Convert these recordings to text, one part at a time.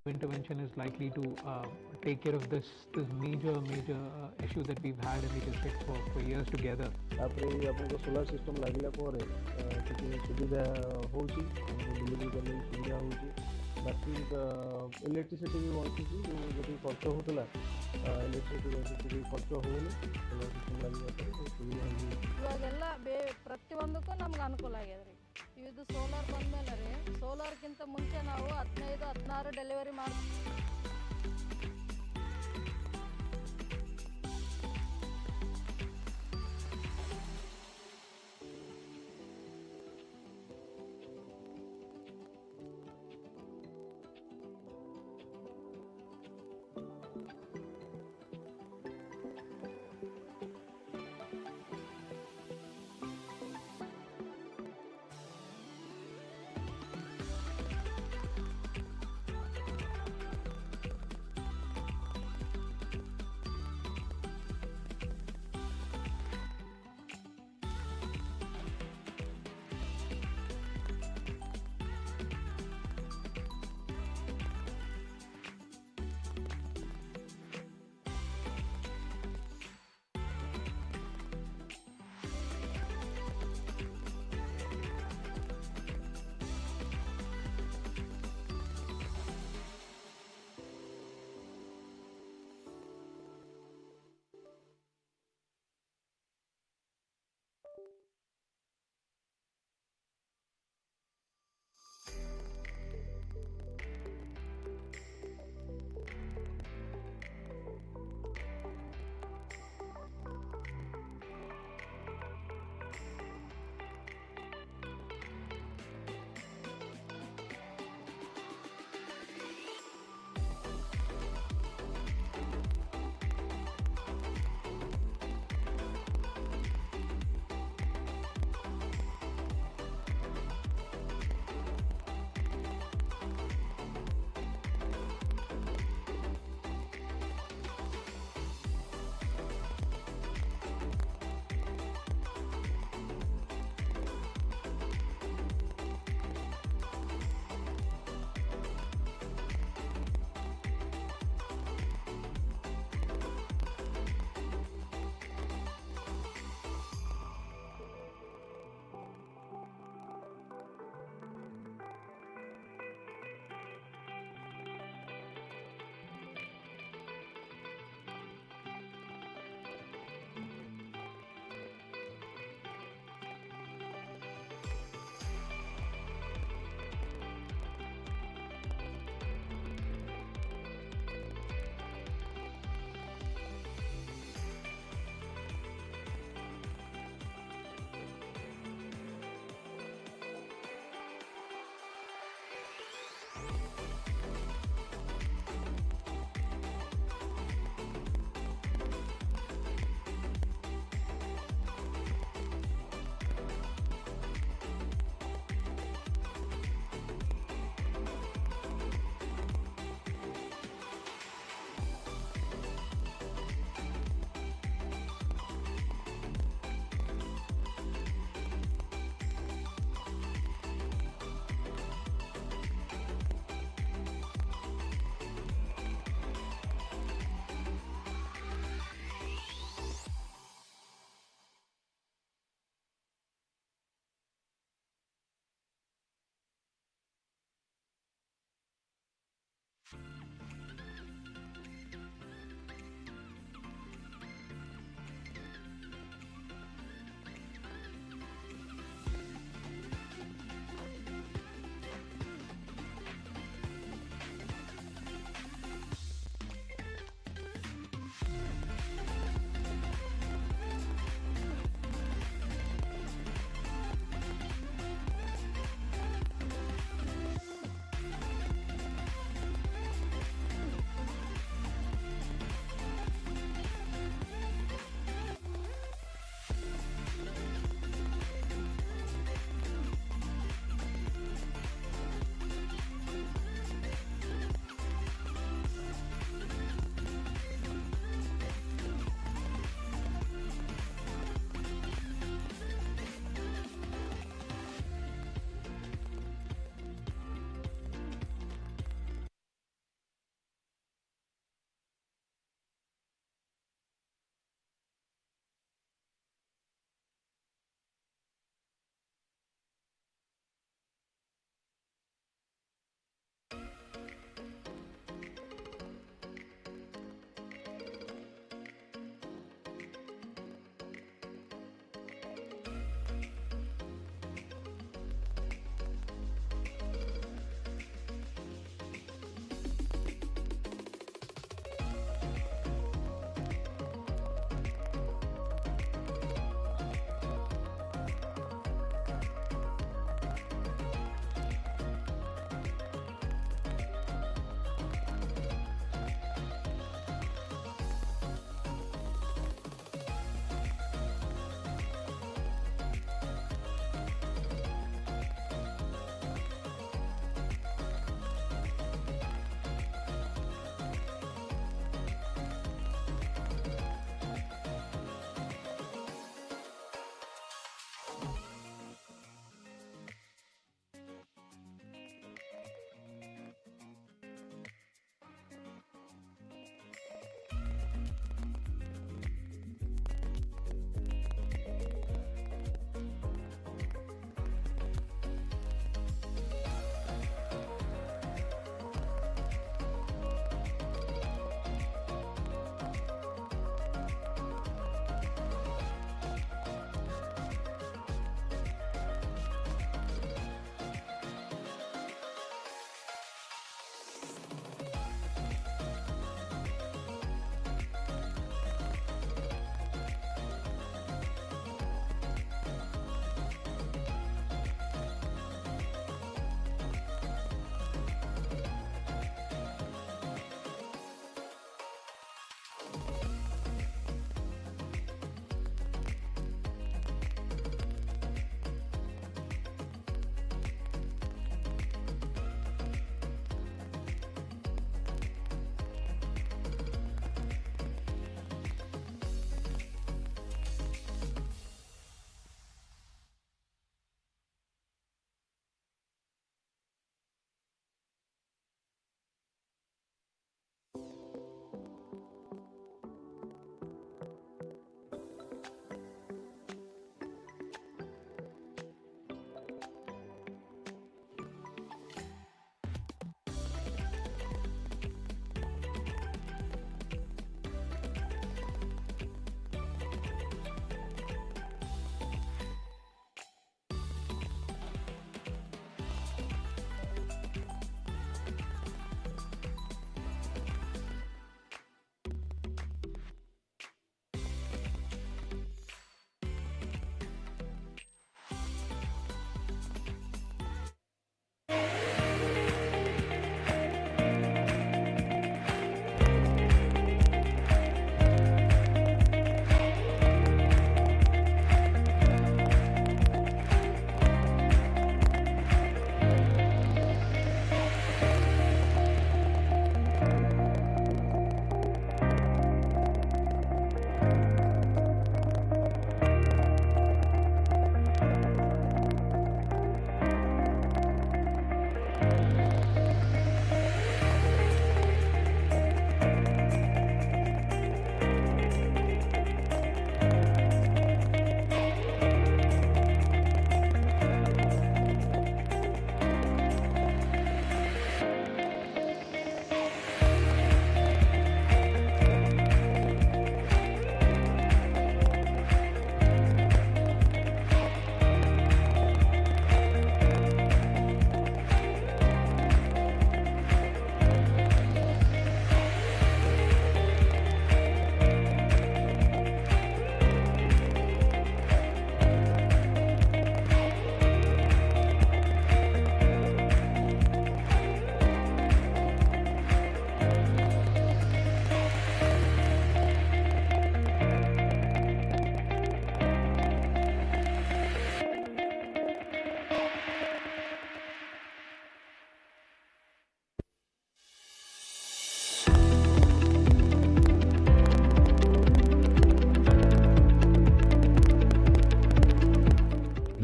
intervention is likely to take care of this major issue that we've had in the district for years together. तापरे आपको solar system लागला परे किछि सुविधा होउची डिलीवरी करले सुविधा होउची बाकी इलेक्ट्रिसिटी भी बंचुची जो खर्च होतला इलेक्ट्रिसिटी खर्च होउनी सोलार सिस्टम लागला परे सुविधा होउची ಇವಾಗೆಲ್ಲ ಪ್ರತಿಯೊಂದಕ್ಕೂ ನಮ್ಗೆ ಅನುಕೂಲ ಆಗ್ಯದ್ರಿ ಇದು ಸೋಲಾರ್ ಬಂದ್ಮೇಲೆ ರೀ ಸೋಲಾರ್ಗಿಂತ ಮುಂಚೆ ನಾವು 15-16 ಡೆಲಿವರಿ ಮಾಡಿ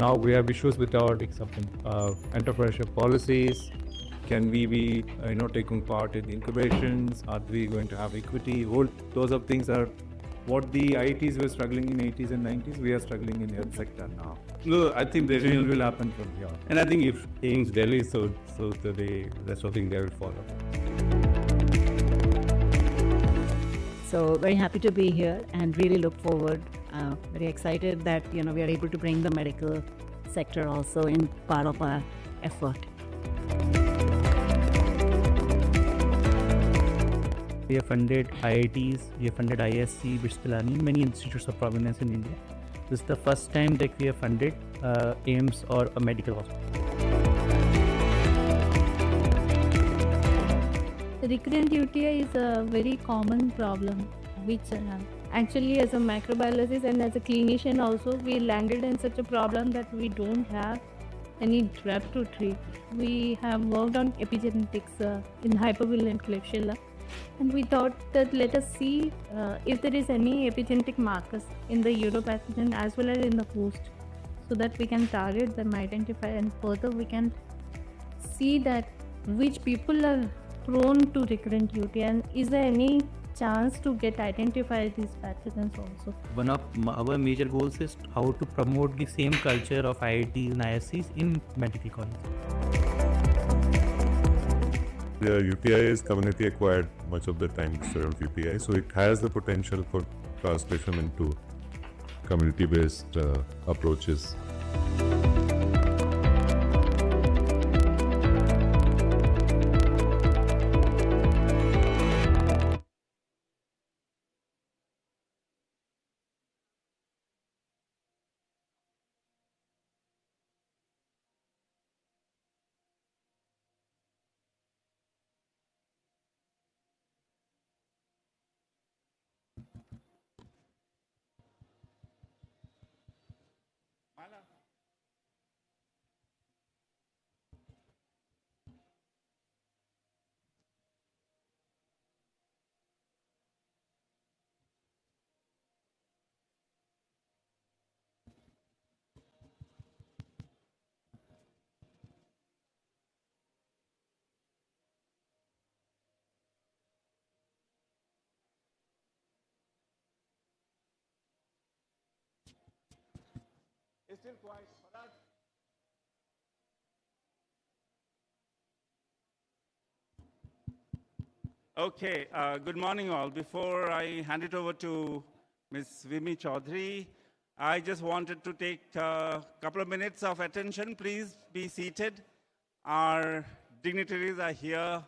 now we have issues with our entrepreneurship policies. Can we be taking part in incubations? Are we going to have equity? All those of things are what the IITs were struggling in 80s and 90s. We are struggling in the health sector now. No, I think the Change will happen from here. And I think if things Delhi, so the rest of India will follow. So very happy to be here and really look forward. Very excited that we are able to bring the medical sector also in part of our effort. We have funded IITs, we have funded ISC, British Pilani, many institutes of prominence in India. This is the first time that we have funded AIMS or a medical hospital. Recurrent UTI is a very common problem, which actually as a microbiologist and as a clinician also, we landed in such a problem that we don't have any drug to treat. We have worked on epigenetics in hypervalent Klebsiella, and we thought that let us see if there is any epigenetic markers in the uropathogen as well as in the host, so that we can target them, identify, and further we can see that which people are prone to recurrent UTI and is there any chance to get identify these pathogens also. One of our major goals is how to promote the same culture of IITs and ISCs in medical colleges. The UTI is community acquired much of the time around UTI, so it has the potential for translation into community based approaches. It's still quiet. Okay, good morning all. Before I hand it over to Ms. Vimi Chaudhary, I just wanted to take a couple of minutes of attention. Please be seated. Our dignitaries are here.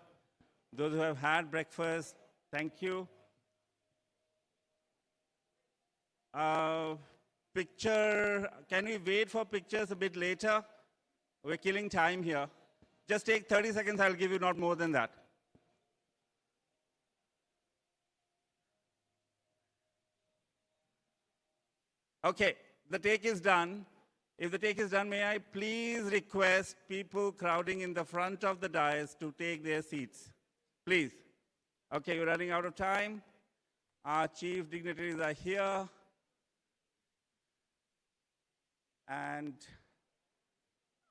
Those who have had breakfast, thank you. Picture, can we wait for pictures a bit later? We're killing time here. Just take 30 seconds, I'll give you not more than that. Okay, the take is done. If the take is done, may I please request people crowding in the front of the dais to take their seats? Please. Okay, we're running out of time. Our chief dignitaries are here. And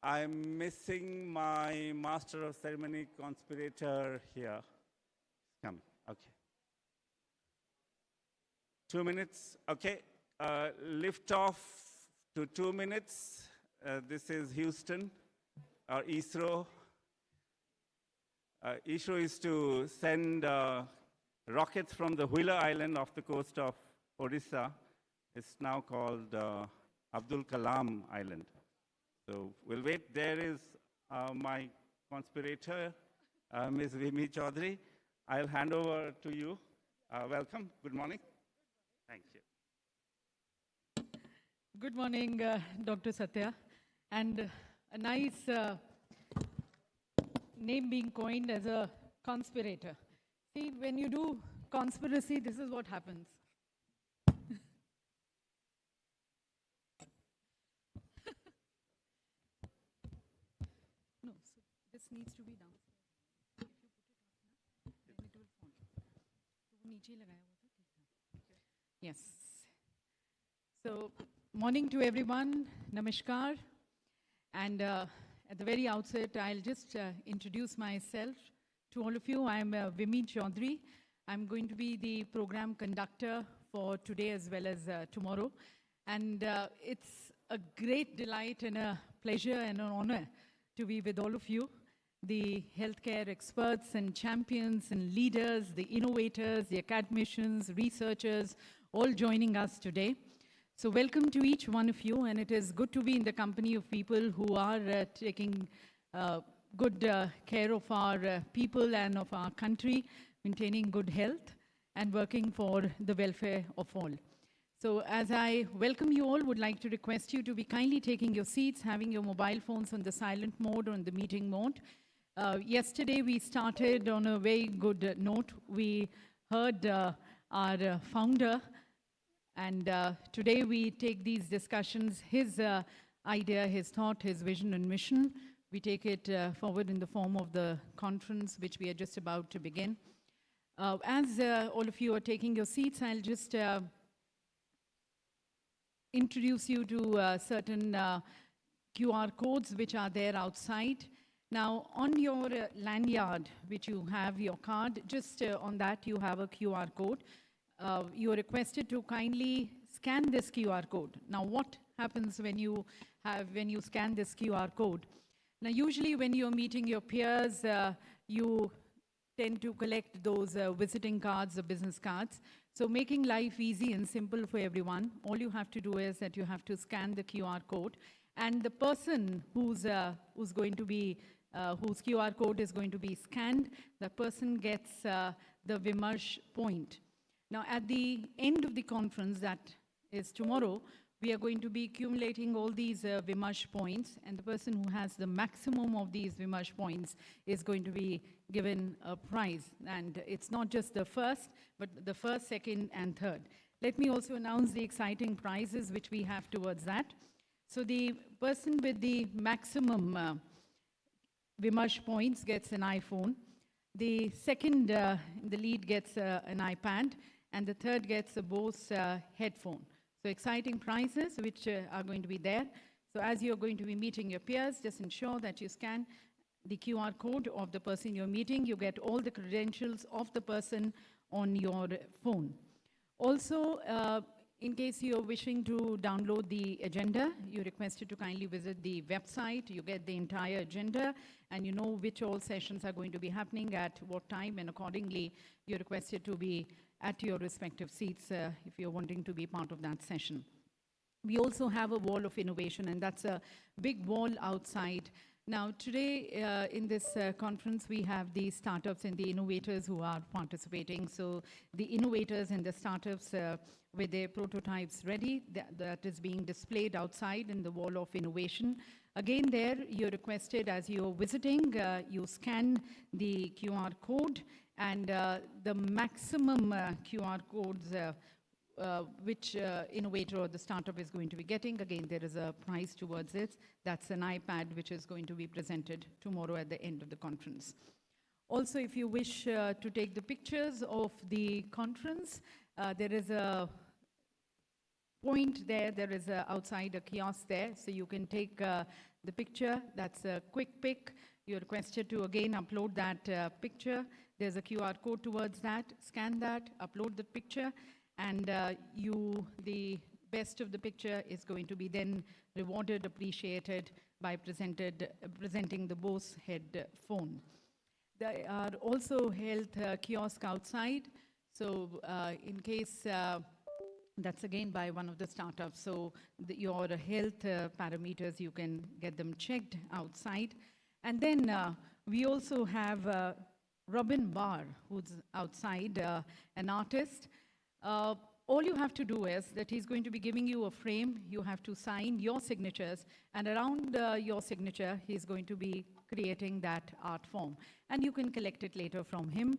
I'm missing my master of ceremony conspirator here. Come, okay. 2 minutes, okay. Lift off to 2 minutes. This is Houston, or ISRO. ISRO is to send rockets from the Wheeler Island off the coast of Odisha. It's now called Abdul Kalam Island. So we'll wait. There is my conspirator, Ms. Vimi Chaudhary. I'll hand over to you. Welcome. Good morning. Thank you. Good morning, Dr. Satya. And a nice name being coined as a conspirator. See, when you do conspiracy, this is what happens. No, so this needs to be downstairs. If you put it up now, then it will fall. So नीचे लगाया हुआ था, ठीक था. Yes. So, morning to everyone. Namaskar. And at the very outset, I'll just introduce myself to all of you. I'm Vimarsh Chaudhary. I'm going to be the program conductor for today as well as tomorrow. And it's a great delight and a pleasure and an honor to be with all of you, the healthcare experts and champions and leaders, the innovators, the academicians, researchers, all joining us today. So welcome to each one of you, and it is good to be in the company of people who are taking good care of our people and of our country, maintaining good health and working for the welfare of all. So as I welcome you all, would like to request you to be kindly taking your seats, having your mobile phones on the silent mode or on the meeting mode. Yesterday we started on a very good note. We heard our founder, and today we take these discussions, his idea, his thought, his vision and mission. We take it forward in the form of the conference, which we are just about to begin. As all of you are taking your seats, I'll just introduce you to certain QR codes which are there outside. Now, on your lanyard, which you have your card, just on that you have a QR code. You are requested to kindly scan this QR code. Now, what happens when you scan this QR code? Now, usually when you're meeting your peers, you tend to collect those visiting cards or business cards. So making life easy and simple for everyone, all you have to do is that you have to scan the QR code, and the person whose QR code is going to be scanned, the person gets the Vimarsh point. Now, at the end of the conference, that is tomorrow, we are going to be accumulating all these Vimarsh points, and the person who has the maximum of these Vimarsh points is going to be given a prize. And it's not just the first, but the first, second, and third. Let me also announce the exciting prizes which we have towards that. So the person with the maximum Vimarsh points gets an iPhone. The second in the lead gets an iPad, and the third gets a Bose headphone. So exciting prizes which are going to be there. So as you're going to be meeting your peers, just ensure that you scan the QR code of the person you're meeting. You get all the credentials of the person on your phone. Also, in case you're wishing to download the agenda, you're requested to kindly visit the website. You get the entire agenda, and you know which all sessions are going to be happening at what time, and accordingly, you're requested to be at your respective seats if you're wanting to be part of that session. We also have a wall of innovation, and that's a big wall outside. Now, today in this conference, we have the startups and the innovators who are participating. So the innovators and the startups with their prototypes ready, that is being displayed outside in the wall of innovation. Again, there, you're requested as you're visiting, you scan the QR code, and the maximum QR codes which innovator or the startup is going to be getting. Again, there is a prize towards it. That's an iPad which is going to be presented tomorrow at the end of the conference. Also, if you wish to take the pictures of the conference, there is a point there. There is outside a kiosk there, so you can take the picture. That's a quick pic. You're requested to again upload that picture. There's a QR code towards that. Scan that, upload the picture, and the best of the picture is going to be then rewarded, appreciated by presenting the Bose headphone. There are also health kiosk outside. So in case, that's again by one of the startups. So your health parameters, you can get them checked outside. And then we also have Robin Barr, who's outside, an artist. All you have to do is that he's going to be giving you a frame. You have to sign your signatures, and around your signature, he's going to be creating that art form. And you can collect it later from him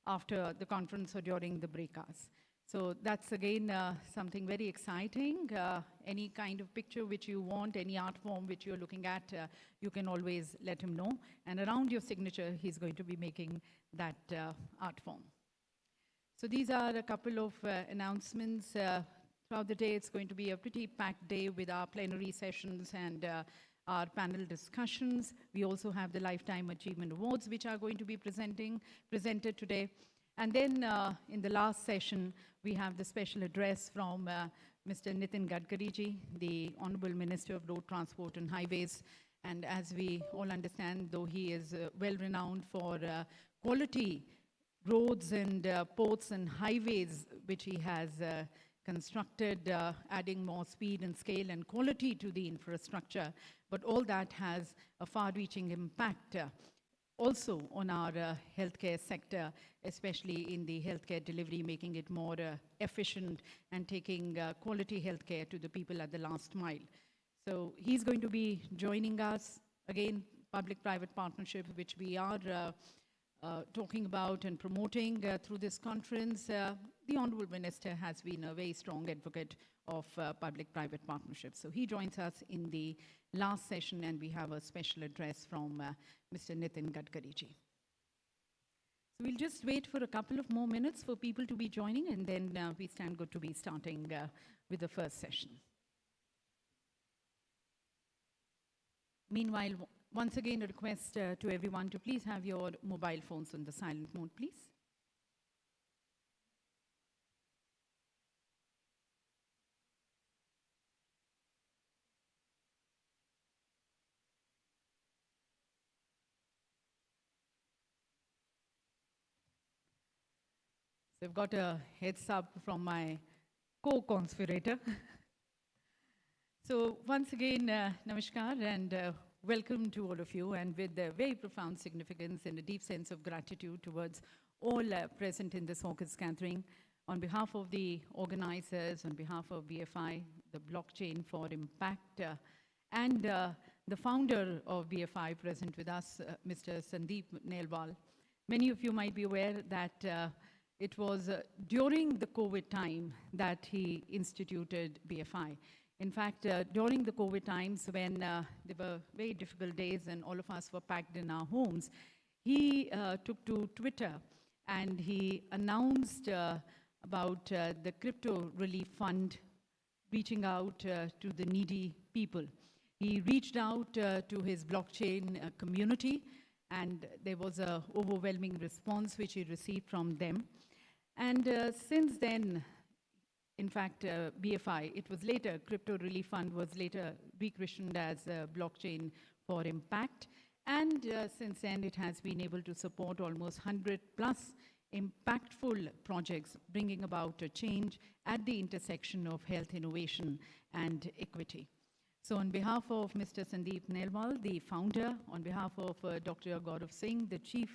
after the conference or during the break hours. So that's again something very exciting. Any kind of picture which you want, any art form which you're looking at, you can always let him know. And around your signature, he's going to be making that art form. So these are a couple of announcements. Throughout the day, it's going to be a pretty packed day with our plenary sessions and our panel discussions. We also have the Lifetime Achievement Awards, which are going to be presented today. And then in the last session, we have the special address from Mr. Nitin Gadkariji, the Honorable Minister of Road Transport and Highways. And as we all understand, though he is well renowned for quality roads and ports and highways, which he has constructed, adding more speed and scale and quality to the infrastructure. But all that has a far-reaching impact also on our healthcare sector, especially in the healthcare delivery, making it more efficient and taking quality healthcare to the people at the last mile. So he's going to be joining us. Again, public-private partnership, which we are talking about and promoting through this conference. The Honorable Minister has been a very strong advocate of public-private partnerships. So he joins us in the last session, and we have a special address from Mr. Nitin Gadkariji. So we'll just wait for a couple of more minutes for people to be joining, and then we stand good to be starting with the first session. Meanwhile, once again, a request to everyone to please have your mobile phones on the silent mode, please. So I've got a heads up from my co-conspirator. So once again, namaskar and welcome to all of you, and with a very profound significance and a deep sense of gratitude towards all present in this August gathering. On behalf of the organizers, on behalf of BFI, the Blockchain for Impact, and the founder of BFI present with us, Mr. Sandeep Nailwal. Many of you might be aware that it was during the COVID time that he instituted BFI. In fact, during the COVID times when there were very difficult days and all of us were packed in our homes, he took to Twitter and he announced about the Crypto Relief Fund reaching out to the needy people. He reached out to his blockchain community, and there was an overwhelming response which he received from them. And since then, in fact, BFI, it was later, Crypto Relief Fund was later rechristened as Blockchain for Impact. And since then, it has been able to support almost 100 plus impactful projects, bringing about a change at the intersection of health innovation and equity. So on behalf of Mr. Sandeep Nailwal, the founder, on behalf of Dr. Gaurav Singh, the Chief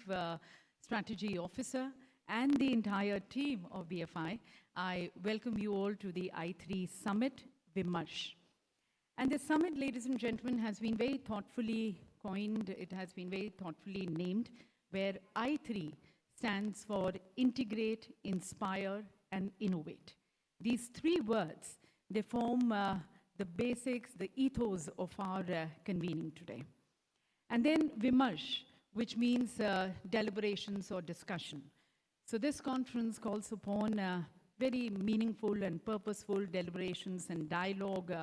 Strategy Officer, and the entire team of BFI, I welcome you all to the I3 Summit, Vimarsh. And this summit, ladies and gentlemen, has been very thoughtfully coined, it has been very thoughtfully named, where I3 stands for Integrate, Inspire, and Innovate. These three words, they form the basics, the ethos of our convening today. And then Vimarsh, which means deliberations or discussion. So this conference calls upon very meaningful and purposeful deliberations and dialogue,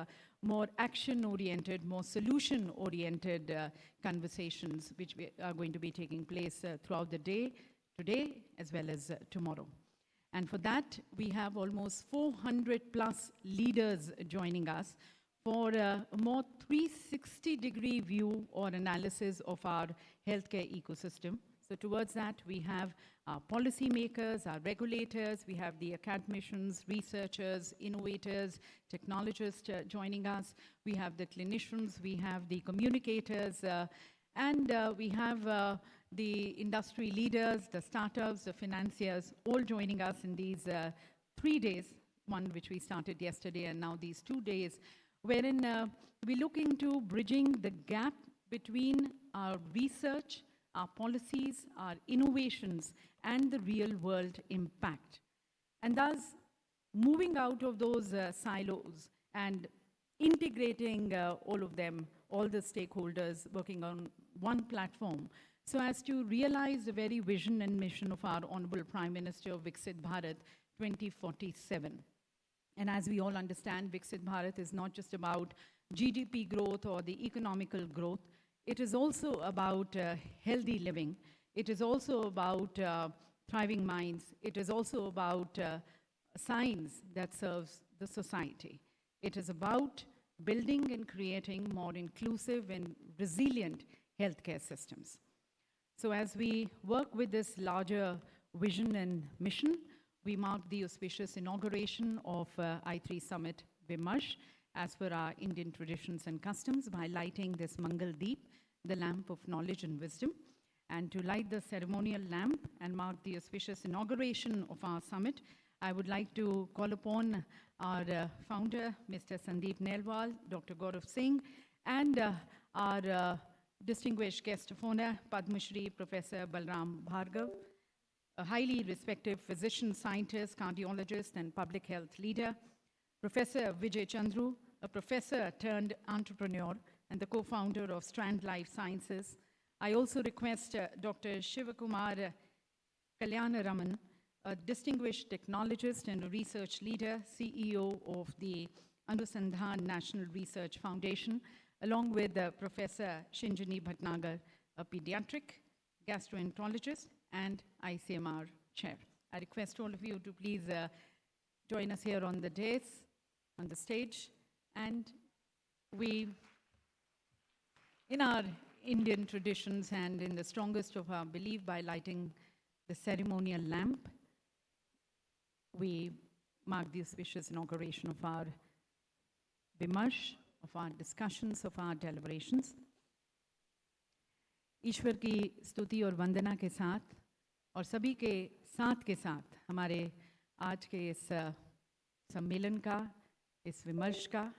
more action-oriented, more solution-oriented conversations, which are going to be taking place throughout the day, today as well as tomorrow. And for that, we have almost 400 plus leaders joining us for a more 360-degree view or analysis of our healthcare ecosystem. So towards that, we have our policymakers, our regulators, we have the academicians, researchers, innovators, technologists joining us. We have the clinicians, we have the communicators, and we have the industry leaders, the startups, the financiers, all joining us in these 3 days, one which we started yesterday and now these 2 days, wherein we look into bridging the gap between our research, our policies, our innovations, and the real world impact. And thus, moving out of those silos and integrating all of them, all the stakeholders working on one platform, so as to realize the very vision and mission of our Honorable Prime Minister of Viksit Bharat 2047. And as we all understand, Viksit Bharat is not just about GDP growth or the economical growth. It is also about healthy living. It is also about thriving minds. It is also about science that serves the society. It is about building and creating more inclusive and resilient healthcare systems. So as we work with this larger vision and mission, we mark the auspicious inauguration of I3 Summit Vimarsh as per our Indian traditions and customs by lighting this Mangal Deep, the lamp of knowledge and wisdom. And to light the ceremonial lamp and mark the auspicious inauguration of our summit, I would like to call upon our founder, Mr. Sandeep Nelwal, Dr. Gaurav Singh, and our distinguished guest of honor, Padma Shri Professor Balram Bhargav, a highly respected physician, scientist, cardiologist, and public health leader, Professor Vijay Chandru, a professor turned entrepreneur and the co-founder of Strand Life Sciences. I also request Dr. Shivakumar Kalyanaraman, a distinguished technologist and a research leader, CEO of the Anusandhan National Research Foundation, along with Professor Shinjini Bhatnagar, a pediatric gastroenterologist and ICMR chair. I request all of you to please join us here on the dais, on the stage, and we, in our Indian traditions and in the strongest of our belief, by lighting the ceremonial lamp, we mark the auspicious inauguration of our Vimarsh, of our discussions, of our deliberations. ईश्वर की स्तुति और वंदना के साथ और सभी के साथ हमारे आज के इस सम्मेलन का, इस विमर्श का,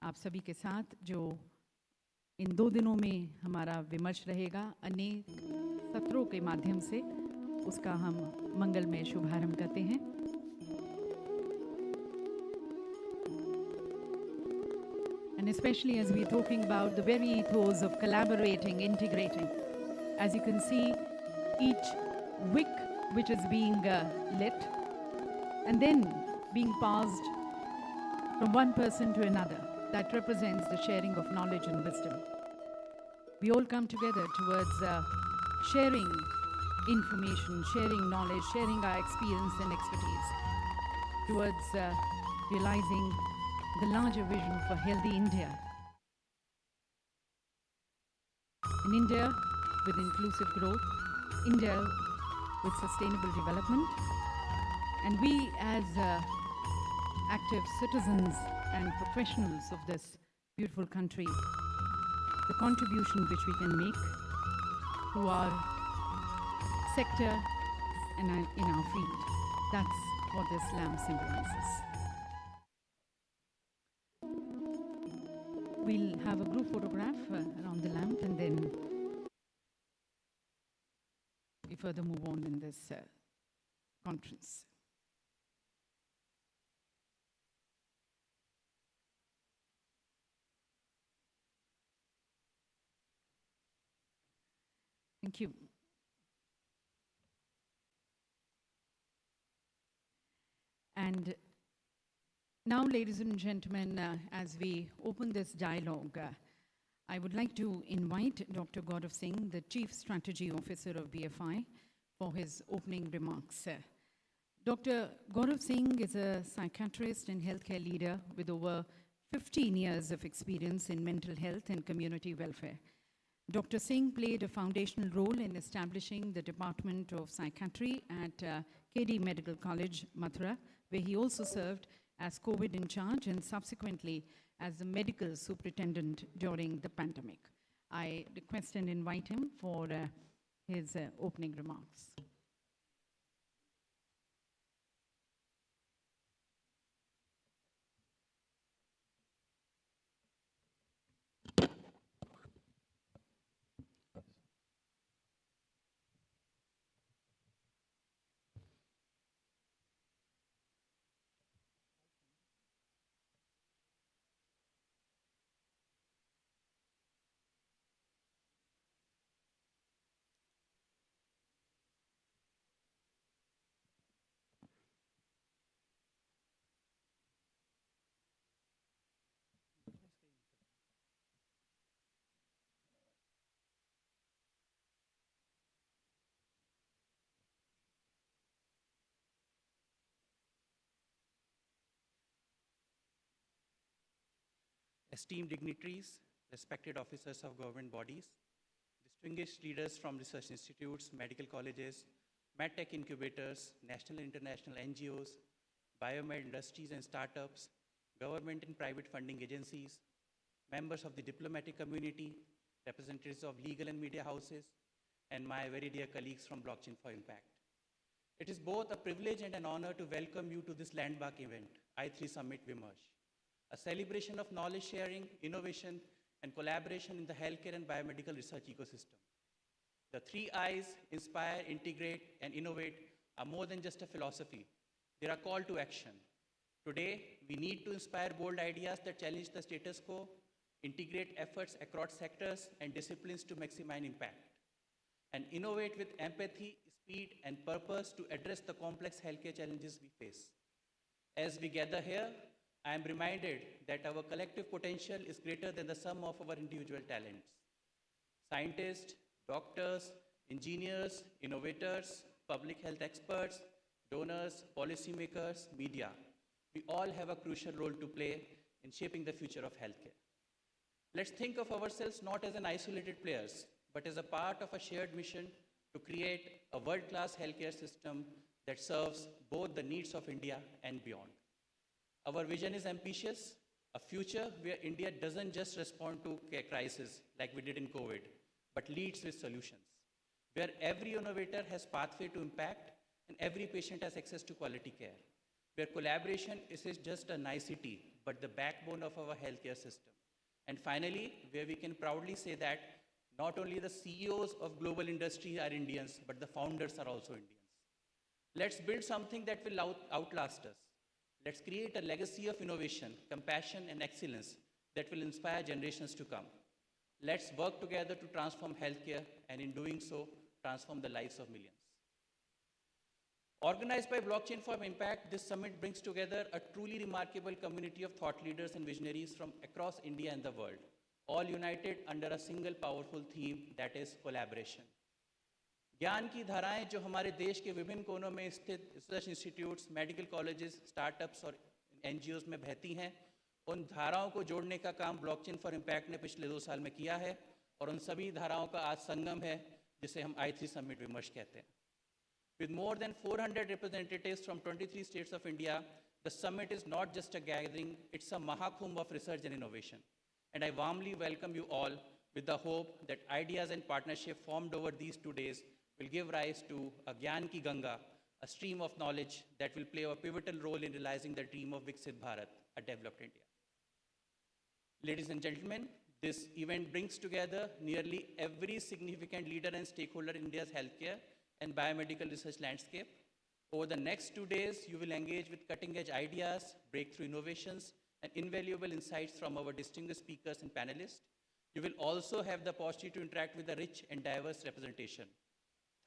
आप सभी के साथ जो इन 2 दिनों में हमारा विमर्श रहेगा अनेक सत्रों के माध्यम से, उसका हम मंगलमय शुभारंभ करते हैं। And especially as we're talking about the very ethos of collaborating, integrating. As you can see, each wick which is being lit and then being passed from one person to another, that represents the sharing of knowledge and wisdom. We all come together towards sharing information, sharing knowledge, sharing our experience and expertise, towards realizing the larger vision for healthy India. An India with inclusive growth, India with sustainable development, and we as active citizens and professionals of this beautiful country, the contribution which we can make to our sector and in our field. That's what this lamp symbolizes. We'll have a group photograph around the lamp and then we further move on in this conference. Thank you. And now, ladies and gentlemen, as we open this dialogue, I would like to invite Dr. Gaurav Singh, the Chief Strategy Officer of BFI, for his opening remarks. Dr. Gaurav Singh is a psychiatrist and healthcare leader with over 15 years of experience in mental health and community welfare. Dr. Singh played a foundational role in establishing the Department of Psychiatry at KD Medical College, Mathura, where he also served as COVID in charge and subsequently as the medical superintendent during the pandemic. I request and invite him for his opening remarks. esteemed dignitaries, respected officers of government bodies, distinguished leaders from research institutes, medical colleges, medtech incubators, national and international NGOs, biomed industries and startups, government and private funding agencies, members of the diplomatic community, representatives of legal and media houses, and my very dear colleagues from Blockchain for Impact. It is both a privilege and an honor to welcome you to this landmark event, I3 Summit Vimarsh, a celebration of knowledge sharing, innovation, and collaboration in the healthcare and biomedical research ecosystem. The 3 I's, inspire, integrate, and innovate, are more than just a philosophy. They are a call to action. Today, we need to inspire bold ideas that challenge the status quo, integrate efforts across sectors and disciplines to maximize impact, and innovate with empathy, speed, and purpose to address the complex healthcare challenges we face. As we gather here, I am reminded that our collective potential is greater than the sum of our individual talents. Scientists, doctors, engineers, innovators, public health experts, donors, policymakers, media, we all have a crucial role to play in shaping the future of healthcare. Let's think of ourselves not as an isolated players, but as a part of a shared mission to create a world-class healthcare system that serves both the needs of India and beyond. Our vision is ambitious, a future where India doesn't just respond to a crisis like we did in COVID, but leads with solutions, where every innovator has pathway to impact and every patient has access to quality care, where collaboration isn't just a nicety, but the backbone of our healthcare system. And finally, where we can proudly say that not only the CEOs of global industry are Indians, but the founders are also Indians. Let's build something that will outlast us. Let's create a legacy of innovation, compassion, and excellence that will inspire generations to come. Let's work together to transform healthcare, and in doing so, transform the lives of millions. Organized by Blockchain for Impact, this summit brings together a truly remarkable community of thought leaders and visionaries from across India and the world, all united under a single powerful theme, that is collaboration. ज्ञान की धाराएं जो हमारे देश के विभिन्न कोनों में स्थित research institutes, medical colleges, startups और NGOs में बहती हैं, उन धाराओं को जोड़ने का काम ब्लॉकचेन फॉर इम्पैक्ट ने पिछले 2 साल में किया है, और उन सभी धाराओं का आज संगम है, जिसे हम I3 Summit विमर्श कहते हैं. With more than 400 representatives from 23 states of India, the summit is not just a gathering, it's a Mahakumbh of research and innovation. And I warmly welcome you all with the hope that ideas and partnership formed over these 2 days will give rise to a Gyan Ki Ganga, a stream of knowledge that will play a pivotal role in realizing the dream of Viksit Bharat, a developed India. Ladies and gentlemen, this event brings together nearly every significant leader and stakeholder in India's healthcare and biomedical research landscape. Over the next 2 days, you will engage with cutting-edge ideas, breakthrough innovations, and invaluable insights from our distinguished speakers and panelists. You will also have the opportunity to interact with a rich and diverse representation.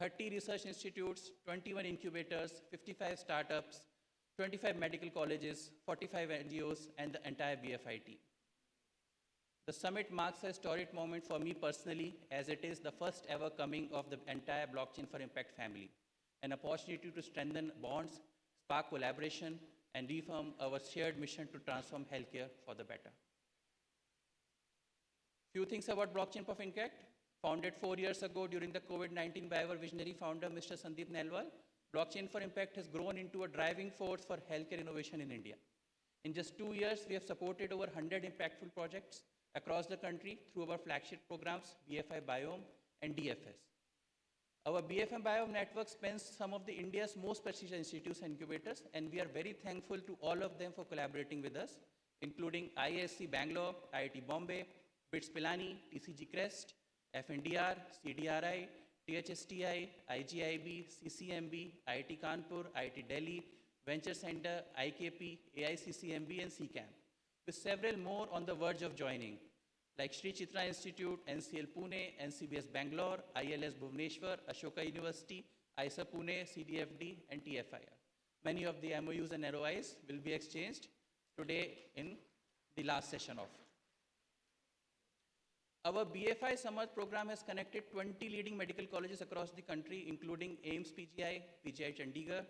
30 research institutes, 21 incubators, 55 startups, 25 medical colleges, 45 NGOs, and the entire BFI team. The summit marks a historic moment for me personally, as it is the first ever coming of the entire Blockchain for Impact family, an opportunity to strengthen bonds, spark collaboration, and reaffirm our shared mission to transform healthcare for the better. Few things about Blockchain for Impact. Founded 4 years ago during the COVID-19 by our visionary founder, Mr. Sandeep Nelwal, Blockchain for Impact has grown into a driving force for healthcare innovation in India. In just 2 years, we have supported over 100 impactful projects across the country through our flagship programs, BFI Biome and DFS. Our BFM Biome network spans some of the India's most prestigious institutes and incubators, and we are very thankful to all of them for collaborating with us, including IISc Bangalore, IIT Bombay, BITS Pilani, TCG Crest, FNDR, CDRI, THSTI, IGIB, CCMB, IIT Kanpur, IIT Delhi, Venture Center, IKP, AICCMB, and CCAM, with several more on the verge of joining, like Sri Chitra Institute, NCL Pune, NCBS Bangalore, ILS Bhubaneswar, Ashoka University, ISA Pune, CDFD, and TFIR. Many of the MOUs and ROIs will be exchanged today in the last session of. Our BFI Summer program has connected 20 leading medical colleges across the country, including AIIMS PGI, PGI Chandigarh,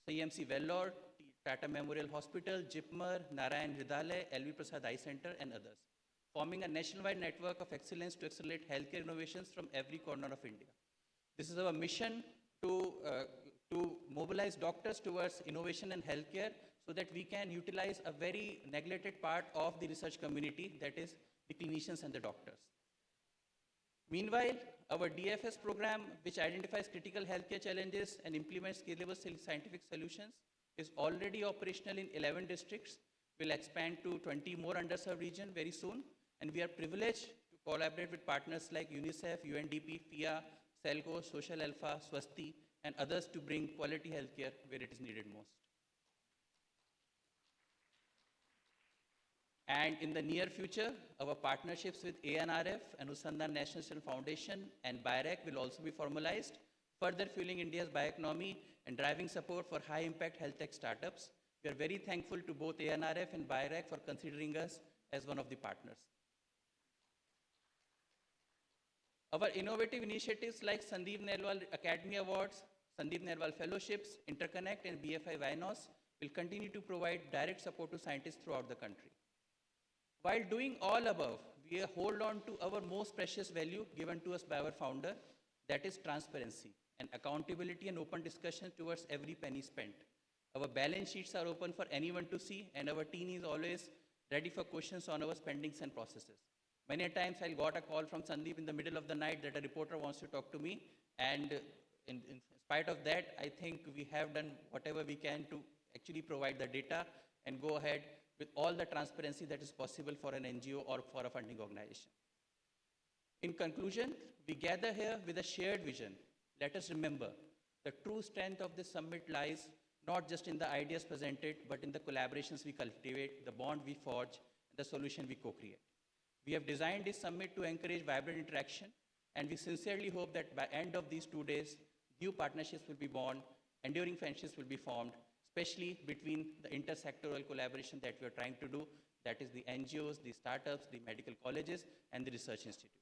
CMC Vellore, Tata Memorial Hospital, JIPMER, Narayan Hridayalaya, LV Prasad Eye Center, and others, forming a nationwide network of excellence to accelerate healthcare innovations from every corner of India. This is our mission to mobilize doctors towards innovation and healthcare so that we can utilize a very neglected part of the research community, that is the clinicians and the doctors. Meanwhile, our DFS program, which identifies critical healthcare challenges and implements scalable scientific solutions, is already operational in 11 districts, will expand to 20 more underserved regions very soon, and we are privileged to collaborate with partners like UNICEF, UNDP, FIA, Celco, Social Alpha, Swasti, and others to bring quality healthcare where it is needed most. And in the near future, our partnerships with ANRF, Anusandhan National Cell Foundation, and Biotech will also be formalized, further fueling India's bioeconomy and driving support for high-impact health tech startups. We are very thankful to both ANRF and Biotech for considering us as one of the partners. Our innovative initiatives like Sandeep Nerwal Academy Awards, Sandeep Nerwal Fellowships, Interconnect, and BFI Vinos will continue to provide direct support to scientists throughout the country. While doing all above, we hold on to our most precious value given to us by our founder, that is transparency and accountability and open discussion towards every penny spent. Our balance sheets are open for anyone to see, and our team is always ready for questions on our spendings and processes. Many times I got a call from Sandeep in the middle of the night that a reporter wants to talk to me, and in spite of that, I think we have done whatever we can to actually provide the data and go ahead with all the transparency that is possible for an NGO or for a funding organization. In conclusion, we gather here with a shared vision. Let us remember, the true strength of this summit lies not just in the ideas presented, but in the collaborations we cultivate, the bond we forge, and the solution we co-create. We have designed this summit to encourage vibrant interaction, and we sincerely hope that by end of these 2 days, new partnerships will be born, enduring friendships will be formed, especially between the intersectoral collaboration that we are trying to do, that is the NGOs, the startups, the medical colleges, and the research institutes.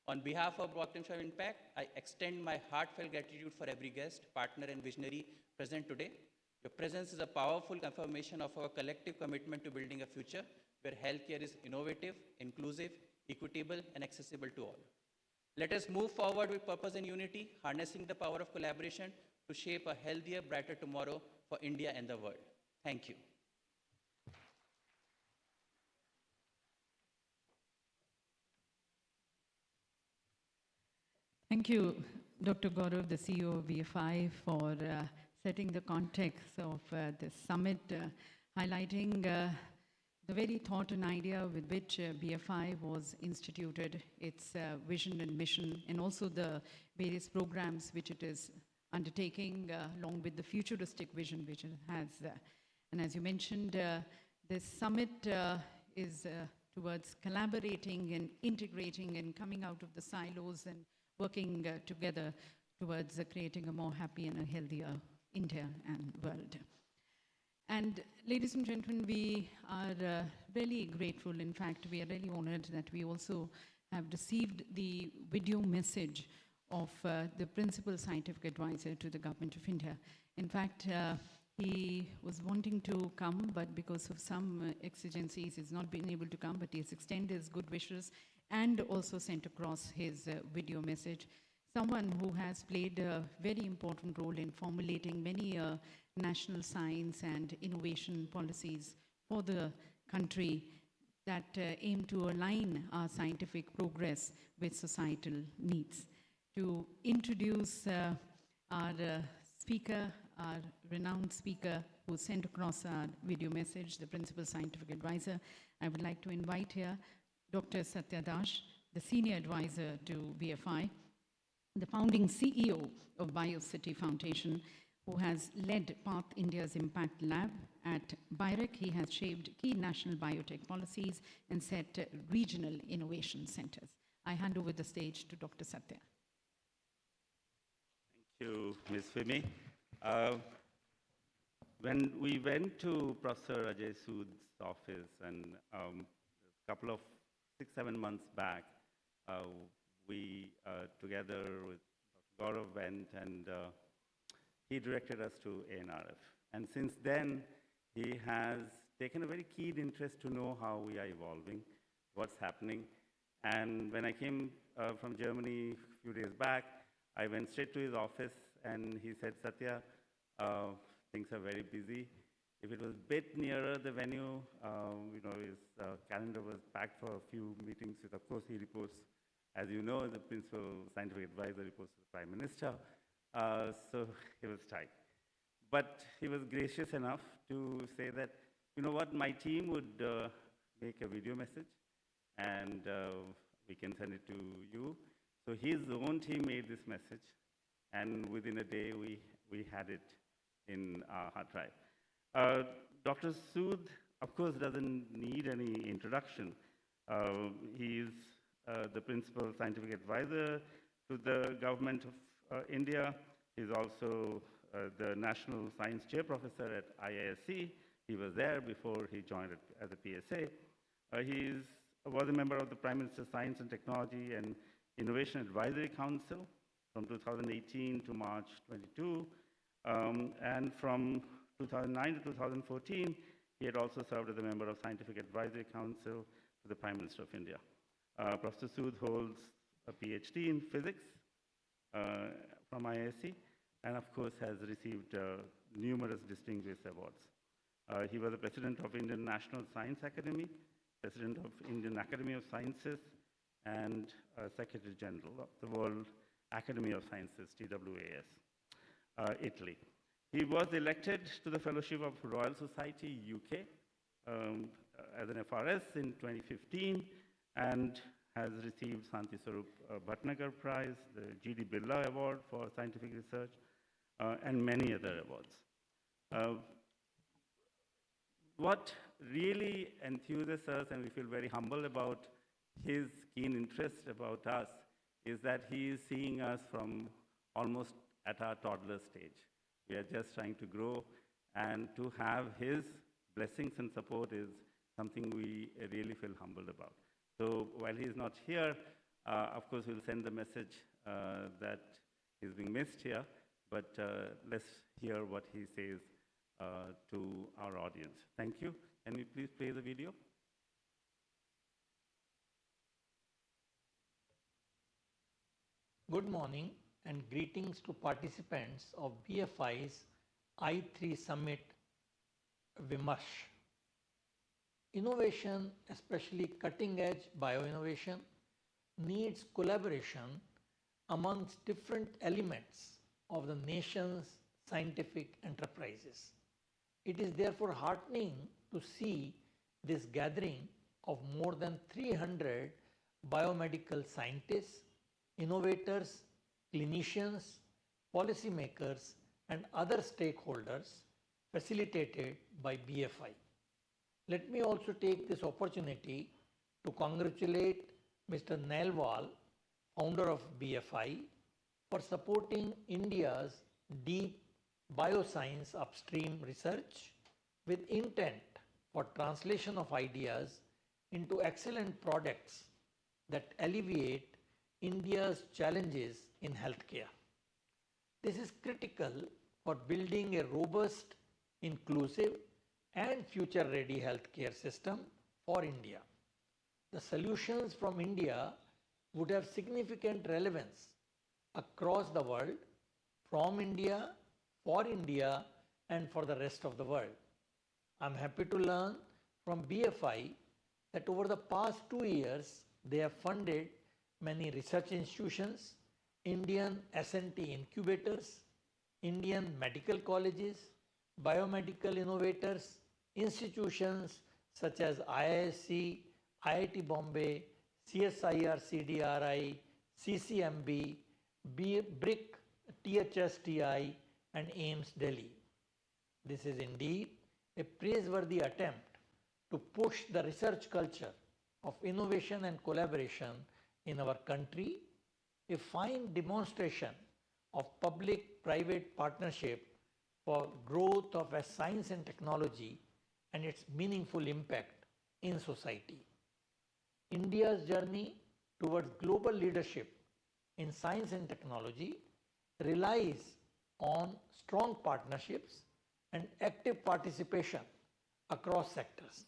On behalf of Blockchain of Impact, I extend my heartfelt gratitude for every guest, partner, and visionary present today. Your presence is a powerful confirmation of our collective commitment to building a future where healthcare is innovative, inclusive, equitable, and accessible to all. Let us move forward with purpose and unity, harnessing the power of collaboration to shape a healthier, brighter tomorrow for India and the world. Thank you. Thank you, Dr. Gaurav, the CEO of BFI, for setting the context of this summit, highlighting the very thought and idea with which BFI was instituted, its vision and mission, and also the various programs which it is undertaking along with the futuristic vision which it has. And as you mentioned, this summit is towards collaborating and integrating and coming out of the silos and working together towards creating a more happy and a healthier India and world. And ladies and gentlemen, we are really grateful. In fact, we are really honored that we also have received the video message of the Principal Scientific Advisor to the Government of India. In fact, he was wanting to come, but because of some exigencies, he's not been able to come, but he has extended his good wishes and also sent across his video message. Someone who has played a very important role in formulating many national science and innovation policies for the country that aim to align our scientific progress with societal needs. To introduce our speaker, our renowned speaker who sent across our video message, the Principal Scientific Advisor, I would like to invite here Dr. Satya Das, the Senior Advisor to BFI, the founding CEO of BioCity Foundation, who has led Path India's Impact Lab. At Biotech, he has shaped key national biotech policies and set regional innovation centers. I hand over the stage to Dr. Satya. Thank you, Ms. Fimi. When we went to Professor Ajay Sood's office, and a couple of 6-7 months back, we together with Dr. Gaurav went, and he directed us to ANRF. And since then, he has taken a very keen interest to know how we are evolving, what's happening. And when I came from Germany a few days back, I went straight to his office and he said, Satya, things are very busy. If it was a bit nearer the venue, his calendar was packed for a few meetings with, of course, he reports, as you know, the principal scientific advisor reports to the Prime Minister. So he was tight. But he was gracious enough to say that, you know what, my team would make a video message and we can send it to you. So his own team made this message, and within a day we had it in our hard drive. Dr. Sood, of course, doesn't need any introduction. He is the principal scientific advisor to the government of India. He's also the National Science Chair Professor at IISc. He was there before he joined as a PSA. He was a member of the Prime Minister's Science and Technology and Innovation Advisory Council from 2018 to March 22. And from 2009 to 2014, he had also served as a member of Scientific Advisory Council to the Prime Minister of India. Professor Sood holds a PhD in physics from IISc, and of course has received numerous distinguished awards. He was the president of Indian National Science Academy, president of Indian Academy of Sciences, and Secretary General of the World Academy of Sciences, TWAS, Italy. He was elected to the Fellowship of Royal Society, UK, as an FRS in 2015, and has received Santi Swarup Bhatnagar Prize, the G.D. Birla Award for Scientific Research, and many other awards. What really enthuses us, and we feel very humble about his keen interest about us, is that he is seeing us from almost at our toddler stage. We are just trying to grow, and to have his blessings and support is something we really feel humbled about. So while he's not here, of course, we'll send the message that he's being missed here, but let's hear what he says to our audience. Thank you. Can we please play the video? Good morning and greetings to participants of BFI's I3 Summit Vimarsh. Innovation, especially cutting-edge bioinnovation, needs collaboration amongst different elements of the nation's scientific enterprises. It is therefore heartening to see this gathering of more than 300 biomedical scientists, innovators, clinicians, policymakers, and other stakeholders facilitated by BFI. Let me also take this opportunity to congratulate Mr. Nailwal, founder of BFI, for supporting India's deep bioscience upstream research with intent for translation of ideas into excellent products that alleviate India's challenges in healthcare. This is critical for building a robust, inclusive, and future-ready healthcare system for India. The solutions from India would have significant relevance across the world, from India, for India, and for the rest of the world. I'm happy to learn from BFI that over the past 2 years, they have funded many research institutions, Indian S&T incubators, Indian medical colleges, biomedical innovators, institutions such as IISc, IIT Bombay, CSIR CDRI, CCMB, BRIC, THSTI, and AIMS Delhi. This is indeed a praiseworthy attempt to push the research culture of innovation and collaboration in our country, a fine demonstration of public-private partnership for growth of a science and technology and its meaningful impact in society. India's journey towards global leadership in science and technology relies on strong partnerships and active participation across sectors.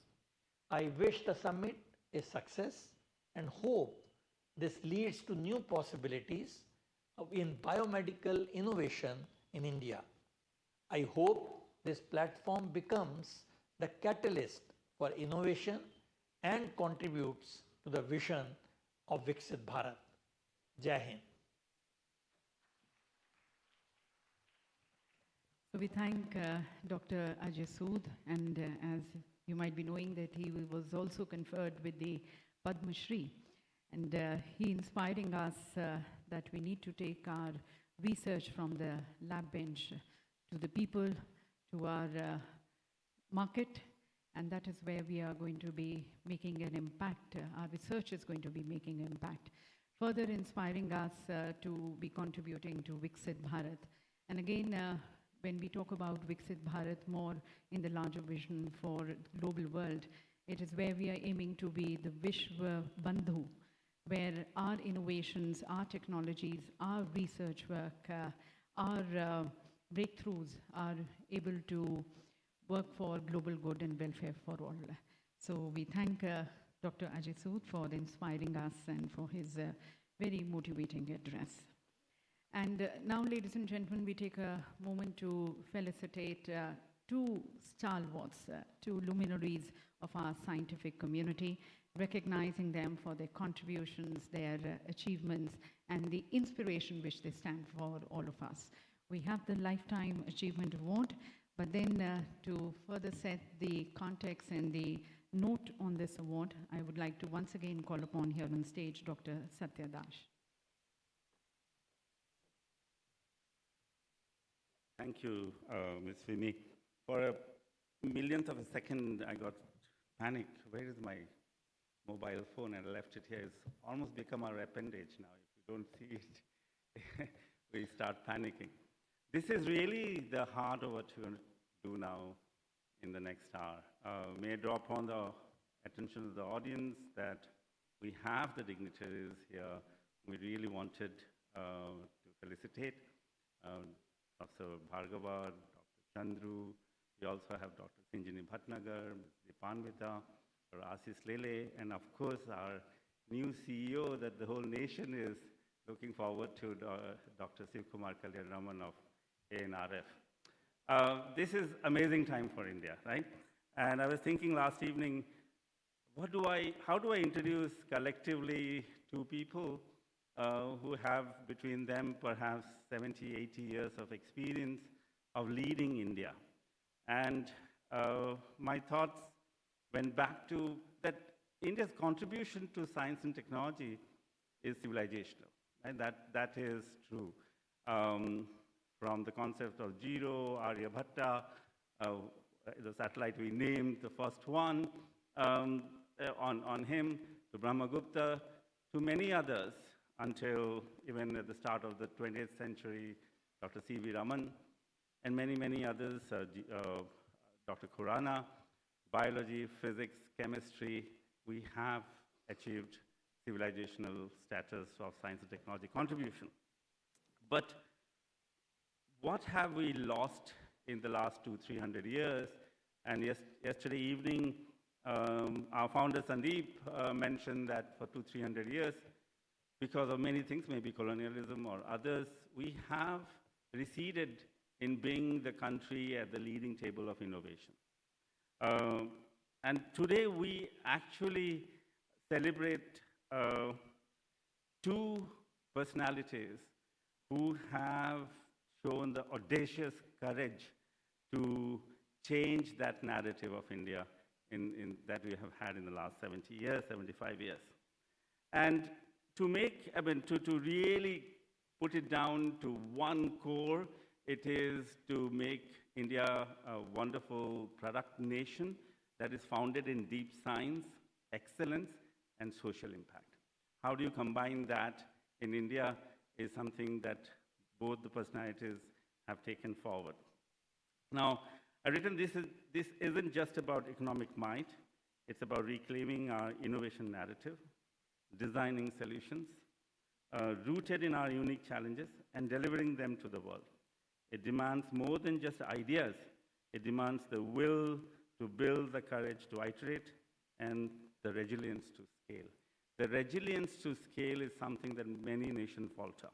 I wish the summit a success and hope this leads to new possibilities in biomedical innovation in India. I hope this platform becomes the catalyst for innovation and contributes to the vision of Viksit Bharat. Jai Hind. So we thank Dr. Ajay Sood, and as you might be knowing that he was also conferred with the Padma Shri, and he inspiring us that we need to take our research from the lab bench to the people, to our market, and that is where we are going to be making an impact. Our research is going to be making an impact, further inspiring us to be contributing to Viksit Bharat. And again, when we talk about Viksit Bharat more in the larger vision for global world, it is where we are aiming to be the Vishwa Bandhu, where our innovations, our technologies, our research work, our breakthroughs are able to work for global good and welfare for all. So we thank Dr. Ajay Sood for inspiring us and for his very motivating address. And now, ladies and gentlemen, we take a moment to felicitate two stalwarts, two luminaries of our scientific community, recognizing them for their contributions, their achievements, and the inspiration which they stand for all of us. We have the Lifetime Achievement Award, but then to further set the context and the note on this award, I would like to once again call upon here on stage Dr. Satya Dash. Thank you, Ms. Vimi. For a millionth of a second, I got panic. Where is my mobile phone? And I left it here. It's almost become our appendage now. If you don't see it, we start panicking. This is really the heart of what we're going to do now in the next hour. May I draw upon the attention of the audience that we have the dignitaries here we really wanted to felicitate. Dr. Bhargava, Dr. Chandru, we also have Dr. Sinjini Bhatnagar, Ms. Dipanvita, Dr. Ashish Lele, and of course our new CEO that the whole nation is looking forward to, Dr. Sivkumar Kalyanaraman of ANRF. This is amazing time for India, right? And I was thinking last evening, how do I introduce collectively two people who have between them perhaps 70, 80 years of experience of leading India. And my thoughts went back to that India's contribution to science and technology is civilizational, and that is true. From the concept of Jiro, Aryabhatta, the satellite we named, the first one, on him, to Brahmagupta, to many others, until even at the start of the 20th century, Dr. C.V. Raman, and many, many others, Dr. Khurana, biology, physics, chemistry, we have achieved civilizational status of science and technology contribution. But what have we lost in the last 200-300 years? And yesterday evening, our founder Sandeep mentioned that for 200-300 years, because of many things, maybe colonialism or others, we have receded in being the country at the leading table of innovation. And today we actually celebrate two personalities who have shown the audacious courage to change that narrative of India that we have had in the last 70 years, 75 years. And to really put it down to one core, it is to make India a wonderful product nation that is founded in deep science, excellence, and social impact. How do you combine that in India is something that both the personalities have taken forward. Now, I've written this isn't just about economic might, it's about reclaiming our innovation narrative, designing solutions, rooted in our unique challenges, and delivering them to the world. It demands more than just ideas. It demands the will to build, the courage to iterate, and the resilience to scale. The resilience to scale is something that many nations falter.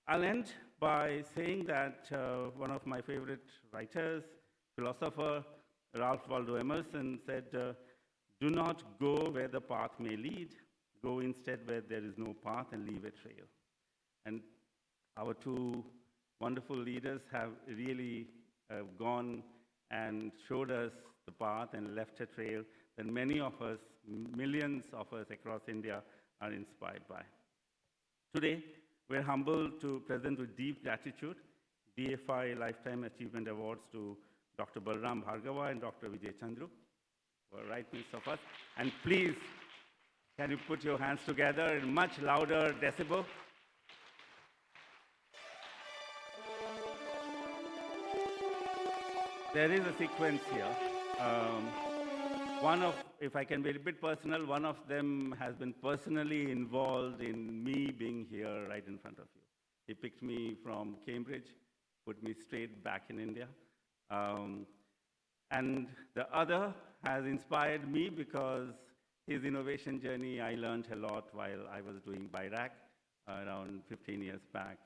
I'll end by saying that one of my favorite writers, philosopher, Ralph Waldo Emerson, said, do not go where the path may lead, go instead where there is no path and leave a trail. And our two wonderful leaders have really gone and showed us the path and left a trail that many of us, millions of us across India, are inspired by. Today, we're humbled to present with deep gratitude DFI Lifetime Achievement Awards to Dr. Balram Bhargava and Dr. Vijay Chandru, who are right next of us. And please, can you put your hands together in much louder decibel? There is a sequence here. If I can be a bit personal, one of them has been personally involved in me being here right in front of you. He picked me from Cambridge, put me straight back in India. And the other has inspired me because his innovation journey, I learned a lot while I was doing Biotech around 15 years back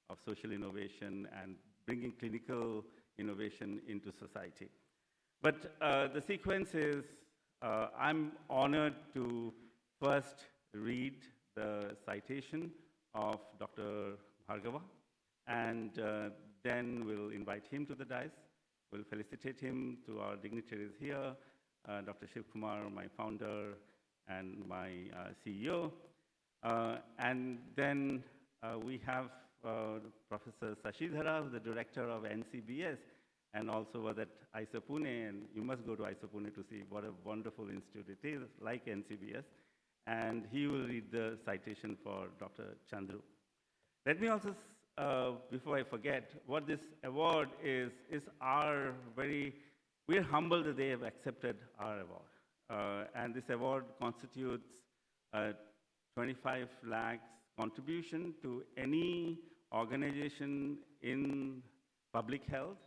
of social innovation and bringing clinical innovation into society. But the sequence is, I'm honored to first read the citation of Dr. Bhargava, and then we'll invite him to the dais. We'll felicitate him to our dignitaries here, Dr. Shiv Kumar, my founder, and my CEO. And then we have Professor Sashidhara, who's the director of NCBS, and also was at IISER Pune, and you must go to IISER Pune to see what a wonderful institute it is, like NCBS. And he will read the citation for Dr. Chandru. Let me also, before I forget, what this award is our we're humbled that they have accepted our award. And this award constitutes 25 lakhs contribution to any organization in public health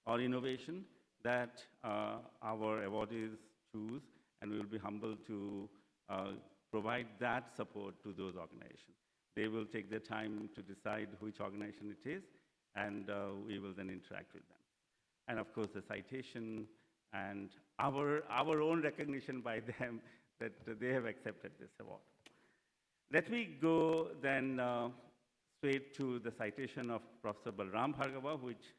or innovation that our awardees choose, and we will be humbled to provide that support to those organizations. They will take their time to decide which organization it is, and we will then interact with them. And of course, the citation and our own recognition by them that they have accepted this award. Let me go then straight to the citation of Professor Balram Bhargava, which,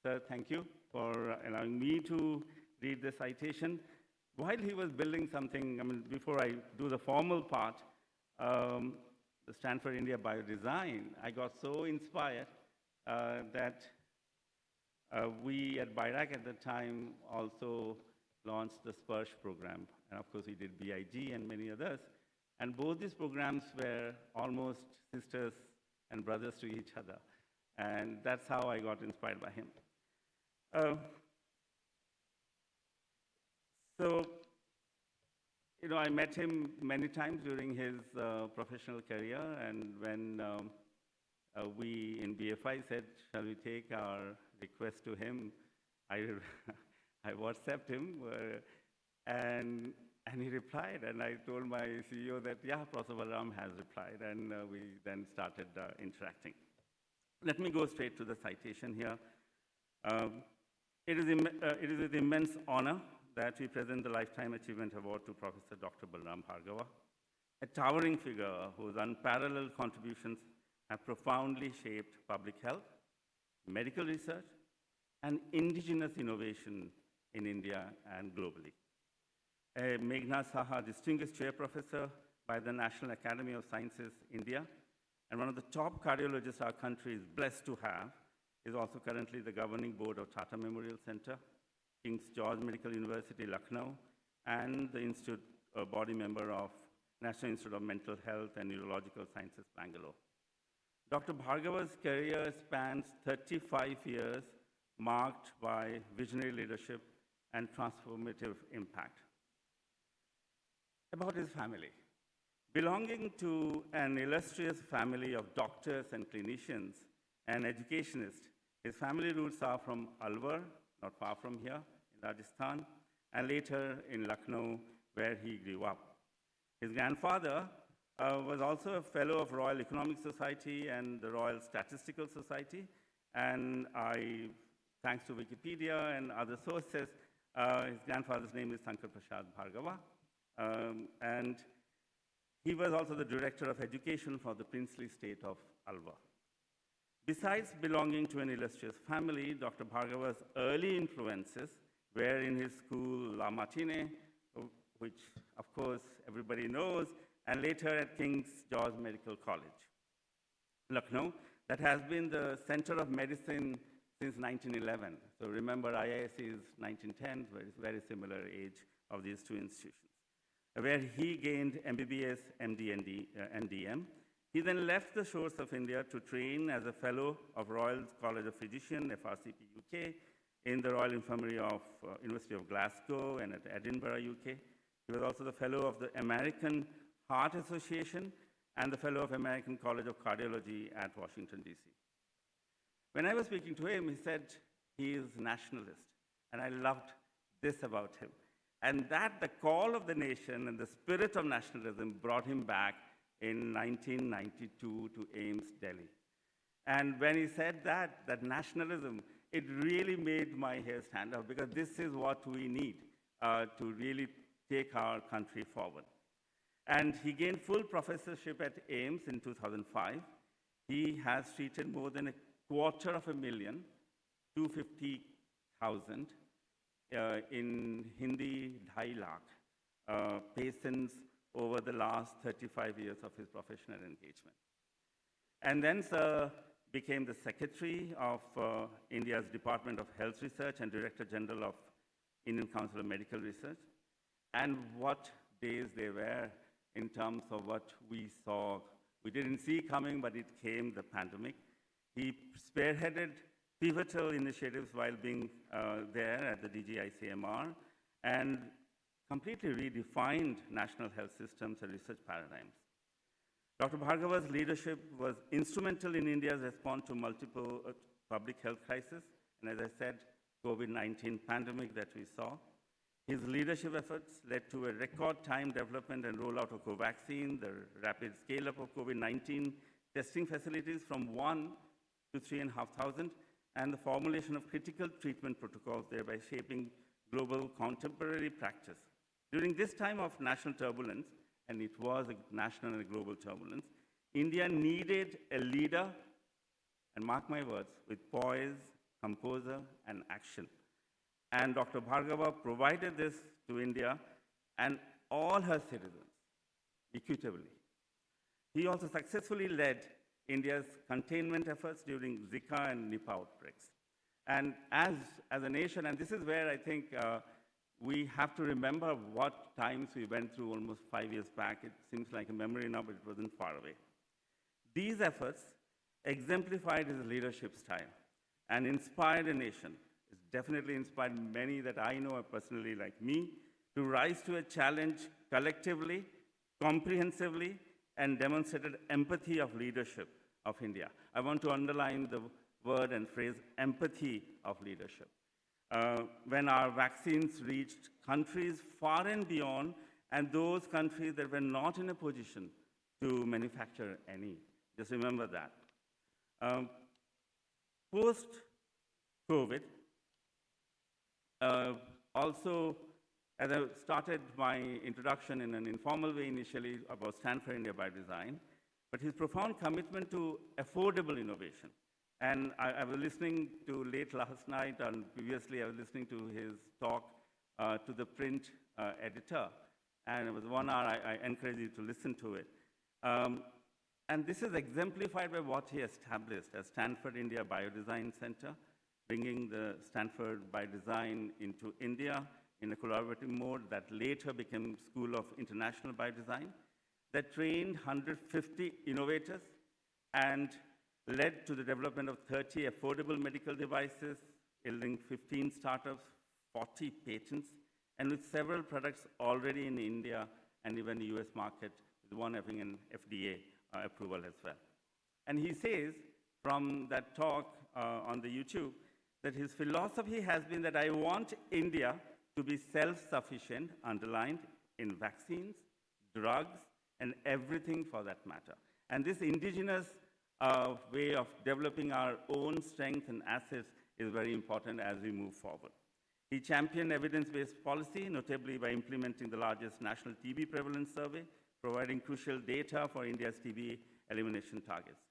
sir, thank you for allowing me to read the citation. While he was building something, I mean, before I do the formal part, the Stanford India Biodesign, I got so inspired that we at Biotech at the time also launched the SPERSH program. And of course, we did BIG and many others. And both these programs were almost sisters and brothers to each other. And that's how I got inspired by him. So, you know, I met him many times during his professional career, and when we in BFI said, shall we take our request to him, I WhatsApped him, and he replied, and I told my CEO that, yeah, Professor Balram has replied, and we then started interacting. Let me go straight to the citation here. It is with immense honor that we present the Lifetime Achievement Award to Professor Dr. Balram Bhargava, a towering figure whose unparalleled contributions have profoundly shaped public health, medical research, and indigenous innovation in India and globally. A Meghna Saha Distinguished Chair Professor by the National Academy of Sciences, India, and one of the top cardiologists our country is blessed to have, is also currently the governing board of Tata Memorial Center, King's George Medical University, Lucknow, and the institute body member of National Institute of Mental Health and Neurological Sciences, Bangalore. Dr. Bhargava's career spans 35 years, marked by visionary leadership and transformative impact. About his family. Belonging to an illustrious family of doctors and clinicians and educationists, his family roots are from Alwar, not far from here, in Rajasthan, and later in Lucknow, where he grew up. His grandfather was also a fellow of Royal Economic Society and the Royal Statistical Society, and thanks to Wikipedia and other sources, his grandfather's name is Sankar Prasad Bhargava, and he was also the director of education for the princely state of Alwar. Besides belonging to an illustrious family, Dr. Bhargava's early influences were in his school La Martine, which of course everybody knows, and later at King's George Medical College, Lucknow, that has been the center of medicine since 1911. So remember, IISc is 1910, very similar age of these two institutions, where he gained MBBS, MD, and DM. He then left the shores of India to train as a fellow of Royal College of Physicians, FRCP UK, in the Royal Infirmary of University of Glasgow and at Edinburgh, UK. He was also the fellow of the American Heart Association and the fellow of American College of Cardiology at Washington, DC. When I was speaking to him, he said he is nationalist, and I loved this about him. And that the call of the nation and the spirit of nationalism brought him back in 1992 to AIIMS, Delhi. And when he said that nationalism, it really made my hair stand up, because this is what we need to really take our country forward. And he gained full professorship at AIIMS in 2005. He has treated more than 250,000, 250,000 in Hindi, 2.5 lakh patients over the last 35 years of his professional engagement. And then Sir became the secretary of India's Department of Health Research and Director General of Indian Council of Medical Research. And what days they were in terms of what we saw. We didn't see coming, but it came, the pandemic. He spearheaded pivotal initiatives while being there at the DGICMR and completely redefined national health systems and research paradigms. Dr. Bhargava's leadership was instrumental in India's response to multiple public health crises, and as I said, COVID-19 pandemic that we saw. His leadership efforts led to a record time development and rollout of Covaxin, the rapid scale-up of COVID-19 testing facilities from 1 to 3,500, and the formulation of critical treatment protocols, thereby shaping global contemporary practice. During this time of national turbulence, and it was a national and a global turbulence, India needed a leader, and mark my words, with poise, composure, and action. And Dr. Bhargava provided this to India and all her citizens equitably. He also successfully led India's containment efforts during Zika and Nipah outbreaks. And as a nation, and this is where I think we have to remember what times we went through almost 5 years back. It seems like a memory now, but it wasn't far away. These efforts exemplified his leadership style and inspired a nation. It's definitely inspired many that I know personally, like me, to rise to a challenge collectively, comprehensively, and demonstrated empathy of leadership of India. I want to underline the word and phrase empathy of leadership. When our vaccines reached countries far and beyond, and those countries that were not in a position to manufacture any. Just remember that. Post-COVID, also, as I started my introduction in an informal way initially about Stanford India by Design, but his profound commitment to affordable innovation. And I was listening to late last night, and previously I was listening to his talk to the print editor, and it was 1 hour. I encourage you to listen to it. And this is exemplified by what he established as Stanford India Biodesign Center, bringing the Stanford Biodesign into India in a collaborative mode that later became School of International Biodesign, that trained 150 innovators and led to the development of 30 affordable medical devices, yielding 15 startups, 40 patents, and with several products already in India and even the US market, with one having an FDA approval as well. And he says from that talk on the YouTube that his philosophy has been that I want India to be self-sufficient, underlined, in vaccines, drugs, and everything for that matter. And this indigenous way of developing our own strengths and assets is very important as we move forward. He championed evidence-based policy, notably by implementing the largest national TB prevalence survey, providing crucial data for India's TB elimination targets.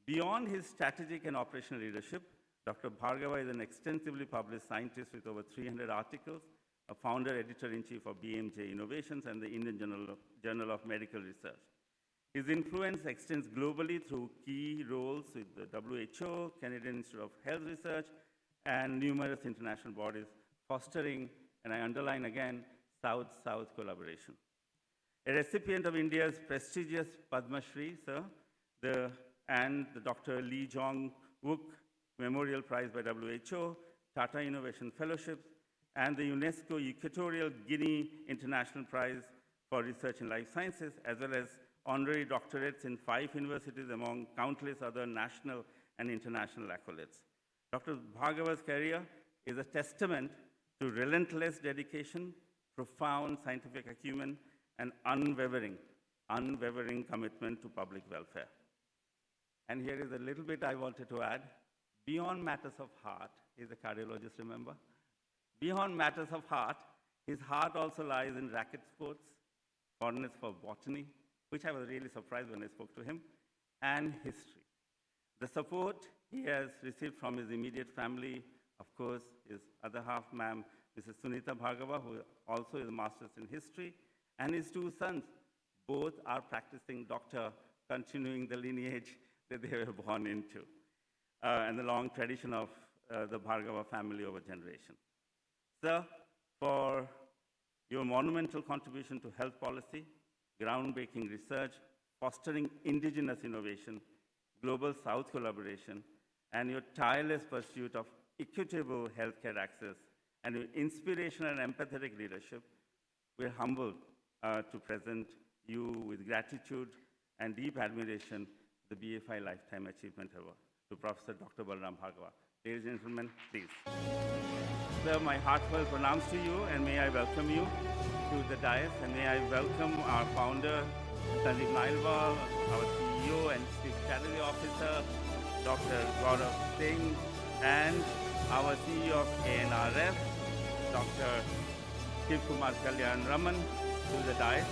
Beyond his strategic and operational leadership, Dr. Bhargava is an extensively published scientist with over 300 articles, a founder editor-in-chief of BMJ Innovations and the Indian Journal of Medical Research. His influence extends globally through key roles with the WHO, Canadian Institute of Health Research, and numerous international bodies, fostering, and I underline again, South-South collaboration. A recipient of India's prestigious Padma Shri, sir, and the Dr. Lee Jong-wook Memorial Prize by WHO, Tata Innovation Fellowships, and the UNESCO Equatorial Guinea International Prize for Research in Life Sciences, as well as honorary doctorates in 5 universities among countless other national and international accolades. Dr. Bhargava's career is a testament to relentless dedication, profound scientific acumen, and unwavering commitment to public welfare. And here is a little bit I wanted to add. Beyond matters of heart, he's a cardiologist, remember? Beyond matters of heart, his heart also lies in racket sports, fondness for botany, which I was really surprised when I spoke to him, and history. The support he has received from his immediate family, of course, his other half, ma'am, Mrs. Sunita Bhargava, who also is a master's in history, and his 2 sons, both are practicing doctor, continuing the lineage that they were born into, and the long tradition of the Bhargava family over generations. Sir, for your monumental contribution to health policy, groundbreaking research, fostering indigenous innovation, global South collaboration, and your tireless pursuit of equitable healthcare access, and your inspirational and empathetic leadership, we're humbled to present you with gratitude and deep admiration the BFI Lifetime Achievement Award to Professor Dr. Balram Bhargava. Ladies and gentlemen, please. Sir, my heartfelt pranams to you, and may I welcome you to the dais, and may I welcome our founder, Sandeep Nailwal, our CEO and Chief Strategy Officer, Dr. Gaurav Singh, and our CEO of ANRF, Dr. Shiv Kumar Kalyan Raman, to the dais.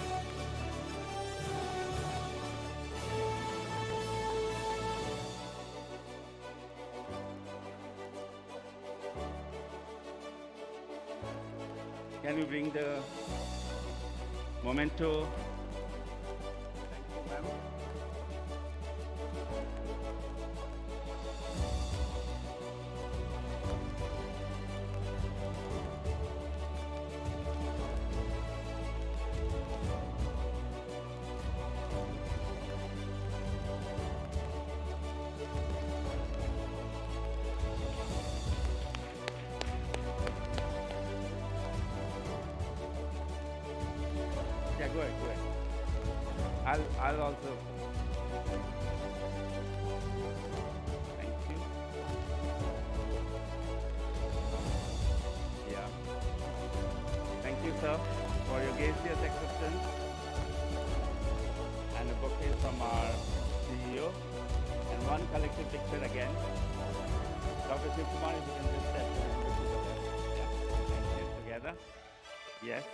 Can you bring the memento? Thank you, ma'am. Yeah, go ahead. I'll also. Thank you. Yeah. Thank you, sir, for your gracious acceptance and a bouquet from our CEO and one collective picture again. Dr. Shiv Kumar, if you can just step together. Yes.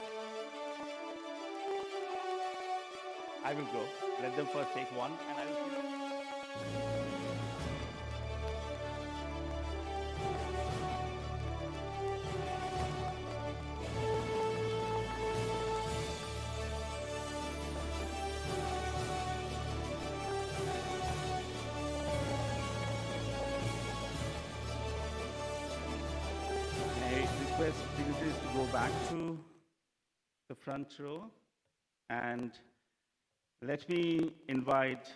I will go. Let them first take one, and I will see. I request dignitaries to go back to the front row, and let me invite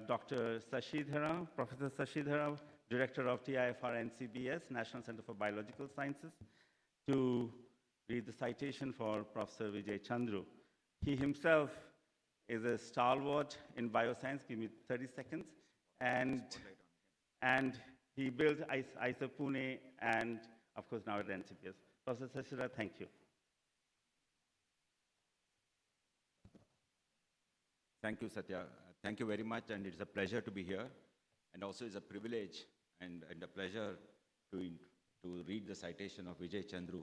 Dr. Sashidhara, Professor Sashidhara, Director of TIFR NCBS, National Center for Biological Sciences, to read the citation for Professor Vijay Chandru. He himself is a stalwart in bioscience. Give me 30 seconds. And He built ISO Pune and, of course, now at NCPS. Professor Sashira, thank you. Thank you, Satya. Thank you very much, and it's a pleasure to be here. And also it's a privilege and a pleasure to read the citation of Vijay Chandru,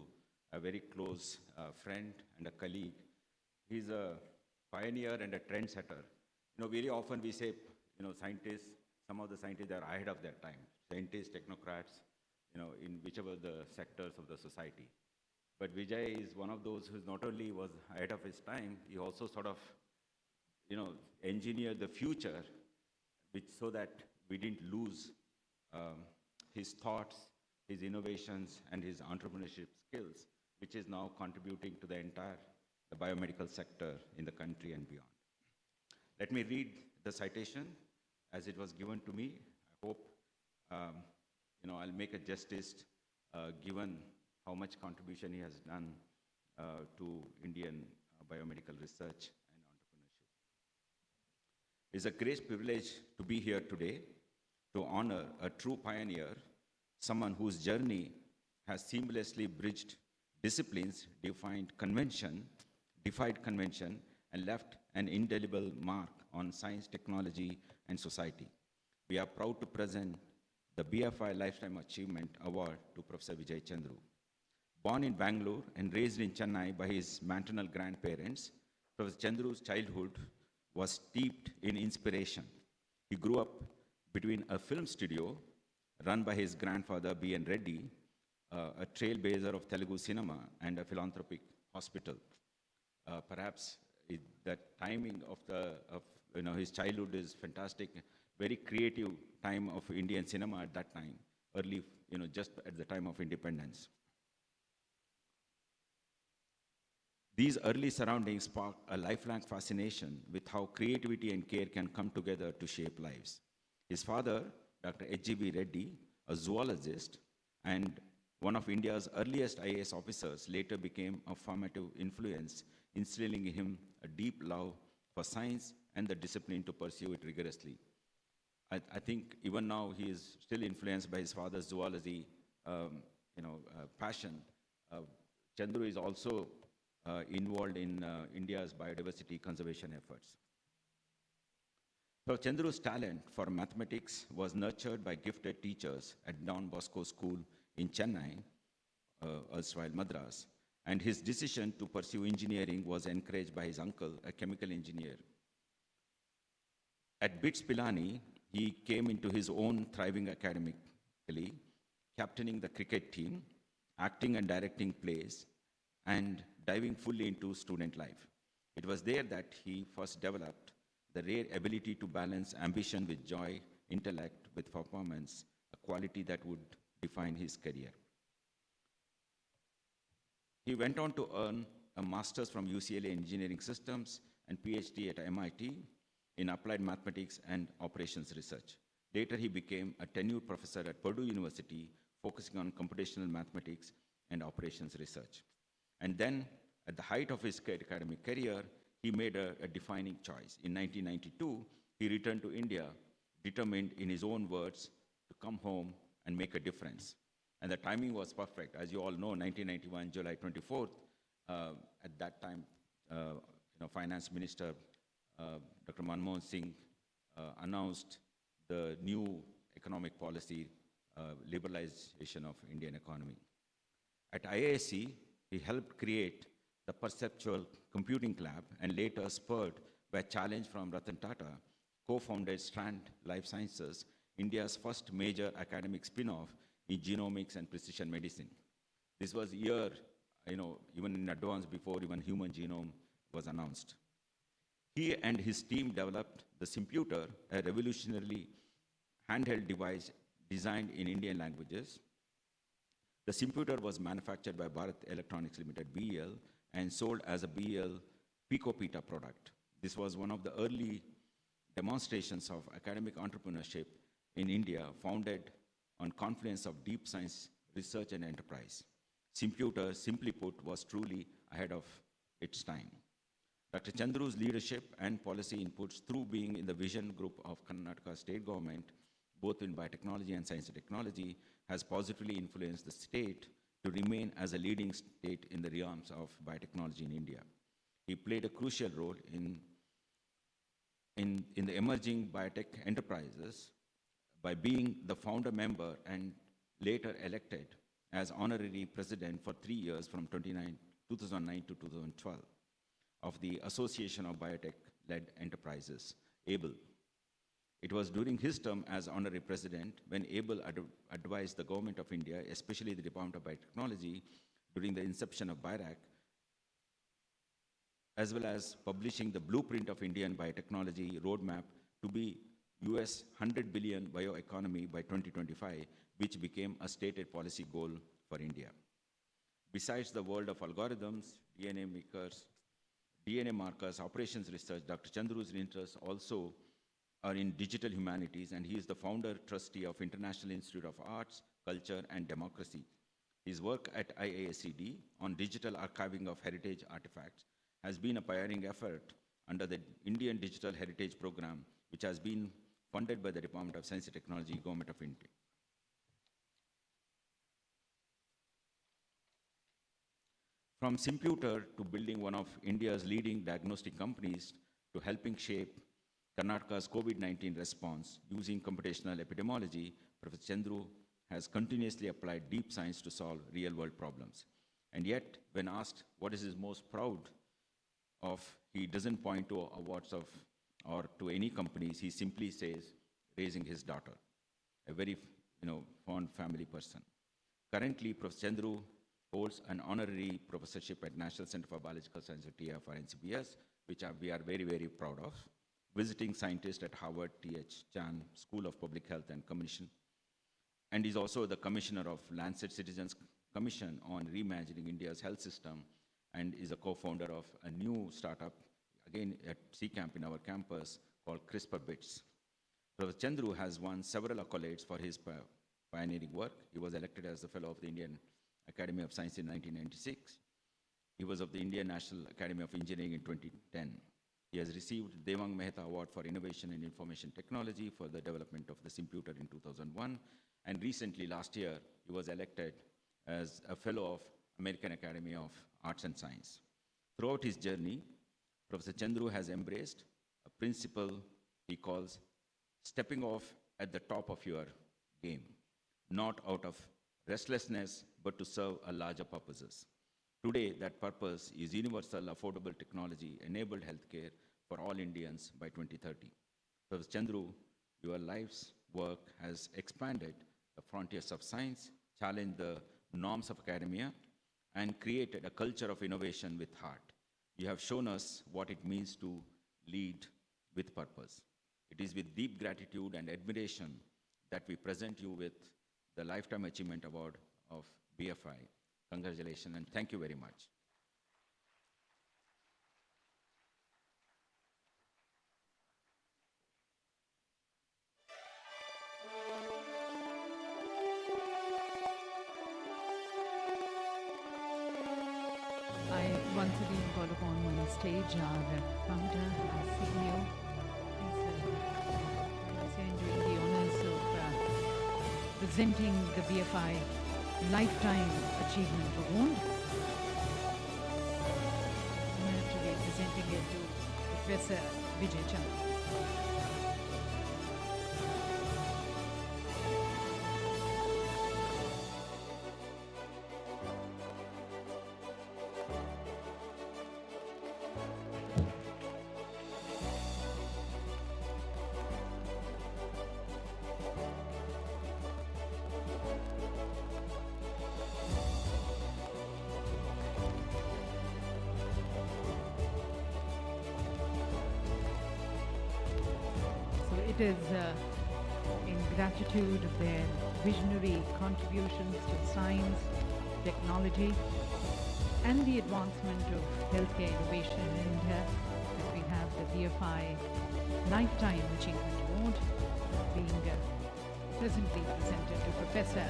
a very close friend and a colleague. He's a pioneer and a trendsetter. You know, very often we say, you know, scientists, some of the scientists are ahead of their time. Scientists, technocrats, you know, in whichever the sectors of the society. But Vijay is one of those who not only was ahead of his time, he also sort of, you know, engineered the future, which so that we didn't lose his thoughts, his innovations, and his entrepreneurship skills, which is now contributing to the entire biomedical sector in the country and beyond. Let me read the citation as it was given to me. I hope you know, I'll make a justice given how much contribution he has done to Indian biomedical research and entrepreneurship. It's a great privilege to be here today to honor a true pioneer, someone whose journey has seamlessly bridged disciplines, defied convention, and left an indelible mark on science, technology, and society. We are proud to present the BFI Lifetime Achievement Award to Professor Vijay Chandru. Born in Bangalore and raised in Chennai by his maternal grandparents, Professor Chandru's childhood was steeped in inspiration. He grew up between a film studio run by his grandfather, B.N. Reddy, a trailblazer of Telugu cinema, and a philanthropic hospital. Perhaps the timing of you know, his childhood is fantastic, very creative time of Indian cinema at that time, early, you know, just at the time of independence. These early surroundings sparked a lifelong fascination with how creativity and care can come together to shape lives. His father, Dr. H.G.B. Reddy, a zoologist and one of India's earliest IAS officers, later became a formative influence, instilling in him a deep love for science and the discipline to pursue it rigorously. I think even now he is still influenced by his father's zoology passion. Chandru is also involved in India's biodiversity conservation efforts. So Chandru's talent for mathematics was nurtured by gifted teachers at Don Bosco School in Chennai, erstwhile Madras, and his decision to pursue engineering was encouraged by his uncle, a chemical engineer. At BITS Pilani, he came into his own thriving academically, captaining the cricket team, acting and directing plays, and diving fully into student life. It was there that he first developed the rare ability to balance ambition with joy, intellect with performance, a quality that would define his career. He went on to earn a master's from UCLA Engineering Systems and PhD at MIT in applied mathematics and operations research. Later, he became a tenured professor at Purdue University, focusing on computational mathematics and operations research. And then, at the height of his academic career, he made a defining choice. In 1992, he returned to India, determined, in his own words, to come home and make a difference. And the timing was perfect. As you all know, 1991, July 24th, at that time, Finance Minister Dr. Manmohan Singh announced the new economic policy, liberalization of Indian economy. At IISc, he helped create the Perceptual Computing Lab, and later spurred by a challenge from Ratan Tata, co-founded Strand Life Sciences, India's first major academic spin-off in genomics and precision medicine. This was a year, even in advance before even human genome was announced. He and his team developed the Simputer, a revolutionary handheld device designed in Indian languages. The Simputer was manufactured by Bharat Electronics Limited, BEL, and sold as a BEL Picopeta product. This was one of the early demonstrations of academic entrepreneurship in India, founded on confluence of deep science research and enterprise. Simputer, simply put, was truly ahead of its time. Dr. Chandru's leadership and policy inputs through being in the vision group of Karnataka state government both in biotechnology and science and technology, has positively influenced the state to remain as a leading state in the realms of biotechnology in India. He played a crucial role in the emerging biotech enterprises by being the founder member and later elected as honorary president for 3 years from 2009 to 2012 of the Association of Biotech-Led Enterprises, ABLE. It was during his term as honorary president when ABLE advised the government of India, especially the Department of Biotechnology, during the inception of BIRAC, as well as publishing the blueprint of Indian biotechnology roadmap to be US 100 billion bioeconomy by 2025, which became a stated policy goal for India. Besides the world of algorithms, DNA markers, operations research, Dr. Chandru's interests also are in digital humanities, and he is the founder trustee of International Institute of Arts, Culture, and Democracy. His work at IASCD on digital archiving of heritage artifacts has been a pioneering effort under the Indian Digital Heritage Program, which has been funded by the Department of Science and Technology, Government of India. From Simputer to building one of India's leading diagnostic companies to helping shape Karnataka's COVID-19 response using computational epidemiology, Professor Chandru has continuously applied deep science to solve real-world problems. And yet, when asked what is he most proud of, he doesn't point to awards or to any companies. He simply says, raising his daughter, a very fond family person. Currently, Professor Chandru holds an honorary professorship at National Center for Biological Sciences, TFR NCBS, which we are very, very proud of. Visiting scientist at Harvard T.H. Chan School of Public Health and Commission, and is also the commissioner of Lancet Citizens Commission on Reimagining India's Health System, and is a co-founder of a new startup, again at CCamp in our campus, called CRISPR-Bits. Professor Chandru has won several accolades for his pioneering work. He was elected as the Fellow of the Indian Academy of Science in 1996. He was of the Indian National Academy of Engineering in 2010. He has received Devang Mehta Award for Innovation in Information Technology for the development of the Simputer in 2001. And recently, last year, he was elected as a Fellow of American Academy of Arts and Science. Throughout his journey, Professor Chandru has embraced a principle he calls stepping off at the top of your game, not out of restlessness, but to serve a larger purposes. Today, that purpose is universal, affordable technology-enabled healthcare for all Indians by 2030. Professor Chandru, your life's work has expanded the frontiers of science, challenged the norms of academia, and created a culture of innovation with heart. You have shown us what it means to lead with purpose. It is with deep gratitude and admiration that we present you with the Lifetime Achievement Award of BFI. Congratulations and thank you very much. I once again call upon on stage our founder, our CEO. He's doing the honors of presenting the BFI Lifetime Achievement Award. Honored to be presenting it to Professor Vijay Chandru. It is in gratitude of their visionary contributions to science, technology, and the advancement of healthcare innovation in India that we have the BFI Lifetime Achievement Award being presently presented to Professor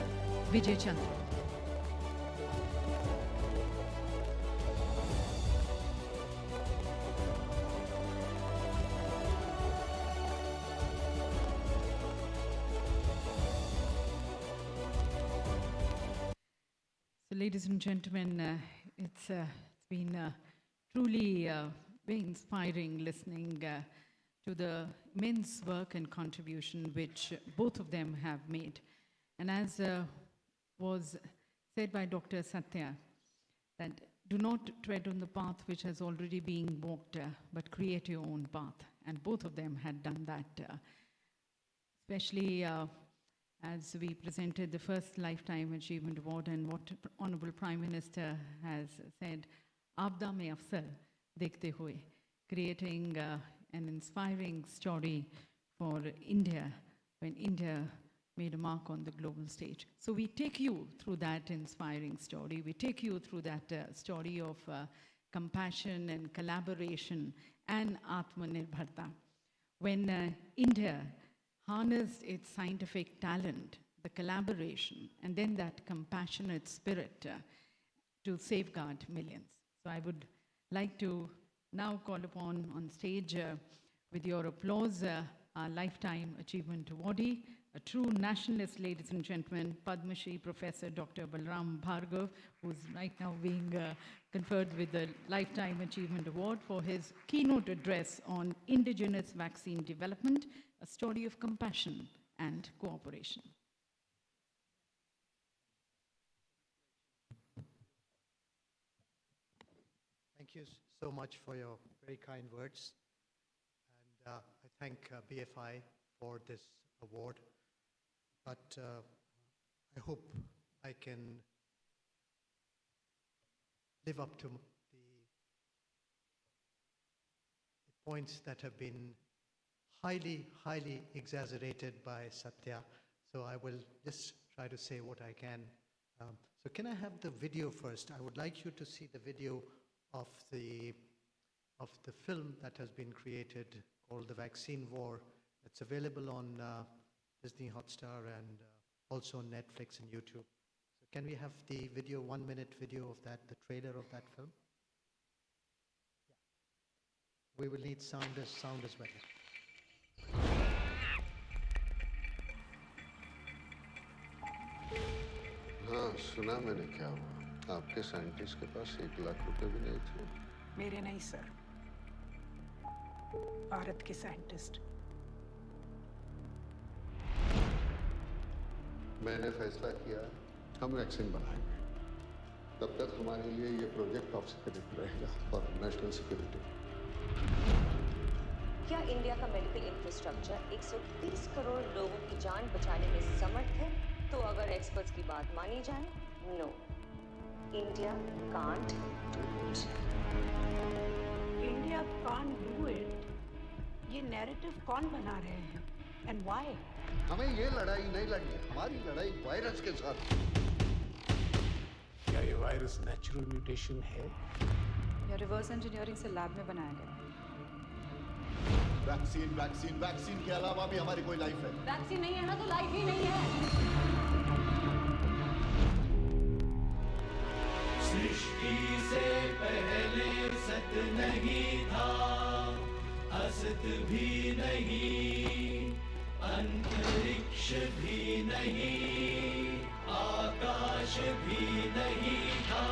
Vijay Chandru. So, ladies and gentlemen, it's been truly very inspiring listening to the immense work and contribution which both of them have made. And as was said by Dr. Satya, that do not tread on the path which has already been walked, but create your own path. And both of them had done that, especially as we presented the first Lifetime Achievement Award, and what Honorable Prime Minister has said, Aapda mein afsar dekhte hue, creating an inspiring story for India when India made a mark on the global stage. So we take you through that inspiring story. We take you through that story of compassion and collaboration and Atmanirbharta. When India harnessed its scientific talent, the collaboration, and then that compassionate spirit to safeguard millions. So I would like to now call upon on stage with your applause our Lifetime Achievement Awardee, a true nationalist, ladies and gentlemen, Padma Shri Professor Dr. Balram Bhargav, who's right now being conferred with the Lifetime Achievement Award for his keynote address on indigenous vaccine development, a story of compassion and cooperation. Thank you so much for your very kind words. And I thank BFI for this award. But I hope I can live up to the points that have been highly exaggerated by Satya. So I will just try to say what I can. So can I have the video first? I would like you to see the video of the film that has been created called The Vaccine War. It's available on Disney Hotstar and also on Netflix and YouTube. So can we have the video, 1 minute video of that, the trailer of that film? Yeah. We will need sound as well. हाँ, सुना मैंने क्या हुआ। आपके scientist के पास 1 लाख रुपए भी नहीं थे। मेरे नहीं सर, भारत के साइंटिस्ट। मैंने फैसला किया हम वैक्सीन बनाएंगे। तब तक हमारे लिए ये प्रोजेक्ट टॉप सीक्रेट रहेगा और नेशनल सिक्योरिटी। क्या इंडिया का मेडिकल इंफ्रास्ट्रक्चर 130 करोड़ लोगों की जान बचाने में समर्थ है? तो अगर एक्सपर्ट्स की बात मानी जाए, no, India can't do it. India can't do it, ये नैरेटिव कौन बना रहे हैं एंड व्हाई? हमें ये लड़ाई नहीं लड़नी, हमारी लड़ाई वायरस के साथ। क्या ये वायरस नेचुरल म्यूटेशन है या रिवर्स इंजीनियरिंग से लैब में बनाया गया? वैक्सीन के अलावा भी हमारी कोई लाइफ है। वैक्सीन नहीं है ना तो लाइफ ही नहीं है। सृष्टि से पहले सत नहीं था, असत भी नहीं, अंतरिक्ष भी नहीं, आकाश भी नहीं था।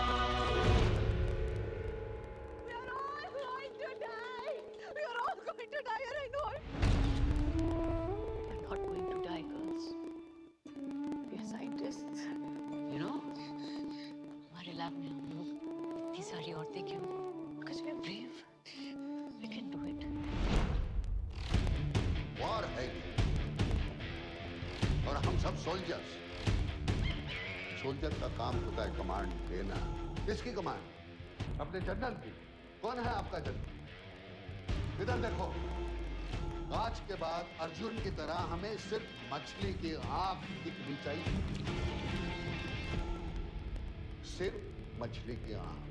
सारी औरतें क्यों? Because we are brave. We can do it. War है और हम सब सोल्जर्स। सोल्जर का काम होता है कमांड देना। किसकी कमांड? अपने जनरल की। कौन है आपका जनरल? इधर देखो। आज के बाद अर्जुन की तरह हमें सिर्फ मछली की आंख दिखनी चाहिए। सिर्फ मछली की आंख।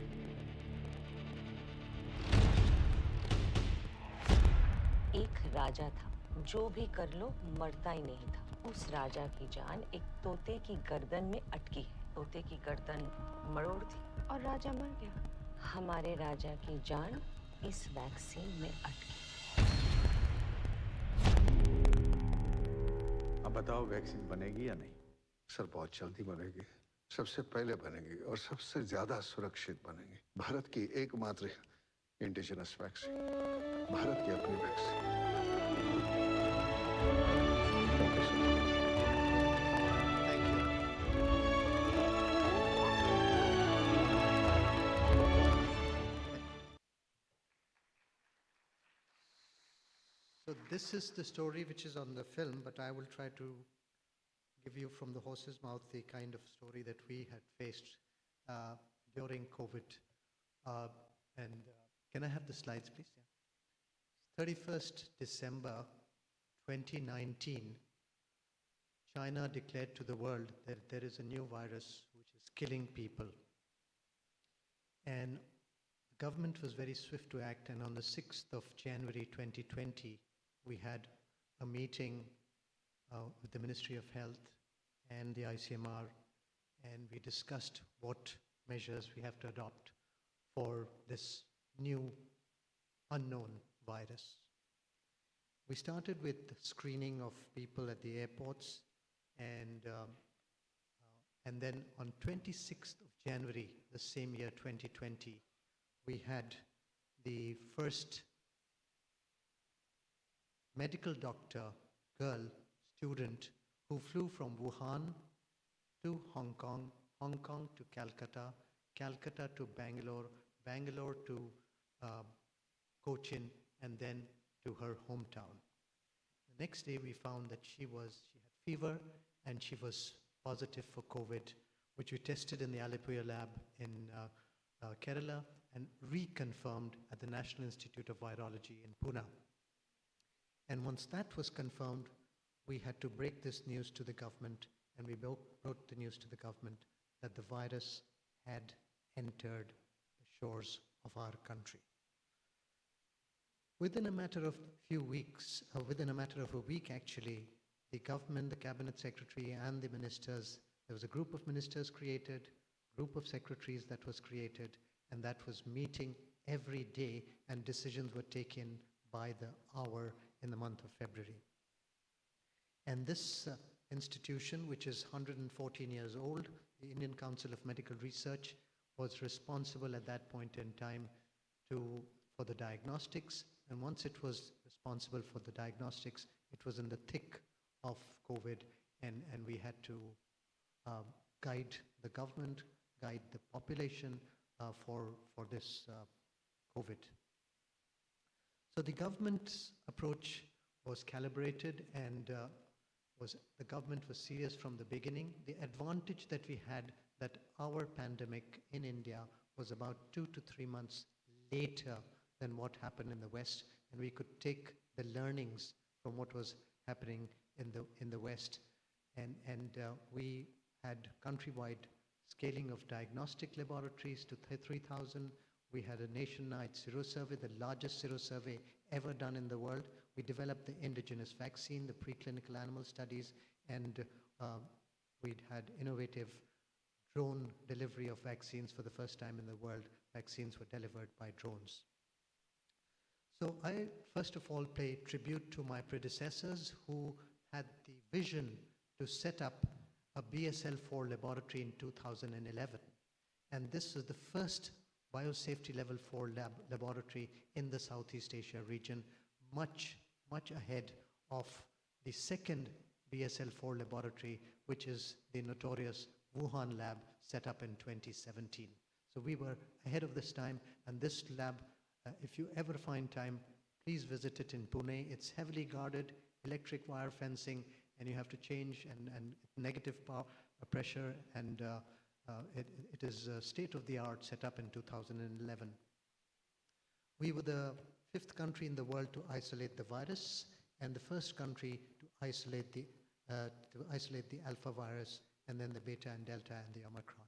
एक राजा था, जो भी कर लो मरता ही नहीं था। उस राजा की जान एक तोते की गर्दन में अटकी है। तोते की गर्दन मरोड़ थी और राजा मर गया। हमारे राजा की जान इस वैक्सीन में अटकी। अब बताओ वैक्सीन बनेगी या नहीं? सर बहुत जल्दी बनेगी। सबसे पहले बनेगी और सबसे ज्यादा सुरक्षित बनेगी। भारत की एकमात्र इंडिजिनस वैक्सीन, भारत की अपनी vaccine. So this is the story which is on the film, but I will try to give you from the horse's mouth the kind of story that we had faced during COVID. Can I have the slides, please? Yeah. 31st December 2019, China declared to the world that there is a new virus which is killing people. And the government was very swift to act, and on the 6th of January 2020, we had a meeting with the Ministry of Health and the ICMR, and we discussed what measures we have to adopt for this new unknown virus. We started with screening of people at the airports, and then on 26th of January, the same year 2020, we had the first medical doctor, girl, student, who flew from Wuhan to Hong Kong, Hong Kong to Calcutta, Calcutta to Bangalore, Bangalore to Cochin, and then to her hometown. The next day we found that she had fever and she was positive for COVID, which we tested in the Alipur lab in Kerala and reconfirmed at the National Institute of Virology in Pune. And once that was confirmed, we had to break this news to the government, and we brought the news to the government that the virus had entered the shores of our country. Within a matter of few weeks, within a matter of a week actually, the government, the cabinet secretary and the ministers, there was a group of ministers created, group of secretaries that was created, and that was meeting every day, and decisions were taken by the hour in the month of February. And this institution, which is 114 years old, the Indian Council of Medical Research, was responsible at that point in time for the diagnostics. And once it was responsible for the diagnostics, it was in the thick of COVID, and we had to guide the government, guide the population for this COVID. So the government's approach was calibrated, and the government was serious from the beginning. The advantage that we had, that our pandemic in India was about 2 to 3 months later than what happened in the West, and we could take the learnings from what was happening in the West, and we had countrywide scaling of diagnostic laboratories to 3,000. We had a nationwide sero survey, the largest sero survey ever done in the world. We developed the indigenous vaccine, the preclinical animal studies, and we had innovative drone delivery of vaccines for the first time in the world. Vaccines were delivered by drones. So I, first of all, pay tribute to my predecessors who had the vision to set up a BSL-4 laboratory in 2011. And this is the first biosafety level 4 laboratory in the Southeast Asia region, much ahead of the second BSL-4 laboratory, which is the notorious Wuhan lab set up in 2017. So we were ahead of this time, and this lab, if you ever find time, please visit it in Pune. It's heavily guarded, electric wire fencing, and you have to change and negative pressure, and it is state-of-the-art, set up in 2011. We were the 5th country in the world to isolate the virus, and the first country to isolate the alpha virus, and then the beta and delta and the Omicron.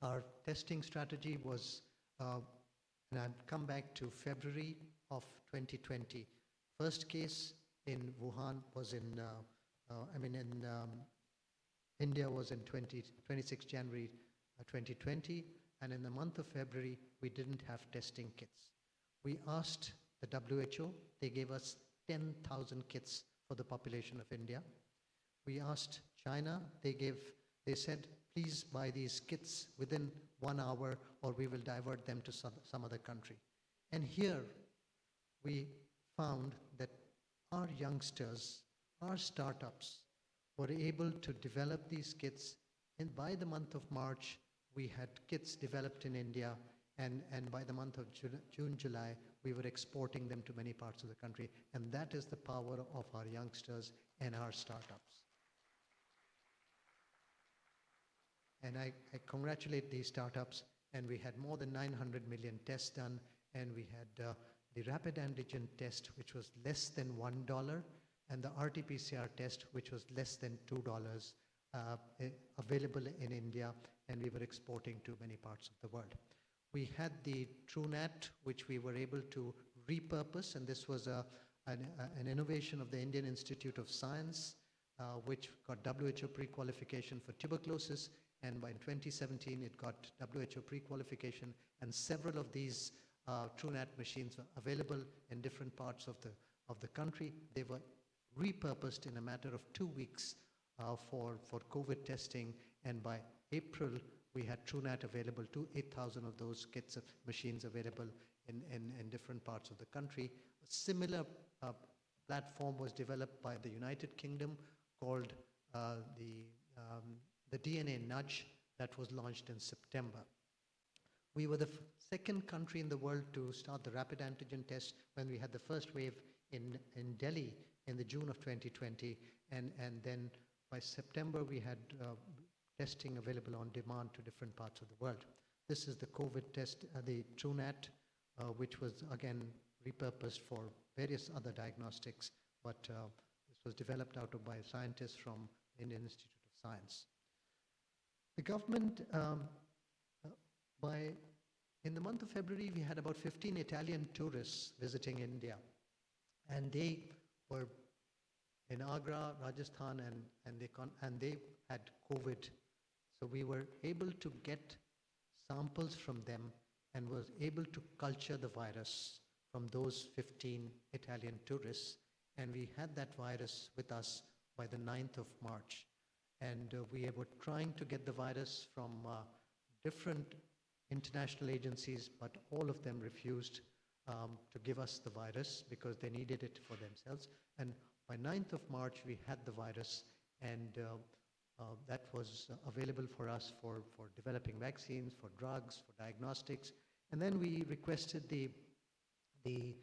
Our testing strategy was, and I'll come back to February of 2020. First case in Wuhan was India was in 26 January 2020, and in the month of February, we didn't have testing kits. We asked the WHO, they gave us 10,000 kits for the population of India. We asked China, they said, please buy these kits within 1 hour or we will divert them to some other country. And here we found that our youngsters, our startups were able to develop these kits, and by the month of March, we had kits developed in India, and by the month of June, July, we were exporting them to many parts of the country, and that is the power of our youngsters and our startups. And I congratulate these startups, and we had more than 900 million tests done, and we had the rapid antigen test, which was less than $1, and the RT-PCR test, which was less than $2, available in India, and we were exporting to many parts of the world. We had the TrueNat, which we were able to repurpose, and this was an innovation of the Indian Institute of Science, which got WHO pre-qualification for tuberculosis, and by 2017 it got WHO pre-qualification, and several of these TrueNat machines were available in different parts of the country. They were repurposed in a matter of 2 weeks for COVID testing, and by April we had TrueNat available, 8,000 of those kits of machines available in different parts of the country. A similar platform was developed by the United Kingdom called the DNA Nudge, that was launched in September. We were the second country in the world to start the rapid antigen test when we had the first wave in Delhi in the June of 2020, and then by September we had testing available on demand to different parts of the world. This is the COVID test, the TrueNat, which was again repurposed for various other diagnostics, but this was developed out of by scientists from the Indian Institute of Science. The government, in the month of February, we had about 15 Italian tourists visiting India, and they were in Agra, Rajasthan, and they had COVID. So we were able to get samples from them and was able to culture the virus from those 15 Italian tourists, and we had that virus with us by the 9th of March. And we were trying to get the virus from different international agencies, but all of them refused to give us the virus because they needed it for themselves. And by 9th of March, we had the virus, and that was available for us for developing vaccines, for drugs, for diagnostics. And then we requested we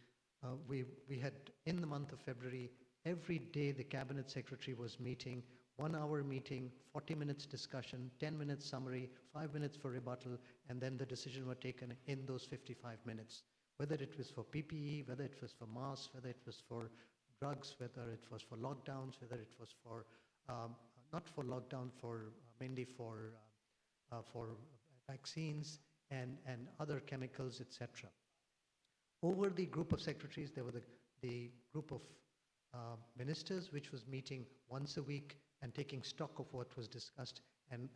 had, in the month of February, every day the cabinet secretary was meeting, 1 hour meeting, 40 minutes discussion, 10 minutes summary, 5 minutes for rebuttal, and then the decision was taken in those 55 minutes. Whether it was for PPE, whether it was for masks, whether it was for drugs, whether it was for lockdowns, whether it was for, not for lockdown, mainly for vaccines and other chemicals, etc. Over the group of secretaries, there were the group of ministers, which was meeting once a week and taking stock of what was discussed and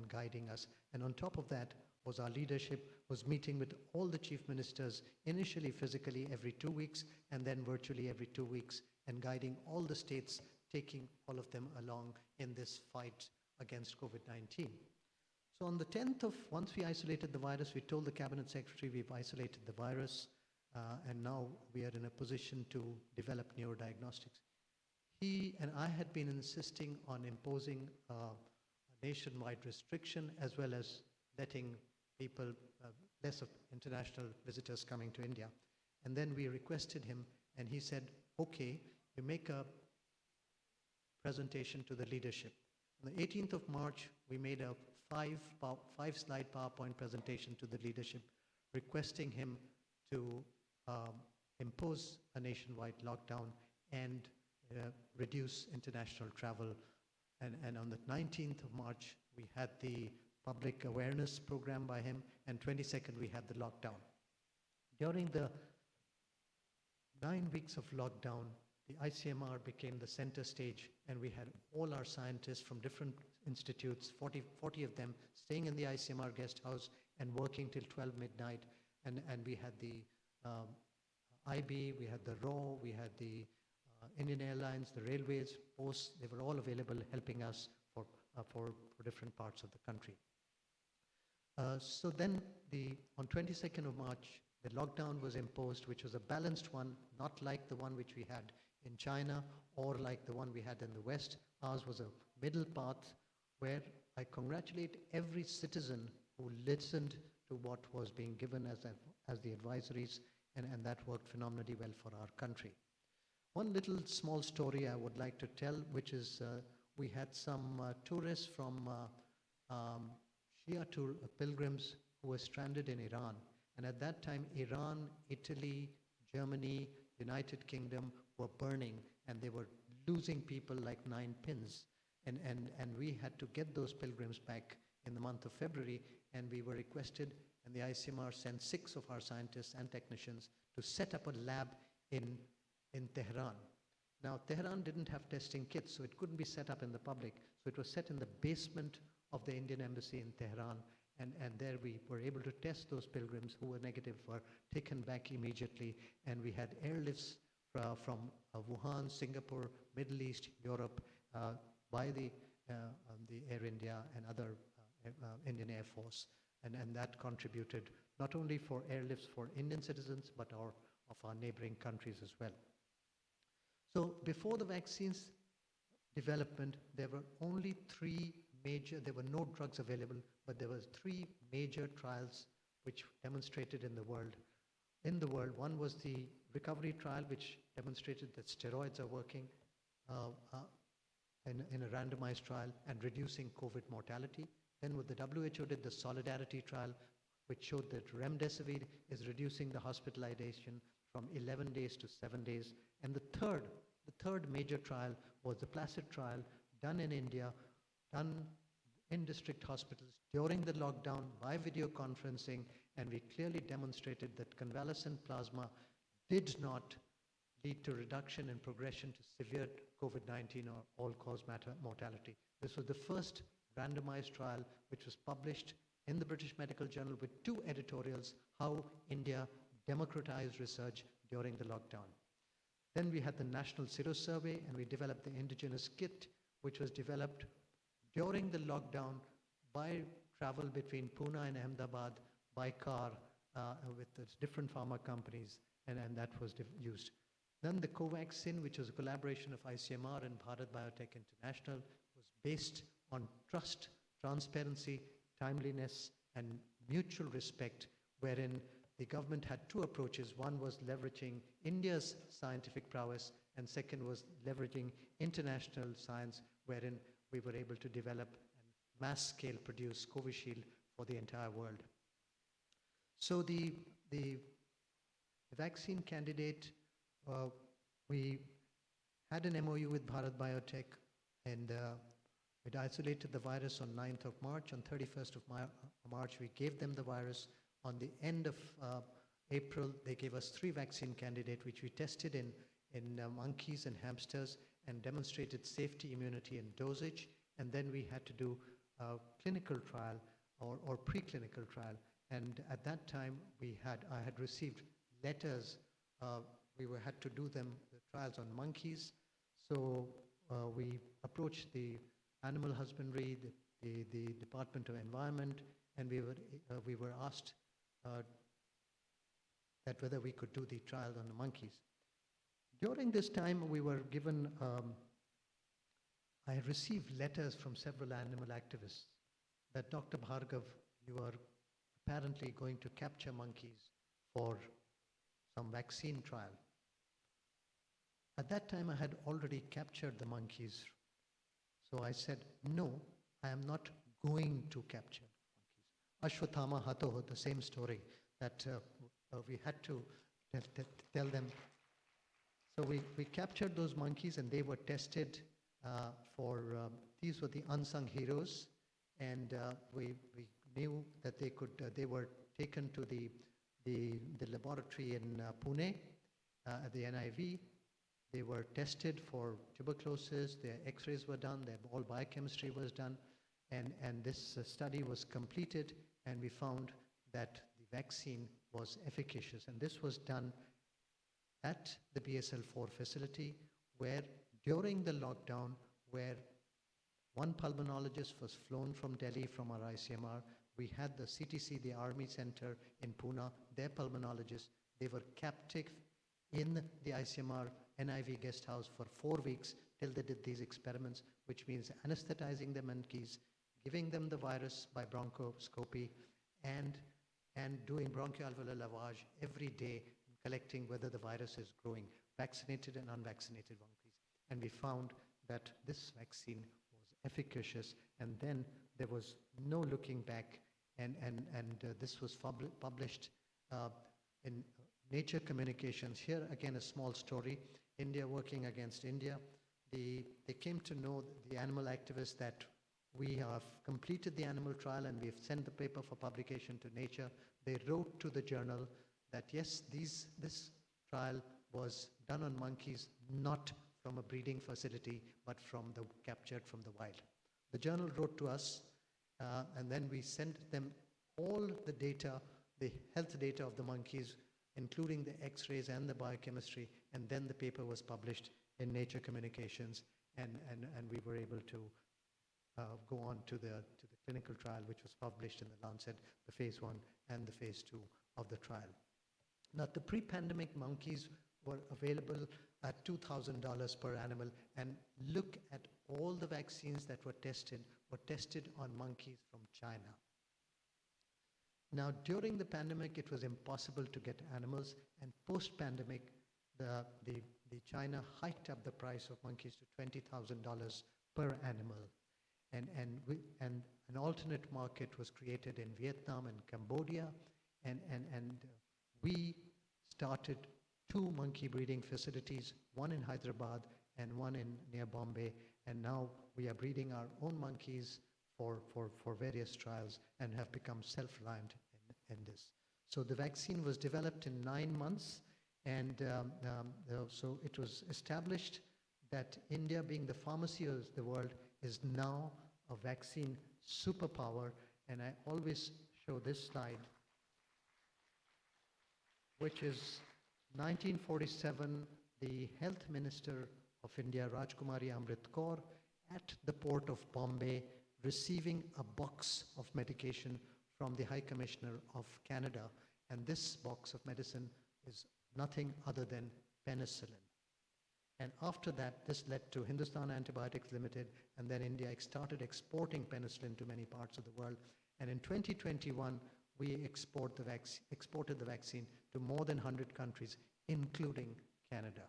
guiding us. And on top of that was our leadership, was meeting with all the chief ministers, initially physically every 2 weeks, and then virtually every 2 weeks, and guiding all the states, taking all of them along in this fight against COVID-19. So on the 10th once we isolated the virus, we told the cabinet secretary we've isolated the virus, and now we are in a position to develop neurodiagnostics. He and I had been insisting on imposing a nationwide restriction, as well as letting people, less of international visitors coming to India. And then we requested him, and he said, okay, you make a presentation to the leadership. On the 18th of March, we made a five-slide PowerPoint presentation to the leadership, requesting him to impose a nationwide lockdown and reduce international travel. And on the 19th of March, we had the public awareness program by him, and 22nd we had the lockdown. During the 9 weeks of lockdown, the ICMR became the center stage, and we had all our scientists from different institutes, 40 of them, staying in the ICMR guest house and working till 12 midnight. And we had the IB, we had the RAW, we had the Indian Airlines, the railways, posts, they were all available helping us for for different parts of the country. So then on 22nd of March, the lockdown was imposed, which was a balanced one, not like the one which we had in China or like the one we had in the West. Ours was a middle path where I congratulate every citizen who listened to what was being given as the advisories, and that worked phenomenally well for our country. One little small story I would like to tell, which is we had some tourists from Shia pilgrims who were stranded in Iran. And at that time, Iran, Italy, Germany, United Kingdom were burning, and they were losing people like 9 pins. And we had to get those pilgrims back in the month of February, and we were requested, and the ICMR sent 6 of our scientists and technicians to set up a lab in Tehran. Now, Tehran didn't have testing kits, so it couldn't be set up in the public. So it was set in the basement of the Indian embassy in Tehran, and there we were able to test those pilgrims who were negative, were taken back immediately, and we had airlifts from Wuhan, Singapore, Middle East, Europe, by the Air India and other Indian Air Force, and that contributed not only for airlifts for Indian citizens, but of our neighboring countries as well. So before the vaccines development, there were only 3 major, there were no drugs available, but there were 3 major trials which demonstrated in the world. One was the recovery trial, which demonstrated that steroids are working in a randomized trial and reducing COVID mortality. Then with the WHO did the solidarity trial, which showed that remdesivir is reducing the hospitalization from 11 days to 7 days. And the third major trial was the PLACID trial, done in India, done in district hospitals during the lockdown by video conferencing, and we clearly demonstrated that convalescent plasma did not lead to reduction in progression to severe COVID-19 or all-cause mortality. This was the first randomized trial which was published in the British Medical Journal with 2 editorials, how India democratized research during the lockdown. Then we had the National Sero Survey, and we developed the indigenous kit, which was developed during the lockdown by travel between Pune and Ahmedabad by car with the different pharma companies, and that was used. Then the Covaxin, which was a collaboration of ICMR and Bharat Biotech International, was based on trust, transparency, timeliness, and mutual respect, wherein the government had 2 approaches. One was leveraging India's scientific prowess, and second was leveraging international science, wherein we were able to develop and mass-scale produce Covishield for the entire world. So the vaccine candidate, we had an MOU with Bharat Biotech, and it isolated the virus on 9th of March. On 31st of March, we gave them the virus. On the end of April, they gave us 3 vaccine candidates, which we tested in monkeys and hamsters and demonstrated safety, immunity, and dosage. And then we had to do a clinical trial or preclinical trial. And at that time, I had received letters. We had to do the trials on monkeys. So we approached the Animal Husbandry, the Department of Environment, and we were asked that whether we could do the trial on the monkeys. During this time, we were given, I had received letters from several animal activists that Dr. Bhargav, you are apparently going to capture monkeys for some vaccine trial. At that time, I had already captured the monkeys. So I said, no, I am not going to capture monkeys. Ashwatthama Hatoho, the same story that we had to tell them. So we captured those monkeys, and they were tested these were the unsung heroes, and we knew that they were taken to the laboratory in Pune at the NIV. They were tested for tuberculosis, their x-rays were done, their all biochemistry was done, and this study was completed, and we found that the vaccine was efficacious. And this was done at the BSL-4 facility, where during the lockdown, where One pulmonologist was flown from Delhi from our ICMR. We had the CTC, the Army Center in Pune, their pulmonologists. They were captive in the ICMR NIV guest house for 4 weeks till they did these experiments, which means anesthetizing the monkeys, giving them the virus by bronchoscopy, and doing bronchoalveolar lavage every day, collecting whether the virus is growing, vaccinated and unvaccinated monkeys. And we found that this vaccine was efficacious, and then there was no looking back, and this was published in Nature Communications. Here again a small story, India working against India. They came to know, the animal activists, that we have completed the animal trial and we've sent the paper for publication to Nature. They wrote to the journal that yes, this trial was done on monkeys, not from a breeding facility, but captured from the wild. The journal wrote to us, and then we sent them all the data, the health data of the monkeys, including the X-rays and the biochemistry, and then the paper was published in Nature Communications, and we were able to go on to the clinical trial, which was published in the Lancet, the phase 1 and the phase 2 of the trial. Now, the pre-pandemic monkeys were available at $2,000 per animal, and look at all the vaccines that were tested on monkeys from China. Now, during the pandemic, it was impossible to get animals, and post-pandemic, the China hiked up the price of monkeys to $20,000 per animal. And an alternate market was created in Vietnam and Cambodia, and we started 2 monkey breeding facilities, one in Hyderabad and one near Bombay, and now we are breeding our own monkeys for various trials and have become self-reliant in this. So the vaccine was developed in 9 months, and so it was established that India, being the pharmacy of the world, is now a vaccine superpower. And I always show this slide, which is 1947, the health minister of India, Rajkumari Amrit Kaur, at the port of Bombay, receiving a box of medication from the High Commissioner of Canada. And this box of medicine is nothing other than penicillin. And after that, this led to Hindustan Antibiotics Limited, and then India started exporting penicillin to many parts of the world. And in 2021, we exported the vaccine to more than 100 countries, including Canada.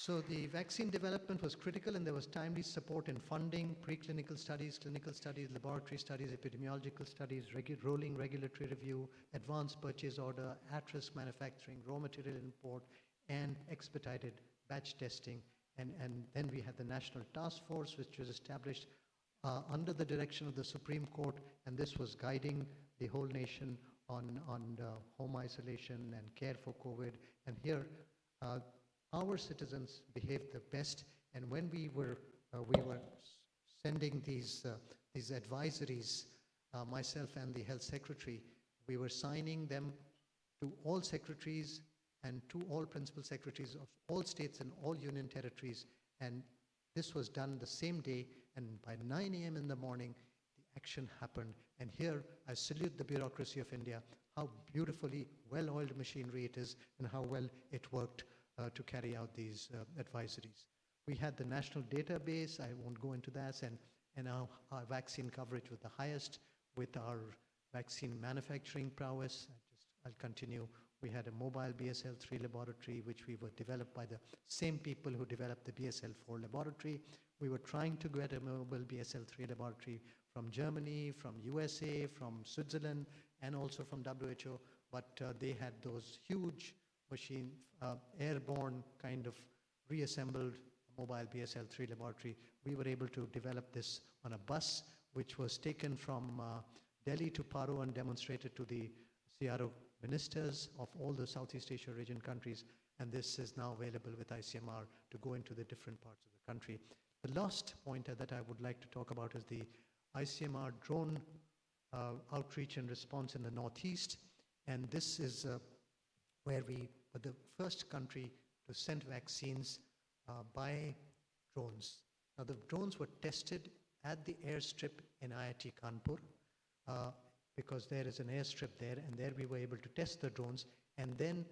So the vaccine development was critical, and there was timely support in funding, preclinical studies, clinical studies, laboratory studies, epidemiological studies, rolling regulatory review, advanced purchase order, at-risk manufacturing, raw material import, and expedited batch testing. And then we had the National Task Force, which was established under the direction of the Supreme Court, and this was guiding the whole nation on home isolation and care for COVID. And here, our citizens behaved the best, and when we were sending these advisories, myself and the health secretary, we were signing them to all secretaries and to all principal secretaries of all states and all union territories, and this was done the same day, and by 9 a.m. in the morning, the action happened. And here, I salute the bureaucracy of India, how beautifully well-oiled machinery it is, and how well it worked to carry out these advisories. We had the national database, I won't go into that, and our vaccine coverage was the highest with our vaccine manufacturing prowess. I'll continue. We had a mobile BSL-3 laboratory, which we were developed by the same people who developed the BSL-4 laboratory. We were trying to get a mobile BSL-3 laboratory from Germany, from USA, from Switzerland, and also from WHO, but they had those huge machine, airborne kind of reassembled mobile BSL-3 laboratory. We were able to develop this on a bus, which was taken from Delhi to Paro and demonstrated to the CRO ministers of all the Southeast Asia region countries, and this is now available with ICMR to go into the different parts of the country. The last pointer that I would like to talk about is the ICMR drone outreach and response in the Northeast, and this is where we were the first country to send vaccines by drones. Now the drones were tested at the airstrip in IIT Kanpur because there is an airstrip there, and there we were able to test the drones. And then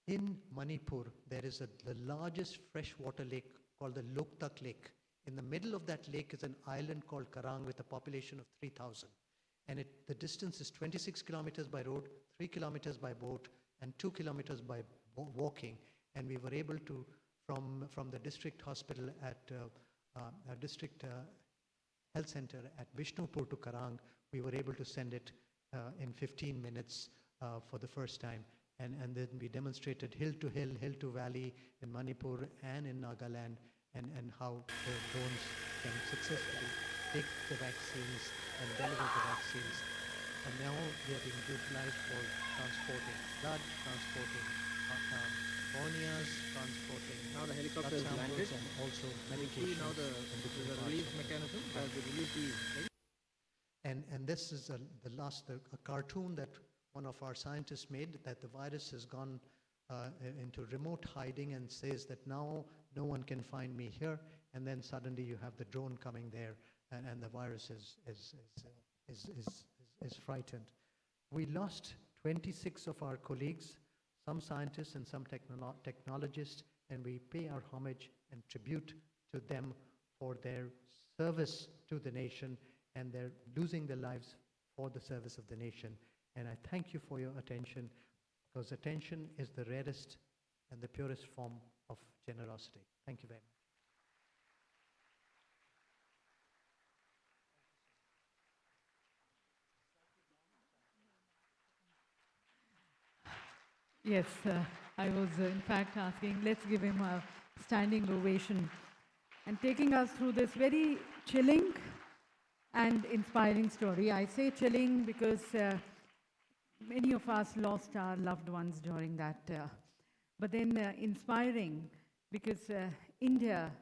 in Manipur, there is the largest freshwater lake called the Loktak Lake. In the middle of that lake is an island called Karang with a population of 3,000. And the distance is 26 kilometers by road, 3 kilometers by boat, and 2 kilometers by walking. And we were able to, from the district hospital at district health center at Vishnupur to Karang, we were able to send it in 15 minutes for the first time. And then we demonstrated hill to hill, hill to valley in Manipur and in Nagaland, and how the drones can successfully take the vaccines and deliver the vaccines. And now they are being utilized for transporting blood, transporting corneas, transporting Now the helicopter blood has samples, landed. and also See medications. now the release mechanism as they release the. And this is a cartoon that one of our scientists made, that the virus has gone into remote hiding and says that now no one can find me here, and then suddenly you have the drone coming there, and the virus is frightened. We lost 26 of our colleagues, some scientists and some technologists, and we pay our homage and tribute to them for their service to the nation, and they're losing their lives for the service of the nation. And I thank you for your attention, because attention is the rarest and the purest form of generosity. Thank you very much. Yes, I was in fact asking, let's give him a standing ovation. And taking us through this very chilling and inspiring story. I say chilling because many of us lost our loved ones during that. But then inspiring because India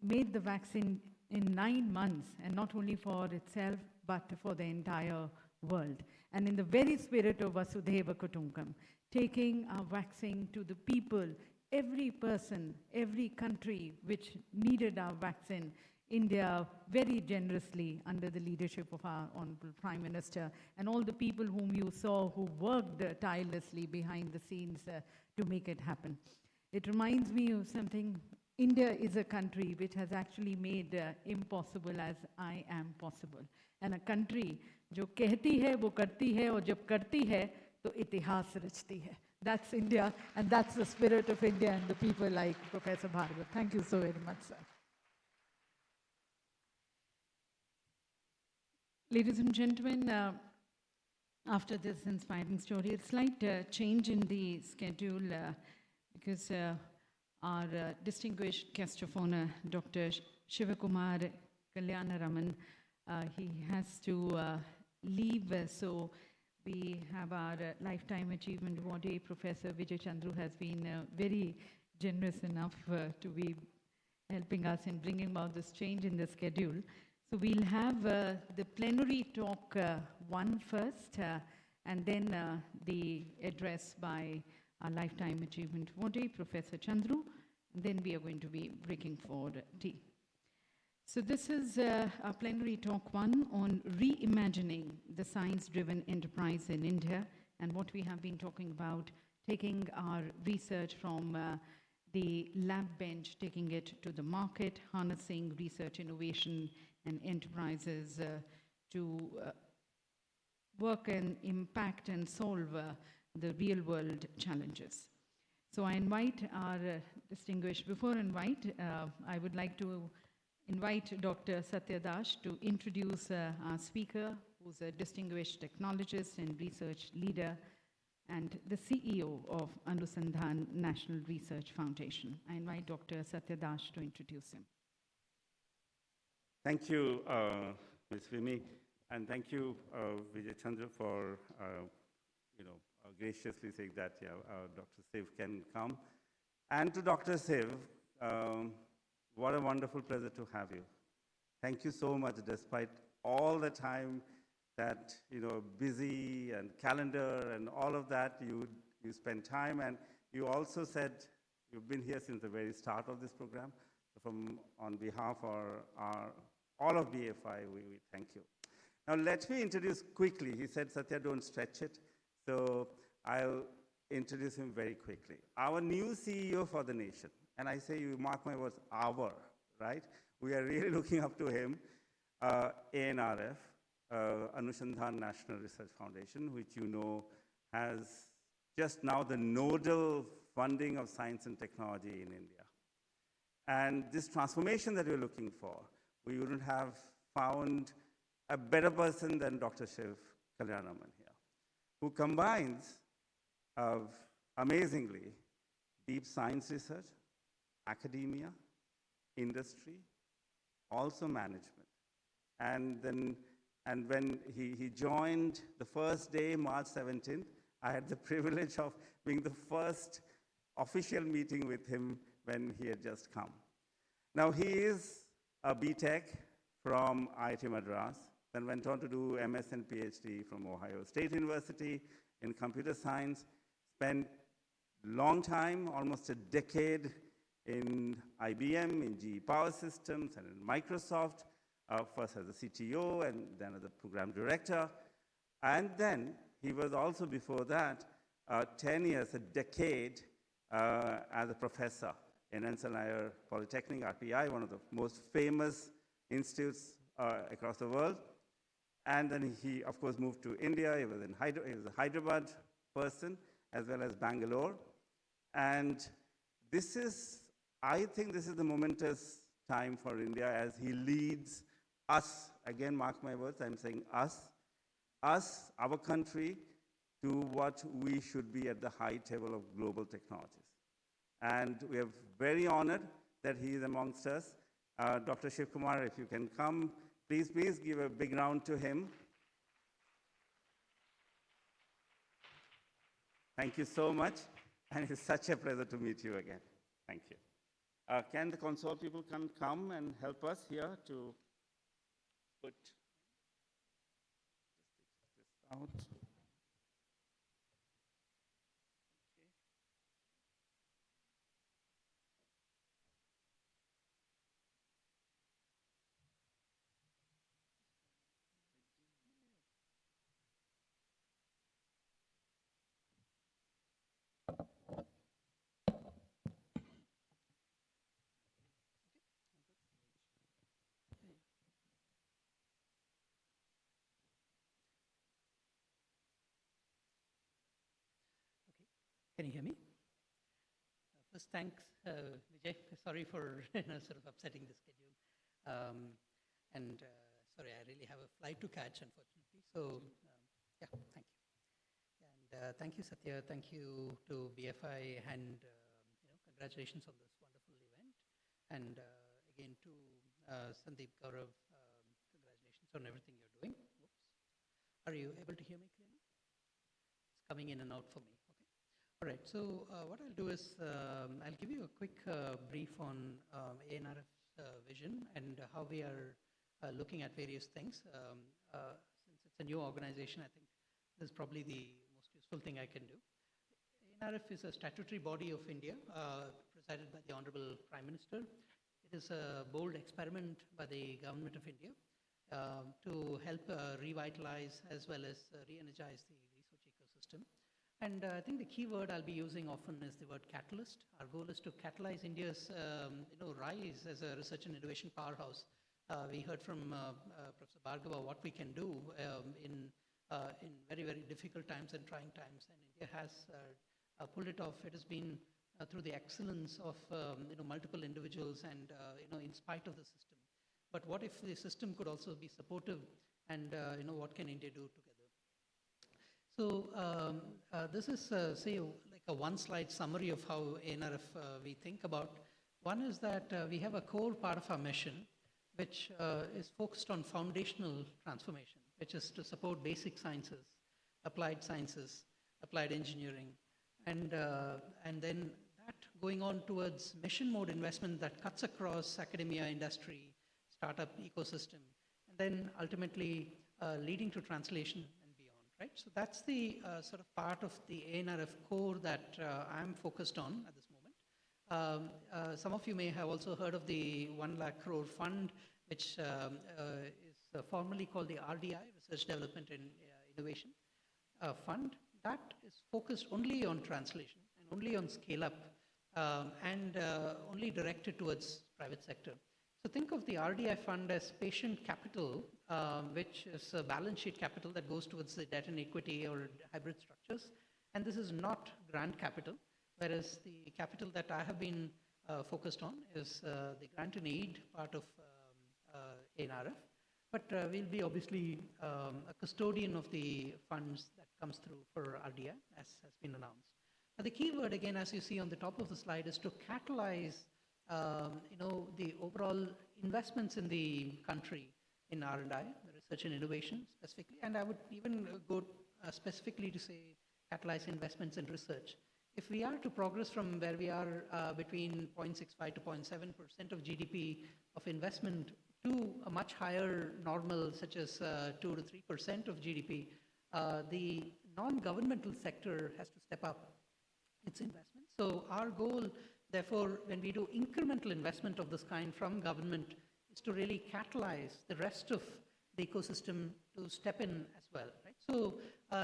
made the vaccine in 9 months, and not only for itself, but for the entire world. And in the very spirit of Vasudhaiva Kutumbakam, taking our vaccine to the people, every person, every country which needed our vaccine, India very generously, under the leadership of our Honorable Prime Minister, and all the people whom you saw who worked tirelessly behind the scenes to make it happen. It reminds me of something. India is a country which has actually made impossible as I am possible. And a country जो कहती है वो करती है, और जब करती है तो इतिहास रचती है. That's India, and that's the spirit of India and the people like Professor Bhargava. Thank you so very much, sir. Ladies and gentlemen, after this inspiring story, a slight change in the schedule because our distinguished guest of honor, Dr. Shivakumar Kalyanaraman, he has to leave, so we have our Lifetime Achievement Awardee, Professor Vijay Chandru, has been very generous enough to be helping us in bringing about this change in the schedule. So we'll have the plenary talk one first, and then the address by our Lifetime Achievement Awardee, Professor Chandru, and then we are going to be breaking for tea. So this is our plenary talk one on reimagining the science-driven enterprise in India, and what we have been talking about, taking our research from the lab bench, taking it to the market, harnessing research, innovation, and enterprises to work and impact and solve the real-world challenges. So I invite our distinguished, I would like to invite Dr. Satya Das to introduce our speaker, who's a distinguished technologist and research leader, and the CEO of Anusandhan National Research Foundation. I invite Dr. Satya Das to introduce him. Thank you, Ms. Vimi, and thank you, Vijay Chandra, for graciously saying that Dr. Siv can come. And to Dr. Siv, what a wonderful pleasure to have you. Thank you so much, despite all the time that, busy and calendar and all of that, you spend time. And you also said you've been here since the very start of this program. So on behalf of all of BFI, we thank you. Now let me introduce quickly. He said, Satya, don't stretch it. So I'll introduce him very quickly. Our new CEO for the nation, and I say, you mark my words, our, right? We are really looking up to him, ANRF, Anushandhan National Research Foundation, which you know has just now the nodal funding of science and technology in India. And this transformation that we're looking for, we wouldn't have found a better person than Dr. Shiv Kalyanaman here, who combines, amazingly, deep science research, academia, industry, also management. And when he joined the first day, March 17th, I had the privilege of being the first official meeting with him when he had just come. Now he is a BTech from IIT Madras, then went on to do MS and PhD from Ohio State University in computer science, spent long time, almost a decade in IBM, in GE Power Systems, and in Microsoft, first as a CTO and then as a program director. And then he was also before that 10 years, a decade as a professor in Rensselaer Polytechnic, RPI, one of the most famous institutes across the world. And then he, of course, moved to India. He was a Hyderabad person, as well as Bangalore. And I think this is the momentous time for India as he leads us, again, mark my words, I'm saying us, our country, to what we should be at the high table of global technologies. And we are very honored that he is amongst us. Dr. Shiv Kumar, if you can come, please give a big round to him. Thank you so much, and it's such a pleasure to meet you again. Thank you. Can the console people come and help us here to put this out? Can you hear me? First, thanks, Vijay. Sorry for sort of upsetting the schedule. Sorry, I really have a flight to catch, unfortunately. So, yeah, thank you. And thank you, Satya. Thank you to BFI, and congratulations on this wonderful event. And again, to Sandeep Gaurav, congratulations on everything you're doing. Oops. Are you able to hear me clearly? It's coming in and out for me. All right, so what I'll do is I'll give you a quick brief on ANRF's vision and how we are looking at various things. Since it's a new organization, I think this is probably the most useful thing I can do. ANRF is a statutory body of India presided by the Honorable Prime Minister. It is a bold experiment by the Government of India to help revitalize as well as re-energize the research ecosystem. And I think the key word I'll be using often is the word catalyst. Our goal is to catalyze India's rise as a research and innovation powerhouse. We heard from Professor Bhargava what we can do in very, very difficult times and trying times. And India has pulled it off. It has been through the excellence of multiple individuals and in spite of the system. But what if the system could also be supportive, and what can India do together? So this is, say, like a one-slide summary of how ANRF we think about. One is that we have a core part of our mission, which is focused on foundational transformation, which is to support basic sciences, applied engineering, and then that going on towards mission mode investment that cuts across academia, industry, startup ecosystem, and then ultimately leading to translation. Right? So that's the sort of part of the ANRF core that I'm focused on at this moment. Some of you may have also heard of the 1 lakh crore fund, which is formally called the RDI, Research Development and Innovation Fund. That is focused only on translation and only on scale up and only directed towards private sector. So think of the RDI fund as patient capital, which is a balance sheet capital that goes towards the debt and equity or hybrid structures. And this is not grant capital, whereas the capital that I have been focused on is the grant and aid part of ANRF. But we'll be obviously a custodian of the funds that comes through for RDI, as has been announced. Now, the key word, again, as you see on the top of the slide, is to catalyze the overall investments in the country in R&I, research and innovation specifically, and I would even go specifically to say catalyze investments in research. If we are to progress from where we are between 0.65 to 0.7% of GDP of investment to a much higher normal, such as 2 to 3% of GDP, the non-governmental sector has to step up its investment. So our goal, therefore, when we do incremental investment of this kind from government, is to really catalyze the rest of the ecosystem to step in as well. Right? So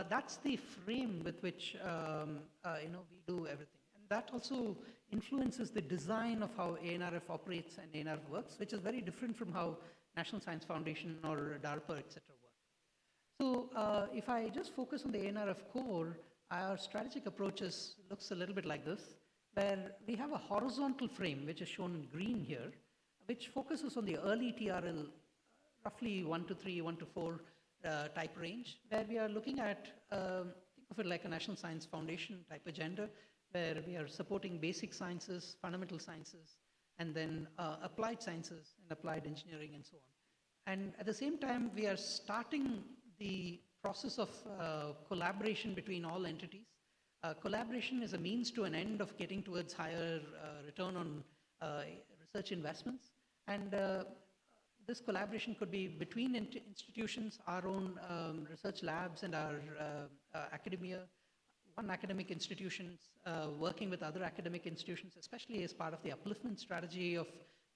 that's the frame with which we do everything. And that also influences the design of how ANRF operates and ANRF works, which is very different from how National Science Foundation or DARPA, etc. work. So if I just focus on the ANRF core, our strategic approaches looks a little bit like this, where we have a horizontal frame, which is shown in green here, which focuses on the early TRL, roughly 1 to 3, 1 to 4 type range, where we are looking at, think of it like a National Science Foundation type agenda, where we are supporting basic sciences, fundamental sciences, and then applied sciences and applied engineering and so on. And at the same time, we are starting the process of collaboration between all entities. Collaboration is a means to an end of getting towards higher return on research investments. And this collaboration could be between institutions, our own research labs and our academia, one academic institutions working with other academic institutions, especially as part of the upliftment strategy of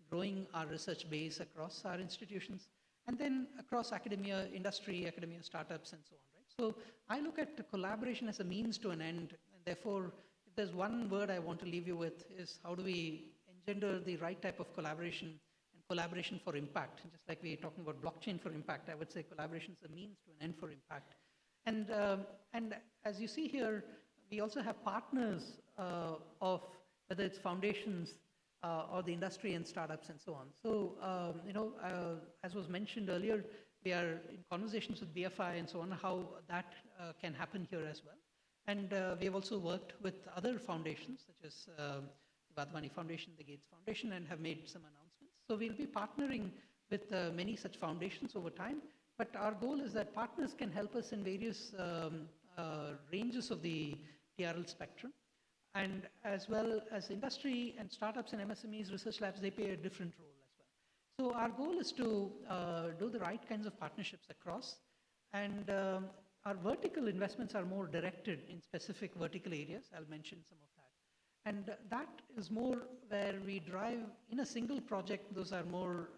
growing our research base across our institutions, and then across academia, industry, academia, startups, and so on. Right? So I look at the collaboration as a means to an end, and therefore, if there's one word I want to leave you with, is how do we engender the right type of collaboration, and collaboration for impact. Just like we're talking about blockchain for impact, I would say collaboration is a means to an end for impact. And as you see here, we also have partners of whether it's foundations or the industry and startups and so on. So, as was mentioned earlier, we are in conversations with BFI and so on, how that can happen here as well. And we have also worked with other foundations, such as the Vadhvani Foundation, the Gates Foundation, and have made some announcements. So we'll be partnering with many such foundations over time. But our goal is that partners can help us in various ranges of the TRL spectrum. And as well as industry and startups and MSMEs, research labs, they play a different role as well. So our goal is to do the right kinds of partnerships across. And our vertical investments are more directed in specific vertical areas. I'll mention some of that. And that is more where we drive in a single project. Those are more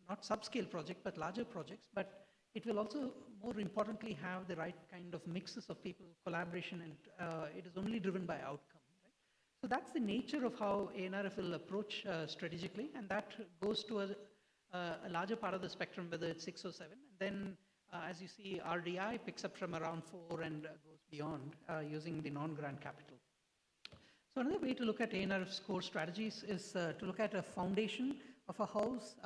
not subscale projects, but larger projects. But it will also, more importantly, have the right kind of mixes of people, collaboration, and it is only driven by outcome. Right? So that's the nature of how ANRF will approach strategically, and that goes to a larger part of the spectrum, whether it's 6 or 7. And then, as you see, RDI picks up from around 4 and goes beyond using the non-grant capital. So another way to look at ANRF's core strategies is to look at a foundation of a house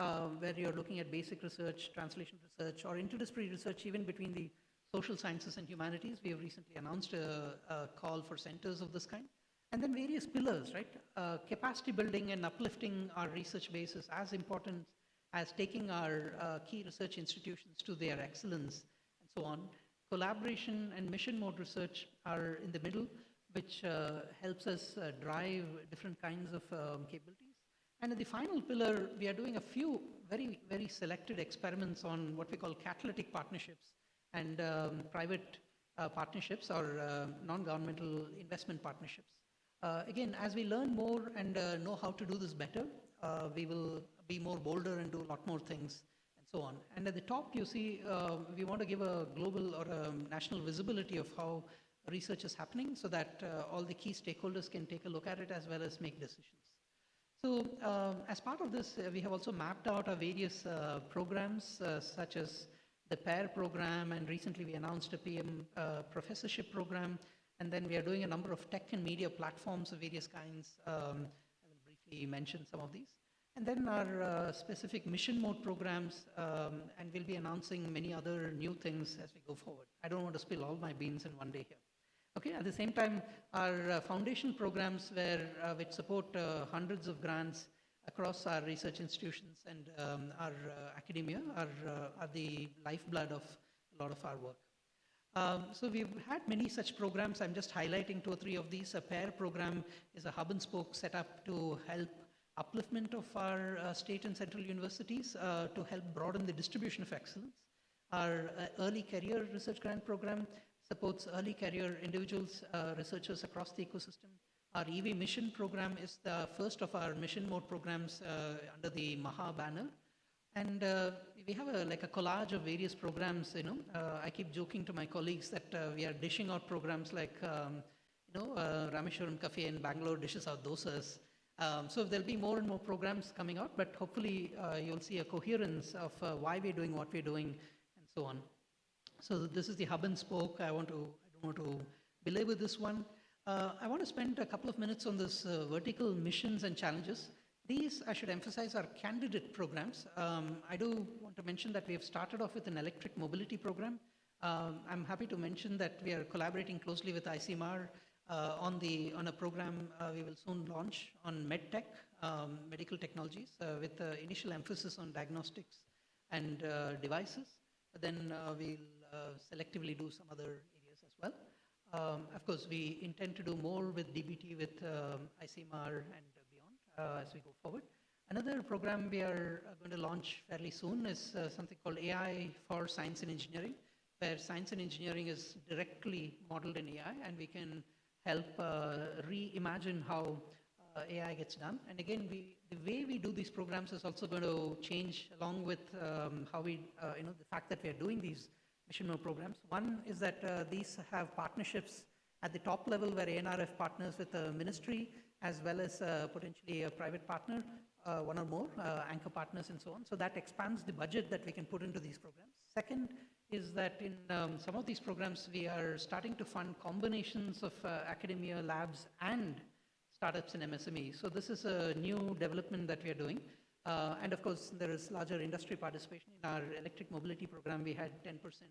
where you're looking at basic research, translation research, or interdisciplinary research, even between the social sciences and humanities. We have recently announced a call for centers of this kind. And then various pillars, right? Capacity building and uplifting our research base is as important as taking our key research institutions to their excellence and so on. Collaboration and mission mode research are in the middle, which helps us drive different kinds of capabilities. And in the final pillar, we are doing a few very, very selected experiments on what we call catalytic partnerships and private partnerships or non-governmental investment partnerships. Again, as we learn more and know how to do this better, we will be more bolder and do a lot more things and so on. And at the top, you see, we want to give a global or a national visibility of how research is happening so that all the key stakeholders can take a look at it as well as make decisions. So as part of this, we have also mapped out our various programs such as the PAIR program, and recently we announced a PM professorship program, and then we are doing a number of tech and media platforms of various kinds. I will briefly mention some of these. And then our specific mission mode programs, and we'll be announcing many other new things as we go forward. I don't want to spill all my beans in one day here. Okay, at the same time, our foundation programs which support hundreds of grants across our research institutions and our academia are the lifeblood of a lot of our work. So we've had many such programs. I'm just highlighting 2 or 3 of these. A PAIR program is a hub and spoke set up to help upliftment of our state and central universities to help broaden the distribution of excellence. Our early career research grant program supports early career individuals, researchers across the ecosystem. Our EV mission program is the first of our mission mode programs under the MAHA banner. And we have a collage of various programs. I keep joking to my colleagues that we are dishing out programs like, Rameshwaram Cafe in Bangalore dishes out dosas. So there'll be more and more programs coming out, but hopefully you'll see a coherence of why we're doing what we're doing and so on. So this is the hub and spoke. I don't want to belabor this one. I want to spend a couple of minutes on this vertical missions and challenges. These, I should emphasize, are candidate programs. I do want to mention that we have started off with an electric mobility program. I'm happy to mention that we are collaborating closely with ICMR on a program we will soon launch on medtech, medical technologies, with initial emphasis on diagnostics and devices. But then we'll selectively do some other areas as well. Of course, we intend to do more with DBT, with ICMR and beyond as we go forward. Another program we are going to launch fairly soon is something called AI for Science and Engineering, where science and engineering is directly modeled in AI, and we can help reimagine how AI gets done. And again, the way we do these programs is also going to change along with how we, the fact that we are doing these mission mode programs. One is that these have partnerships at the top level where ANRF partners with a ministry as well as potentially a private partner, one or more anchor partners and so on. So that expands the budget that we can put into these programs. Second is that in some of these programs, we are starting to fund combinations of academia, labs, and startups and MSMEs. So this is a new development that we are doing. And of course, there is larger industry participation. In our electric mobility program, we had 10% in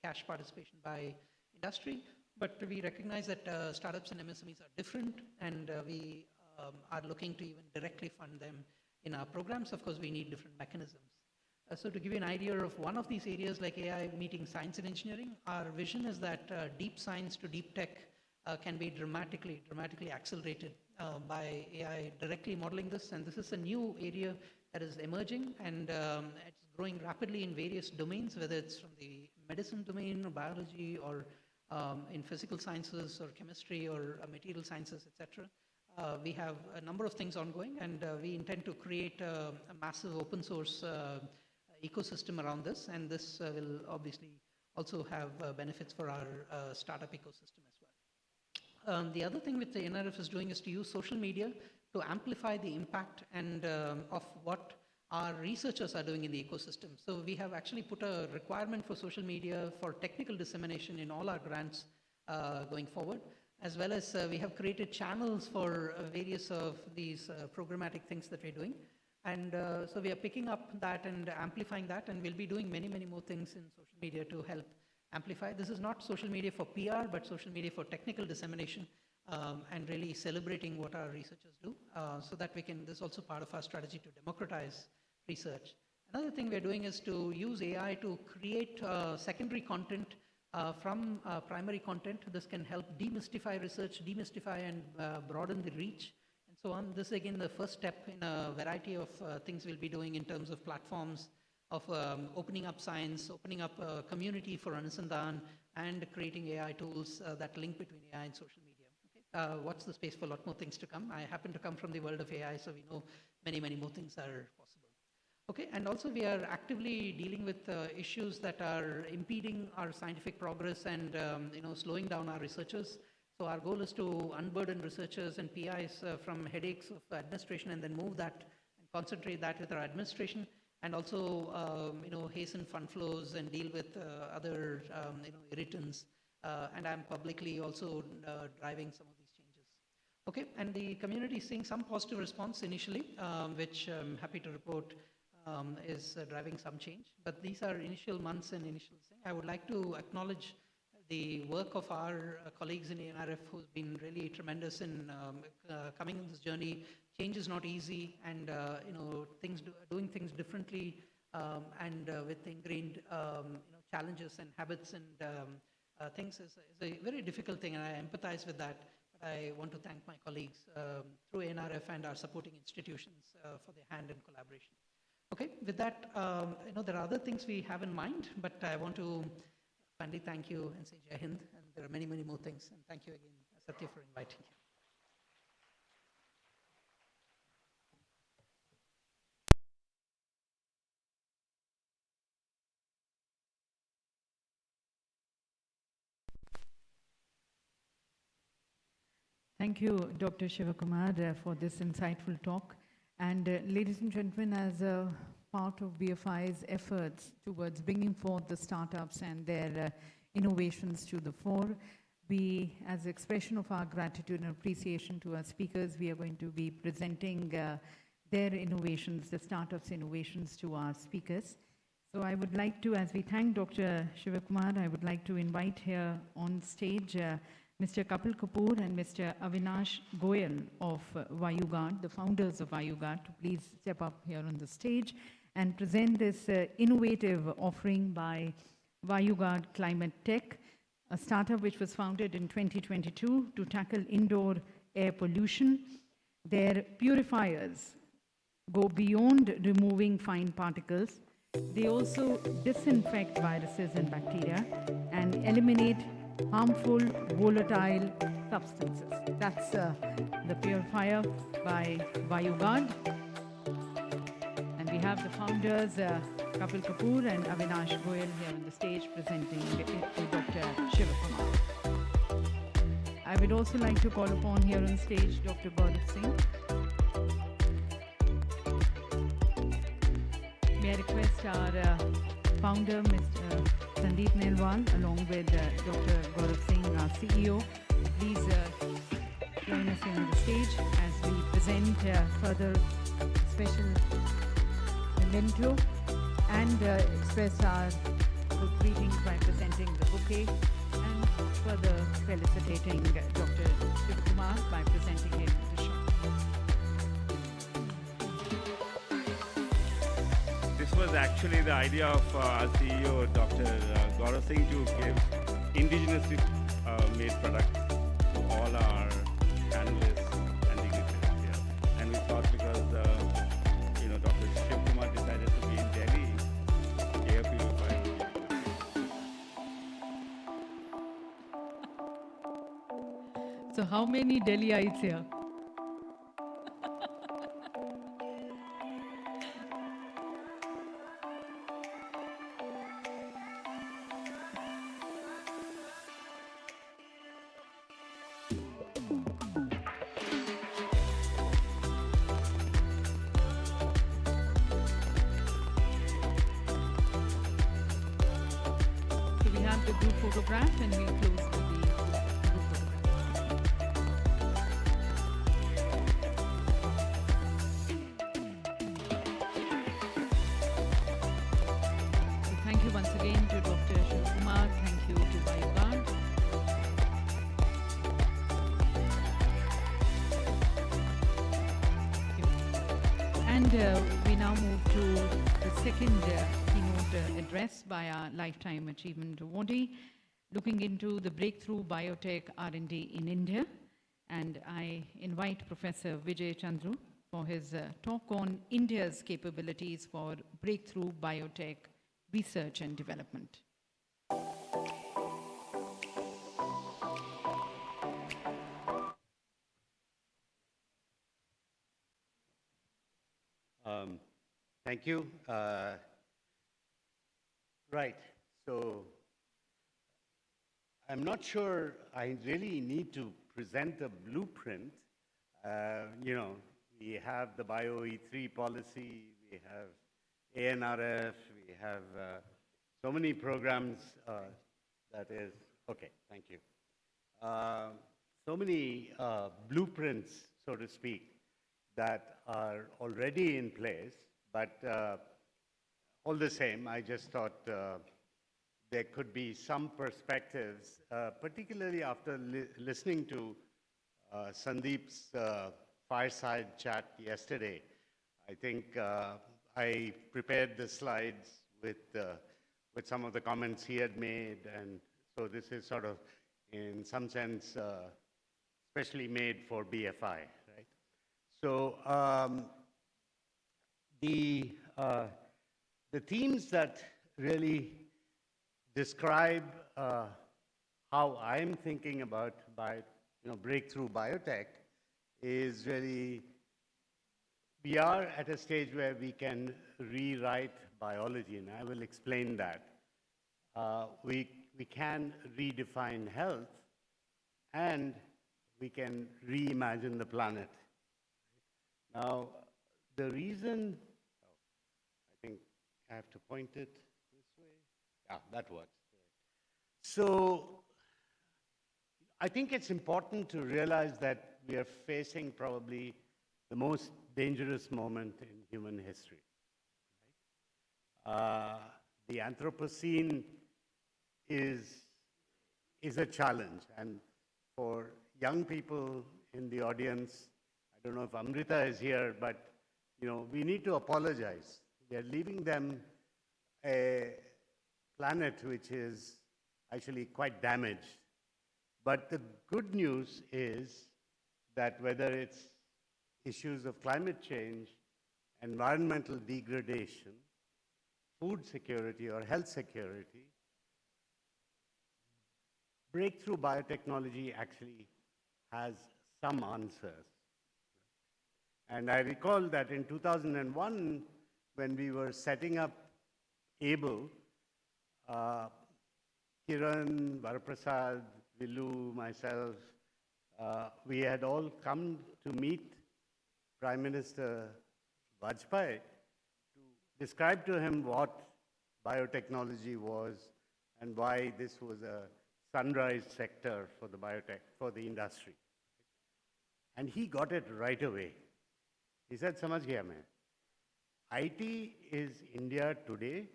cash participation by industry. But we recognize that startups and MSMEs are different, and we are looking to even directly fund them in our programs. Of course, we need different mechanisms. So to give you an idea of one of these areas like AI meeting science and engineering, our vision is that deep science to deep tech can be dramatically accelerated by AI directly modeling this. And this is a new area that is emerging, and it's growing rapidly in various domains, whether it's from the medicine domain or biology or in physical sciences or chemistry or material sciences, etc. We have a number of things ongoing, and we intend to create a massive open source ecosystem around this, and this will obviously also have benefits for our startup ecosystem as well. The other thing which the NRF is doing is to use social media to amplify the impact and of what our researchers are doing in the ecosystem. So we have actually put a requirement for social media for technical dissemination in all our grants going forward, as well as we have created channels for various of these programmatic things that we're doing. And so we are picking up that and amplifying that, and we'll be doing many more things in social media to help amplify. This is not social media for PR, but social media for technical dissemination and really celebrating what our researchers do so that we can, this is also part of our strategy to democratize research. Another thing we're doing is to use AI to create secondary content from primary content. This can help demystify research, demystify and broaden the reach and so on. This is again the first step in a variety of things we'll be doing in terms of platforms of opening up science, opening up a community for Anusandhan, and creating AI tools that link between AI and social media. Okay? watch the space for a lot more things to come. I happen to come from the world of AI, so we know many, many more things are possible. Okay, and also we are actively dealing with issues that are impeding our scientific progress and slowing down our researchers. So our goal is to unburden researchers and PIs from headaches of administration and then move that and concentrate that with our administration, and also hasten fund flows and deal with other irritants. And I'm publicly also driving some of these changes. Okay, and the community is seeing some positive response initially, which I'm happy to report is driving some change. But these are initial months and initial thing. I would like to acknowledge the work of our colleagues in ANRF who's been really tremendous in coming on this journey. Change is not easy, and doing things differently and with ingrained challenges and habits and things is a very difficult thing, and I empathize with that. But I want to thank my colleagues through ANRF and our supporting institutions for their hand in collaboration. Okay, with that, there are other things we have in mind, but I want to finally thank you and say Jai Hind, and there are many, many more things. And thank you again, Satya, for inviting you. Thank you, Dr. Shivakumar, for this insightful talk. And ladies and gentlemen, as a part of BFI's efforts towards bringing forth the startups and their innovations to the fore, we, as expression of our gratitude and appreciation to our speakers, we are going to be presenting their innovations, the startups' innovations to our speakers. So I would like to, as we thank Dr. Shivakumar, I would like to invite here on stage Mr. Kapil Kapoor and Mr. Avinash Goyal of VayuGuard, the founders of VayuGuard, to please step up here on the stage and present this innovative offering by VayuGuard Climate Tech, a startup which was founded in 2022 to tackle indoor air pollution. Their purifiers go beyond removing fine particles. They also disinfect viruses and bacteria and eliminate harmful volatile substances. That's the purifier by VayuGuard. And we have the founders, Kapil Kapoor and Avinash Goyal, here on the stage presenting to Dr. Shivakumar. I would also like to call upon here on stage Dr. Gaurav Singh. May I request our founder, Mr. Sandeep Nelwal, along with Dr. Gaurav Singh, our CEO, please join us here on the stage as we present further special memento and express our good greetings by presenting the bouquet and further felicitating Dr. Shivakumar by presenting him the shot. This was actually the idea of our CEO, Dr. Gaurav Singh, to give indigenously made products to all our analysts and dignitaries here. And we thought because Dr. Shivakumar decided to be in Delhi, air purifier would be good. So how many Delhiites here? The group photograph, and we'll close with the group photograph. So thank you once again to Dr. Shivakumar. Thank you to VayuGuard. And we now move to the second keynote address by our Lifetime Achievement Awardee, looking into the breakthrough biotech R&D in India. And I invite Professor Vijay Chandru for his talk on India's capabilities for breakthrough biotech research and development. Thank you. Right. So I'm not sure I really need to present a blueprint. We have the BioE3 policy, we have ANRF, we have so many programs that is, okay, thank you. So many blueprints, so to speak, that are already in place, but all the same, I just thought there could be some perspectives, particularly after listening to Sandeep's fireside chat yesterday. I think I prepared the slides with some of the comments he had made, and so this is sort of, in some sense, specially made for BFI, right? So the themes that really describe how I'm thinking about breakthrough biotech is really, we are at a stage where we can rewrite biology, and I will explain that. We can redefine health, and we can reimagine the planet. Now, the reason, I think I have to point it this way. Yeah, that works. So I think it's important to realize that we are facing probably the most dangerous moment in human history. Right? The Anthropocene is a challenge, and for young people in the audience, I don't know if Amrita is here, but we need to apologize. We are leaving them a planet which is actually quite damaged. But the good news is that whether it's issues of climate change, environmental degradation, food security, or health security, breakthrough biotechnology actually has some answers. And I recall that in 2001, when we were setting up ABLE, Kiran, Varaprasad, Vilu, myself, we had all come to meet Prime Minister Vajpayee to describe to him what biotechnology was and why this was a sunrise sector for the biotech, for the industry. And he got it right away. He said, "Samajh gaya main. IT is India today,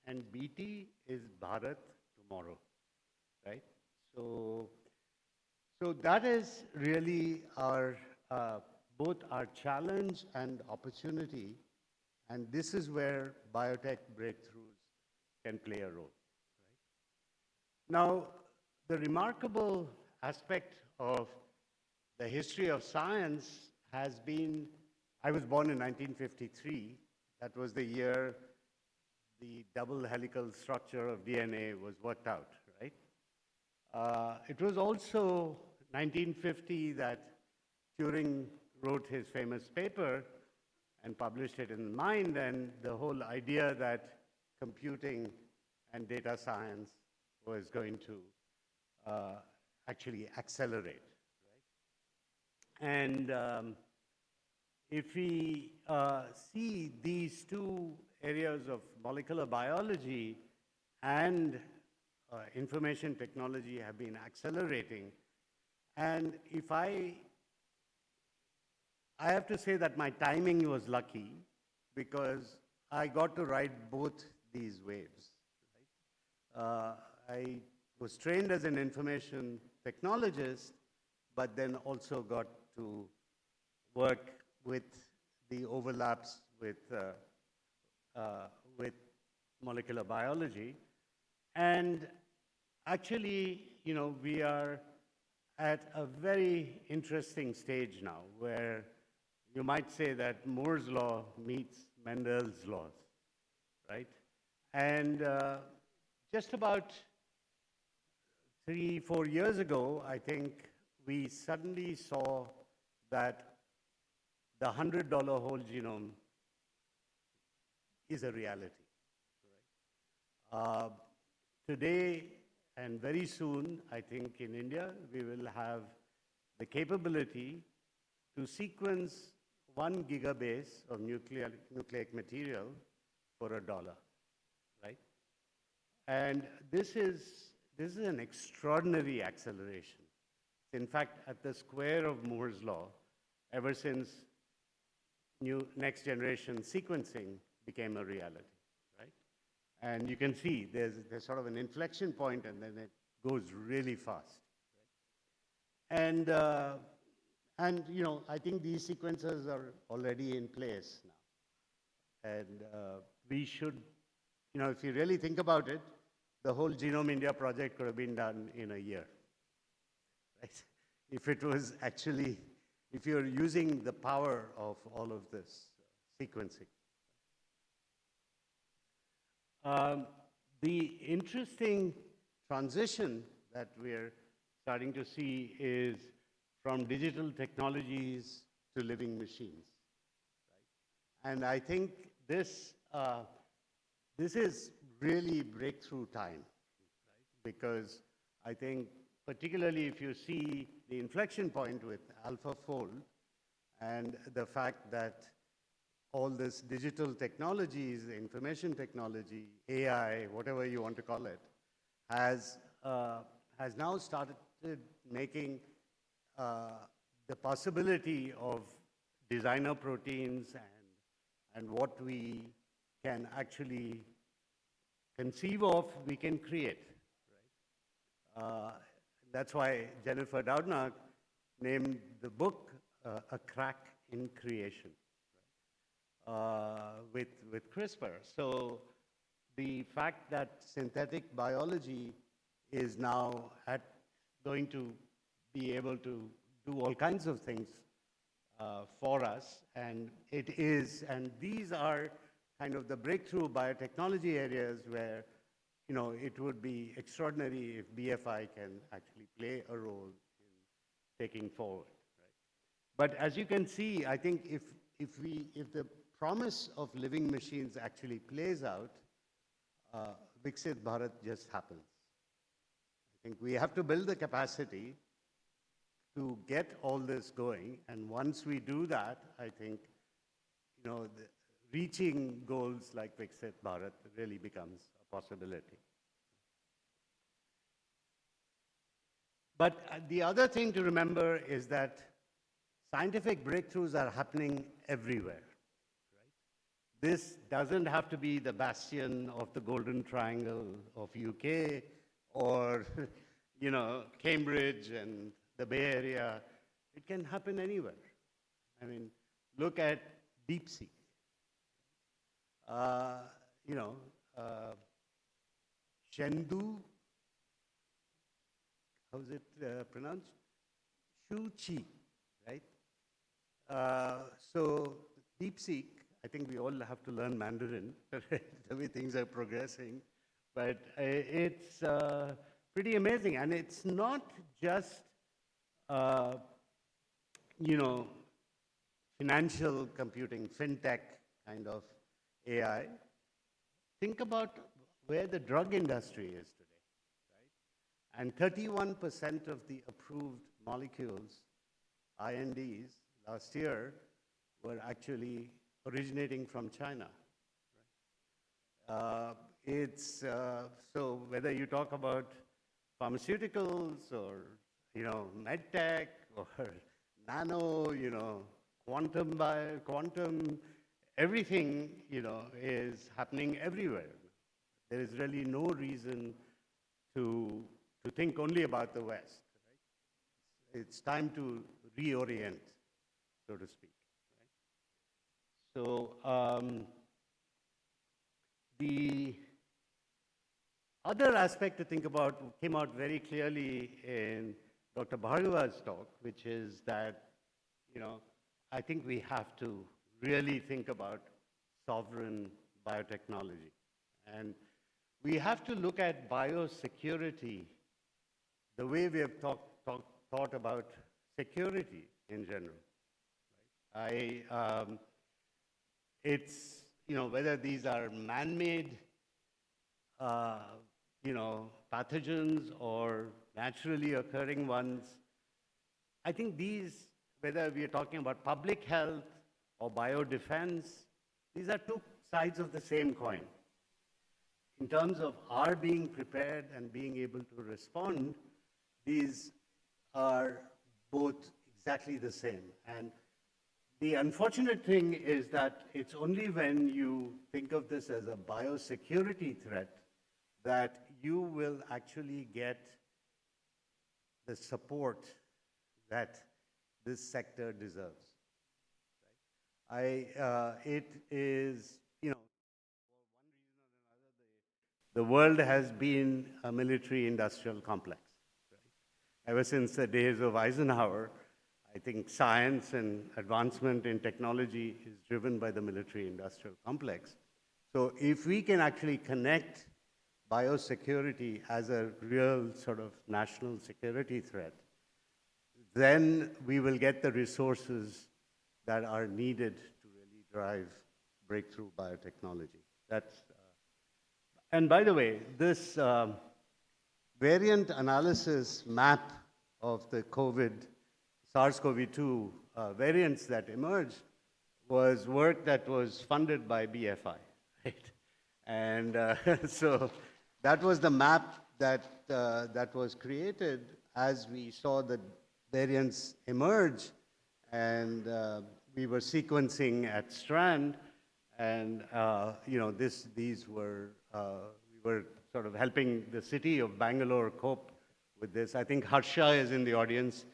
and BT is Bharat tomorrow," right? So that is really our both our challenge and opportunity, and this is where biotech breakthroughs can play a role. Right? Now, the remarkable aspect of the history of science has been, I was born in 1953. That was the year the double helical structure of DNA was worked out, right? It was also 1950 that Turing wrote his famous paper and published it in Mind, and the whole idea that computing and data science was going to actually accelerate. Right? And if we see these two areas of molecular biology and information technology have been accelerating, and if I have to say that my timing was lucky because I got to ride both these waves. Right? I was trained as an information technologist, but then also got to work with the overlaps with molecular biology. And actually, we are at a very interesting stage now where you might say that Moore's law meets Mendel's laws, right? And just about 3-4 years ago, I think we suddenly saw that the $100 whole genome is a reality. Today and very soon, I think in India, we will have the capability to sequence 1 gigabase of nucleic material for $1, right? And this is an extraordinary acceleration. In fact, at the square of Moore's law, ever since next generation sequencing became a reality, right? And you can see there's sort of an inflection point, and then it goes really fast. Right? And you know, I think these sequencers are already in place now. And we should, you know, if you really think about it, the whole Genome India project could have been done in a year, right? If it was actually, if you're using the power of all of this sequencing. The interesting transition that we're starting to see is from digital technologies to living machines. Right? And I think this is really breakthrough time, right? Because I think particularly if you see the inflection point with AlphaFold and the fact that all this digital technologies, information technology, AI, whatever you want to call it, has now started making the possibility of designer proteins and what we can actually conceive of, we can create. Right? That's why Jennifer Doudna named the book A Crack in Creation, right? With CRISPR. So the fact that synthetic biology is now going to be able to do all kinds of things for us, and it is, and these are kind of the breakthrough biotechnology areas where, you know, it would be extraordinary if BFI can actually play a role in taking forward. Right? But as you can see, I think if the promise of living machines actually plays out, Viksit Bharat just happens. I think we have to build the capacity to get all this going, and once we do that, I think, you know, reaching goals like Viksit Bharat really becomes a possibility. But the other thing to remember is that scientific breakthroughs are happening everywhere. Right? This doesn't have to be the bastion of the Golden Triangle of UK or, you know, Cambridge and the Bay Area. It can happen anywhere. I mean, look at DeepSeek. You know, Chengdu, how's it pronounced? Shu-Chi, right? So DeepSeek, I think we all have to learn Mandarin, the way things are progressing, but it's pretty amazing. And it's not just, you know, financial computing, fintech kind of AI. Think about where the drug industry is today, right? And 31% of the approved molecules, INDs, last year were actually originating from China. Right? So whether you talk about pharmaceuticals or, you know, medtech or nano, you know, quantum, everything, you know, is happening everywhere. There is really no reason to think only about the West. Right? It's time to reorient, so to speak. Right? So the other aspect to think about came out very clearly in Dr. Bhargava's talk, which is that, you know, I think we have to really think about sovereign biotechnology. And we have to look at biosecurity the way we have thought about security in general. Right? whether these are man-made, pathogens or naturally occurring ones, I think these, whether we are talking about public health or biodefense, these are two sides of the same coin. In terms of our being prepared and being able to respond, these are both exactly the same. And the unfortunate thing is that it's only when you think of this as a biosecurity threat that you will actually get the support that this sector deserves. It is, the world has been a military-industrial complex. Right? Ever since the days of Eisenhower, I think science and advancement in technology is driven by the military-industrial complex. So if we can actually connect biosecurity as a real sort of national security threat, then we will get the resources that are needed to really drive breakthrough biotechnology. And by the way, this variant analysis map of the SARS-CoV-2 variants that emerged was work that was funded by BFI, right? And so that was the map that was created as we saw the variants emerge, and we were sequencing at Strand, and these were we were sort of helping the city of Bangalore cope with this. I think Harsha is in the audience.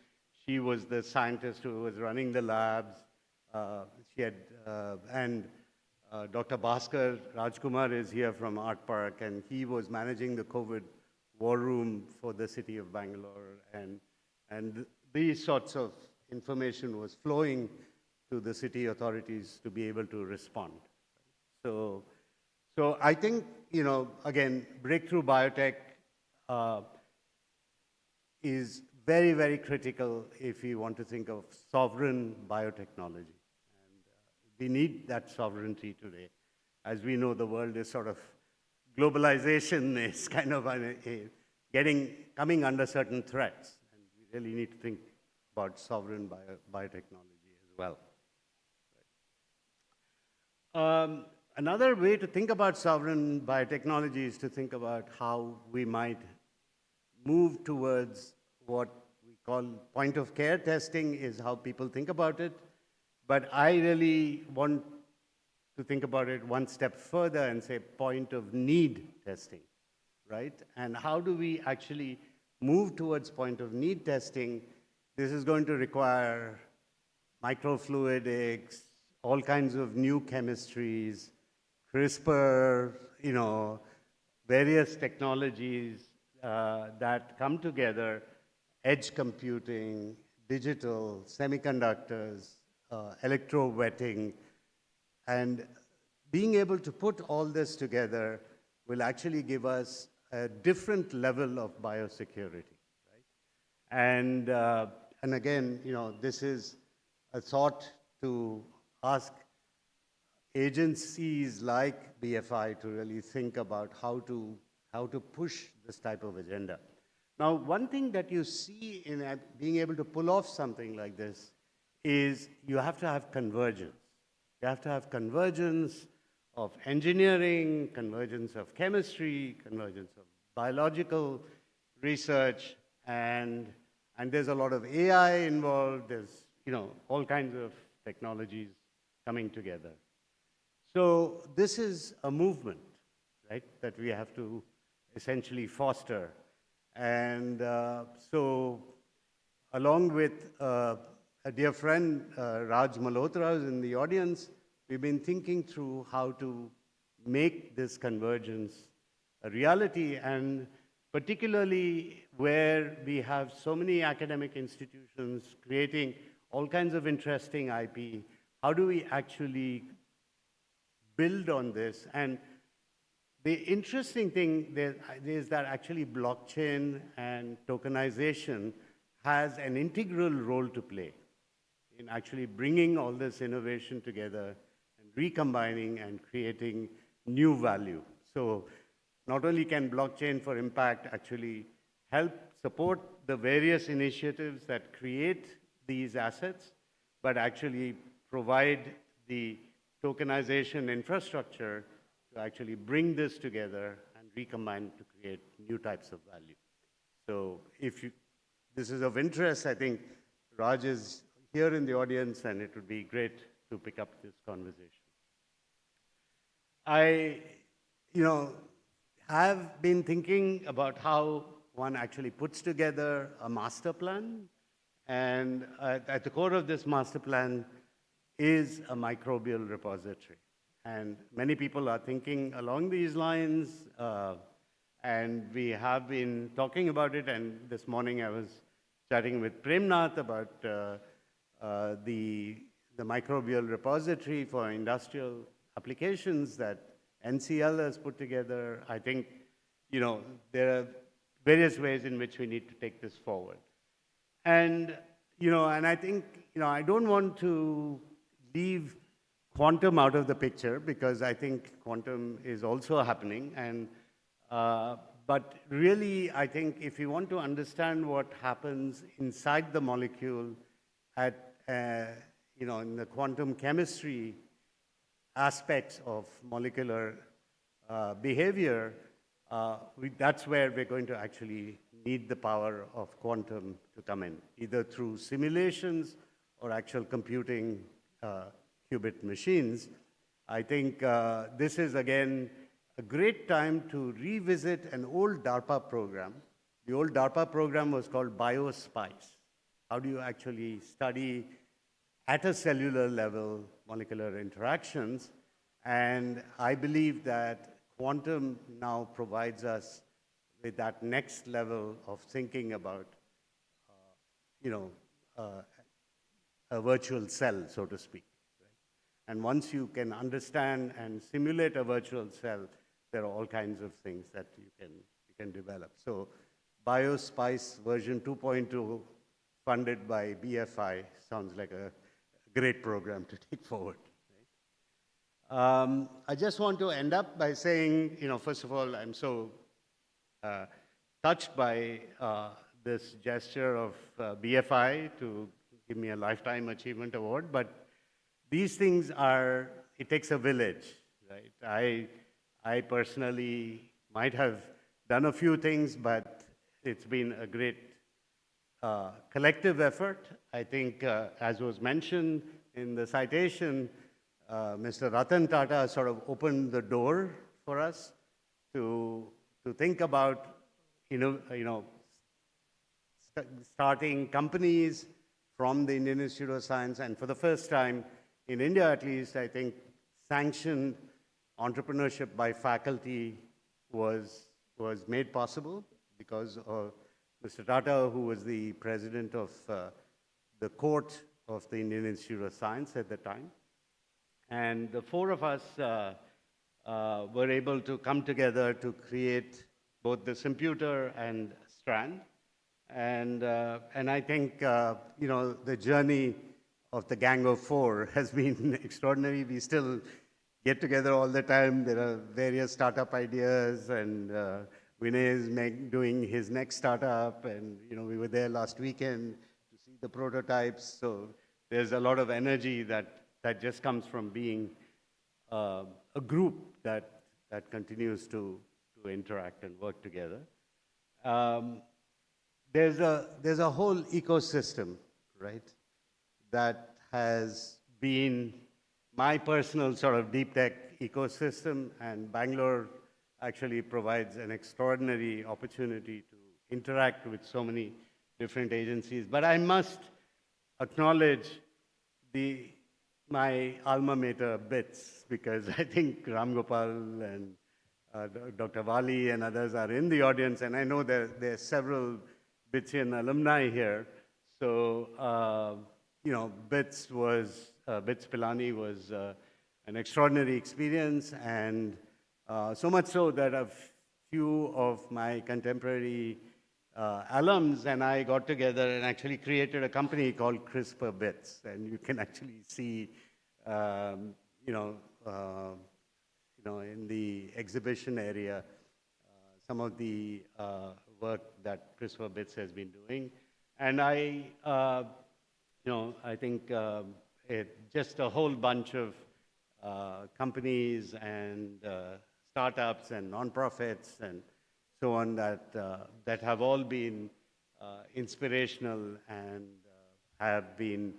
She was the scientist who was running the labs. And Dr. Bhaskar Rajkumar is here from Art Park, and he was managing the COVID war room for the city of Bangalore. And these sorts of information was flowing to the city authorities to be able to respond. So I think, again, breakthrough biotech is very, very critical if we want to think of sovereign biotechnology. And we need that sovereignty today. As we know, the world is sort of, globalization is kind of coming under certain threats. And we really need to think about sovereign biotechnology as well. Another way to think about sovereign biotechnology is to think about how we might move towards what we call point-of-care testing, is how people think about it. But I really want to think about it one step further and say point-of-need testing, right? And how do we actually move towards point-of-need testing? This is going to require microfluidics, all kinds of new chemistries, CRISPR, various technologies that come together, edge computing, digital, semiconductors, electrowetting, and being able to put all this together will actually give us a different level of biosecurity, right? And again, this is a thought to ask agencies like BFI to really think about how to push this type of agenda. Now, one thing that you see in being able to pull off something like this is you have to have convergence. You have to have convergence of engineering, convergence of chemistry, convergence of biological research, and there's a lot of AI involved. There's all kinds of technologies coming together. So this is a movement, right, that we have to essentially foster. And so along with a dear friend, Raj Malhotra, who's in the audience, we've been thinking through how to make this convergence a reality, and particularly where we have so many academic institutions creating all kinds of interesting IP, how do we actually build on this? And the interesting thing is that actually blockchain and tokenization has an integral role to play in actually bringing all this innovation together and recombining and creating new value. So not only can blockchain for impact actually help support the various initiatives that create these assets, but actually provide the tokenization infrastructure to actually bring this together and recombine to create new types of value. So if this is of interest, I think Raj is here in the audience, and it would be great to pick up this conversation. I, have been thinking about how one actually puts together a master plan, and at the core of this master plan is a microbial repository. And many people are thinking along these lines, and we have been talking about it, and this morning I was chatting with Premnath about the microbial repository for industrial applications that NCL has put together. I think, there are various ways in which we need to take this forward. And, and I think, I don't want to leave quantum out of the picture, because I think quantum is also happening. And, but really, I think if you want to understand what happens inside the molecule at, in the quantum chemistry aspects of molecular behavior, that's where we're going to actually need the power of quantum to come in, either through simulations or actual computing qubit machines. I think this is, again, a great time to revisit an old DARPA program. The old DARPA program was called BioSpice. How do you actually study at a cellular level molecular interactions? And I believe that quantum now provides us with that next level of thinking about, a virtual cell, so to speak. Right? And once you can understand and simulate a virtual cell, there are all kinds of things that you can develop. So BioSpice version 2.2, funded by BFI, sounds like a great program to take forward. I just want to end up by saying, first of all, I'm so touched by this gesture of BFI to give me a Lifetime Achievement Award, but these things it takes a village, right? I personally might have done a few things, but it's been a great collective effort. I think, as was mentioned in the citation, Mr. Ratan Tata sort of opened the door for us to think about, starting companies from the Indian Institute of Science, and for the first time in India, at least, I think sanctioned entrepreneurship by faculty was made possible because of Mr. Tata, who was the president of the court of the Indian Institute of Science at the time. And the four of us were able to come together to create both the Computer and Strand. And I think, the journey of the Gang of Four has been extraordinary. We still get together all the time. There are various startup ideas, and Vinay is doing his next startup, and we were there last weekend to see the prototypes. So there's a lot of energy that just comes from being a group that continues to interact and work together. There's a whole ecosystem, right, that has been my personal sort of deep tech ecosystem, and Bangalore actually provides an extraordinary opportunity to interact with so many different agencies. But I must acknowledge my alma mater, BITS, because I think Ram Gopal and Dr. Wali and others are in the audience, and I know there are several BITSian alumni here. So, BITS Pilani was an extraordinary experience, and so much so that a few of my contemporary alums and I got together and actually created a company called CRISPR-Bits, and you can actually see you know, in the exhibition area, some of the work that CRISPR-Bits has been doing. And I think just a whole bunch of companies and startups and nonprofits and so on that have all been inspirational and have been,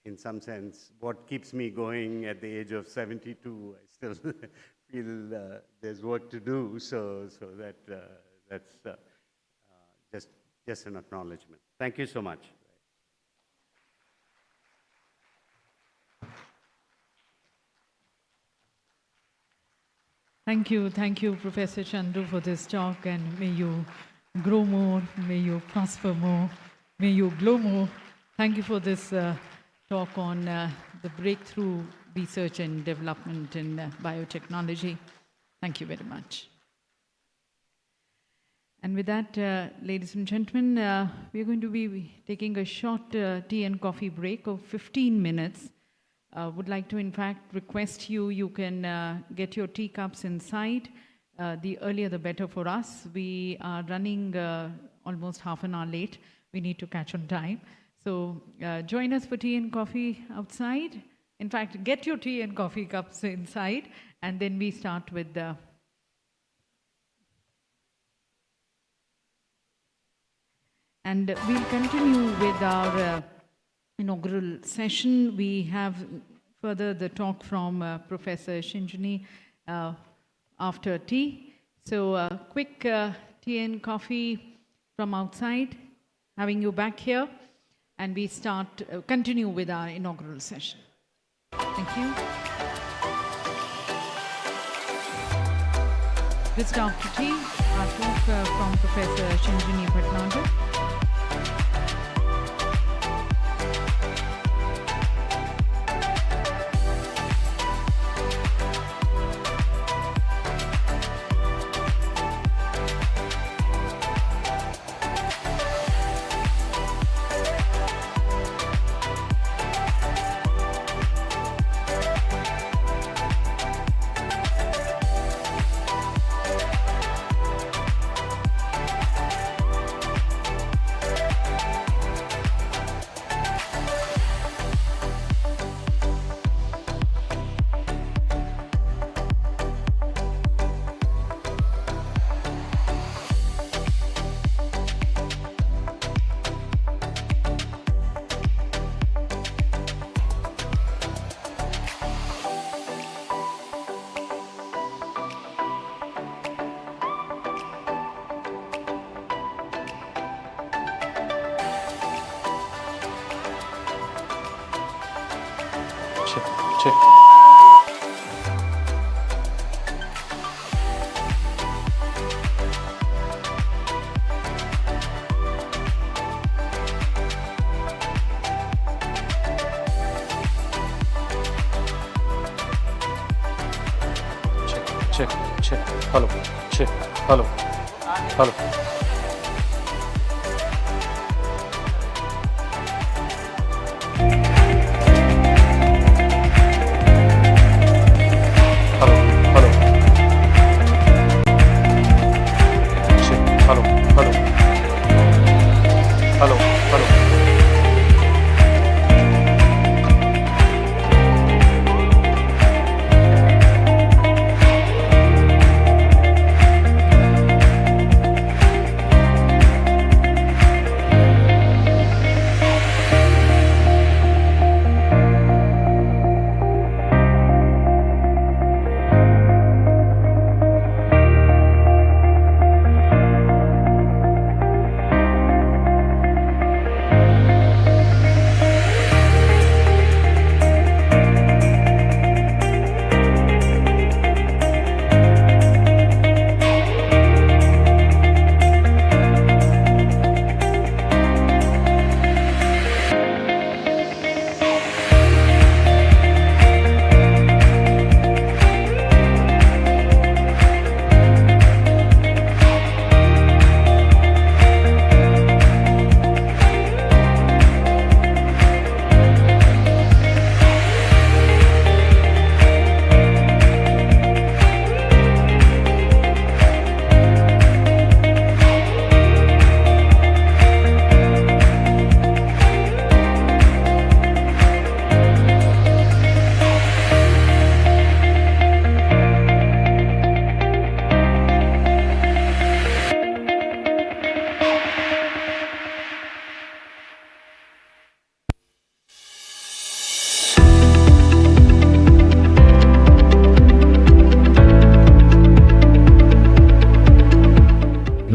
in some sense, what keeps me going at the age of 72. I still feel there's work to do, so that's just an acknowledgement. Thank you so much. Thank you, Professor Chandru, for this talk, and may you grow more, may you prosper more, may you glow more. Thank you for this talk on the breakthrough research and development in biotechnology. Thank you very much. And with that, ladies and gentlemen, we are going to be taking a short tea and coffee break of 15 minutes. Would like to, in fact, request you can get your teacups inside. The earlier the better for us. We are running almost half an hour late. We need to catch on time. So join us for tea and coffee outside. In fact, get your tea and coffee cups inside, and then we start with the... And we'll continue with our inaugural session. We have further the talk from Professor Shinjini after tea. So quick tea and coffee from outside, having you back here, and we continue with our inaugural session. Thank you. Just after tea, our talk from Professor Shinjini Bhatnagar. Check. Check. Hello. Check. Hello.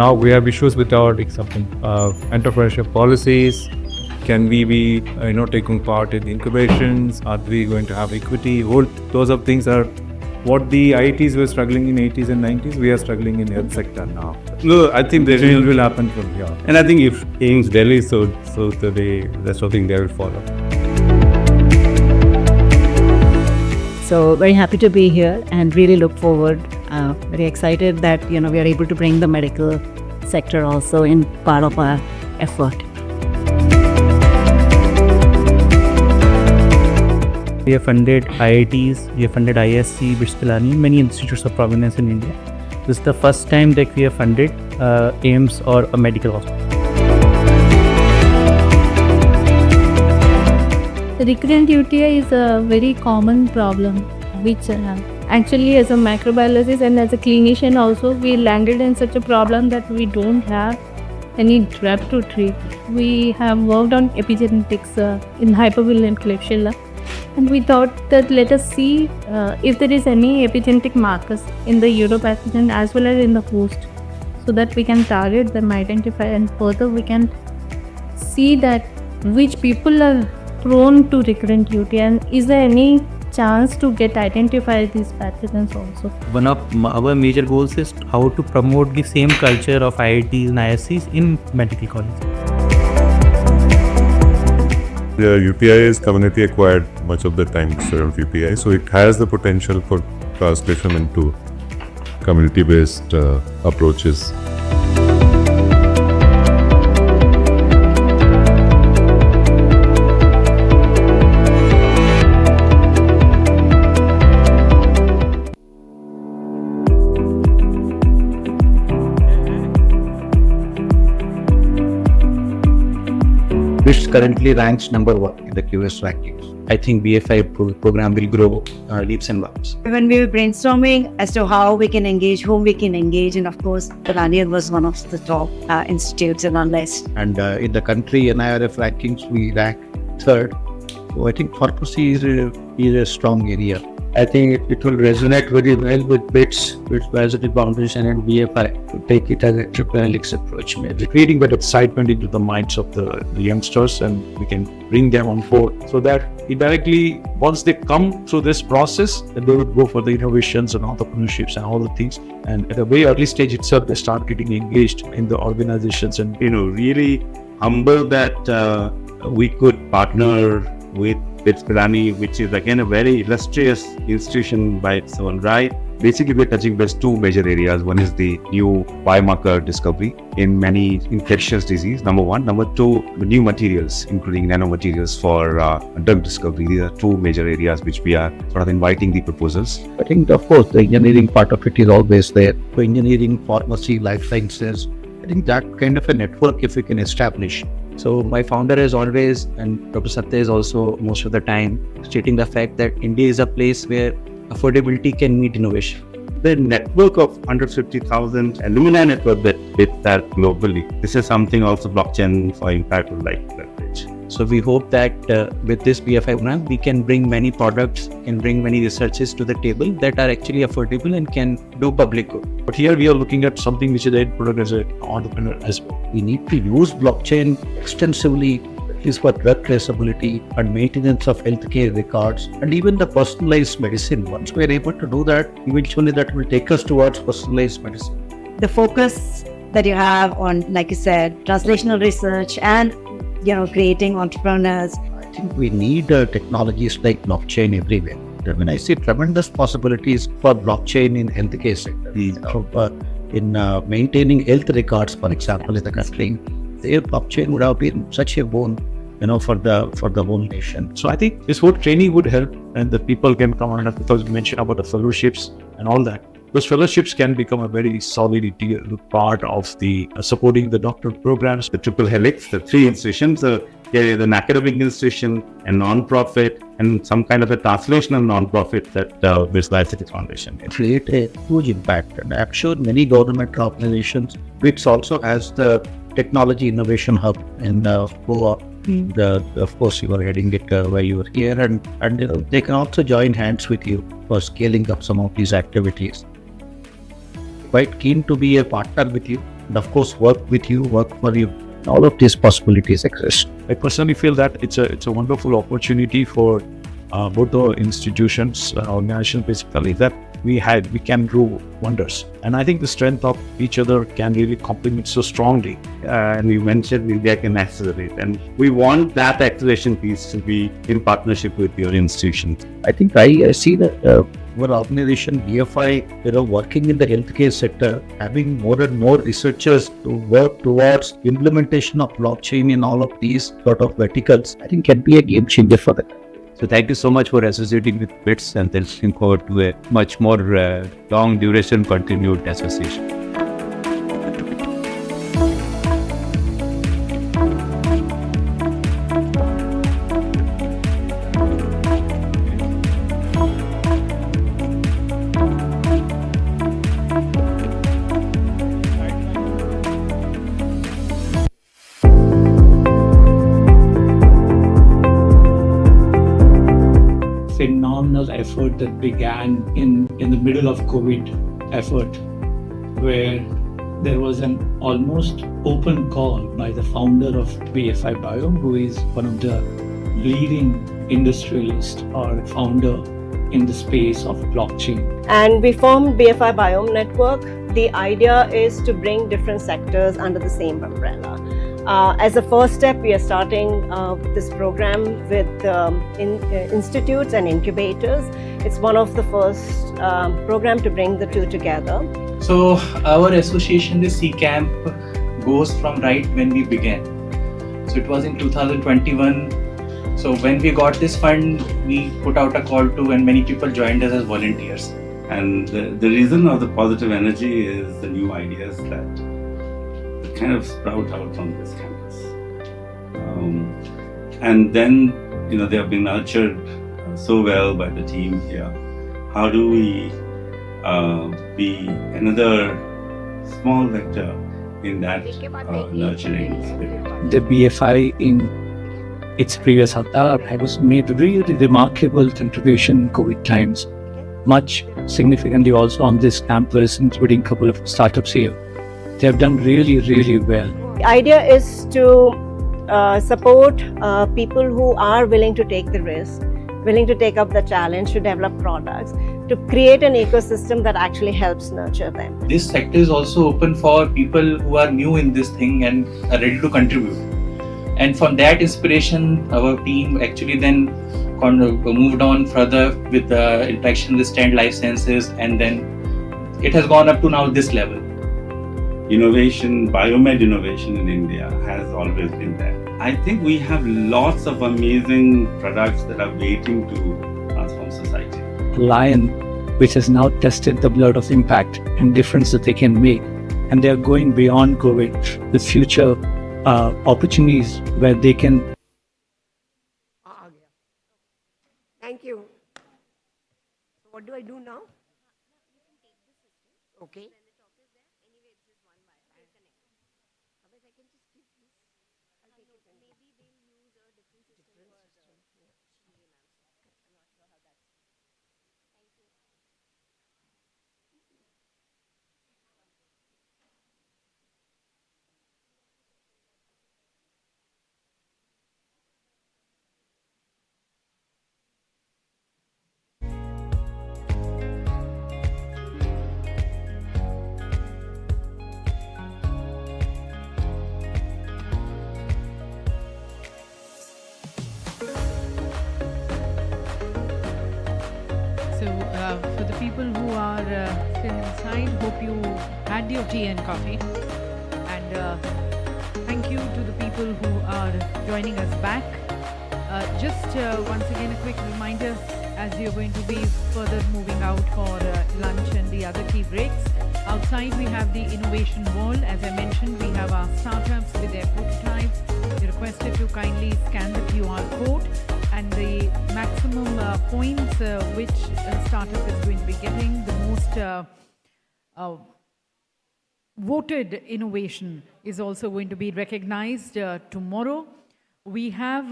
now we have issues with our entrepreneurship policies. Can we be taking part in incubations? Are we going to have equity? All those of things are what the IITs were struggling in 80s and 90s. We are struggling in health sector now. No, I think the change will happen from here. And I think if AIMS Delhi, so the rest of India will follow. So very happy to be here and really look forward. Very excited that we are able to bring the medical sector also in part of our effort. We have funded IITs, we have funded ISC, Bristol-Ani, many institutes of prominence in India. This is the first time that we have funded AIMS or a medical hospital. Recurrent UTI is a very common problem which actually as a microbiologist and as a clinician also we landed in such a problem that we don't have any drug to treat. We have worked on epigenetics in hypovalent Klebsiella and we thought that let us see if there is any epigenetic markers in the Europathogen as well as in the host so that we can target them, identify, and further we can see that which people are prone to recurrent UTI and is there any chance to get identify these pathogens also. One of our major goals is how to promote the same culture of IITs and ISCs in medical colleges. The UTI is community acquired much of the time of UTI, so it has the potential for translation into community-based approaches. Which currently ranks number 1 in the QS rankings. I think BFI program will grow leaps and bounds. When we were brainstorming as to how we can engage, whom we can engage, and of course, Iranian was one of the top institutes in our list. And in the country NIRF rankings, we rank 3rd. So I think pharmacy is a strong area. I think it will resonate very well with BITS, BITS Biosciences Foundation and BFI to take it as an entrepreneurial approach, maybe. Creating that excitement into the minds of the youngsters and we can bring them on board so that indirectly, once they come through this process, then they would go for the innovations and entrepreneurships and all the things. And at a very early stage itself, they start getting engaged in the organizations and, really humble that we could partner with Biotech, which is again a very illustrious institution by its own right. Basically, we're touching base 2 major areas. One is the new biomarker discovery in many infectious disease, number 1. Number 2, the new materials, including nanomaterials for drug discovery. These are 2 major areas which we are sort of inviting the proposals. I think, of course, the engineering part of it is always there. So engineering, pharmacy, life sciences, I think that kind of a network if we can establish. So my founder is always, and Dr. Satya is also most of the time, stating the fact that India is a place where affordability can meet innovation. The network of 150,000 alumni network that BITS that globally, this is something also blockchain for impact would like to leverage. So we hope that with this BFI program, we can bring many products, can bring many researches to the table that are actually affordable and can do public good. But here we are looking at something which is a product as an entrepreneur as well. We need to use blockchain extensively, at least for drug traceability and maintenance of healthcare records and even the personalized medicine. Once we are able to do that, eventually that will take us towards personalized medicine. The focus that you have on, like you said, translational research and creating entrepreneurs. I think we need technologies like blockchain everywhere. When I see tremendous possibilities for blockchain in healthcare sector, in maintaining health records, for example, in the country, their blockchain would have been such a boon, for the whole nation. So I think this whole training would help, and the people can come on, because you mentioned about the fellowships and all that. Those fellowships can become a very solid part of the supporting the doctoral programs. The triple helix, the 3 institutions, an academic institution, a non-profit, and some kind of a translational non-profit that BITS Biosciences Foundation can create a huge impact. And I'm sure many government organizations, BITS also has the technology innovation hub in Goa. Of course, you are heading it where you are here, and they can also join hands with you for scaling up some of these activities. Quite keen to be a partner with you. and of course work with you, work for you. All of these possibilities exist. I personally feel that it's a wonderful opportunity for both the institutions, organizations basically, that we can do wonders. And I think the strength of each other can really complement so strongly. And we mentioned India can accelerate, and we want that acceleration piece to be in partnership with your institutions. I think I see that our organization BFI, working in the healthcare sector, having more and more researchers to work towards implementation of blockchain in all of these sort of verticals, I think can be a game changer for them. So thank you so much for associating with BITS, and looking forward to a much more long duration continued association. Phenomenal effort that began in the middle of COVID effort, where there was an almost open call by the founder of BFI Bio, who is one of the leading industrialists or founder in the space of blockchain. And we formed BFI Biome Network. The idea is to bring different sectors under the same umbrella. As a first step, we are starting this program with institutes and incubators. It's one of the first program to bring the two together. So our association, the C-Camp, goes from right when we began. So it was in 2021. So when we got this fund, we put out a call to, and many people joined us as volunteers. And the reason of the positive energy is the new ideas that kind of sprout out from this campus. And then, they have been nurtured so well by the team here. How do we be another small vector in that nurturing spirit? The BFI in its previous avatar has made really remarkable contribution in COVID times, much significantly also on this campus, including a couple of startups here. They have done really, really well. The idea is to support people who are willing to take the risk, willing to take up the challenge to develop products, to create an ecosystem that actually helps nurture them. This sector is also open for people who are new in this thing and are ready to contribute. And from that inspiration, our team actually then moved on further with the interaction with STAND Life Sciences, and then it has gone up to now this level. Innovation, biomed innovation in India has always been there. I think we have lots of amazing products that are waiting to transform society. Lion, which has now tested the blood of impact and difference that they can make, and they are going beyond COVID, the future opportunities where they can. Thank you. So what do I do now? Okay. For the people who are still inside, hope you had your tea and coffee. And thank you to the people who are joining us back. Just once again, a quick reminder, as you're going to be further moving out for lunch and the other key breaks. Outside, we have the innovation wall. As I mentioned, we have our startups with their prototypes. You're requested to kindly scan the QR code, and the maximum points which a startup is going to be getting, the most voted innovation is also going to be recognized tomorrow. We have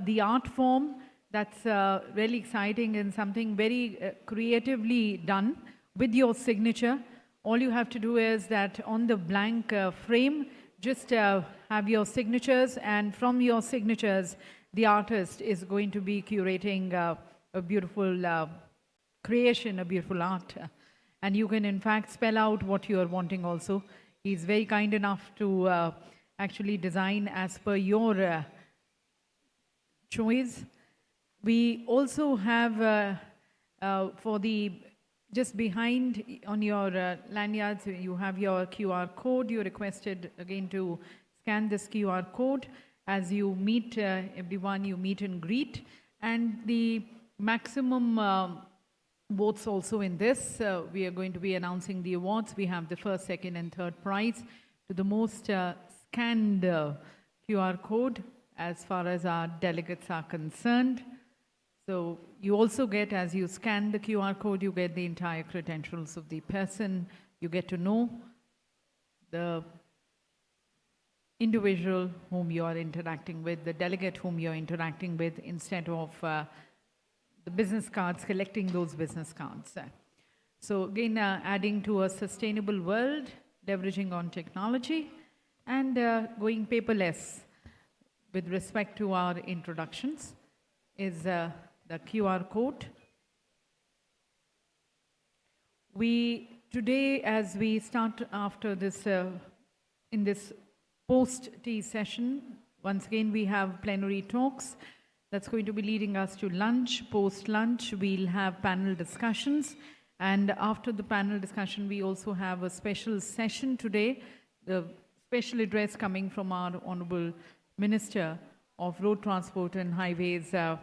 the art form that's really exciting and something very creatively done with your signature. all you have to do is that on the blank frame, just have your signatures, and from your signatures, the artist is going to be curating a beautiful creation, a beautiful art. And you can in fact spell out what you are wanting also. He's very kind enough to actually design as per your choice. We also have for the just behind on your lanyards, you have your QR code. You're requested again to scan this QR code. As you meet everyone, you meet and greet. And the maximum votes also in this. We are going to be announcing the awards. We have the first, second, and third prize to the most scanned QR code as far as our delegates are concerned. So you also get, as you scan the QR code, you get the entire credentials of the person. You get to know the individual whom you are interacting with, the delegate whom you are interacting with, instead of the business cards, collecting those business cards. So again, adding to a sustainable world, leveraging on technology, and going paperless with respect to our introductions is the QR code. Today, as we start after this, in this post-tea session, once again we have plenary talks. That's going to be leading us to lunch. Post-lunch, we'll have panel discussions. And after the panel discussion, we also have a special session today, the special address coming from our Honorable Minister of Road Transport and Highways, a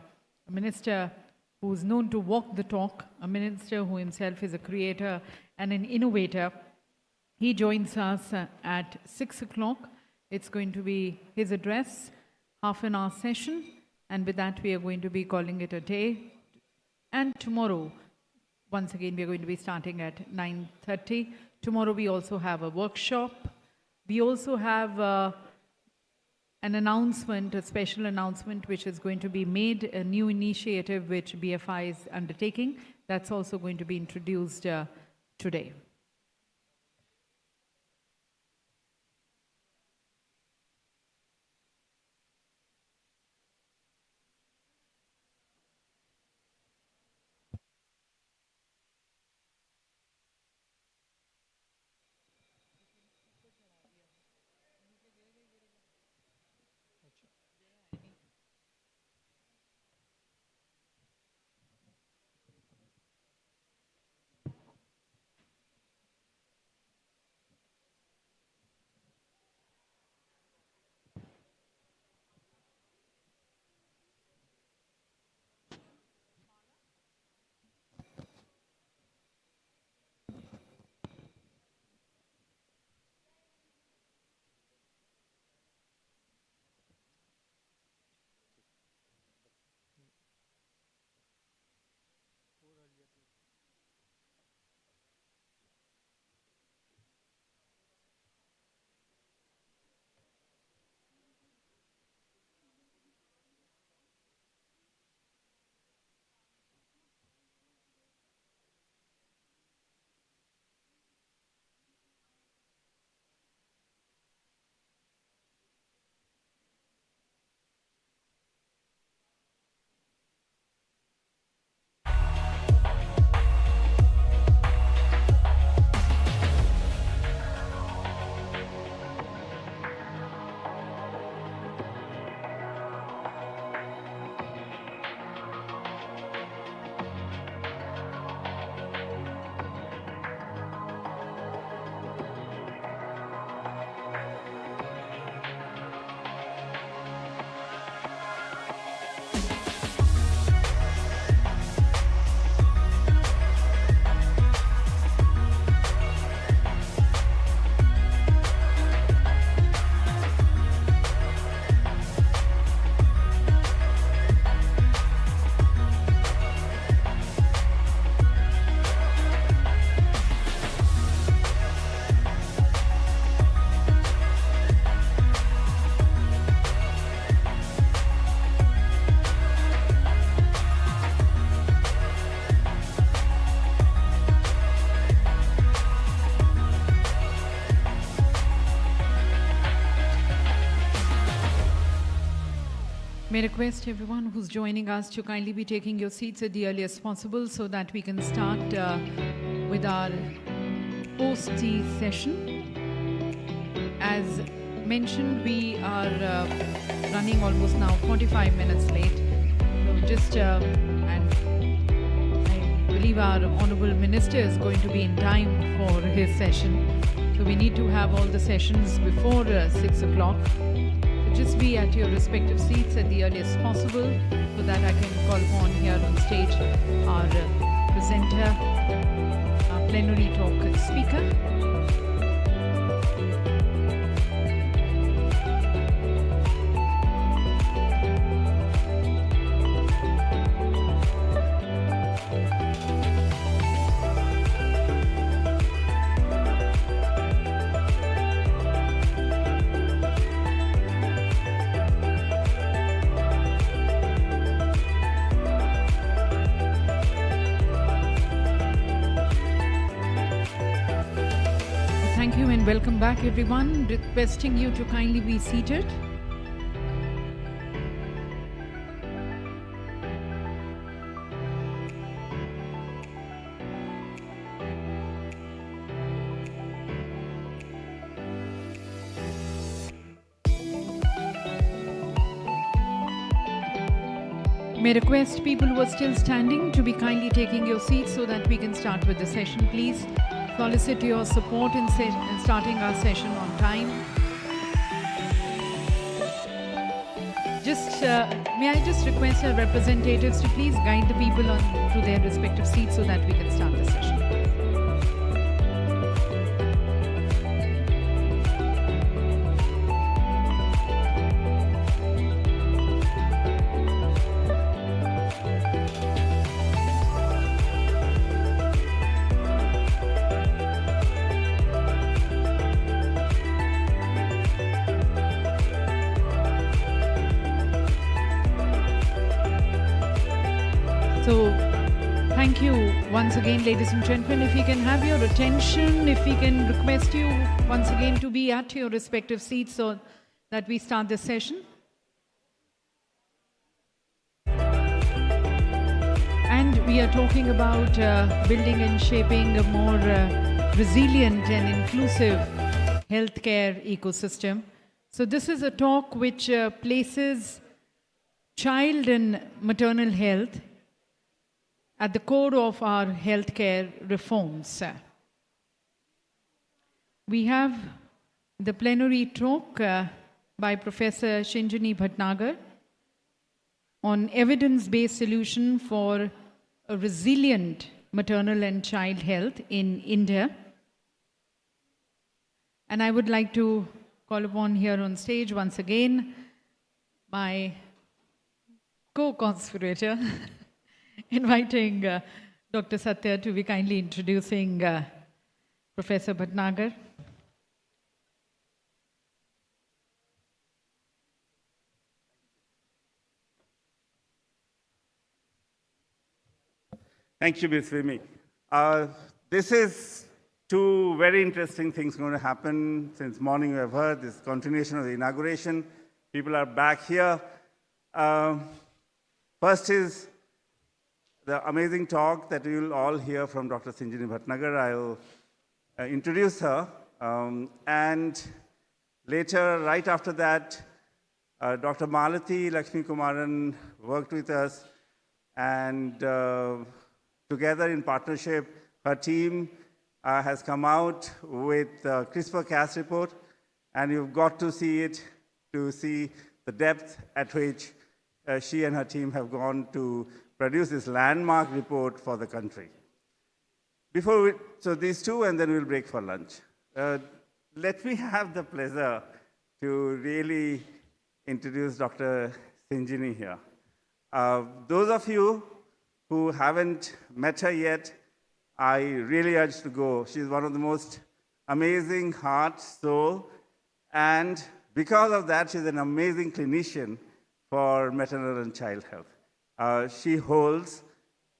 minister who's known to walk the talk, a minister who himself is a creator and an innovator. He joins us at 6 o'clock. It's going to be his address, half an hour session. And with that, we are going to be calling it a day. And tomorrow, once again, we are going to be starting at 9:30. Tomorrow, we also have a workshop. We also have an announcement, a special announcement, which is going to be made, a new initiative which BFI is undertaking. That's also going to be introduced today. May request everyone who's joining us to kindly be taking your seats at the earliest possible so that we can start with our post-tea session. As mentioned, we are running almost now 45 minutes late. So just, and I believe our Honorable Minister is going to be in time for his session. So we need to have all the sessions before 6 o'clock. Just be at your respective seats at the earliest possible so that I can call upon here on stage our presenter, our plenary talk speaker. Welcome back, everyone. Requesting you to kindly be seated. May request people who are still standing to be kindly taking your seats so that we can start with the session, please. Solicit your support in starting our session on time. May I just request our representatives to please guide the people on to their respective seats so that we can start the session. So, thank you once again, ladies and gentlemen. If we can have your attention, if we can request you once again to be at your respective seats so that we start this session. And we are talking about building and shaping a more resilient and inclusive healthcare ecosystem. So this is a talk which places child and maternal health at the core of our healthcare reforms. We have the plenary talk by Professor Shinjini Bhatnagar on evidence-based solution for a resilient maternal and child health in India. And I would like to call upon here on stage once again my co-conspirator, inviting Dr. Satya to be kindly introducing Professor Bhatnagar. Thank you, Ms. Vimi. This is two very interesting things going to happen since morning we have heard. This continuation of the inauguration. People are back here. First is the amazing talk that you will all hear from Dr. Shinjini Bhatnagar. I'll introduce her. And later, right after that, Dr. Malati Lakshmi Kumaran worked with us, and together in partnership, her team has come out with the CRISPR-Cas report, and you've got to see it to see the depth at which she and her team have gone to produce this landmark report for the country. So these two, and then we'll break for lunch. Let me have the pleasure to really introduce Dr. Shinjini here. Those of you who haven't met her yet, I really urge to go. She's one of the most amazing heart, soul, and because of that, she's an amazing clinician for maternal and child health. She holds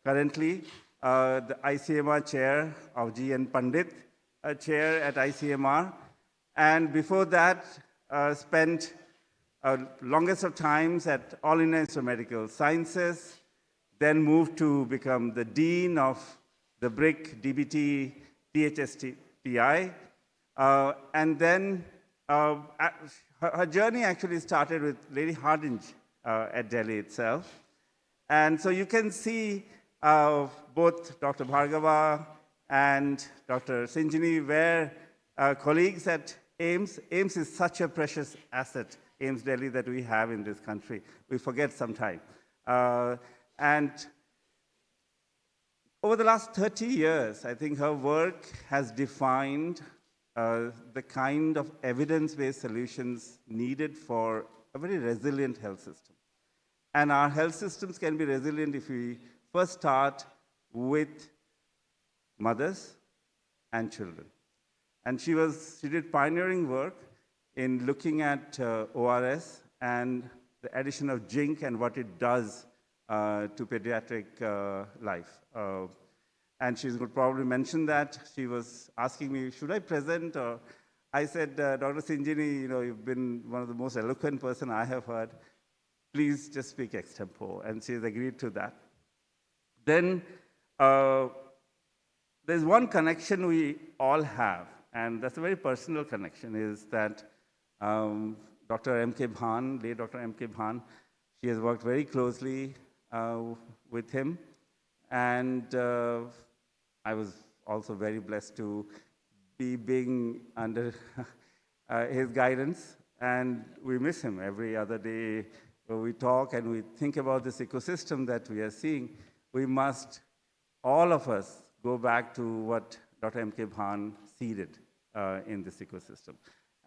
currently the ICMR chair of G.N. Pandit, a chair at ICMR, and before that spent longest of times at All India Institute of Medical Sciences, then moved to become the Dean of the BRIC DBT THSTI. And then her journey actually started with Lady Hardinge at Delhi itself. And so you can see both Dr. Bhargava and Dr. Sinjini were colleagues at AIMS. AIMS is such a precious asset, AIMS Delhi, that we have in this country. We forget sometimes. And over the last 30 years, I think her work has defined the kind of evidence-based solutions needed for a very resilient health system. And our health systems can be resilient if we first start with mothers and children. And she did pioneering work in looking at ORS and the addition of zinc and what it does to pediatric life. And she's going to probably mention that. She was asking me, should I present? Or I said, Dr. Sinjini, you've been one of the most eloquent person I have heard. Please just speak extempo. And she's agreed to that. Then there's one connection we all have, and that's a very personal connection, is that Dr. M.K. Bhan, late Dr. M.K. Bhan, she has worked very closely with him. And I was also very blessed to be being under his guidance. And we miss him every other day. When we talk and we think about this ecosystem that we are seeing, we must, all of us, go back to what Dr. M.K. Bhan seeded in this ecosystem.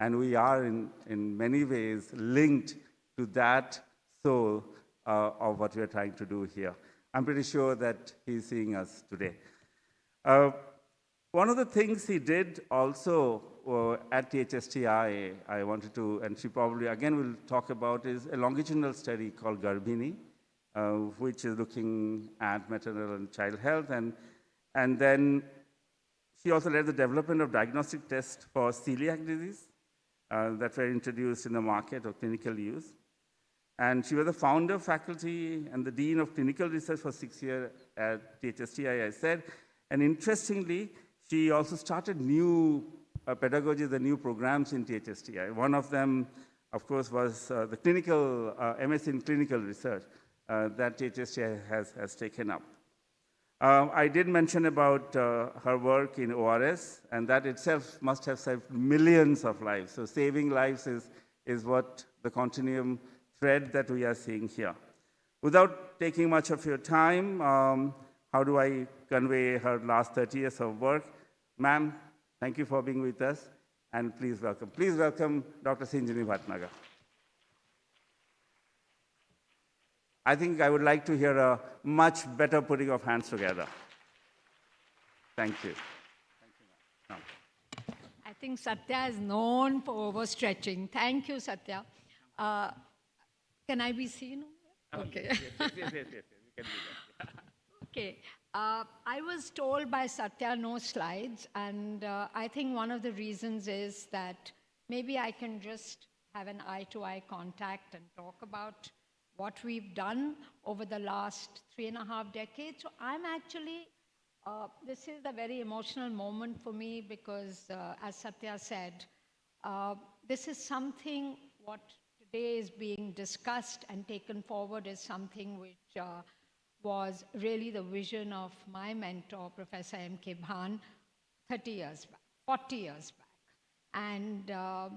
And we are, in many ways, linked to that soul of what we are trying to do here. I'm pretty sure that he's seeing us today. One of the things he did also at THSTI, I wanted to, and she probably again will talk about, is a longitudinal study called Garbhini, which is looking at maternal and child health. And then she also led the development of diagnostic tests for celiac disease that were introduced in the market of clinical use. And she was the founder, faculty, and the dean of clinical research for 6 years at THSTI, I said. And interestingly, she also started new pedagogy, the new programs in THSTI. One of them, of course, was the clinical, MS in clinical research that THSTI has taken up. I did mention about her work in ORS, and that itself must have saved millions of lives. So saving lives is what the continuum thread that we are seeing here. Without taking much of your time, how do I convey her last 30 years of work? Ma'am, thank you for being with us, and please welcome. Please welcome Dr. Sinjini Bhatnagar. I think I would like to hear a much better putting of hands together. Thank you. Thank you, ma'am. I think Satya is known for overstretching. Thank you, Satya. Can I be seen? Okay. Yes. You can do that. Okay. I was told by Satya no slides, and I think one of the reasons is that maybe I can just have an eye-to-eye contact and talk about what we've done over the last 3.5 decades. So I'm actually, this is a very emotional moment for me because, as Satya said, this is something what today is being discussed and taken forward is something which was really the vision of my mentor, Professor M.K. Bhan, 30 years back, 40 years back. And to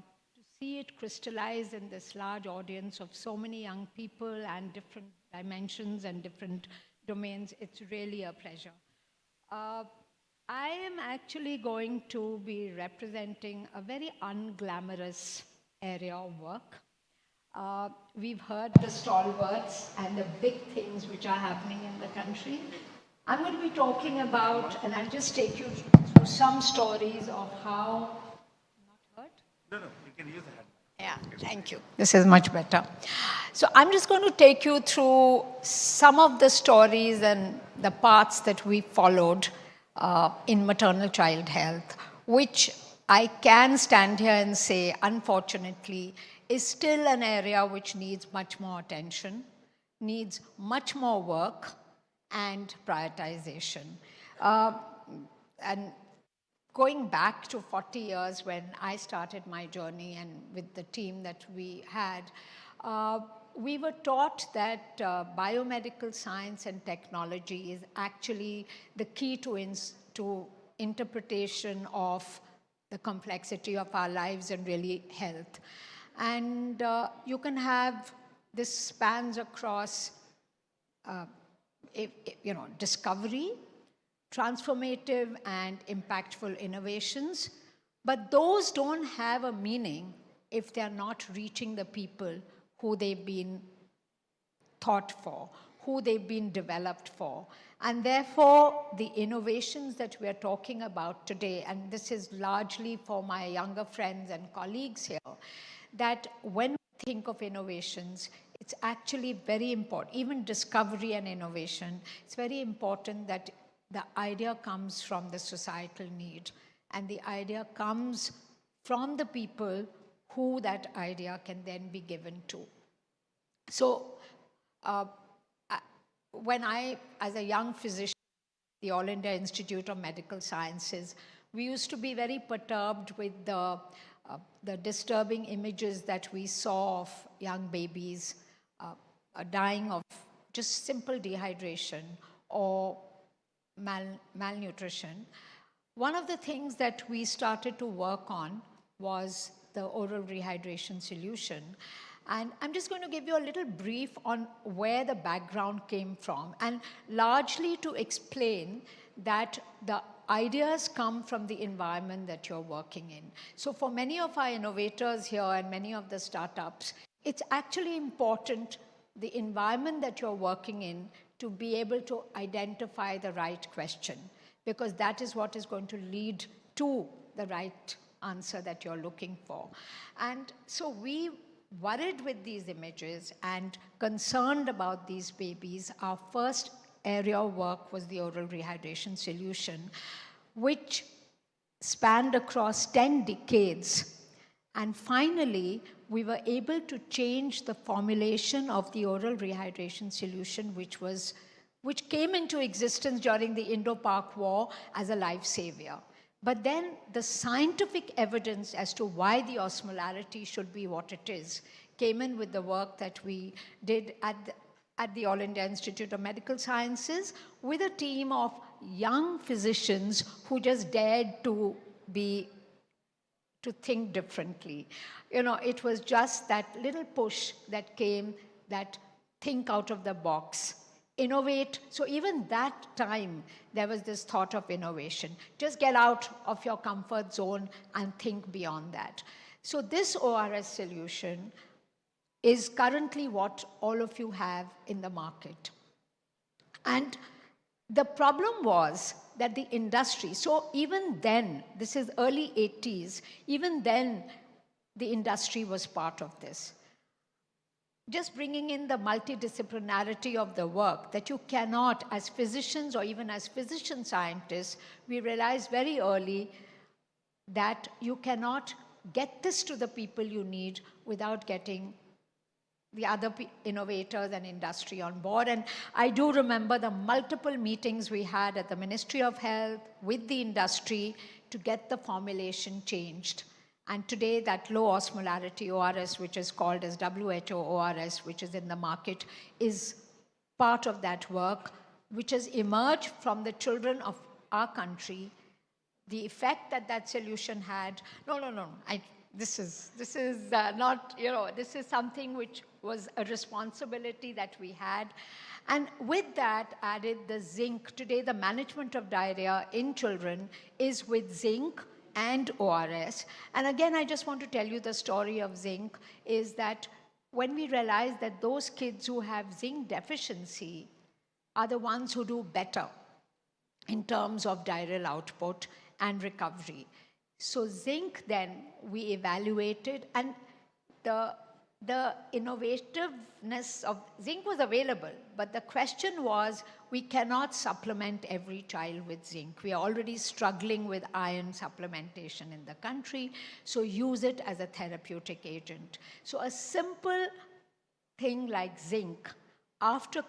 see it crystallize in this large audience of so many young people and different dimensions and different domains, it's really a pleasure. I am actually going to be representing a very unglamorous area of work. We've heard the stalwarts and the big things which are happening in the country. I'm going to be talking about, and I'll just take you through some stories of how, not heard? No, you can use the hand. Yeah, thank you. This is much better. So I'm just going to take you through some of the stories and the paths that we followed in maternal child health, which I can stand here and say, unfortunately, is still an area which needs much more attention, needs much more work and prioritization. And going back to 40 years when I started my journey and with the team that we had, we were taught that biomedical science and technology is actually the key to interpretation of the complexity of our lives and really health. And you can have, this spans across discovery, transformative and impactful innovations, but those don't have a meaning if they're not reaching the people who they've been thought for, who they've been developed for. And therefore, the innovations that we're talking about today, and this is largely for my younger friends and colleagues here, that when we think of innovations, it's actually very important, even discovery and innovation, it's very important that the idea comes from the societal need, and the idea comes from the people who that idea can then be given to. So when I, as a young physician, the All India Institute of Medical Sciences, we used to be very perturbed with the disturbing images that we saw of young babies dying of just simple dehydration or malnutrition. One of the things that we started to work on was the oral rehydration solution. And I'm just going to give you a little brief on where the background came from, and largely to explain that the ideas come from the environment that you're working in. So for many of our innovators here and many of the startups, it's actually important, the environment that you're working in, to be able to identify the right question, because that is what is going to lead to the right answer that you're looking for. And so we worried with these images and concerned about these babies. Our first area of work was the oral rehydration solution, which spanned across 10 decades. And finally, we were able to change the formulation of the oral rehydration solution, which came into existence during the Indo-Pak War as a life savior. But then the scientific evidence as to why the osmolarity should be what it is came in with the work that we did at the All India Institute of Medical Sciences with a team of young physicians who just dared to think differently. You know, it was just that little push that came, that think out of the box, innovate. So even that time, there was this thought of innovation. Just get out of your comfort zone and think beyond that. So this ORS solution is currently what all of you have in the market. And the problem was that the industry, so even then, this is early 80s, even then the industry was part of this. Just bringing in the multidisciplinarity of the work, that you cannot, as physicians or even as physician scientists, we realized very early that you cannot get this to the people you need without getting the other innovators and industry on board. And I do remember the multiple meetings we had at the Ministry of Health with the industry to get the formulation changed. And today that low osmolarity ORS, which is called as WHO ORS, which is in the market, is part of that work, which has emerged from the children of our country. The effect that that solution had, this is not, this is something which was a responsibility that we had. And with that added the zinc. Today the management of diarrhea in children is with zinc and ORS. And again, I just want to tell you the story of zinc, is that when we realized that those kids who have zinc deficiency are the ones who do better in terms of diarrheal output and recovery. So zinc then we evaluated, and the the innovativeness of zinc was available, but the question was, we cannot supplement every child with zinc. We are already struggling with iron supplementation in the country, so use it as a therapeutic agent. So a simple thing like zinc, after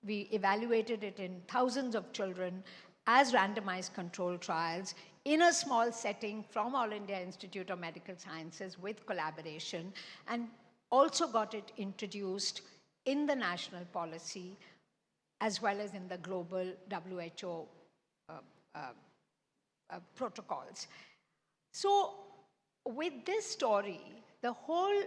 we evaluated it in thousands of children as randomized control trials in a small setting from All India Institute of Medical Sciences with collaboration, and also got it introduced in the national policy as well as in the global WHO protocols. So with this story, the whole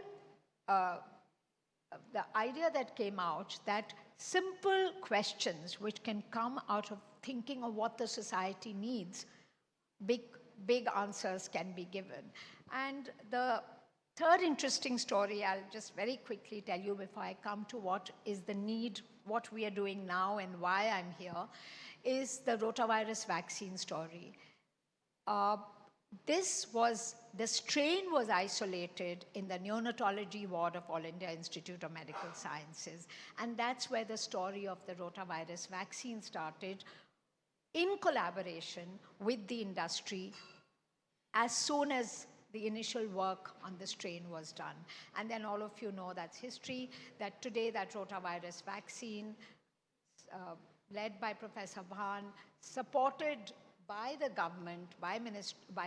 the idea that came out that simple questions which can come out of thinking of what the society needs, big answers can be given. And the third interesting story I'll just very quickly tell you before I come to what is the need, what we are doing now and why I'm here, is the rotavirus vaccine story. The strain was isolated in the neonatology ward of All India Institute of Medical Sciences, and that's where the story of the rotavirus vaccine started, in collaboration with the industry as soon as the initial work on the strain was done. And then all of you know that's history, that today that rotavirus vaccine, led by Professor Bhan, supported by the government, by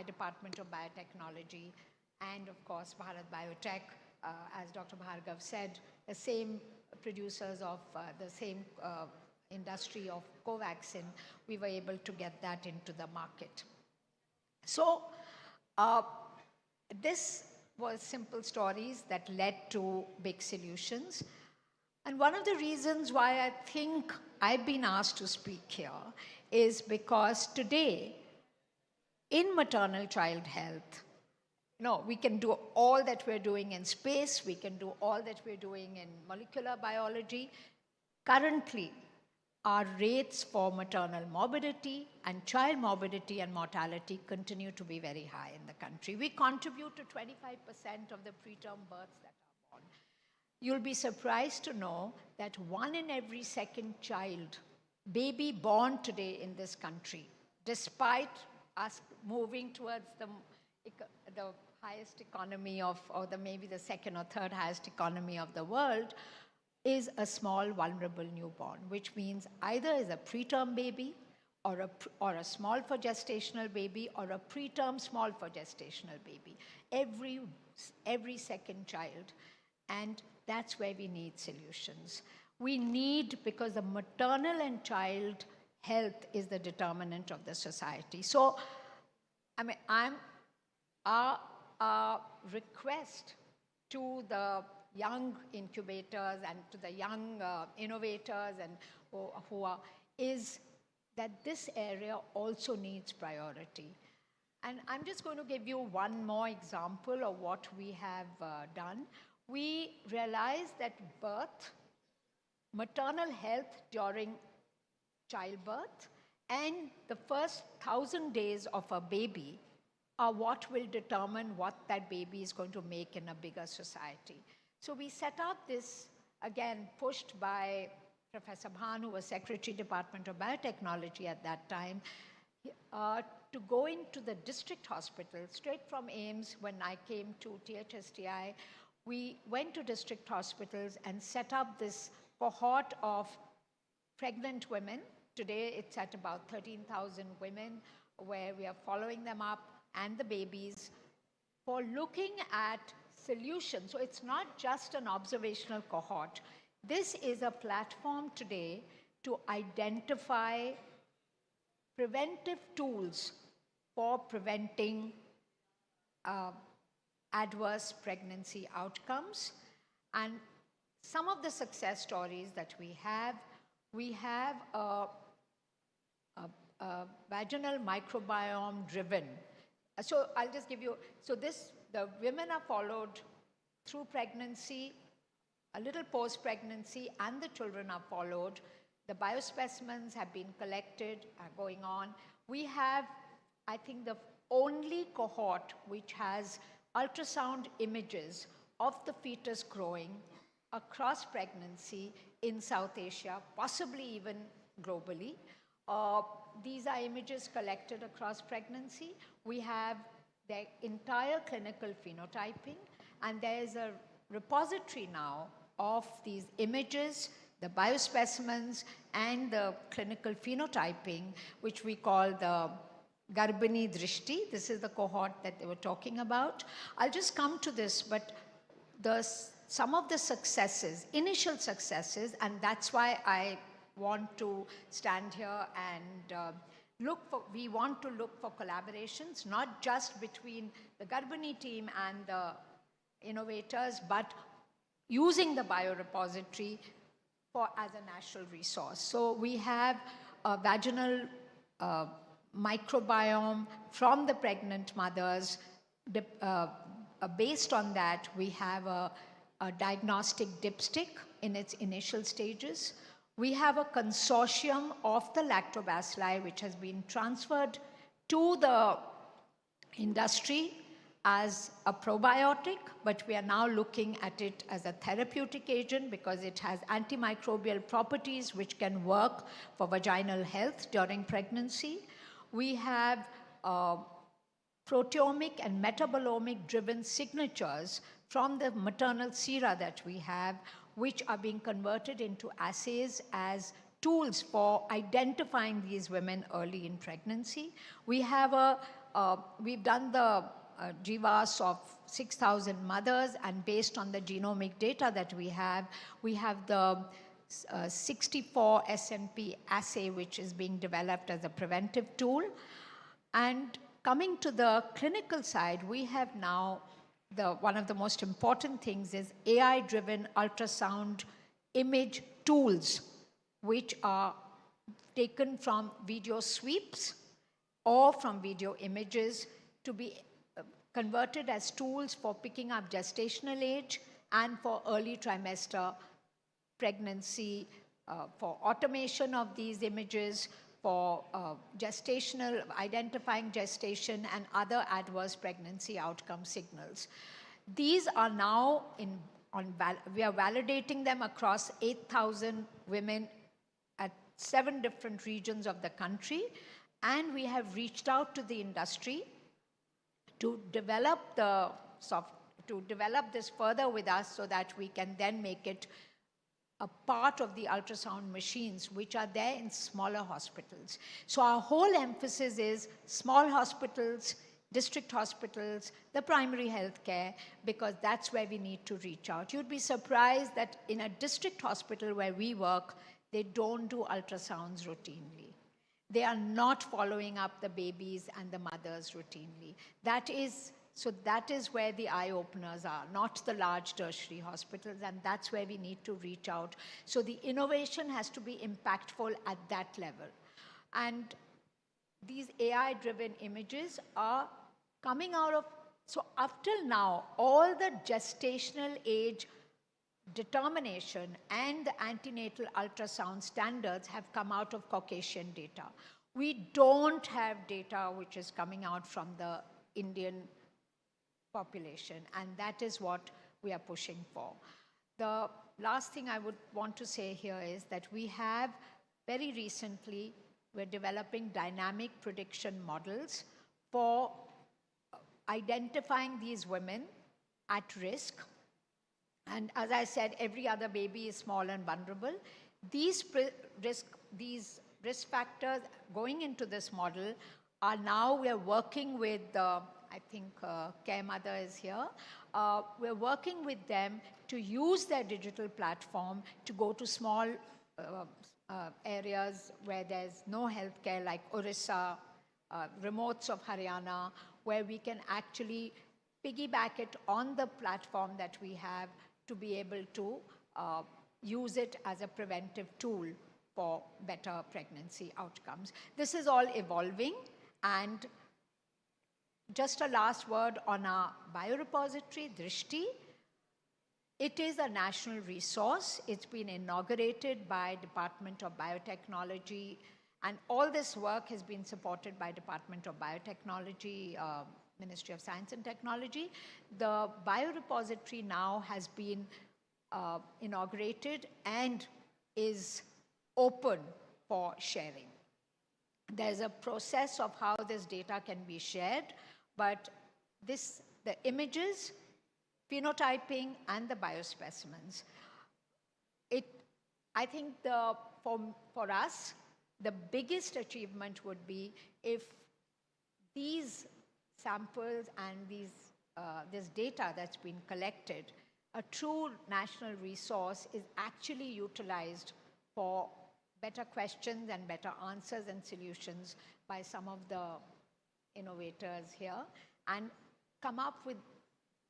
Department of Biotechnology, and of course Bharat Biotech, as Dr. Bhargav said, the same producers of the same industry of Covaxin, we were able to get that into the market. So this was simple stories that led to big solutions. And one of the reasons why I think I've been asked to speak here is because today, in maternal child health, we can do all that we're doing in space, we can do all that we're doing in molecular biology. Currently, our rates for maternal morbidity and child morbidity and mortality continue to be very high in the country. We contribute to 25% of the preterm births that are born. You'll be surprised to know that 1 in every second child, baby born today in this country, despite us moving towards the highest economy of, or maybe the second or third highest economy of the world, is a small vulnerable newborn, which means either is a preterm baby or a small for gestational baby or a preterm small for gestational baby. Every second child. And that's where we need solutions. We need, because the maternal and child health is the determinant of the society. So, our request to the young incubators and to the young innovators and is that this area also needs priority. And I'm just going to give you one more example of what we have done. We realized that maternal health during childbirth and the first 1,000 days of a baby are what will determine what that baby is going to make in a bigger society. So we set up this, again, pushed by Professor Bhan, who was Secretary, Department of Biotechnology at that time, to go into the district hospital, straight from AIIMS. When I came to THSTI, we went to district hospitals and set up this cohort of pregnant women. Today, it's at about 13,000 women, where we are following them up and the babies for looking at solutions. So it's not just an observational cohort. This is a platform today to identify preventive tools for preventing adverse pregnancy outcomes. And some of the success stories that we have a vaginal microbiome driven. So I'll just give you, the women are followed through pregnancy, a little post-pregnancy, and the children are followed. The biospecimens have been collected, are going on. We have, I think, the only cohort which has ultrasound images of the fetus growing across pregnancy in South Asia, possibly even globally. These are images collected across pregnancy. We have their entire clinical phenotyping, and there is a repository now of these images, the biospecimens, and the clinical phenotyping, which we call the Garbhini Drishti. This is the cohort that they were talking about. I'll just come to this, but some of the successes, initial successes, and that's why I want to stand here and we want to look for collaborations, not just between the Garbhini team and the innovators, but using the biorepository as a national resource. So we have a vaginal microbiome from the pregnant mothers. Based on that, we have a diagnostic dipstick in its initial stages. We have a consortium of the lactobacilli, which has been transferred to the industry as a probiotic, but we are now looking at it as a therapeutic agent because it has antimicrobial properties which can work for vaginal health during pregnancy. We have proteomic and metabolomic driven signatures from the maternal sera that we have, which are being converted into assays as tools for identifying these women early in pregnancy. We have we've done the GWAS of 6,000 mothers, and based on the genomic data that we have the 64 SMP assay, which is being developed as a preventive tool. And coming to the clinical side, we have now one of the most important things is AI-driven ultrasound image tools, which are taken from video sweeps or from video images to be converted as tools for picking up gestational age and for early trimester pregnancy, for automation of these images, for identifying gestation and other adverse pregnancy outcome signals. These are now we are validating them across 8,000 women at 7 different regions of the country, and we have reached out to the industry to develop this further with us so that we can then make it a part of the ultrasound machines which are there in smaller hospitals. So our whole emphasis is small hospitals, district hospitals, the primary health care, because that's where we need to reach out. You'd be surprised that in a district hospital where we work, they don't do ultrasounds routinely. They are not following up the babies and the mothers routinely. That is where the eye-openers are, not the large tertiary hospitals, and that's where we need to reach out. So the innovation has to be impactful at that level. And these AI-driven images are coming out of, so up till now, all the gestational age determination and the antenatal ultrasound standards have come out of Caucasian data. We don't have data which is coming out from the Indian population, and that is what we are pushing for. The last thing I would want to say here is that we have very recently, we're developing dynamic prediction models for identifying these women at risk. And as I said, every other baby is small and vulnerable. These risk factors going into this model are now, we're working with, I think Care Mother is here. We're working with them to use their digital platform to go to small areas where there's no healthcare, like Orissa, remotes of Haryana, where we can actually piggyback it on the platform that we have to be able to use it as a preventive tool for better pregnancy outcomes. This is all evolving, and just a last word on our biorepository, Drishti. It is a national resource. It's been inaugurated by Department of Biotechnology, and all this work has been supported by Department of Biotechnology Ministry of Science and Technology. The biorepository now has been inaugurated and is open for sharing. There's a process of how this data can be shared, but the images, phenotyping, and the biospecimens, I think for us, the biggest achievement would be if these samples and this data that's been collected, a true national resource, is actually utilized for better questions and better answers and solutions by some of the innovators here, and come up with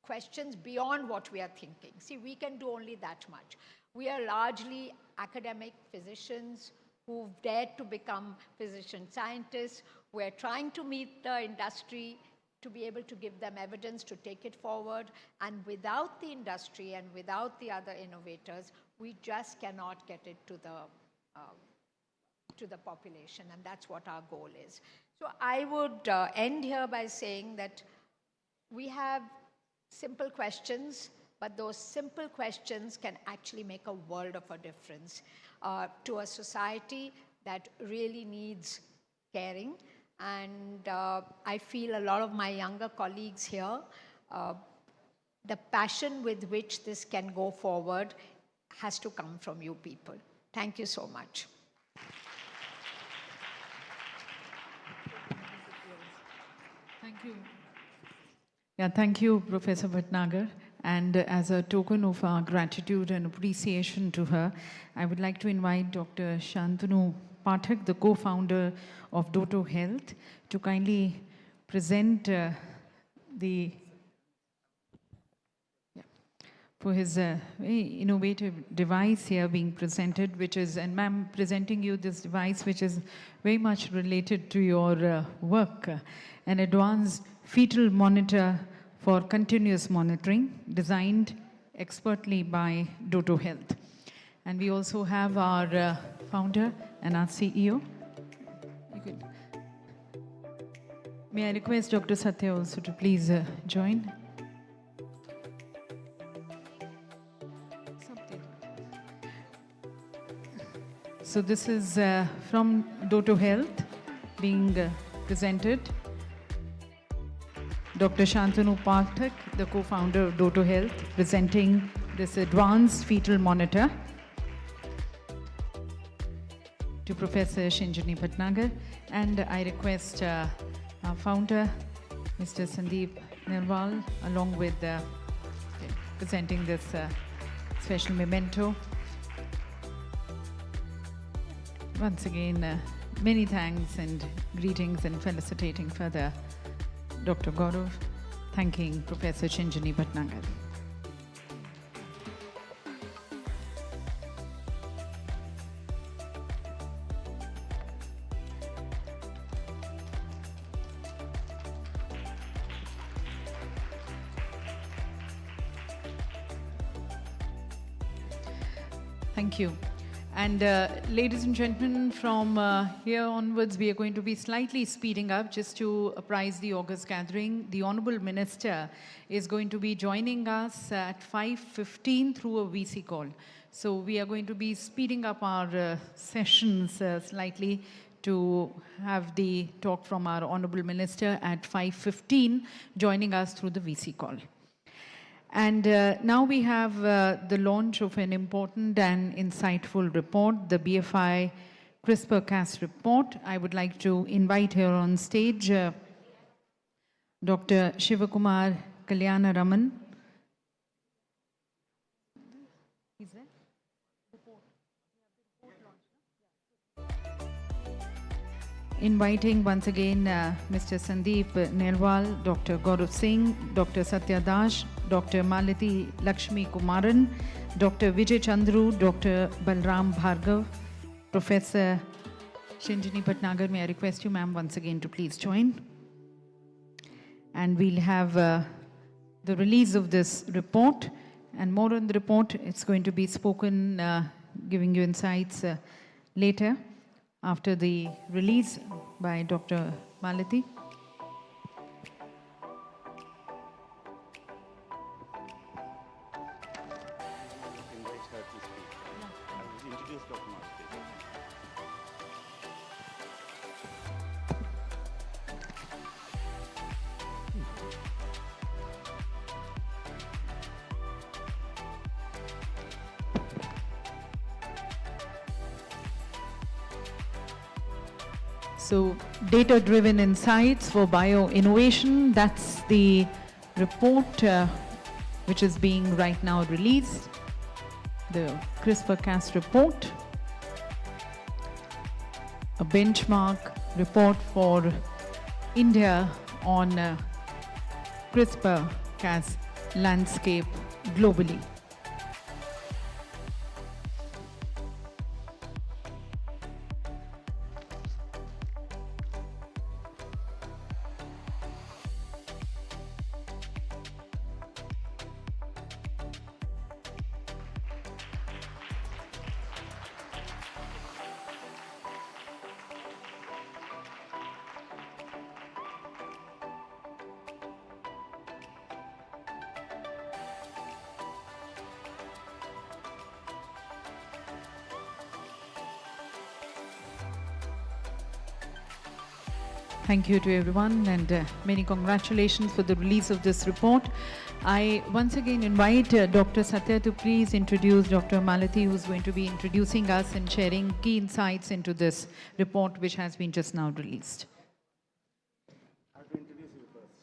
questions beyond what we are thinking. See, we can do only that much. We are largely academic physicians who've dared to become physician scientists. We're trying to meet the industry to be able to give them evidence to take it forward. And without the industry and without the other innovators, we just cannot get it to the population. And that's what our goal is. So I would end here by saying that we have simple questions, but those simple questions can actually make a world of a difference to a society that really needs caring. And I feel a lot of my younger colleagues here, the passion with which this can go forward has to come from you people. Thank you so much. Thank you. Yeah, thank you, Professor Bhatnagar. And as a token of our gratitude and appreciation to her, I would like to invite Dr. Shantanu Pathak, the co-founder of Doto Health, to kindly present for his very innovative device here being presented, which is, and ma'am, presenting you this device which is very much related to your work, an advanced fetal monitor for continuous monitoring, designed expertly by Doto Health. And we also have our founder and our CEO. May I request Dr. Satya also to please join. So this is from Doto Health being presented. Dr. Shantanu Pathak, the co-founder of Doto Health, presenting this advanced fetal monitor to Professor Shinjini Bhatnagar. And I request our founder, Mr. Sandeep Nirwal, along with presenting this special memento. Once again, many thanks and greetings and felicitating further Dr. Gaurav, thanking Professor Shinjini Bhatnagar. Thank you. And ladies and gentlemen, from here onwards, we are going to be slightly speeding up just to apprise the August gathering. The Honorable Minister is going to be joining us at 5:15 through a VC call. So we are going to be speeding up our sessions slightly to have the talk from our Honorable Minister at 5:15, joining us through the VC call. And now we have the launch of an important and insightful report, the BFI CRISPR-Cas report. I would like to invite here on stage Dr. Shivakumar Kalyanaraman. He's there? Inviting once again Mr. Sandeep Nirwal, Dr. Gaurav Singh, Dr. Satya Dash, Dr. Malati Lakshmi Kumaran, Dr. Vijay Chandru, Dr. Balram Bhargav, Professor Shinjini Bhatnagar. May I request you, ma'am, once again to please join. And we'll have the release of this report, and more on the report. It's going to be spoken, giving you insights later, after the release by Dr. Malati. introduce Dr. Maruti. So, data-driven insights for bio-innovation, that's the report which is being right now released, the CRISPR-Cas report, a benchmark report for India on CRISPR-Cas landscape globally. Thank you to everyone, and many congratulations for the release of this report. I once again invite Dr. Satya to please introduce Dr. Malathi, who's going to be introducing us and sharing key insights into this report, which has been just now released. I have to introduce you first.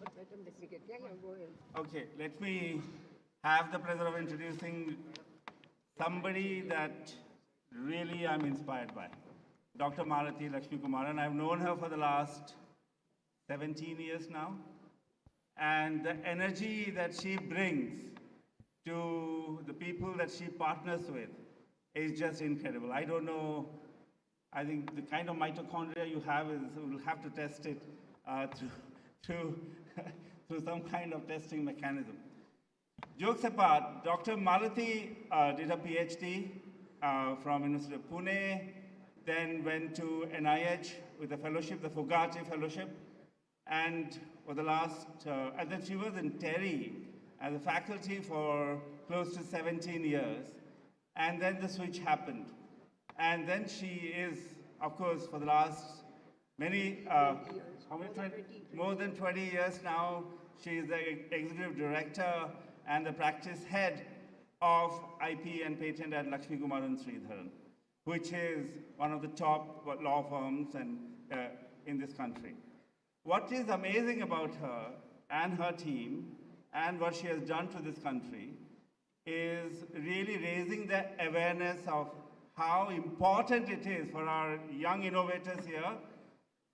But let him investigate. Go ahead. Okay, let me have the pleasure of introducing somebody that really I'm inspired by. Dr. Malathi Lakshmi Kumaran. I've known her for the last 17 years now. And the energy that she brings to the people that she partners with is just incredible. I don't know, I think the kind of mitochondria you have is, we'll have to test it through some kind of testing mechanism. Jokes apart, Dr. Malathi did a PhD from University of Pune, then went to NIH with a fellowship, the Fogarty Fellowship, and for the last, and then she was in Terry as a faculty for close to 17 years, and then the switch happened. And then she is, of course, for the last many, more than 20 years now, she is the executive director and the practice head of IP and patent at Lakshmi Kumaran Sridharan, which is one of the top law firms in this country. What is amazing about her and her team and what she has done to this country is really raising the awareness of how important it is for our young innovators here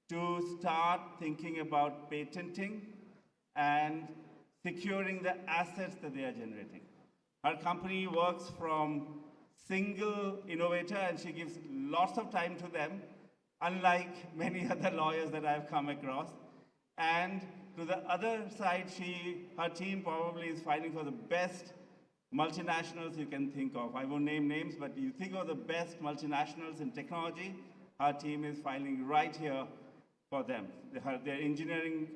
to start thinking about patenting and securing the assets that they are generating. Her company works from single innovator, and she gives lots of time to them, unlike many other lawyers that I've come across. And to the other side, her team probably is fighting for the best multinationals you can think of. I won't name names, but you think of the best multinationals in technology, her team is filing right here for them. Their engineering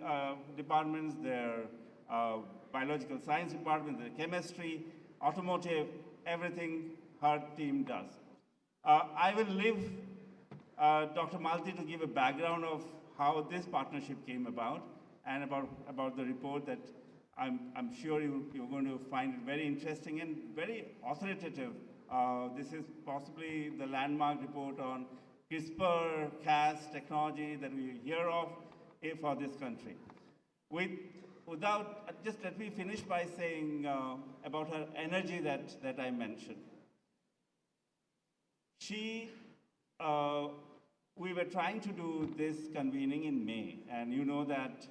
departments, their biological science departments, their chemistry, automotive, everything her team does. I will leave Dr. Malathi to give a background of how this partnership came about and about the report that I'm sure you're going to find it very interesting and very authoritative. This is possibly the landmark report on CRISPR-Cas technology that we hear of for this country. Just let me finish by saying about her energy that I mentioned. We were trying to do this convening in May, and you know that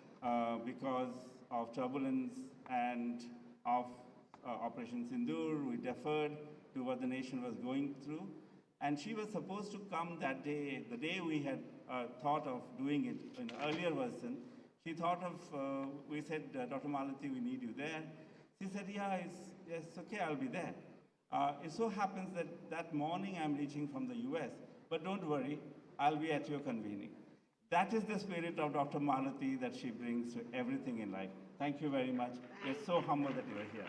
because of turbulence and of Operation Sindoor, we deferred to what the nation was going through. And she was supposed to come that day, the day we had thought of doing it in an earlier version. She thought of, we said, Dr. Malathi, we need you there. She said, yeah, it's okay, I'll be there. It so happens that that morning I'm reaching from the US, but don't worry, I'll be at your convening. That is the spirit of Dr. Malathi that she brings to everything in life. Thank you very much. We're so humble that you are here.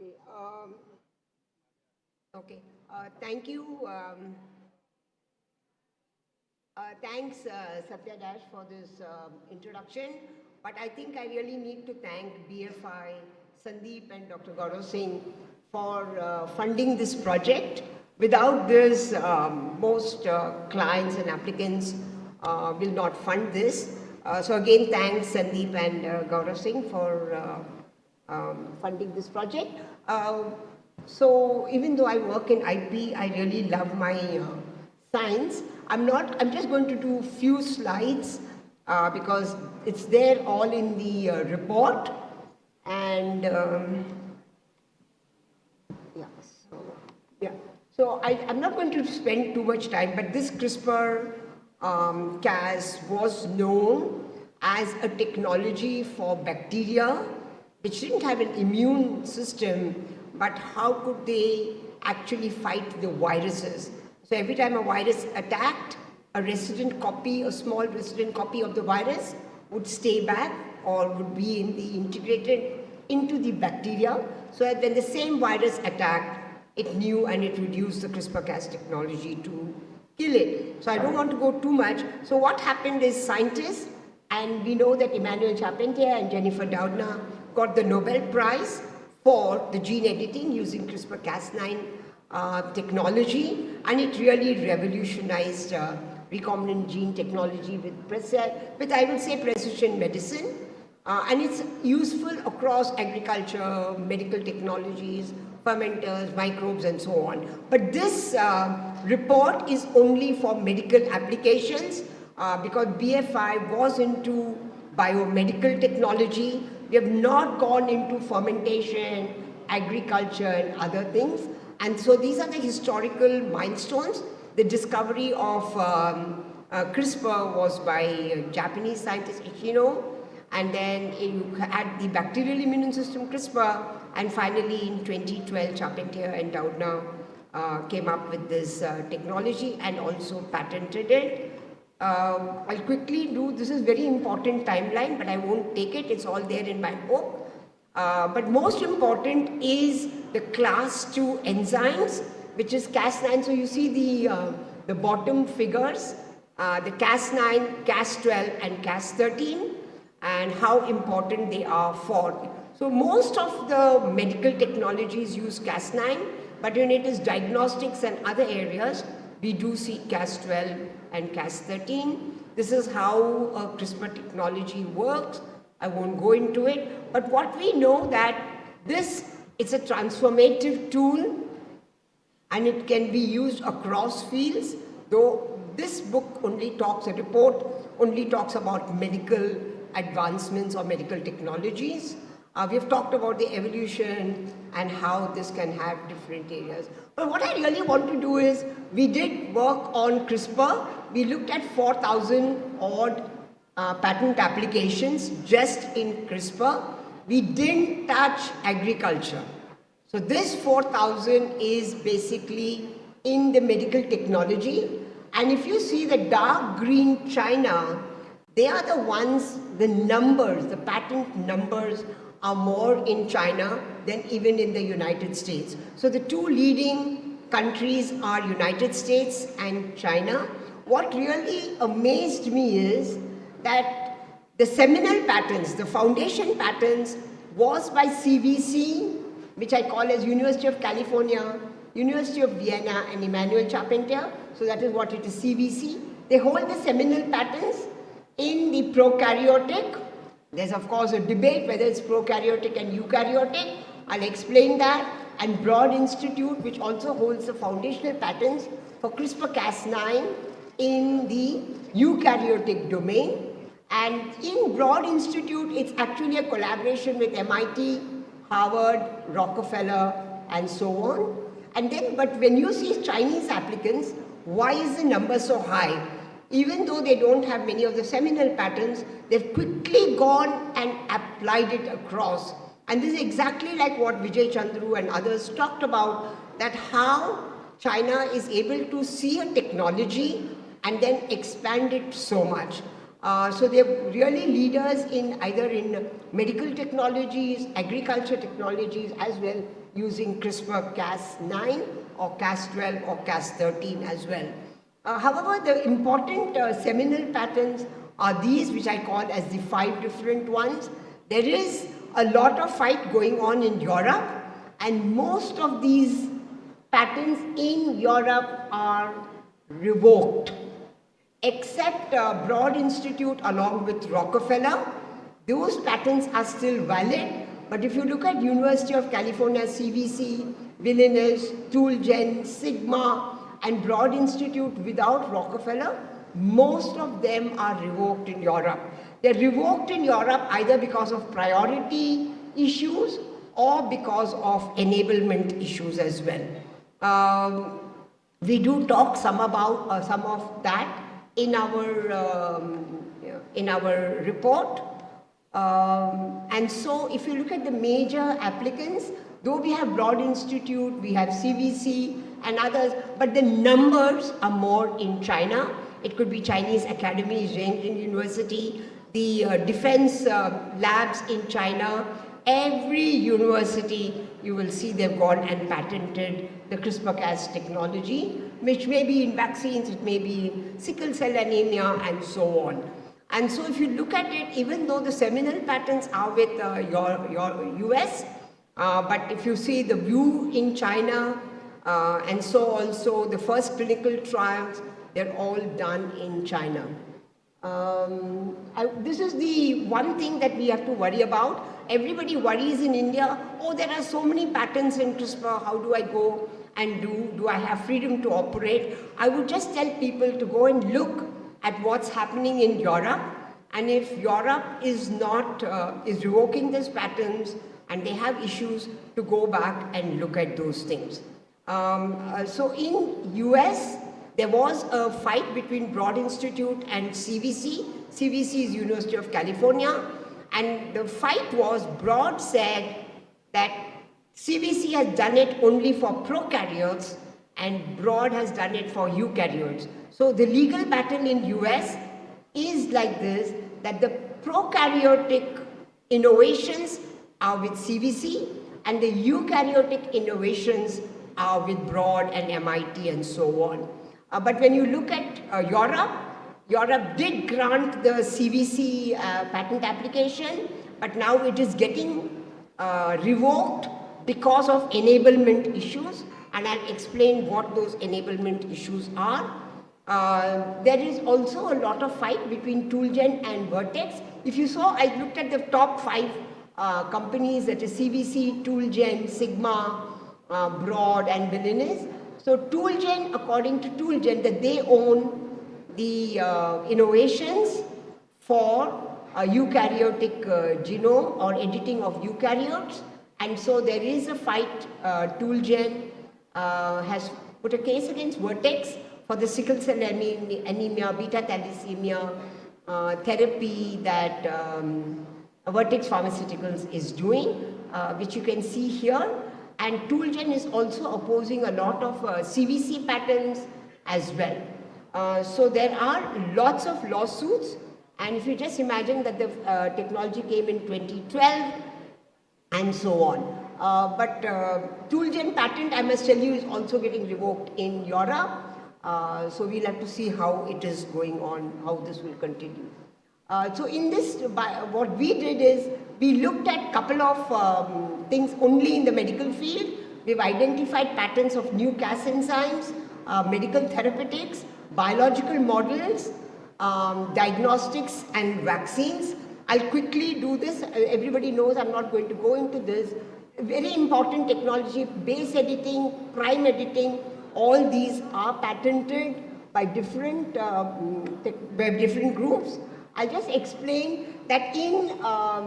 Okay. Okay. Thank you. Thanks, Satya Dash, for this introduction. But I think I really need to thank BFI, Sandeep and Dr. Gaurav Singh for funding this project. Without this, most clients and applicants will not fund this. So again, thanks Sandeep and Gaurav Singh for funding this project. So even though I work in IP, I really love my science. I'm just going to do a few slides because it's there all in the report. And so I'm not going to spend too much time, but this CRISPR-Cas was known as a technology for bacteria which didn't have an immune system, but how could they actually fight the viruses? So every time a virus attacked, a small resident copy of the virus would stay back or would be integrated into the bacteria, so that when the same virus attacked, it knew and it would use the CRISPR-Cas technology to kill it. So I don't want to go too much. So what happened is scientists, and we know that Emmanuel Charpentier and Jennifer Doudna got the Nobel Prize for the gene editing using CRISPR-Cas9 technology, and it really revolutionized recombinant gene technology with I would say precision medicine, and it's useful across agriculture, medical technologies, fermenters, microbes, and so on. But this report is only for medical applications because BFI was into biomedical technology. We have not gone into fermentation, agriculture, and other things. And so these are the historical milestones. The discovery of CRISPR was by Japanese scientist Ishino, and then you had the bacterial immune system CRISPR, and finally in 2012 Charpentier and Doudna came up with this technology and also patented it. I'll quickly do, this is very important timeline, but I won't take it, it's all there in my book. But most important is the class 2 enzymes, which is Cas9. So you see the bottom figures, the Cas9, Cas12 and Cas13, and how important they are for. So most of the medical technologies use Cas9, but when it is diagnostics and other areas, we do see Cas12 and Cas13. This is how CRISPR technology works. I won't go into it, but what we know that it's a transformative tool and it can be used across fields, though this book the report only talks about medical advancements or medical technologies. We have talked about the evolution and how this can have different areas. But what I really want to do is, we did work on CRISPR. We looked at 4,000 odd patent applications just in CRISPR. We didn't touch agriculture. So this 4,000 is basically in the medical technology. And if you see the dark green China, they are the ones, the numbers, the patent numbers are more in China than even in the United States. So the two leading countries are United States and China. What really amazed me is that the seminal patents, the foundation patents, was by CVC, which I call as University of California, University of Vienna, and Emmanuel Charpentier. So that is what it is, CVC. They hold the seminal patents in the prokaryotic. There's of course a debate whether it's prokaryotic and eukaryotic. I'll explain that. And Broad Institute, which also holds the foundational patents for CRISPR-Cas9 in the eukaryotic domain. And in Broad Institute, it's actually a collaboration with MIT, Harvard, Rockefeller, and so on. And then, but when you see Chinese applicants, why is the number so high? Even though they don't have many of the seminal patents, they've quickly gone and applied it across. And this is exactly like what Vijay Chandru and others talked about, that how China is able to see a technology and then expand it so much. So they're really leaders in either in medical technologies, agriculture technologies, as well using CRISPR-Cas9 or Cas12 or Cas13 as well. However, the important seminal patents are these, which I call as the 5 different ones. There is a lot of fight going on in Europe, and most of these patents in Europe are revoked, except Broad Institute along with Rockefeller. Those patents are still valid, but if you look at University of California, CVC, Vilnius, Toolgen, Sigma, and Broad Institute without Rockefeller, most of them are revoked in Europe. They're revoked in Europe either because of priority issues or because of enablement issues as well. We do talk some about some of that in our report. And so if you look at the major applicants, though we have Broad Institute, we have CVC and others, but the numbers are more in China. It could be Chinese academies, Renmin University, the defense labs in China. Every university, you will see they've gone and patented the CRISPR-Cas technology, which may be in vaccines, it may be in sickle cell anemia, and so on. And so if you look at it, even though the seminal patents are with your US, but if you see the view in China, and so also the first clinical trials, they're all done in China. This is the one thing that we have to worry about. Everybody worries in India, oh, there are so many patents in CRISPR, how do I go and do I have freedom to operate? I would just tell people to go and look at what's happening in Europe, and if Europe is not, is revoking these patents and they have issues, to go back and look at those things. So in US, there was a fight between Broad Institute and CVC. CVC is University of California. And the fight was, Broad said that CVC has done it only for prokaryotes and Broad has done it for eukaryotes. So the legal battle in US is like this, that the prokaryotic innovations are with CVC and the eukaryotic innovations are with Broad and MIT and so on. But when you look at Europe, Europe did grant the CVC patent application, but now it is getting revoked because of enablement issues, and I'll explain what those enablement issues are. There is also a lot of fight between Toolgen and Vertex. If you saw, I looked at the top 5 companies, that is CVC, Toolgen, Sigma, Broad, and Vilnius. So Toolgen, according to Toolgen, that they own the innovations for eukaryotic genome or editing of eukaryotes, and so there is a fight. Toolgen has put a case against Vertex for the sickle cell anemia, beta thalassemia therapy that Vertex Pharmaceuticals is doing, which you can see here. And Toolgen is also opposing a lot of CVC patents as well. So there are lots of lawsuits, and if you just imagine that the technology came in 2012 and so on. But Toolgen patent, I must tell you, is also getting revoked in Europe. So we'll have to see how it is going on, how this will continue. So in this, what we did is, we looked at a couple of things only in the medical field. We've identified patents of new Cas enzymes, medical therapeutics, biological models, diagnostics and vaccines. I'll quickly do this. Everybody knows I'm not going to go into this. Very important technology, base editing, prime editing, all these are patented by different groups. I'll just explain that in,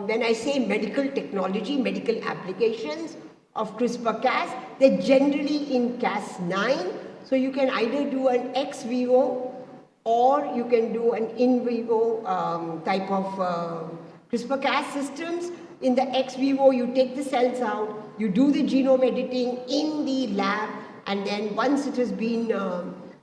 when I say medical technology, medical applications of CRISPR-Cas, they're generally in Cas9. So you can either do an ex vivo or you can do an in vivo type of CRISPR-Cas systems. In the ex vivo, you take the cells out, you do the genome editing in the lab, and then once it has been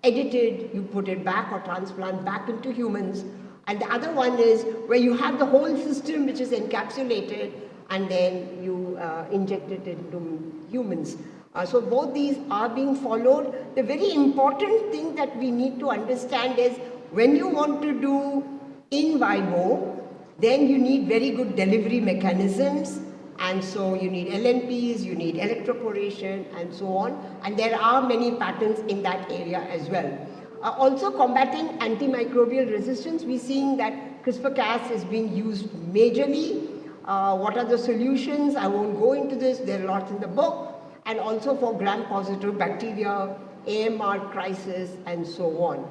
edited, you put it back or transplant back into humans. And the other one is where you have the whole system which is encapsulated, and then you inject it into humans. So both these are being followed. The very important thing that we need to understand is when you want to do in vivo, then you need very good delivery mechanisms, and so you need LNPs, you need electroporation, and so on, and there are many patents in that area as well. Also combating antimicrobial resistance, we're seeing that CRISPR-Cas is being used majorly. What are the solutions? I won't go into this, there are lots in the book, and also for gram-positive bacteria, AMR crisis, and so on.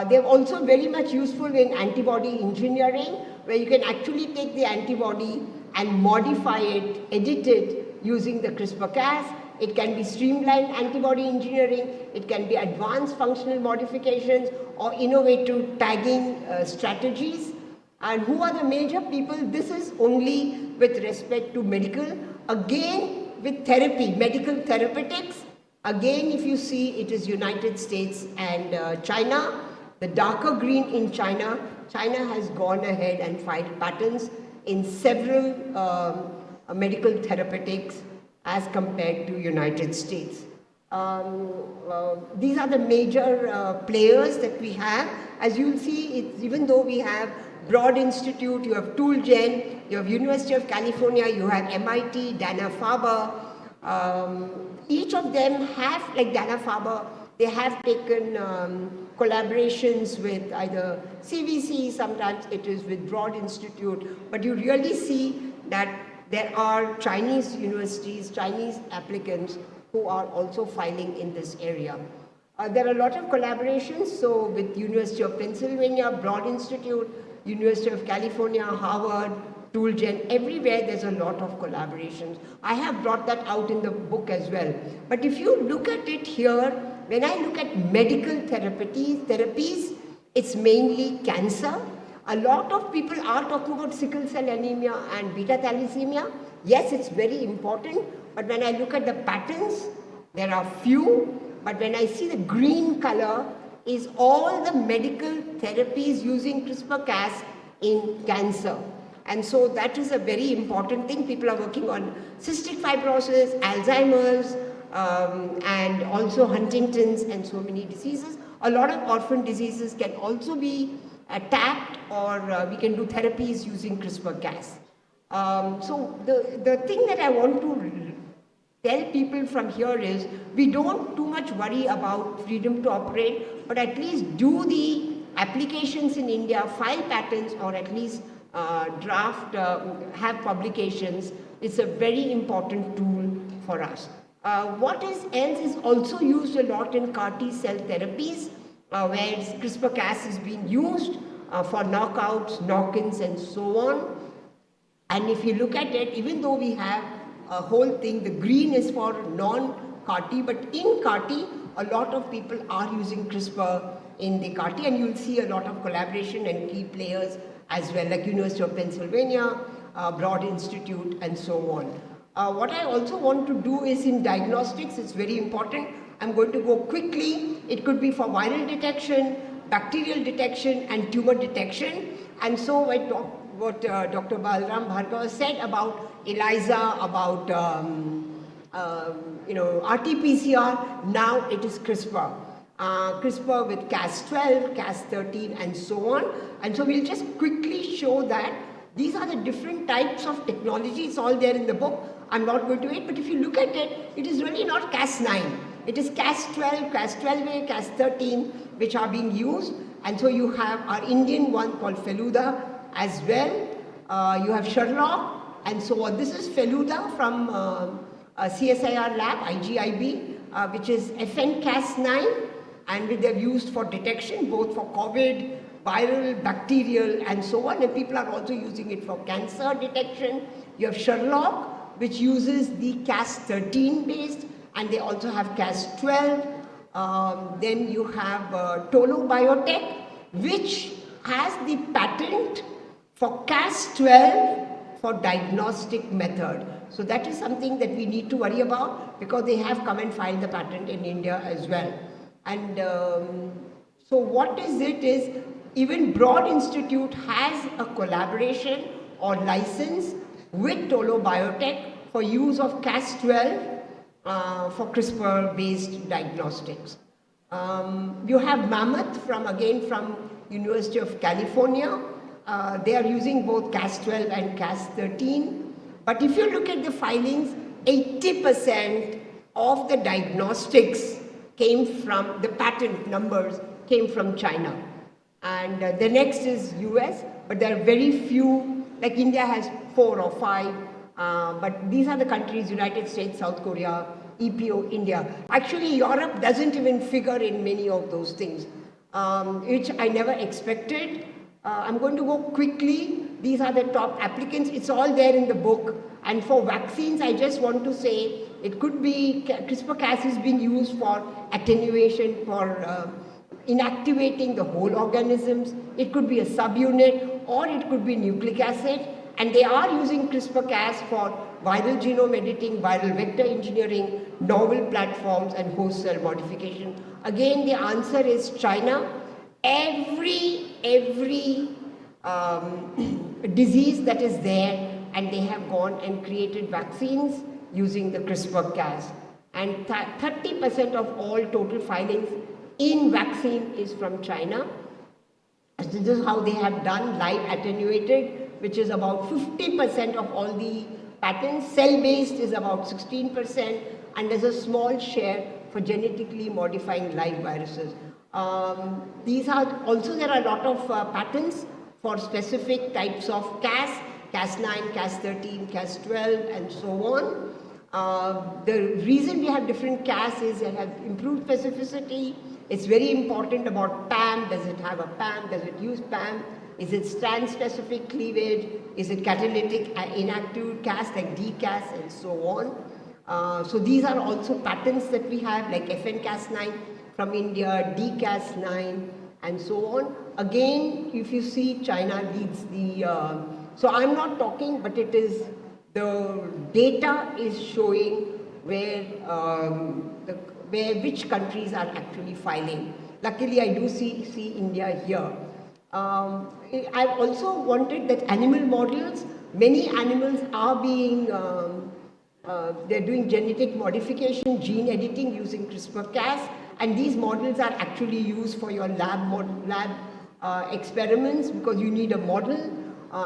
They're also very much useful in antibody engineering, where you can actually take the antibody and modify it, edit it using the CRISPR-Cas. It can be streamlined antibody engineering, it can be advanced functional modifications or innovative tagging strategies. And who are the major people? This is only with respect to medical. Again, with therapy, medical therapeutics, again, if you see, it is United States and China. The darker green in China, China has gone ahead and filed patents in several medical therapeutics as compared to United States. These are the major players that we have. As you'll see, even though we have Broad Institute, you have Toolgen, you have University of California, you have MIT, Dana-Farber. Each of them have, like Dana-Farber, they have taken collaborations with either CVC, sometimes it is with Broad Institute, but you really see that there are Chinese universities, Chinese applicants who are also filing in this area. There are a lot of collaborations, so with University of Pennsylvania, Broad Institute, University of California, Harvard, Toolgen, everywhere there's a lot of collaborations. I have brought that out in the book as well. But if you look at it here, when I look at medical therapies, it's mainly cancer. A lot of people are talking about sickle cell anemia and beta thalassemia. Yes, it's very important, but when I look at the patents, there are few, but when I see the green color, is all the medical therapies using CRISPR-Cas in cancer. And so that is a very important thing. People are working on cystic fibrosis, Alzheimer's, and also Huntington's and so many diseases. A lot of orphan diseases can also be tapped, or we can do therapies using CRISPR-Cas. So the thing that I want to tell people from here is, we don't too much worry about freedom to operate, but at least do the applications in India, file patents, or at least draft, have publications. It's a very important tool for us. What else is also used a lot in CAR T cell therapies, where CRISPR-Cas is being used for knockouts, knock-ins, and so on. And if you look at it, even though we have a whole thing, the green is for non-CAR T, but in CAR T, a lot of people are using CRISPR in the CAR T, and you'll see a lot of collaboration and key players as well, like University of Pennsylvania, Broad Institute, and so on. What I also want to do is in diagnostics, it's very important. I'm going to go quickly. It could be for viral detection, bacterial detection, and tumor detection. And so what Dr. Balram Bhargava said about ELISA, about RT-PCR, now it is CRISPR. CRISPR with Cas12, Cas13, and so on. And so we'll just quickly show that these are the different types of technology. It's all there in the book. I'm not going to it, but if you look at it, it is really not Cas9. It is Cas12, Cas12A, Cas13, which are being used. And so you have our Indian one called Feluda as well. You have Sherlock, and so on. This is Feluda from CSIR lab, IGIB, which is FN-Cas9, and they're used for detection, both for COVID, viral, bacterial, and so on. And people are also using it for cancer detection. You have Sherlock, which uses the Cas13 based, and they also have Cas12. Then you have Tolo Biotech, which has the patent for Cas12 for diagnostic method. So that is something that we need to worry about, because they have come and filed the patent in India as well. And so what is it is, even Broad Institute has a collaboration or license with Tolo Biotech for use of Cas12 for CRISPR-based diagnostics. You have Mammoth from University of California. They are using both Cas12 and Cas13. But if you look at the filings, 80% of the diagnostics came from, the patent numbers came from China. And the next is US, but there are very few, like India has 4 or 5, but these are the countries, United States, South Korea, EPO, India. Actually, Europe doesn't even figure in many of those things, which I never expected. I'm going to go quickly. These are the top applicants. It's all there in the book. And for vaccines, I just want to say, it could be CRISPR-Cas is being used for attenuation, for inactivating the whole organisms. It could be a subunit, or it could be nucleic acid. And they are using CRISPR-Cas for viral genome editing, viral vector engineering, novel platforms, and host cell modification. Again, the answer is China. Every disease that is there, and they have gone and created vaccines using the CRISPR-Cas. And 30% of all total filings in vaccine is from China. This is how they have done live attenuated, which is about 50% of all the patents. Cell-based is about 16%, and there's a small share for genetically modifying live viruses. These are also, there are a lot of patents for specific types of Cas, Cas9, Cas13, Cas12, and so on. The reason we have different Cas is they have improved specificity. It's very important about PAM. Does it have a PAM? Does it use PAM? Is it strand-specific cleavage? Is it catalytic inactive Cas like DCas and so on? So these are also patents that we have, like FN-Cas9 from India, DCas9, and so on. Again, if you see, China leads the... so I'm not talking, but it is, the data is showing where, which countries are actually filing. Luckily, I do see India here. I've also wanted that animal models, many animals are being, they're doing genetic modification, gene editing using CRISPR-Cas, and these models are actually used for your lab experiments, because you need a model,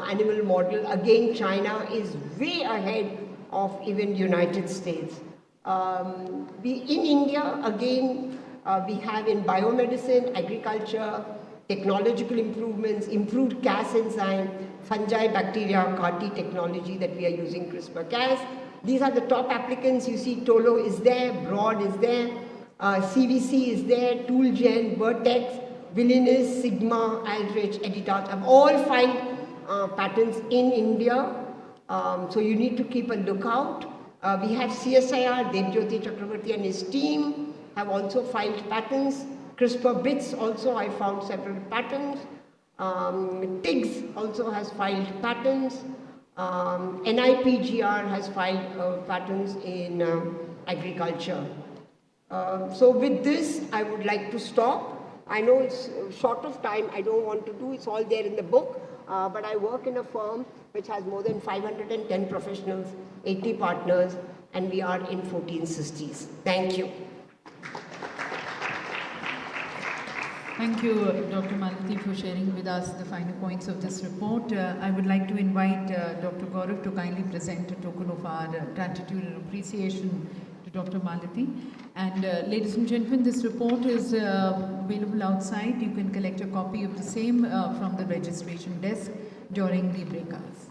animal model. Again, China is way ahead of even United States. In India, again, we have in biomedicine, agriculture, technological improvements, improved Cas enzyme, fungi, bacteria, CAR-T technology that we are using CRISPR-Cas. These are the top applicants. You see Tolo is there, Broad is there, CVC is there, Toolgen, Vertex, Villainous, Sigma, Aldrich, Editas have all filed patents in India. So you need to keep a lookout. We have CSIR, Devjyoti Chakravarti and his team have also filed patents. CRISPR bits also, I found several patents. TIGS also has filed patents. NIPGR has filed patents in agriculture. So with this, I would like to stop. I know it's short of time, I don't want to do, it's all there in the book, but I work in a firm which has more than 510 professionals, 80 partners, and we are in 14 cities. Thank you. Thank you, Dr. Malati, for sharing with us the final points of this report. I would like to invite Dr. Gaurav to kindly present a token of our gratitude and appreciation to Dr. Malati. And ladies and gentlemen, this report is available outside. You can collect a copy of the same from the registration desk during the breakouts.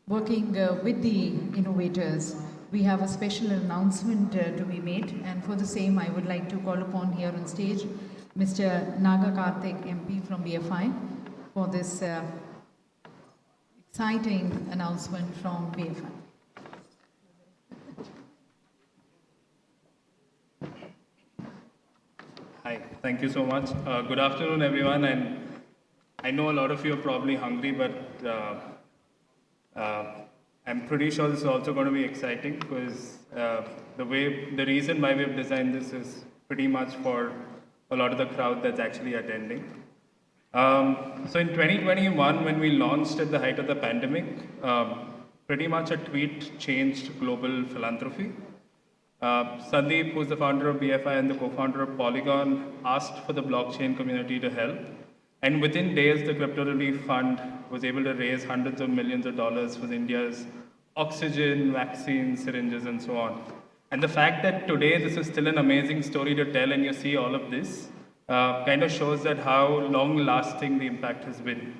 Working with the innovators, we have a special announcement to be made, and for the same I would like to call upon here on stage Mr. Naga Karthik MP from BFI for this exciting announcement from BFI. Hi, thank you so much. Good afternoon, everyone. And I know a lot of you are probably hungry, but I'm pretty sure this is also going to be exciting because the reason why we've designed this is pretty much for a lot of the crowd that's actually attending. So in 2021, when we launched at the height of the pandemic, pretty much a tweet changed global philanthropy. Sandeep, who's the founder of BFI and the co-founder of Polygon, asked for the blockchain community to help. And within days, the Crypto Relief Fund was able to raise hundreds of millions of dollars for India's oxygen, vaccines, syringes, and so on. And the fact that today this is still an amazing story to tell and you see all of this kind of shows that how long-lasting the impact has been.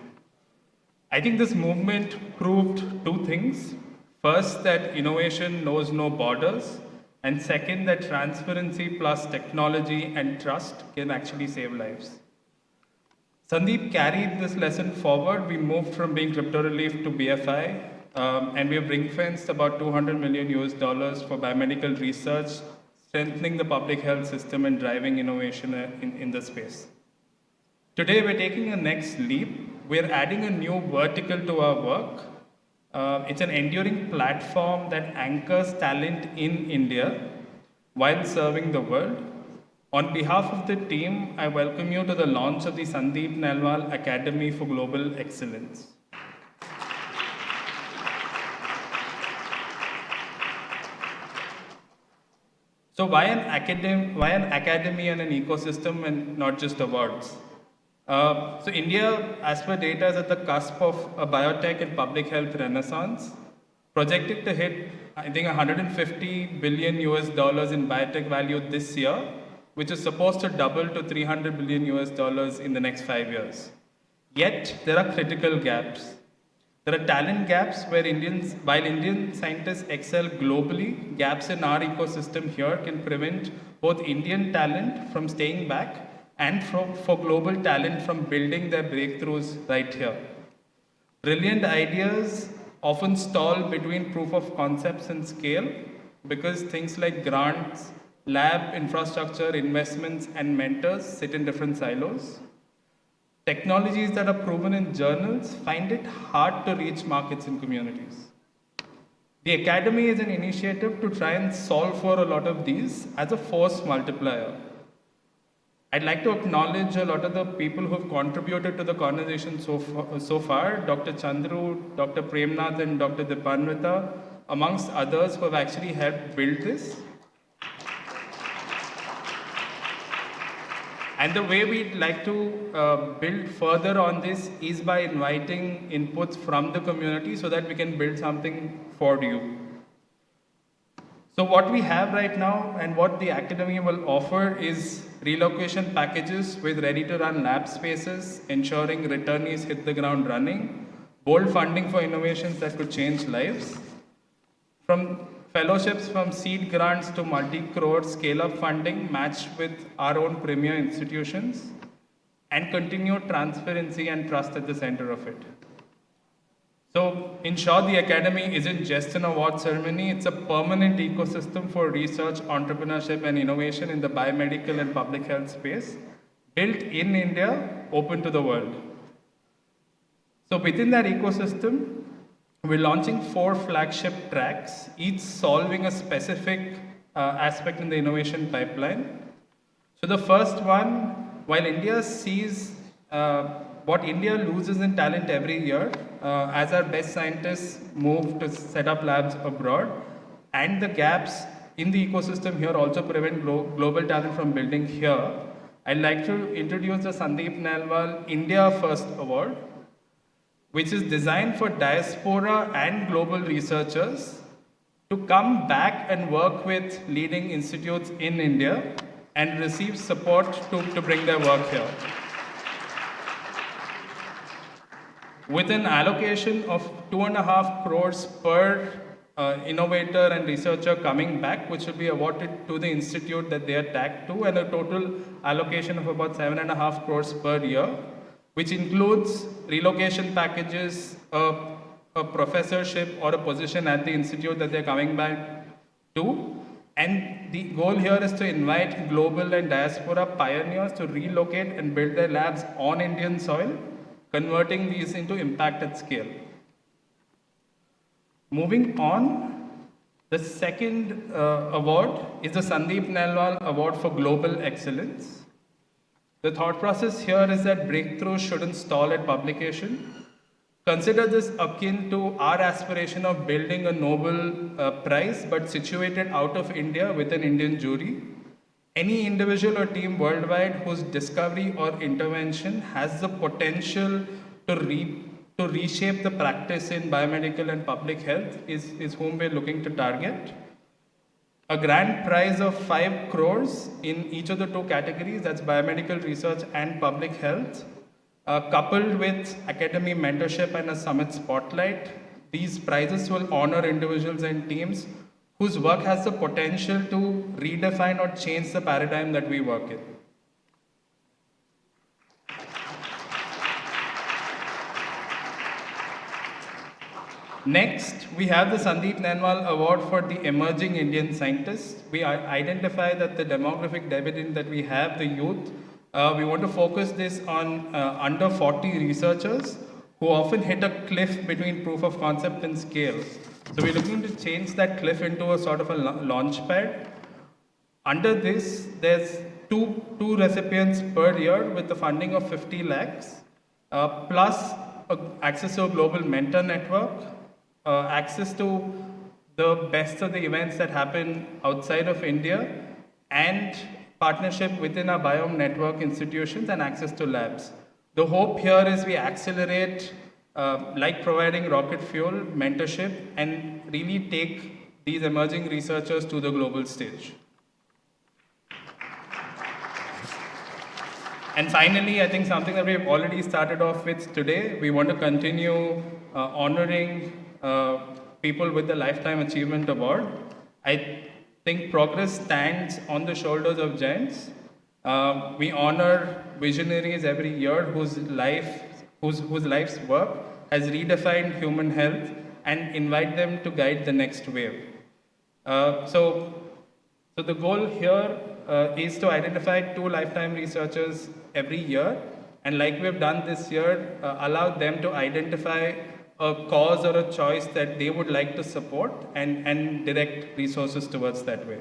I think this movement proved two things. First, that innovation knows no borders. And second, that transparency plus technology and trust can actually save lives. Sandeep carried this lesson forward. We moved from being Crypto Relief to BFI, and we have ring-fenced about $200 million for biomedical research, strengthening the public health system and driving innovation in the space. Today, we're taking a next leap. We're adding a new vertical to our work. It's an enduring platform that anchors talent in India while serving the world. On behalf of the team, I welcome you to the launch of the Sandeep Nalwal Academy for Global Excellence. So why an academy and an ecosystem and not just awards? So India, as per data, is at the cusp of a biotech and public health renaissance, projected to hit, I think, $150 billion in biotech value this year, which is supposed to double to $300 billion in the next 5 years. Yet, there are critical gaps. There are talent gaps where while Indian scientists excel globally, gaps in our ecosystem here can prevent both Indian talent from staying back and for global talent from building their breakthroughs right here. Brilliant ideas often stall between proof of concepts and scale because things like grants, lab infrastructure, investments, and mentors sit in different silos. Technologies that are proven in journals find it hard to reach markets and communities. The Academy is an initiative to try and solve for a lot of these as a force multiplier. I'd like to acknowledge a lot of the people who have contributed to the conversation so far, Dr. Chandru, Dr. Premnath, and Dr. Dipanvita, amongst others who have actually helped build this. And the way we'd like to build further on this is by inviting inputs from the community so that we can build something for you. So what we have right now and what the Academy will offer is relocation packages with ready-to-run lab spaces, ensuring returnees hit the ground running, bold funding for innovations that could change lives, from fellowships from seed grants to multi-crore scale-up funding matched with our own premier institutions, and continued transparency and trust at the center of it. So, in short, the Academy isn't just an award ceremony, it's a permanent ecosystem for research, entrepreneurship, and innovation in the biomedical and public health space, built in India, open to the world. So, within that ecosystem, we're launching 4 flagship tracks, each solving a specific aspect in the innovation pipeline. So, the first one, while India sees what India loses in talent every year, as our best scientists move to set up labs abroad, and the gaps in the ecosystem here also prevent global talent from building here, I'd like to introduce the Sandeep Nalwal India First Award, which is designed for diaspora and global researchers to come back and work with leading institutes in India and receive support to bring their work here. With an allocation of 2.5 crores per innovator and researcher coming back, which will be awarded to the institute that they are tagged to, and a total allocation of about 7.5 crores per year, which includes relocation packages, a professorship or a position at the institute that they're coming back to. And the goal here is to invite global and diaspora pioneers to relocate and build their labs on Indian soil, converting these into impact at scale. Moving on, the second award is the Sandeep Nelwal Award for Global Excellence. The thought process here is that breakthroughs shouldn't stall at publication. Consider this akin to our aspiration of building a Nobel Prize, but situated out of India with an Indian jury. Any individual or team worldwide whose discovery or intervention has the potential to reshape the practice in biomedical and public health is whom we're looking to target. A grand prize of 5 crores in each of the two categories, that's biomedical research and public health, coupled with academy mentorship and a summit spotlight. These prizes will honor individuals and teams whose work has the potential to redefine or change the paradigm that we work in. Next, we have the Sandeep Nelwal Award for the Emerging Indian Scientists. We identify that the demographic dividend that we have, the youth, we want to focus this on under 40 researchers who often hit a cliff between proof of concept and scale. So we're looking to change that cliff into a sort of a launch pad. Under this, there's two recipients per year with the funding of 50 lakhs, plus access to a global mentor network, access to the best of the events that happen outside of India, and partnership within our biome network institutions and access to labs. The hope here is we accelerate, like providing rocket fuel, mentorship, and really take these emerging researchers to the global stage. And finally, I think something that we've already started off with today, we want to continue honoring people with the Lifetime Achievement Award. I think progress stands on the shoulders of giants. We honor visionaries every year whose life's work has redefined human health and invite them to guide the next wave. So the goal here is to identify 2 lifetime researchers every year, and like we've done this year, allow them to identify a cause or a choice that they would like to support and direct resources towards that way.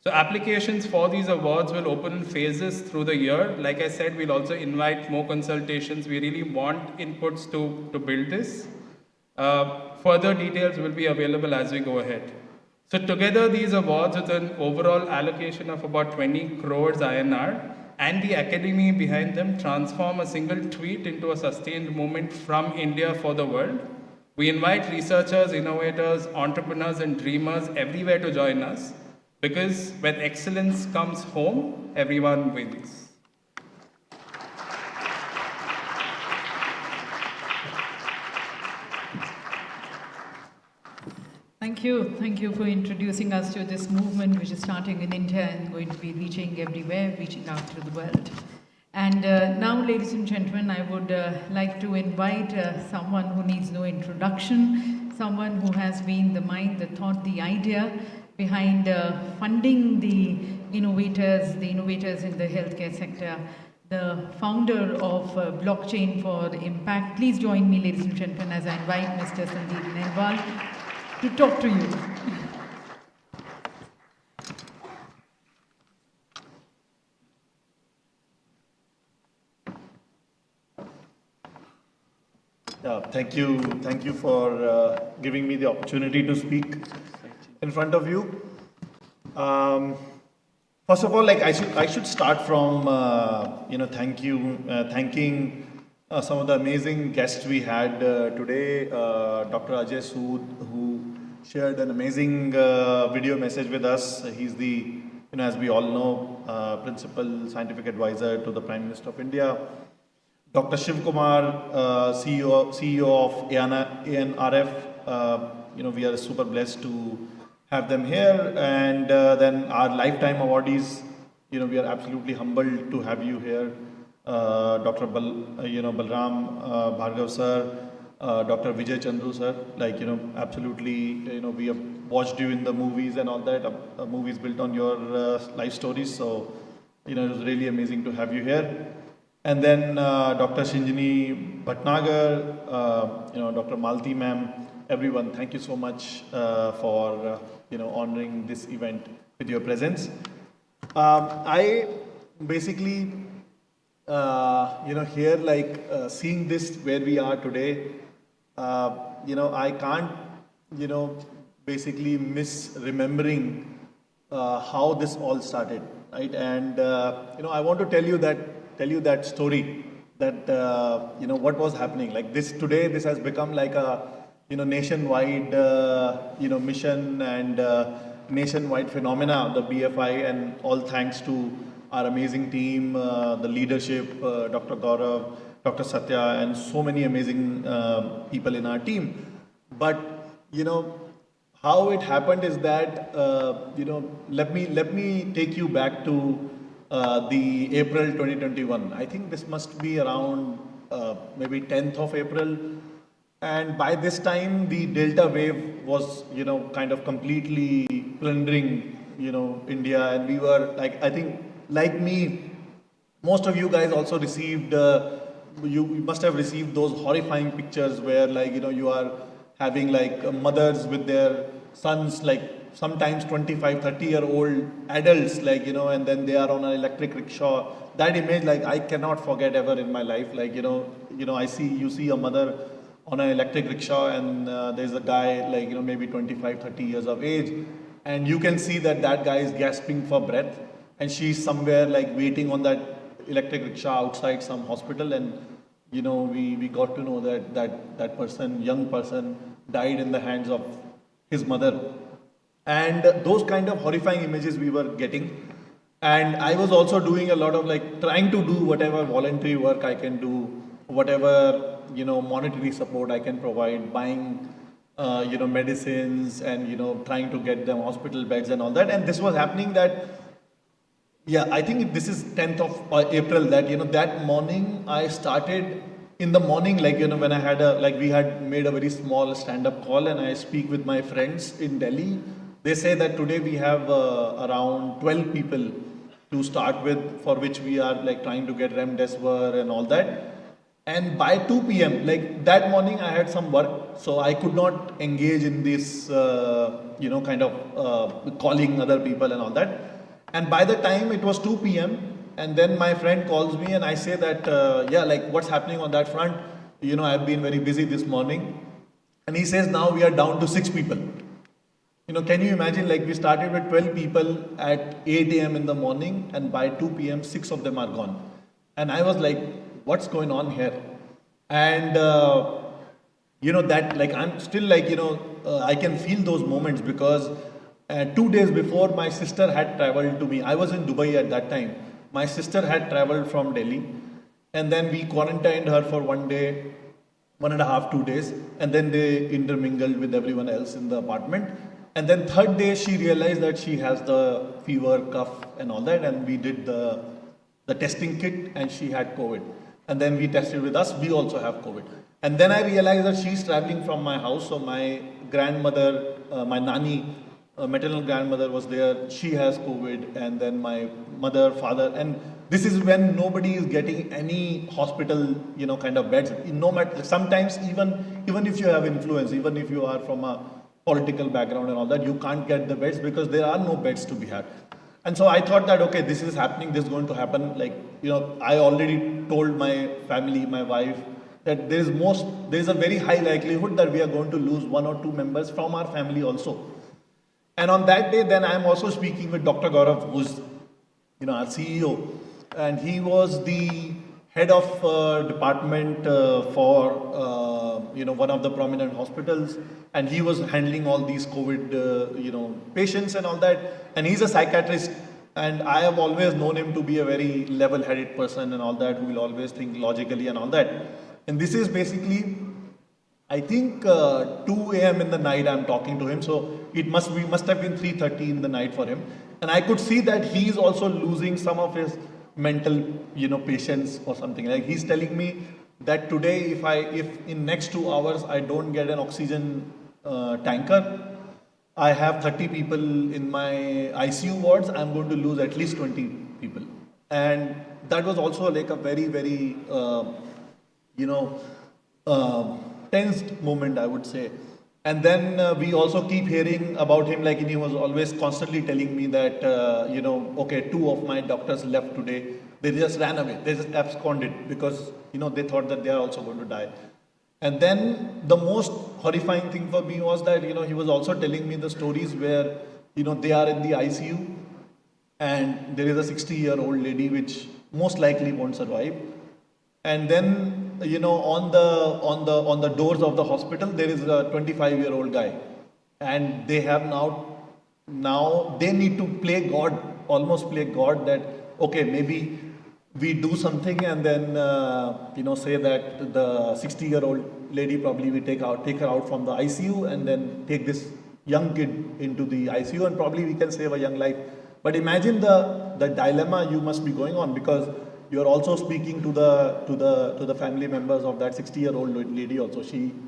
So applications for these awards will open in phases through the year. Like I said, we'll also invite more consultations. We really want inputs to build this. Further details will be available as we go ahead. So together, these awards with an overall allocation of about 20 crores INR and the academy behind them transform a single tweet into a sustained movement from India for the world. We invite researchers, innovators, entrepreneurs, and dreamers everywhere to join us, because when excellence comes home, everyone wins. Thank you for introducing us to this movement which is starting in India and going to be reaching everywhere, reaching out to the world. And now, ladies and gentlemen, I would like to invite someone who needs no introduction, someone who has been the mind, the thought, the idea behind funding the innovators in the healthcare sector, the founder of Blockchain for Impact. Please join me, ladies and gentlemen, as I invite Mr. Sandeep Nelwal to talk to you. Thank you for giving me the opportunity to speak in front of you. First of all, I should start from thanking some of the amazing guests we had today. Dr. Ajay Sood, who shared an amazing video message with us. He's the, as we all know, principal scientific advisor to the Prime Minister of India. Dr. Shiv Kumar, CEO of ANRF, we are super blessed to have them here. And then our lifetime awardees, we are absolutely humbled to have you here. Dr. Balram Bhargav sir, Dr. Vijay Chandru sir, absolutely, we have watched you in the movies and all that, movies built on your life stories. So, it was really amazing to have you here. And then Dr. Shinjini Bhatnagar, Dr. Malti ma'am, everyone, thank you so much for, honoring this event with your presence. I basically, here, seeing this where we are today, I can't, basically miss remembering how this all started, right? And, I want to tell you that story, that, what was happening. Like this today, this has become like a, nationwide, mission and nationwide phenomena, the BFI, and all thanks to our amazing team, the leadership, Dr. Gaurav, Dr. Satya, and so many amazing people in our team. But, how it happened is that, let me take you back to the April 2021. I think this must be around maybe 10th of April. And by this time, the Delta wave was, kind of completely plundering, India. And we were like, I think, like me, most of you guys also received, you must have received those horrifying pictures where, you are having mothers with their sons, sometimes 25, 30-year-old adults, and then they are on an electric rickshaw. That image, I cannot forget ever in my life. You see a mother on an electric rickshaw, and there's a guy, maybe 25, 30 years of age, and you can see that guy is gasping for breath, and she's somewhere waiting on that electric rickshaw outside some hospital, and we got to know that person, young person, died in the hands of his mother. And those kind of horrifying images we were getting. And I was also doing a lot of trying to do whatever voluntary work I can do, whatever, monetary support I can provide, buying, medicines and, trying to get them hospital beds and all that. And this was happening that, I think this is 10th of April that, that morning I started in the morning, when I had we had made a very small stand-up call, and I speak with my friends in Delhi. They say that today we have around 12 people to start with, for which we are trying to get remdesivir and all that. And by 2 p.m., that morning I had some work, so I could not engage in this, kind of calling other people and all that. And by the time it was 2 p.m., and then my friend calls me and I say that, what's happening on that front? I've been very busy this morning. And he says, now we are down to 6 people. Can you imagine, we started with 12 people at 8 a.m. in the morning, and by 2 p.m., 6 of them are gone. And I was like, what's going on here? And, I'm still I can feel those moments because 2 days before, my sister had traveled to me. I was in Dubai at that time. My sister had traveled from Delhi, and then we quarantined her for 1 day, 1.5, 2 days, and then they intermingled with everyone else in the apartment. And then 3rd day, she realized that she has the fever, cough, and all that, and we did the testing kit, and she had COVID. And then we tested with us, we also have COVID. And then I realized that she's traveling from my house, so my grandmother, my nani, maternal grandmother was there, she has COVID, and then my mother, father, and this is when nobody is getting any hospital, kind of beds. No matter, sometimes even if you have influence, even if you are from a political background and all that, you can't get the beds because there are no beds to be had. And so I thought that, okay, this is happening, this is going to happen. I already told my family, my wife, that there is a very high likelihood that we are going to lose 1 or 2 members from our family also. And on that day, then I'm also speaking with Dr. Gaurav, who's, our CEO, and he was the head of department for, one of the prominent hospitals, and he was handling all these COVID, patients and all that. And he's a psychiatrist, and I have always known him to be a very level-headed person and all that, who will always think logically and all that. And this is basically I think 2 a.m. in the night I'm talking to him, so it must have been 3:30 in the night for him. And I could see that he's also losing some of his mental, patience or something. Like he's telling me that today, if in next 2 hours I don't get an oxygen tanker, I have 30 people in my ICU wards, I'm going to lose at least 20 people. And that was also like a very, very, tensed moment, I would say. And then we also keep hearing about him, like he was always constantly telling me that, okay, 2 of my doctors left today. They just ran away. They just absconded because, they thought that they are also going to die. And then the most horrifying thing for me was that, he was also telling me the stories where, they are in the ICU and there is a 60-year-old lady which most likely won't survive. And then, on the doors of the hospital, there is a 25-year-old guy. And they have now they need to play God, almost play God that, okay, maybe we do something and then, say that the 60-year-old lady probably we take her out from the ICU and then take this young kid into the ICU and probably we can save a young life. But imagine the dilemma you must be going on, because you are also speaking to the family members of that 60-year-old lady also.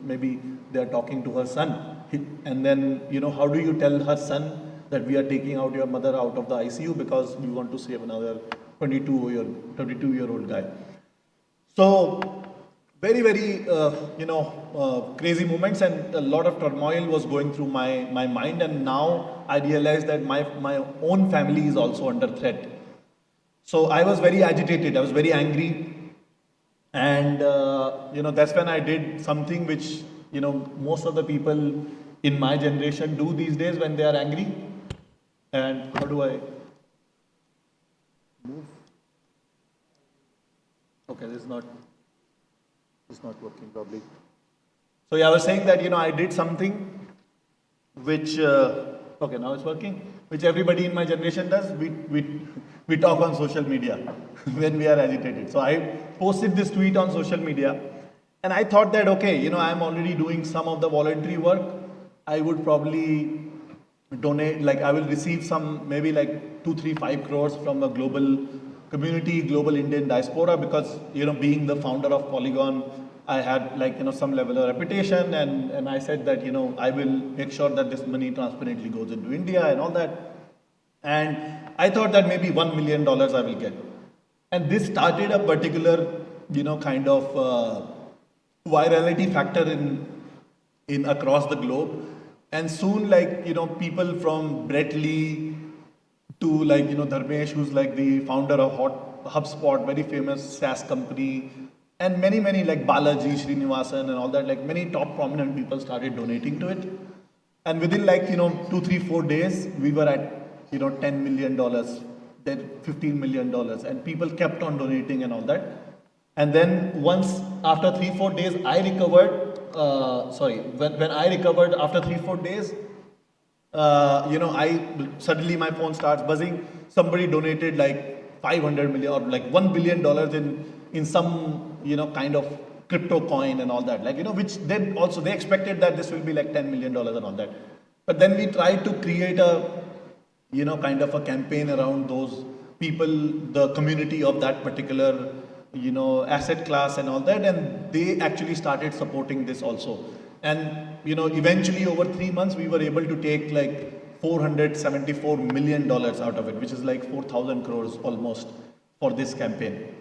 Maybe they are talking to her son. And then, how do you tell her son that we are taking out your mother out of the ICU because we want to save another 22-year-old guy. So very, very, crazy moments, and a lot of turmoil was going through my mind. And now I realized that my own family is also under threat. So I was very agitated. I was very angry. And, that's when I did something which, most of the people in my generation do these days when they are angry. And how do I move? Okay, this is not working probably. So yeah, I was saying that, I did something which, okay, now it's working, which everybody in my generation does. We talk on social media when we are agitated. So I posted this tweet on social media and I thought that, okay, I'm already doing some of the voluntary work. I would probably donate, like I will receive some, maybe like 2, 3, 5 crores from a global community, global Indian diaspora, because, being the founder of Polygon, I had like, some level of reputation, and I said that, I will make sure that this money transparently goes into India and all that. And I thought that maybe $1 million I will get. And this started a particular, kind of virality factor in across the globe. And soon, like, people from Brett Lee to like, Dharmesh, who's like the founder of HubSpot, very famous SaaS company, and many, like Balaji, Srinivasan and all that, like many top prominent people started donating to it. And within like, 2, 3, 4 days, we were at, $10 million, then $15 million, and people kept on donating and all that. And then once, after 3, 4 days, I recovered, when I recovered after 3, 4 days, suddenly my phone starts buzzing. Somebody donated like 500 million or like $1 billion in some, kind of crypto coin and all that, like, which then also they expected that this will be like $10 million and all that. But then we tried to create a, kind of a campaign around those people, the community of that particular, asset class and all that. And they actually started supporting this also. And, eventually over 3 months, we were able to take like $474 million out of it, which is like 4,000 crores almost for this campaign.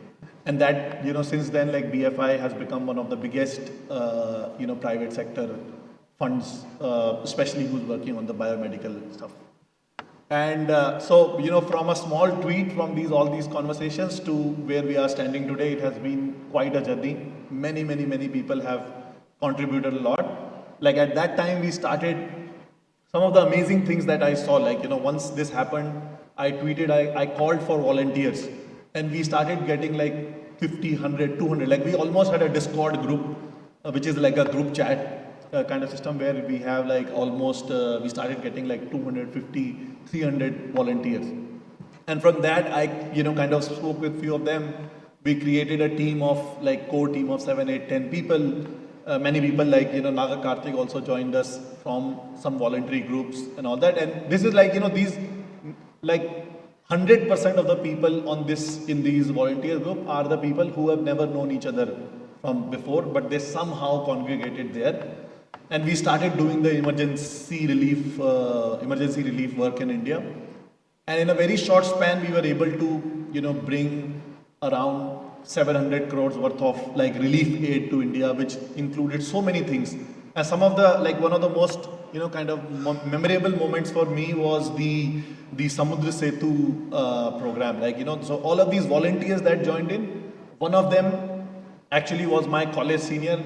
And that, since then, like BFI has become one of the biggest, private sector funds, especially who's working on the biomedical stuff. And so, from a small tweet, from all these conversations to where we are standing today, it has been quite a journey. Many people have contributed a lot. Like at that time, we started some of the amazing things that I saw. Like, once this happened, I tweeted, I called for volunteers, and we started getting like 50, 100, 200. Like we almost had a Discord group, which is like a group chat kind of system where we have like almost, we started getting like 250, 300 volunteers. And from that, I, kind of spoke with few of them. We created a team of like core team of 7, 8, 10 people. many people like, Naga Karthik also joined us from some voluntary groups and all that. And this is like, these, like 100% of the people in these volunteer group are the people who have never known each other from before, but they somehow congregated there. And we started doing the emergency relief work in India. And in a very short span, we were able to, bring around 700 crores worth of like relief aid to India, which included so many things. And some of the, like one of the most, kind of memorable moments for me was the Samudra Setu program. Like, so all of these volunteers that joined in, one of them actually was my college senior,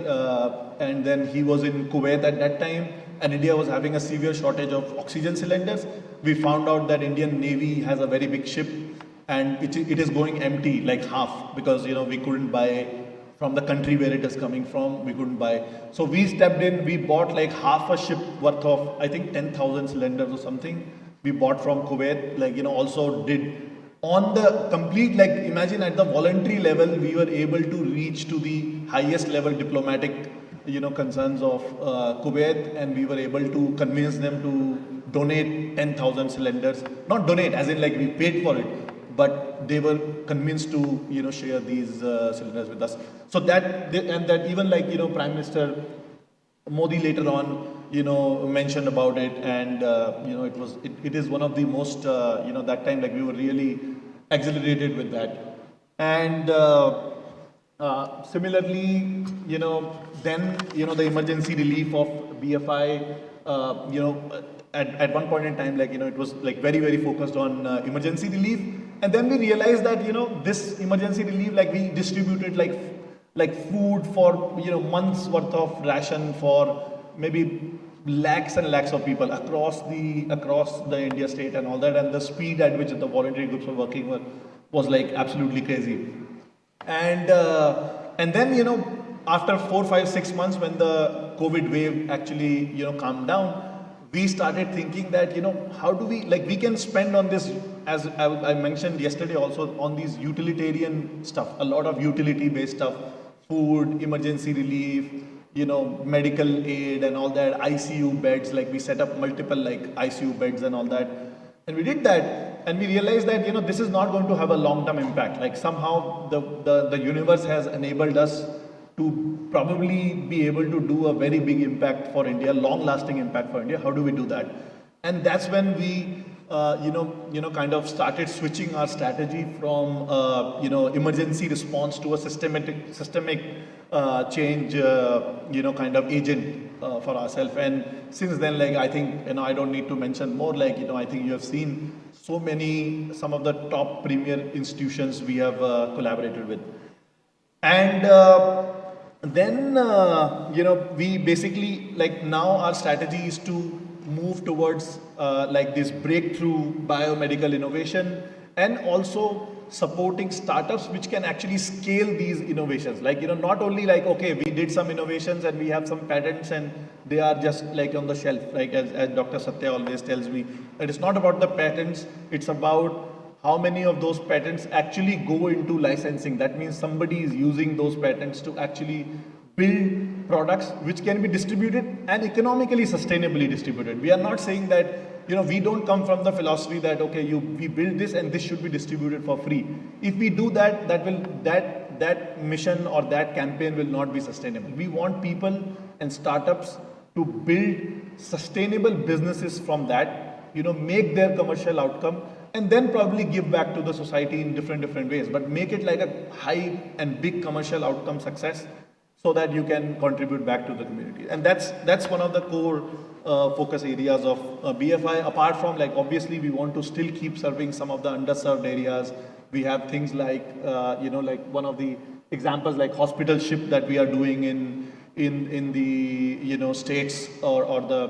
and then he was in Kuwait at that time, and India was having a severe shortage of oxygen cylinders. We found out that Indian Navy has a very big ship, and it is going empty, like half, because we couldn't buy from the country where it is coming from, we couldn't buy. So we stepped in, we bought like half a ship worth of, I think 10,000 cylinders or something. We bought from Kuwait, like, also did on the complete, like imagine at the voluntary level, we were able to reach to the highest level diplomatic, concerns of Kuwait, and we were able to convince them to donate 10,000 cylinders. Not donate, as in like we paid for it, but they were convinced to, share these cylinders with us. So that even like, Prime Minister Modi later on, mentioned about it, and it is one of the most, that time like we were really exhilarated with that. And similarly, then, the emergency relief of BFI, at one point in time, like, it was like very, very focused on emergency relief. And then we realized that, this emergency relief, like we distributed like food for, months worth of ration for maybe lakhs and lakhs of people across the India state and all that. And the speed at which the voluntary groups were working was like absolutely crazy. And then, after 4, 5, 6 months, when the COVID wave actually, calmed down, we started thinking that, how do we, like we can spend on this, as I mentioned yesterday also, on these utilitarian stuff, a lot of utility-based stuff, food, emergency relief, medical aid and all that, ICU beds, like we set up multiple like ICU beds and all that. And we did that, and we realized that, this is not going to have a long-term impact. Like somehow the universe has enabled us to probably be able to do a very big impact for India, long-lasting impact for India. How do we do that? And that's when we, kind of started switching our strategy from, emergency response to a systemic change, kind of agent for ourselves. And since then, like I think, I don't need to mention more. Like, I think you have seen some of the top premier institutions we have collaborated with. And then, we basically, like now our strategy is to move towards like this breakthrough biomedical innovation, and also supporting startups which can actually scale these innovations. Like, not only like, okay, we did some innovations and we have some patents and they are just like on the shelf, like as Dr. Satya always tells me, that it's not about the patents, it's about how many of those patents actually go into licensing. That means somebody is using those patents to actually build products which can be distributed and economically sustainably distributed. We are not saying that, we don't come from the philosophy that, okay, we build this and this should be distributed for free. If we do that, that mission or that campaign will not be sustainable. We want people and startups to build sustainable businesses from that, make their commercial outcome, and then probably give back to the society in different ways, but make it like a high and big commercial outcome success, so that you can contribute back to the community. And that's one of the core focus areas of BFI. Apart from, like, obviously we want to still keep serving some of the underserved areas. We have things like, like one of the examples like hospital ship that we are doing in the, states or the,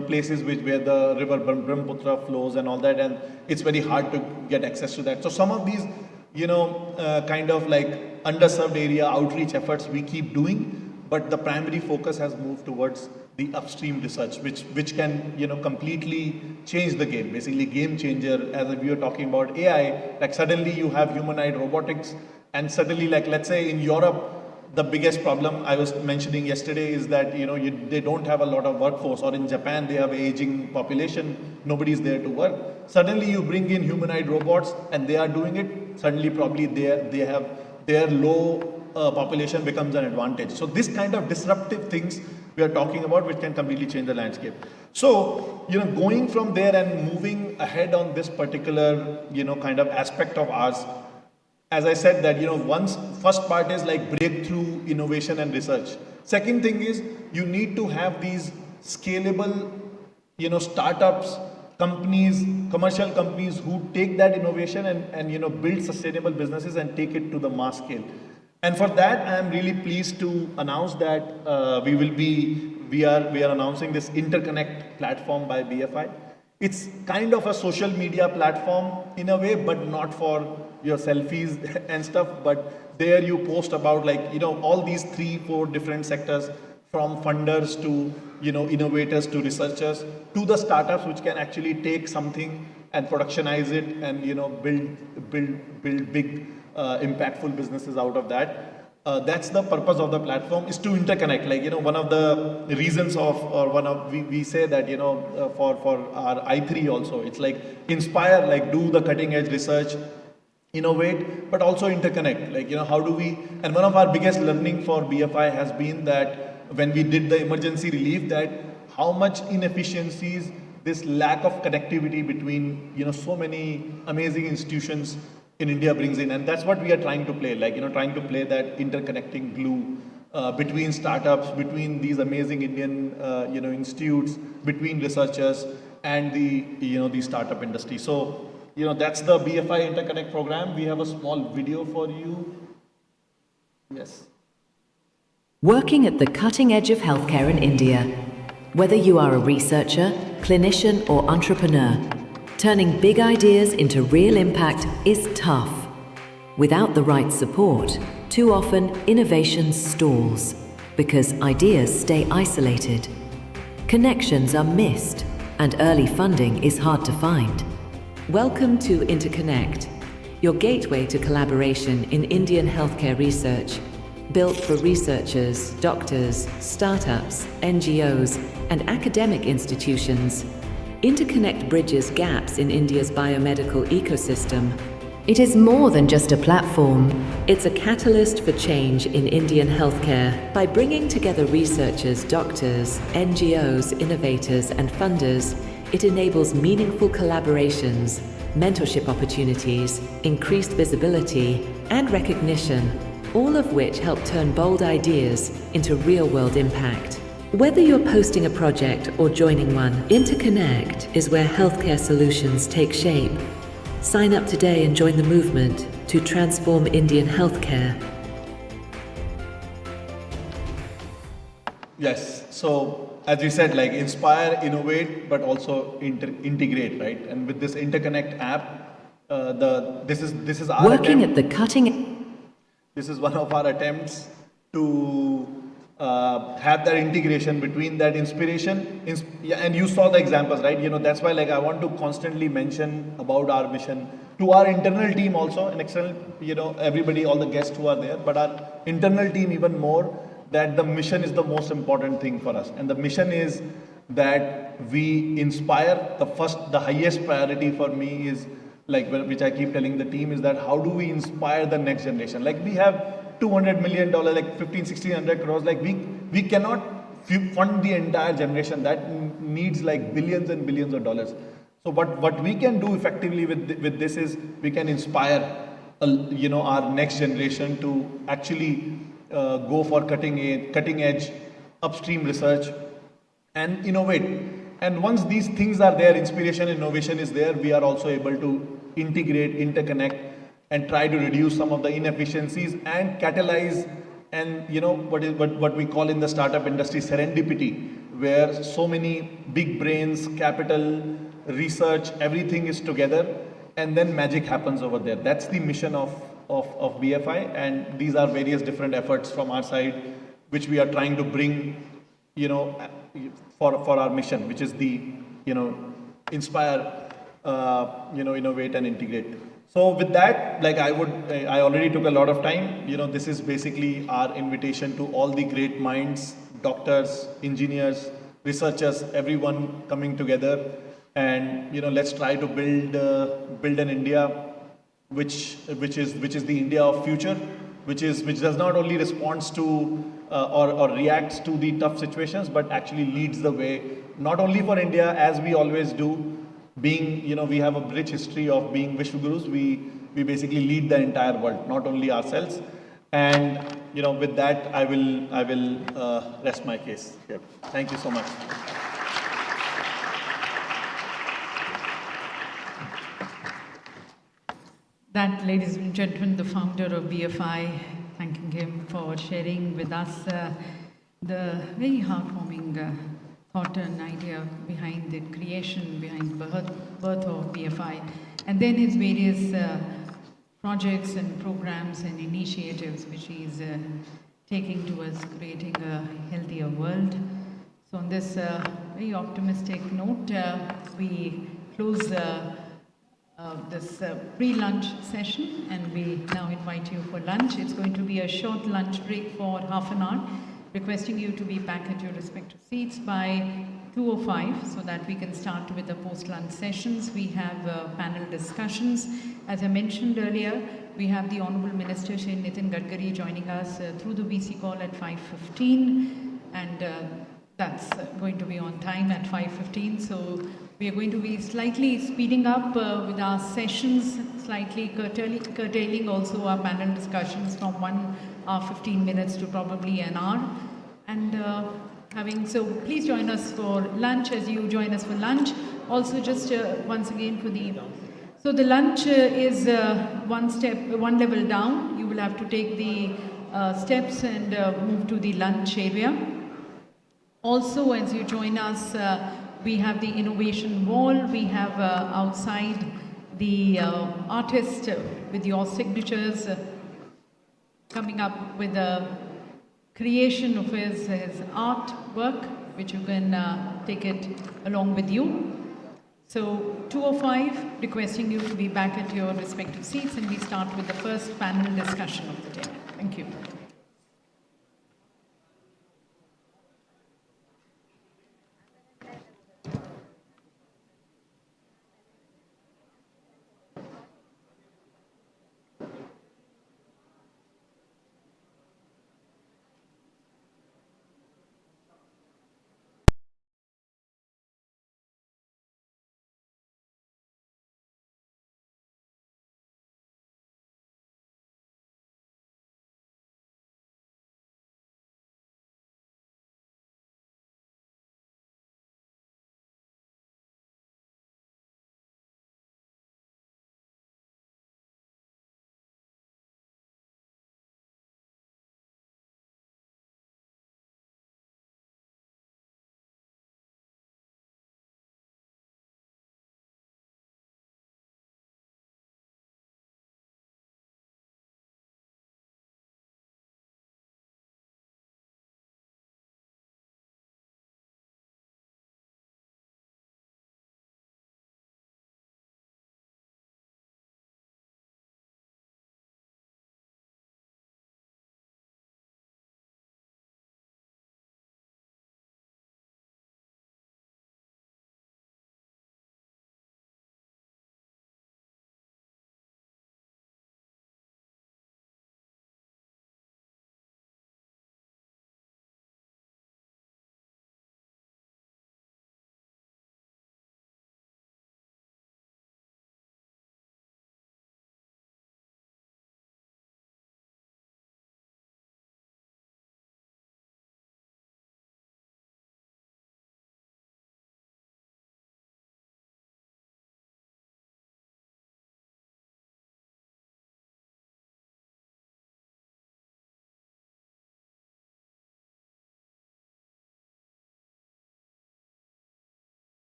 places where the river Brahmaputra flows and all that, and it's very hard to get access to that. So some of these, kind of like underserved area outreach efforts we keep doing, but the primary focus has moved towards the upstream research, which can, completely change the game, basically game changer. As we were talking about AI, like suddenly you have humanoid robotics, and suddenly, like, let's say in Europe, the biggest problem I was mentioning yesterday is that, they don't have a lot of workforce, or in Japan, they have an aging population, nobody's there to work. Suddenly you bring in humanoid robots and they are doing it, suddenly probably their low population becomes an advantage. So this kind of disruptive things we are talking about, which can completely change the landscape. So, going from there and moving ahead on this particular, kind of aspect of ours, as I said that, first part is like breakthrough innovation and research. Second thing is you need to have these scalable, startups, companies, commercial companies who take that innovation and build sustainable businesses and take it to the mass scale. And for that, I am really pleased to announce that we are announcing this Interconnect platform by BFI. It's kind of a social media platform in a way, but not for your selfies and stuff, but there you post about all these 3-4 different sectors, from funders to, innovators to researchers to the startups which can actually take something and productionize it and, build big, impactful businesses out of that. That's the purpose of the platform, is to interconnect. One of the reasons we say that, for our I3 also, it's like inspire, do the cutting edge research, innovate, but also interconnect. How do we, and one of our biggest learning for BFI has been that when we did the emergency relief, that how much inefficiencies, this lack of connectivity between, so many amazing institutions in India brings in, and that's what we are trying to play, trying to play that interconnecting glue between startups, between these amazing Indian, institutes, between researchers and the startup industry. So, that's the BFI Interconnect program. We have a small video for you. Yes. Working at the cutting edge of healthcare in India, whether you are a researcher, clinician, or entrepreneur, turning big ideas into real impact is tough. Without the right support, too often innovation stalls because ideas stay isolated. Connections are missed and early funding is hard to find. Welcome to Interconnect, your gateway to collaboration in Indian healthcare research, built for researchers, doctors, startups, NGOs, and academic institutions. Interconnect bridges gaps in India's biomedical ecosystem. It is more than just a platform. It's a catalyst for change in Indian healthcare. By bringing together researchers, doctors, NGOs, innovators, and funders, it enables meaningful collaborations, mentorship opportunities, increased visibility, and recognition, all of which help turn bold ideas into real-world impact. Whether you're posting a project or joining one, Interconnect is where healthcare solutions take shape. Sign up today and join the movement to transform Indian healthcare. Yes, so as we said, inspire, innovate, but also integrate, right? And with this Interconnect app, this is our Working attempt. at the cutting. This is one of our attempts to have that integration between that inspiration, and you saw the examples, right? That's why I want to constantly mention about our mission to our internal team also, and external, everybody, all the guests who are there, but our internal team even more, that the mission is the most important thing for us. And the mission is that we inspire. The highest priority for me is, which I keep telling the team, is that how do we inspire the next generation? We have $200 million, 1,500-1,600 crores. We cannot fund the entire generation. That needs billions and billions of dollars. So what we can do effectively with this is we can inspire, our next generation to actually go for cutting edge upstream research and innovate. And once these things are there, inspiration, innovation is there, we are also able to integrate, interconnect, and try to reduce some of the inefficiencies and catalyze, and what we call in the startup industry serendipity, where so many big brains, capital, research, everything is together, and then magic happens over there. That's the mission of BFI, and these are various different efforts from our side, which we are trying to bring, for our mission, which is the, inspire, innovate and integrate. So with that, like I already took a lot of time. This is basically our invitation to all the great minds, doctors, engineers, researchers, everyone coming together, and let's try to build an India which is the India of future, which does not only responds to or reacts to the tough situations, but actually leads the way, not only for India as we always do. Being, we have a rich history of being Vishwagurus. We basically lead the entire world, not only ourselves. And with that, I will rest my case here. Thank you so much. That, ladies and gentlemen, the founder of BFI, thanking him for sharing with us the very heartwarming thought and idea behind the creation, behind the birth of BFI, and then his various projects and programs and initiatives which he is taking towards creating a healthier world. So on this very optimistic note, we close this pre-lunch session, and we now invite you for lunch. It's going to be a short lunch break for half an hour, requesting you to be back at your respective seats by 2:05 so that we can start with the post-lunch sessions. We have panel discussions. As I mentioned earlier, we have the Honorable Minister Shri Nitin Gadkari joining us through the VC call at 5:15, and that's going to be on time at 5:15. So we are going to be slightly speeding up with our sessions, slightly curtailing also our panel discussions from 1 hour 15 minutes to probably an hour. And so please join us for lunch as you join us for lunch. Also just once again for so the lunch is one level down. You will have to take the steps and move to the lunch area. Also, as you join us, we have the innovation wall. We have outside the artist with your signatures coming up with a creation of his artwork, which you can take it along with you. So 2:05, requesting you to be back at your respective seats, and we start with the first panel discussion of the day. Thank you.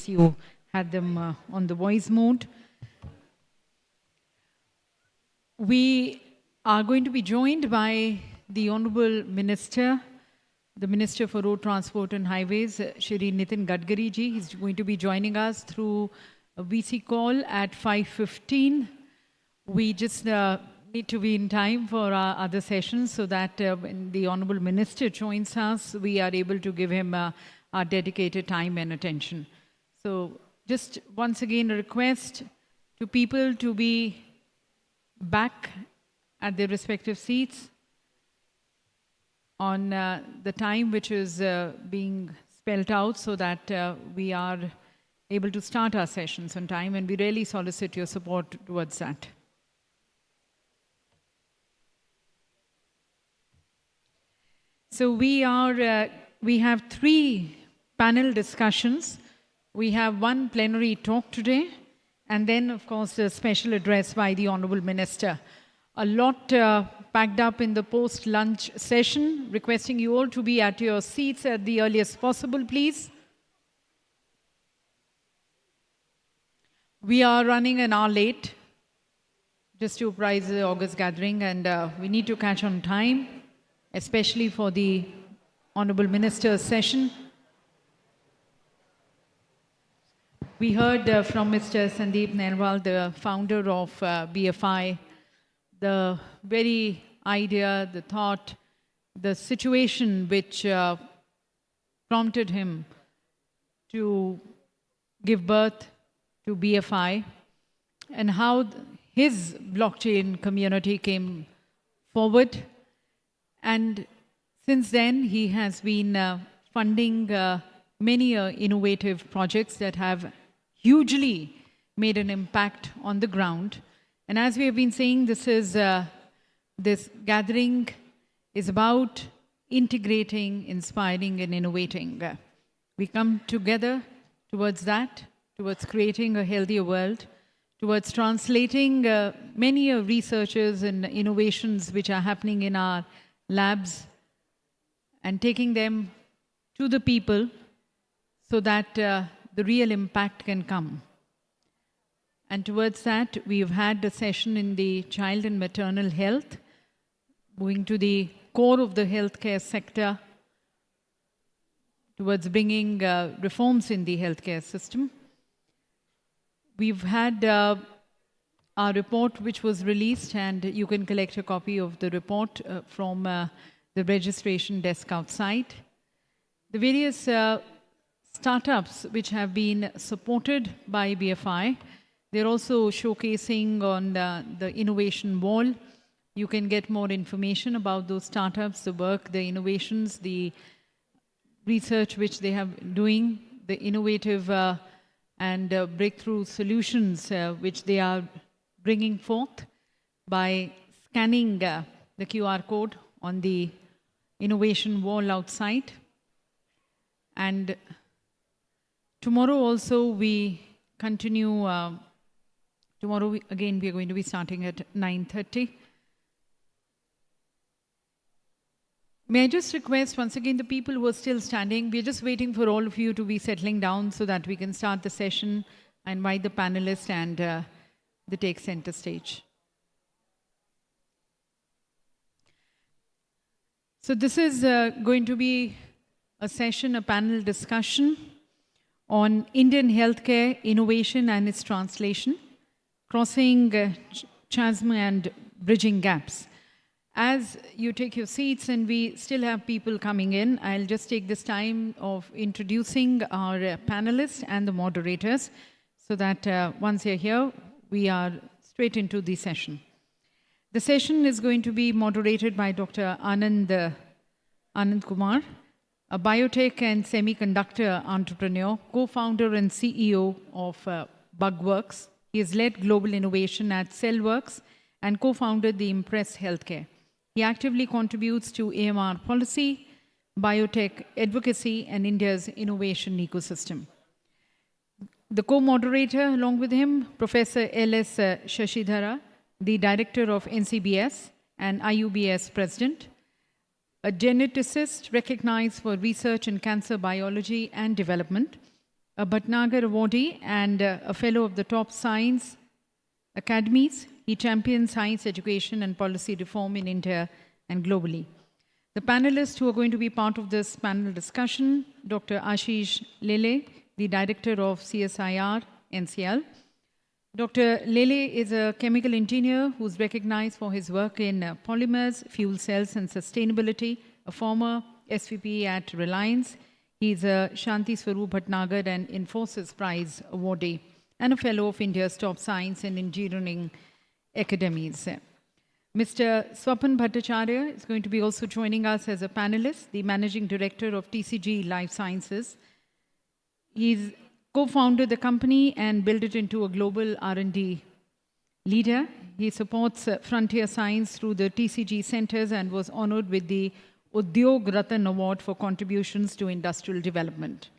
course, you had them on the voice mode. We are going to be joined by the Honorable Minister, the Minister for Road Transport and Highways, Shri Nitin Gadkari ji. He's going to be joining us through a VC call at 5:15. We just need to be in time for our other sessions so that when the Honorable Minister joins us, we are able to give him our dedicated time and attention. So just once again a request to people to be back at their respective seats on the time which is being spelled out so that we are able to start our sessions on time, and we really solicit your support towards that. So we have 3 panel discussions. We have 1 plenary talk today, and then, of course, a special address by the Honorable Minister. A lot packed up in the post-lunch session, requesting you all to be at your seats at the earliest possible, please. We are running an hour late, just to apprise the August gathering, and we need to catch on time, especially for the Honorable Minister's session. We heard from Mr. Sandeep Nerwal, the founder of BFI, the very idea, the thought, the situation which prompted him to give birth to BFI, and how his blockchain community came forward. And since then, he has been funding many innovative projects that have hugely made an impact on the ground. And as we have been saying, this gathering is about integrating, inspiring, and innovating. We come together towards that, towards creating a healthier world, towards translating many researches and innovations which are happening in our labs and taking them to the people so that the real impact can come. And towards that, we've had a session in the child and maternal health, moving to the core of the healthcare sector, towards bringing reforms in the healthcare system. We've had our report which was released, and you can collect a copy of the report from the registration desk outside. The various startups which have been supported by BFI, they're also showcasing on the innovation wall. You can get more information about those startups, the work, the innovations, the research which they have doing, the innovative and breakthrough solutions which they are bringing forth by scanning the QR code on the innovation wall outside. And tomorrow also we continue, tomorrow again we are going to be starting at 9:30. May I just request once again the people who are still standing, we are just waiting for all of you to be settling down so that we can start the session. I invite the panelists and the take center stage. So this is going to be a session, a panel discussion on Indian healthcare innovation and its translation, crossing chasm and bridging gaps. As you take your seats and we still have people coming in, I'll just take this time of introducing our panelists and the moderators so that once you're here, we are straight into the session. The session is going to be moderated by Dr. Anand Kumar, a biotech and semiconductor entrepreneur, co-founder and CEO of Bugworks. He has led global innovation at Cellworks and co-founded the Impress Healthcare. He actively contributes to AMR policy, biotech advocacy, and India's innovation ecosystem. The co-moderator along with him, Professor L.S. Shashidhara, the director of NCBS and IUBS president, a geneticist recognized for research in cancer biology and development, a Bhatnagar awardee and a fellow of the top science academies. He champions science education and policy reform in India and globally. The panelists who are going to be part of this panel discussion, Dr. Ashish Lele, the Director of CSIR, NCL. Dr. Lele is a chemical engineer who's recognized for his work in polymers, fuel cells and sustainability, a former SVP at Reliance. He's a Shanti Swaroop Bhatnagar and Infosys Prize awardee and a fellow of India's top science and engineering academies. Mr. Swapan Bhattacharya is going to be also joining us as a panelist, the Managing Director of TCG Life Sciences. He's co-founded the company and built it into a global R&D leader. He supports frontier science through the TCG centers and was honored with the Udyog Ratan Award for contributions to industrial development.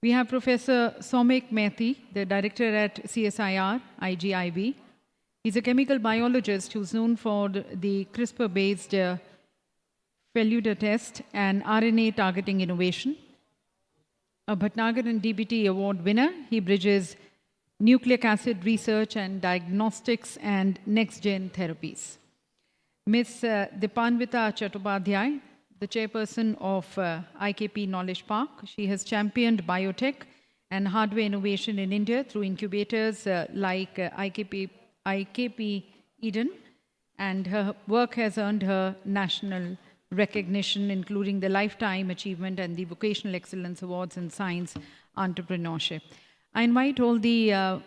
We have Professor Somek Methi, the director at CSIR, IGIB. He's a chemical biologist who's known for the CRISPR-based Feluda test and RNA targeting innovation. A Bhatnagar and DBT award winner, he bridges nucleic acid research and diagnostics and next-gen therapies. Ms. Dipanvita Chattopadhyay, the chairperson of IKP Knowledge Park. She has championed biotech and hardware innovation in India through incubators like IKP Eden, and her work has earned her national recognition, including the Lifetime Achievement and the Vocational Excellence Awards in Science Entrepreneurship. I invite all the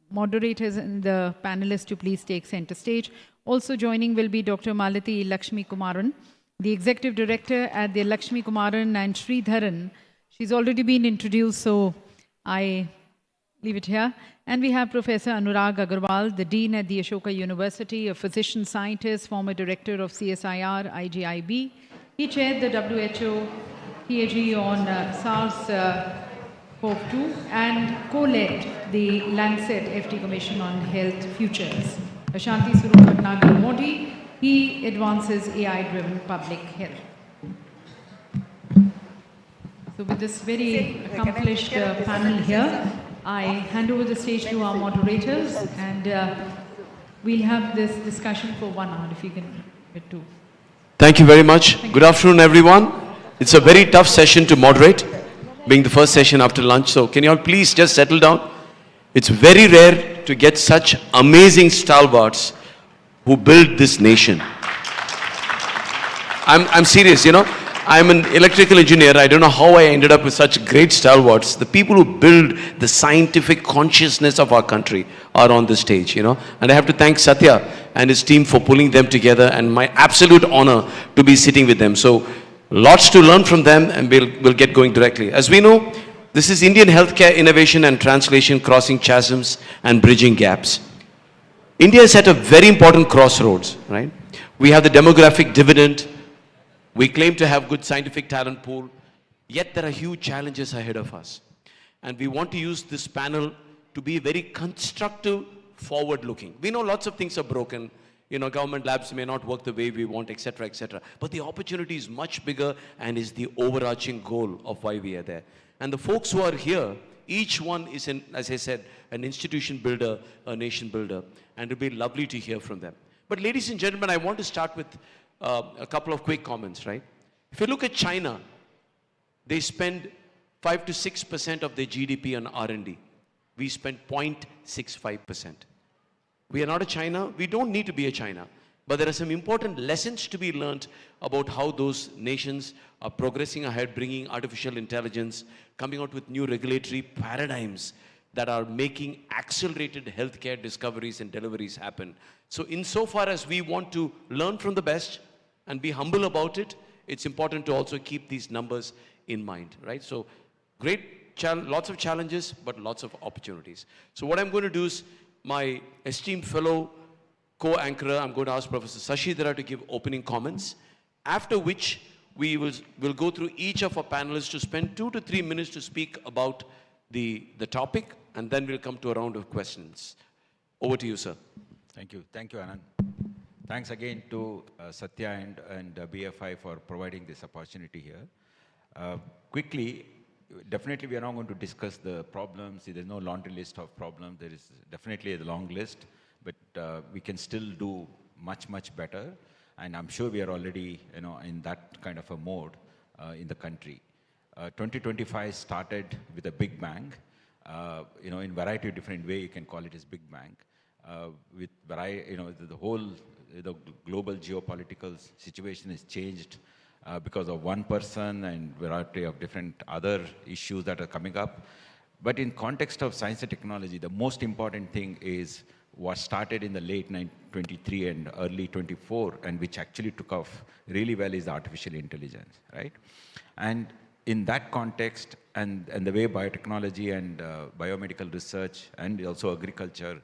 moderators and the panelists to please take center stage. Also joining will be Dr. Malati Lakshmi Kumaran, the Executive Director at the Lakshmi Kumaran and Sridharan. She's already been introduced, so I leave it here. And we have Professor Anurag Agarwal, the Dean at the Ashoka University, a physician scientist, former Director of CSIR, IGIB. He chaired the WHO PAG on SARS-CoV-2 and co-led the Lancet FT Commission on Health Futures. Shanti Swaroop Bhatnagar Modi, he advances AI-driven public health. So with this very accomplished panel here, I hand over the stage to our moderators, and we'll have this discussion for 1 hour, if you can get to. Thank you very much. Good afternoon, everyone. It's a very tough session to moderate, being the first session after lunch, so can you all please just settle down? It's very rare to get such amazing stalwarts who build this nation. I'm serious, you know. I'm an electrical engineer. I don't know how I ended up with such great stalwarts. The people who build the scientific consciousness of our country are on the stage, you know. And I have to thank Satya and his team for pulling them together, and my absolute honor to be sitting with them. So lots to learn from them, and we'll get going directly. As we know, this is Indian healthcare innovation and translation, crossing chasms and bridging gaps. India is at a very important crossroads, right? We have the demographic dividend. We claim to have good scientific talent pool, yet there are huge challenges ahead of us. And we want to use this panel to be very constructive, forward-looking. We know lots of things are broken. You know, government labs may not work the way we want, etc., etc. But the opportunity is much bigger and is the overarching goal of why we are there. And the folks who are here, each one is, as I said, an institution builder, a nation builder, and it will be lovely to hear from them. But ladies and gentlemen, I want to start with a couple of quick comments, right? If you look at China, they spend 5 to 6% of their GDP on R&D. We spend 0.65%. We are not a China. We don't need to be a China. But there are some important lessons to be learned about how those nations are progressing ahead, bringing artificial intelligence, coming out with new regulatory paradigms that are making accelerated healthcare discoveries and deliveries happen. So insofar as we want to learn from the best and be humble about it, it's important to also keep these numbers in mind, right? So lots of challenges, but lots of opportunities. So what I'm going to do is my esteemed fellow co-anchorer, I'm going to ask Professor Sashidhara to give opening comments, after which we'll go through each of our panelists to spend 2 to 3 minutes to speak about the topic, and then we'll come to a round of questions. Over to you, sir. Thank you. Thank you, Anand. Thanks again to Satya and BFI for providing this opportunity here. Quickly, definitely we are not going to discuss the problems. There's no laundry list of problems. There is definitely a long list, but we can still do much, much better. And I'm sure we are already, in that kind of a mode in the country. 2025 started with a big bang, in variety of different way. You can call it as big bang. With variety, the whole global geopolitical situation is changed because of one person and variety of different other issues that are coming up. But in context of science and technology, the most important thing is what started in the late 23 and early 24, and which actually took off really well, is artificial intelligence, right? And in that context, and the way biotechnology and biomedical research and also agriculture,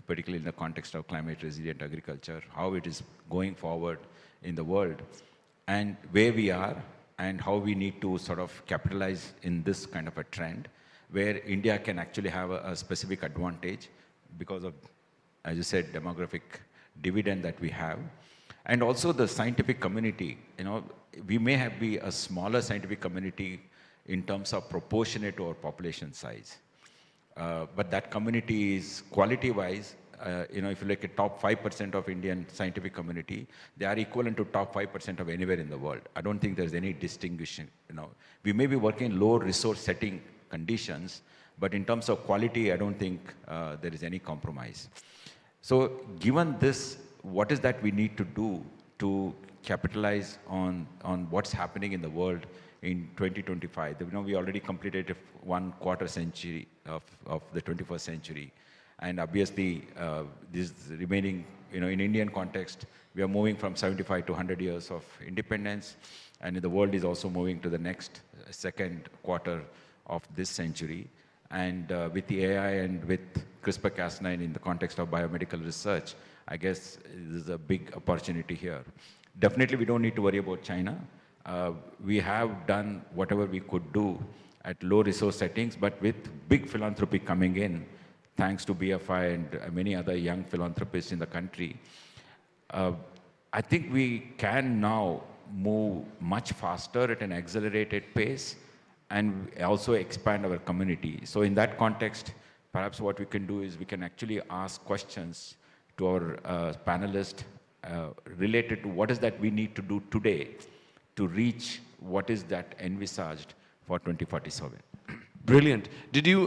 particularly in the context of climate resilient agriculture, how it is going forward in the world, and where we are, and how we need to sort of capitalize in this kind of a trend, where India can actually have a specific advantage because of, as you said, demographic dividend that we have. And also the scientific community, we may be a smaller scientific community in terms of proportionate to our population size. But that community is quality-wise, if you look at top 5% of Indian scientific community, they are equivalent to top 5% of anywhere in the world. I don't think there's any distinguishing. We may be working in low resource setting conditions, but in terms of quality, I don't think there is any compromise. So given this, what is that we need to do to capitalize on what's happening in the world in 2025? We already completed 1/4 century of the 21st century. And obviously, this remaining, in Indian context, we are moving from 75 to 100 years of independence, and the world is also moving to the next second quarter of this century. And with the AI and with CRISPR-Cas9 in the context of biomedical research, I guess this is a big opportunity here. Definitely, we don't need to worry about China. We have done whatever we could do at low resource settings, but with big philanthropy coming in, thanks to BFI and many other young philanthropists in the country, I think we can now move much faster at an accelerated pace and also expand our community. So in that context, perhaps what we can do is we can actually ask questions to our panelists related to what is that we need to do today to reach what is that envisaged for 2047. Brilliant. Did you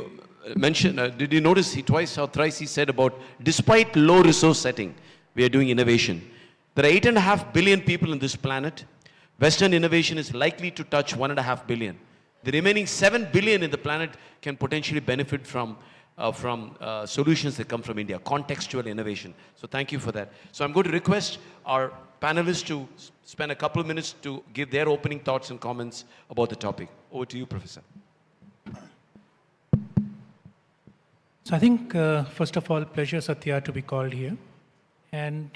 did you notice twice or thrice he said about, despite low resource setting, we are doing innovation. There are 8.5 billion people on this planet. Western innovation is likely to touch 1.5 billion. The remaining 7 billion in the planet can potentially benefit from solutions that come from India, contextual innovation. So thank you for that. So I'm going to request our panelists to spend a couple of minutes to give their opening thoughts and comments about the topic. Over to you, Professor. So I think, first of all, pleasure, Satya, to be called here. And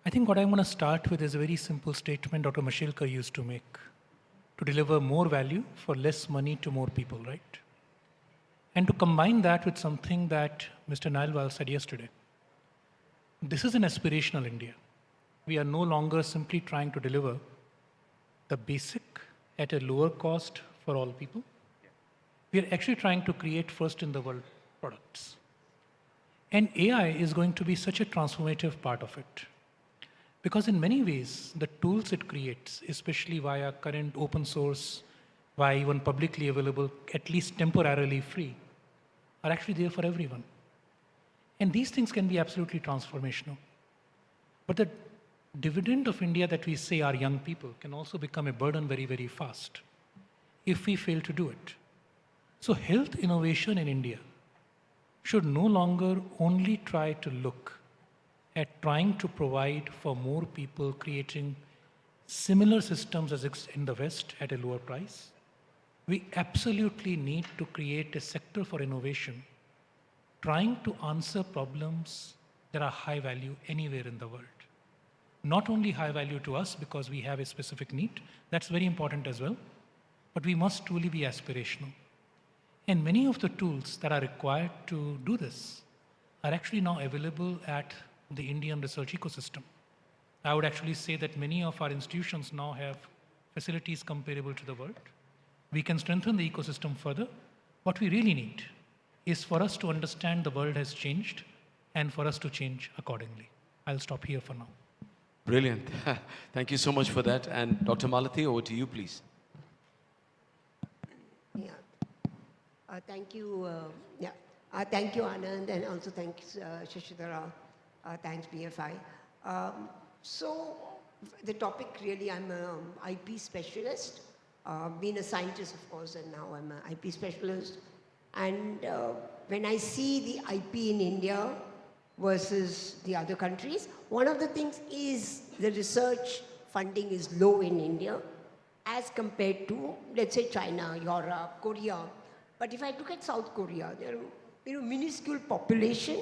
I think what I want to start with is a very simple statement Dr. Mashilkar used to make: to deliver more value for less money to more people, right? And to combine that with something that Mr. Nailwal said yesterday. This is an aspirational India. We are no longer simply trying to deliver the basic at a lower cost for all people. We are actually trying to create first in the world products. And AI is going to be such a transformative part of it. Because in many ways, the tools it creates, especially via current open source, via even publicly available, at least temporarily free, are actually there for everyone. And these things can be absolutely transformational. But the dividend of India that we say are young people can also become a burden very, very fast if we fail to do it. So health innovation in India should no longer only try to look at trying to provide for more people, creating similar systems as in the West at a lower price. We absolutely need to create a sector for innovation, trying to answer problems that are high value anywhere in the world. Not only high value to us because we have a specific need, that's very important as well, but we must truly be aspirational. And many of the tools that are required to do this are actually now available at the Indian research ecosystem. I would actually say that many of our institutions now have facilities comparable to the world. we can strengthen the ecosystem further. What we really need is for us to understand the world has changed and for us to change accordingly. I'll stop here for now. Brilliant. Thank you so much for that. And Dr. Malathi, over to you, please. Yeah. Thank you. Thank you, Anand, and also thanks, Shashidhara. Thanks, BFI. So, the topic really, I'm an IP specialist. Been a scientist, of course, and now I'm an IP specialist. And when I see the IP in India versus the other countries, one of the things is the research funding is low in India as compared to, let's say, China, Europe, Korea. But if I look at South Korea, they're minuscule population,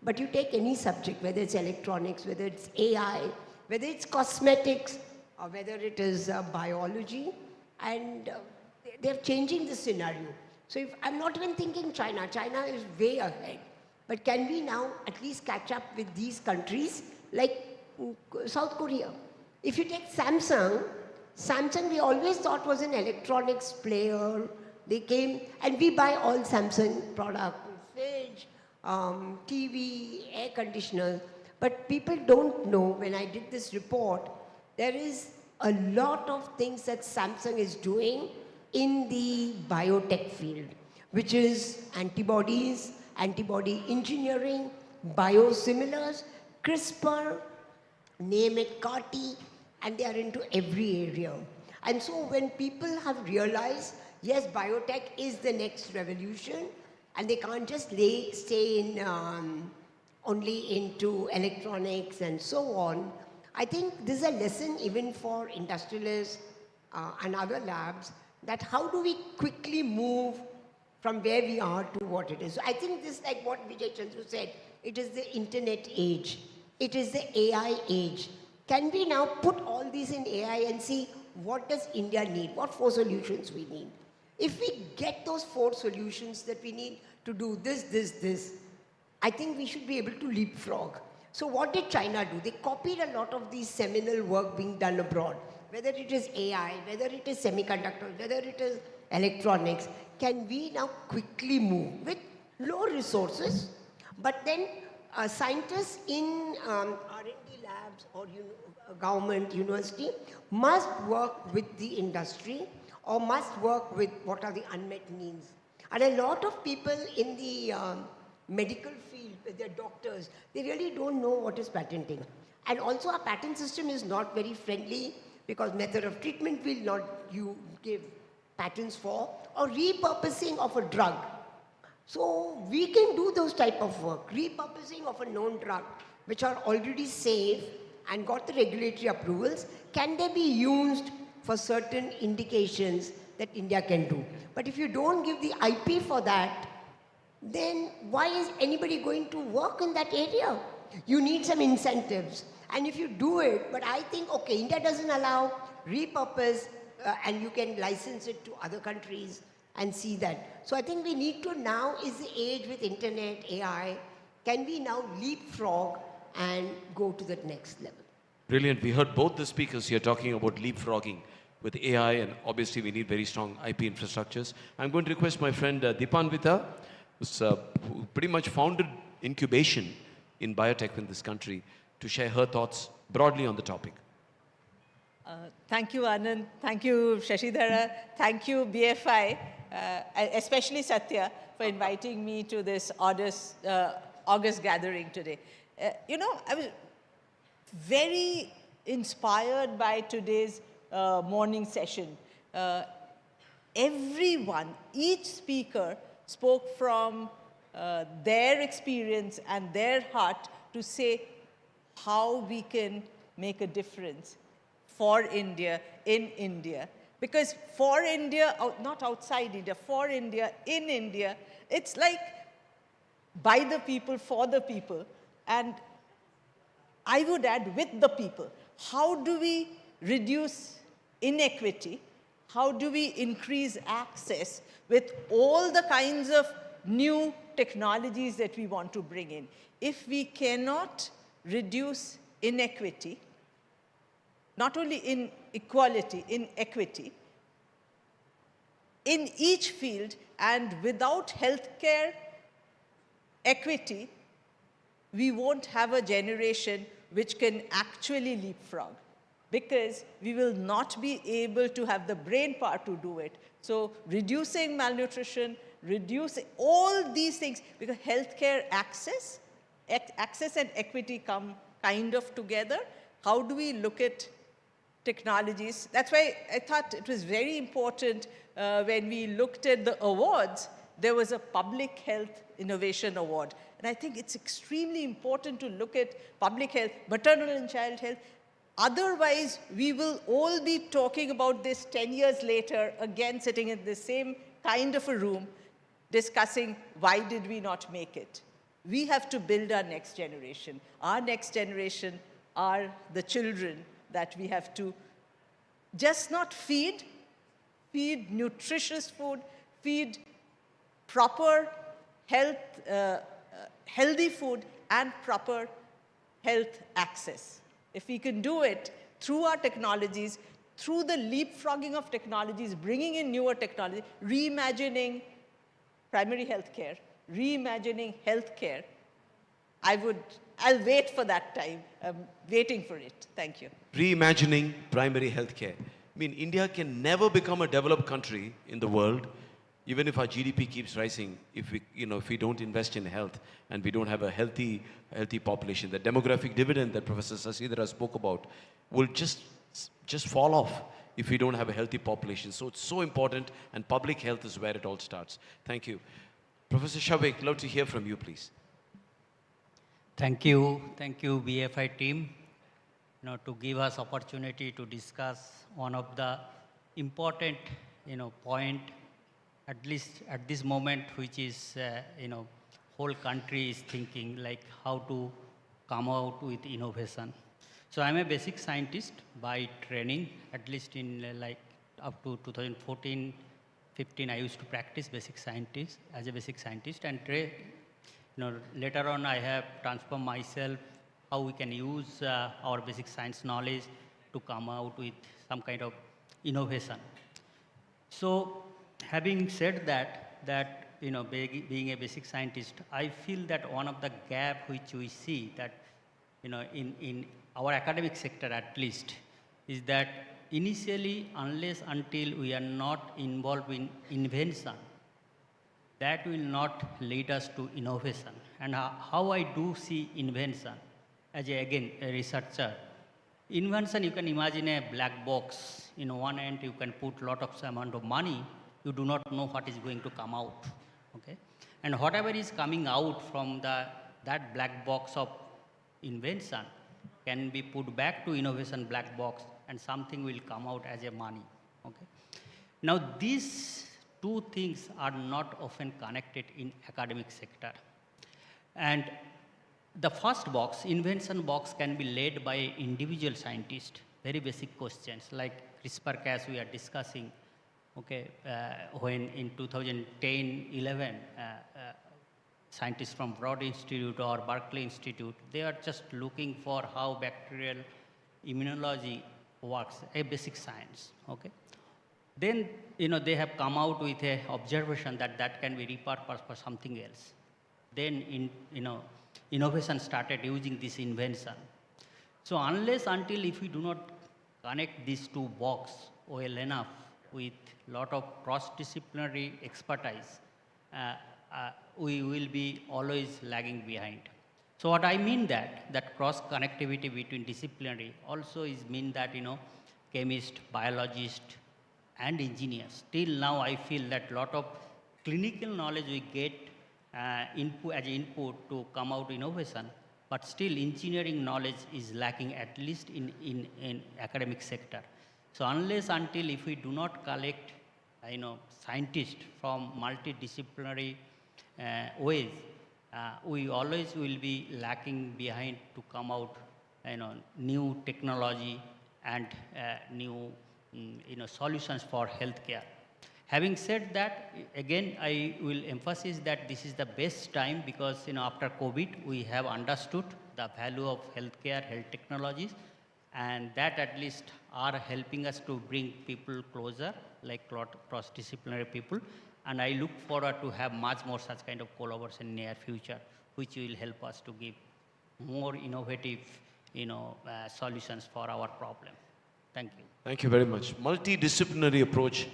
but you take any subject, whether it's electronics, whether it's AI, whether it's cosmetics, or whether it is biology, and they're changing the scenario. So if I'm not even thinking China, China is way ahead. But can we now at least catch up with these countries like South Korea? If you take Samsung we always thought was an electronics player. They came, and we buy all Samsung products, fridge, TV, air conditioners. But people don't know, when I did this report, there is a lot of things that Samsung is doing in the biotech field, which is antibodies, antibody engineering, biosimilars, CRISPR, name it, CAR-T, and they are into every area. And so when people have realized, yes, biotech is the next revolution, and they can't just stay in only into electronics and so on, I think this is a lesson even for industrialists and other labs, that how do we quickly move from where we are to what it is. So I think this, like what Vijay Chandru said, it is the internet age. It is the AI age. Can we now put all these in AI and see what does India need? What 4 solutions we need? If we get those 4 solutions that we need to do this, I think we should be able to leapfrog. So what did China do? They copied a lot of these seminal work being done abroad, whether it is AI, whether it is semiconductors, whether it is electronics. Can we now quickly move with low resources, but then scientists in R&D labs or government, university must work with the industry or must work with what are the unmet needs. And a lot of people in the medical field, they're doctors, they really don't know what is patenting. And also our patent system is not very friendly, because method of treatment will not you give patents for, or repurposing of a drug. So we can do those type of work, repurposing of a known drug, which are already safe and got the regulatory approvals. Can they be used for certain indications that India can do? But if you don't give the IP for that, then why is anybody going to work in that area? You need some incentives. And if you do it, but I think, okay, India doesn't allow repurpose, and you can license it to other countries and see that. So I think we need to now, is the age with internet, AI, can we now leapfrog and go to the next level? Brilliant. We heard both the speakers here talking about leapfrogging with AI, and obviously we need very strong IP infrastructures. I'm going to request my friend Dipanvita, who pretty much founded incubation in biotech in this country, to share her thoughts broadly on the topic. Thank you, Anand. Thank you, Shashidhara. Thank you, BFI, especially Satya, for inviting me to this August gathering today. I was very inspired by today's morning session. Everyone, each speaker spoke from their experience and their heart to say how we can make a difference for India, in India. Because for India, not outside India, for India, in India, it's like by the people, for the people, and I would add with the people. How do we reduce inequity? How do we increase access with all the kinds of new technologies that we want to bring in? If we cannot reduce inequity, not only in equality, in equity, in each field, and without healthcare equity, we won't have a generation which can actually leapfrog, because we will not be able to have the brain power to do it. So reducing malnutrition, reducing all these things, because healthcare access and equity come kind of together. How do we look at technologies? That's why I thought it was very important when we looked at the awards, there was a Public Health Innovation Award. And I think it's extremely important to look at public health, maternal and child health. Otherwise, we will all be talking about this 10 years later, again sitting in the same kind of a room, discussing why did we not make it. We have to build our next generation. Our next generation are the children that we have to just not feed nutritious food, feed proper health, healthy food, and proper health access. If we can do it through our technologies, through the leapfrogging of technologies, bringing in newer technology, reimagining primary healthcare, reimagining healthcare, I'll wait for that time. I'm waiting for it. Thank you. Reimagining primary healthcare. I mean, India can never become a developed country in the world, even if our GDP keeps rising, if we don't invest in health and we don't have a healthy population. The demographic dividend that Professor Sasidhara spoke about will just fall off if we don't have a healthy population. So it's so important, and public health is where it all starts. Thank you. Professor Shavik, love to hear from you, please. Thank you, BFI team, to give us opportunity to discuss one of the important, point, at least at this moment, which is, whole country is thinking like how to come out with innovation. So I'm a basic scientist by training, at least in like up to 2014, 15, I used to practice as a basic scientist, and later on I have transformed myself how we can use our basic science knowledge to come out with some kind of innovation. So having said that, being a basic scientist, I feel that one of the gap which we see that, in our academic sector at least, is that initially, unless until we are not involved in invention, that will not lead us to innovation. And how I do see invention, as again a researcher, invention, you can imagine a black box. In one end, you can put a lot of amount of money, you do not know what is going to come out, okay? And whatever is coming out from that black box of invention can be put back to innovation black box, and something will come out as a money, okay? Now, these two things are not often connected in academic sector. And the first box, invention box, can be led by individual scientist, very basic questions like CRISPR-Cas we are discussing, okay, when in 2010-11, scientists from Broad Institute or Berkeley Institute, they are just looking for how bacterial immunology works, a basic science, okay? Then, they have come out with a observation that can be repurposed for something else. Then, innovation started using this invention. So unless until if we do not connect these two boxes well enough with lot of cross-disciplinary expertise, we will be always lagging behind. So what I mean that cross-connectivity between disciplinary also is mean that, chemist, biologist, and engineers. Till now, I feel that lot of clinical knowledge we get input to come out innovation, but still engineering knowledge is lacking, at least in academic sector. So unless until if we do not collect, scientists from multidisciplinary ways, we always will be lacking behind to come out, new technology and new, solutions for healthcare. Having said that, again, I will emphasize that this is the best time because, after COVID, we have understood the value of healthcare, health technologies, And that at least are helping us to bring people closer, like cross-disciplinary people. And I look forward to have much more such kind of collaboration in near future, which will help us to give more innovative, solutions for our problem. Thank you. Thank you very much. Multidisciplinary approach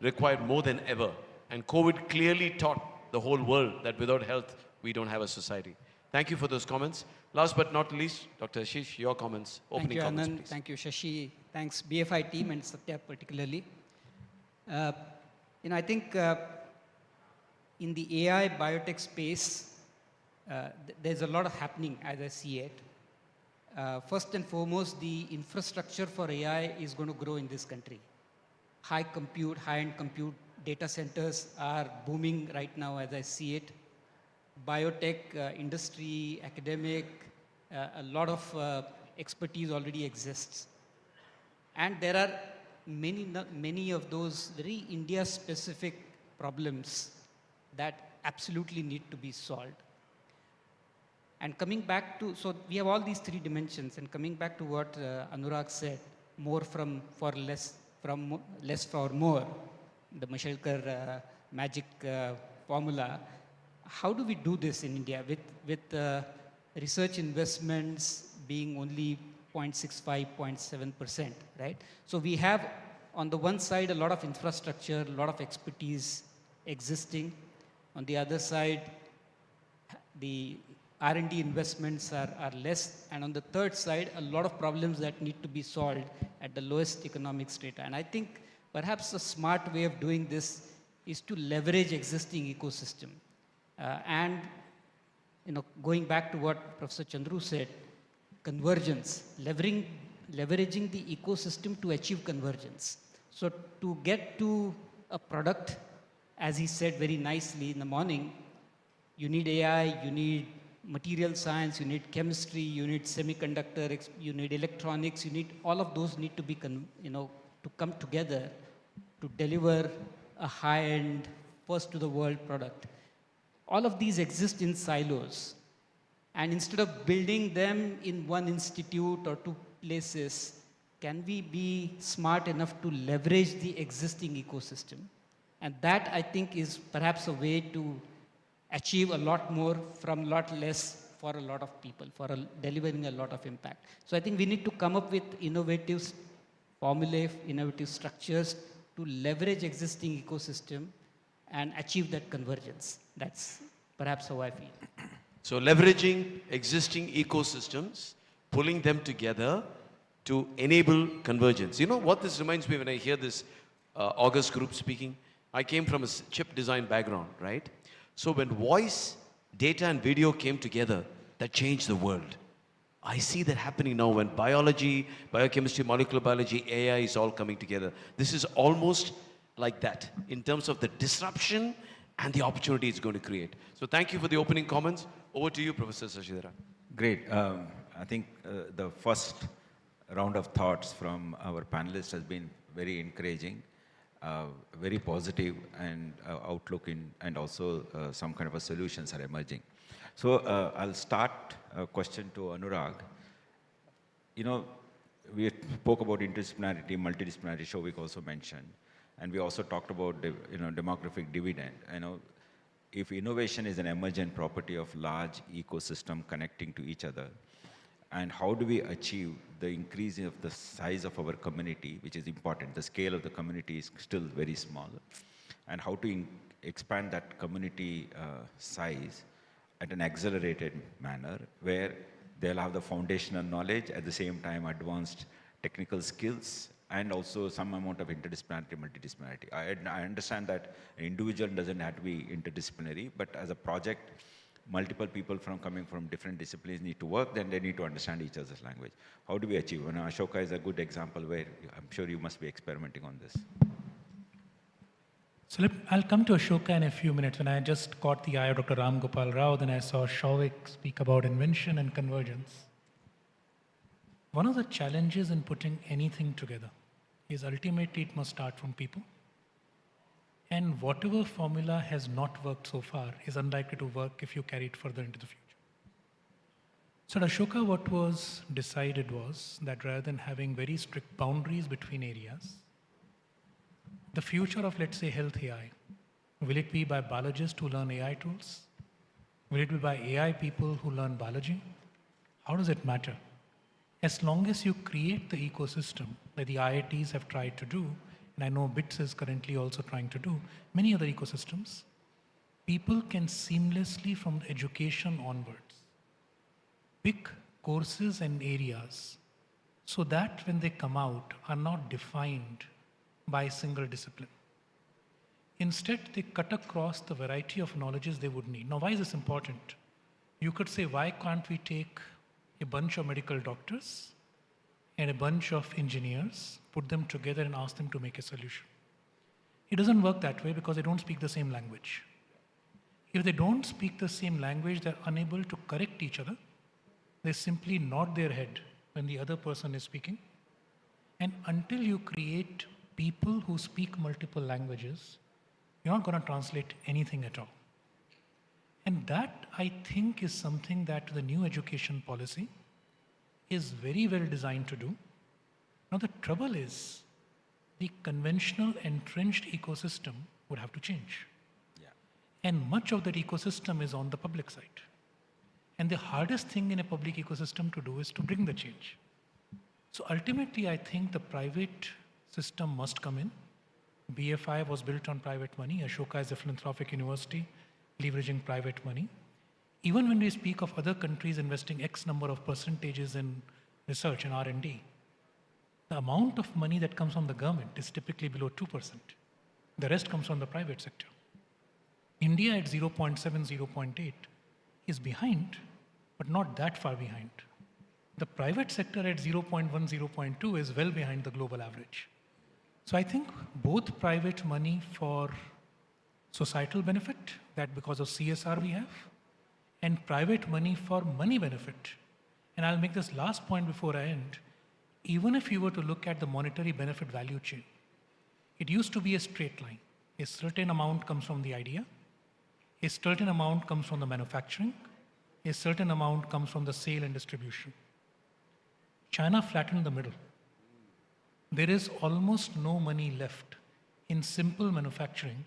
required more than ever. And COVID clearly taught the whole world that without health, we don't have a society. Thank you for those comments. Last but not least, Dr. Ashish, your comments, opening comments, Anand. please. Thank you, Shashi. Thanks, BFI team and Satya particularly. I think in the AI biotech space, there's a lot of happening as I see it. First and foremost, the infrastructure for AI is going to grow in this country. High-end compute data centers are booming right now as I see it. Biotech, industry, academic, a lot of expertise already exists. And there are many of those very India-specific problems that absolutely need to be solved. And coming back to, so we have all these three dimensions, and coming back to what Anurag said, more for less for more, the Mashelkar magic formula. How do we do this in India with research investments being only 0.65, 0.7%, right? So we have on the one side a lot of infrastructure, a lot of expertise existing. On the other side, the R&D investments are less. And on the third side, a lot of problems that need to be solved at the lowest economic strata. And I think perhaps a smart way of doing this is to leverage existing ecosystem. And going back to what Professor Chandru said, convergence, leveraging the ecosystem to achieve convergence. So to get to a product, as he said very nicely in the morning, you need AI, you need material science, you need chemistry, you need semiconductor, you need electronics, you need all of those need to be to come together to deliver a high-end, first-to-the-world product. All of these exist in silos. And instead of building them in one institute or two places, can we be smart enough to leverage the existing ecosystem? And that, I think, is perhaps a way to achieve a lot more from a lot less for a lot of people, delivering a lot of impact. So I think we need to come up with innovative formulae, innovative structures to leverage existing ecosystem and achieve that convergence. That's perhaps how I feel. So leveraging existing ecosystems, pulling them together to enable convergence. You know what this reminds me when I hear this August group speaking? I came from a chip design background, right? So when voice, data and video came together, that changed the world. I see that happening now when biology, biochemistry, molecular biology, AI is all coming together. This is almost like that in terms of the disruption and the opportunity it's going to create. So thank you for the opening comments. Over to you, Professor Sashidhara. Great. I think the first round of thoughts from our panelists has been very encouraging, very positive, and outlook and also some kind of solutions are emerging. So I'll start a question to Anurag. We spoke about interdisciplinarity, multidisciplinarity, Shovik also mentioned, and we also talked about demographic dividend. If innovation is an emergent property of large ecosystem connecting to each other, and how do we achieve the increase of the size of our community, which is important. The scale of the community is still very small. And how to expand that community size at an accelerated manner where they'll have the foundational knowledge, at the same time advanced technical skills, and also some amount of interdisciplinarity, multidisciplinarity. I understand that an individual doesn't have to be interdisciplinary, but as a project, multiple people coming from different disciplines need to work, then they need to understand each other's language. How do we achieve? Ashoka is a good example where I'm sure you must be experimenting on this. So I'll come to Ashoka in a few minutes. When I just caught the eye of Dr. Ram Gopal Rao, then I saw Shovik speak about invention and convergence. One of the challenges in putting anything together is ultimately it must start from people. And whatever formula has not worked so far is unlikely to work if you carry it further into the future. So at Ashoka, what was decided was that rather than having very strict boundaries between areas, the future of, let's say, health AI, will it be by biologists who learn AI tools? Will it be by AI people who learn biology? How does it matter? As long as you create the ecosystem that the IITs have tried to do, and I know BITS is currently also trying to do, many other ecosystems, people can seamlessly from education onwards pick courses and areas so that when they come out are not defined by a single discipline. Instead, they cut across the variety of knowledges they would need. Now, why is this important? You could say, why can't we take a bunch of medical doctors and a bunch of engineers, put them together and ask them to make a solution? It doesn't work that way because they don't speak the same language. If they don't speak the same language, they're unable to correct each other. They simply nod their head when the other person is speaking. And until you create people who speak multiple languages, you're not going to translate anything at all. And that, I think, is something that the new education policy is very well designed to do. Now, the trouble is the conventional entrenched ecosystem would have to change. Yeah. And much of that ecosystem is on the public side. And the hardest thing in a public ecosystem to do is to bring the change. So ultimately, I think the private system must come in. BFI was built on private money. Ashoka is a philanthropic university leveraging private money. Even when we speak of other countries investing X number of percentages in research and R&D, the amount of money that comes from the government is typically below 2%. The rest comes from the private sector. India at 0.7, 0.8 is behind, but not that far behind. The private sector at 0.1, 0.2 is well behind the global average. So I think both private money for societal benefit, that because of CSR we have, and private money for money benefit. And I'll make this last point before I end. Even if you were to look at the monetary benefit value chain, it used to be a straight line. A certain amount comes from the idea, a certain amount comes from the manufacturing, a certain amount comes from the sale and distribution. China flattened the middle. There is almost no money left in simple manufacturing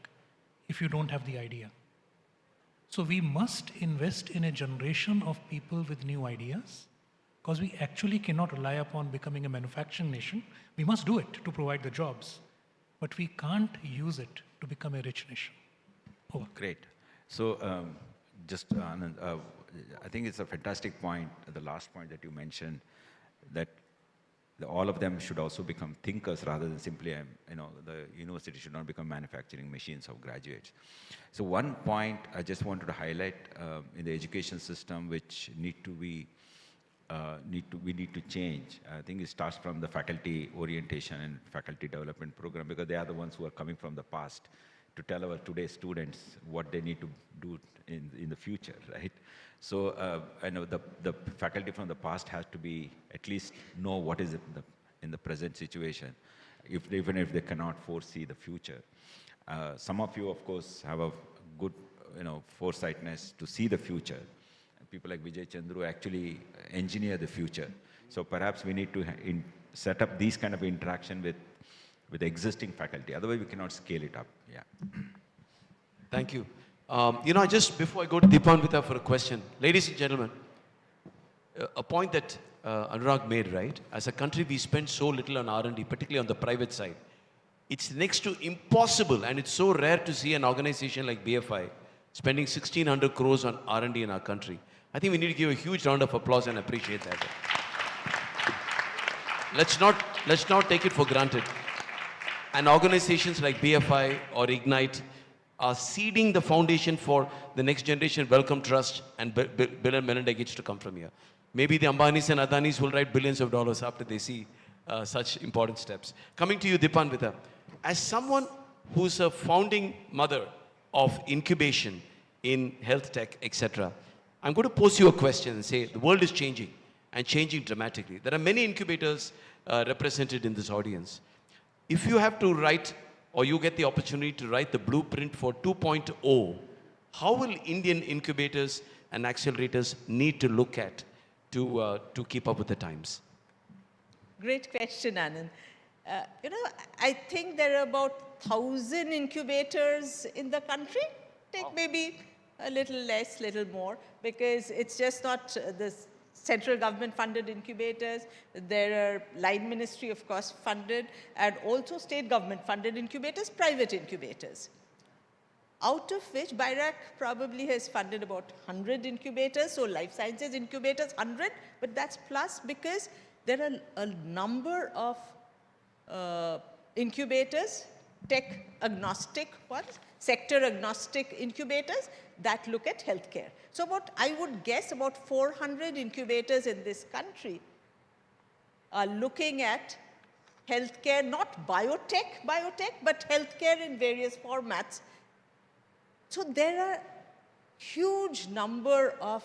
if you don't have the idea. So we must invest in a generation of people with new ideas, because we actually cannot rely upon becoming a manufacturing nation. We must do it to provide the jobs, but we can't use it to become a rich nation. Over. Great. So just Anand, I think it's a fantastic point, the last point that you mentioned, that all of them should also become thinkers rather than simply, the university should not become manufacturing machines of graduates. So one point I just wanted to highlight in the education system, which we need to change. I think it starts from the faculty orientation and faculty development program, because they are the ones who are coming from the past to tell our today's students what they need to do in the future, right? So I know the faculty from the past has to be at least know what is in the present situation, even if they cannot foresee the future. Some of you, of course, have a good foresightness to see the future. People like Vijay Chandru actually engineer the future. So perhaps we need to set up these kind of interaction with existing faculty. Otherwise, we cannot scale it up. Yeah. Thank you. Just before I go to Dipanvita for a question, ladies and gentlemen, a point that Anurag made, right? As a country, we spend so little on R&D, particularly on the private side. It's next to impossible, and it's so rare to see an organization like BFI spending 1,600 crores on R&D in our country. I think we need to give a huge round of applause and appreciate that. Let's not take it for granted. And organizations like BFI or Ignite are seeding the foundation for the next generation Wellcome Trust and Bill and Melinda Gates to come from here. Maybe the Ambanis and Adanis will write billions of dollars after they see such important steps. Coming to you, Dipanvita, as someone who's a founding mother of incubation in health tech, etc., I'm going to pose you a question and say the world is changing and changing dramatically. There are many incubators represented in this audience. If you have to write, or you get the opportunity to write the blueprint for 2.0, how will Indian incubators and accelerators need to look at to keep up with the times? Great question, Anand. I think there are about 1,000 incubators in the country. Take maybe a little less, little more, because it's just not the central government funded incubators. There are line ministry, of course, funded, and also state government funded incubators, private incubators. Out of which BIRAC probably has funded about 100 incubators, so life sciences incubators 100, but that's plus because there are a number of incubators, tech agnostic ones, sector agnostic incubators that look at healthcare. So I would guess about 400 incubators in this country are looking at healthcare, not biotech, but healthcare in various formats. So there are huge number of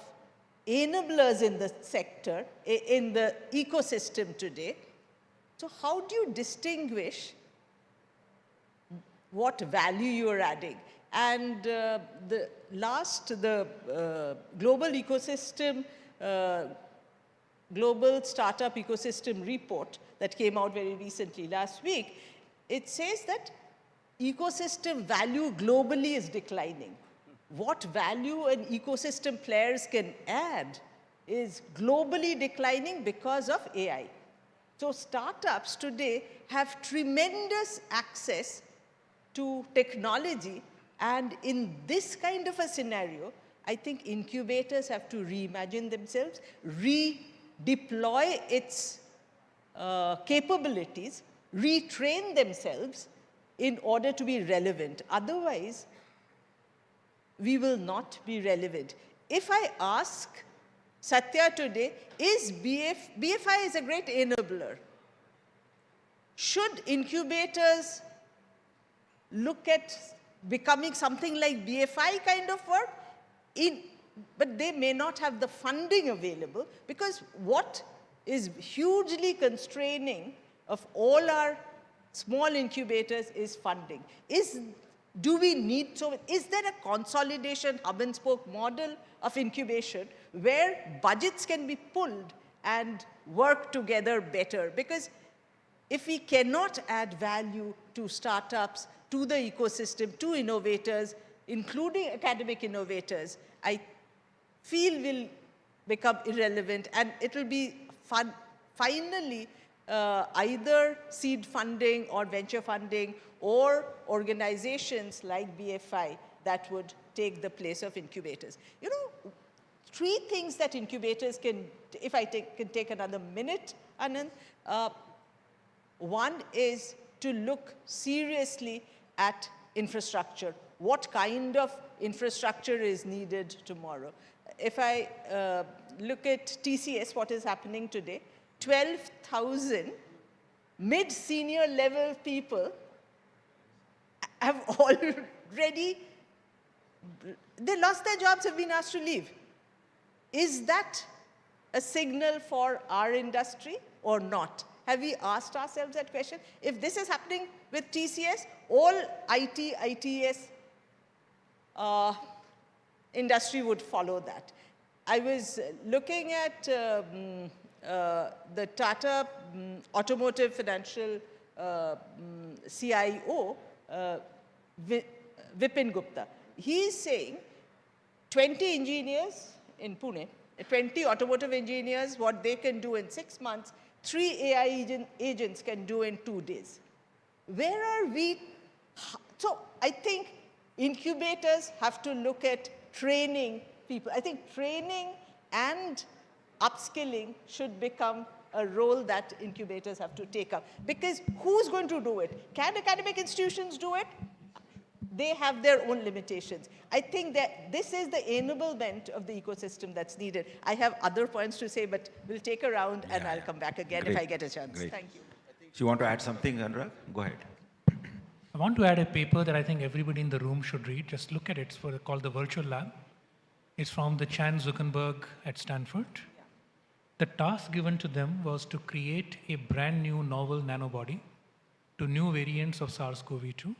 enablers in the sector, in the ecosystem today. So how do you distinguish what value you are adding? And the global ecosystem, global startup ecosystem report that came out very recently last week, it says that ecosystem value globally is declining. What value an ecosystem players can add is globally declining because of AI. So startups today have tremendous access to technology, and in this kind of a scenario, I think incubators have to reimagine themselves, redeploy its capabilities, retrain themselves in order to be relevant. Otherwise, we will not be relevant. If I ask Satya today, BFI is a great enabler. Should incubators look at becoming something like BFI kind of work? But they may not have the funding available, because what is hugely constraining of all our small incubators is funding. Do we need, so is there a consolidation hub and spoke model of incubation where budgets can be pulled and work together better? Because if we cannot add value to startups, to the ecosystem, to innovators, including academic innovators, I feel will become irrelevant, and it will be finally either seed funding or venture funding or organizations like BFI that would take the place of incubators. You know, 3 things that incubators can, if I can take another minute, Anand. One is to look seriously at infrastructure. What kind of infrastructure is needed tomorrow? If I look at TCS, what is happening today, 12,000 mid-senior level people have already, they lost their jobs, have been asked to leave. Is that a signal for our industry or not? Have we asked ourselves that question? If this is happening with TCS, all IT, ITS industry would follow that. I was looking at the Tata Automotive Financial CIO, Vipin Gupta. He is saying 20 engineers in Pune, 20 automotive engineers, what they can do in 6 months, 3 AI agents can do in 2 days. Where are we? So I think incubators have to look at training people. I think training and upskilling should become a role that incubators have to take up. Because who's going to do it? Can academic institutions do it? They have their own limitations. I think that this is the enablement of the ecosystem that's needed. I have other points to say, but we'll take a round and I'll come back again if I get a chance. Great. Thank you. So you want to add something, Anurag? Go ahead. I want to add a paper that I think everybody in the room should read. Just look at it. It's called the Virtual Lab. It's from the Chan Zuckerberg at Stanford. The task given to them was to create a brand new novel nanobody to new variants of SARS-CoV-2.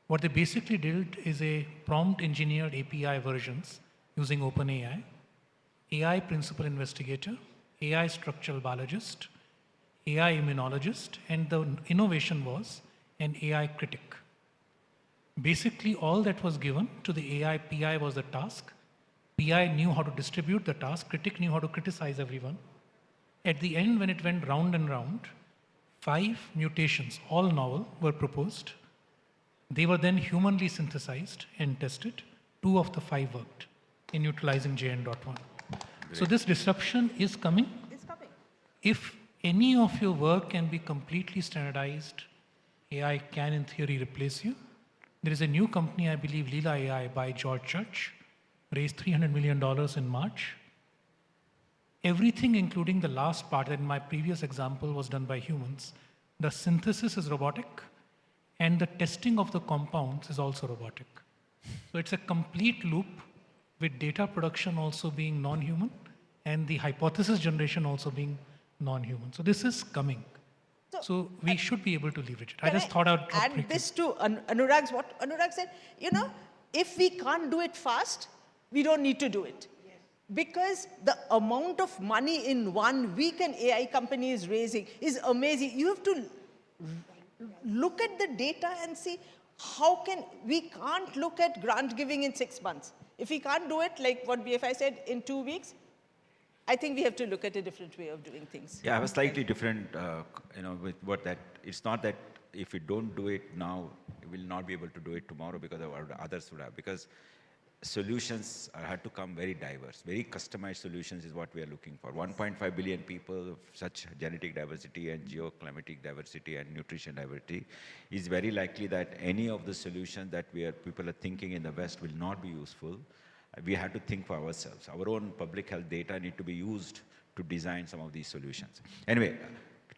What they basically did is a prompt engineered API versions using OpenAI. AI principal investigator, AI structural biologist, AI immunologist, and the innovation was an AI critic. Basically, all that was given to the AI PI was the task. PI knew how to distribute the task, critic knew how to criticize everyone. At the end, when it went round and round, 5 mutations, all novel, were proposed. They were then humanly synthesized and tested. 2 of the 5 worked in neutralizing JN.1. So this disruption is coming. It's coming. If any of your work can be completely standardized, AI can in theory replace you. There is a new company, I believe, Leela AI by George Church, raised $300 million in March. Everything, including the last part, that in my previous example was done by humans. The synthesis is robotic, and the testing of the compounds is also robotic. So it's a complete loop with data production also being non-human and the hypothesis generation also being non-human. So this is coming. So we should be able to leverage it. I just thought I'd add this to Anurag's, what Anurag said, you know, if we can't do it fast, we don't need to do it. Because the amount of money in 1 week an AI company is raising is amazing. You have to look at the data and see we can't look at grant giving in 6 months. If we can't do it, like what BFI said, in 2 weeks, I think we have to look at a different way of doing things. Yeah, I was slightly different, with what that, it's not that if we don't do it now, we will not be able to do it tomorrow because others would have, because solutions had to come very diverse, very customized solutions is what we are looking for. 1.5 billion people of such genetic diversity and geoclimatic diversity and nutrition diversity is very likely that any of the solutions that people are thinking in the West will not be useful. We have to think for ourselves. Our own public health data need to be used to design some of these solutions. Anyway,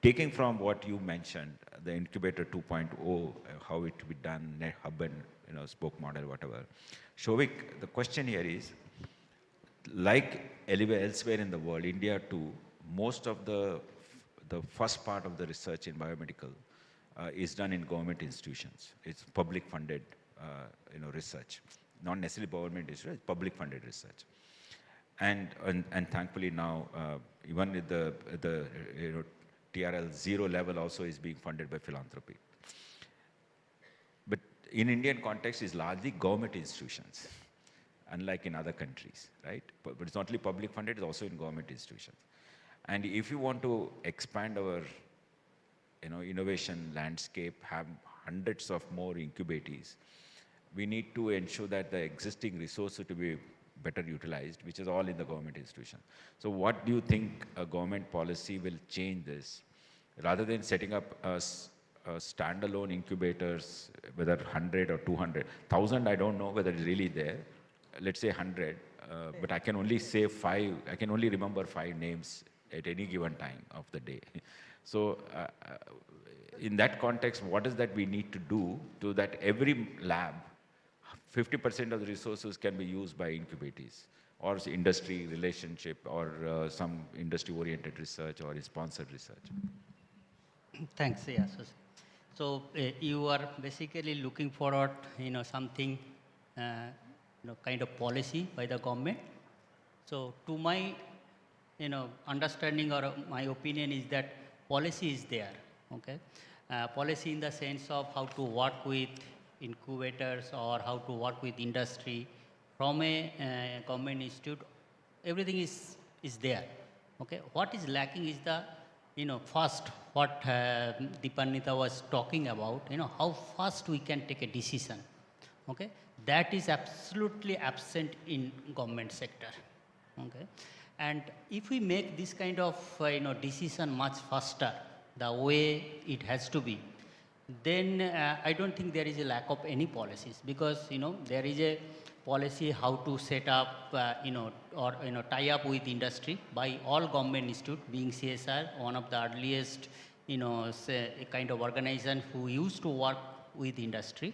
taking from what you mentioned, the incubator 2.0, how it to be done, net hub and spoke model, whatever. Shovik, the question here is, like elsewhere in the world, India too, most of the first part of the research in biomedical is done in government institutions. It's public funded research. Not necessarily government research, public funded research. And thankfully now, even with the TRL 0 level also is being funded by philanthropy. But in Indian context, it's largely government institutions, unlike in other countries, right? But it's not only public funded, it's also in government institutions. And if you want to expand our innovation landscape, have hundreds of more incubators, we need to ensure that the existing resources to be better utilized, which is all in the government institution. So what do you think a government policy will change this? Rather than setting up standalone incubators, whether 100 or 200, 1,000, I don't know whether it's really there. Let's say 100, but I can only say 5, I can only remember 5 names at any given time of the day. So in that context, what is that we need to do so that every lab, 50% of the resources can be used by incubators or industry relationship or some industry-oriented research or sponsored research? Thanks, yeah. So you are basically looking forward, something, kind of policy by the government. So to my, understanding or my opinion is that policy is there, okay? Policy in the sense of how to work with incubators or how to work with industry from a government institute, everything is there, okay? What is lacking is the, first, what Deepanita was talking about, how fast we can take a decision, okay? That is absolutely absent in government sector, okay? And if we make this kind of, decision much faster, the way it has to be, then I don't think there is a lack of any policies, because, there is a policy how to set up, or tie up with industry by all government institute, being CSR, one of the earliest, say, a kind of organization who used to work with industry.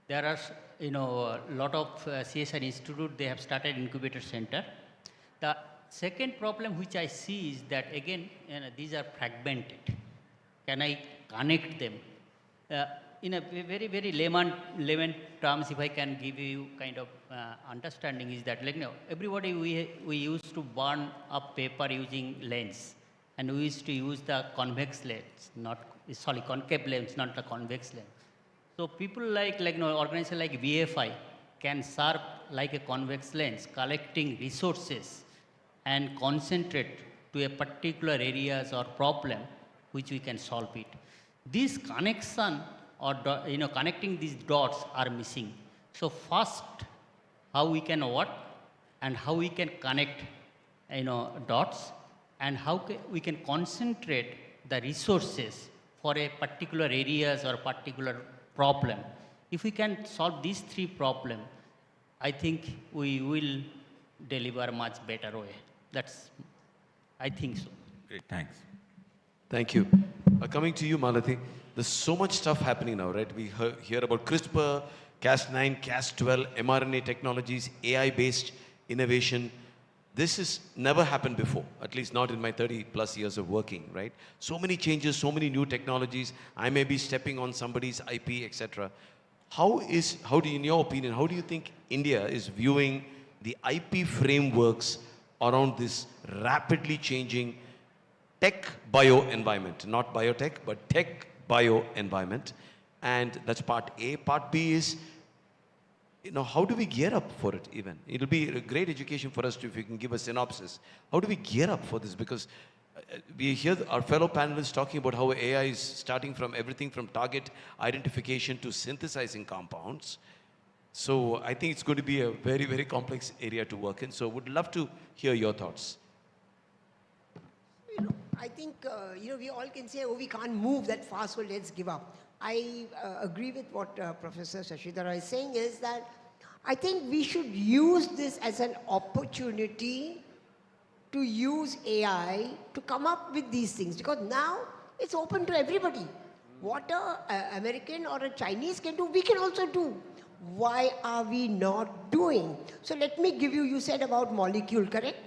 There are, a lot of CSR institute, they have started incubator center. The second problem which I see is that, again, these are fragmented. Can I connect them? in a very layman terms, if I can give you kind of understanding, is that, like, everybody, we used to burn up paper using lens, and we used to use the convex lens, concave lens, not the convex lens. So people like organization like VFI can serve like a convex lens, collecting resources and concentrate to a particular areas or problem which we can solve it. This connection or connecting these dots are missing. So first, how we can work and how we can connect dots, and how we can concentrate the resources for a particular areas or particular problem. If we can solve these three problems, I think we will deliver much better way. I think so. Great, thanks. Thank you. Coming to you, Malati, there's so much stuff happening now, right? We hear about CRISPR, Cas9, Cas12, mRNA technologies, AI-based innovation. This has never happened before, at least not in my 30 plus years of working, right? So many changes, so many new technologies. I may be stepping on somebody's IP, etc. In your opinion, how do you think India is viewing the IP frameworks around this rapidly changing tech bio environment? Not biotech, but tech bio environment. And that's part A. Part B is, how do we gear up for it even? It'll be a great education for us if you can give a synopsis. How do we gear up for this? Because we hear our fellow panelists talking about how AI is starting from everything from target identification to synthesizing compounds. So I think it's going to be a very complex area to work in. So would love to hear your thoughts. I think, we all can say, we can't move that fast, so let's give up. I agree with what Professor Shashidhara is saying, is that I think we should use this as an opportunity to use AI to come up with these things, because now it's open to everybody. What an American or a Chinese can do, we can also do. Why are we not doing? So let me give you said about molecule, correct?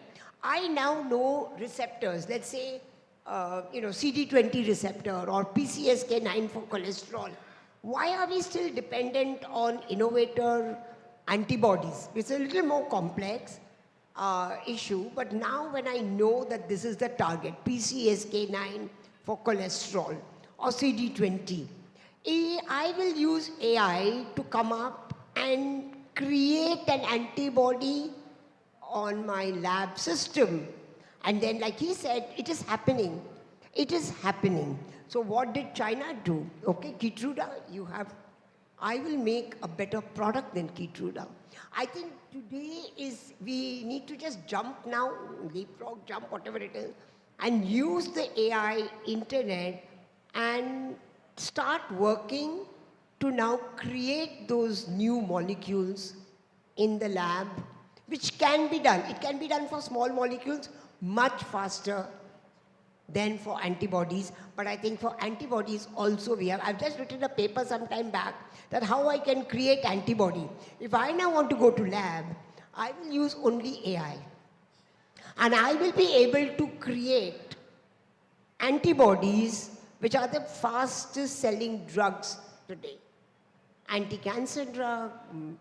I now know receptors, let's say, CD20 receptor or PCSK9 for cholesterol. Why are we still dependent on innovator antibodies? It's a little more complex issue, but now when I know that this is the target, PCSK9 for cholesterol or CD20, I will use AI to come up and create an antibody on my lab system. And then, like he said, it is happening. It is happening. So what did China do? Okay, Keytruda, I will make a better product than Keytruda. I think today we need to just jump now, leapfrog, jump, whatever it is, and use the AI, internet, and start working to now create those new molecules in the lab, which can be done. It can be done for small molecules much faster than for antibodies. But I think for antibodies also I've just written a paper some time back that how I can create antibody. If I now want to go to lab, I will use only AI. And I will be able to create antibodies which are the fastest selling drugs today. Anti-cancer drug,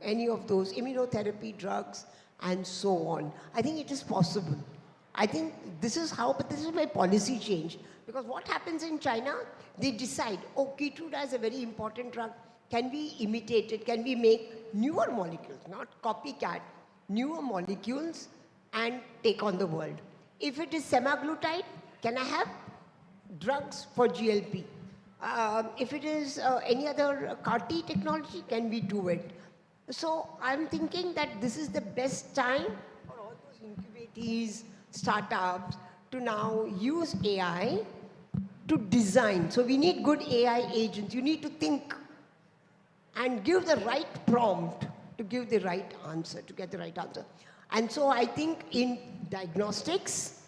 any of those immunotherapy drugs, and so on. I think it is possible. I think this is my policy change. Because what happens in China, they decide, Keytruda is a very important drug. Can we imitate it? Can we make newer molecules, not copycat, newer molecules and take on the world? If it is semaglutide, can I have drugs for GLP? If it is any other CAR-T technology, can we do it? So I'm thinking that this is the best time for all those incubators, startups, to now use AI to design. So we need good AI agents. You need to think and give the right prompt to give the right answer, to get the right answer. And so I think in diagnostics,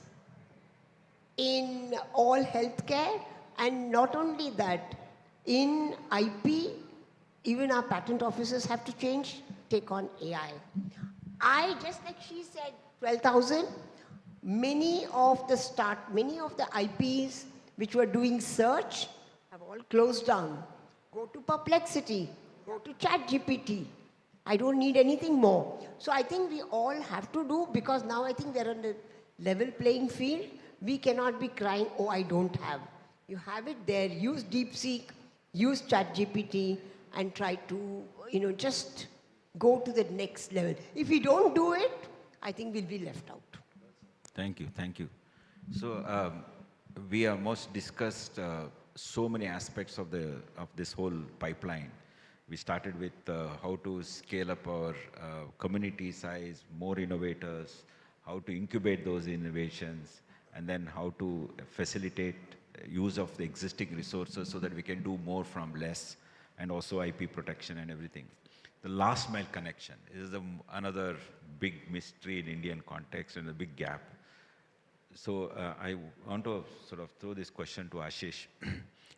in all healthcare, and not only that, in IP, even our patent officers have to change, take on AI. Just like she said, 12,000, many of the IPs which were doing search have all closed down. go to Perplexity, go to ChatGPT. I don't need anything more. So I think we all have to do, because now I think we're on the level playing field. We cannot be crying, oh, I don't have. You have it there. Use DeepSeek, use ChatGPT, and try to, just go to the next level. If we don't do it, I think we'll be left out. Thank you, thank you. So we almost discussed so many aspects of this whole pipeline. We started with how to scale up our community size, more innovators, how to incubate those innovations, and then how to facilitate use of the existing resources so that we can do more from less, and also IP protection and everything. The last mile connection is another big mystery in Indian context and a big gap. So I want to sort of throw this question to Ashish.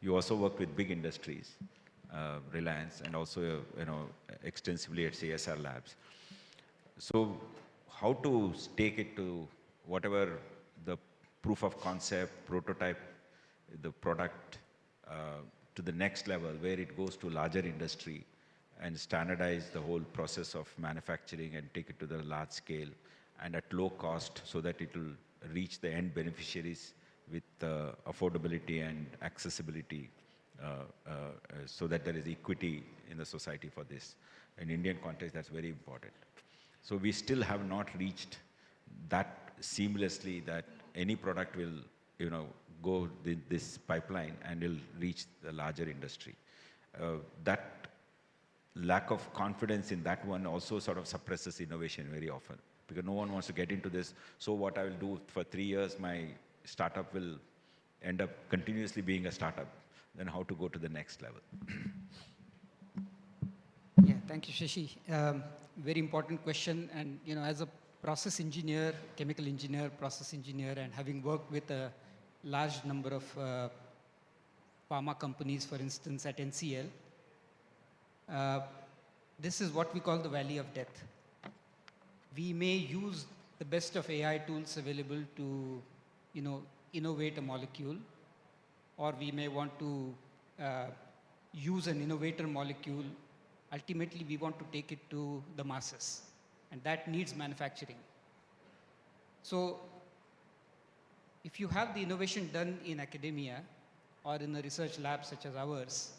You also work with big industries, Reliance, and also extensively at CSR Labs. So how to take it to whatever the proof of concept, prototype, the product to the next level where it goes to larger industry and standardize the whole process of manufacturing and take it to the large scale and at low cost so that it will reach the end beneficiaries with affordability and accessibility so that there is equity in the society for this. In Indian context, that's very important. So we still have not reached that seamlessly that any product will, go this pipeline and will reach the larger industry. That lack of confidence in that one also sort of suppresses innovation very often because no one wants to get into this. So what I will do for 3 years, my startup will end up continuously being a startup. Then how to go to the next level? Yeah, thank you, Shashi. Very important question. And as a process engineer, chemical engineer, process engineer, and having worked with a large number of pharma companies, for instance, at NCL, this is what we call the valley of death. We may use the best of AI tools available to, innovate a molecule, or we may want to use an innovator molecule. Ultimately, we want to take it to the masses, and that needs manufacturing. So if you have the innovation done in academia or in a research lab such as ours,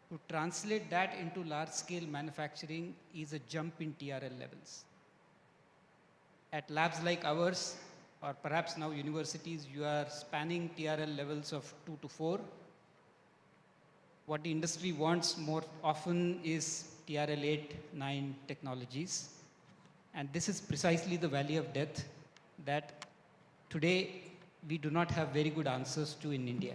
to translate that into large-scale manufacturing is a jump in TRL levels. At labs like ours, or perhaps now universities, you are spanning TRL levels of 2 to 4. What the industry wants more often is TRL 8, 9 technologies. And this is precisely the valley of death that today we do not have very good answers to in India.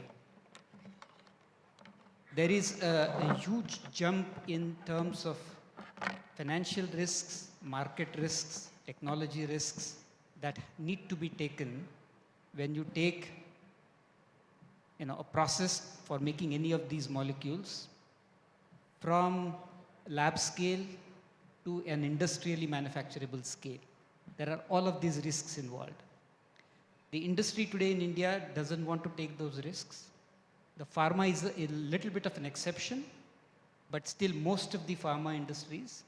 There is a huge jump in terms of financial risks, market risks, technology risks that need to be taken when you take a process for making any of these molecules from lab scale to an industrially manufacturable scale. There are all of these risks involved. The industry today in India doesn't want to take those risks. The pharma is a little bit of an exception, but still most of the pharma industries,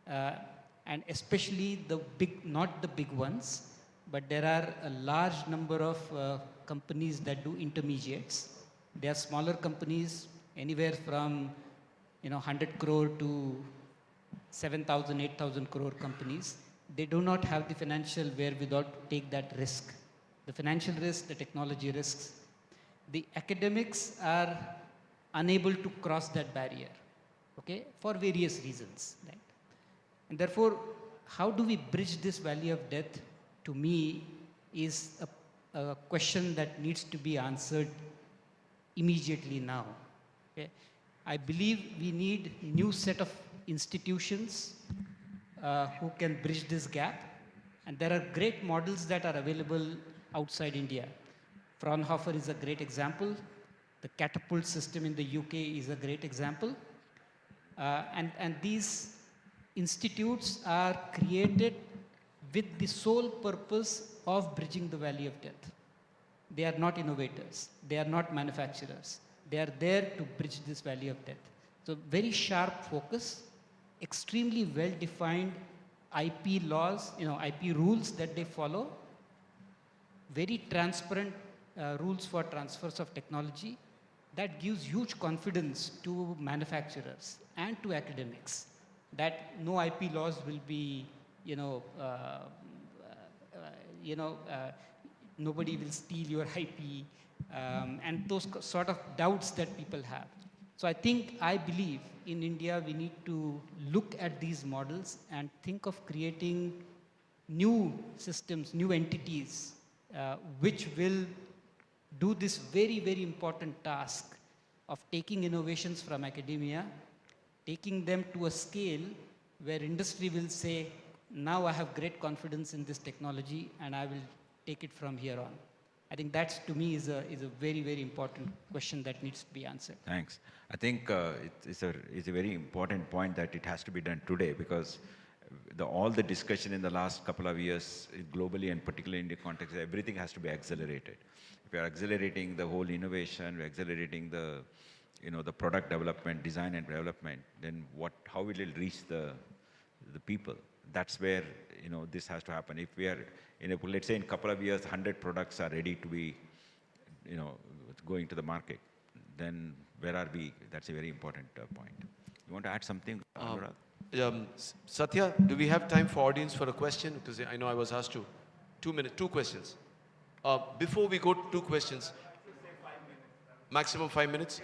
and especially the big, not the big ones, but there are a large number of companies that do intermediates. They are smaller companies, anywhere from 100 crore to 7,000, 8,000 crore companies. They do not have the financial wherewithal to take that risk. The financial risk, the technology risks. The academics are unable to cross that barrier, okay, for various reasons, right? And therefore, how do we bridge this valley of death, to me, is a question that needs to be answered immediately now, okay? I believe we need a new set of institutions who can bridge this gap. And there are great models that are available outside India. Fraunhofer is a great example. The Catapult system in the UK is a great example. And these institutes are created with the sole purpose of bridging the valley of death. They are not innovators. They are not manufacturers. They are there to bridge this valley of death. So very sharp focus, extremely well-defined IP laws, IP rules that they follow, very transparent rules for transfers of technology. That gives huge confidence to manufacturers and to academics that no IP laws will be, nobody will steal your IP, and those sort of doubts that people have. So I believe in India we need to look at these models and think of creating new systems, new entities, which will do this very, very important task of taking innovations from academia, taking them to a scale where industry will say, now I have great confidence in this technology and I will take it from here on. I think that, to me, is a very, very important question that needs to be answered. Thanks. I think it's a very important point that it has to be done today, because all the discussion in the last couple of years, globally and particularly in the context, everything has to be accelerated. If we are accelerating the whole innovation, we're accelerating the product development, design and development, then how will it reach the people? That's where this has to happen. If we are let's say in a couple of years, 100 products are ready to be going to the market, then where are we? That's a very important point. You want to add something, Anurag? Satya, do we have time for audience for a question? Because I know I was asked to. 2 minutes, 2 questions. Before we go to 2 questions, maximum 5 minutes.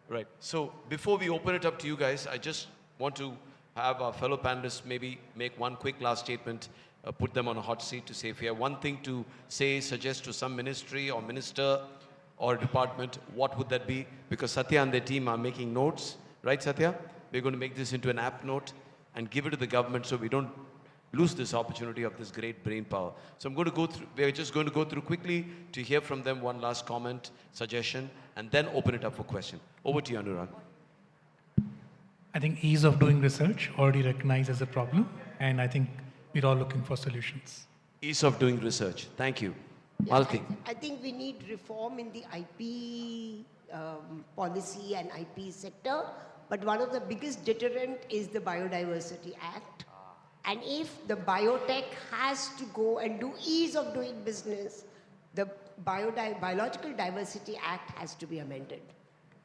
Right. So before we open it up to you guys, I just want to have our fellow panelists maybe make one quick last statement, put them on a hot seat to say if you have one thing to say, suggest to some ministry or minister or department, what would that be? Because Satya and their team are making notes, right, Satya? We're going to make this into an app note and give it to the government so we don't lose this opportunity of this great brain power. So I'm going to go through, we're just going to go through quickly to hear from them one last comment, suggestion, and then open it up for question. Over to you, Anurag. I think ease of doing research already recognized as a problem, and I think we're all looking for solutions. Ease of doing research. Thank you. Yeah, Malti. I think we need reform in the IP policy and IP sector, but one of the biggest deterrent is the Biodiversity Act. And if the biotech has to go and do ease of doing business, the Biological Diversity Act has to be amended.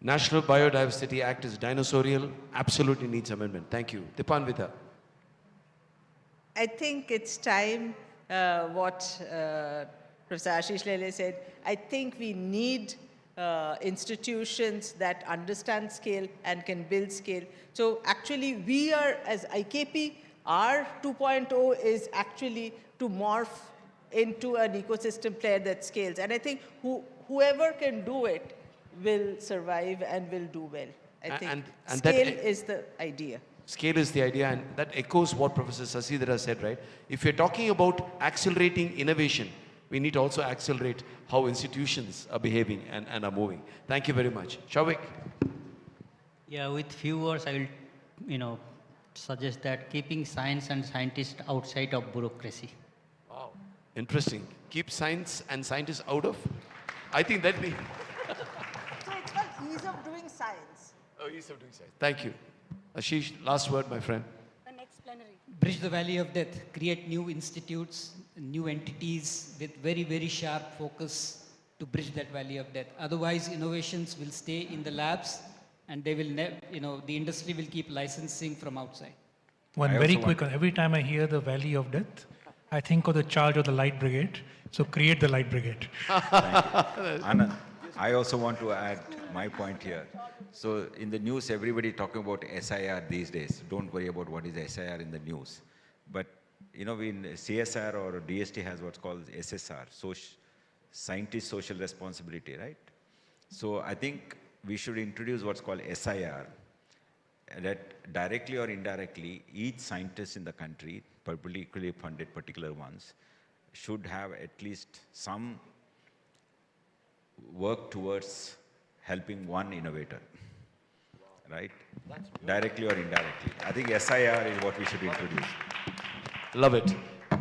National Biodiversity Act is dinosaurial, absolutely needs amendment. Thank you. Dipanvita. I think it's time, what Professor Ashish Lele said, I think we need institutions that understand scale and can build scale. So actually we are, as IKP, our 2.0 is actually to morph into an ecosystem player that scales. And I think whoever can do it will survive and will do well. I think and scale is the idea. Scale is the idea, and that echoes what Professor Sasidhara said, right? If you're talking about accelerating innovation, we need to also accelerate how institutions are behaving and are moving. Thank you very much. Shavik? Yeah, with few words, I will, suggest that keeping science and scientists outside of bureaucracy. Wow, interesting. Keep science and scientists out of? I think that'd be... So it's called ease of doing science. Oh, ease of doing science. Thank you. Ashish, last word, my friend. The next plenary. Bridge the valley of death, create new institutes, new entities with very, very sharp focus to bridge that valley of death. Otherwise, innovations will stay in the labs and they will the industry will keep licensing from outside. One very quick one. Every time I hear the valley of death, I think of the charge of the light brigade. So create the light brigade. Anand, I also want to add my point here. So in the news, everybody talking about SIR these days. Don't worry about what is SIR in the news. But in CSR or DST has what's called SSR, Scientist Social Responsibility, right? So I think we should introduce what's called SIR, that directly or indirectly, each scientist in the country, publicly funded particular ones, should have at least some work towards helping one innovator, right? Directly or indirectly. I think SIR is what we should introduce. Love it.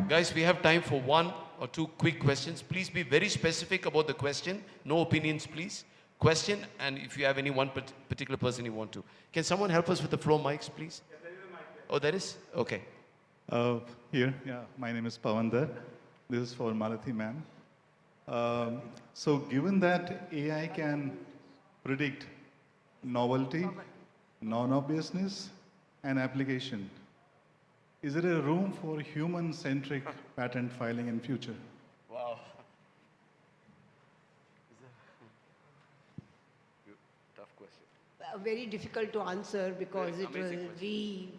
Guys, we have time for 1 or 2 quick questions. Please be very specific about the question. No opinions, please. question, and if you have any one particular person you want to. Can someone help us with the floor mics, please? Yeah, there is a mic there. Oh, there is? Okay. Here, yeah, my name is Pavandar. This is for Malathi ma'am. So given that AI can predict novelty, non-obviousness, and application, is there a room for human-centric patent filing in future? Wow. Tough question. Very difficult to answer because Very it will amazing be,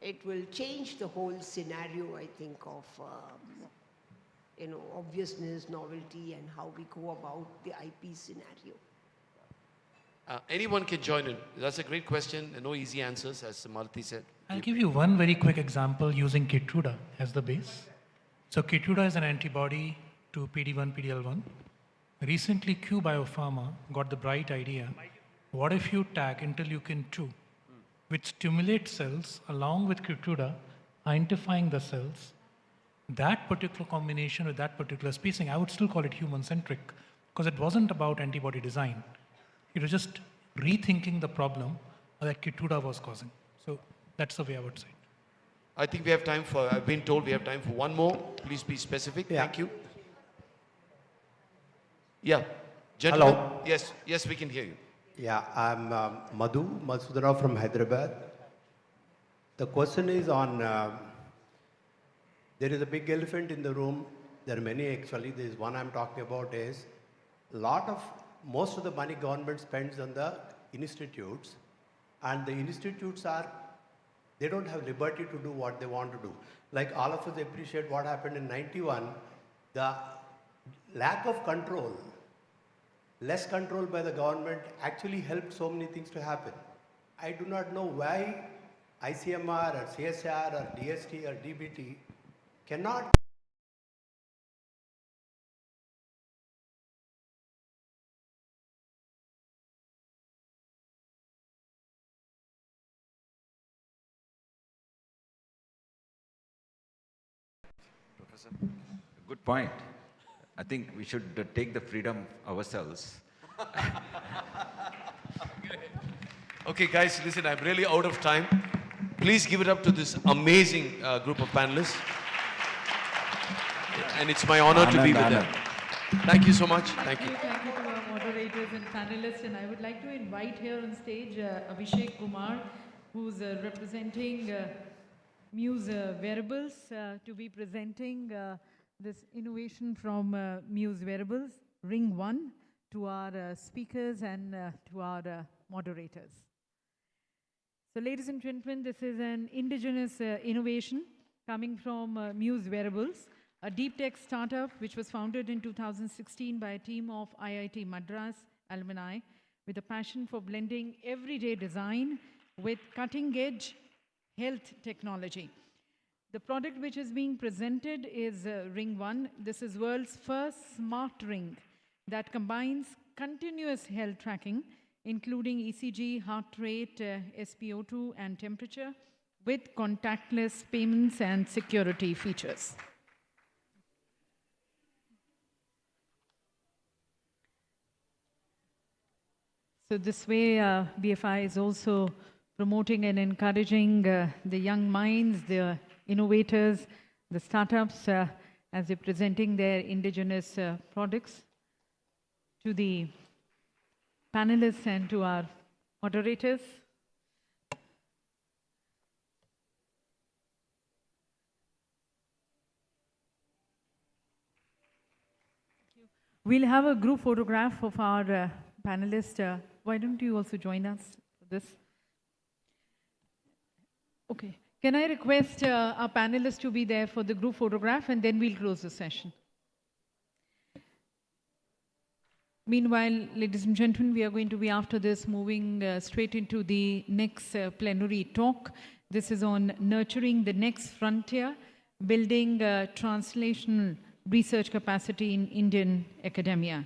it will change the whole scenario, I think, of, obviousness, novelty, and how we go about the IP scenario. Anyone can join in. That's a great question. No easy answers, as Malathi said. I'll give you one very quick example using Keytruda as the base. So Keytruda is an antibody to PD-1, PD-L1. Recently, Q Biopharma got the bright idea, what if you tag interleukin-2, which stimulates cells along with Keytruda, identifying the cells. That particular combination with that particular spacing, I would still call it human-centric, because it wasn't about antibody design. It was just rethinking the problem that Keytruda was causing. So that's the way I would say it. I think we have time for, I've been told we have time for one more. Please be specific. Yeah. Thank you. Yeah. Gentlemen. Hello. Yes, we can hear you. Yeah, I'm Madhu Masudara from Hyderabad. The question is on, there is a big elephant in the room. There are many actually. There is one I'm talking about is most of the money government spends on the institutes, and the institutes they don't have liberty to do what they want to do. Like all of us appreciate what happened in 91, the lack of control, less control by the government actually helped so many things to happen. I do not know why ICMR or CSR or DST or DBT cannot Professor, good point. I think we should take the freedom ourselves. Okay, guys, listen, I'm really out of time. Please give it up to this amazing group of panelists. And it's my honor to be with them. Thank you so much. Thank you. Thank you to our moderators and panelists. And I would like to invite here on stage Abhishek Kumar, who's representing Muse Wearables, to be presenting this innovation from Muse Wearables, Ring 1, to our speakers and to our moderators. So ladies and gentlemen, this is an indigenous innovation coming from Muse Wearables, a deep tech startup which was founded in 2016 by a team of IIT Madras alumni with a passion for blending everyday design with cutting-edge health technology. The product which is being presented is Ring 1. This is world's first smart ring that combines continuous health tracking, including ECG, heart rate, SpO2, and temperature, with contactless payments and security features. So this way, BFI is also promoting and encouraging the young minds, the innovators, the startups, as they're presenting their indigenous products to the panelists and to our moderators. We'll have a group photograph of our panelists. Why don't you also join us for this? Okay. Can I request our panelists to be there for the group photograph, and then we'll close the session. Meanwhile, ladies and gentlemen, we are going to be after this moving straight into the next plenary talk. This is on nurturing the next frontier, building translational research capacity in Indian academia,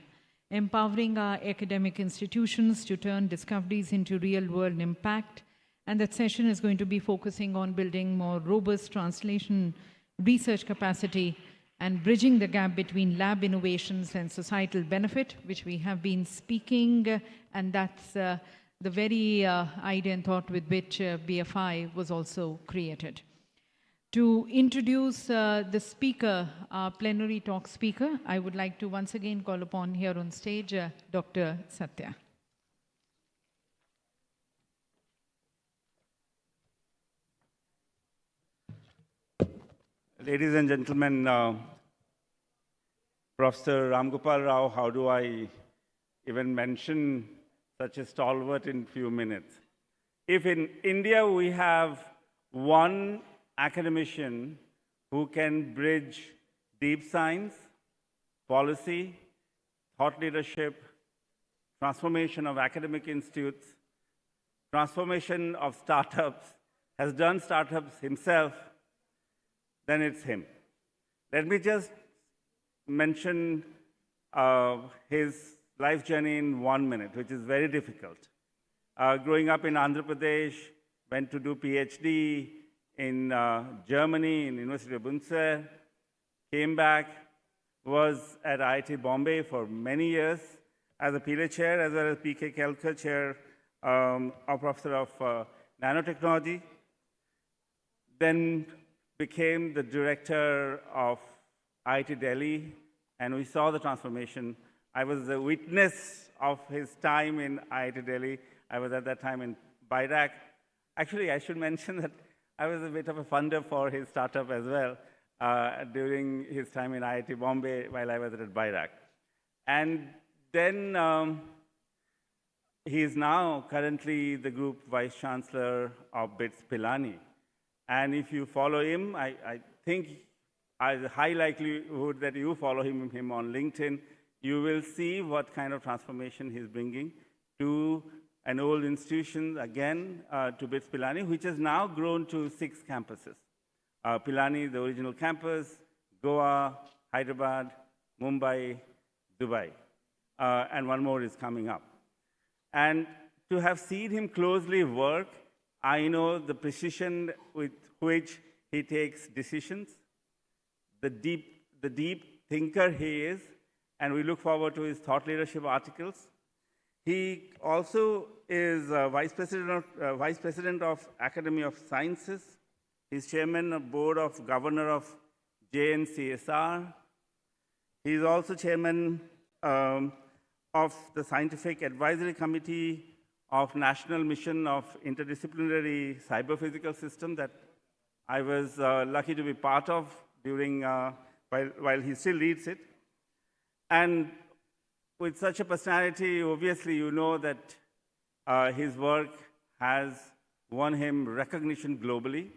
empowering our academic institutions to turn discoveries into real-world impact. And that session is going to be focusing on building more robust translation research capacity and bridging the gap between lab innovations and societal benefit, which we have been speaking, and that's the very idea and thought with which BFI was also created. To introduce the speaker, our plenary talk speaker, I would like to once again call upon here on stage Dr. Satya. Ladies and gentlemen, Professor Ramgopal Rao, how do I even mention such a stalwart in few minutes? If in India we have one academician who can bridge deep science, policy, thought leadership, transformation of academic institutes, transformation of startups, has done startups himself, then it's him. Let me just mention his life journey in 1 minute, which is very difficult. Growing up in Andhra Pradesh, went to do PhD in Germany, in University of Bunsen, came back, was at IIT Bombay for many years as a Pillay chair, as well as P.K. Kelkar chair, or professor of nanotechnology. Then became the director of IIT Delhi, and we saw the transformation. I was a witness of his time in IIT Delhi. I was at that time in Biotech. Actually, I should mention that I was a bit of a funder for his startup as well during his time in IIT Bombay while I was at Biotech. And then he is now currently the group vice chancellor of BITS Pilani. And if you follow him, I think there's a high likelihood that you follow him on LinkedIn, you will see what kind of transformation he's bringing to an old institution, again, to BITS Pilani, which has now grown to 6 campuses. Pilani, the original campus, Goa, Hyderabad, Mumbai, Dubai, and one more is coming up. And to have seen him closely work, I know the precision with which he takes decisions, the deep thinker he is, and we look forward to his thought leadership articles. He also is Vice President of Academy of Sciences. He's Chairman of Board of Governor of JNCSR. He's also Chairman of the Scientific Advisory Committee of National Mission of Interdisciplinary Cyber-Physical System that I was lucky to be part of during, while he still leads it. And with such a personality, obviously you know that his work has won him recognition globally.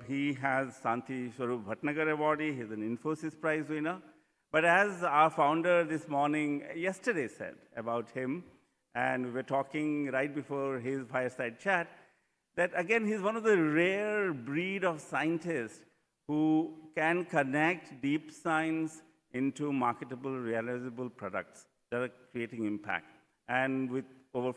He has Santi Swarup Bhatnagar Award, he's an Infosys Prize winner. But as our founder this morning, yesterday said about him, and we were talking right before his fireside chat, that again, he's one of the rare breed of scientists who can connect deep science into marketable, realizable products that are creating impact. And with over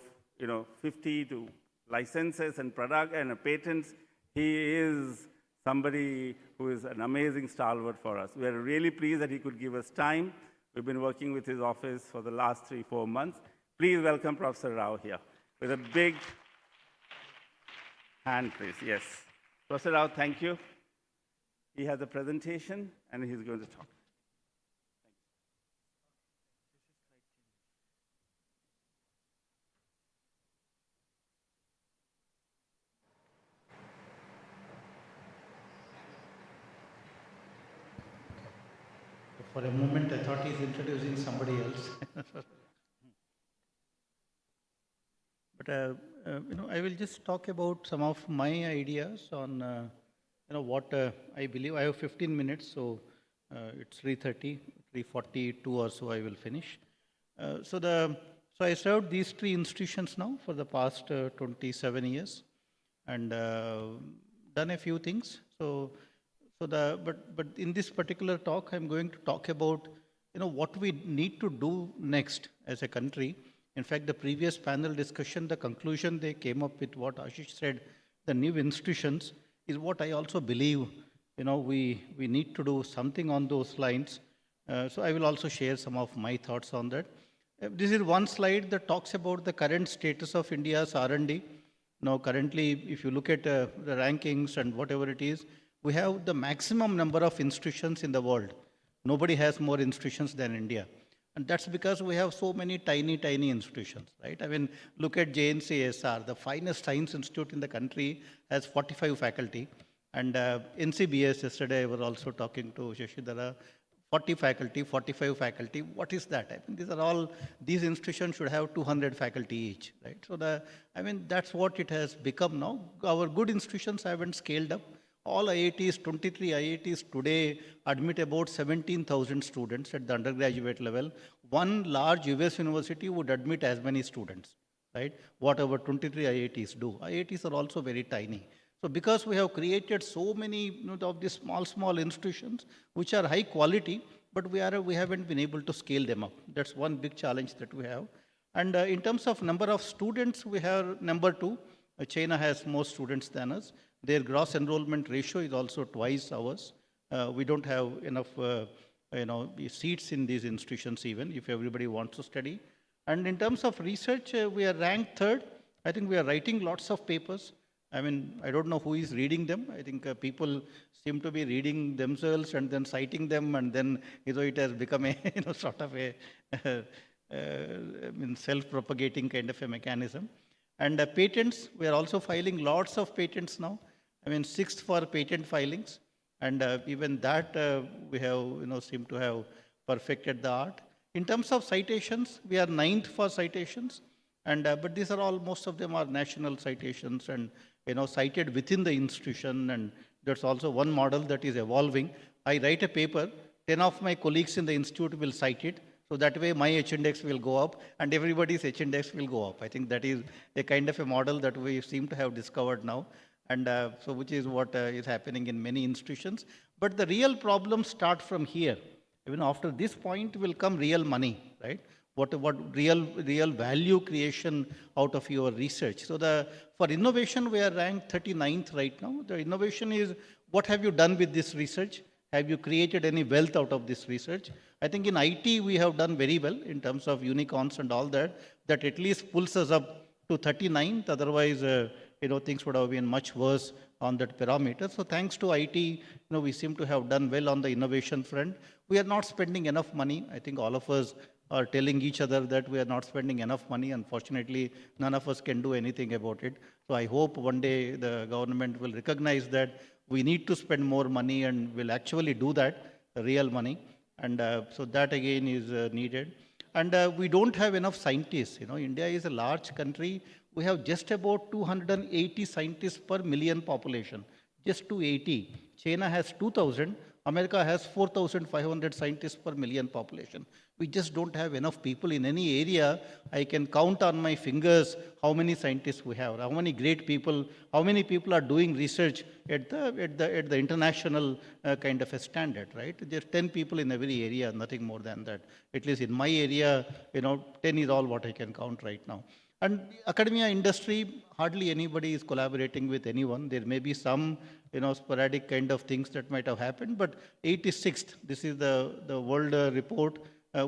50 to licenses and product and patents, he is somebody who is an amazing stalwart for us. We are really pleased that he could give us time. We've been working with his office for the last 3-4 months. Please welcome Professor Rao here with a big hand, please. Yes. Professor Rao, thank you. He has a presentation and he's going to talk. For a moment, I thought he's introducing somebody else. But I will just talk about some of my ideas on what I believe. I have 15 minutes, so it's 3:30, 3:42 or so I will finish. So I served these 3 institutions now for the past 27 years, and done a few things. But in this particular talk, I'm going to talk about what we need to do next as a country. In fact, the previous panel discussion, the conclusion they came up with, what Ashish said, the new institutions, is what I also believe we need to do something on those lines. So I will also share some of my thoughts on that. This is one slide that talks about the current status of India's R&D. Now, currently, if you look at the rankings and whatever it is, we have the maximum number of institutions in the world. Nobody has more institutions than India. And that's because we have so many tiny, tiny institutions, right? I mean, look at JNCSR, the finest science institute in the country, has 45 faculty. And NCBS, yesterday I was also talking to Shashidhara, 40 faculty, 45 faculty. What is that? I mean, these institutions should have 200 faculty each, right? So that's what it has become now. Our good institutions haven't scaled up. All IITs, 23 IITs today admit about 17,000 students at the undergraduate level. One large US university would admit as many students, right? What our 23 IITs do. IITs are also very tiny. So because we have created so many of these small institutions, which are high quality, but we haven't been able to scale them up. That's one big challenge that we have. And in terms of number of students, we have number 2. China has more students than us. Their gross enrollment ratio is also twice ours. We don't have enough seats in these institutions even, if everybody wants to study. And in terms of research, we are ranked 3rd. I think we are writing lots of papers. I mean, I don't know who is reading them. I think people seem to be reading themselves and then citing them, and then it has become a sort of a self-propagating kind of a mechanism. And patents, we are also filing lots of patents now. I mean, 6th for patent filings, and even that we have seem to have perfected the art. In terms of citations, we are 9th for citations, and but these are all, most of them are national citations and cited within the institution, and that's also one model that is evolving. I write a paper, 10 of my colleagues in the institute will cite it, so that way my H-index will go up and everybody's H-index will go up. I think that is a kind of a model that we seem to have discovered now, and so which is what is happening in many institutions. But the real problems start from here. Even after this point will come real money, right? What real value creation out of your research. So for innovation, we are ranked 39th right now. The innovation is, what have you done with this research? Have you created any wealth out of this research? I think in IT, we have done very well in terms of unicorns and all that at least pulls us up to 39th. Otherwise, things would have been much worse on that parameter. So thanks to IT, we seem to have done well on the innovation front. We are not spending enough money. I think all of us are telling each other that we are not spending enough money. Unfortunately, none of us can do anything about it. So I hope one day the government will recognize that we need to spend more money and will actually do that, real money. And so that again is needed. And we don't have enough scientists. India is a large country. We have just about 280 scientists per million population, just 280. China has 2,000. America has 4,500 scientists per million population. We just don't have enough people in any area. I can count on my fingers how many scientists we have, how many great people, how many people are doing research at the international kind of a standard, right? There's 10 people in every area, nothing more than that. At least in my area, 10 is all what I can count right now. And academia industry, hardly anybody is collaborating with anyone. There may be some, sporadic kind of things that might have happened, but 86th, this is the world report,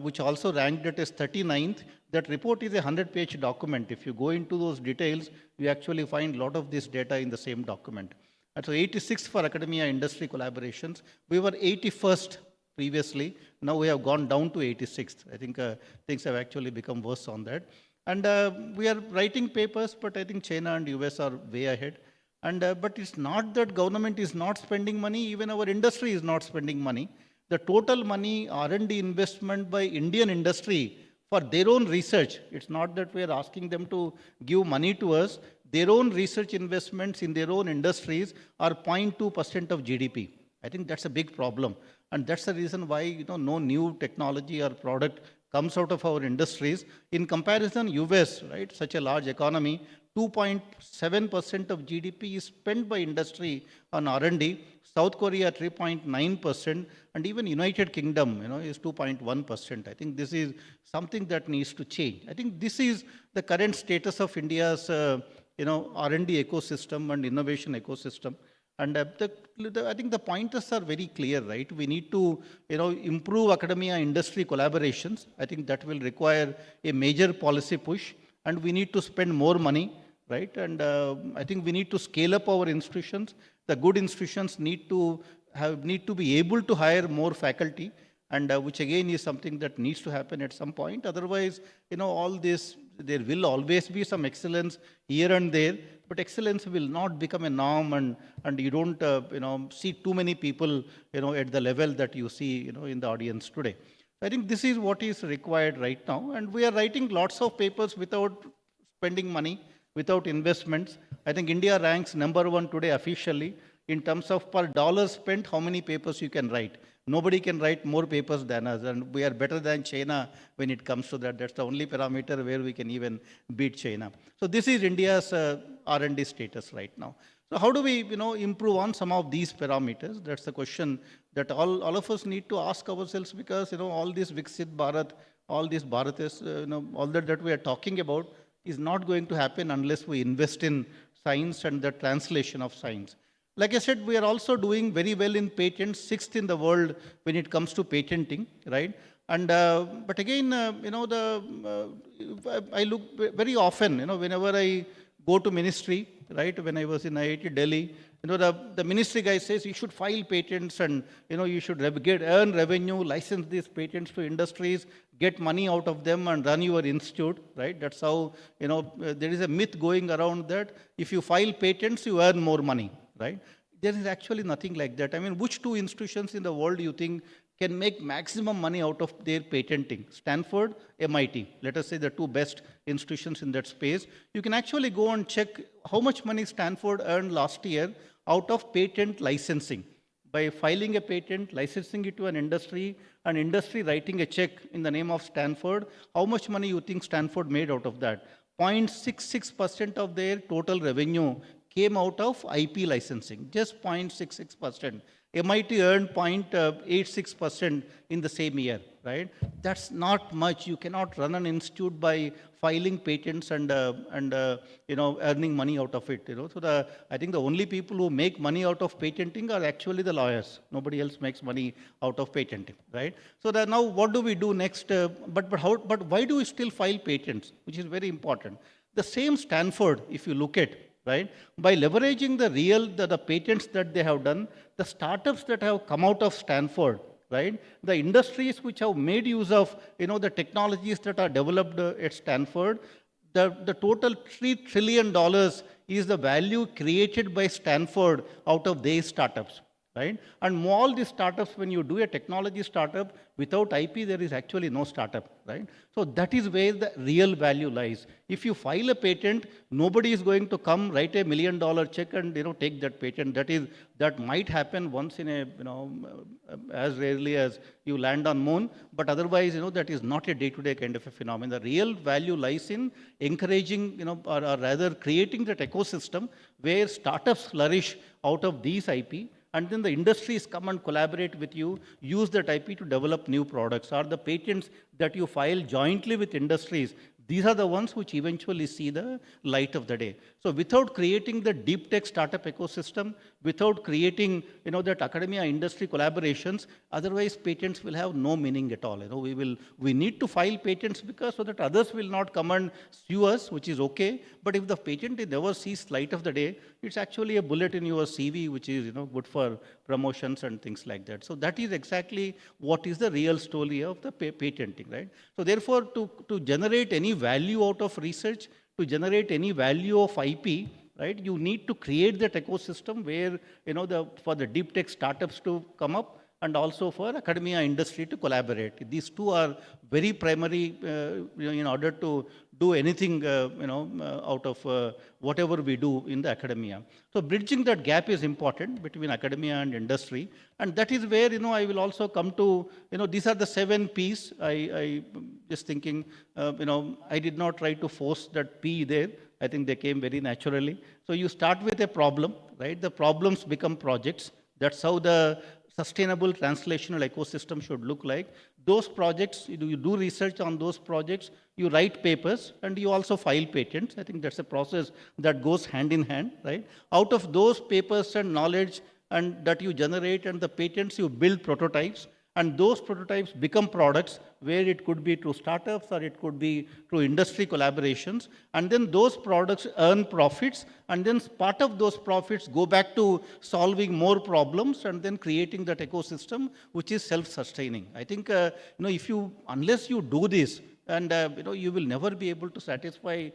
which also ranked it as 39th. That report is a 100-page document. If you go into those details, you actually find a lot of this data in the same document. And so 86th for academia industry collaborations. We were 81st previously. Now we have gone down to 86th. I think things have actually become worse on that. And we are writing papers, but I think China and US are way ahead. And but it's not that government is not spending money, even our industry is not spending money. The total money, R&D investment by Indian industry for their own research, it's not that we are asking them to give money to us, their own research investments in their own industries are 0.2% of GDP. I think that's a big problem. And that's the reason why no new technology or product comes out of our industries. In comparison, US, right, such a large economy, 2.7% of GDP is spent by industry on R&D. South Korea 3.9%, and even United Kingdom, is 2.1%. I think this is something that needs to change. I think this is the current status of India's, R&D ecosystem and innovation ecosystem. And I think the pointers are very clear, right? We need to, improve academia industry collaborations. I think that will require a major policy push, and we need to spend more money, right? And I think we need to scale up our institutions. The good institutions need to be able to hire more faculty, and which again is something that needs to happen at some point. Otherwise, all this, there will always be some excellence here and there, but excellence will not become a norm, and you don't, see too many people, at the level that you see, in the audience today. I think this is what is required right now, and we are writing lots of papers without spending money, without investments. I think India ranks #1 today officially in terms of per dollar spent, how many papers you can write. Nobody can write more papers than us, and we are better than China when it comes to that. That's the only parameter where we can even beat China. So this is India's R&D status right now. So how do we, improve on some of these parameters? That's the question that all of us need to ask ourselves, because, all this Viksit Bharat, all this Bharatas, all that we are talking about is not going to happen unless we invest in science and the translation of science. Like I said, we are also doing very well in patents, 6th in the world when it comes to patenting, right? And but again, I look very often, whenever I go to ministry, right? When I was in IIT Delhi, the ministry guy says you should file patents, and you should earn revenue, license these patents to industries, get money out of them, and run your institute, right? That's how there is a myth going around that if you file patents, you earn more money, right? There is actually nothing like that. I mean, which two institutions in the world do you think can make maximum money out of their patenting? Stanford, MIT. Let us say the two best institutions in that space. You can actually go and check how much money Stanford earned last year out of patent licensing. By filing a patent, licensing it to an industry writing a check in the name of Stanford, how much money you think Stanford made out of that? 0.66% of their total revenue came out of IP licensing, just 0.66%. MIT earned 0.86% in the same year, right? That's not much. You cannot run an institute by filing patents and earning money out of it. So I think the only people who make money out of patenting are actually the lawyers. Nobody else makes money out of patenting, right? So now what do we do next? But why do we still file patents, which is very important? The same Stanford, if you look at, right? By leveraging the patents that they have done, the startups that have come out of Stanford, right? The industries which have made use of, the technologies that are developed at Stanford, the total $3 trillion is the value created by Stanford out of these startups, right? And all these startups, when you do a technology startup, without IP, there is actually no startup, right? So that is where the real value lies. If you file a patent, nobody is going to come write $1 million check and take that patent. That might happen once in a as rarely as you land on moon, but otherwise that is not a day-to-day kind of a phenomenon. The real value lies in encouraging or rather creating that ecosystem where startups flourish out of these IP. And then the industries come and collaborate with you, use that IP to develop new products, or the patents that you file jointly with industries. These are the ones which eventually see the light of the day. So without creating the deep tech startup ecosystem, without creating that academia industry collaborations, otherwise patents will have no meaning at all. We need to file patents because so that others will not come and sue us, which is okay. But if the patent never sees light of the day, it's actually a bullet in your CV, which is good for promotions and things like that. So that is exactly what is the real story of the patenting, right? So therefore, to generate any value out of research, to generate any value of IP, right, you need to create that ecosystem where for the deep tech startups to come up and also for academia industry to collaborate. These two are very primary in order to do anything out of whatever we do in the academia. So bridging that gap is important between academia and industry, and that is where I will also come to these are the 7 P's. I just thinking I did not try to force that P there. I think they came very naturally. So you start with a problem, right? The problems become projects. That's how the sustainable translational ecosystem should look like. those projects, you do research on those projects, you write papers, and you also file patents. I think that's a process that goes hand in hand, right? Out of those papers and knowledge and that you generate and the patents, you build prototypes, and those prototypes become products where it could be through startups or it could be through industry collaborations. And then those products earn profits, and then part of those profits go back to solving more problems and then creating that ecosystem which is self-sustaining. I think, unless you do this, and you will never be able to satisfy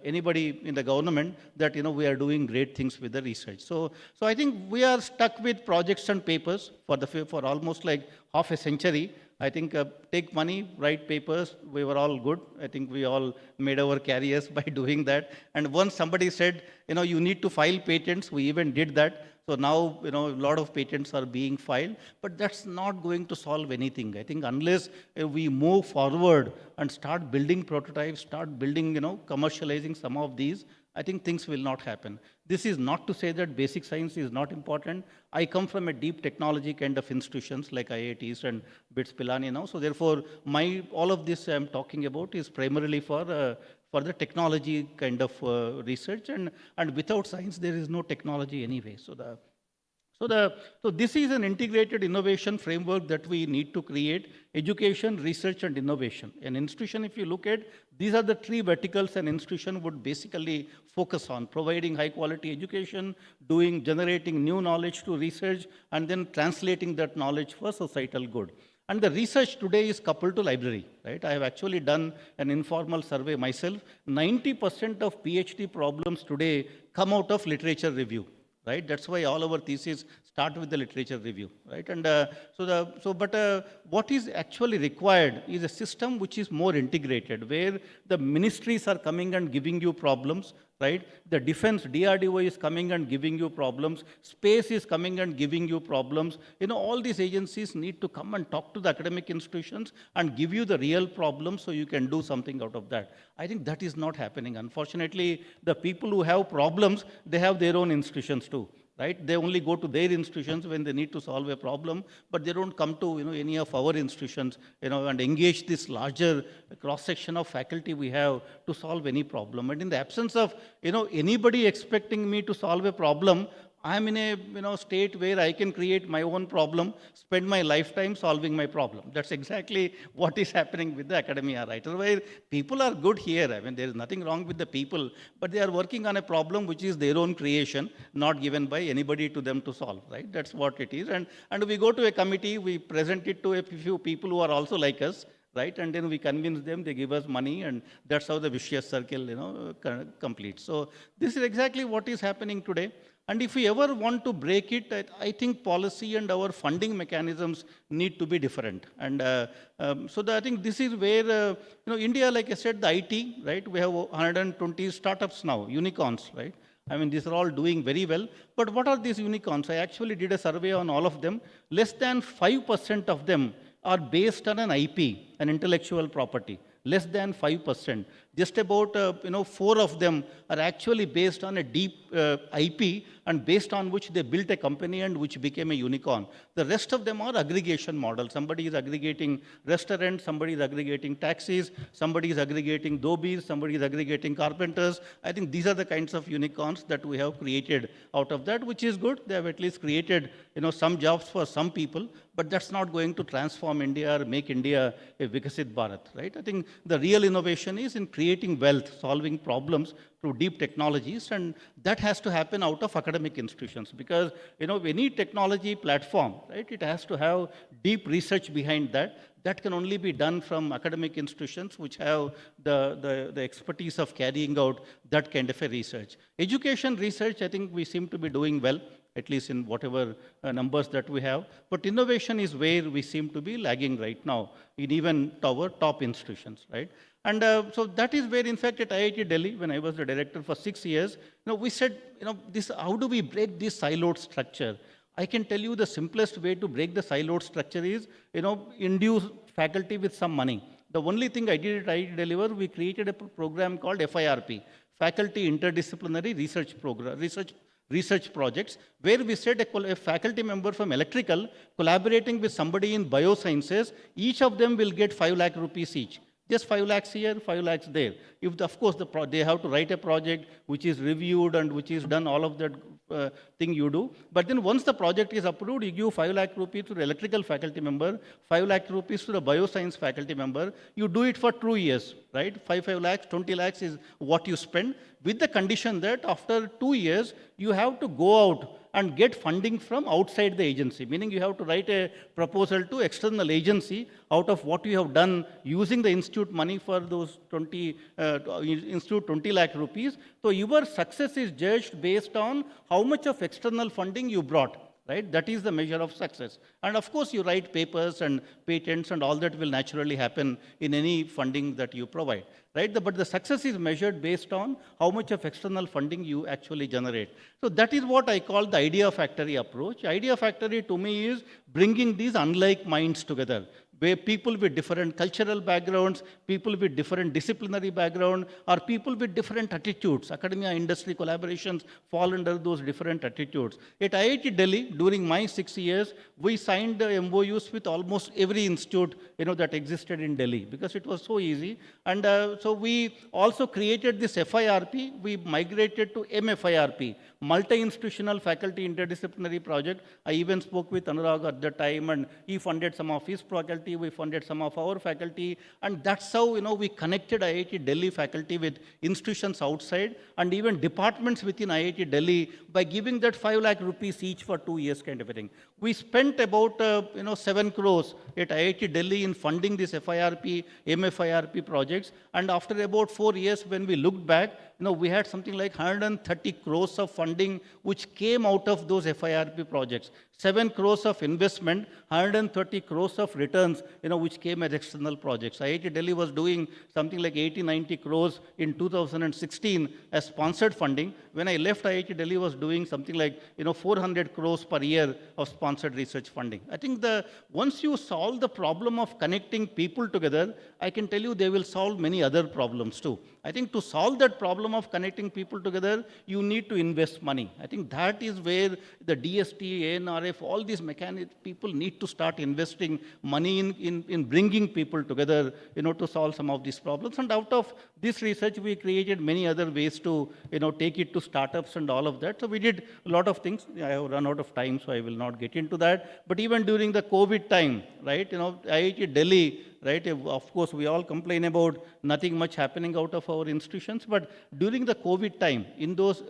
anybody in the government that we are doing great things with the research. So I think we are stuck with projects and papers for almost like half a century. I think take money, write papers, we were all good. I think we all made our careers by doing that. And once somebody said, you need to file patents, we even did that. So now, a lot of patents are being filed, but that's not going to solve anything. I think unless we move forward and start building prototypes, start building, commercializing some of these, I think things will not happen. This is not to say that basic science is not important. I come from a deep technology kind of institutions like IITs and BITS Pilani now. So therefore, all of this I'm talking about is primarily for the technology kind of research, and without science there is no technology anyway. So this is an integrated innovation framework that we need to create: education, research, and innovation. An institution, if you look at, these are the three verticals an institution would basically focus on: providing high quality education, generating new knowledge to research, and then translating that knowledge for societal good. And the research today is coupled to library, right? I have actually done an informal survey myself. 90% of PhD problems today come out of literature review, right? That's why all our theses start with the literature review, right? And what is actually required is a system which is more integrated, where the ministries are coming and giving you problems, right? The defense, DRDO is coming and giving you problems. Space is coming and giving you problems. All these agencies need to come and talk to the academic institutions and give you the real problems so you can do something out of that. I think that is not happening. Unfortunately, the people who have problems, they have their own institutions too, right? They only go to their institutions when they need to solve a problem, but they don't come to any of our institutions and engage this larger cross-section of faculty we have to solve any problem. And in the absence of anybody expecting me to solve a problem, I'm in a state where I can create my own problem, spend my lifetime solving my problem. That's exactly what is happening with the academia, right? Where people are good here. I mean, there is nothing wrong with the people, but they are working on a problem which is their own creation, not given by anybody to them to solve, right? That's what it is. And we go to a committee, we present it to a few people who are also like us, right? And then we convince them, they give us money, and that's how the vicious circle, completes. So this is exactly what is happening today. And if we ever want to break it, I think policy and our funding mechanisms need to be different. And I think this is where, India, like I said, the IT, right? We have 120 startups now, unicorns, right? I mean, these are all doing very well. But what are these unicorns? I actually did a survey on all of them. Less than 5% of them are based on an IP, an intellectual property. Less than 5%. Just about 4 of them are actually based on a deep IP, and based on which they built a company and which became a unicorn. The rest of them are aggregation models. Somebody is aggregating restaurants, somebody is aggregating taxis, somebody is aggregating dhobis, somebody is aggregating carpenters. I think these are the kinds of unicorns that we have created out of that, which is good. They have at least created some jobs for some people, but that's not going to transform India or make India a Vikasit Bharat, right? I think the real innovation is in creating wealth, solving problems through deep technologies, and that has to happen out of academic institutions, because any technology platform, right, it has to have deep research behind that. That can only be done from academic institutions which have the expertise of carrying out that kind of a research. Education research, I think we seem to be doing well, at least in whatever numbers that we have. But innovation is where we seem to be lagging right now, in even our top institutions, right? And so that is where, in fact, at IIT Delhi, when I was the director for 6 years, we said, how do we break this siloed structure? I can tell you the simplest way to break the siloed structure is, induce faculty with some money. The only thing I did at IIT Delhi, we created a program called FIRP, Faculty Interdisciplinary Research Program, research projects, where we said a faculty member from electrical collaborating with somebody in biosciences, each of them will get 5 lakh rupees each. Just 5 lakhs here, 5 lakhs there. If of course they have to write a project which is reviewed and which is done all of that thing you do. But then once the project is approved, you give 5 lakh rupees to the electrical faculty member, 5 lakh rupees to the bioscience faculty member. You do it for 2 years, right? 5 lakhs, 20 lakhs is what you spend, with the condition that after 2 years, you have to go out and get funding from outside the agency, meaning you have to write a proposal to external agency out of what you have done using the institute money for those 20 lakh rupees. So your success is judged based on how much of external funding you brought. Right? That is the measure of success. And of course, you write papers and patents and all that will naturally happen in any funding that you provide. Right? But the success is measured based on how much of external funding you actually generate. So that is what I call the idea factory approach. Idea factory to me is bringing these unlike minds together, where people with different cultural backgrounds, people with different disciplinary background, or people with different attitudes. Academia industry collaborations fall under those different attitudes. At IIT Delhi, during my 6 years, we signed MOUs with almost every institute that existed in Delhi, because it was so easy. And so we also created this FIRP. We migrated to MFIRP, multi-institutional faculty interdisciplinary project. I even spoke with Anurag at the time, and he funded some of his faculty. We funded some of our faculty, and that's how we connected IIT Delhi faculty with institutions outside and even departments within IIT Delhi by giving that 5 lakh rupees each for 2 years kind of a thing. We spent about 7 crores at IIT Delhi in funding this FIRP, MFIRP projects, and after about 4 years, when we looked back, we had something like 130 crores of funding which came out of those FIRP projects. 7 crores of investment, 130 crores of returns, which came as external projects. IIT Delhi was doing something like 80-90 crores in 2016 as sponsored funding. When I left, IIT Delhi was doing something like 400 crores per year of sponsored research funding. I think once you solve the problem of connecting people together, I can tell you they will solve many other problems too. I think to solve that problem of connecting people together, you need to invest money. I think that is where the DST, ANRF, all these people need to start investing money in bringing people together, to solve some of these problems. And out of this research, we created many other ways to, take it to startups and all of that. So we did a lot of things. I have run out of time, so I will not get into that. But even during the COVID time, right, IIT Delhi, right? Of course, we all complain about nothing much happening out of our institutions, but during the COVID time, in those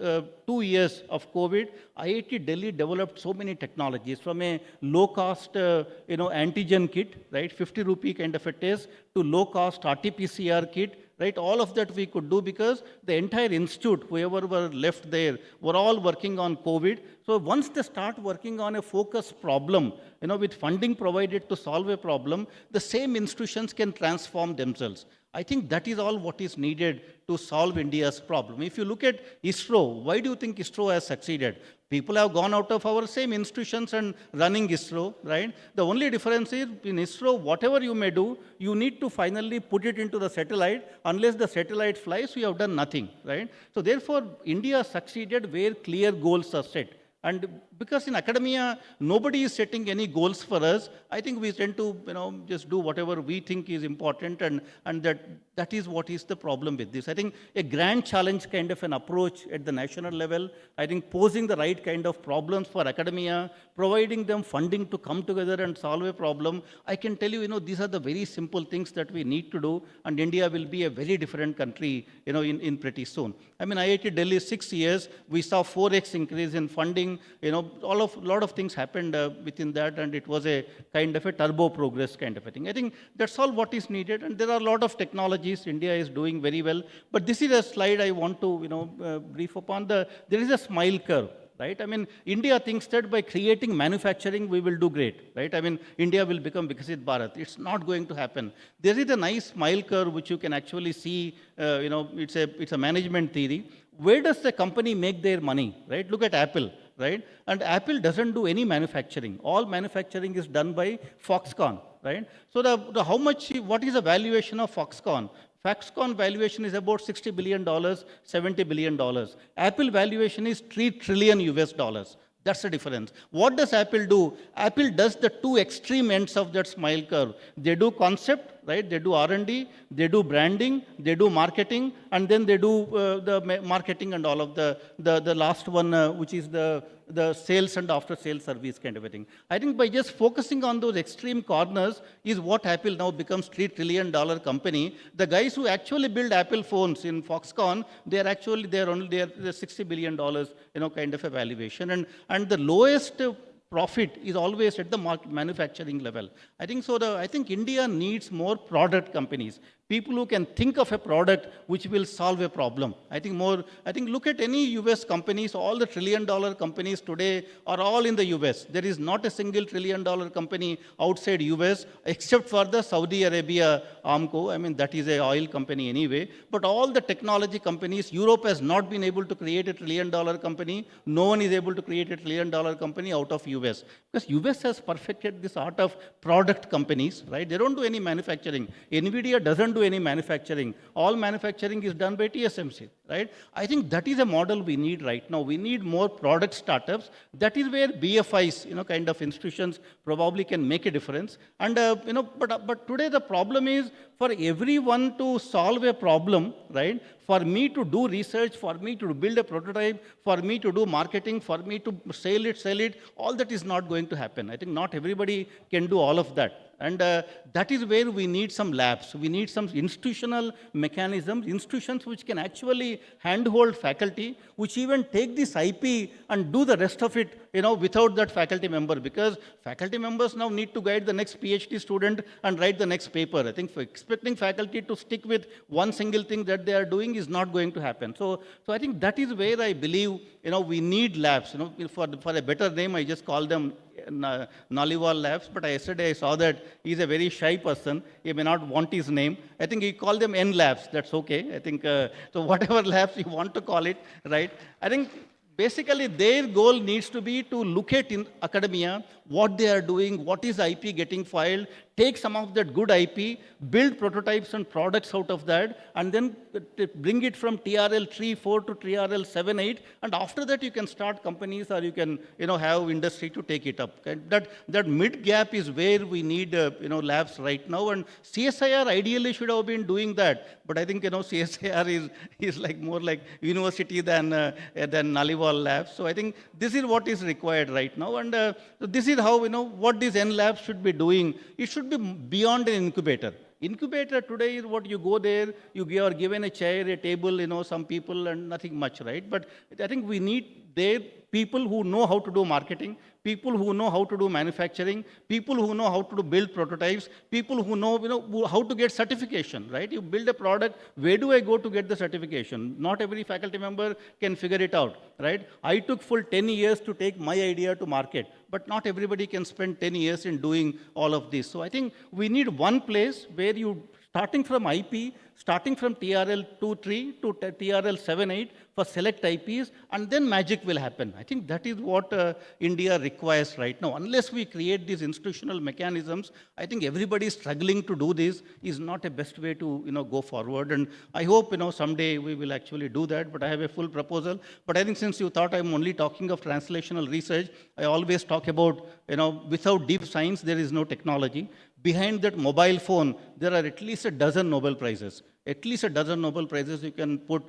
2 years of COVID, IIT Delhi developed so many technologies, from a low-cost, antigen kit, right, 50 rupee kind of a test, to low-cost RT-PCR kit. Right, all of that we could do because the entire institute, whoever were left there, were all working on COVID. So once they start working on a focused problem, with funding provided to solve a problem, the same institutions can transform themselves. I think that is all what is needed to solve India's problem. If you look at ISRO, why do you think ISRO has succeeded? People have gone out of our same institutions and running ISRO, right? The only difference is in ISRO, whatever you may do, you need to finally put it into the satellite. Unless the satellite flies, you have done nothing, right? So therefore, India succeeded where clear goals are set. And because in academia, nobody is setting any goals for us, I think we tend to just do whatever we think is important, and that is what is the problem with this. I think a grand challenge kind of an approach at the national level, I think posing the right kind of problems for academia, providing them funding to come together and solve a problem, I can tell you, these are the very simple things that we need to do, and India will be a very different country, in pretty soon. I mean, IIT Delhi, 6 years, we saw 4x increase in funding. A lot of things happened within that, and it was a kind of a turbo progress kind of a thing. I think that's all what is needed, and there are a lot of technologies India is doing very well. But this is a slide I want to brief upon. There is a smile curve. Right? I mean, India thinks that by creating manufacturing, we will do great, right? I mean, India will become Vikasit Bharat. It's not going to happen. There is a nice smile curve which you can actually see, it's a management theory. Where does the company make their money, right? Look at Apple, right? And Apple doesn't do any manufacturing. All manufacturing is done by Foxconn, right? So what is the valuation of Foxconn? Foxconn valuation is about $60 billion, $70 billion. Apple valuation is $3 trillion US dollars. That's the difference. What does Apple do? Apple does the two extreme ends of that smile curve. They do concept, right? They do R&D, they do branding, they do marketing, and then they do the marketing and all of the last one, which is the sales and after sales service kind of a thing. I think by just focusing on those extreme corners is what Apple now becomes $3 trillion company. The guys who actually build Apple phones in Foxconn, they're $60 billion, kind of a valuation. And the lowest profit is always at the manufacturing level. I think so. I think India needs more product companies. People who can think of a product which will solve a problem. I think look at any US companies, all the $1 trillion companies today are all in the US. There is not a single $1 trillion company outside US except for the Saudi Arabia Aramco. I mean, that is an oil company anyway. But all the technology companies, Europe has not been able to create a $1 trillion company. No one is able to create a $1 trillion company out of US. Because US has perfected this art of product companies, right? They don't do any manufacturing. NVIDIA doesn't do any manufacturing. All manufacturing is done by TSMC, right? I think that is a model we need right now. We need more product startups. That is where BFIs, kind of institutions probably can make a difference. And, but today the problem is for everyone to solve a problem, right? For me to do research, for me to build a prototype, for me to do marketing, for me to sell it, all that is not going to happen. I think not everybody can do all of that. And that is where we need some labs. We need some institutional mechanisms, institutions which can actually handhold faculty, which even take this IP and do the rest of it, without that faculty member. Because faculty members now need to guide the next PhD student and write the next paper. I think for expecting faculty to stick with one single thing that they are doing is not going to happen. So I think that is where I believe, we need labs. For a better name, I just call them Naliwal Labs, but yesterday I saw that he's a very shy person. He may not want his name. I think he called them N Labs. That's okay. I think, so whatever labs you want to call it, right? I think basically their goal needs to be to look at in academia what they are doing, what is IP getting filed, take some of that good IP, build prototypes and products out of that, and then bring it from TRL 3.4 to TRL 7.8, and after that you can start companies or you can have industry to take it up. That mid gap is where we need labs right now, and CSIR ideally should have been doing that, but I think CSIR is like more like university than Naliwal Labs. So I think this is what is required right now, and this is how what these N Labs should be doing. It should be beyond an incubator. Incubator today is what you go there, you are given a chair, a table, some people and nothing much, right? But I think we need there people who know how to do marketing, people who know how to do manufacturing, people who know how to build prototypes, people who know how to get certification, right? You build a product, where do I go to get the certification? Not every faculty member can figure it out, right? I took full 10 years to take my idea to market, but not everybody can spend 10 years in doing all of this. So I think we need one place where you, starting from IP, starting from TRL 2.3 to TRL 7.8 for select IPs, and then magic will happen. I think that is what India requires right now. Unless we create these institutional mechanisms, I think everybody struggling to do this is not a best way to go forward. And I hope someday we will actually do that. But I have a full proposal. But I think since you thought I'm only talking of translational research, I always talk about without deep science there is no technology. Behind that mobile phone, there are at least a dozen Nobel Prizes. At least a dozen Nobel Prizes you can put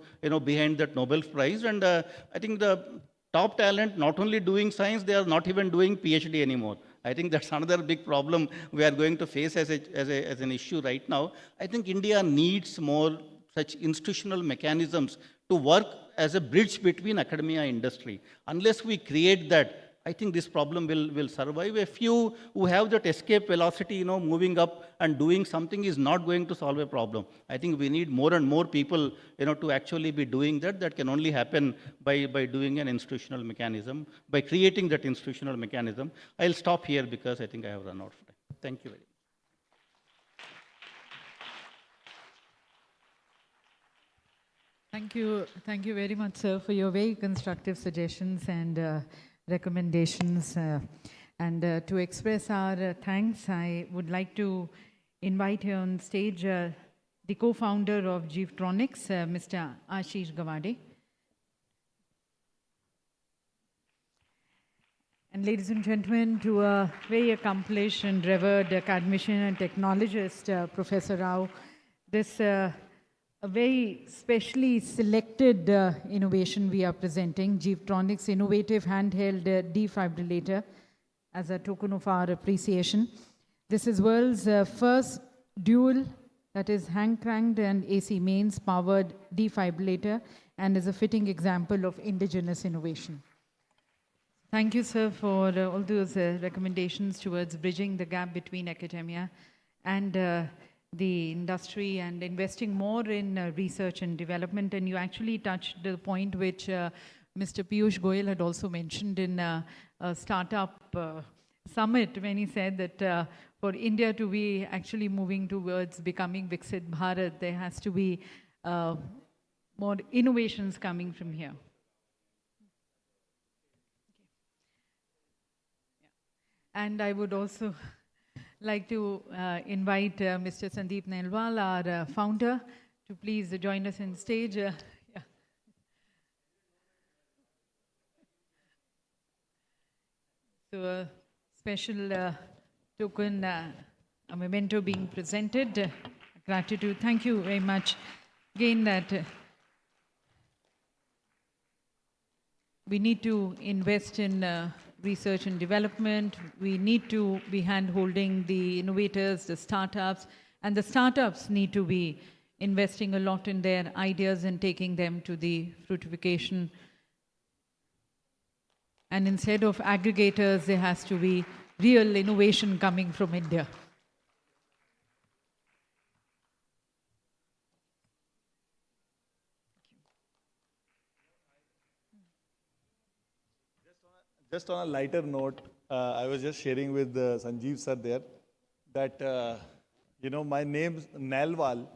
behind that Nobel Prize. And I think the top talent not only doing science, they are not even doing PhD anymore. I think that's another big problem we are going to face as an issue right now. I think India needs more such institutional mechanisms to work as a bridge between academia and industry. Unless we create that, I think this problem will survive. A few who have that escape velocity, moving up and doing something is not going to solve a problem. I think we need more and more people, to actually be doing that. That can only happen by doing an institutional mechanism, by creating that institutional mechanism. I'll stop here because I think I have run out of time. Thank you very much. Thank you very much, sir, for your very constructive suggestions and recommendations. And to express our thanks, I would like to invite here on stage the co-founder of Jeevtronics, Mr. Ashish Gawade. And ladies and gentlemen, to a very accomplished and revered academician and technologist, Professor Rao, this a very specially selected innovation we are presenting, Jeevtronics innovative handheld defibrillator, as a token of our appreciation. This is world's first dual, that is hand-cranked and AC mains powered defibrillator, and is a fitting example of indigenous innovation. Thank you, sir, for all those recommendations towards bridging the gap between academia and the industry and investing more in research and development. And you actually touched the point which Mr. Piyush Goyal had also mentioned in a startup summit, when he said that for India to be actually moving towards becoming Viksit Bharat, there has to be more innovations coming from here. And I would also like to invite Mr. Sandeep Nelwal, our founder, to please join us on stage. Yeah. So a special token, a memento being presented. Gratitude. Thank you very much. Again, that we need to invest in research and development. We need to be hand-holding the innovators, the startups, and the startups need to be investing a lot in their ideas and taking them to the fruitification. And instead of aggregators, there has to be real innovation coming from India. Just on a lighter note, I was just sharing with Sanjeev sir there that, you know, my name's Nelwal.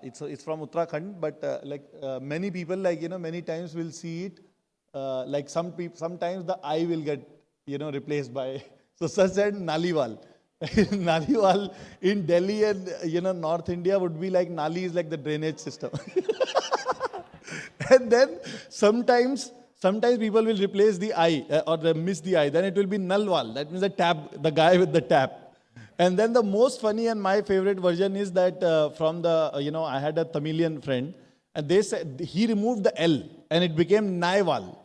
It's from Uttarakhand, but many people, like, you know, many times will see it, like sometimes the I will get, you know, replaced by, so sir said Naliwal. Naliwal in Delhi and, you know, North India would be like, Nali is like the drainage system. And then sometimes people will replace the I or miss the I. Then it will be Nalwal. That means the tap, the guy with the tap. And then the most funny and my favorite version is that from the, you know, I had a Tamilian friend and they said he removed the L and it became Naiwal.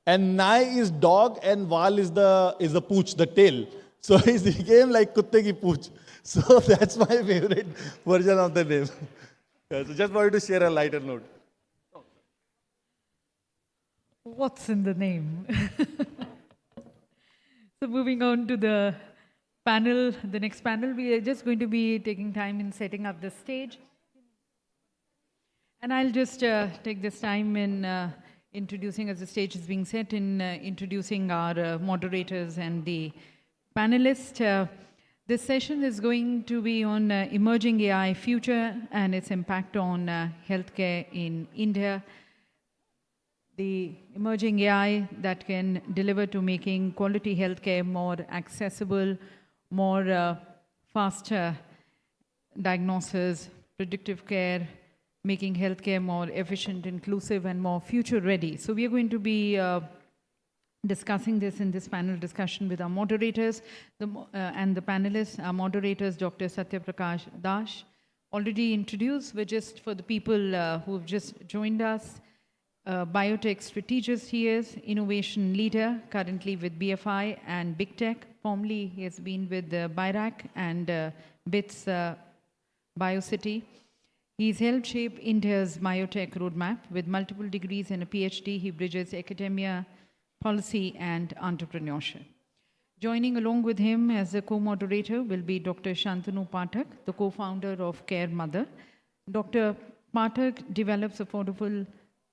And Nai is dog and Wal is the pooch, the tail. So it became like Kutte ki pooch. So that's my favorite version of the name. So just wanted to share a lighter note. What's in the name? So moving on to the panel, the next panel, we are just going to be taking time in setting up the stage. And I'll just take this time in introducing, as the stage is being set, in introducing our moderators and the panelists. This session is going to be on emerging AI future and its impact on healthcare in India. The emerging AI that can deliver to making quality healthcare more accessible, more faster diagnosis, predictive care, making healthcare more efficient, inclusive, and more future ready. So we are going to be discussing this in this panel discussion with our moderators and the panelists. Our moderators, Dr. Satyaprakash Dash, already introduced, but just for the people who have just joined us, Biotech strategist he is, innovation leader, currently with BFI and Biotech. Formerly, he has been with BIRAC and BITS BioCity. He's helped shape India's biotech roadmap. With multiple degrees and a PhD, he bridges academia, policy, and entrepreneurship. Joining along with him as a co-moderator will be Dr. Shantanu Pathak, the co-founder of Care Mother. Dr. Pathak develops affordable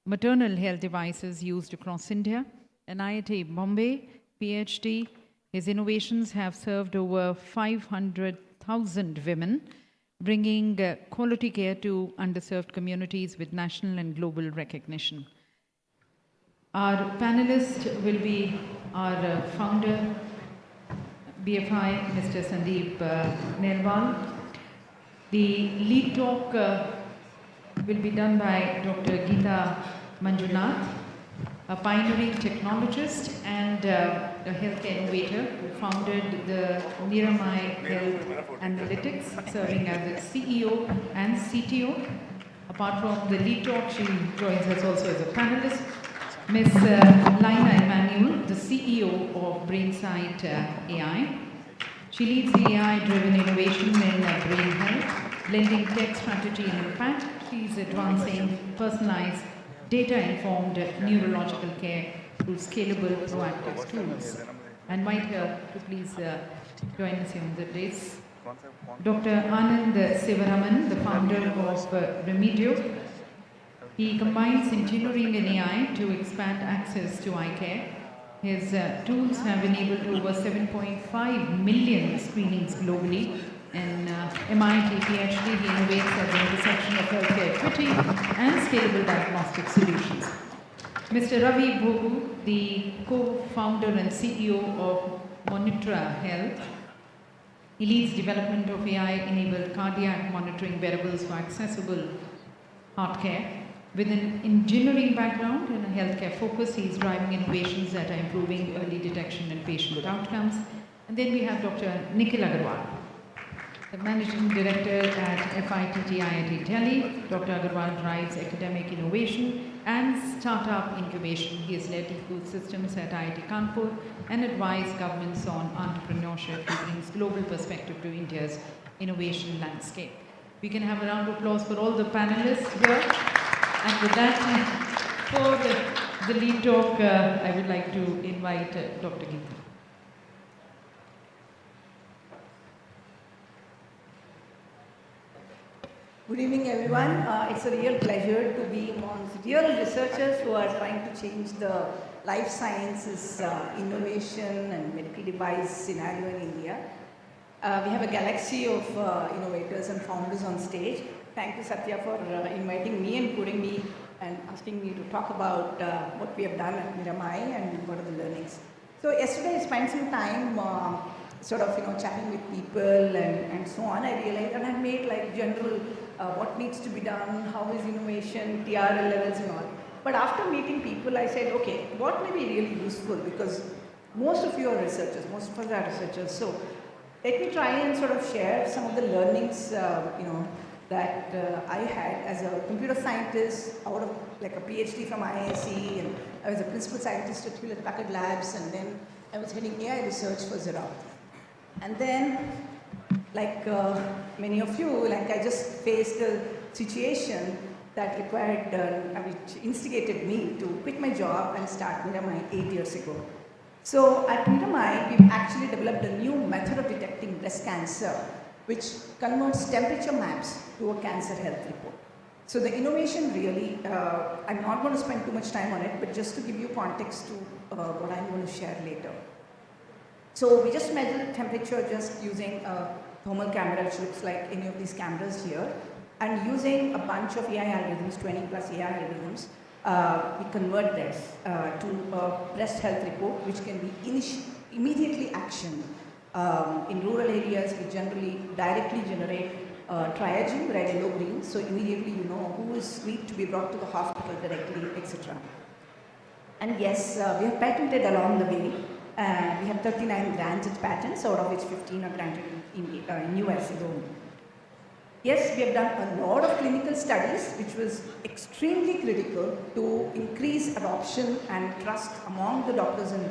maternal health devices used across India. An IIT Bombay PhD, his innovations have served over 500,000 women, bringing quality care to underserved communities with national and global recognition. Our panelist will be our founder, BFI, Mr. Sandeep Nelwal, The lead talk will be done by Dr. Geeta Manjunath, a pioneering technologist and a healthcare innovator who founded the Niramai Health Analytics, serving as its CEO and CTO. Apart from the lead talk, she joins us also as a panelist. Ms. Laina Emmanuel, the CEO of Brainsight AI. She leads the AI-driven innovation in brain health, blending tech, strategy, and impact. She is advancing personalized, data-informed neurological care through scalable, proactive tools. I invite her to please join us here on the days. Dr. Anand Sivaraman, the founder of Remedio. He combines engineering and AI to expand access to eye care. His tools have enabled over 7.5 million screenings globally. In MIT PhD, he innovates at the intersection of healthcare equity and scalable diagnostic solutions. Mr. Ravi Bhogu, the co-founder and CEO of Monitra Health. He leads development of AI-enabled cardiac monitoring wearables for accessible heart care. With an engineering background and a healthcare focus, he is driving innovations that are improving early detection and patient outcomes. And then we have Dr. Nikhil Agarwal, the Managing Director at FITT IIT Delhi. Dr. Agarwal drives academic innovation and startup incubation. He has led ecosystems at IIT Kanpur and advised governments on entrepreneurship. He brings global perspective to India's innovation landscape. We can have a round of applause for all the panelists here. And with that, for the lead talk, I would like to invite Dr. Geeta. Good evening, everyone. It's a real pleasure to be amongst real researchers who are trying to change the life sciences, innovation and medical device scenario in India. We have a galaxy of innovators and founders on stage. Thank you, Satya, for inviting me and putting me and asking me to talk about what we have done at Niramai and what are the learnings. So yesterday I spent some time chatting with people and so on. I realized, and I made like general what needs to be done, how is innovation, TRL levels and all. But after meeting people, I said, okay, what may be really useful, because most of you are researchers, most of us are researchers. So let me try and sort of share some of the learnings, that I had as a computer scientist out of like a PhD from IISc, and I was a principal scientist at Hewlett Packard Labs, and then I was heading AI research for Xerox. And then, like many of you, like I just faced a situation that required, which instigated me to quit my job and start Niramai 8 years ago. So at Niramai, we've actually developed a new method of detecting breast cancer, which converts temperature maps to a cancer health report. So the innovation really, I'm not going to spend too much time on it, but just to give you context to what I'm going to share later. So we just measure the temperature just using a thermal camera, which looks like any of these cameras here, and using a bunch of AI algorithms, 20 plus AI algorithms, we convert this to a breast health report, which can be immediately actioned. In rural areas, we generally directly generate triaging, red, yellow, green, so immediately you know who is need to be brought to the hospital directly, etc. And yes, we have patented along the way. We have 39 granted patents, out of which 15 are granted in US alone. Yes, we have done a lot of clinical studies, which was extremely critical to increase adoption and trust among the doctors and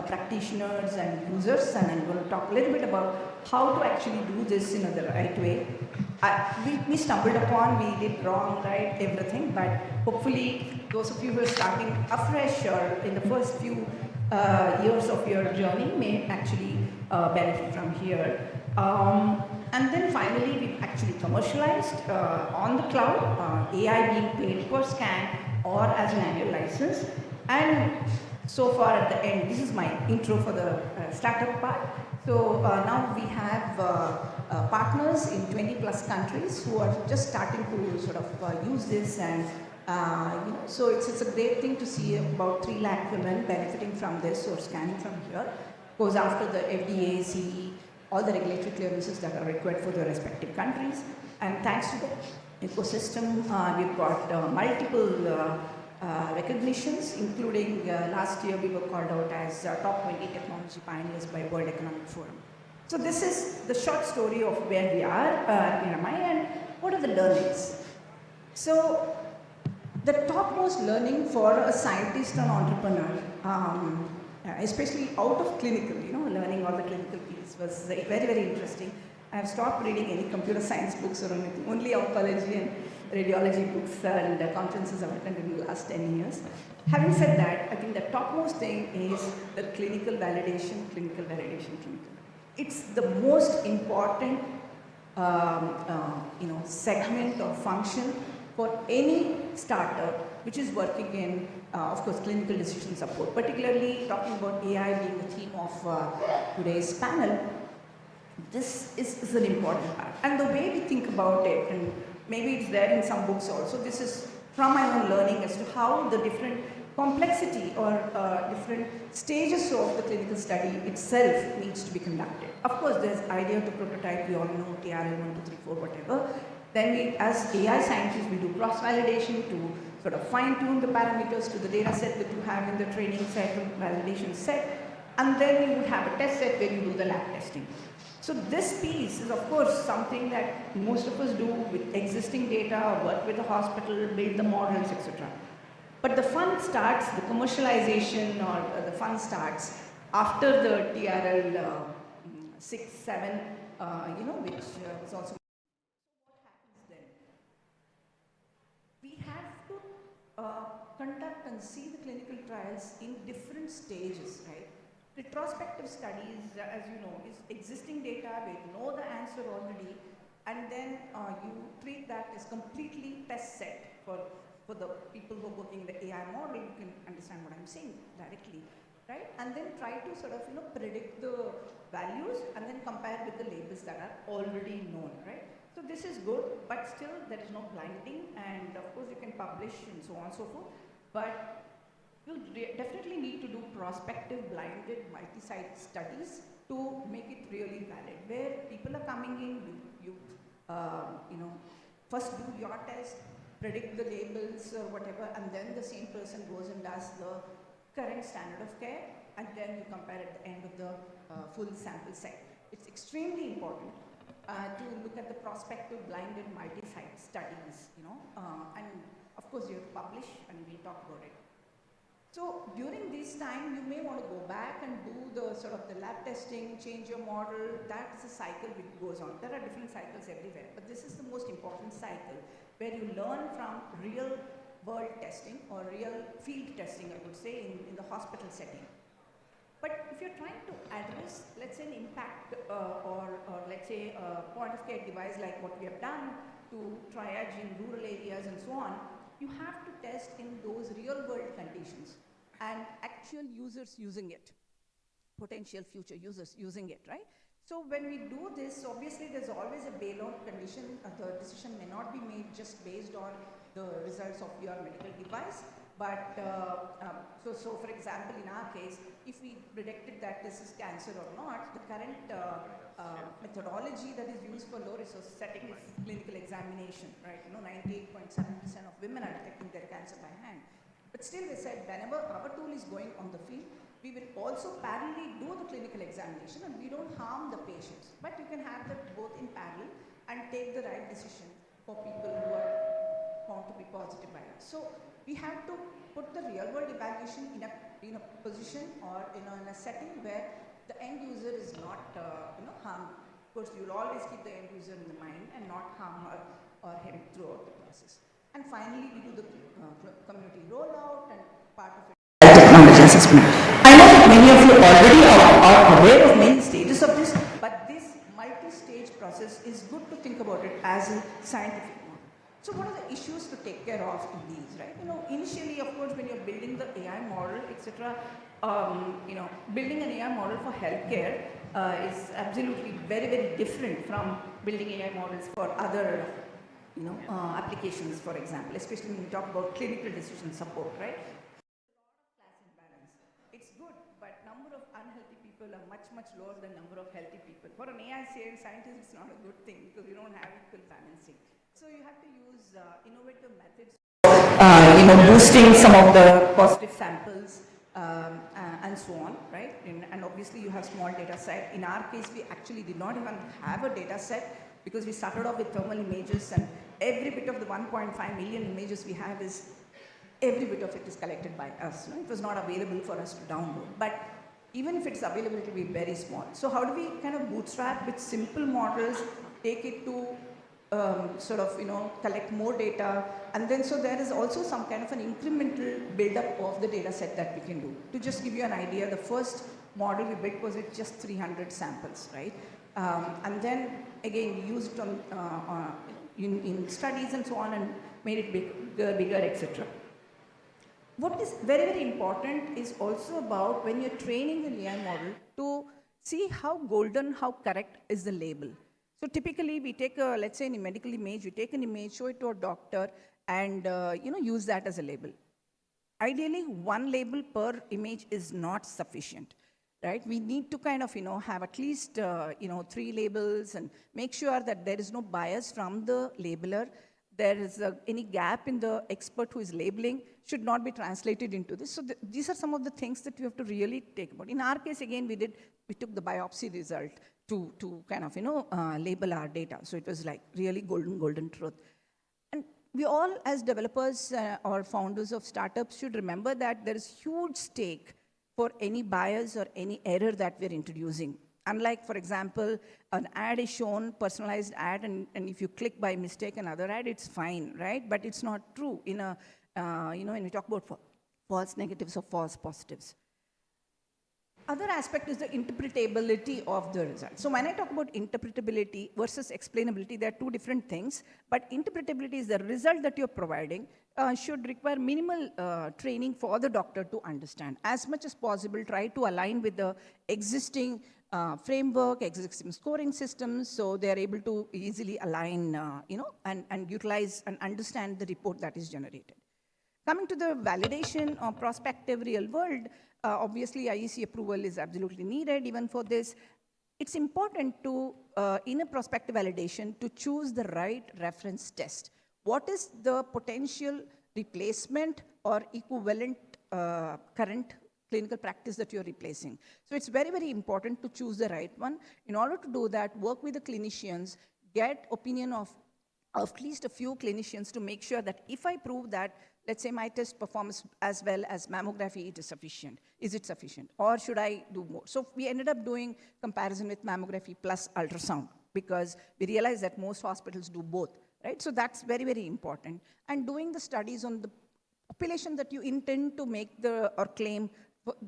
practitioners and users, and I'm going to talk a little bit about how to actually do this in the right way. We stumbled upon, we did wrong, right, everything, but hopefully those of you who are starting afresh or in the first few years of your journey may actually benefit from here. And then finally, we've actually commercialized on the cloud, AI being paid per scan or as an annual license. And so far at the end, this is my intro for the startup part. So now we have partners in 20 plus countries who are just starting to sort of use this, and so it's a great thing to see about 3 lakh women benefiting from this or scanning from here. Goes after the FDA, CE, all the regulatory clearances that are required for the respective countries. And thanks to the ecosystem, we've got multiple recognitions, including last year we were called out as top 20 technology pioneers by World Economic Forum. So this is the short story of where we are in MI and what are the learnings. So the topmost learning for a scientist and entrepreneur, especially out of clinical, learning all the clinical piece was very, very interesting. I have stopped reading any computer science books or anything, only oncology and radiology books and conferences I've attended in the last 10 years. Having said that, I think the topmost thing is the clinical validation. It's the most important, segment or function for any startup which is working in, of course, clinical decision support. Particularly talking about AI being the theme of today's panel, this is an important part. And the way we think about it, and maybe it's there in some books also, this is from my own learning as to how the different complexity or different stages of the clinical study itself needs to be conducted. Of course, there's idea to prototype, we all know, TRL 1, 2, 3, 4, whatever. Then we, as AI scientists, we do cross-validation to sort of fine-tune the parameters to the data set that you have in the training set and validation set. And then you would have a test set where you do the lab testing. So this piece is, of course, something that most of us do with existing data, work with the hospital, build the models, etc. But the fun starts, the commercialization or the fun starts after the TRL 6, 7, which was also. So what happens then? We have to conduct and see the clinical trials in different stages, right? Retrospective studies, as you know, is existing data, we know the answer already, and then you treat that as completely test set for the people who are working the AI model. You can understand what I'm saying directly, right? And then try to sort of, predict the values and then compare with the labels that are already known, right? So this is good, but still there is no blinding, and of course you can publish and so on and so forth, but you definitely need to do prospective, blinded, multi-site studies to make it really valid. Where people are coming in, you first do your test, predict the labels or whatever, and then the same person goes and does the current standard of care, and then you compare at the end of the full sample set. It's extremely important to look at the prospective, blinded, multi-site studies, and of course you have to publish, and we'll talk about it. So during this time, you may want to go back and do the sort of the lab testing, change your model. That is a cycle which goes on. There are different cycles everywhere, but this is the most important cycle where you learn from real world testing or real field testing, I would say, in the hospital setting. But if you're trying to address, let's say, an impact or let's say a point of care device like what we have done to triage in rural areas and so on, you have to test in those real world conditions and actual users using it, potential future users using it, right? So when we do this, obviously there's always a bailout condition. The decision may not be made just based on the results of your medical device, but so for example, in our case, if we predicted that this is cancer or not, the current methodology that is used for low resource setting is clinical examination, right? 98.7% of women are detecting their cancer by hand. But still, we said whenever our tool is going on the field, we will also parallelly do the clinical examination, and we don't harm the patients. But you can have them both in parallel and take the right decision for people who are found to be positive by us. So we have to put the real world evaluation in a position or in a setting where the end user is not harmed. Of course, you'll always keep the end user in the mind and not harm her or him throughout the process. And finally, we do the community rollout, and part of it technology assessment. I know that many of you already are aware of many stages of this, but this multi-stage process is good to think about it as a scientific model. So what are the issues to take care of in these, right? Initially, of course, when you're building the AI model, etc., building an AI model for healthcare is absolutely very, very different from building AI models for other applications, for example, especially when you talk about clinical decision support, right? It's good, but number of unhealthy people are much, much much lower than number of healthy people. For an AI scientist, it's not a good thing because we don't have equal balancing. So you have to use innovative methods, boosting some of the positive samples and so on, right? And obviously you have small data set. In our case, we actually did not even have a data set because we started off with thermal images, and every bit of the 1.5 million images we have is, every bit of it is collected by us. No? It was not available for us to download. But even if it's available, it will be very small. So how do we kind of bootstrap with simple models, take it to collect more data, and then so there is also some kind of an incremental build-up of the data set that we can do. To just give you an idea, the first model we built was with just 300 samples, right? And then again, we used it on, in studies and so on, and made it bigger, etc. What is very, very important is also about when you're training the AI model to see how golden, how correct is the label. So typically we take a, let's say in a medical image, we take an image, show it to a doctor, and use that as a label. Ideally, one label per image is not sufficient, right? We need to kind of, have at least, 3 labels and make sure that there is no bias from the labeler. There is any gap in the expert who is labeling should not be translated into this. So these are some of the things that we have to really take about. In our case, again, we took the biopsy result to kind of, label our data. So it was like really golden truth. And we all, as developers or founders of startups, should remember that there is huge stake for any bias or any error that we're introducing. Unlike, for example, an ad is shown, personalized ad, and if you click by mistake another ad, it's fine, right? But it's not true in a, when we talk about false negatives or false positives. Other aspect is the interpretability of the result. So when I talk about interpretability versus explainability, there are 2 different things. But interpretability is the result that you're providing should require minimal training for the doctor to understand. As much as possible, try to align with the existing framework, existing scoring systems, so they are able to easily align, and utilize and understand the report that is generated. Coming to the validation of prospective real world, obviously IEC approval is absolutely needed even for this. It's important to, in a prospective validation, to choose the right reference test. What is the potential replacement or equivalent current clinical practice that you're replacing? So it's very, very important to choose the right one. In order to do that, work with the clinicians, get opinion of at least a few clinicians to make sure that if I prove that, let's say my test performs as well as mammography, it is sufficient. Is it sufficient? Or should I do more? So we ended up doing comparison with mammography plus ultrasound because we realized that most hospitals do both, right? So that's very, very important. And doing the studies on the population that you intend to make or claim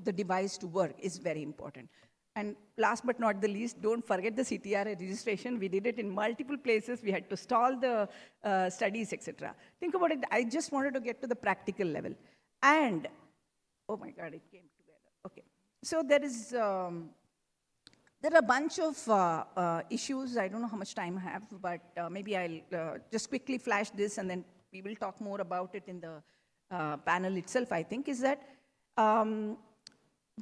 the device to work is very important. And last but not the least, don't forget the CTRA registration. We did it in multiple places. We had to stall the studies, etc. Think about it. I just wanted to get to the practical level. And, oh my God, it came together. Okay. So there is, there are a bunch of issues. I don't know how much time I have, but maybe I'll just quickly flash this, and then we will talk more about it in the panel itself, I think, is that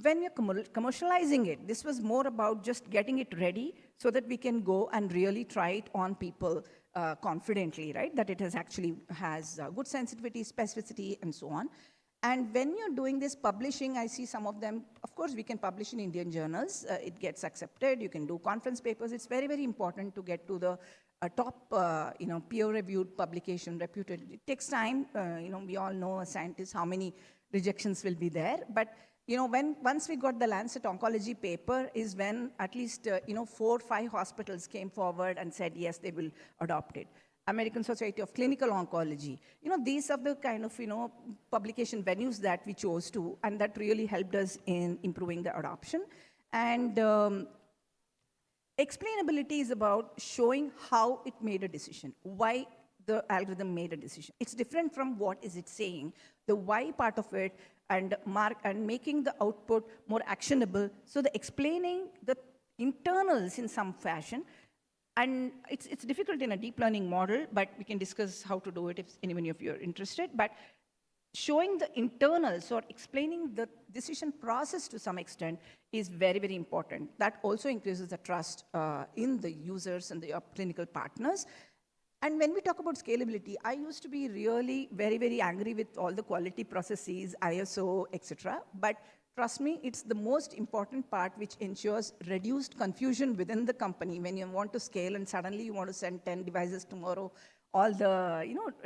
when we're commercializing it, this was more about just getting it ready so that we can go and really try it on people confidently, right? That it has good sensitivity, specificity, and so on. And when you're doing this publishing, I see some of them, of course, we can publish in Indian journals. It gets accepted. You can do conference papers. It's very, very important to get to the top, peer-reviewed publication, reputed. It takes time. We all know as scientists how many rejections will be there. But once we got the Lancet Oncology paper is when at least 4 or 5 hospitals came forward and said, yes, they will adopt it. American Society of Clinical Oncology. These are the kind of, publication venues that we chose to, and that really helped us in improving the adoption. And explainability is about showing how it made a decision, why the algorithm made a decision. It's different from what is it saying, the why part of it, and making the output more actionable. So the explaining the internals in some fashion, and it's difficult in a deep learning model, but we can discuss how to do it if anyone of you are interested. But showing the internals or explaining the decision process to some extent is very, very important. That also increases the trust in the users and the clinical partners. And when we talk about scalability, I used to be really very, very angry with all the quality processes, ISO, etc. But trust me, it's the most important part which ensures reduced confusion within the company when you want to scale and suddenly you want to send 10 devices tomorrow, all the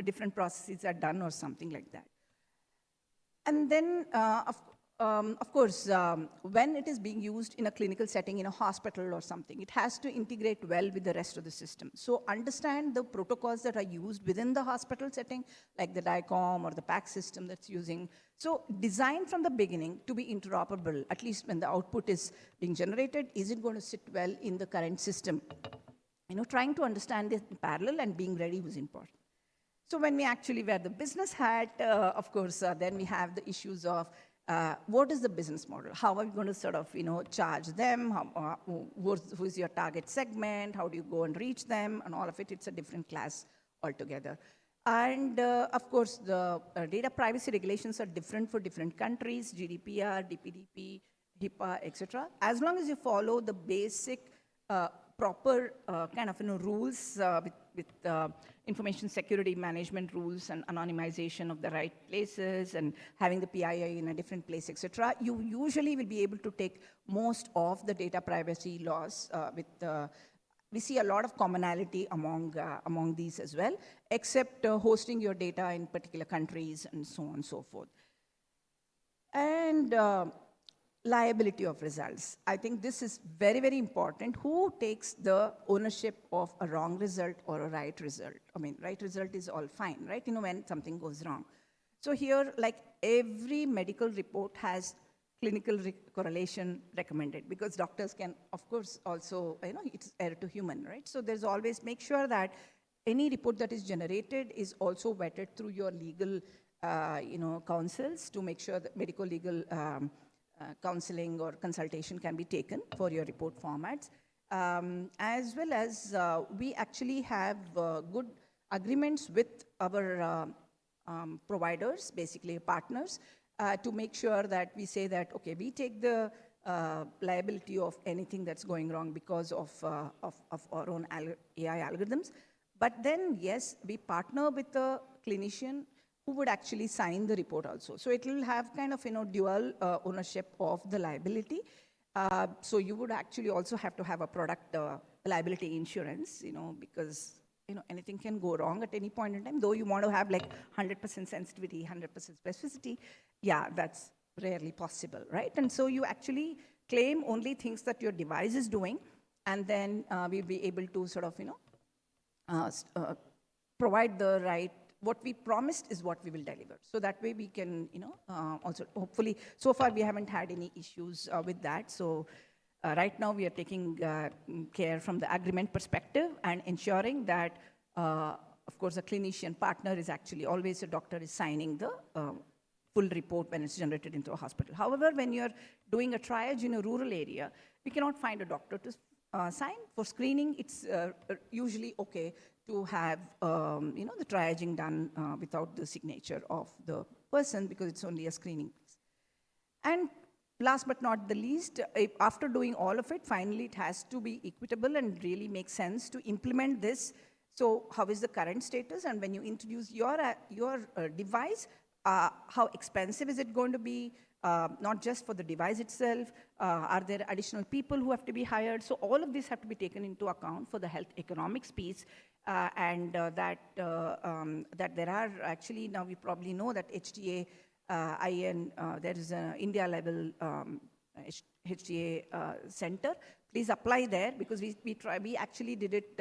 different processes are done or something like that. And then, of course, when it is being used in a clinical setting, in a hospital or something, it has to integrate well with the rest of the system. So understand the protocols that are used within the hospital setting, like the DICOM or the PACS system that's using. So design from the beginning to be interoperable, at least when the output is being generated, is it going to sit well in the current system? Trying to understand it in parallel and being ready was important. So when we actually wear the business hat, of course, then we have the issues of what is the business model? How are we going to sort of, charge them? Who is your target segment? How do you go and reach them? And all of it, it's a different class altogether. And of course, the data privacy regulations are different for different countries, GDPR, DPDP, HIPAA, etc. As long as you follow the basic proper kind of rules with information security management rules and anonymization of the right places and having the PII in a different place, etc., you usually will be able to take most of the data privacy laws we see a lot of commonality among these as well, except hosting your data in particular countries and so on and so forth. And liability of results. I think this is very, very important. Who takes the ownership of a wrong result or a right result? I mean, right result is all fine, right? When something goes wrong. So here, like every medical report has clinical correlation recommended because doctors can, of course, also, it's error to human, right? So there's always make sure that any report that is generated is also vetted through your legal, counsels to make sure that medical legal counseling or consultation can be taken for your report formats. As well as we actually have good agreements with our providers, basically partners, to make sure that we say that, okay, we take the liability of anything that's going wrong because of our own AI algorithms. But then, yes, we partner with a clinician who would actually sign the report also. So it will have kind of, dual ownership of the liability. So you would actually also have to have a product liability insurance, because, anything can go wrong at any point in time, though you want to have like 100% sensitivity, 100% specificity. Yeah, that's rarely possible, right? And so you actually claim only things that your device is doing, and then we'll be able to sort of, provide the right, what we promised is what we will deliver. So that way we can, also hopefully, so far we haven't had any issues with that. So right now we are taking care from the agreement perspective and ensuring that, of course, a clinician partner is actually always a doctor is signing the full report when it's generated into a hospital. However, when you're doing a triage in a rural area, we cannot find a doctor to sign. For screening, it's usually okay to have the triaging done without the signature of the person because it's only a screening. And last but not the least, after doing all of it, finally it has to be equitable and really make sense to implement this. So how is the current status? And when you introduce your device, how expensive is it going to be? Not just for the device itself, are there additional people who have to be hired? So all of this have to be taken into account for the health economics piece, and that there are actually, now we probably know that HTA, there is an India level HTA center. Please apply there because we actually did it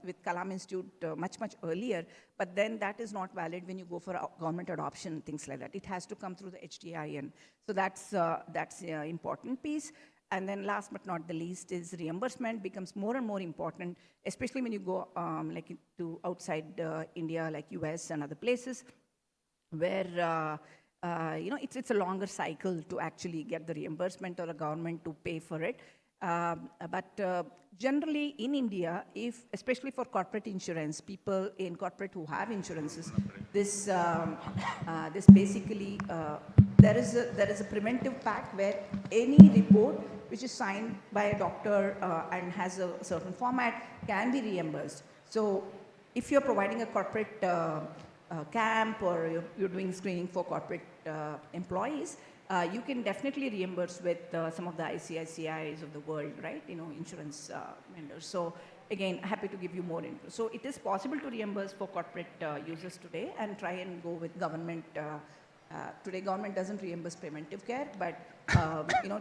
with Kalam Institute much earlier, but then that is not valid when you go for government adoption, things like that. It has to come through the HTIN. So that's an important piece. And then last but not the least is reimbursement becomes more and more important, especially when you go like to outside India, like US and other places, where it's a longer cycle to actually get the reimbursement or the government to pay for it. But generally in India, especially for corporate insurance, people in corporate who have insurances, this basically, there is a preventive pack where any report which is signed by a doctor and has a certain format can be reimbursed. So if you're providing a corporate camp or you're doing screening for corporate employees, you can definitely reimburse with some of the ICICIs of the world, right? Insurance vendors. So again, happy to give you more info. So it is possible to reimburse for corporate users today and try and go with government. Today, government doesn't reimburse preventive care, but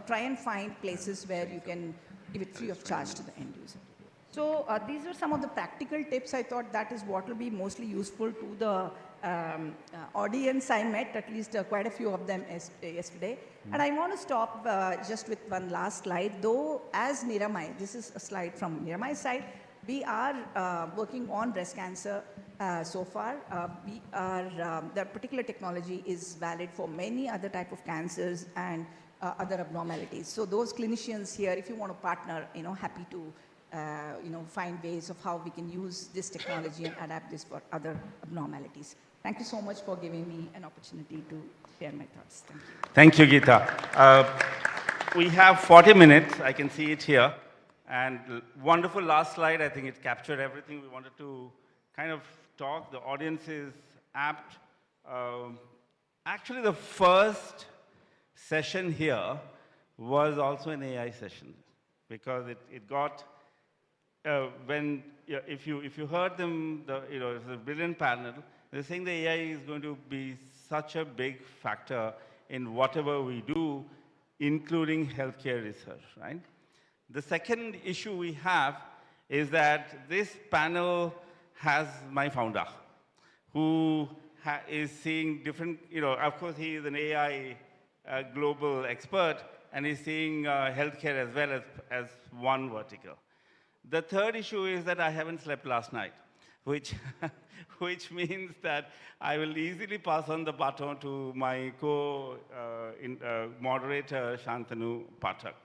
try and find places where you can give it free of charge to the end user. So these are some of the practical tips. I thought that is what will be mostly useful to the audience I met, at least quite a few of them yesterday. And I want to stop just with one last slide. Though as Niramai, this is a slide from Niramai's side, we are working on breast cancer so far. The particular technology is valid for many other type of cancers and other abnormalities. So those clinicians here, if you want to partner, happy to find ways of how we can use this technology and adapt this for other abnormalities. Thank you so much for giving me an opportunity to share my thoughts. Thank you. Thank you, Geeta. We have 40 minutes. I can see it here. And wonderful last slide. I think it captured everything we wanted to kind of talk. The audience is apt. Actually, the first session here was also an AI session because it got if you heard them, it's a brilliant panel. They're saying the AI is going to be such a big factor in whatever we do, including healthcare research, right? The second issue we have is that this panel has my founder, who is seeing different, of course he is an AI global expert, and he's seeing healthcare as well as one vertical. The third issue is that I haven't slept last night, which means that I will easily pass on the baton to my co-moderator, Shantanu Pathak.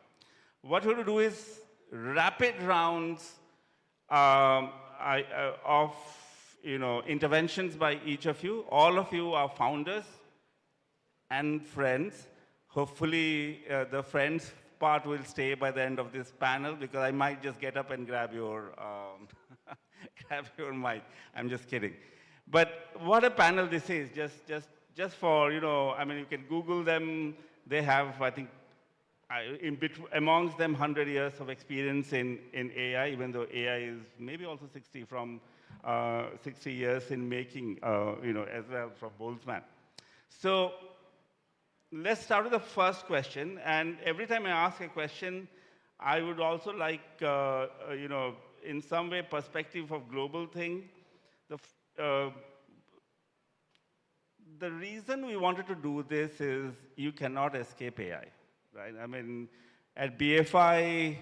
What we're going to do is rapid rounds of interventions by each of you. All of you are founders and friends. Hopefully, the friends part will stay by the end of this panel because I might just get up and grab your grab your mic. I'm just kidding. But what a panel this is! Just for I mean, you can Google them. They have, I think, amongst them 100 years of experience in AI, even though AI is maybe also 60 years in making, as well from Boltzmann. So let's start with the first question. And every time I ask a question, I would also like, in some way, perspective of global thing. The reason we wanted to do this is you cannot escape AI, right? I mean, at BFI,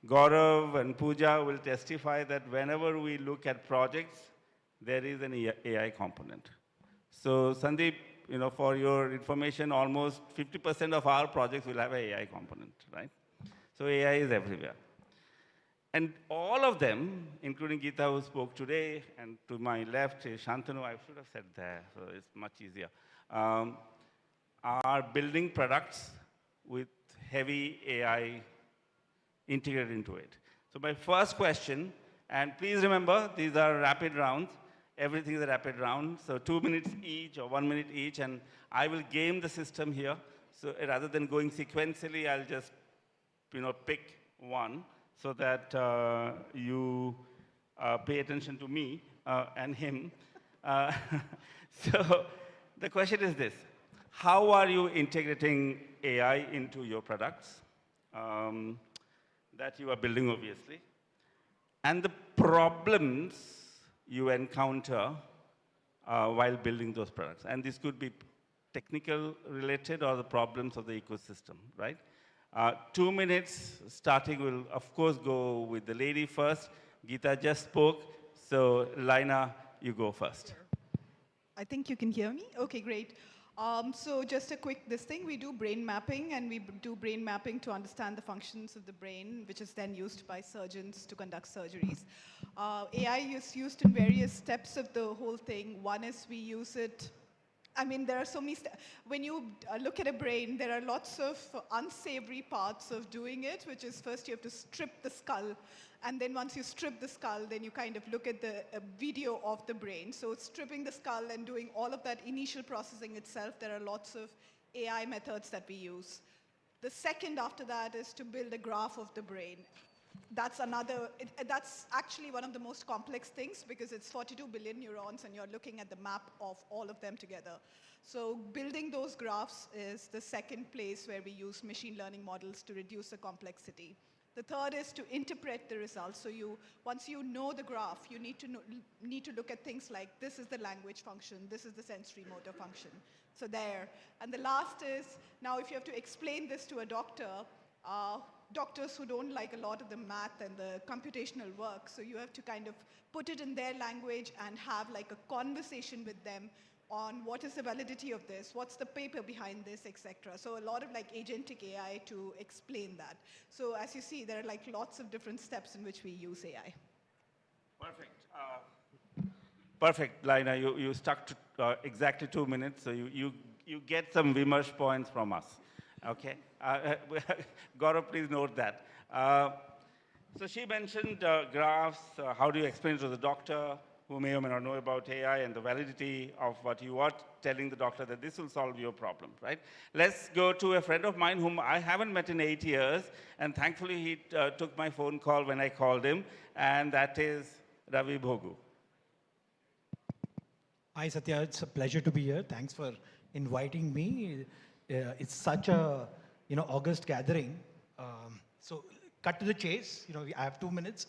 Gaurav and Pooja will testify that whenever we look at projects, there is an AI component. So Sandeep, for your information, almost 50% of our projects will have an AI component, right? So AI is everywhere. And all of them, including Geeta who spoke today, and to my left is Shantanu, I should have said there, so it's much easier, are building products with heavy AI integrated into it. So my first question, and please remember, these are rapid rounds. Everything is a rapid round, so 2 minutes each or 1 minute each, and I will game the system here. So rather than going sequentially, I'll just pick one so that you pay attention to me and him. So the question is this: how are you integrating AI into your products that you are building, obviously, and the problems you encounter while building those products? And this could be technical related or the problems of the ecosystem, right? 2 minutes starting will, of course, go with the lady first. Geeta just spoke, so Laina, you go first. I think you can hear me. Okay, great. So just a quick thing, we do brain mapping, and we do brain mapping to understand the functions of the brain, which is then used by surgeons to conduct surgeries. AI is used in various steps of the whole thing. One is we use it, I mean, there are so many, when you look at a brain, there are lots of unsavory parts of doing it, which is first you have to strip the skull. And then once you strip the skull, then you kind of look at the video of the brain. So stripping the skull and doing all of that initial processing itself, there are lots of AI methods that we use. The second after that is to build a graph of the brain. That's that's actually one of the most complex things because it's 42 billion neurons and you're looking at the map of all of them together. So building those graphs is the second place where we use machine learning models to reduce the complexity. The third is to interpret the results. So once you know the graph, you need to look at things like this is the language function, this is the sensory motor function. So there. And the last is, now if you have to explain this to a doctor, doctors who don't like a lot of the math and the computational work, so you have to kind of put it in their language and have like a conversation with them on what is the validity of this, what's the paper behind this, etc. So a lot of like agentic AI to explain that. So as you see, there are like lots of different steps in which we use AI. Perfect. Perfect, Lina. You stuck to exactly 2 minutes, so you get some Vimarsh points from us. Okay. Gaurav, please note that. So she mentioned graphs. How do you explain to the doctor who may or may not know about AI and the validity of what you are telling the doctor that this will solve your problem, right? Let's go to a friend of mine whom I haven't met in 8 years, and thankfully he took my phone call when I called him, and that is Ravi Bhogu. Hi, Satya. It's a pleasure to be here. Thanks for inviting me. It's such a august gathering. So cut to the chase. I have 2 minutes.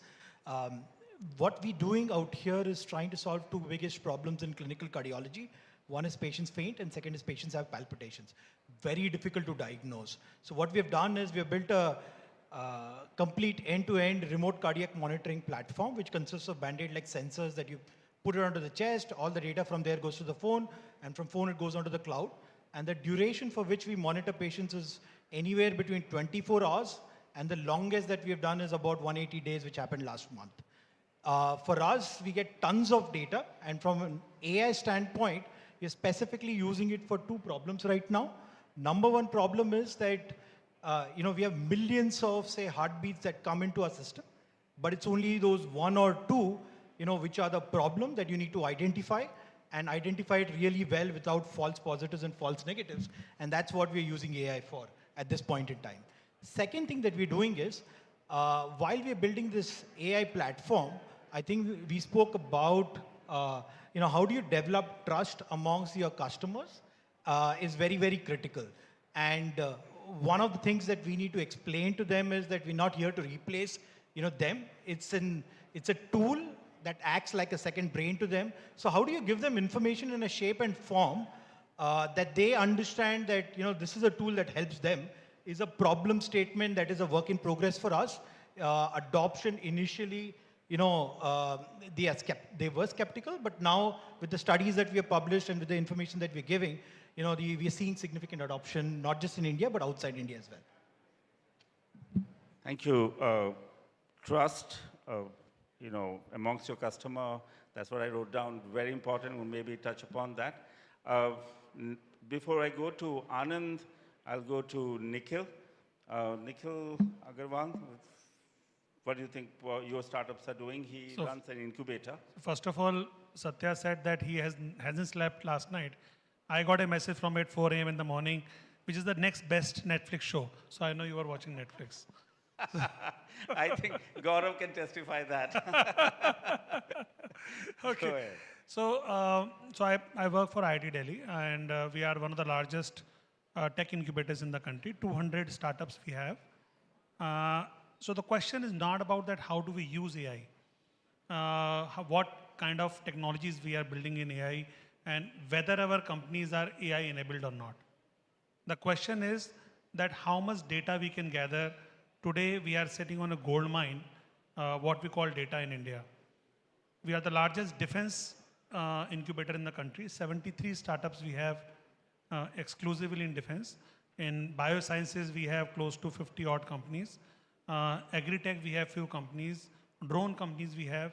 What we're doing out here is trying to solve two biggest problems in clinical cardiology. One is patients faint, and second is patients have palpitations. Very difficult to diagnose. So what we have done is we have built a complete end-to-end remote cardiac monitoring platform, which consists of Band-Aid-like sensors that you put it onto the chest. All the data from there goes to the phone, and from phone it goes onto the cloud. And the duration for which we monitor patients is anywhere between 24 hours, and the longest that we have done is about 180 days, which happened last month. For us, we get tons of data, and from an AI standpoint, we're specifically using it for two problems right now. Number one problem is that we have millions of, say, heartbeats that come into our system, but it's only those one or two, which are the problem that you need to identify, and identify it really well without false positives and false negatives. And that's what we're using AI for at this point in time. Second thing that we're doing is, while we're building this AI platform, I think we spoke about, how do you develop trust amongst your customers is very, very critical. And one of the things that we need to explain to them is that we're not here to replace, them. It's a tool that acts like a second brain to them. So how do you give them information in a shape and form that they understand that, this is a tool that helps them, is a problem statement that is a work in progress for us. Adoption initially, they were skeptical, but now with the studies that we have published and with the information that we're giving, we are seeing significant adoption, not just in India, but outside India as well. Thank you. Trust, amongst your customer, that's what I wrote down, very important, we'll maybe touch upon that. Before I go to Anand, I'll go to Nikhil. Nikhil Agarwal, what do you think your startups are doing? He runs an incubator. First of all, Satya said that he hasn't slept last night. I got a message from at 4 a.m. in the morning, which is the next best Netflix show. So I know you are watching Netflix. I think Gaurav can testify that. Okay. So I work for IIT Delhi, and we are one of the largest tech incubators in the country. 200 startups we have. So the question is not about that how do we use AI, what kind of technologies we are building in AI, and whether our companies are AI enabled or not. The question is that how much data we can gather. Today we are sitting on a gold mine, what we call data in India. We are the largest defense incubator in the country. 73 startups we have exclusively in defense. In biosciences, we have close to 50 odd companies. Agri-tech, we have few companies. Drone companies we have.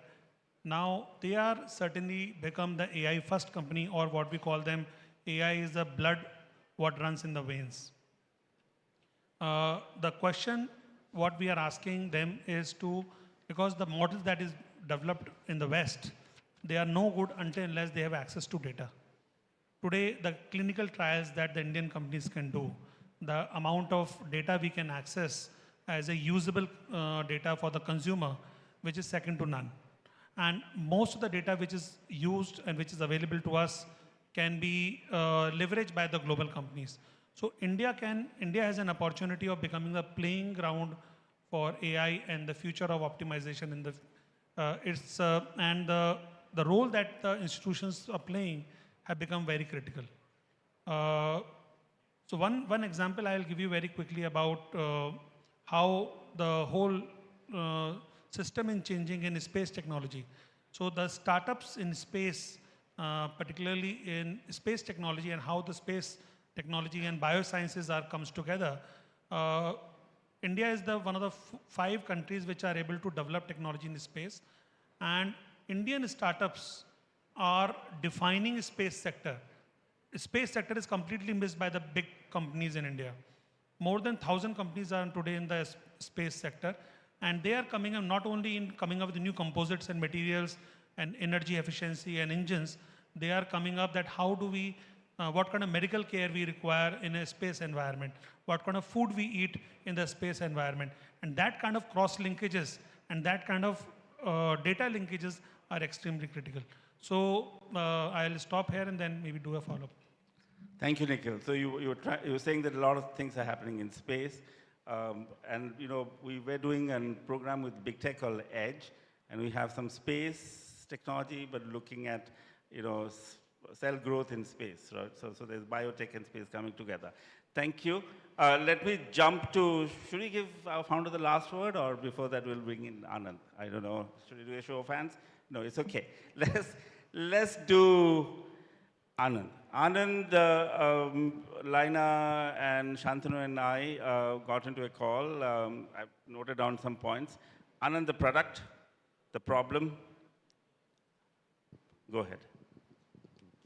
Now, they are certainly become the AI first company, or what we call them, AI is the blood what runs in the veins. The question what we are asking them is to, because the models that is developed in the West, they are no good until unless they have access to data. Today, the clinical trials that the Indian companies can do, the amount of data we can access as a usable data for the consumer, which is second to none. And most of the data which is used and which is available to us can be leveraged by the global companies. So India has an opportunity of becoming a playing ground for AI and the future of optimization in the, and the role that the institutions are playing have become very critical. So one example I'll give you very quickly about how the whole system is changing in space technology. So the startups in space, particularly in space technology and how the space technology and biosciences comes together, India is one of the 5 countries which are able to develop technology in space. And Indian startups are defining space sector. Space sector is completely missed by the big companies in India. More than 1,000 companies are today in the space sector, and they are coming up not only in coming up with new composites and materials and energy efficiency and engines, they are coming up that how do we, what kind of medical care we require in a space environment, what kind of food we eat in the space environment. And that kind of cross linkages and that kind of data linkages are extremely critical. So I'll stop here and then maybe do a follow-up. Thank you, Nikhil. So you were saying that a lot of things are happening in space. And we were doing a program with Big Tech called EDGE, and we have some space technology, but looking at cell growth in space, right? So there's biotech and space coming together. Thank you. Let me jump to, should we give our founder the last word, or before that we'll bring in Anand? I don't know. Should we do a show of hands? No, it's okay. Let's do Anand. Anand, Laina and Shantanu and I got into a call. I've noted down some points. Anand, the product, the problem. Go ahead.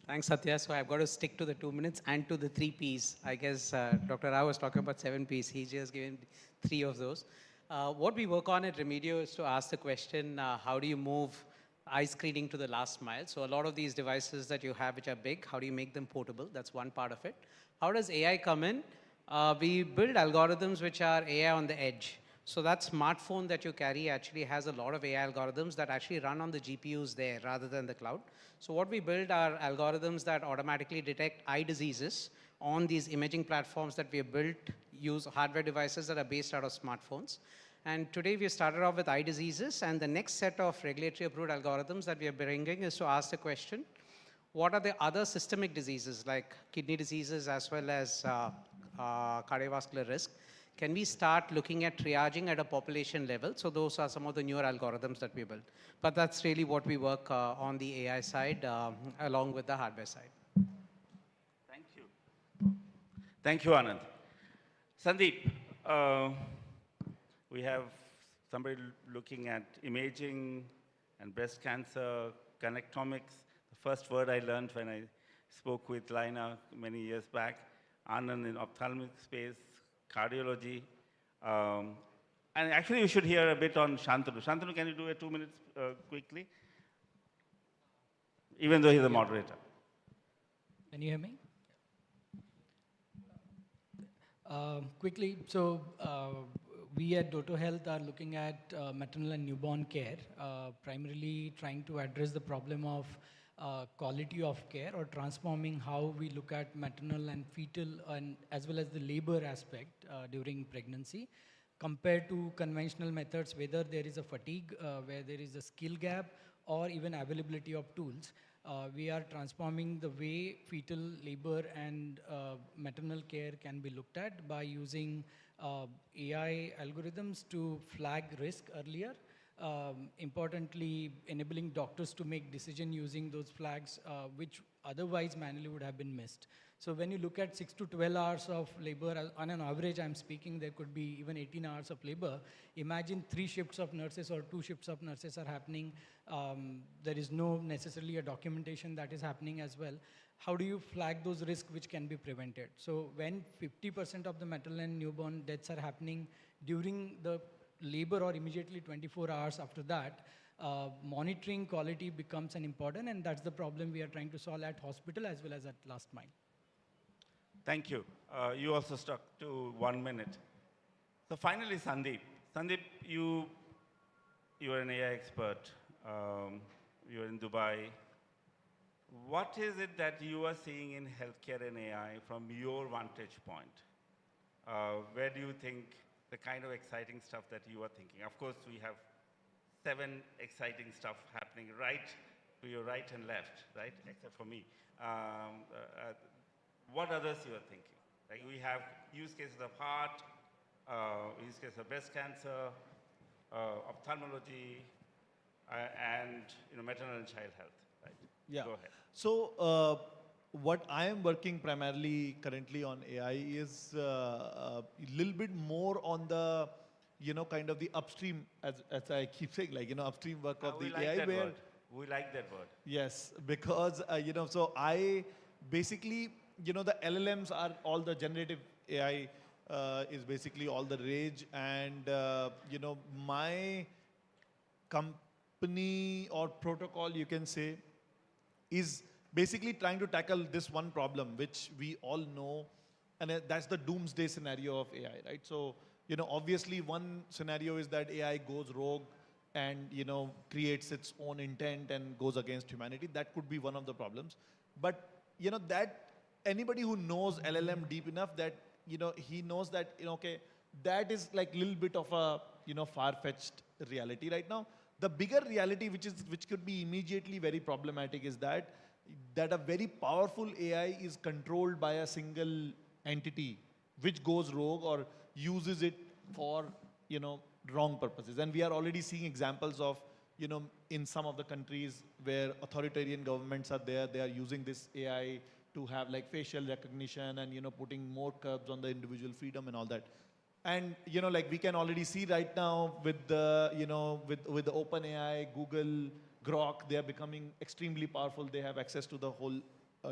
Thanks, Satya. So I've got to stick to the 2 minutes and to the 3 Ps. I guess Dr. Rao was talking about 7 Ps. He just given 3 of those. What we work on at Remedio is to ask the question, how do you move eye screening to the last mile? So a lot of these devices that you have which are big, how do you make them portable? That's one part of it. How does AI come in? We build algorithms which are AI on the edge. So that smartphone that you carry actually has a lot of AI algorithms that actually run on the GPUs there rather than the cloud. So what we build are algorithms that automatically detect eye diseases on these imaging platforms that we have built, use hardware devices that are based out of smartphones. And today we started off with eye diseases, and the next set of regulatory approved algorithms that we are bringing is to ask the question, what are the other systemic diseases like kidney diseases as well as cardiovascular risk? Can we start looking at triaging at a population level? So those are some of the newer algorithms that we built. But that's really what we work on the AI side along with the hardware side. Thank you. Thank you, Anand. Sandeep, we have somebody looking at imaging and breast cancer, connectomics. The first word I learned when I spoke with Laina many years back. Anand in ophthalmic space, cardiology. And actually, you should hear a bit on Shantanu. Shantanu, can you do a 2 minutes quickly? Even though he's the moderator. Can you hear me? Quickly, so we at Doto Health are looking at maternal and newborn care, primarily trying to address the problem of quality of care or transforming how we look at maternal and fetal and as well as the labor aspect during pregnancy compared to conventional methods, whether there is a fatigue, where there is a skill gap or even availability of tools. We are transforming the way fetal labor and maternal care can be looked at by using AI algorithms to flag risk earlier importantly, enabling doctors to make decision using those flags, which otherwise manually would have been missed. So when you look at 6 to 12 hours of labor, on an average, I'm speaking, there could be even 18 hours of labor. Imagine 3 shifts of nurses or 2 shifts of nurses are happening. There is no necessarily a documentation that is happening as well. How do you flag those risks which can be prevented? So when 50% of the maternal and newborn deaths are happening during the labor or immediately 24 hours after that, monitoring quality becomes an important, and that's the problem we are trying to solve at hospital as well as at last mile. Thank you. You also stuck to 1 minute. So finally, Sandeep. Sandeep, you are an AI expert. You're in Dubai. What is it that you are seeing in healthcare and AI from your vantage point? Where do you think the kind of exciting stuff that you are thinking? Of course, we have 7 exciting stuff happening right to your right and left, right? Except for me. What others you are thinking? Like we have use cases of heart, use cases of breast cancer, ophthalmology, and maternal and child health, right? Yeah. Go ahead. So what I am working primarily currently on AI is a little bit more on the, kind of the upstream, as I keep saying, like, upstream work of the AI where. We like that word. Yes, because, so I basically, the LLMs are all the generative AI is basically all the rage. And, my company or protocol, you can say, is basically trying to tackle this one problem, which we all know, and that's the doomsday scenario of AI, right? So, obviously one scenario is that AI goes rogue and, creates its own intent and goes against humanity. That could be one of the problems. But, that anybody who knows LLM deep enough that, he knows that, okay, that is like a little bit of a, far-fetched reality right now. The bigger reality, which could be immediately very problematic, is that a very powerful AI is controlled by a single entity, which goes rogue or uses it for, wrong purposes. And we are already seeing examples of, in some of the countries where authoritarian governments are there, they are using this AI to have like facial recognition and, putting more curbs on the individual freedom and all that. And, like we can already see right now with the, with the OpenAI, Google, Grok, they are becoming extremely powerful. They have access to the whole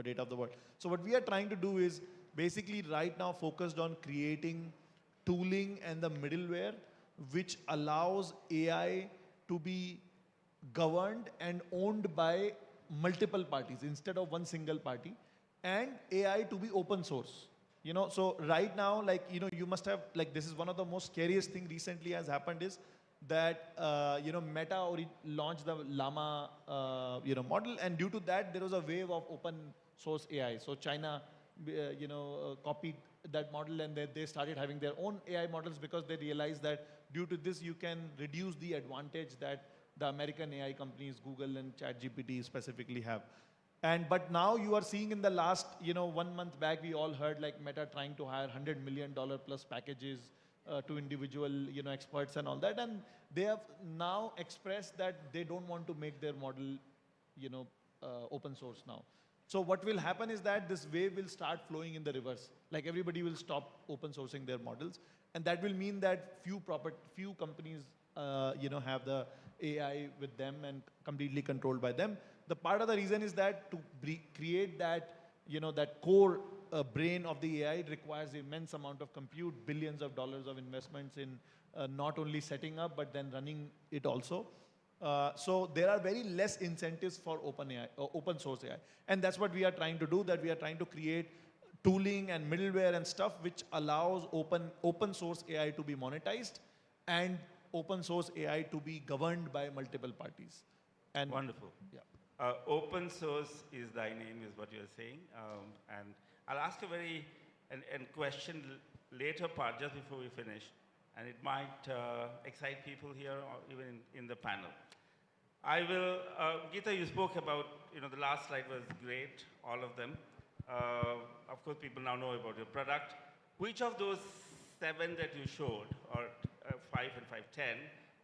data of the world. So what we are trying to do is basically right now focused on creating tooling and the middleware, which allows AI to be governed and owned by multiple parties instead of one single party, and AI to be open source. So right now, like, you must have, like, this is one of the most scariest thing recently has happened is that, Meta launched the Llama, model, and due to that, there was a wave of open source AI. So China, copied that model, and they started having their own AI models because they realized that due to this, you can reduce the advantage that the American AI companies, Google and ChatGPT specifically have. But now you are seeing in the last, 1 month back, we all heard like Meta trying to hire $100 million plus packages to individual, experts and all that. And they have now expressed that they don't want to make their model, open source now. So what will happen is that this wave will start flowing in the reverse. Like everybody will stop open sourcing their models. And that will mean that few companies, have the AI with them and completely controlled by them. The part of the reason is that to create that, that core brain of the AI requires immense amount of compute, billions of dollars of investments in not only setting up, but then running it also. So there are very less incentives for open source AI. And that's what we are trying to do, that we are trying to create tooling and middleware and stuff which allows open source AI to be monetized and open source AI to be governed by multiple parties. And wonderful. Yeah. Open source is thy name, is what you're saying. And I'll ask a very question later part, just before we finish, and it might excite people here or even in the panel. I will, Geeta, you spoke about, the last slide was great, all of them. Of course, people now know about your product. Which of those 7 that you showed, or 5 and 5, 10,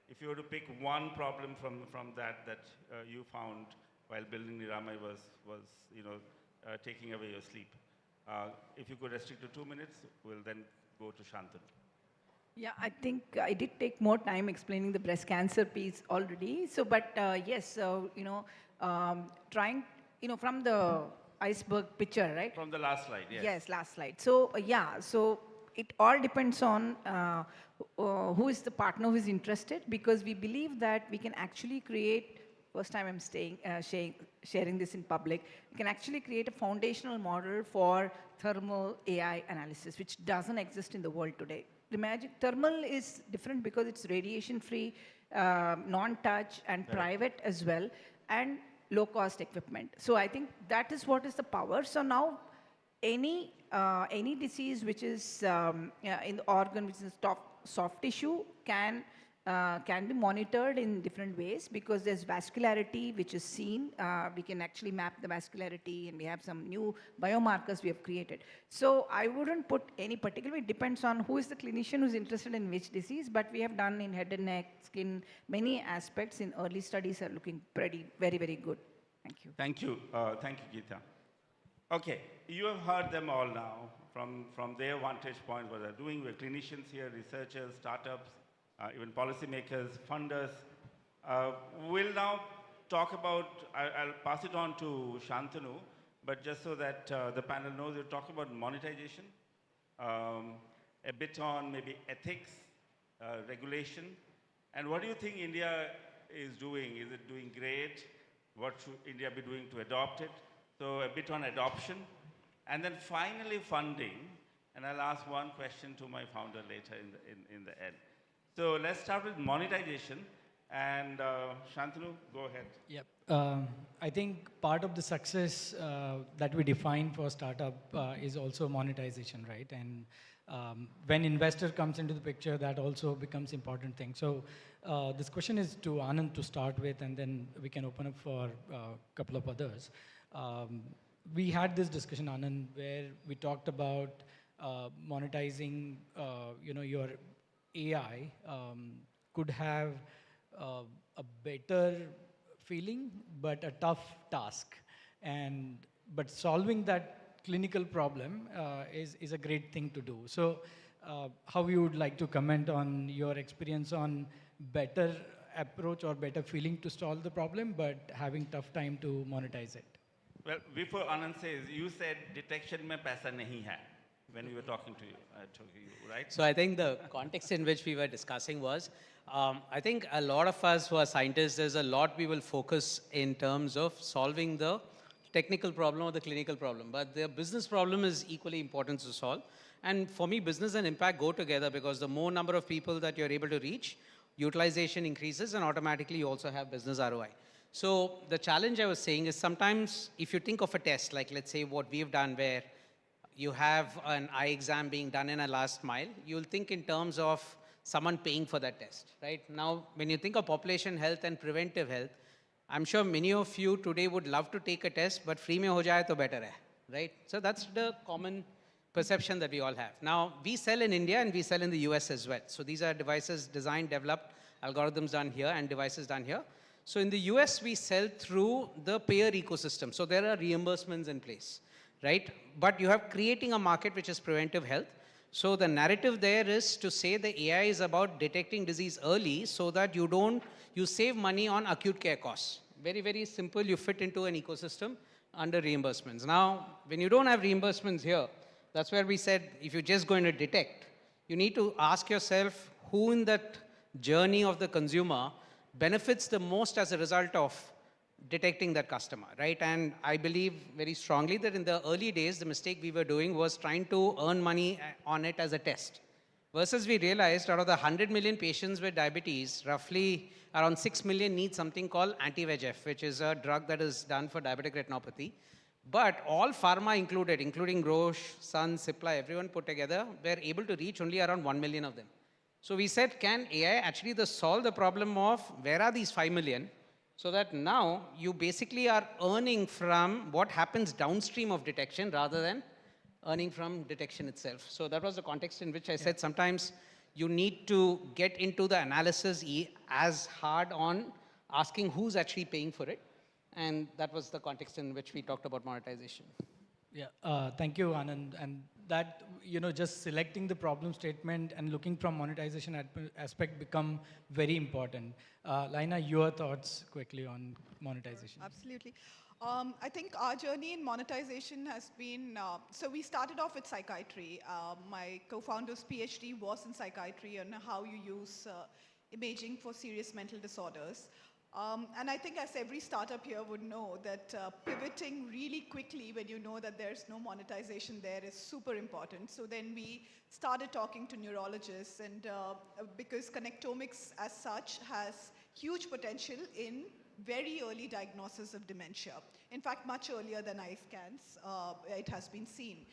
if you were to pick one problem from that you found while building Niramai was taking away your sleep. If you could restrict to 2 minutes, we'll then go to Shantanu. Yeah, I think I did take more time explaining the breast cancer piece already. So, but yes, so, trying, from the iceberg picture, right? From the last slide, yes. Yes, last slide. So, yeah, so it all depends on who is the partner who is interested, because we believe that we can actually create, first time I'm sharing this in public, we can actually create a foundational model for thermal AI analysis, which doesn't exist in the world today. Imagine, thermal is different because it's radiation-free, non-touch, and private as well, and low-cost equipment. So I think that is what is the power. So now, any disease which is in the organ, which is soft tissue, can be monitored in different ways, because there's vascularity which is seen. We can actually map the vascularity, and we have some new biomarkers we have created. So I wouldn't put any particular, it depends on who is the clinician who's interested in which disease, but we have done in head and neck, skin, many aspects in early studies are looking very, very good. Thank you. Thank you. Thank you, Geeta. Okay, you have heard them all now from their vantage point, what they're doing. We're clinicians here, researchers, startups, even policymakers, funders. We'll now talk about, I'll pass it on to Shantanu, but just so that the panel knows, we'll talk about monetization, a bit on maybe ethics, regulation, and what do you think India is doing? Is it doing great? What should India be doing to adopt it? So a bit on adoption, and then finally funding, and I'll ask one question to my founder later in the end. So let's start with monetization, and Shantanu, go ahead. Yep. I think part of the success that we define for startup is also monetization, right? And when investor comes into the picture, that also becomes important thing. So this question is to Anand to start with, and then we can open up for a couple of others. We had this discussion, Anand, where we talked about monetizing, your AI could have a better feeling, but a tough task. But solving that clinical problem is a great thing to do. So how you would like to comment on your experience on better approach or better feeling to solve the problem, but having tough time to monetize it? Well, before Anand says, you said detection mein paisa nahi hai when we were talking to you, right? So I think the context in which we were discussing was, I think a lot of us who are scientists, there's a lot we will focus in terms of solving the technical problem or the clinical problem, but the business problem is equally important to solve. And for me, business and impact go together, because the more number of people that you're able to reach, utilization increases, and automatically you also have business ROI. So the challenge I was saying is, sometimes if you think of a test, like let's say what we've done, where you have an eye exam being done in a last mile, you'll think in terms of someone paying for that test, right? Now, when you think of population health and preventive health, I'm sure many of you today would love to take a test, but free mein ho jaye to better hai, right? So that's the common perception that we all have. Now, we sell in India and we sell in the US as well. So these are devices designed, developed, algorithms done here, and devices done here. So in the US, we sell through the payer ecosystem. So there are reimbursements in place, right? But you have creating a market which is preventive health. So the narrative there is to say the AI is about detecting disease early, so that you save money on acute care costs. Very, very simple. You fit into an ecosystem under reimbursements. Now, when you don't have reimbursements here, that's where we said, if you're just going to detect, you need to ask yourself who in that journey of the consumer benefits the most as a result of detecting that customer, right? And I believe very strongly that in the early days, the mistake we were doing was trying to earn money on it as a test. Versus we realized out of the 100 million patients with diabetes, roughly around 6 million need something called anti-VEGF, which is a drug that is done for diabetic retinopathy. But all pharma included, including Roche, Sun, Cipla, everyone put together, were able to reach only around 1 million of them. So we said, can AI actually solve the problem of where are these 5 million? So that now you basically are earning from what happens downstream of detection rather than earning from detection itself. So that was the context in which I said sometimes you need to get into the analysis as hard on asking who's actually paying for it. And that was the context in which we talked about monetization. Yeah, thank you, Anand. And that, just selecting the problem statement and looking from monetization aspect become very important. Laina, your thoughts quickly on monetization. Absolutely. I think our journey in monetization has been, so we started off with psychiatry. My co-founder's PhD was in psychiatry on how you use imaging for serious mental disorders. And I think as every startup here would know that pivoting really quickly when you know that there's no monetization there is super important. So then we started talking to neurologists, and because connectomics as such has huge potential in very early diagnosis of dementia. In fact, much earlier than eye scans, it has been seen.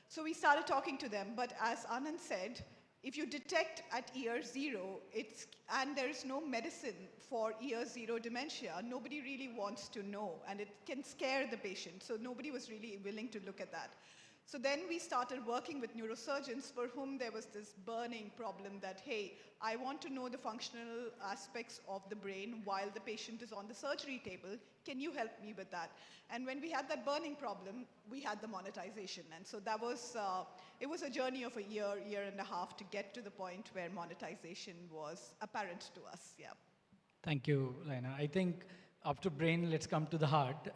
So we started talking to them, but as Anand said, if you detect at year 0, and there is no medicine for year 0 dementia, nobody really wants to know, and it can scare the patient. So nobody was really willing to look at that. So then we started working with neurosurgeons for whom there was this burning problem that, hey, I want to know the functional aspects of the brain while the patient is on the surgery table. Can you help me with that? And when we had that burning problem, we had the monetization. And so that was, it was a journey of a year and a half to get to the point where monetization was apparent to us, yeah. Thank you, Laina. I think after brain, let's come to the heart.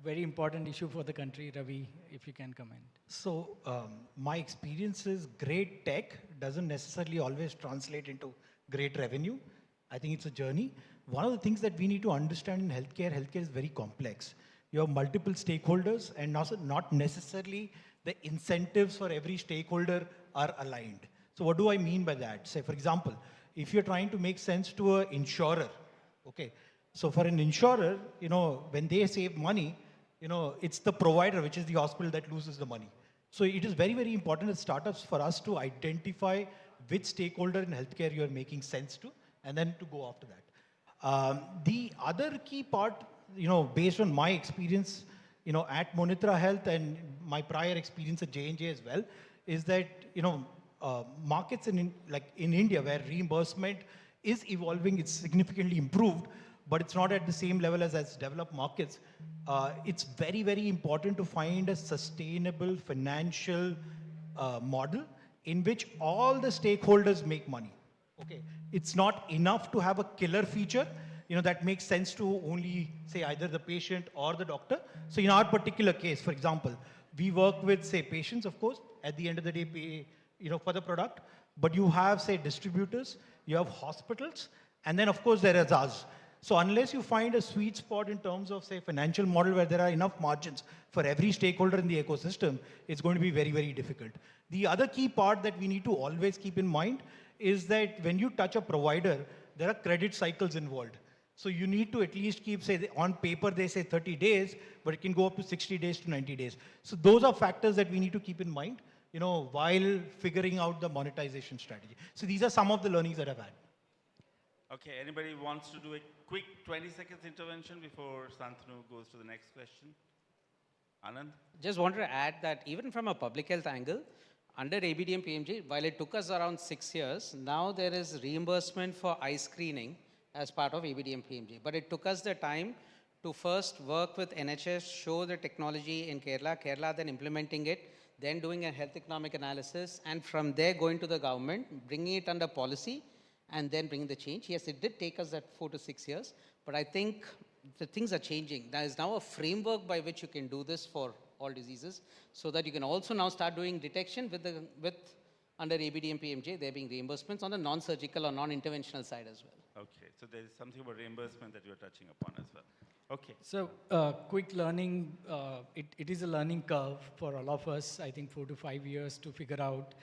Very important issue for the country. Ravi, if you can comment. So my experience is great tech doesn't necessarily always translate into great revenue. I think it's a journey. One of the things that we need to understand in healthcare is very complex. You have multiple stakeholders, and also not necessarily the incentives for every stakeholder are aligned. So what do I mean by that? Say, for example, if you're trying to make sense to an insurer, okay, so for an insurer, when they save money, it's the provider, which is the hospital, that loses the money. So it is very, very important as startups for us to identify which stakeholder in healthcare you're making sense to, and then to go after that. The other key part, based on my experience, at Monitra Health and my prior experience at J&J as well, is that, markets in India where reimbursement is evolving, it's significantly improved, but it's not at the same level as developed markets. It's very, very important to find a sustainable financial model in which all the stakeholders make money. Okay, it's not enough to have a killer feature, that makes sense to only, say, either the patient or the doctor. So in our particular case, for example, we work with, say, patients, of course, at the end of the day, pay, for the product, but you have, say, distributors, you have hospitals, and then, of course, there is us. So unless you find a sweet spot in terms of, say, financial model where there are enough margins for every stakeholder in the ecosystem, it's going to be very, very difficult. The other key part that we need to always keep in mind is that when you touch a provider, there are credit cycles involved. So you need to at least keep, say, on paper they say 30 days, but it can go up to 60 days to 90 days. So those are factors that we need to keep in mind, while figuring out the monetization strategy. So these are some of the learnings that I've had. Okay, anybody wants to do a quick 20 seconds intervention before Santanu goes to the next question? Anand? Just wanted to add that even from a public health angle, under ABDM PMJ, while it took us around 6 years, now there is reimbursement for eye screening as part of ABDM PMJ. But it took us the time to first work with NHS, show the technology in Kerala then implementing it, then doing a health economic analysis, and from there going to the government, bringing it under policy, and then bringing the change. Yes, it did take us that 4 to 6 years, but I think the things are changing. There is now a framework by which you can do this for all diseases, so that you can also now start doing detection with under ABDM PMJ, there being reimbursements on the non-surgical or non-interventional side as well. Okay, so there is something about reimbursement that you're touching upon as well. Okay. So quick learning, it is a learning curve for all of us, I think 4 to 5 years to figure out.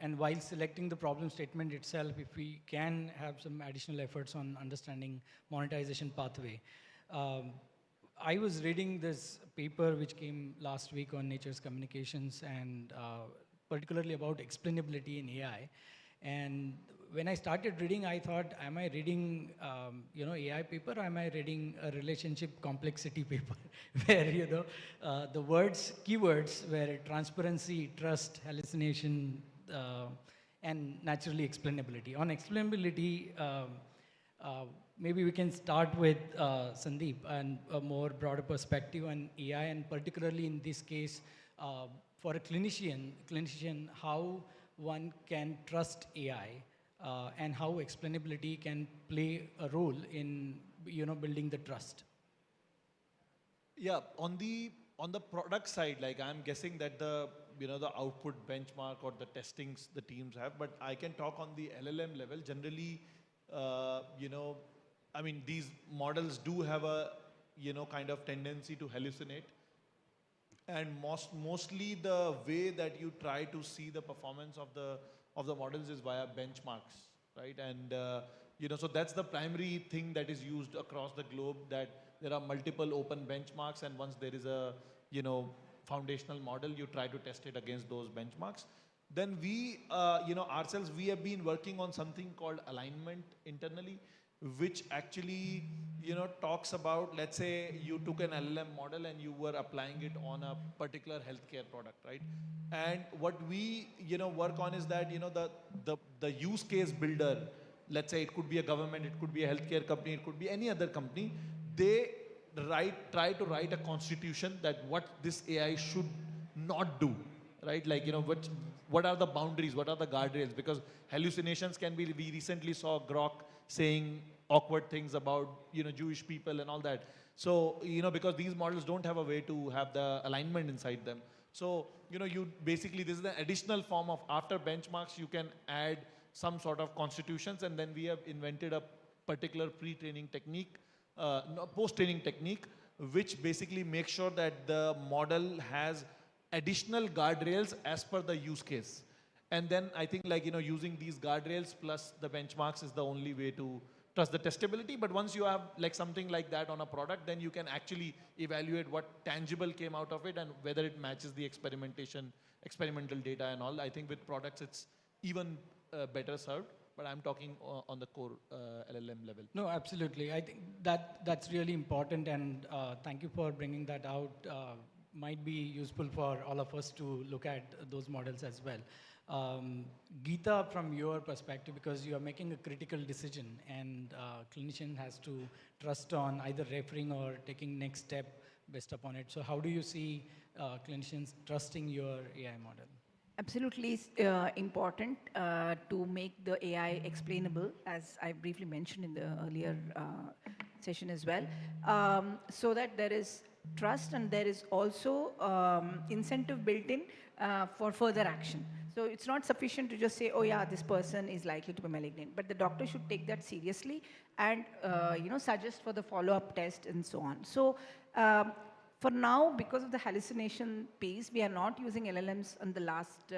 And while selecting the problem statement itself, if we can have some additional efforts on understanding monetization pathway. I was reading this paper which came last week on Nature's Communications, and particularly about explainability in AI. And when I started reading, I thought, am I reading AI paper, or am I reading a relationship complexity paper? Where the keywords were transparency, trust, hallucination, and naturally explainability. On explainability, maybe we can start with Sandeep and a more broader perspective on AI, and particularly in this case, for a clinician, how one can trust AI and how explainability can play a role in building the trust. Yeah, on the product side, like I'm guessing that the output benchmark or the testings the teams have, but I can talk on the LLM level. Generally, I mean, these models do have a kind of tendency to hallucinate, and mostly the way that you try to see the performance of the models is via benchmarks, right? And so that's the primary thing that is used across the globe, that there are multiple open benchmarks, and once there is a foundational model, you try to test it against those benchmarks. Then we ourselves, we have been working on something called alignment internally, which actually talks about, let's say you took an LLM model and you were applying it on a particular healthcare product, right? And what we work on is that the use case builder, let's say it could be a government, it could be a healthcare company, it could be any other company, they try to write a constitution that what this AI should not do, right? Like, what are the boundaries, what are the guardrails? Because hallucinations can be, we recently saw Grok saying awkward things about, Jewish people and all that. So, because these models don't have a way to have the alignment inside them. So, you basically, this is an additional form of, after benchmarks, you can add some sort of constitutions, and then we have invented a particular pre-training technique, post-training technique, which basically makes sure that the model has additional guardrails as per the use case. And then I think, like, using these guardrails plus the benchmarks is the only way to trust the testability. But once you have like something like that on a product, then you can actually evaluate what tangible came out of it and whether it matches the experimental data and all. I think with products, it's even better served. But I'm talking on the core LLM level. No, absolutely. I think that's really important, and thank you for bringing that out. Might be useful for all of us to look at those models as well. Geeta, from your perspective, because you are making a critical decision, and clinician has to trust on either referring or taking next step based upon it. So how do you see clinicians trusting your AI model? Absolutely important to make the AI explainable, as I briefly mentioned in the earlier session as well, so that there is trust and there is also incentive built in for further action. So it's not sufficient to just say, oh yeah, this person is likely to be malignant, but the doctor should take that seriously and suggest for the follow-up test and so on. So for now, because of the hallucination piece, we are not using LLMs on the last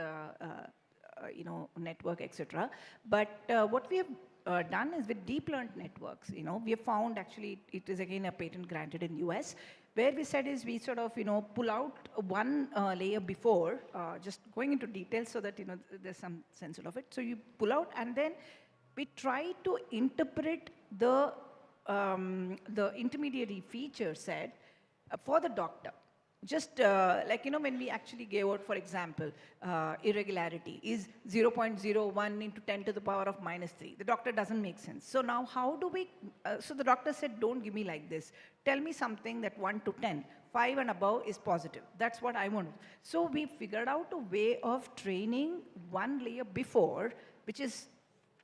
network, etc. But what we have done is with deep learned networks, we have found, actually it is again a patent granted in US, where we said is we sort of pull out one layer before, just going into details so that there's some sense of it. So you pull out, and then we try to interpret the intermediary feature set for the doctor. Just like, when we actually gave out, for example, irregularity is 0.01 into 10 to the power of -3. The doctor doesn't make sense. So now how do we, so the doctor said, don't give me like this. Tell me something that 1 to 10, 5 and above is positive. That's what I want. So we figured out a way of training one layer before, which is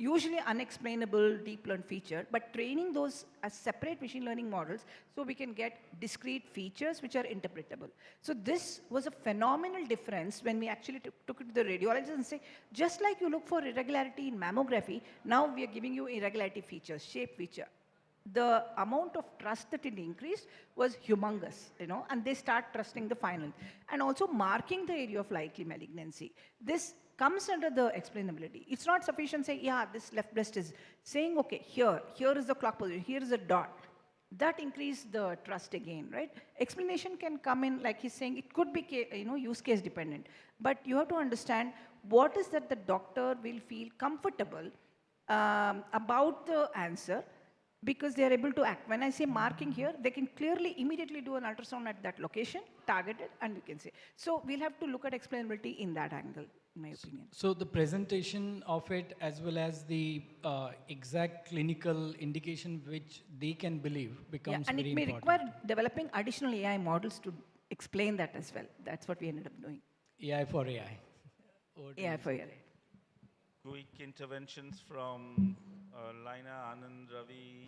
usually unexplainable deep learned feature, but training those as separate machine learning models so we can get discrete features which are interpretable. So this was a phenomenal difference when we actually took it to the radiologist and say, just like you look for irregularity in mammography, now we are giving you irregularity features, shape feature. The amount of trust that it increased was humongous, and they start trusting the final. And also marking the area of likely malignancy. This comes under the explainability. It's not sufficient to say, yeah, this left breast is saying, okay, here is the clock position, here is a dot. That increased the trust again, right? Explanation can come in, like he's saying, it could be, use case dependent. But you have to understand what is that the doctor will feel comfortable about the answer, because they are able to act. When I say marking here, they can clearly immediately do an ultrasound at that location, target it, and you can say. So we'll have to look at explainability in that angle, in my opinion. So the presentation of it as well as the exact clinical indication which they can believe becomes and very it may important. require developing additional AI models to explain that as well. That's what we ended up doing. AI for AI. AI for AI. Quick interventions from Laina, Anand, Ravi,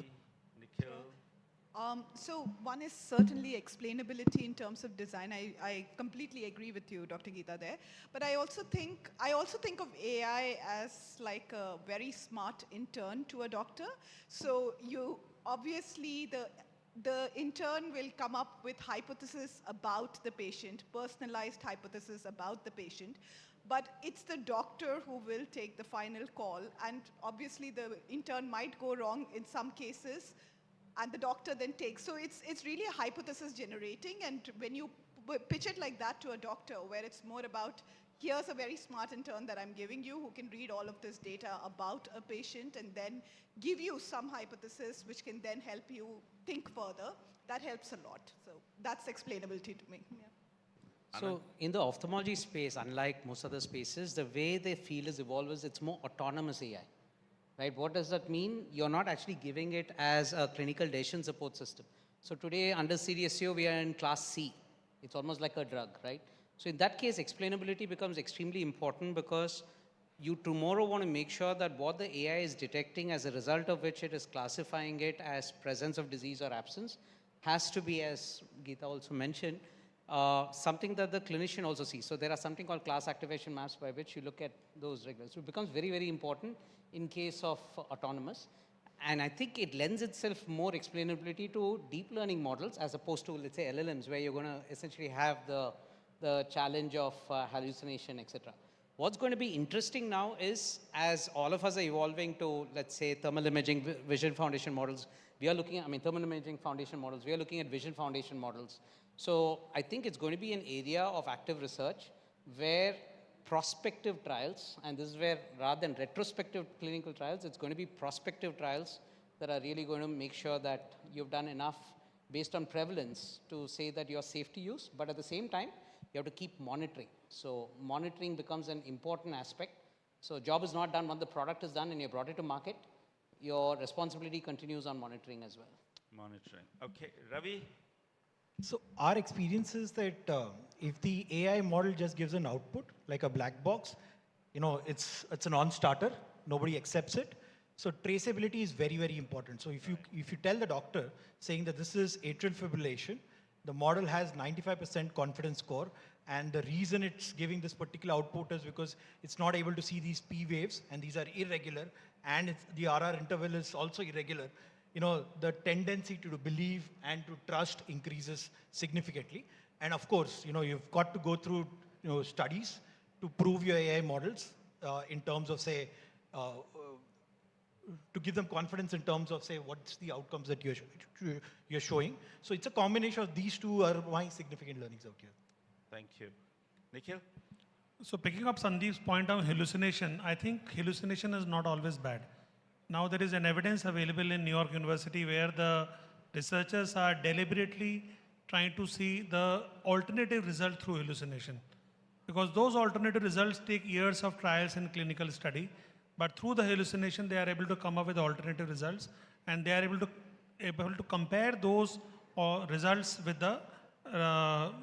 Nikhil. So one is certainly explainability in terms of design. I completely agree with you, Dr. Geeta, there. But I also think of AI as like a very smart intern to a doctor. So you obviously the intern will come up with hypothesis about the patient, personalized hypothesis about the patient. But it's the doctor who will take the final call. And obviously the intern might go wrong in some cases, and the doctor then takes. So it's really a hypothesis generating. And when you pitch it like that to a doctor, where it's more about, here's a very smart intern that I'm giving you who can read all of this data about a patient and then give you some hypothesis which can then help you think further, that helps a lot. So that's explainability to me. Yeah. So in the ophthalmology space, unlike most other spaces, the way the field is evolved is it's more autonomous AI. Right? What does that mean? You're not actually giving it as a clinical decision support system. So today under CDSCO, we are in class C. It's almost like a drug, right? So in that case, explainability becomes extremely important because you tomorrow want to make sure that what the AI is detecting as a result of which it is classifying it as presence of disease or absence has to be, as Geeta also mentioned, something that the clinician also sees. So there are something called class activation maps by which you look at those regulars. So it becomes very, very important in case of autonomous. And I think it lends itself more explainability to deep learning models as opposed to, let's say, LLMs, where you're going to essentially have the challenge of hallucination, etc. What's going to be interesting now is, as all of us are evolving to, let's say, thermal imaging vision foundation models, we are looking at, thermal imaging foundation models, we are looking at vision foundation models. So I think it's going to be an area of active research where prospective trials, and this is where rather than retrospective clinical trials, it's going to be prospective trials that are really going to make sure that you've done enough based on prevalence to say that you're safe to use, but at the same time, you have to keep monitoring. So monitoring becomes an important aspect. So job is not done once the product is done and you brought it to market. Your responsibility continues on monitoring as well. Monitoring. Okay, Ravi? So our experience is that if the AI model just gives an output, like a black box, it's a non-starter, nobody accepts it. So traceability is very, very important. So if you tell the doctor saying that this is atrial fibrillation, the model has 95% confidence score, and the reason it's giving this particular output is because it's not able to see these P waves, and these are irregular, and the RR interval is also irregular. The tendency to believe and to trust increases significantly. And of course, you've got to go through, studies to prove your AI models in terms of, say, to give them confidence in terms of, say, what's the outcomes that you're showing. So it's a combination of these two are my significant learnings out here. Thank you. Nikhil? So picking up Sandeep's point on hallucination, I think hallucination is not always bad. Now there is an evidence available in New York University where the researchers are deliberately trying to see the alternative result through hallucination. Because those alternative results take years of trials and clinical study, but through the hallucination they are able to come up with alternative results, and they are able to compare those results with the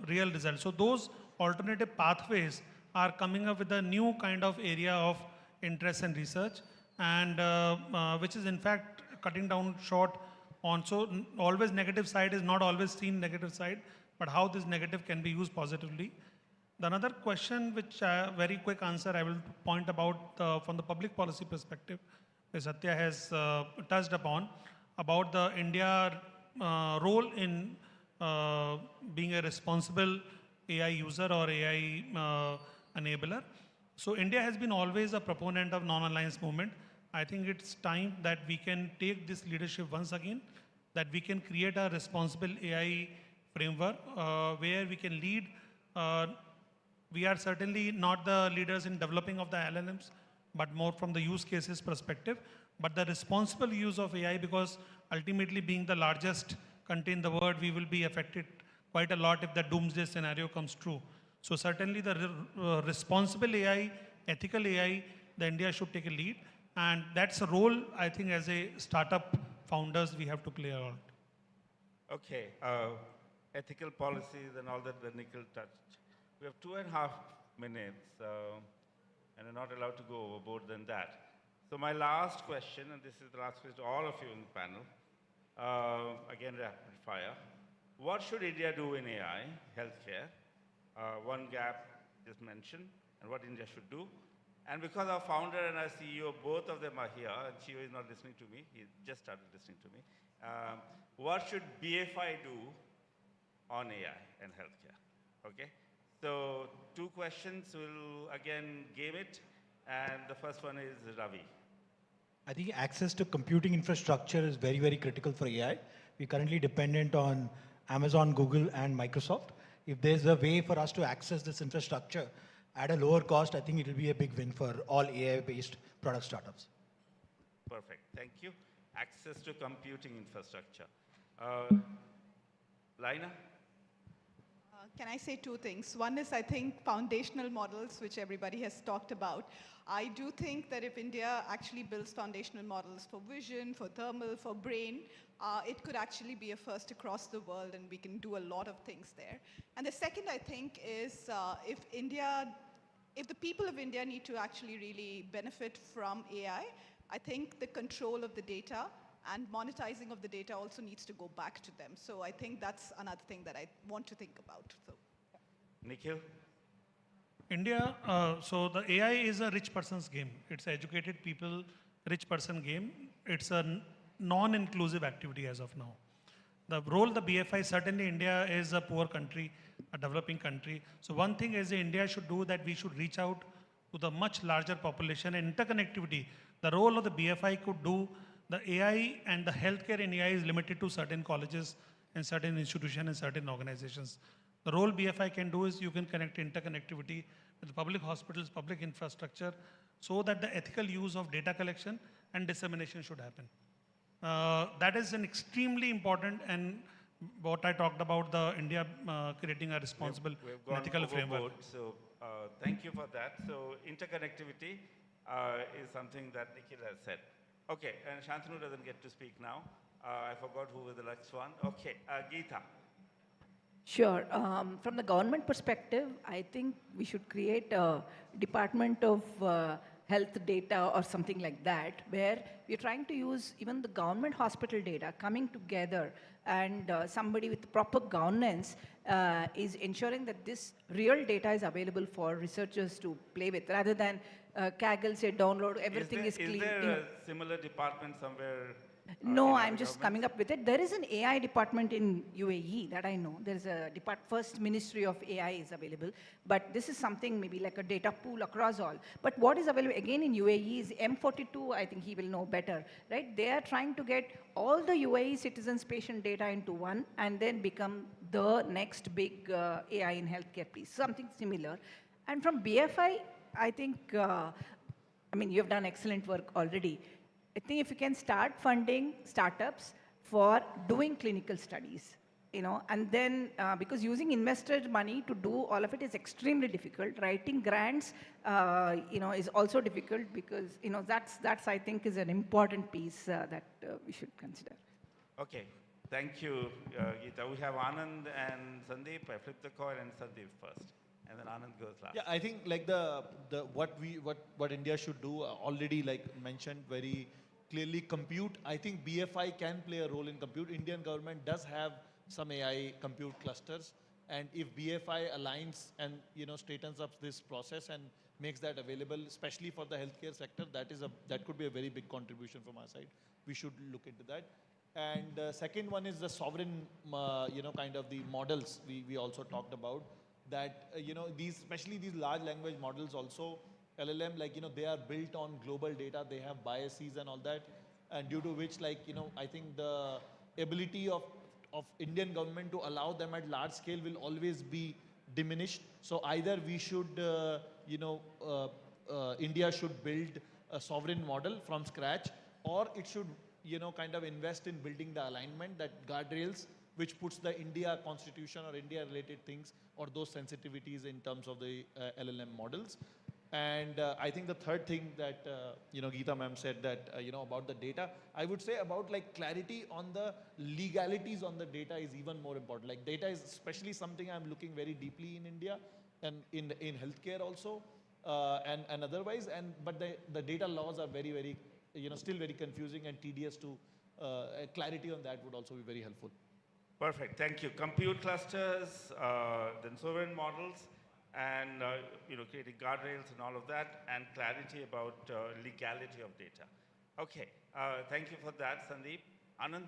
real results. So those alternative pathways are coming up with a new kind of area of interest and research, and which is in fact cutting down short on. So always negative side is not always seen negative side, but how this negative can be used positively. The another question, which very quick answer I will point about from the public policy perspective, which Satya has touched upon, about the India role in being a responsible AI user or AI enabler. So India has been always a proponent of non-alliance movement. I think it's time that we can take this leadership once again, that we can create a responsible AI framework where we can lead. We are certainly not the leaders in developing of the LLMs, but more from the use cases perspective. But the responsible use of AI, because ultimately being the largest country in the world, we will be affected quite a lot if the doomsday scenario comes true. So certainly the responsible AI, ethical AI, the India should take a lead. And that's a role, I think, as a startup founders, we have to play a role. Okay, ethical policies and all that Nikhil touched. We have 2.5 minutes, and we're not allowed to go overboard than that. So my last question, and this is the last question to all of you in the panel, again rapid fire. What should India do in AI, healthcare? One gap just mentioned, and what India should do. And because our founder and our CEO, both of them are here, and CEO is not listening to me, he just started listening to me. What should BFI do on AI and healthcare? Okay, so 2 questions, we'll again game it, and the first one is Ravi. I think access to computing infrastructure is very, very critical for AI. We're currently dependent on Amazon, Google, and Microsoft. If there's a way for us to access this infrastructure at a lower cost, I think it will be a big win for all AI-based product startups. Perfect, thank you. Access to computing infrastructure. Laina? Can I say 2 things? One is, I think, foundational models, which everybody has talked about. I do think that if India actually builds foundational models for vision, for thermal, for brain, it could actually be a first across the world, and we can do a lot of things there. And the second, I think, is if the people of India need to actually really benefit from AI, I think the control of the data and monetizing of the data also needs to go back to them. So I think that's another thing that I want to think about. So, Nikhil? India, so the AI is a rich person's game. It's an educated people, rich person game. It's a non-inclusive activity as of now. The role the BFI, certainly India is a poor country, a developing country. So one thing is India should do that we should reach out to the much larger population and interconnectivity. The role of the BFI could do, the AI and the healthcare in AI is limited to certain colleges and certain institutions and certain organizations. The role BFI can do is you can connect interconnectivity with public hospitals, public infrastructure, so that the ethical use of data collection and dissemination should happen. That is an extremely important, and what I talked about, the India creating a responsible ethical framework. So thank you for that. So interconnectivity is something that Nikhil has said. Okay, and Shantanu doesn't get to speak now. I forgot who was the next one. Okay, Geeta. Sure. From the government perspective, I think we should create a department of health data or something like that, where we're trying to use even the government hospital data coming together, and somebody with proper governance is ensuring that this real data is available for researchers to play with, rather than Kaggle say download, everything is clean. Is there a similar department somewhere? No, I'm just coming up with it. There is an AI department in UAE that I know. There's a first Ministry of AI is available, but this is something maybe like a data pool across all. But what is available again in UAE is M42, I think he will know better, right? They are trying to get all the UAE citizens' patient data into one and then become the next big AI in healthcare piece, something similar. And from BFI, I think, I mean, you have done excellent work already. I think if you can start funding startups for doing clinical studies, and then because using investor money to do all of it is extremely difficult. Writing grants, is also difficult because, that's I think is an important piece that we should consider. Okay, thank you, Geeta. We have Anand and Sandeep. I flip the coin and Sandeep first. And then Anand goes last. Yeah, I think like what India should do already mentioned very clearly, compute. I think BFI can play a role in compute. Indian government does have some AI compute clusters, and if BFI aligns and straightens up this process and makes that available, especially for the healthcare sector, that could be a very big contribution from our side. We should look into that. And second one is the sovereign, kind of the models we also talked about. That especially these large language models also, LLM, they are built on global data, they have biases and all that, and due to which I think the ability of Indian government to allow them at large scale will always be diminished. So either we should, India should build a sovereign model from scratch, or it should, kind of invest in building the alignment, that guardrails, which puts the India constitution or India related things or those sensitivities in terms of the LLM models. And I think the third thing that, Geeta ma'am said that, about the data, I would say about like clarity on the legalities on the data is even more important. Like data is especially something I'm looking very deeply in India and in healthcare also and otherwise. But the data laws are very, very, still very confusing and tedious to, clarity on that would also be very helpful. Perfect, thank you. Compute clusters, then sovereign models, and creating guardrails and all of that, and clarity about legality of data. Okay, thank you for that, Sandeep. Anand?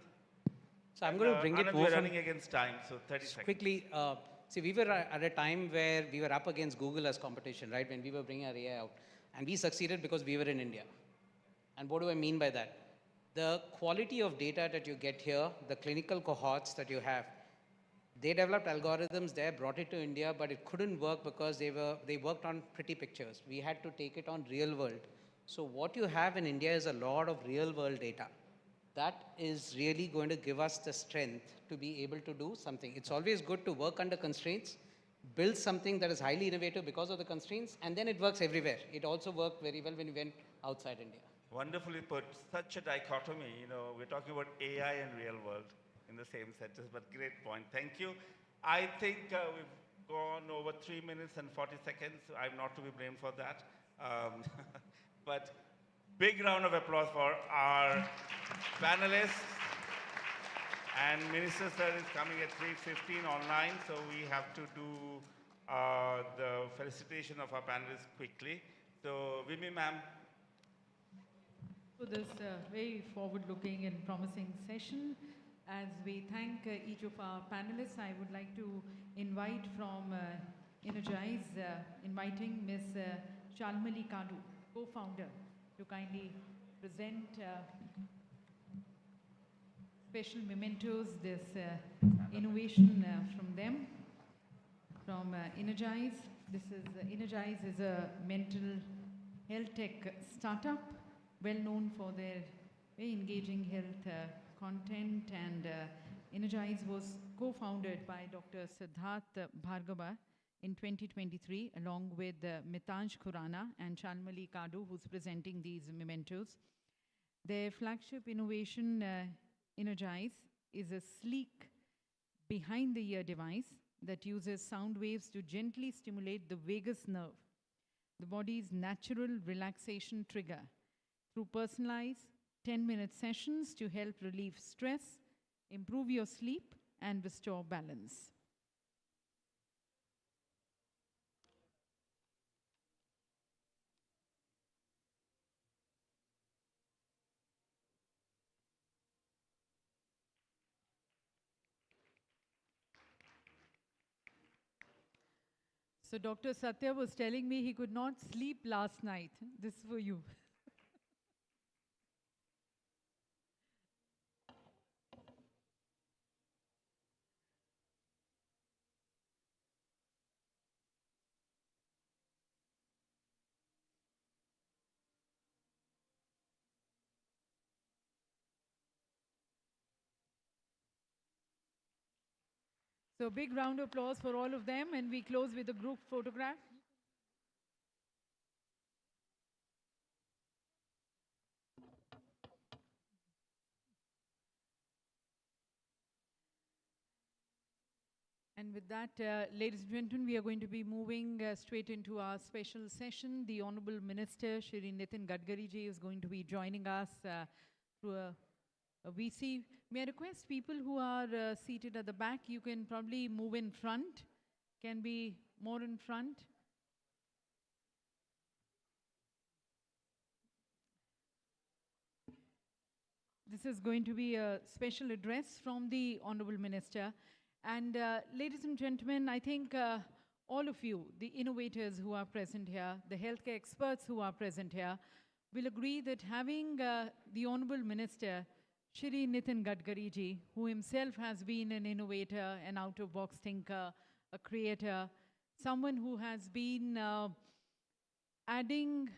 So I'm going to bring it Anand, more we're from running against time, so 30 seconds. Quickly, see, we were at a time where we were up against Google as competition, right? When we were bringing our AI out. And we succeeded because we were in India. And what do I mean by that? The quality of data that you get here, the clinical cohorts that you have, they developed algorithms there, brought it to India, but it couldn't work because they worked on pretty pictures. We had to take it on real world. So what you have in India is a lot of real world data. That is really going to give us the strength to be able to do something. It's always good to work under constraints, build something that is highly innovative because of the constraints, and then it works everywhere. It also worked very well when we went outside India. Wonderfully put. Such a dichotomy. We're talking about AI and real world in the same sentence, but great point. Thank you. I think we've gone over 3 minutes and 40 seconds. I'm not to be blamed for that. But big round of applause for our panelists. And Minister Sir is coming at 3:15 online, so we have to do the felicitation of our panelists quickly. So, Vimi ma'am. For this very forward-looking and promising session, as we thank each of our panelists, I would like to invite from Energize, inviting Ms. Shalmali Kadu, co-founder, to kindly present special mementos, this innovation from them, from Energize. Energize is a mental health tech startup, well known for their very engaging health content, and Energize was co-founded by Dr. Siddharth Bhargava in 2023, along with Mitansh Khurana and Shalmali Kadu, who's presenting these mementos. Their flagship innovation, Energize, is a sleek behind-the-ear device that uses sound waves to gently stimulate the vagus nerve, the body's natural relaxation trigger, through personalized 10-minute sessions to help relieve stress, improve your sleep, and restore balance. So Dr. Satya was telling me he could not sleep last night. This is for you. So big round of applause for all of them, and we close with a group photograph. And with that, ladies and gentlemen, we are going to be moving straight into our special session. The Honorable Minister, Shri Nitin Gadkari ji, is going to be joining us through a VC. May I request people who are seated at the back, you can probably move in front, can be more in front. This is going to be a special address from the Honorable Minister. And ladies and gentlemen, I think all of you, the innovators who are present here, the healthcare experts who are present here, will agree that having the Honorable Minister, Shri Nitin Gadkari ji, who himself has been an innovator, an out-of-box thinker, a creator, someone who has been adding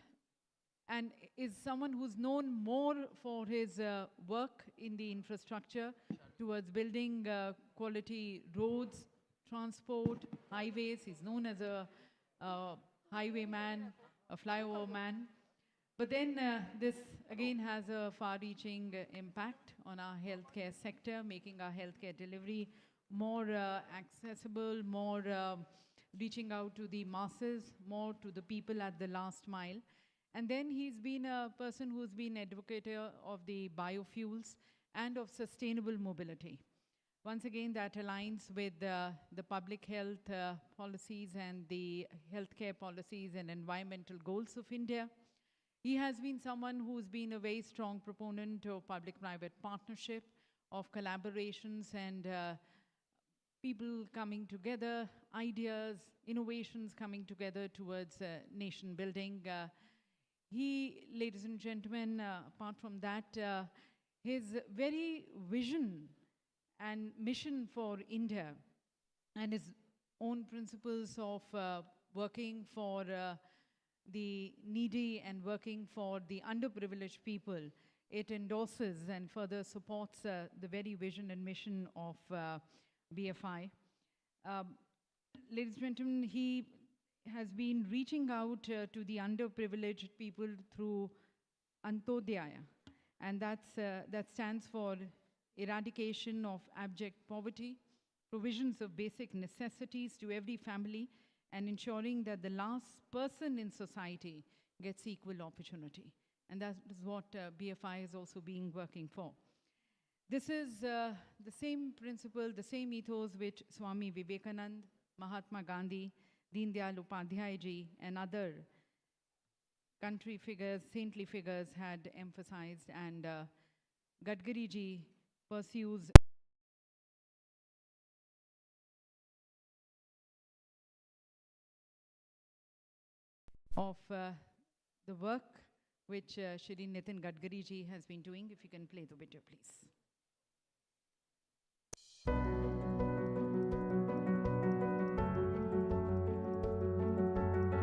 and is someone who's known more for his work in the infrastructure towards building quality roads, transport, highways. He's known as a highwayman, a flyover man. But then this again has a far-reaching impact on our healthcare sector, making our healthcare delivery more accessible, more reaching out to the masses, more to the people at the last mile. And then he's been a person who's been advocate of the biofuels and of sustainable mobility. Once again, that aligns with the public health policies and the healthcare policies and environmental goals of India. He has been someone who's been a very strong proponent of public-private partnership, of collaborations and people coming together, ideas, innovations coming together towards nation building. He, ladies and gentlemen, apart from that, his very vision and mission for India and his own principles of working for the needy and working for the underprivileged people, it endorses and further supports the very vision and mission of BFI. Ladies and gentlemen, he has been reaching out to the underprivileged people through Antodaya, and that stands for eradication of abject poverty, provisions of basic necessities to every family, and ensuring that the last person in society gets equal opportunity. And that is what BFI is also been working for. This is the same principle, the same ethos which Swami Vivekananda, Mahatma Gandhi, Deen Dayal Upadhyay ji, and other country figures, saintly figures had emphasized, and Gadkari ji pursues of the work which Shri Nitin Gadkari ji has been doing. If you can play the video, please.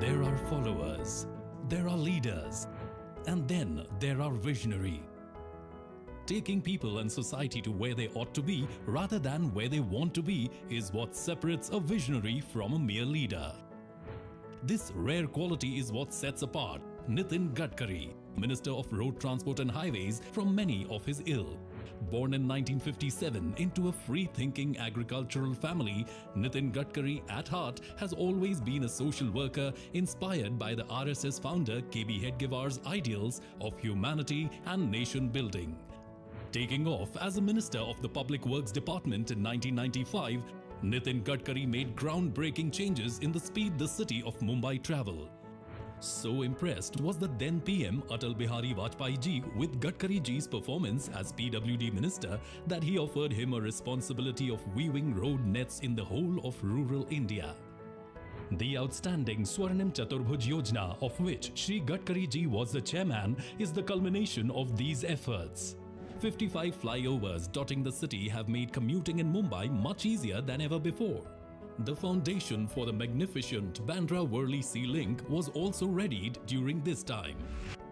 There are followers, there are leaders, and then there are visionary. Taking people and society to where they ought to be rather than where they want to be is what separates a visionary from a mere leader. This rare quality is what sets apart Nitin Gadkari, Minister of Road Transport and Highways, from many of his ilk. Born in 1957 into a free-thinking agricultural family, Nitin Gadkari at heart has always been a social worker inspired by the RSS founder KB Hedgewar's ideals of humanity and nation building. Taking off as a Minister of the Public Works Department in 1995, Nitin Gadkari made groundbreaking changes in the speed the city of Mumbai traveled. So impressed was the then PM Atal Bihari Vajpayee ji with Gadkari ji's performance as PWD Minister that he offered him a responsibility of weaving road nets in the whole of rural India. The outstanding Swarnim Chaturbhuj Yojana, of which Shri Gadkari ji was the chairman, is the culmination of these efforts. 55 flyovers dotting the city have made commuting in Mumbai much easier than ever before. The foundation for the magnificent Bandra-Worli Sea Link was also readied during this time.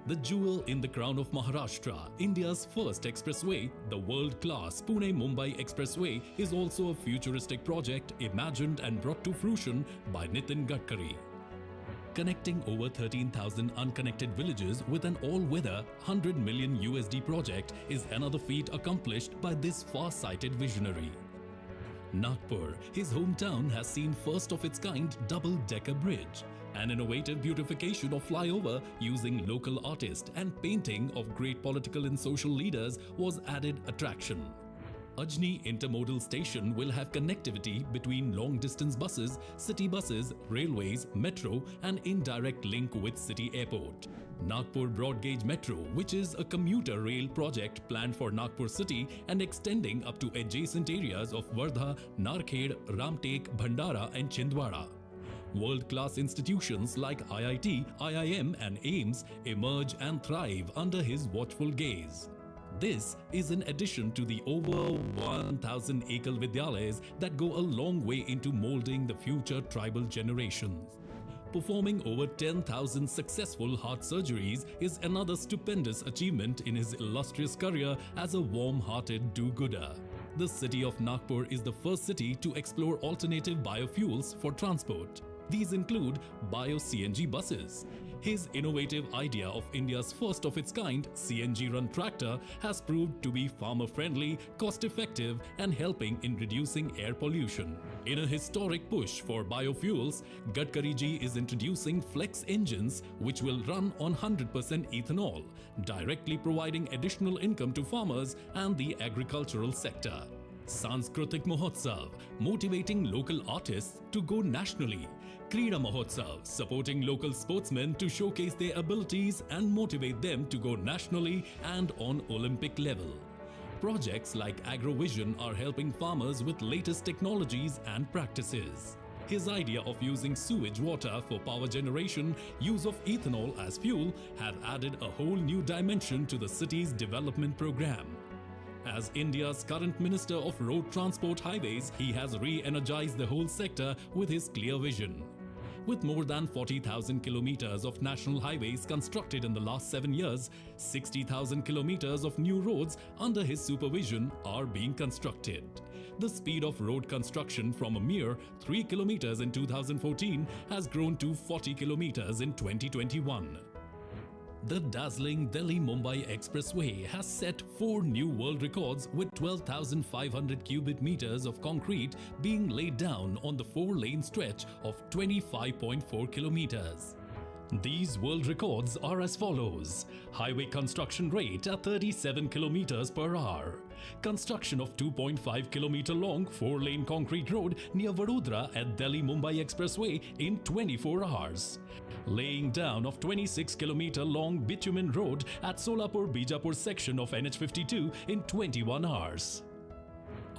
The jewel in the crown of Maharashtra, India's first expressway, the world-class Pune-Mumbai Expressway, is also a futuristic project imagined and brought to fruition by Nitin Gadkari. Connecting over 13,000 unconnected villages with an all-weather $100 million USD project is another feat accomplished by this far-sighted visionary. Nagpur, his hometown, has seen first of its kind double-decker bridge. An innovative beautification of flyover using local artists and painting of great political and social leaders was added attraction. Ajni Intermodal Station will have connectivity between long-distance buses, city buses, railways, metro and indirect link with city airport. Nagpur Broad Gauge Metro, which is a commuter rail project planned for Nagpur city and extending up to adjacent areas of Wardha, Narkhed, Ramtek, Bhandara and Chhindwara. World-class institutions like IIT, IIM and AIIMS emerge and thrive under his watchful gaze. This is in addition to the over 1,000 Ekal Vidyalayas that go a long way into molding the future tribal generations. Performing over 10,000 successful heart surgeries is another stupendous achievement in his illustrious career as a warm-hearted do-gooder. The city of Nagpur is the first city to explore alternative biofuels for transport. These include bio-CNG buses. His innovative idea of India's first of its kind CNG-run tractor has proved to be farmer-friendly, cost-effective and helping in reducing air pollution. In a historic push for biofuels, Gadkari ji is introducing flex engines which will run on 100% ethanol, directly providing additional income to farmers and the agricultural sector. Sanskritik Mahotsav, motivating local artists to go nationally. Krida Mahotsav, supporting local sportsmen to showcase their abilities and motivate them to go nationally and on Olympic level. Projects like AgroVision are helping farmers with latest technologies and practices. His idea of using sewage water for power generation, use of ethanol as fuel have added a whole new dimension to the city's development program. As India's current Minister of Road Transport Highways, he has re-energized the whole sector with his clear vision. With more than 40,000 kilometers of national highways constructed in the last 7 years, 60,000 kilometers of new roads under his supervision are being constructed. The speed of road construction from a mere 3 kilometers in 2014 has grown to 40 kilometers in 2021. The dazzling Delhi-Mumbai Expressway has set 4 new world records with 12,500 cubic meters of concrete being laid down on the 4-lane stretch of 25.4 kilometers. These world records are as follows: highway construction rate at 37 kilometers per hour, construction of 2.5 kilometer long 4-lane concrete road near Vadodara at Delhi-Mumbai Expressway in 24 hours, laying down of 26 kilometer long bitumen road at Solapur-Bijapur section of NH52 in 21 hours.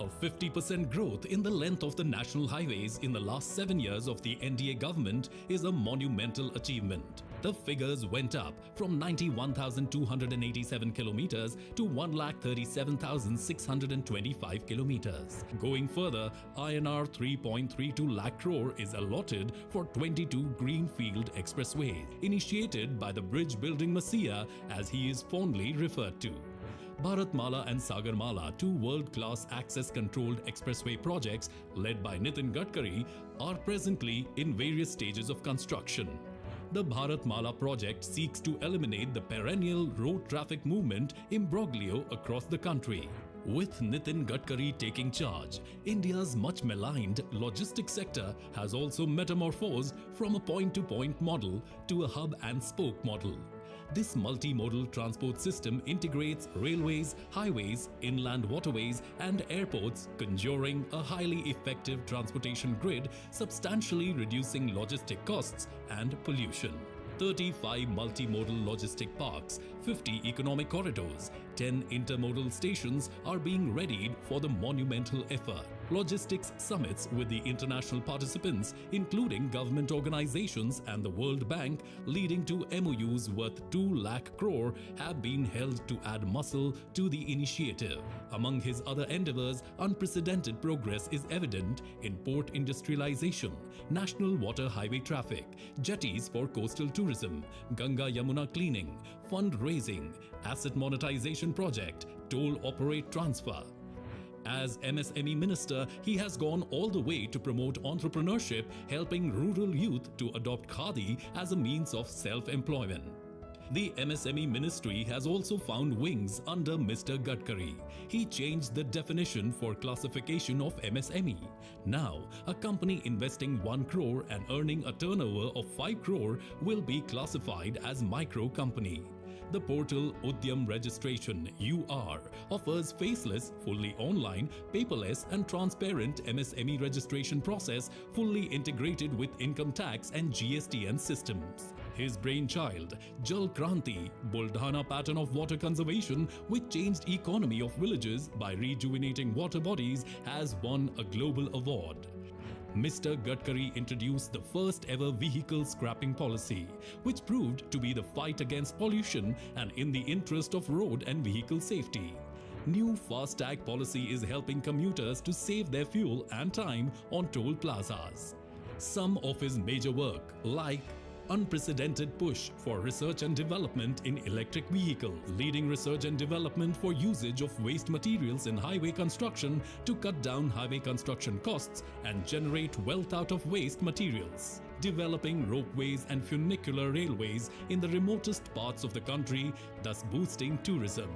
A 50% growth in the length of the national highways in the last 7 years of the NDA government is a monumental achievement. The figures went up from 91,287 kilometers to 1,37,625 kilometers. Going further, INR 3.32 lakh crore is allotted for 22 greenfield expressways, initiated by the bridge building messiah as he is fondly referred to. Bharatmala and Sagarmala, 2 world-class access-controlled expressway projects led by Nitin Gadkari, are presently in various stages of construction. The Bharatmala project seeks to eliminate the perennial road traffic movement imbroglio across the country. With Nitin Gadkari taking charge, India's much maligned logistics sector has also metamorphosed from a point-to-point model to a hub-and-spoke model. This multimodal transport system integrates railways, highways, inland waterways and airports, conjuring a highly effective transportation grid, substantially reducing logistic costs and pollution. 35 multimodal logistic parks, 50 economic corridors, 10 intermodal stations are being readied for the monumental effort. Logistics summits with the international participants, including government organizations and the World Bank, leading to MOUs worth 2 lakh crore, have been held to add muscle to the initiative. Among his other endeavors, unprecedented progress is evident in port industrialization, national water highway traffic, jetties for coastal tourism, Ganga-Yamuna cleaning, fundraising, asset monetization project, toll operate transfer. As MSME Minister, he has gone all the way to promote entrepreneurship, helping rural youth to adopt Khadi as a means of self-employment. The MSME Ministry has also found wings under Mr. Gadkari. He changed the definition for classification of MSME. Now, a company investing 1 crore and earning a turnover of 5 crore will be classified as micro company. The portal Udyam Registration UR offers faceless, fully online, paperless and transparent MSME registration process fully integrated with income tax and GSTN systems. His brainchild, Jal Kranti, Buldhana pattern of water conservation which changed economy of villages by rejuvenating water bodies, has won a global award. Mr. Gadkari introduced the first ever vehicle scrapping policy, which proved to be the fight against pollution and in the interest of road and vehicle safety. New FASTag policy is helping commuters to save their fuel and time on toll plazas. Some of his major work, like unprecedented push for research and development in electric vehicle, leading research and development for usage of waste materials in highway construction to cut down highway construction costs and generate wealth out of waste materials, developing ropeways and funicular railways in the remotest parts of the country, thus boosting tourism.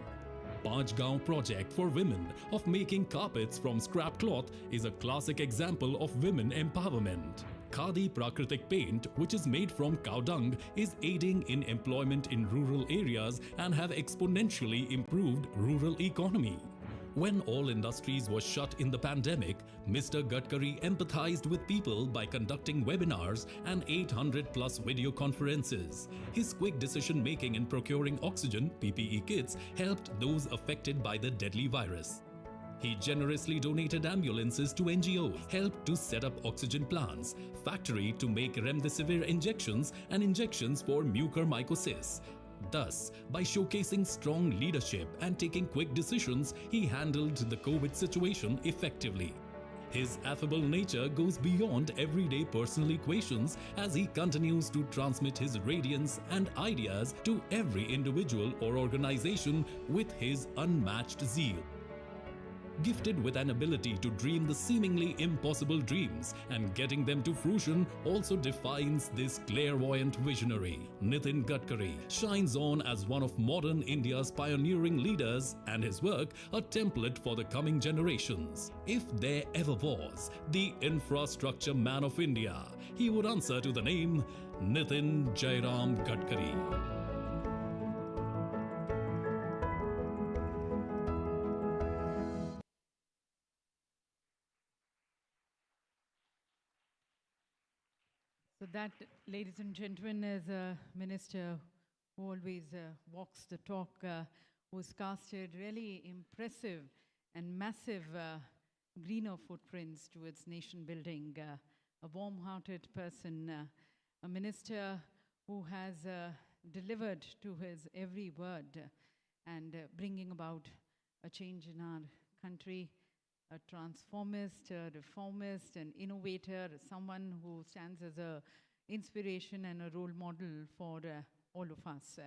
Panchgaon project for women of making carpets from scrap cloth is a classic example of women empowerment. Khadi Prakritik paint, which is made from cow dung, is aiding in employment in rural areas and have exponentially improved rural economy. When all industries were shut in the pandemic, Mr. Gadkari empathized with people by conducting webinars and 800 plus video conferences. His quick decision making in procuring oxygen (PPE) kits helped those affected by the deadly virus. He generously donated ambulances to NGOs, helped to set up oxygen plants, factory to make remdesivir injections and injections for mucormycosis. Thus, by showcasing strong leadership and taking quick decisions, he handled the COVID situation effectively. His affable nature goes beyond everyday personal equations as he continues to transmit his radiance and ideas to every individual or organization with his unmatched zeal. Gifted with an ability to dream the seemingly impossible dreams and getting them to fruition also defines this clairvoyant visionary. Nitin Gadkari shines on as one of modern India's pioneering leaders and his work a template for the coming generations. If there ever was the infrastructure man of India, he would answer to the name Nitin Jairam Gadkari. So that, ladies and gentlemen, is a minister who always walks the talk, who's casted really impressive and massive greener footprints towards nation building, a warm-hearted person, a minister who has delivered to his every word and bringing about a change in our country, a transformist, a reformist, an innovator, someone who stands as an inspiration and a role model for all of us.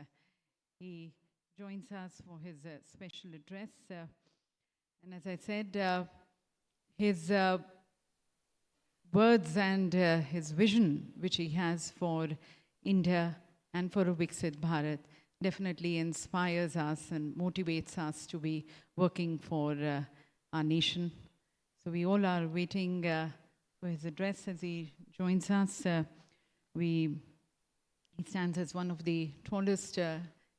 He joins us for his special address. And as I said, his words and his vision, which he has for India and for a Viksit Bharat, definitely inspires us and motivates us to be working for our nation. So we all are waiting for his address as he joins us. He stands as one of the tallest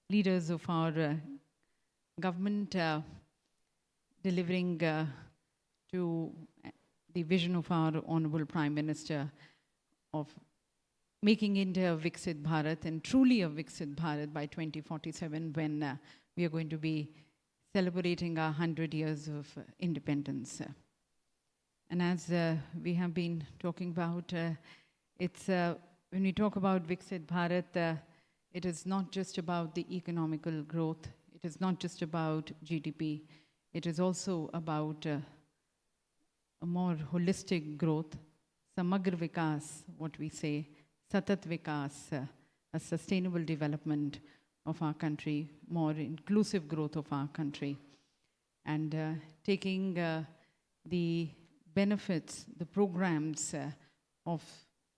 leaders of our government, delivering to the vision of our Honorable Prime Minister of making India a Viksit Bharat and truly a Viksit Bharat by 2047 when we are going to be celebrating our 100 years of independence. And as we have been talking about, when we talk about Viksit Bharat, it is not just about the economical growth, it is not just about GDP, it is also about a more holistic growth, Samagra Vikas, what we say, Satat Vikas, a sustainable development of our country, more inclusive growth of our country, and taking the benefits, the programs of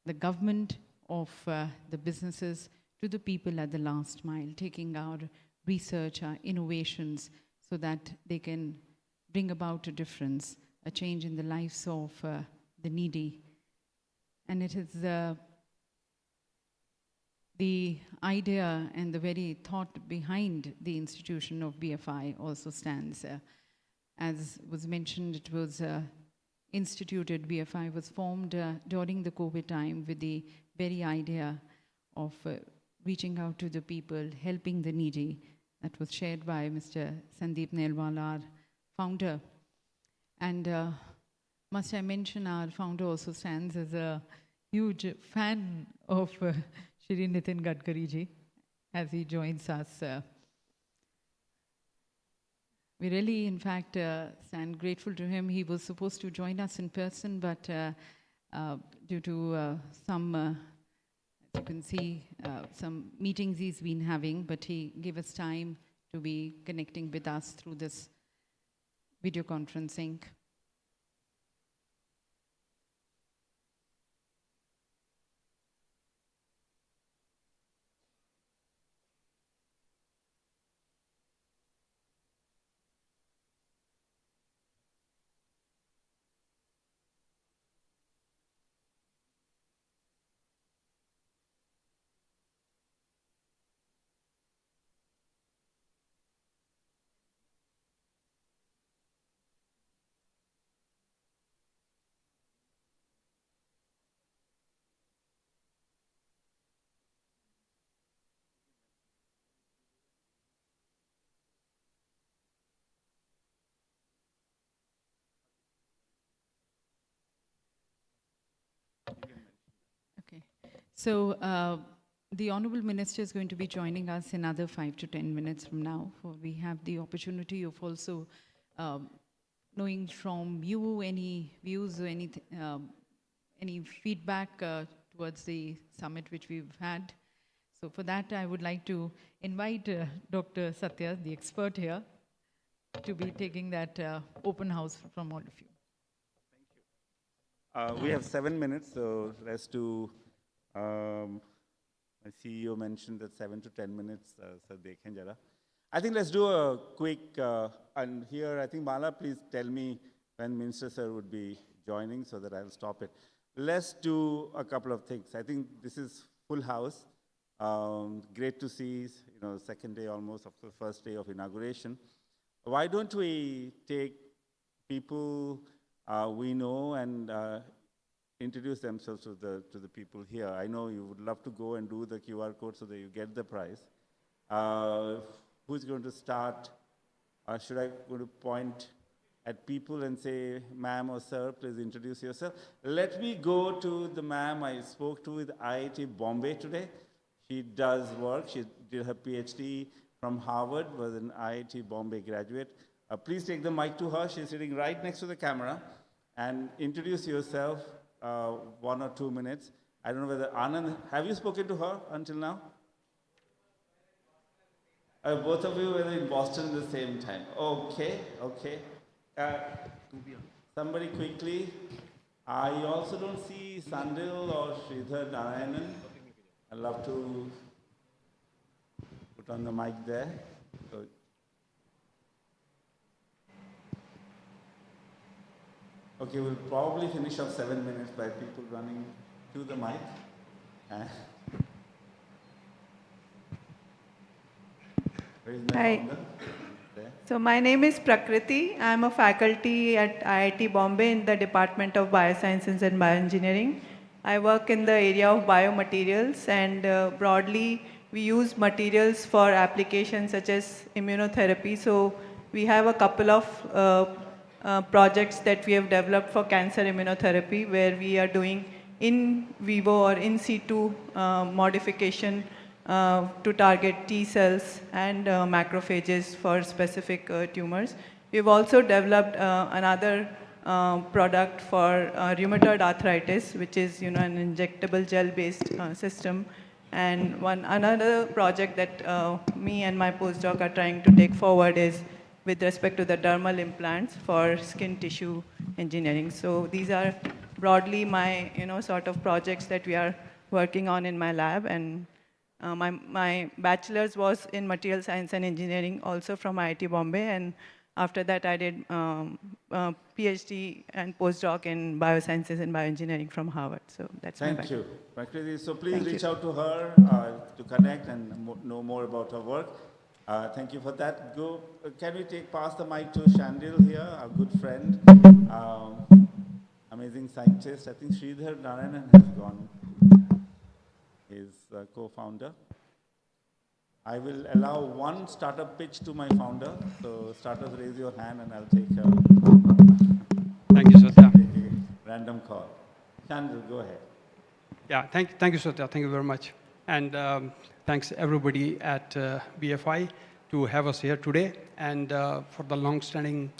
the government, of the businesses to the people at the last mile, taking our research, our innovations, so that they can bring about a difference, a change in the lives of the needy. And it is the idea and the very thought behind the institution of BFI also stands. As was mentioned, it was instituted, BFI was formed during the COVID time with the very idea of reaching out to the people, helping the needy. That was shared by Mr. Sandeep Nelwal, our founder. And must I mention, our founder also stands as a huge fan of Shri Nitin Gadkari ji as he joins us. We really, in fact, stand grateful to him. He was supposed to join us in person, but due to some, as you can see, some meetings he's been having, but he gave us time to be connecting with us through this video conferencing. Okay. So the Honorable Minister is going to be joining us in another 5 to 10 minutes from now. We have the opportunity of also knowing from you any views or any feedback towards the summit which we've had. So for that, I would like to invite Dr. Satya, the expert here, to be taking that open house from all of you. We have 7 minutes, so let's do, my CEO mentioned that 7 to 10 minutes, so dekhen jara. I think let's do a quick, and here I think Mala, please tell me when Minister Sir would be joining so that I'll stop it. Let's do a couple of things. I think this is full house. Great to see, second day almost of the first day of inauguration. Why don't we take people we know and introduce themselves to the people here. I know you would love to go and do the QR code so that you get the prize. Who's going to start? Should I go to point at people and say, ma'am or sir, please introduce yourself? Let me go to the ma'am I spoke to with IIT Bombay today. She does work. She did her PhD from Harvard, was an IIT Bombay graduate. Please take the mic to her. She's sitting right next to the camera. And introduce yourself, 1 or 2 minutes. I don't know whether, Anand, have you spoken to her until now? Both of you were in Boston at the same time. Okay, okay. Somebody quickly. I also don't see Sandil or Sridhar Narayanan. I'd love to put on the mic there. So, okay, we'll probably finish up 7 minutes by people running to the mic. Where is my founder? There. So my name is Prakriti. I'm a faculty at IIT Bombay in the Department of Biosciences and Bioengineering. I work in the area of biomaterials, and broadly we use materials for applications such as immunotherapy. So we have a couple of projects that we have developed for cancer immunotherapy, where we are doing in vivo or in situ modification to target T cells and macrophages for specific tumors. We've also developed another product for rheumatoid arthritis, which is an injectable gel-based system. And another project that me and my postdoc are trying to take forward is with respect to the dermal implants for skin tissue engineering. So these are broadly my sort of projects that we are working on in my lab. And my bachelor's was in material science and engineering, also from IIT Bombay. And after that, I did PhD and postdoc in biosciences and bioengineering from Harvard. So that's my background. Thank you. So please reach out to her to connect and know more about her work. Thank you for that. Can we pass the mic to Shandil here, our good friend, amazing scientist. I think Sridhar Narayanan has gone. He's a co-founder. I will allow one startup pitch to my founder. So startups, raise your hand and I'll take Thank you, Satya. Random call. Shandil, go ahead. Yeah, thank you, Satya. Thank you very much. And thanks everybody at BFI to have us here today, and for the long-standing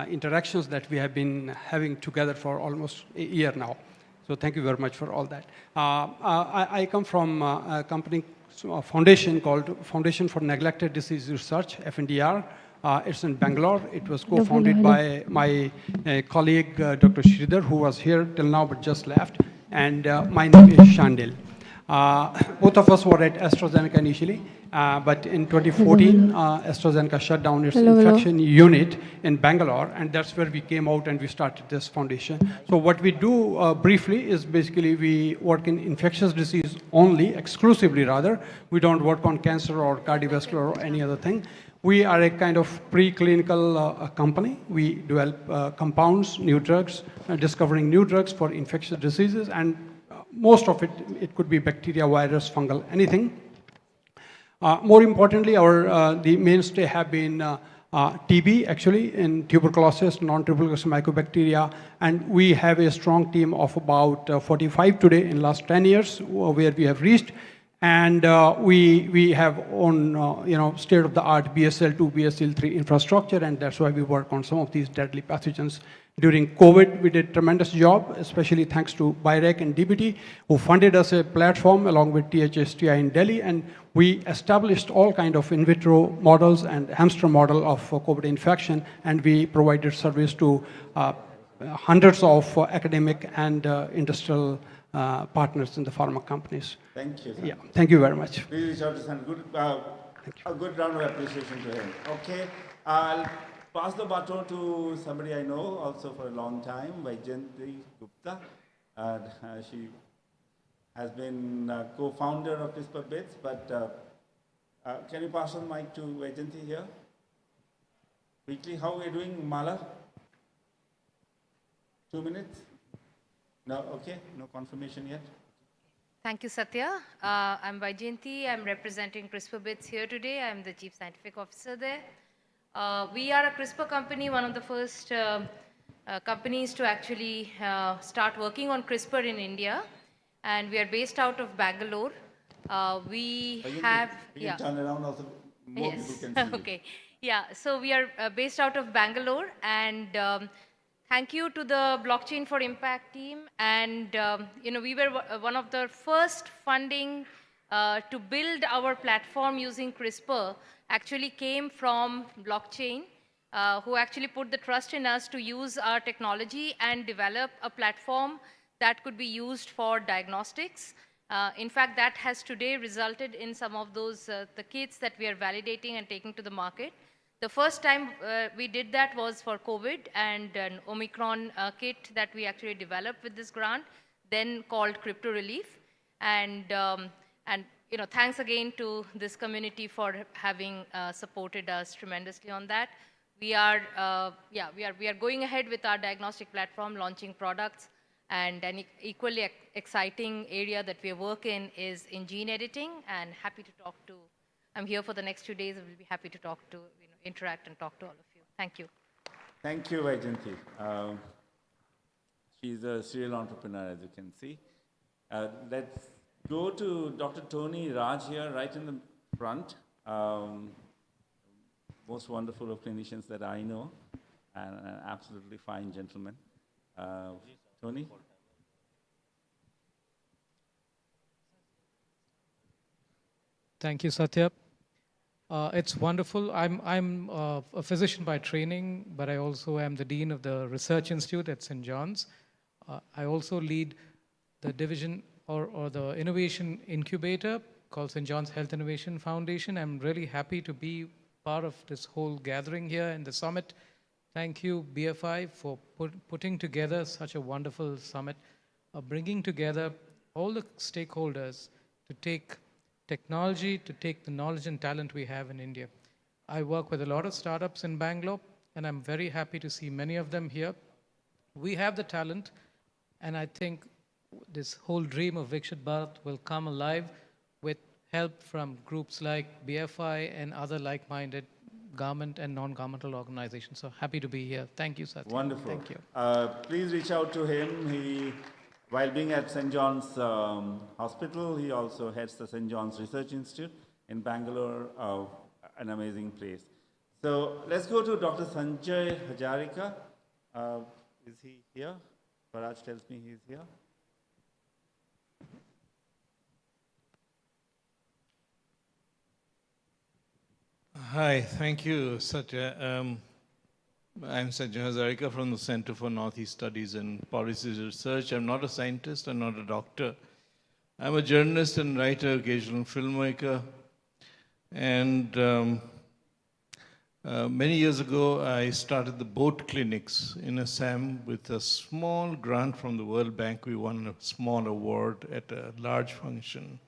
interactions that we have been having together for almost a year now. So thank you very much for all that. I come from a company, a foundation called Foundation for Neglected Disease Research, FNDR. It's in Bangalore. It was co-founded by my colleague, Dr. Sridhar, who was here till now but just left. And my name is Shandil. Both of us were at AstraZeneca initially, but in 2014, AstraZeneca shut down its infection unit in Bangalore, and that's where we came out and we started this foundation. So what we do briefly is basically we work in infectious disease only, exclusively rather. We don't work on cancer or cardiovascular or any other thing. We are a kind of preclinical company. We develop compounds, new drugs, discovering new drugs for infectious diseases, and most of it could be bacteria, virus, fungal, anything. More importantly, the mainstay have been TB, actually, in tuberculosis, non-tuberculous mycobacteria, and we have a strong team of about 45 today in last 10 years, where we have reached. And we have on state-of-the-art BSL-2, BSL-3 infrastructure, and that's why we work on some of these deadly pathogens. During COVID, we did a tremendous job, especially thanks to Biotech and DBT, who funded us a platform along with THSTI in Delhi, and we established all kind of in vitro models and hamster model of COVID infection, and we provided service to hundreds of academic and industrial partners in the pharma companies. Thank you, sir. Yeah, thank you very much. Please reach out to San. A good round of appreciation to him. Okay, I'll pass the baton to somebody I know also for a long time, Vaijayanti Gupta. She has been co-founder of CRISPR-Bits, but can you pass on the mic to Vaijayanti here? Quickly, how are you doing, Mala? 2 minutes? No, okay, no confirmation yet. Thank you, Satya. I'm Vaijayanti. I'm representing CRISPR-Bits here today. I'm the Chief Scientific Officer there. We are a CRISPR company, one of the first companies to actually start working on CRISPR in India. And we are based out of Bangalore. We have... You can turn around also, more people can see you. Okay. Yeah, so we are based out of Bangalore, and thank you to the Blockchain for Impact team. And we were one of the first funding to build our platform using CRISPR actually came from Blockchain, who actually put the trust in us to use our technology and develop a platform that could be used for diagnostics. In fact, that has today resulted in some of those the kits that we are validating and taking to the market. The first time we did that was for COVID and an Omicron kit that we actually developed with this grant, then called Crypto Relief. And thanks again to this community for having supported us tremendously on that. We are going ahead with our diagnostic platform, launching products, and an equally exciting area that we work in is in gene editing. And happy to talk to. I'm here for the next 2 days. I will be happy to talk to, interact and talk to all of you. Thank you. Thank you, Vaijayanti. She's a serial entrepreneur, as you can see. Let's go to Dr. Tony Raj here, right in the front. Most wonderful of clinicians that I know, and an absolutely fine gentleman. Tony? Thank you, Satya. It's wonderful. I'm a physician by training, but I also am the Dean of the Research Institute at St. John's. I also lead the division or the innovation incubator called St. John's Health Innovation Foundation. I'm really happy to be part of this whole gathering here in the summit. Thank you, BFI, for putting together such a wonderful summit, bringing together all the stakeholders to take technology, to take the knowledge and talent we have in India. I work with a lot of startups in Bangalore, and I'm very happy to see many of them here. We have the talent, and I think this whole dream of Vikshit Bharat will come alive with help from groups like BFI and other like-minded government and non-governmental organizations. So happy to be here. Thank you, Satya. Wonderful. Thank you. Please reach out to him. While being at St. John's Hospital, he also heads the St. John's Research Institute in Bangalore, an amazing place. So let's go to Dr. Sanjay Hajarika. Is he here? Paraj tells me he's here. Hi, thank you, Satya. I'm Satya Hazarika from the Center for Northeast Studies and Policy Research. I'm not a scientist, I'm not a doctor. I'm a journalist and writer, occasional filmmaker. And many years ago, I started the boat clinics in Assam with a small grant from the World Bank. We won a small award at a large function.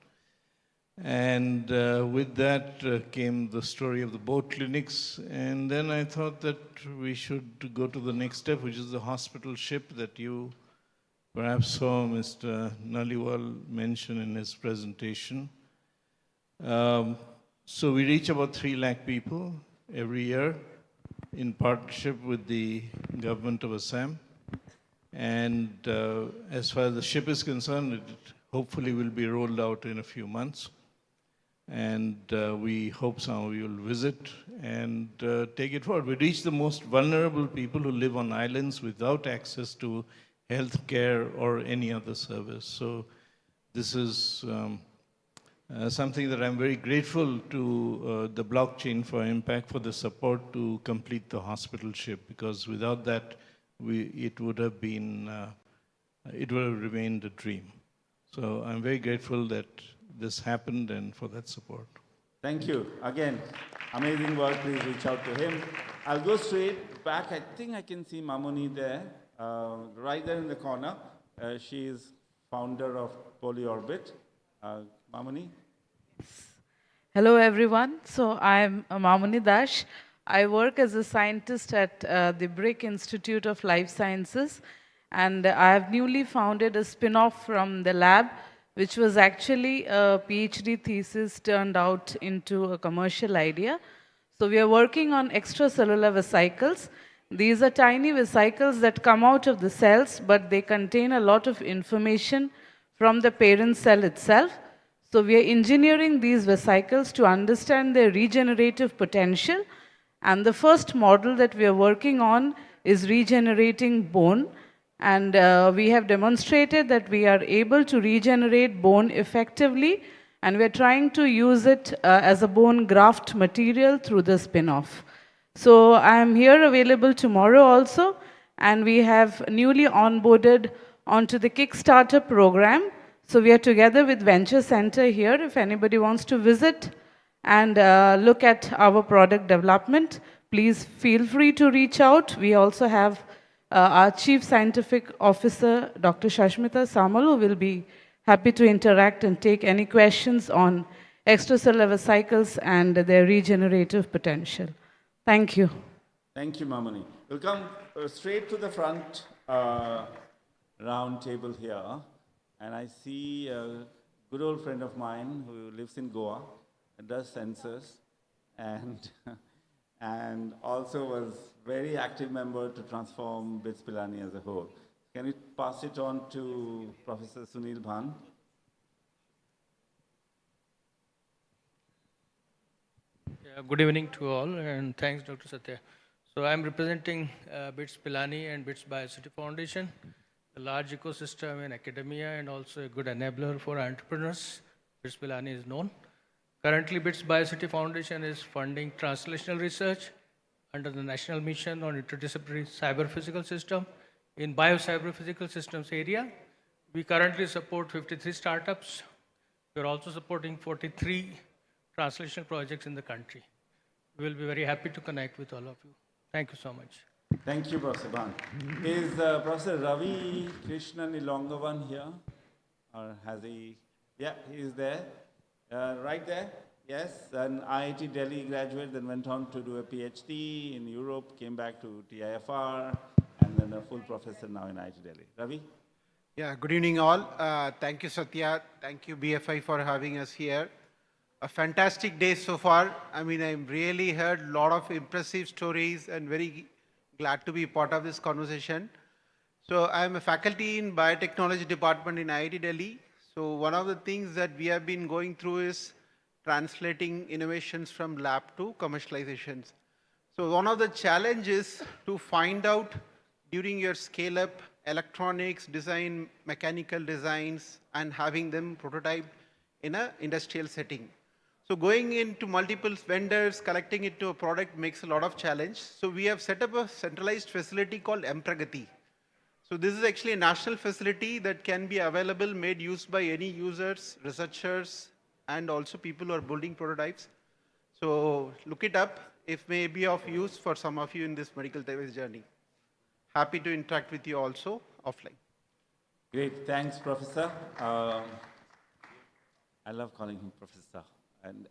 And with that came the story of the boat clinics. And then I thought that we should go to the next step, which is the hospital ship that you perhaps saw Mr. Naliwal mention in his presentation. So we reach about 3 lakh people every year in partnership with the government of Assam. And as far as the ship is concerned, it hopefully will be rolled out in a few months. And we hope some of you will visit and take it forward. We reach the most vulnerable people who live on islands without access to health care or any other service. So this is something that I'm very grateful to the blockchain for Impact for the support to complete the hospital ship, because without that, it would have been, it would have remained a dream. So I'm very grateful that this happened and for that support. Thank you. Again, amazing work. Please reach out to him. I'll go straight back. I think I can see Mamoni there, right there in the corner. She is founder of Polyorbit. Mamoni? Hello, everyone. So I'm Mamoni Dash. I work as a scientist at the BRIC Institute of Life Sciences, and I have newly founded a spin-off from the lab, which was actually a PhD thesis turned out into a commercial idea. So we are working on extracellular vesicles. These are tiny vesicles that come out of the cells, but they contain a lot of information from the parent cell itself. So we are engineering these vesicles to understand their regenerative potential. And the first model that we are working on is regenerating bone. And we have demonstrated that we are able to regenerate bone effectively, and we're trying to use it as a bone graft material through the spin-off. So I'm here available tomorrow also, and we have newly onboarded onto the Kickstarter program. So we are together with Venture Center here. If anybody wants to visit and look at our product development, please feel free to reach out. We also have our Chief Scientific Officer, Dr. Shashmita Samal, who will be happy to interact and take any questions on extracellular vesicles and their regenerative potential. Thank you. Thank you, Mamoni. We'll come straight to the front round table here. And I see a good old friend of mine who lives in Goa and does sensors, and also was very active member to transform BITS Pilani as a whole. Can you pass it on to Professor Sunil Bhan? Yeah, good evening to all, and thanks, Dr. Satya. So I'm representing BITS Pilani and BITS Biocity Foundation, a large ecosystem in academia and also a good enabler for entrepreneurs. BITS Pilani is known. Currently, BITS Biocity Foundation is funding translational research under the National Mission on Interdisciplinary Cyber-Physical System in Bio-Cyber-Physical Systems area. We currently support 53 startups. We're also supporting 43 translational projects in the country. We will be very happy to connect with all of you. Thank you so much. Thank you, Professor Bhan. Is Professor Ravi Krishnan Ilongavan here? Or has he? Yeah, he is there. Right there, yes. An IIT Delhi graduate, then went on to do a PhD in Europe, came back to TIFR, and then a full professor now in IIT Delhi. Ravi? Yeah, good evening all. Thank you, Satya. Thank you, BFI, for having us here. A fantastic day so far. I mean, I really heard a lot of impressive stories and very glad to be part of this conversation. So I'm a faculty in biotechnology department in IIT Delhi. So one of the things that we have been going through is translating innovations from lab to commercializations. So one of the challenges to find out during your scale-up electronics design, mechanical designs, and having them prototyped in an industrial setting. So going into multiple vendors, collecting it to a product makes a lot of challenge. So we have set up a centralized facility called Pragati. So this is actually a national facility that can be available, made used by any users, researchers, and also people who are building prototypes. So look it up. It may be of use for some of you in this medical device journey. Happy to interact with you also offline. Great, thanks, Professor. I love calling him Professor, and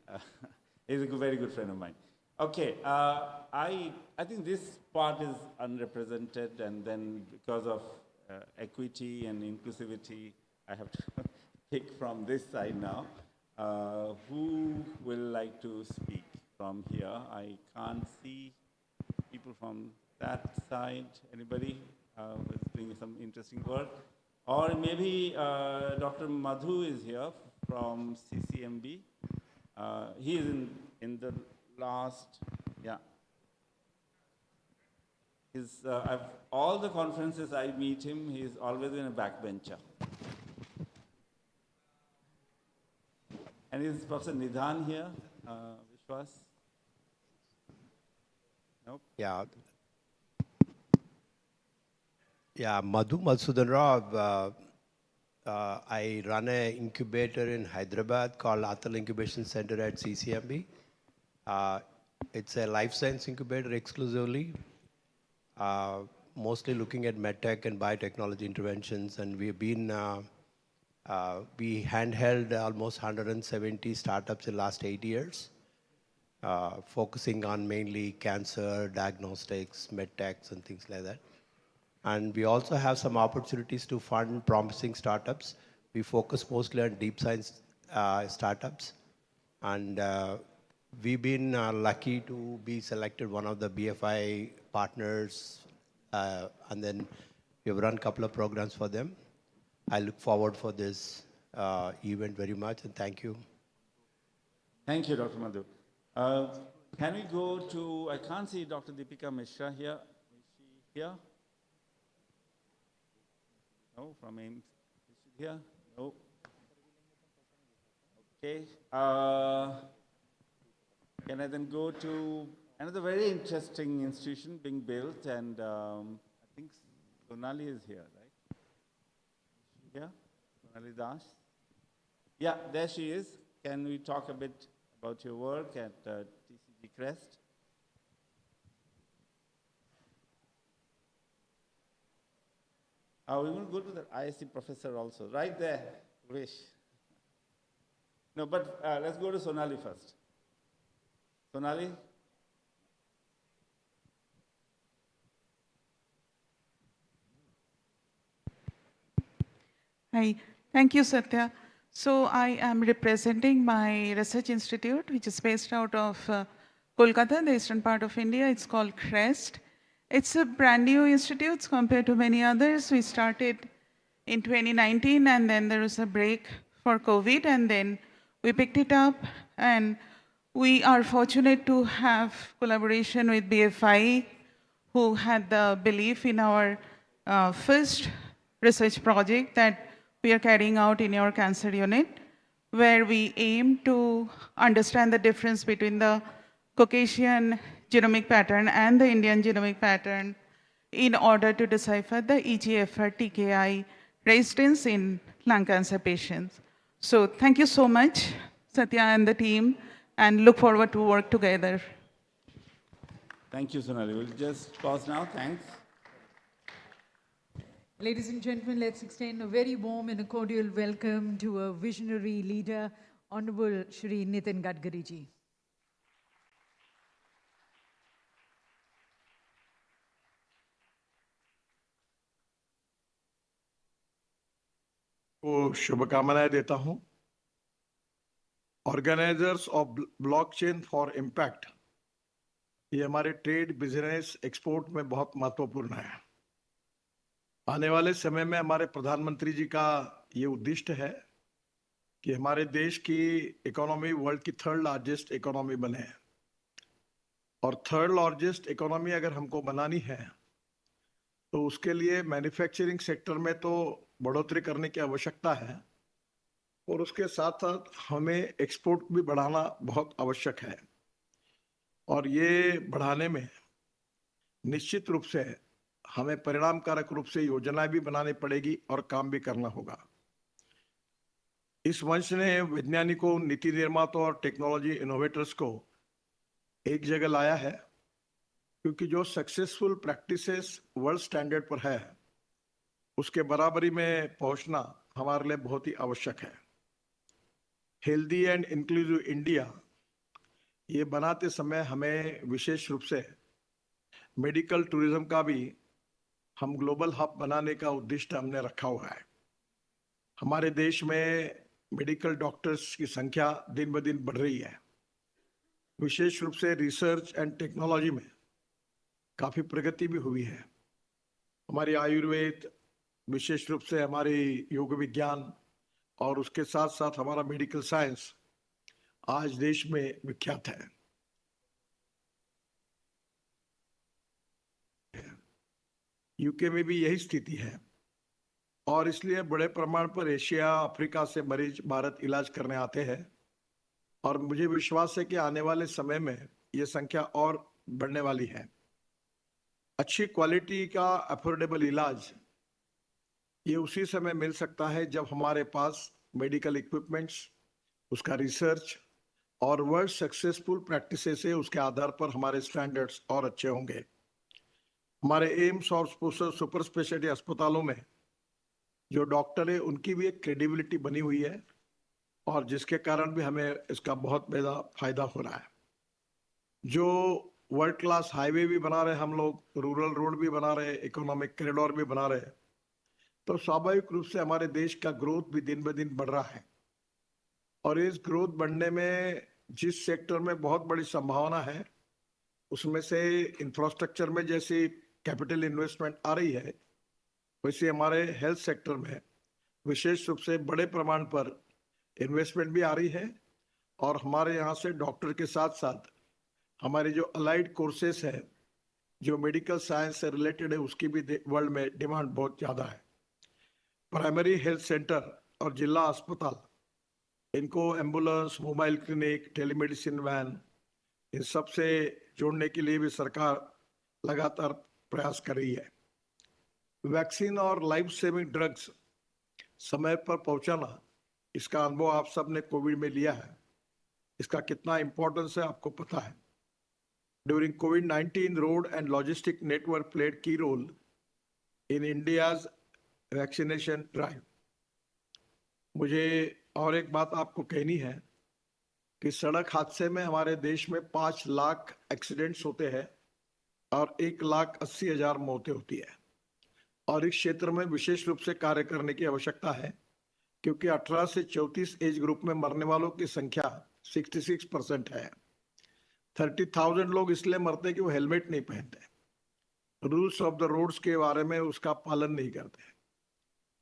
he's a very good friend of mine. Okay, I think this part is unrepresented, and then because of equity and inclusivity, I have to pick from this side now. Who will like to speak from here? I can't see people from that side. Anybody will bring some interesting word? Or maybe Dr. Madhu is here from CCMB. He is in the last, yeah. All the conferences I meet him, he's always been a backbencher. And is Professor Nidhan here? Vishwas? Nope. Yeah. Yeah, Madhu Madhusudan Rao. I run an incubator in Hyderabad called Atal Incubation Center at CCMB. It's a life science incubator exclusively, mostly looking at medtech and biotechnology interventions. And we've been, we handheld almost 170 startups in the last 8 years, focusing on mainly cancer, diagnostics, medtechs, and things like that. And we also have some opportunities to fund promising startups. We focus mostly on deep science startups. And we've been lucky to be selected one of the BFI partners. And then we've run a couple of programs for them. I look forward for this event very much, and thank you. Thank you, Dr. Madhu. Can we go to, I can't see Dr. Deepika Mishra here. Is she here? No, from AIMS. Is she here? No. Okay. Can I then go to another very interesting institution being built, and I think Sonali is here, right? Is she here? Sonali Das? Yeah, there she is. Can we talk a bit about your work at TCG Crest? We will go to the ISC professor also, right there, Wish. No, but let's go to Sonali first. Sonali? Hi, thank you, Satya. So I am representing my research institute, which is based out of Kolkata, the eastern part of India. It's called CREST. It's a brand new institute compared to many others. We started in 2019, and then there was a break for COVID, and then we picked it up. And we are fortunate to have collaboration with BFI, who had the belief in our first research project that we are carrying out in your cancer unit, where we aim to understand the difference between the Caucasian genomic pattern and the Indian genomic pattern in order to decipher the EGFR TKI resistance in lung cancer patients. So thank you so much, Satya and the team, and look forward to work together. Thank you, Sonali. We'll just pause now. Thanks. Ladies and gentlemen, let's extend a very warm and a cordial welcome to a visionary leader, Honorable Shri Nitin Gadkari ji. को शुभकामनाएं देता हूं। Organisers of blockchain for impact, ये हमारे trade, business, export में बहुत महत्वपूर्ण है। आने वाले समय में हमारे प्रधानमंत्री जी का ये उद्दिष्ट है कि हमारे देश की इकोनॉमी वर्ल्ड की थर्ड लार्जेस्ट इकोनॉमी बने, और थर्ड लार्जेस्ट इकोनॉमी अगर हमको बनानी है तो उसके लिए मैन्युफैक्चरिंग सेक्टर में तो बढ़ोतरी करने की आवश्यकता है, और उसके साथ साथ हमें एक्सपोर्ट भी बढ़ाना बहुत आवश्यक है। और ये बढ़ाने में निश्चित रूप से हमें परिणामकारक रूप से योजनाएं भी बनानी पड़ेगी और काम भी करना होगा। इस मंच ने वैज्ञानिकों, नीति निर्माताओं और टेक्नोलॉजी इनोवेटर्स को एक जगह लाया है, क्योंकि जो सक्सेसफुल प्रैक्टिसेस वर्ल्ड स्टैंडर्ड पर है उसके बराबरी में पहुंचना हमारे लिए बहुत ही आवश्यक है। हेल्दी एंड इंक्लूसिव इंडिया ये बनाते समय हमें विशेष रूप से मेडिकल टूरिज्म का भी हम ग्लोबल हब बनाने का उद्देश्य हमने रखा हुआ है। हमारे देश में मेडिकल डॉक्टर्स की संख्या दिन ब दिन बढ़ रही है। विशेष रूप से रिसर्च एंड टेक्नोलॉजी में काफी प्रगति भी हुई है। हमारी आयुर्वेद, विशेष रूप से हमारी योग विज्ञान और उसके साथ साथ हमारा मेडिकल साइंस आज देश में विख्यात है। यूके में भी यही स्थिति है और इसलिए बड़े प्रमाण पर एशिया, अफ्रीका से मरीज भारत इलाज करने आते हैं और मुझे विश्वास है कि आने वाले समय में ये संख्या और बढ़ने वाली है। अच्छी क्वालिटी का अफोर्डेबल इलाज ये उसी समय मिल सकता है जब हमारे पास मेडिकल इक्विपमेंट्स, उसका रिसर्च और वर्ल्ड सक्सेसफुल प्रैक्टिसेस है, उसके आधार पर हमारे स्टैंडर्ड्स और अच्छे होंगे। हमारे एम्स और सुपर स्पेशलिटी अस्पतालों में जो डॉक्टर है उनकी भी एक क्रेडिबिलिटी बनी हुई है और जिसके कारण भी हमें इसका बहुत बड़ा फायदा हो रहा है। जो वर्ल्ड क्लास हाईवे भी बना रहे हम लोग, रूरल रोड भी बना रहे, इकोनॉमिक कॉरिडोर भी बना रहे, तो स्वाभाविक रूप से हमारे देश का ग्रोथ भी दिन ब दिन बढ़ रहा है। और इस ग्रोथ बढ़ने में जिस सेक्टर में बहुत बड़ी संभावना है उसमें से इंफ्रास्ट्रक्चर में जैसी कैपिटल इन्वेस्टमेंट आ रही है, वैसे हमारे हेल्थ सेक्टर में विशेष रूप से बड़े प्रमाण पर इन्वेस्टमेंट भी आ रही है। और हमारे यहाँ से डॉक्टर के साथ साथ हमारे जो अलाइड कोर्सेस है, जो मेडिकल साइंस से रिलेटेड है, उसकी भी वर्ल्ड में डिमांड बहुत ज़्यादा है। प्राइमरी हेल्थ सेंटर और जिला अस्पताल, इनको ambulance, mobile clinic, telemedicine van, इन सब से जोड़ने के लिए भी सरकार लगातार प्रयास कर रही है। वैक्सीन और लाइफ सेविंग ड्रग्स समय पर पहुंचाना, इसका अनुभव आप सब ने कोविड में लिया है। इसका कितना इंपॉर्टेंस है आपको पता है। During COVID-19, road and logistic network played key role in India's vaccination drive. मुझे और एक बात आपको कहनी है कि सड़क हादसे में हमारे देश में 5 लाख एक्सीडेंट्स होते हैं और 1,80,000 मौतें होती है। और इस क्षेत्र में विशेष रूप से कार्य करने की आवश्यकता है, क्योंकि 18 से 34 एज ग्रुप में मरने वालों की संख्या 66% है। 30,000 लोग इसलिए मरते कि वो हेलमेट नहीं पहनते, रूल्स ऑफ द रोड्स के बारे में उसका पालन नहीं करते।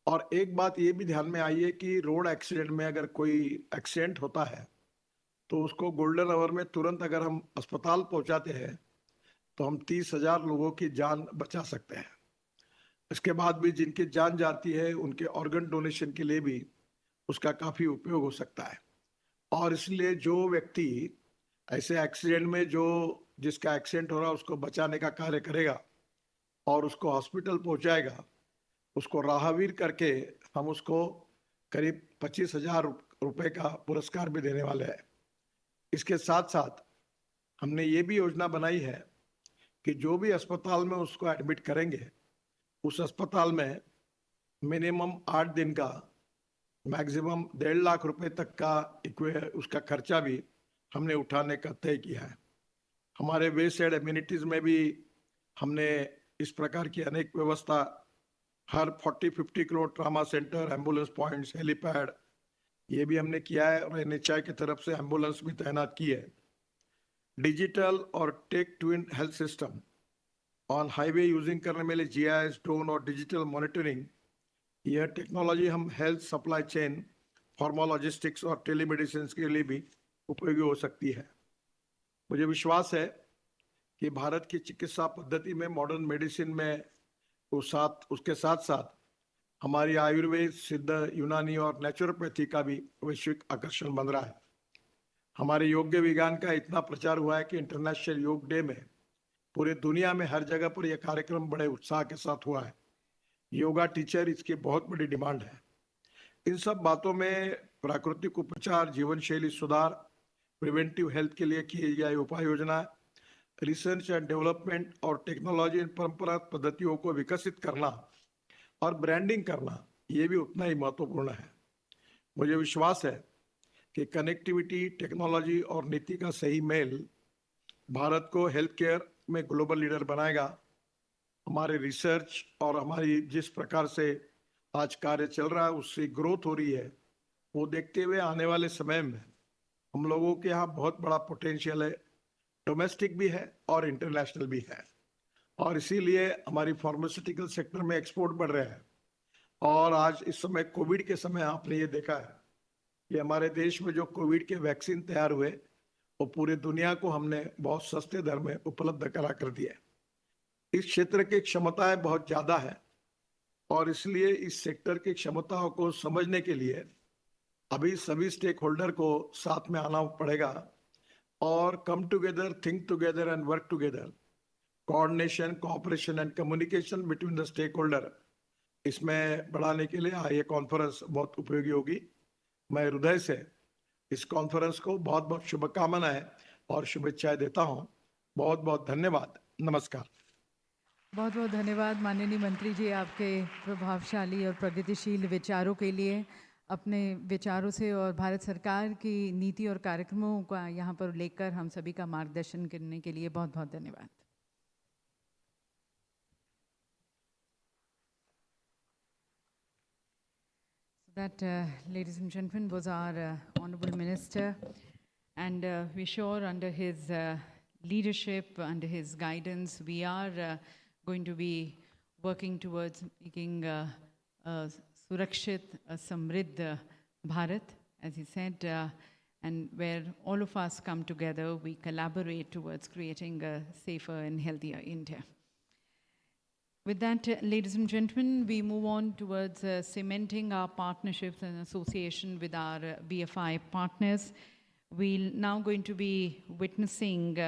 और एक बात ये भी ध्यान में आई है कि रोड एक्सीडेंट में अगर कोई एक्सीडेंट होता है तो उसको गोल्डन आवर में तुरंत अगर हम अस्पताल पहुंचाते हैं तो हम 30,000 लोगों की जान बचा सकते हैं। इसके बाद भी जिनकी जान जाती है उनके ऑर्गन डोनेशन के लिए भी उसका काफी उपयोग हो सकता है। और इसलिए जो व्यक्ति ऐसे एक्सीडेंट में जिसका एक्सीडेंट हो रहा है उसको बचाने का कार्य करेगा और उसको हॉस्पिटल पहुंचाएगा, उसको राहवीर करके हम उसको करीब 25,000 रुपए का पुरस्कार भी देने वाले हैं। इसके साथ साथ हमने ये भी योजना बनाई है कि जो भी अस्पताल में उसको एडमिट करेंगे, उस अस्पताल में मिनिमम 8 दिन का, मैक्सिमम 1.5 लाख रुपए तक का उसका खर्चा भी हमने उठाने का तय किया है। हमारे वेस्ट एड एम्यूनिटीज में भी हमने इस प्रकार की अनेक व्यवस्था, हर 40-50 crore trauma centre, ambulance points, helipad, ये भी हमने किया है और NHI की तरफ से एम्बुलेंस भी तैनात की है। डिजिटल और tech twin health system on highway using करने में लिए GIS, ड्रोन और डिजिटल मॉनिटरिंग, यह टेक्नोलॉजी हम health supply chain, pharma logistics और टेलीमेडिसिन के लिए भी उपयोगी हो सकती है। मुझे विश्वास है कि भारत की चिकित्सा पद्धति में मॉडर्न मेडिसिन में उसके साथ साथ हमारी आयुर्वेद, सिद्ध, यूनानी और नेचुरोपैथी का भी वैश्विक आकर्षण बन रहा है। हमारे योग विज्ञान का इतना प्रचार हुआ है कि इंटरनेशनल योग डे में पूरे दुनिया में हर जगह पर यह कार्यक्रम बड़े उत्साह के साथ हुआ है। योगा टीचर इसकी बहुत बड़ी डिमांड है। इन सब बातों में प्राकृतिक उपचार, जीवन शैली सुधार, प्रिवेंटिव हेल्थ के लिए की गई उपाय योजना, रिसर्च एंड डेवलपमेंट और टेक्नोलॉजी इन परंपरागत पद्धतियों को विकसित करना और ब्रांडिंग करना, ये भी उतना ही महत्वपूर्ण है। मुझे विश्वास है कि कनेक्टिविटी, टेक्नोलॉजी और नीति का सही मेल भारत को हेल्थ केयर में ग्लोबल लीडर बनाएगा। हमारे रिसर्च और हमारी जिस प्रकार से आज कार्य चल रहा है, उससे ग्रोथ हो रही है, वो देखते हुए आने वाले समय में हम लोगों के यहाँ बहुत बड़ा पोटेंशियल है, डोमेस्टिक भी है और इंटरनेशनल भी है। और इसीलिए हमारी फार्मास्यूटिकल सेक्टर में एक्सपोर्ट बढ़ रहे हैं। और आज इस समय कोविड के समय आपने ये देखा है कि हमारे देश में जो कोविड के वैक्सीन तैयार हुए, वो पूरे दुनिया को हमने बहुत सस्ते दर में उपलब्ध करा कर दिया। इस क्षेत्र की क्षमताएं बहुत ज्यादा है और इसलिए इस सेक्टर की क्षमताओं को समझने के लिए अभी सभी स्टेक होल्डर को साथ में आना पड़ेगा और come together, think together and work together. Coordination, cooperation and communication between the stakeholder, इसमें बढ़ाने के लिए ये कॉन्फ्रेंस बहुत उपयोगी होगी। मैं हृदय से इस कॉन्फ्रेंस को बहुत बहुत शुभकामनाएं और शुभेच्छाएं देता हूं। बहुत बहुत धन्यवाद। नमस्कार। बहुत बहुत धन्यवाद माननीय मंत्री जी, आपके प्रभावशाली और प्रगतिशील विचारों के लिए। अपने विचारों से और भारत सरकार की नीति और कार्यक्रमों का यहाँ पर लेकर हम सभी का मार्गदर्शन करने के लिए बहुत बहुत धन्यवाद। That, ladies and gentlemen, was our Honorable Minister, and we're sure under his leadership, under his guidance, we are going to be working towards making Surakshit, Samriddh Bharat, as he said, and where all of us come together, we collaborate towards creating a safer and healthier India. With that, ladies and gentlemen, we move on towards cementing our partnerships and association with our BFI partners. We're now going to be witnessing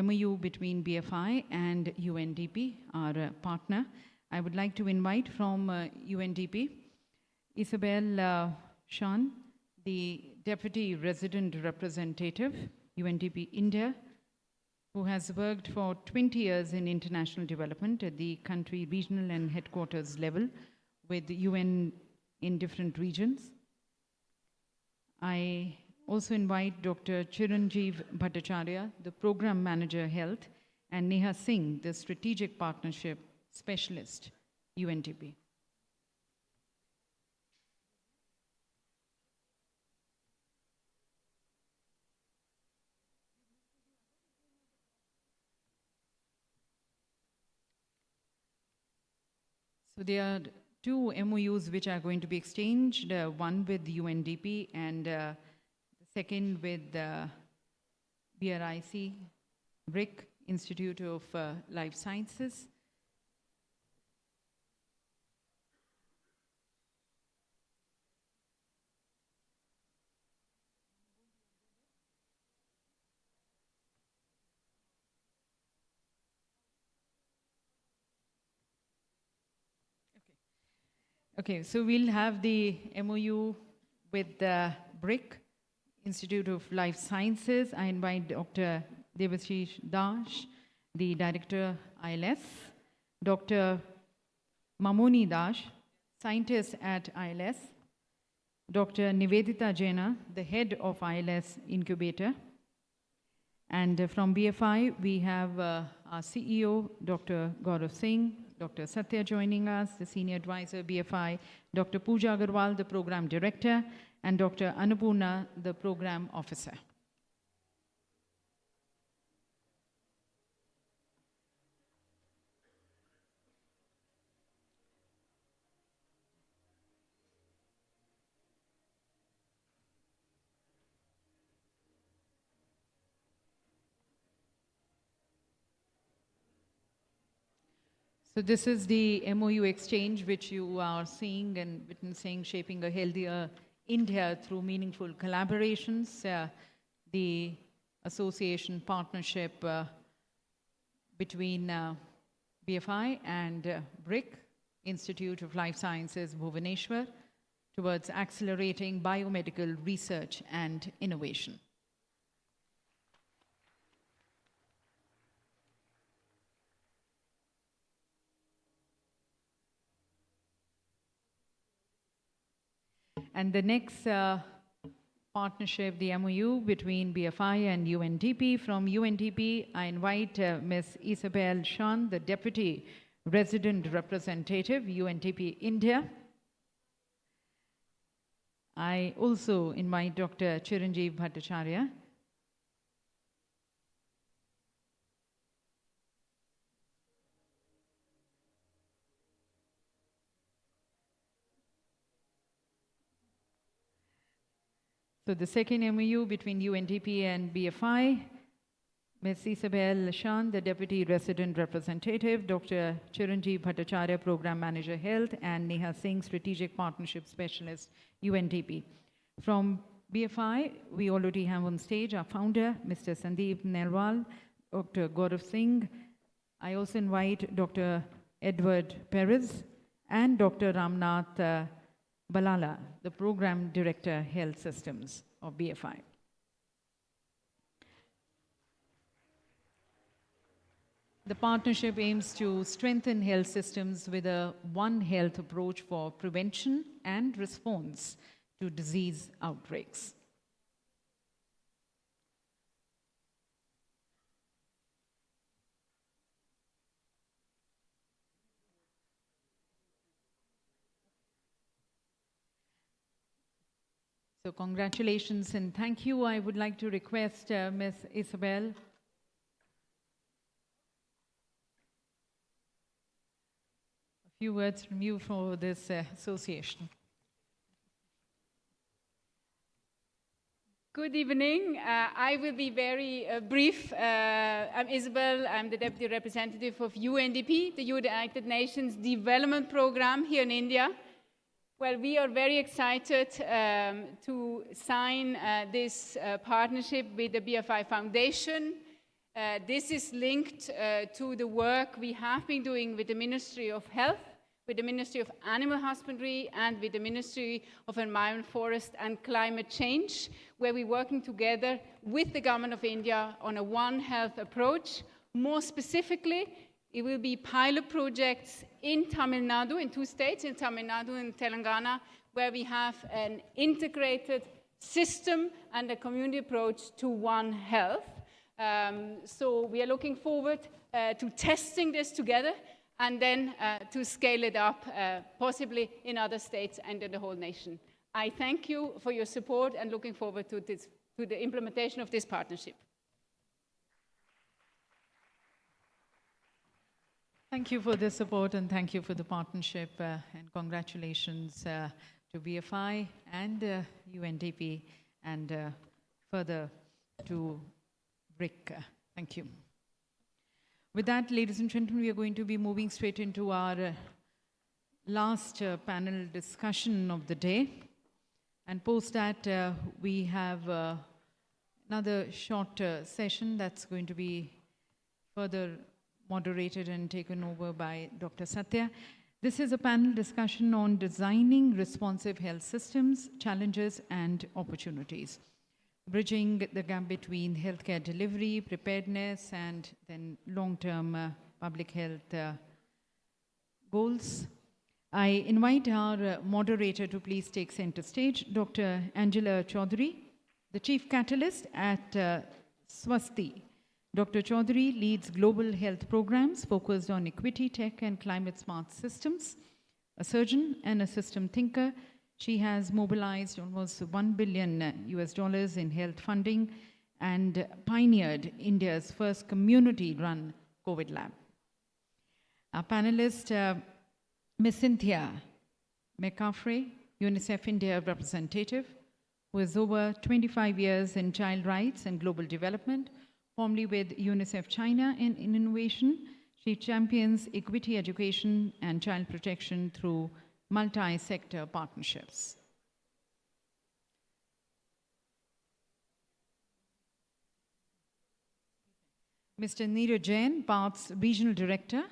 MOU between BFI and UNDP, our partner. I would like to invite from UNDP, Isabel Shan, the Deputy Resident Representative, UNDP India, who has worked for 20 years in international development at the country, regional and headquarters level with the UN in different regions. I also invite Dr. Chiranjeev Bhattacharya, the Program Manager Health, and Neha Singh, the Strategic Partnership Specialist, UNDP. So there are two MOUs which are going to be exchanged, one with UNDP and the second with BRIC, BRIC, Institute of Life Sciences. Okay, so we'll have the MOU with the BRIC, Institute of Life Sciences. I invite Dr. Devashish Dash, the Director, ILS, Dr. Mamoni Dash, Scientist at ILS, Dr. Nivedita Jaina, the Head of ILS Incubator, and from BFI, we have our CEO, Dr. Gaurav Singh, Dr. Satya joining us, the Senior Advisor, BFI, Dr. Pooja Agarwal, the Program Director, and Dr. Annapurna, the Program Officer. So this is the MOU exchange which you are seeing and witnessing, shaping a healthier India through meaningful collaborations. The association partnership between BFI and BRIC, Institute of Life Sciences, Bhubaneswar, towards accelerating biomedical research and innovation. And the next partnership, the MOU between BFI and UNDP. From UNDP, I invite Ms. Isabel Shan, the Deputy Resident Representative, UNDP India. I also invite Dr. Chiranjeev Bhattacharya. So the second MOU between UNDP and BFI, Ms. Isabel Shan, the Deputy Resident Representative, Dr. Chiranjeev Bhattacharya, Program Manager Health, and Neha Singh, Strategic Partnership Specialist, UNDP. From BFI, we already have on stage our founder, Mr. Sandeep Nelwal, Dr. Gaurav Singh. I also invite Dr. Edward Perez and Dr. Ramnath Balala, the Program Director, Health Systems of BFI. The partnership aims to strengthen health systems with a One Health approach for prevention and response to disease outbreaks. So congratulations and thank you. I would like to request Ms. Isabel. A few words from you for this association. Good evening. I will be very brief. I'm Isabel. I'm the Deputy Representative of UNDP, the United Nations Development Program here in India. Well, we are very excited to sign this partnership with the BFI Foundation. This is linked to the work we have been doing with the Ministry of Health, with the Ministry of Animal Husbandry, and with the Ministry of Environment, Forest and Climate Change, where we're working together with the Government of India on a One Health approach. More specifically, it will be pilot projects in Tamil Nadu, in 2 states, in Tamil Nadu and Telangana, where we have an integrated system and a community approach to One Health. So we are looking forward to testing this together and then to scale it up, possibly in other states and in the whole nation. I thank you for your support and looking forward to the implementation of this partnership. Thank you for the support and thank you for the partnership and congratulations to BFI and UNDP and further to BRIC. Thank you. With that, ladies and gentlemen, we are going to be moving straight into our last panel discussion of the day. And post that, we have another short session that's going to be further moderated and taken over by Dr. Satya. This is a panel discussion on designing responsive health systems, challenges and opportunities, bridging the gap between healthcare delivery, preparedness, and then long-term public health goals. I invite our moderator to please take center stage, Dr. Angela Chaudhary, the Chief Catalyst at Swasti. Dr. Chaudhary leads global health programs focused on equity, tech, and climate-smart systems. A surgeon and a system thinker, she has mobilized almost $1 billion in health funding and pioneered India's first community-run COVID lab. Our panelist, Ms. Cynthia McCaffrey, UNICEF India representative, who has over 25 years in child rights and global development, formerly with UNICEF China in Innovation. She champions equity education and child protection through multi-sector partnerships. Mr. Neeraj Jain, PATH's Regional Director,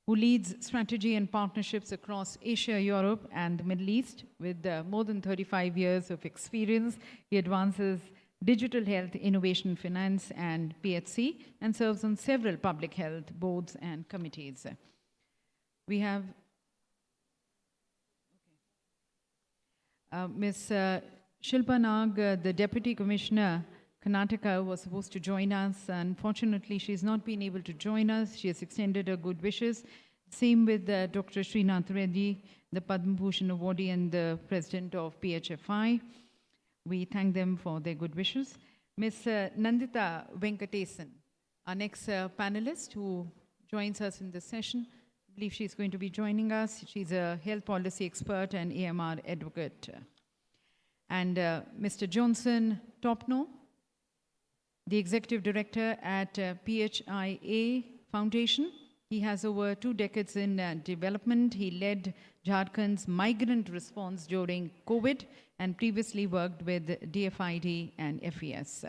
who leads strategy and partnerships across Asia, Europe, and the Middle East. With more than 35 years of experience, he advances digital health, innovation, finance, and PHC, and serves on several public health boards and committees. We have Ms. Shilpa Nag, the Deputy Commissioner, Karnataka, was supposed to join us. Unfortunately, she's not been able to join us. She has extended her good wishes. Same with Dr. Srinath Reddy, the Padma Bhushan awardee and the President of PHFI. We thank them for their good wishes. Ms. Nandita Venkatesan, our next panelist who joins us in this session. I believe she's going to be joining us. She's a health policy expert and AMR advocate. And Mr. Johnson Topno, the Executive Director at PHIA Foundation. He has over 2 decades in development. He led Jharkhand's migrant response during COVID and previously worked with DFID and FES.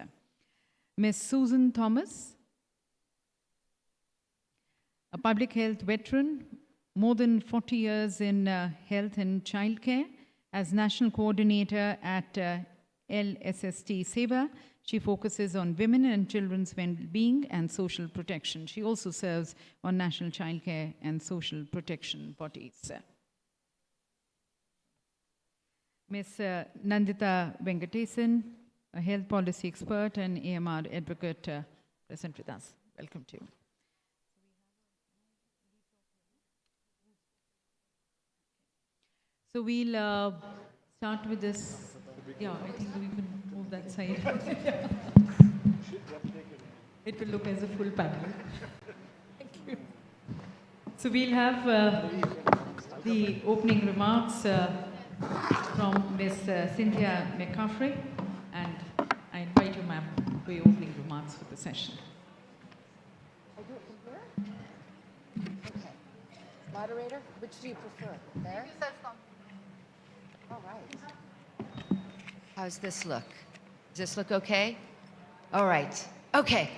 Ms. Susan Thomas, a public health veteran, more than 40 years in health and childcare. As National Coordinator at LSST Seva, she focuses on women and children's well-being and social protection. She also serves on national childcare and social protection bodies. Ms. Nandita Venkatesan, a health policy expert and AMR advocate, present with us. Welcome to you. So we'll start with this. Yeah, I think we can move that side. It will look as a full panel. Thank you. So we'll have the opening remarks from Ms. Cynthia McCaffrey, and I invite you, ma'am, for your opening remarks for the session. I do it from here? Okay. Moderator, which do you prefer? There? All right. How's this look? Does this look okay? All right. Okay.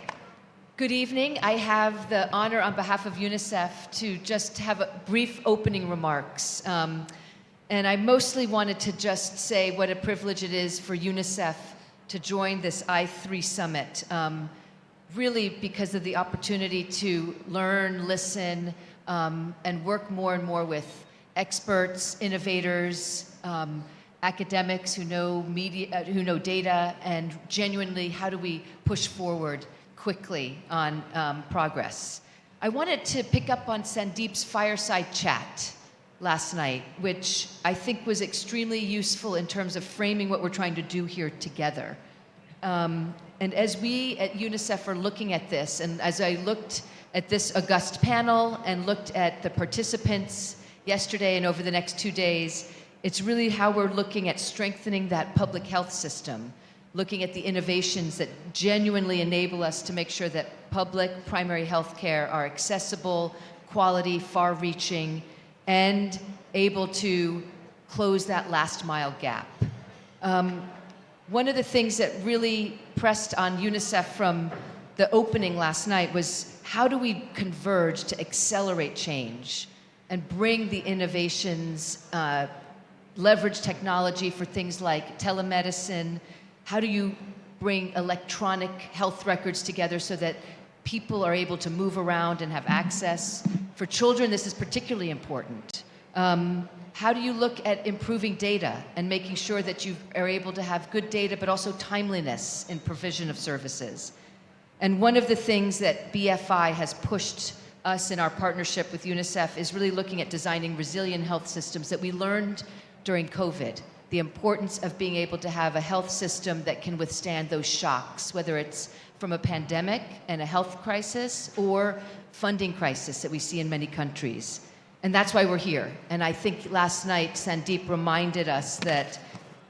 Good evening. I have the honor on behalf of UNICEF to just have a brief opening remarks. And I mostly wanted to just say what a privilege it is for UNICEF to join this I3 Summit, really because of the opportunity to learn, listen, and work more and more with experts, innovators, academics who know media, who know data, and genuinely how do we push forward quickly on progress. I wanted to pick up on Sandeep's fireside chat last night, which I think was extremely useful in terms of framing what we're trying to do here together. And as we at UNICEF are looking at this, and as I looked at this august panel and looked at the participants yesterday and over the next 2 days, it's really how we're looking at strengthening that public health system, looking at the innovations that genuinely enable us to make sure that public primary health care are accessible, quality, far-reaching, and able to close that last mile gap. One of the things that really pressed on UNICEF from the opening last night was how do we converge to accelerate change and bring the innovations, leverage technology for things like telemedicine. How do you bring electronic health records together so that people are able to move around and have access? For children, this is particularly important. How do you look at improving data and making sure that you are able to have good data, but also timeliness in provision of services? And one of the things that BFI has pushed us in our partnership with UNICEF is really looking at designing resilient health systems that we learned during COVID. The importance of being able to have a health system that can withstand those shocks, whether it's from a pandemic and a health crisis or funding crisis that we see in many countries. And that's why we're here. And I think last night, Sandeep reminded us that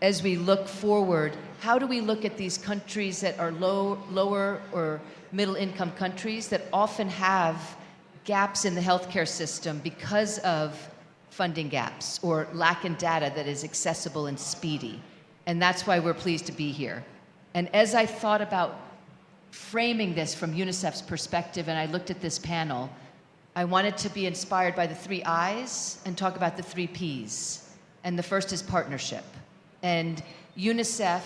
as we look forward, how do we look at these countries that are lower or middle income countries that often have gaps in the healthcare system because of funding gaps or lack in data that is accessible and speedy. And that's why we're pleased to be here. And as I thought about framing this from UNICEF's perspective and I looked at this panel, I wanted to be inspired by the 3 I's and talk about the 3 P's. And the first is partnership. And UNICEF,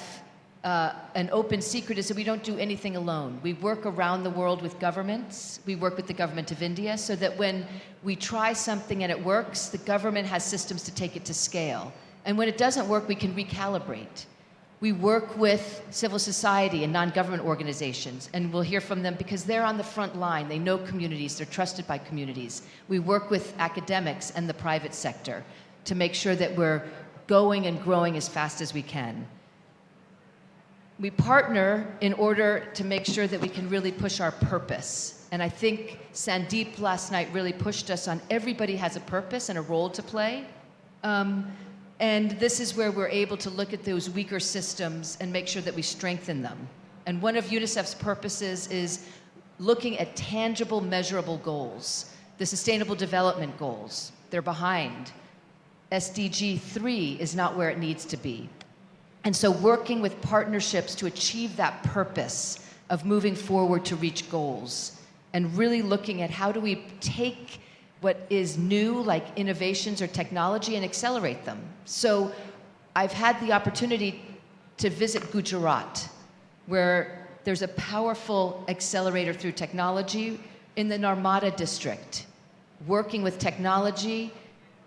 an open secret is that we don't do anything alone. We work around the world with governments. We work with the government of India so that when we try something and it works, the government has systems to take it to scale. And when it doesn't work, we can recalibrate. We work with civil society and non-government organizations, and we'll hear from them because they're on the front line. They know communities. They're trusted by communities. We work with academics and the private sector to make sure that we're going and growing as fast as we can. We partner in order to make sure that we can really push our purpose. And I think Sandeep last night really pushed us on everybody has a purpose and a role to play. And this is where we're able to look at those weaker systems and make sure that we strengthen them. And one of UNICEF's purposes is looking at tangible, measurable goals. The Sustainable Development Goals, they're behind. SDG 3 is not where it needs to be. And so working with partnerships to achieve that purpose of moving forward to reach goals and really looking at how do we take what is new, like innovations or technology, and accelerate them. So I've had the opportunity to visit Gujarat, where there's a powerful accelerator through technology in the Narmada district, working with technology,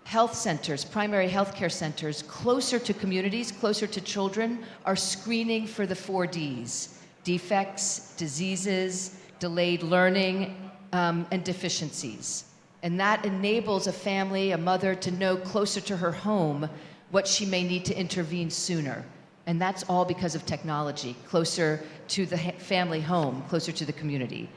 health centers, primary healthcare centers, closer to communities, closer to children, are screening for the 4 Ds, defects, diseases, delayed learning, and deficiencies. And that enables a family, a mother, to know closer to her home what she may need to intervene sooner. And that's all because of technology, closer to the family home, closer to the community.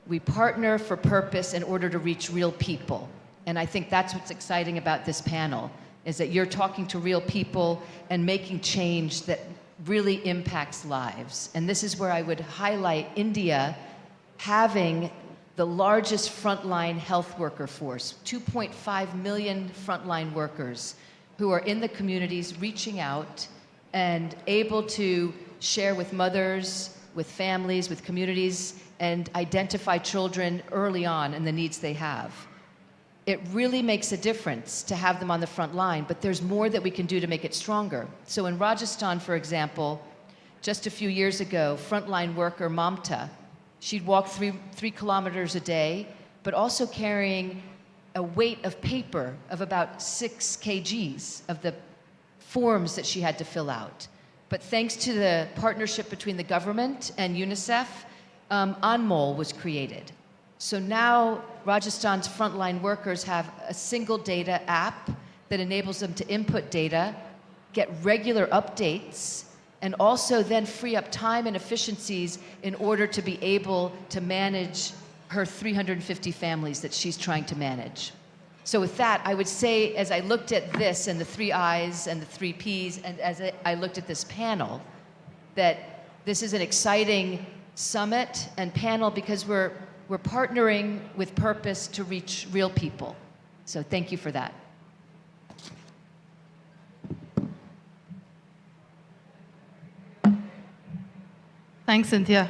We partner for purpose in order to reach real people. And I think that's what's exciting about this panel, is that you're talking to real people and making change that really impacts lives. And this is where I would highlight India having the largest frontline health worker force, 2.5 million frontline workers who are in the communities reaching out and able to share with mothers, with families, with communities, and identify children early on and the needs they have. It really makes a difference to have them on the front line, but there's more that we can do to make it stronger. So in Rajasthan, for example, just a few years ago, frontline worker Mamta, she'd walk 3 kilometers a day, but also carrying a weight of paper of about 6 kgs of the forms that she had to fill out. But thanks to the partnership between the government and UNICEF, Anmol was created. So now Rajasthan's frontline workers have a single data app that enables them to input data, get regular updates, and also then free up time and efficiencies in order to be able to manage her 350 families that she's trying to manage. So with that, I would say, as I looked at this and the 3 I's and the 3 P's, and as I looked at this panel, that this is an exciting summit and panel because we're partnering with purpose to reach real people. So thank you for that. Thanks, Cynthia.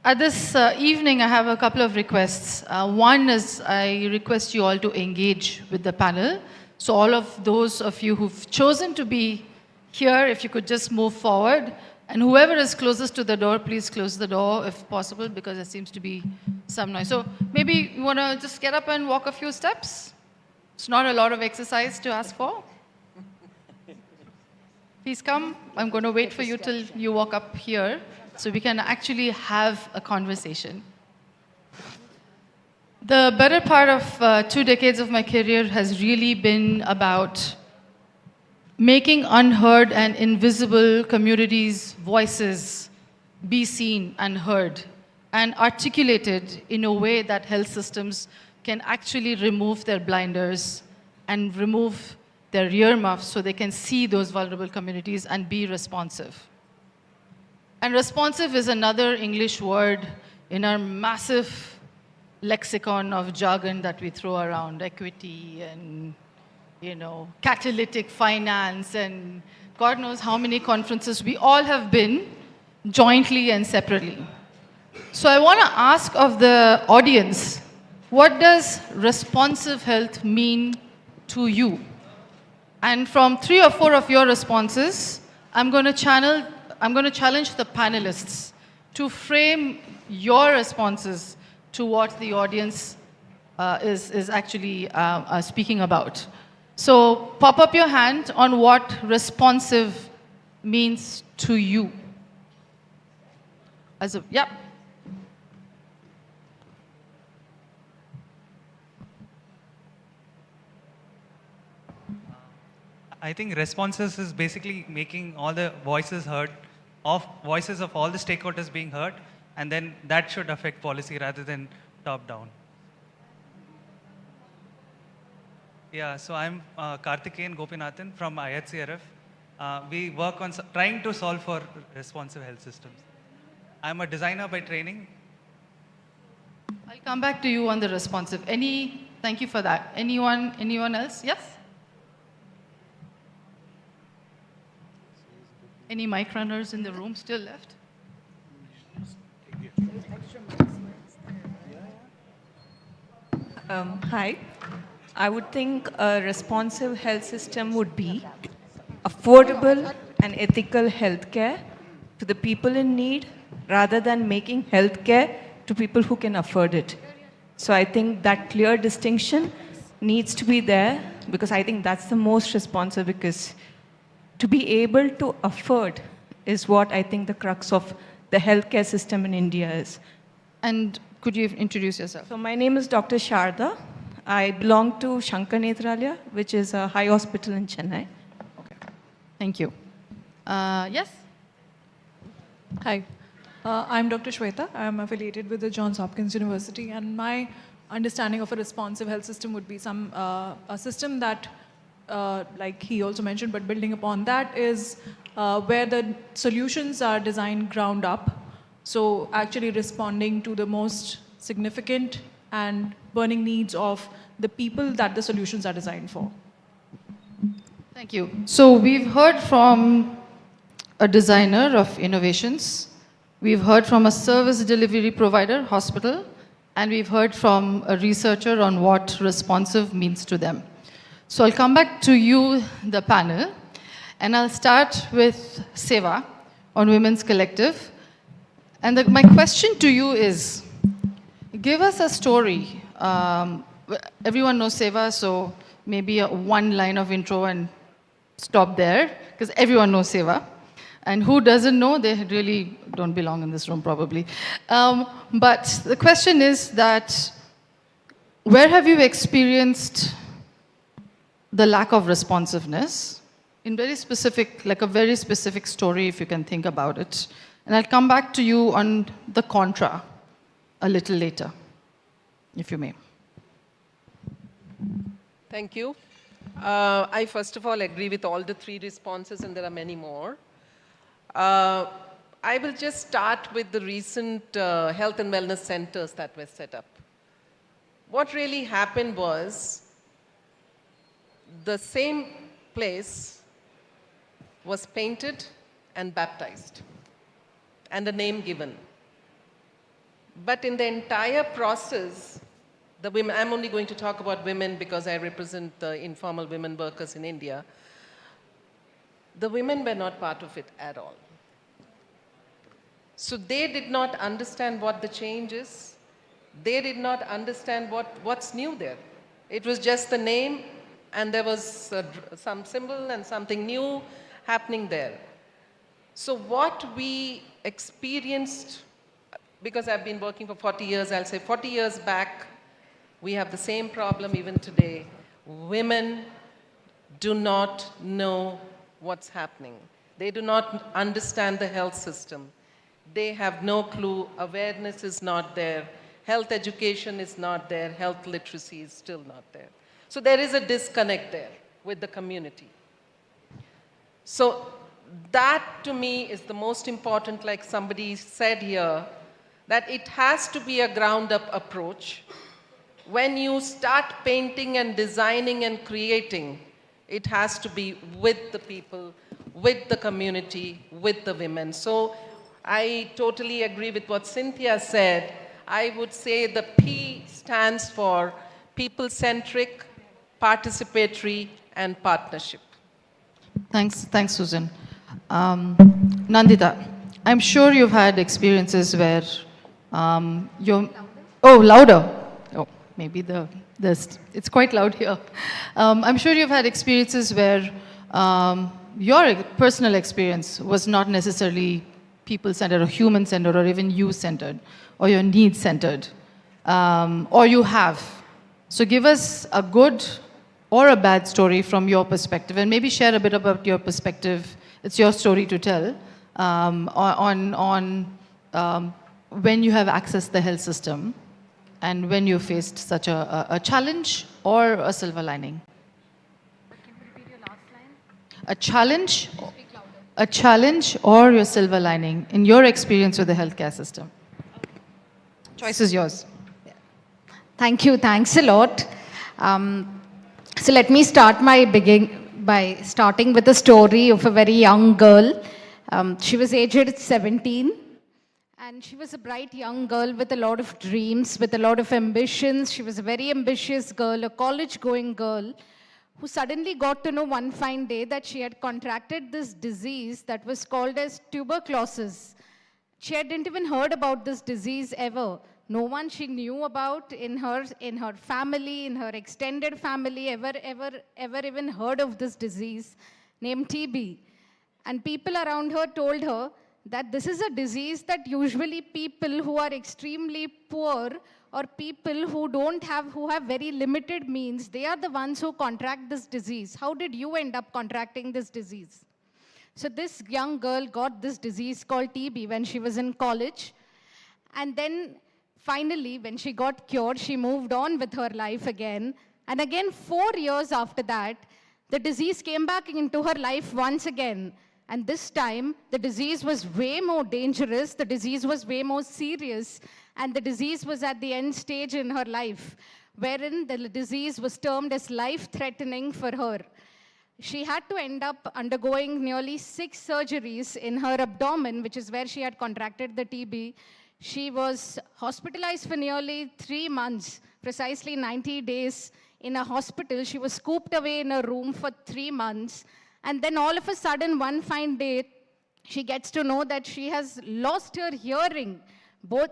At this evening, I have a couple of requests. One is I request you all to engage with the panel. So all of those of you who've chosen to be here, if you could just move forward. And whoever is closest to the door, please close the door if possible, because there seems to be some noise. So maybe you want to just get up and walk a few steps. It's not a lot of exercise to ask for. Please come. I'm going to wait for you till you walk up here so we can actually have a conversation. The better part of 2 decades of my career has really been about making unheard and invisible communities' voices be seen and heard and articulated in a way that health systems can actually remove their blinders and remove their earmuffs so they can see those vulnerable communities and be responsive. And responsive is another English word in our massive lexicon of jargon that we throw around, equity and, catalytic finance and God knows how many conferences we all have been jointly and separately. So I want to ask of the audience, what does responsive health mean to you? And from 3 or 4 of your responses, I'm going to challenge the panelists to frame your responses to what the audience is actually speaking about. So pop up your hand on what responsive means to you. Yep. I think responses is basically making all the voices heard, voices of all the stakeholders being heard, and then that should affect policy rather than top down. Yeah, so I'm Karthikeyan Gopinathan from IHCRF. We work on trying to solve for responsive health systems. I'm a designer by training. I'll come back to you on the responsive. Thank you for that. Anyone else? Yes? Any mic runners in the room still left? Hi. I would think a responsive health system would be affordable and ethical healthcare to the people in need rather than making healthcare to people who can afford it. So I think that clear distinction needs to be there because I think that's the most responsive because to be able to afford is what I think the crux of the healthcare system in India is. And could you introduce yourself? So my name is Dr. Sharda. I belong to Shankar Nethralaya, which is a high hospital in Chennai. Okay. Thank you. Yes? Hi. I'm Dr. Shweta. I'm affiliated with the Johns Hopkins University, and my understanding of a responsive health system would be a system that, like he also mentioned, but building upon that is where the solutions are designed ground up. So actually responding to the most significant and burning needs of the people that the solutions are designed for. Thank you. So we've heard from a designer of innovations, we've heard from a service delivery provider, hospital, and we've heard from a researcher on what responsive means to them. So I'll come back to you, the panel, and I'll start with Seva on Women's Collective. And my question to you is, give us a story. Everyone knows Seva, so maybe one line of intro and stop there, because everyone knows Seva. And who doesn't know, they really don't belong in this room probably. But the question is that, where have you experienced the lack of responsiveness? In very specific, like a very specific story, if you can think about it. And I'll come back to you on the contra a little later, if you may. Thank you. I first of all agree with all the 3 responses, and there are many more. I will just start with the recent health and wellness centers that were set up. What really happened was the same place was painted and baptized and a name given. But in the entire process, the women, I'm only going to talk about women because I represent the informal women workers in India, the women were not part of it at all. So they did not understand what the change is. They did not understand what's new there. It was just the name, and there was some symbol and something new happening there. So what we experienced, because I've been working for 40 years, I'll say 40 years back, we have the same problem even today. Women do not know what's happening. They do not understand the health system. They have no clue. Awareness is not there. Health education is not there. Health literacy is still not there. So there is a disconnect there with the community. So that to me is the most important, like somebody said here, that it has to be a ground-up approach. When you start painting and designing and creating, it has to be with the people, with the community, with the women. So I totally agree with what Cynthia said. I would say the P stands for people-centric, participatory, and partnership. Thanks, Susan. Nandita, I'm sure you've had experiences where you're... Oh, louder. Oh, maybe it's quite loud here. I'm sure you've had experiences where your personal experience was not necessarily people-centered or human-centered or even you-centered or your needs-centered, or you have. So give us a good or a bad story from your perspective, and maybe share a bit about your perspective. It's your story to tell on when you have accessed the health system and when you faced such a challenge or a silver lining. A challenge or your silver lining in your experience with the healthcare system. Choice is yours. Thank you. Thanks a lot. So let me start by starting with a story of a very young girl. She was aged 17, and she was a bright young girl with a lot of dreams, with a lot of ambitions. She was a very ambitious girl, a college-going girl, who suddenly got to know one fine day that she had contracted this disease that was called as tuberculosis. She hadn't even heard about this disease ever. No one she knew about in her family, in her extended family, ever even heard of this disease named TB. And people around her told her that this is a disease that usually people who are extremely poor or people who have very limited means, they are the ones who contract this disease. How did you end up contracting this disease? So this young girl got this disease called TB when she was in college. And then finally, when she got cured, she moved on with her life again. And again, 4 years after that, the disease came back into her life once again. And this time, the disease was way more dangerous, the disease was way more serious, and the disease was at the end stage in her life, wherein the disease was termed as life-threatening for her. She had to end up undergoing nearly 6 surgeries in her abdomen, which is where she had contracted the TB. She was hospitalized for nearly 3 months, precisely 90 days in a hospital. She was scooped away in a room for 3 months. And then all of a sudden, one fine day, she gets to know that she has lost her hearing,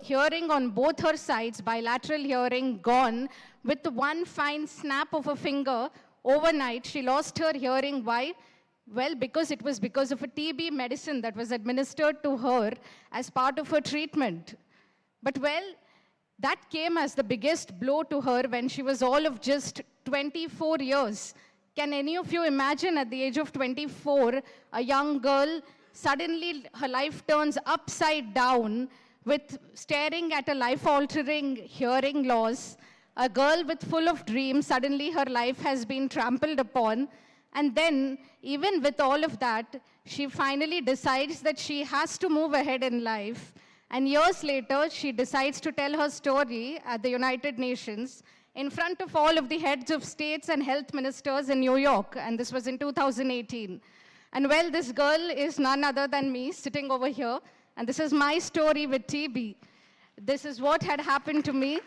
hearing on both her sides, bilateral hearing gone. With one fine snap of a finger, overnight, she lost her hearing. Why? Well, because it was because of a TB medicine that was administered to her as part of her treatment. But well, that came as the biggest blow to her when she was all of just 24 years. Can any of you imagine at the age of 24, a young girl, suddenly her life turns upside down with staring at a life-altering hearing loss. A girl with full of dreams, suddenly her life has been trampled upon. And then, even with all of that, she finally decides that she has to move ahead in life. And years later, she decides to tell her story at the United Nations in front of all of the heads of states and health ministers in New York. And this was in 2018. And well, this girl is none other than me, sitting over here. And this is my story with TB. This is what had happened to me.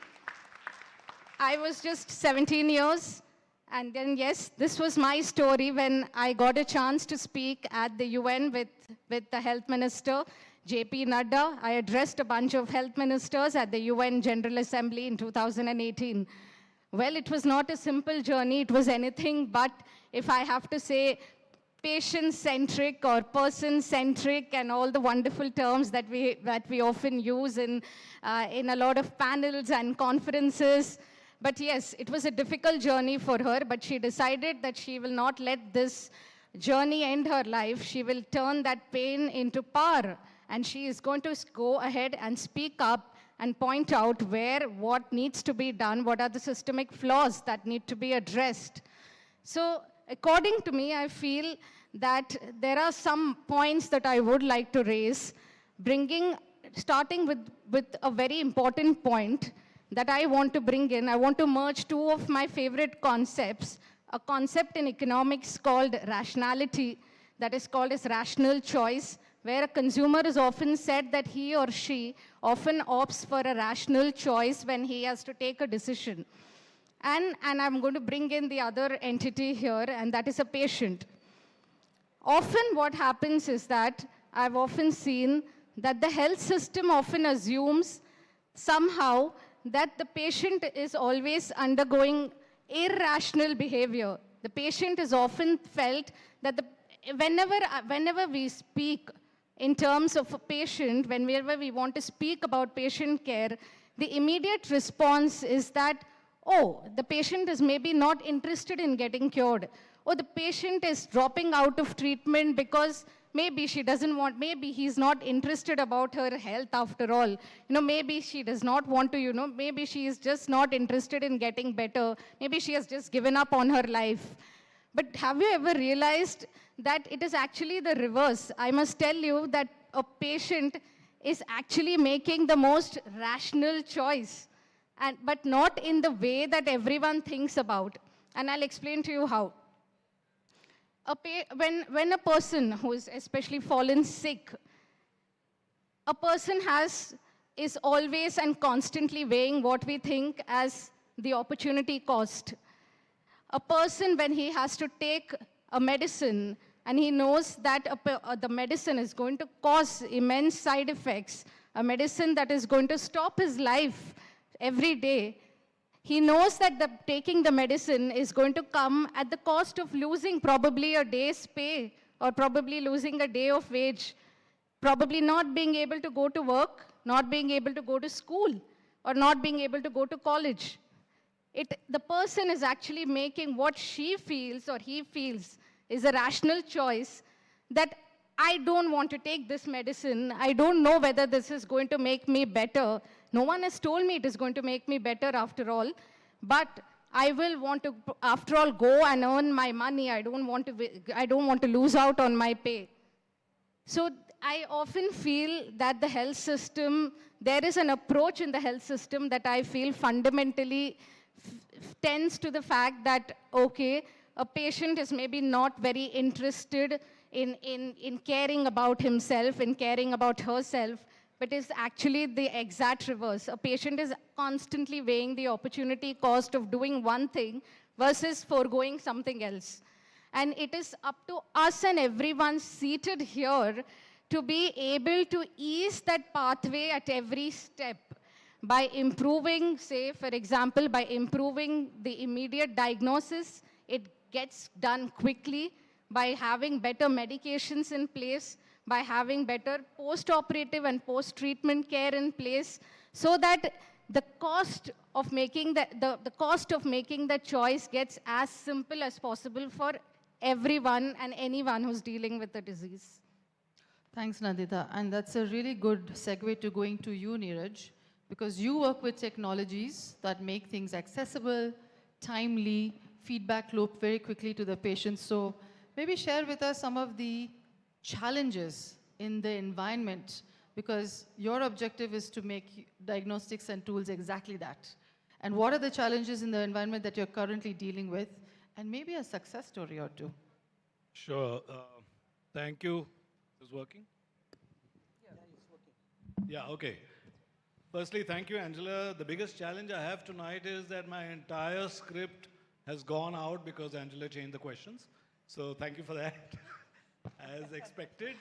I was just 17 years. And then, yes, this was my story when I got a chance to speak at the UN with the health minister, JP Nadda. I addressed a bunch of health ministers at the UN General Assembly in 2018. Well, it was not a simple journey. It was anything but, if I have to say, patient-centric or person-centric and all the wonderful terms that we often use in a lot of panels and conferences. But yes, it was a difficult journey for her, but she decided that she will not let this journey end her life. She will turn that pain into power, and she is going to go ahead and speak up and point out what needs to be done, what are the systemic flaws that need to be addressed. So according to me, I feel that there are some points that I would like to raise, bringing starting with a very important point that I want to bring in. I want to merge two of my favorite concepts, a concept in economics called rationality, that is called as rational choice, where a consumer is often said that he or she often opts for a rational choice when he has to take a decision. And I'm going to bring in the other entity here, and that is a patient. Often what happens is that I've often seen that the health system often assumes somehow that the patient is always undergoing irrational behavior. The patient is often felt that whenever we speak in terms of a patient, whenever we want to speak about patient care, the immediate response is that, oh, the patient is maybe not interested in getting cured. Or the patient is dropping out of treatment because maybe she doesn't want, maybe he's not interested about her health after all. Maybe she does not want to, maybe she is just not interested in getting better. Maybe she has just given up on her life. But have you ever realized that it is actually the reverse? I must tell you that a patient is actually making the most rational choice, but not in the way that everyone thinks about. And I'll explain to you how. When a person who is especially fallen sick, a person is always and constantly weighing what we think as the opportunity cost. A person, when he has to take a medicine and he knows that the medicine is going to cause immense side effects, a medicine that is going to stop his life every day, he knows that taking the medicine is going to come at the cost of losing probably a day's pay, or probably losing a day of wage, probably not being able to go to work, not being able to go to school, or not being able to go to college. The person is actually making what she feels or he feels is a rational choice, that I don't want to take this medicine. I don't know whether this is going to make me better. No one has told me it is going to make me better after all. But I will want to, after all, go and earn my money. I don't want to lose out on my pay. So I often feel that the health system, there is an approach in the health system that I feel fundamentally tends to the fact that, okay, a patient is maybe not very interested in caring about himself, in caring about herself, but is actually the exact reverse. A patient is constantly weighing the opportunity cost of doing one thing versus foregoing something else. And it is up to us and everyone seated here to be able to ease that pathway at every step by improving, say, for example, by improving the immediate diagnosis. It gets done quickly by having better medications in place, by having better post-operative and post-treatment care in place, so that the cost of making the choice gets as simple as possible for everyone and anyone who's dealing with the disease. Thanks, Nandita. And that's a really good segue to going to you, Neeraj, because you work with technologies that make things accessible, timely, feedback loop very quickly to the patient. So maybe share with us some of the challenges in the environment, because your objective is to make diagnostics and tools exactly that. And what are the challenges in the environment that you're currently dealing with, and maybe a success story or two? Sure. Thank you. Is this working? Yeah, it's working. Yeah, okay. Firstly, thank you, Angela. The biggest challenge I have tonight is that my entire script has gone out because Angela changed the questions. So thank you for that, as expected.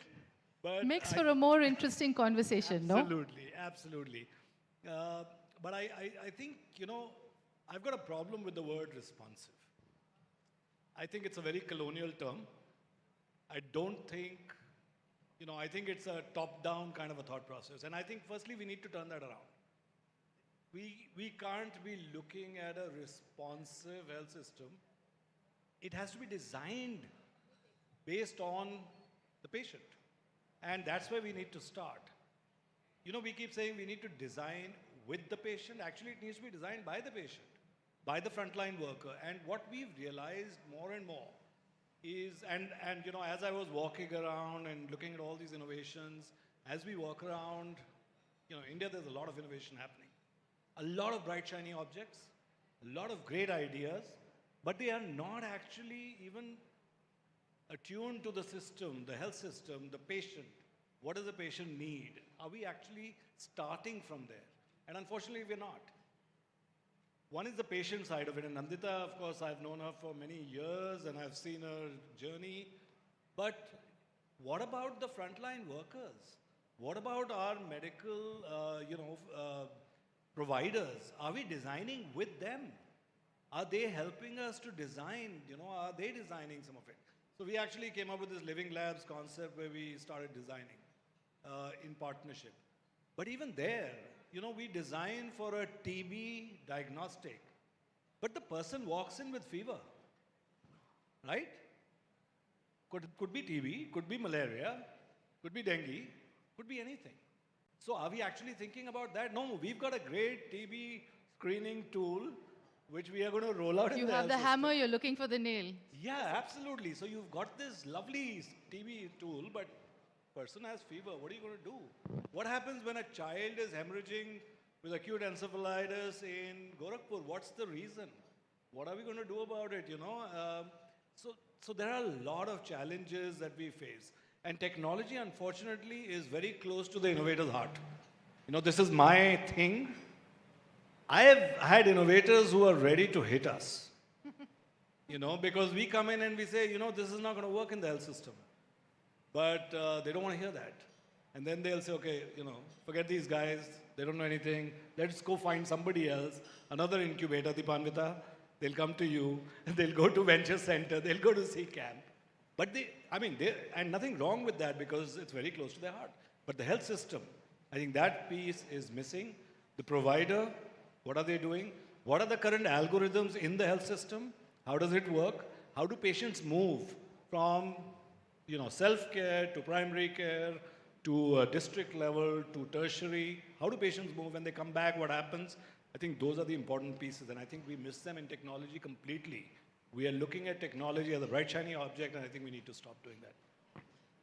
But Makes for a more interesting conversation, no? Absolutely, absolutely. But I think, I've got a problem with the word responsive. I think it's a very colonial term. I don't think, I think it's a top-down kind of a thought process. And I think, firstly, we need to turn that around. We can't be looking at a responsive health system. It has to be designed based on the patient. And that's where we need to start. We keep saying we need to design with the patient. Actually, it needs to be designed by the patient, by the frontline worker. And what we've realized more and more is, and as I was walking around and looking at all these innovations, as we walk around India, there's a lot of innovation happening. A lot of bright, shiny objects, a lot of great ideas, but they are not actually even attuned to the system, the health system, the patient. What does the patient need? Are we actually starting from there? And unfortunately, we're not. One is the patient side of it. And Nandita, of course, I've known her for many years and I've seen her journey. But what about the frontline workers? What about our medical, providers? Are we designing with them? Are they helping us to design? Are they designing some of it? So we actually came up with this Living Labs concept where we started designing in partnership. But even there, we design for a TB diagnostic, but the person walks in with fever, right? Could be TB, could be malaria, could be dengue, could be anything. So are we actually thinking about that? No, we've got a great TB screening tool which we are going to roll out in You the have the health hammer, system. you're looking for the nail. Yeah, absolutely. So you've got this lovely TB tool, but person has fever. What are you going to do? What happens when a child is hemorrhaging with acute encephalitis in Gorakhpur? What's the reason? What are we going to do about it? So there are a lot of challenges that we face. And technology, unfortunately, is very close to the innovator's heart. This is my thing. I have had innovators who are ready to hit us. Because we come in and we say, this is not going to work in the health system. But they don't want to hear that. And then they'll say, okay, forget these guys. They don't know anything. Let's go find somebody else, another incubator, Dipanvita. They'll come to you. They'll go to Venture Center. They'll go to C Camp. But and nothing wrong with that because it's very close to their heart. But the health system, I think that piece is missing. The provider, what are they doing? What are the current algorithms in the health system? How does it work? How do patients move from self-care to primary care to district level to tertiary? How do patients move when they come back? What happens? I think those are the important pieces, and I think we miss them in technology completely. We are looking at technology as a bright, shiny object, and I think we need to stop doing that.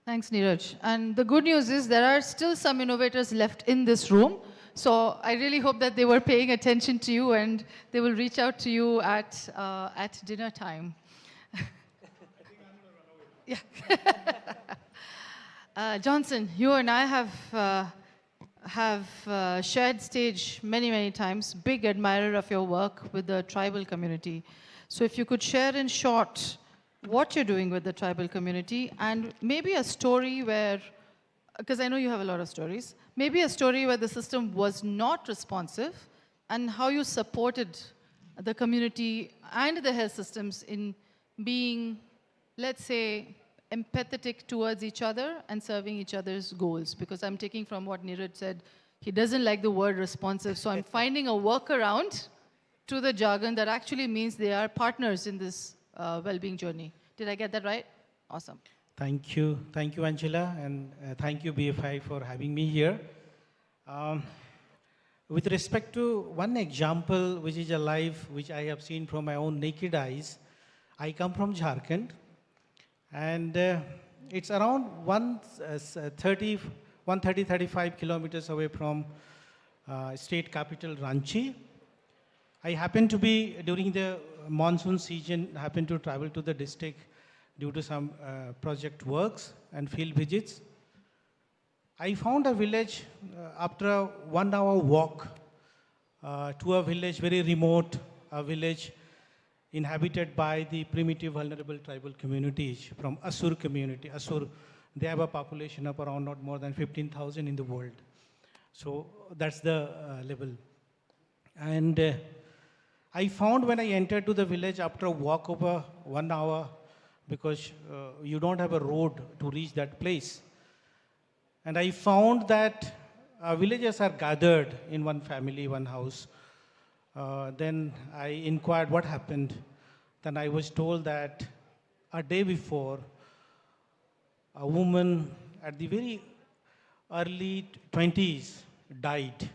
Thanks, Neeraj. And the good news is there are still some innovators left in this room. So I really hope that they were paying attention to you and they will reach out to you at dinner time. Yeah. Johnson, you and I have shared stage many, many times. Big admirer of your work with the tribal community. So if you could share in short what you're doing with the tribal community and maybe a story where, because I know you have a lot of stories, maybe a story where the system was not responsive and how you supported the community and the health systems in being, let's say, empathetic towards each other and serving each other's goals. Because I'm taking from what Neeraj said, he doesn't like the word responsive, so I'm finding a workaround to the jargon that actually means they are partners in this well-being journey. Did I get that right? Awesome. Thank you, Angela, and thank you, BFI, for having me here. With respect to one example, which is alive, which I have seen from my own naked eyes, I come from Jharkhand, and it's around 135 kilometers away from state capital, Ranchi. I happened to be, during the monsoon season, happened to travel to the district due to some project works and field visits. I found a village after a 1 hour walk to a village very remote, a village inhabited by the primitive vulnerable tribal communities from Asur community. Asur, they have a population of around not more than 15,000 in the world. So that's the level. And I found when I entered to the village after a walk over 1 hour, because you don't have a road to reach that place. And I found that villagers are gathered in one family, one house. Then I inquired what happened. Then I was told that a day before, a woman at the very early 20s died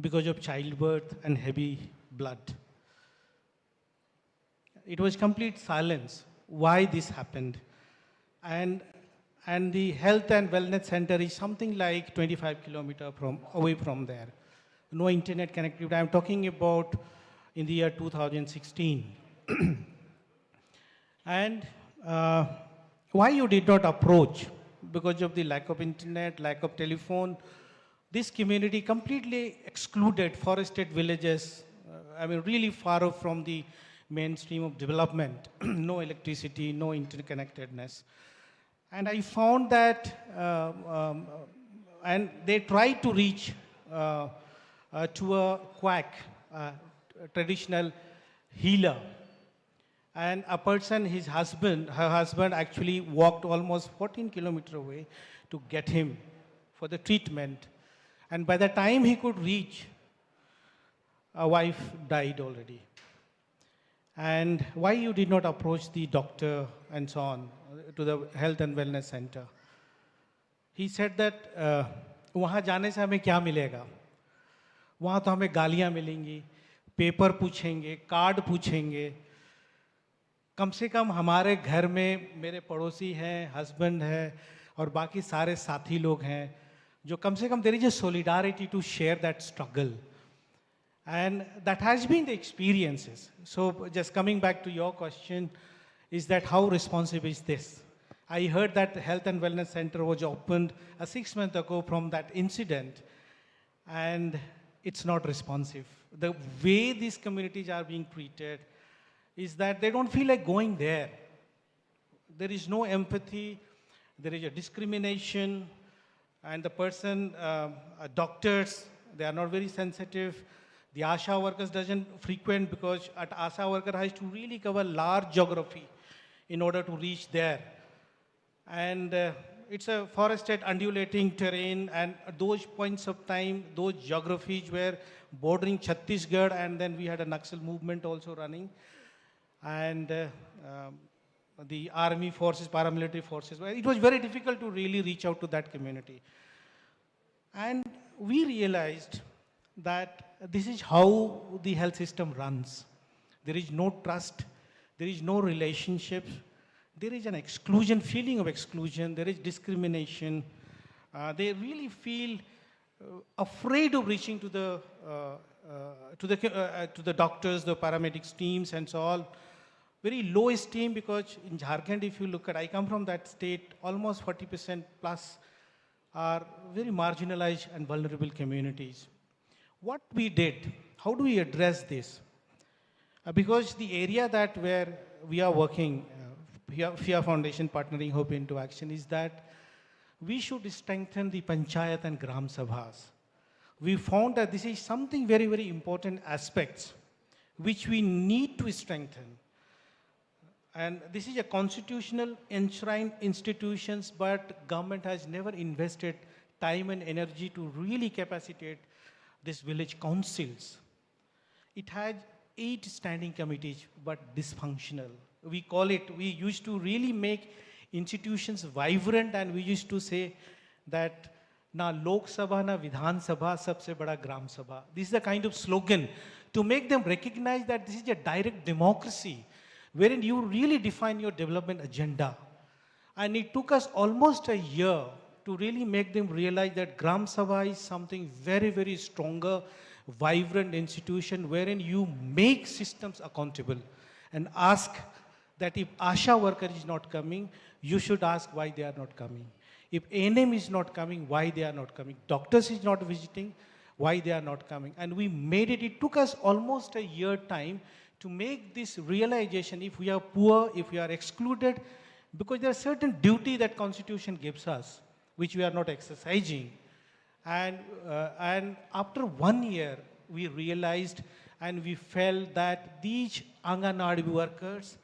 because of childbirth and heavy blood. It was complete silence why this happened. And and the health and wellness center is something like 25 kilometers away from there. No internet connectivity. I'm talking about in the year 2016. And why you did not approach? Because of the lack of internet, lack of telephone, this community completely excluded forested villages, I mean really far off from the mainstream of development, no electricity, no interconnectedness. And I found that, and they tried to reach to a quack, traditional healer. And a person, her husband actually walked almost 14 kilometers away to get him for the treatment. And by the time he could reach, a wife died already. And why you did not approach the doctor and so on to the health and wellness center? He said that वहाँ जाने से हमें क्या मिलेगा? वहाँ तो हमें गालियाँ मिलेंगी, पेपर पूछेंगे, कार्ड पूछेंगे. कम से कम हमारे घर में मेरे पड़ोसी हैं, हस्बैंड है और बाकी सारे साथी लोग हैं जो कम से कम there is a solidarity to share that struggle. And that has been the experiences. So just coming back to your question, is that how responsive is this? I heard that the Health and Wellness Center was opened 6 months ago from that incident, and it's not responsive. The way these communities are being treated is that they don't feel like going there. There is no empathy, there is a discrimination, and the person, doctors, they are not very sensitive. The ASHA workers doesn't frequent because at ASHA worker has to really cover large geography in order to reach there. And it's a forested undulating terrain, and at those points of time, those geographies were bordering Chhattisgarh, and then we had a Naxal movement also running. And the army forces, paramilitary forces, it was very difficult to really reach out to that community. And we realized that this is how the health system runs. There is no trust, there is no relationships, there is an exclusion, feeling of exclusion, there is discrimination. They really feel afraid of reaching to the doctors, the paramedics teams and so on. Very low esteem, because in Jharkhand, if you look at, I come from that state, almost 40% plus are very marginalized and vulnerable communities. What we did, how do we address this? Because the area that where we are working, FIA Foundation partnering Hope into Action, is that we should strengthen the Panchayat and Gram Sabhas. We found that this is something very, very important aspects which we need to strengthen. And this is a constitutional enshrined institutions, but government has never invested time and energy to really capacitate these village councils. It had 8 standing committees, but dysfunctional. We call it, we used to really make institutions vibrant, and we used to say that na Lok Sabha, na Vidhan Sabha, sabse bada Gram Sabha. This is the kind of slogan to make them recognize that this is a direct democracy, wherein you really define your development agenda. And it took us almost a year to really make them realize that Gram Sabha is something very, very stronger, vibrant institution wherein you make systems accountable and ask that if ASHA worker is not coming, you should ask why they are not coming. If ANM is not coming, why they are not coming. Doctors is not visiting, why they are not coming. And we made it, it took us almost a year time to make this realization, if we are poor, if we are excluded, because there are certain duty that Constitution gives us, which we are not exercising. And after 1 year, we realized and we felt that these Anganwadi workers,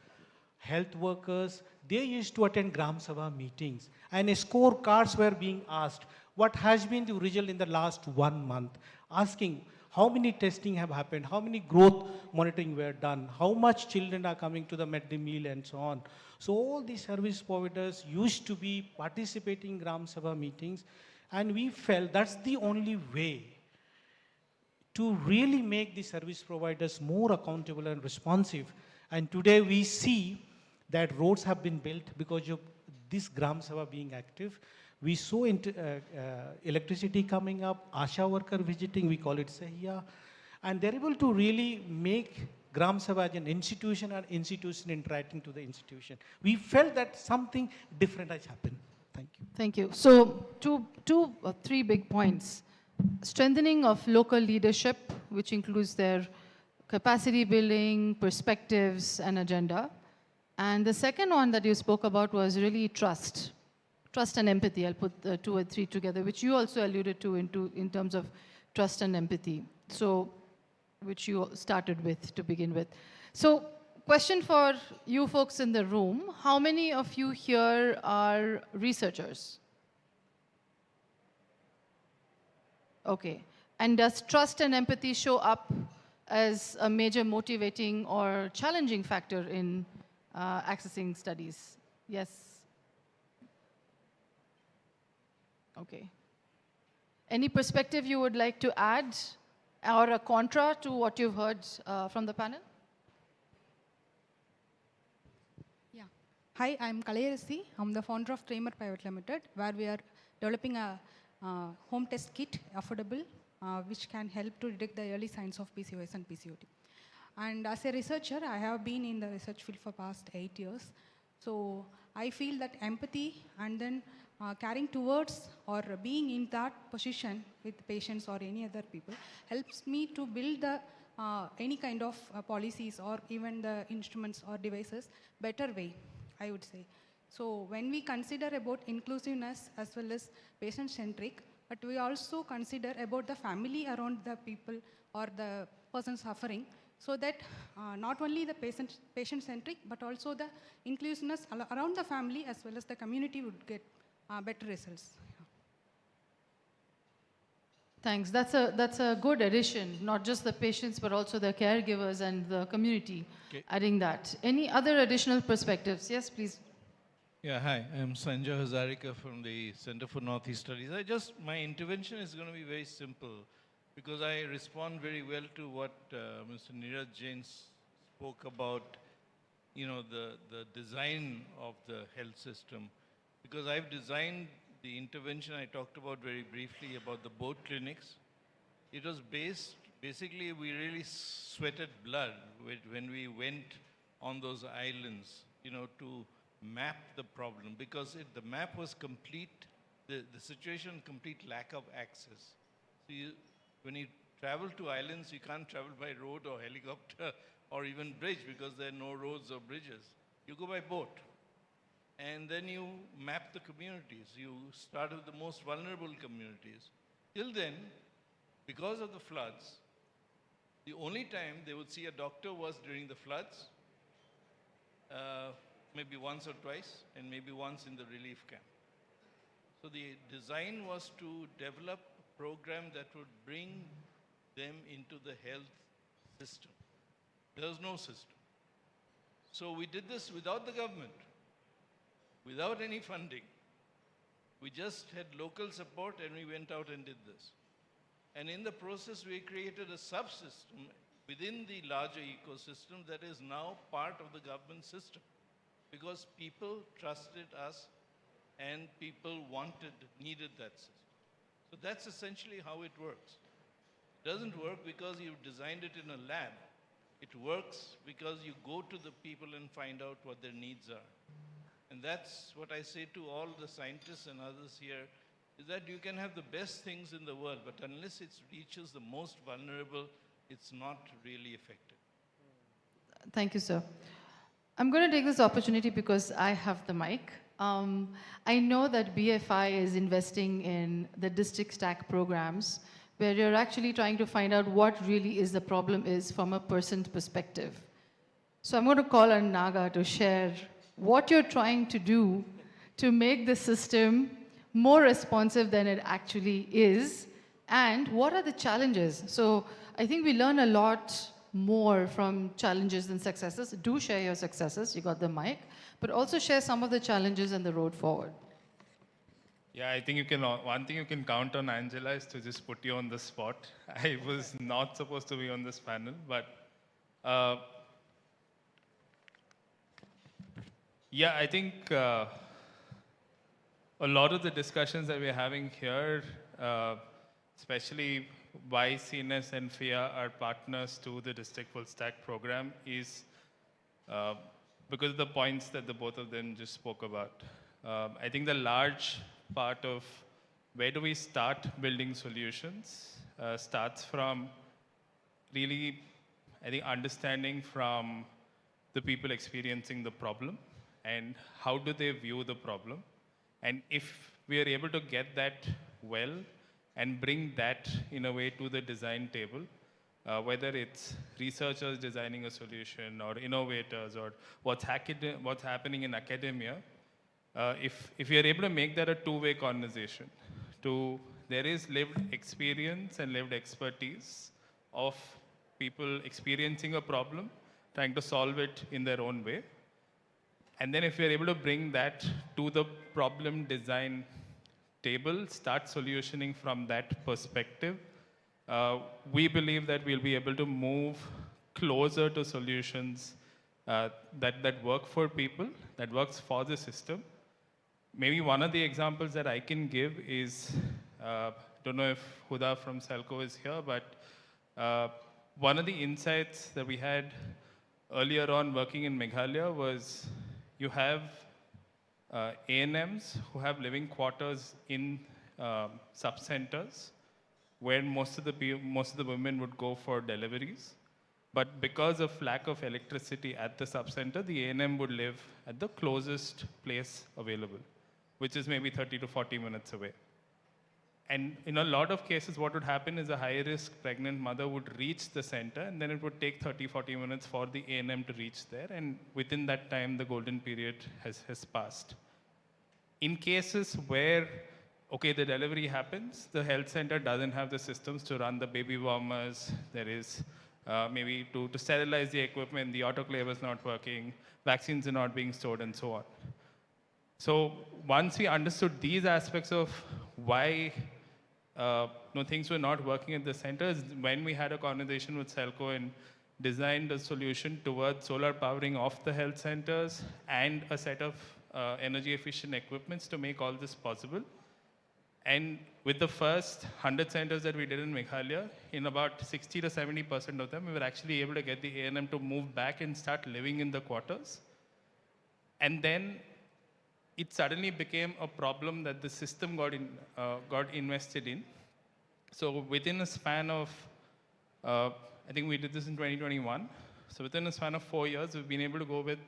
health workers, they used to attend Gram Sabha meetings, and scorecards were being asked, what has been the result in the last 1 month, asking how many testing have happened, how many growth monitoring were done, how much children are coming to the midday meal and so on. So all these service providers used to be participating in Gram Sabha meetings, and we felt that's the only way to really make the service providers more accountable and responsive. And today we see that roads have been built because of this Gram Sabha being active, we saw electricity coming up, Asha worker visiting, we call it Sahiya, and they're able to really make Gram Sabha as an institution and institution interacting to the institution. We felt that something different has happened. Thank you. Thank you. So three big points. Strengthening of local leadership, which includes their capacity building, perspectives, and agenda. And the second one that you spoke about was really trust. Trust and empathy. I'll put the 2 and 3 together, which you also alluded to in terms of trust and empathy. So, which you started with to begin with. So, question for you folks in the room. How many of you here are researchers? Okay. And does trust and empathy show up as a major motivating or challenging factor in accessing studies? Yes. Okay. Any perspective you would like to add or a contra to what you've heard from the panel? Yeah. Hi, I'm Kalayarasi. I'm the founder of Kramer Private Limited, where we are developing a home test kit, affordable, which can help to detect the early signs of PCOS and PCOD. And as a researcher, I have been in the research field for past 8 years. So I feel that empathy and then carrying towards or being in that position with patients or any other people helps me to build the any kind of policies or even the instruments or devices better way, I would say. So when we consider about inclusiveness as well as patient-centric, but we also consider about the family around the people or the person suffering, so that not only the patient-centric, but also the inclusiveness around the family as well as the community would get better results. Thanks. That's a good addition, not just the patients, but also the caregivers and the community, adding that. Any other additional perspectives? Yes, please. Yeah, hi. I'm Sanjay Hazarika from the Center for Northeast Studies. My intervention is going to be very simple because I respond very well to what Mr. Neeraj Jain spoke about, the design of the health system. Because I've designed the intervention I talked about very briefly about the boat clinics. It was basically we really sweated blood when we went on those islands, to map the problem, because the map was complete, the situation, complete lack of access. So when you travel to islands, you can't travel by road or helicopter or even bridge because there are no roads or bridges. You go by boat. And then you map the communities. You start with the most vulnerable communities. Till then, because of the floods, the only time they would see a doctor was during the floods, maybe once or twice, and maybe once in the relief camp. So the design was to develop a program that would bring them into the health system. There was no system. So we did this without the government, without any funding. We just had local support and we went out and did this. And in the process, we created a subsystem within the larger ecosystem that is now part of the government system, because people trusted us and people needed that system. So that's essentially how it works. It doesn't work because you've designed it in a lab. It works because you go to the people and find out what their needs are. And that's what I say to all the scientists and others here, is that you can have the best things in the world, but unless it reaches the most vulnerable, it's not really effective. Thank you, sir. I'm going to take this opportunity because I have the mic. I know that BFI is investing in the district stack programs where you're actually trying to find out what really is the problem is from a person's perspective. So I'm going to call on Naga to share what you're trying to do to make the system more responsive than it actually is, and what are the challenges. So I think we learn a lot more from challenges than successes. Do share your successes, you got the mic, but also share some of the challenges and the road forward. Yeah, I think one thing you can count on, Angela, is to just put you on the spot. I was not supposed to be on this panel, but yeah, I think a lot of the discussions that we're having here, especially why CNS and FIA are partners to the District Full Stack program, is because of the points that the both of them just spoke about. I think the large part of where do we start building solutions starts from really, I think, understanding from the people experiencing the problem and how do they view the problem. And if we are able to get that well and bring that in a way to the design table, whether it's researchers designing a solution or innovators or what's happening in academia, if we are able to make that a two-way conversation, there is lived experience and lived expertise of people experiencing a problem, trying to solve it in their own way. And then if we are able to bring that to the problem design table, start solutioning from that perspective, we believe that we'll be able to move closer to solutions that work for people, that works for the system. Maybe one of the examples that I can give is, don't know if Huda from Celco is here, but one of the insights that we had earlier on working in Meghalaya was you have ANMs who have living quarters in sub-centers where most of the women would go for deliveries. But because of lack of electricity at the sub-center, the ANM would live at the closest place available, which is maybe 30 to 40 minutes away. And in a lot of cases, what would happen is a high-risk pregnant mother would reach the center, and then it would take 30, 40 minutes for the ANM to reach there, and within that time, the golden period has passed. In cases where, okay, the delivery happens, the health center doesn't have the systems to run the baby warmers, there is maybe to sterilize the equipment, the autoclave is not working, vaccines are not being stored, and so on. So once we understood these aspects of why things were not working at the centers, when we had a conversation with Celco and designed a solution towards solar powering of the health centers and a set of energy efficient equipments to make all this possible. And with the first 100 centers that we did in Meghalaya, in about 60 to 70% of them, we were actually able to get the ANM to move back and start living in the quarters. And then it suddenly became a problem that the system got invested in. So within a span of, I think we did this in 2021. So within a span of 4 years, we've been able to go with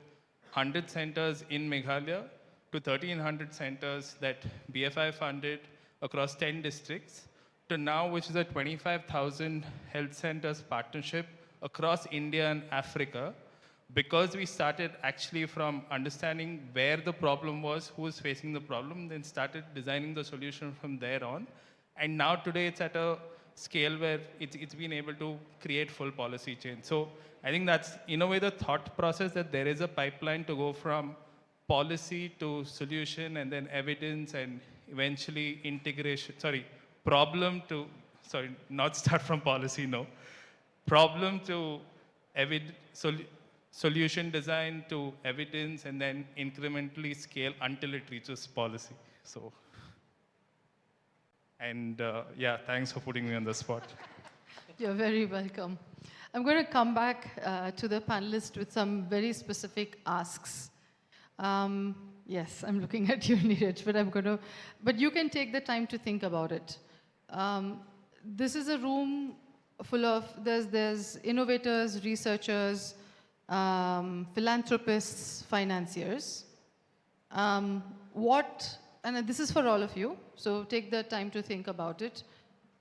100 centers in Meghalaya to 1,300 centers that BFI funded across 10 districts to now, which is a 25,000 health centers partnership across India and Africa, because we started actually from understanding where the problem was, who was facing the problem, then started designing the solution from there on. And now today it's at a scale where it's been able to create full policy change. So I think that's, in a way, the thought process that there is a pipeline to go from policy to solution and then evidence and eventually integration, problem to, not start from policy, no. Problem to solution design to evidence and then incrementally scale until it reaches policy. So, and yeah, thanks for putting me on the spot. You're very welcome. I'm going to come back to the panelists with some very specific asks. Yes, I'm looking at you, Neeraj, but you can take the time to think about it. This is a room full of, there's innovators, researchers, philanthropists, financiers. And this is for all of you, so take the time to think about it.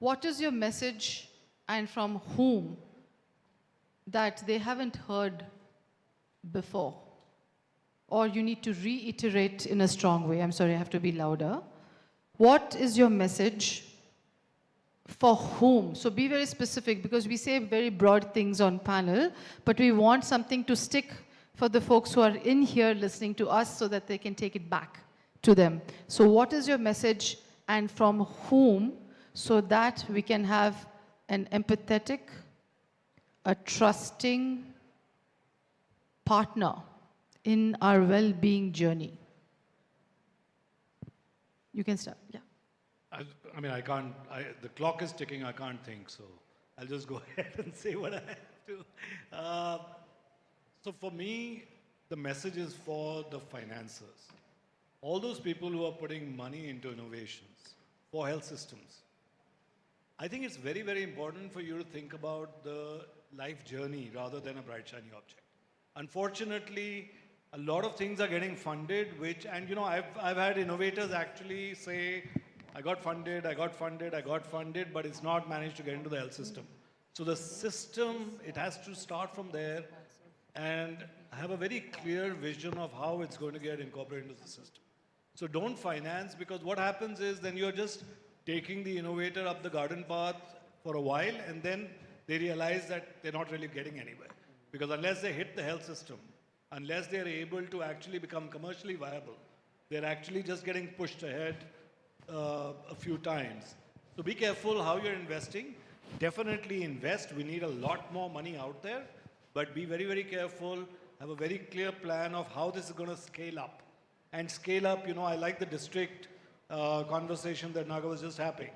What is your message and from whom that they haven't heard before? Or you need to reiterate in a strong way. I'm sorry, I have to be louder. What is your message for whom? So be very specific, because we say very broad things on panel, but we want something to stick for the folks who are in here listening to us so that they can take it back to them. So what is your message and from whom, so that we can have an empathetic, a trusting partner in our well-being journey? You can start, yeah. I mean, the clock is ticking, I can't think, so I'll just go ahead and say what I have to. So for me, the message is for the financiers. All those people who are putting money into innovations for health systems. I think it's very, very important for you to think about the life journey rather than a bright, shiny object. Unfortunately, a lot of things are getting funded, and I've had innovators actually say, I got funded, but it's not managed to get into the health system. So the system, it has to start from there and have a very clear vision of how it's going to get incorporated into the system. So don't finance, because what happens is then you're just taking the innovator up the garden path for a while, and then they realize that they're not really getting anywhere. Because unless they hit the health system, unless they're able to actually become commercially viable, they're actually just getting pushed ahead a few times. So be careful how you're investing. Definitely invest. We need a lot more money out there, but be very, very careful. Have a very clear plan of how this is going to scale up. And scale up, I like the district conversation that Naga was just having.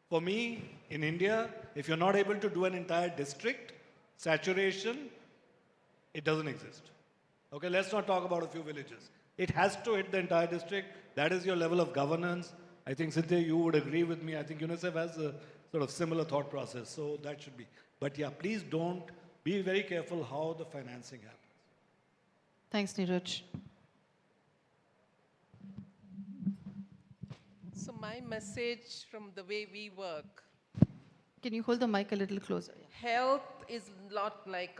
For me, in India, if you're not able to do an entire district, saturation, it doesn't exist. Okay, let's not talk about a few villages. It has to hit the entire district. That is your level of governance. I think, Cynthia, you would agree with me. I think UNICEF has a sort of similar thought process, so that should be. But yeah, please don't, be very careful how the financing happens. Thanks, Neeraj. So my message from the way we work. Can you hold the mic a little closer? Yeah. Health is not like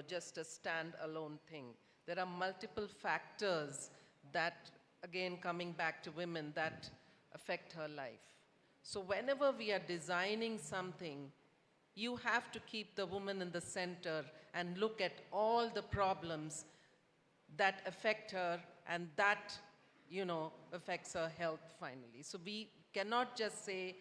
just a stand-alone thing. There are multiple factors that, again, coming back to women, that affect her life. So whenever we are designing something, you have to keep the woman in the center and look at all the problems that affect her, and that, affects her health finally. So we cannot just say,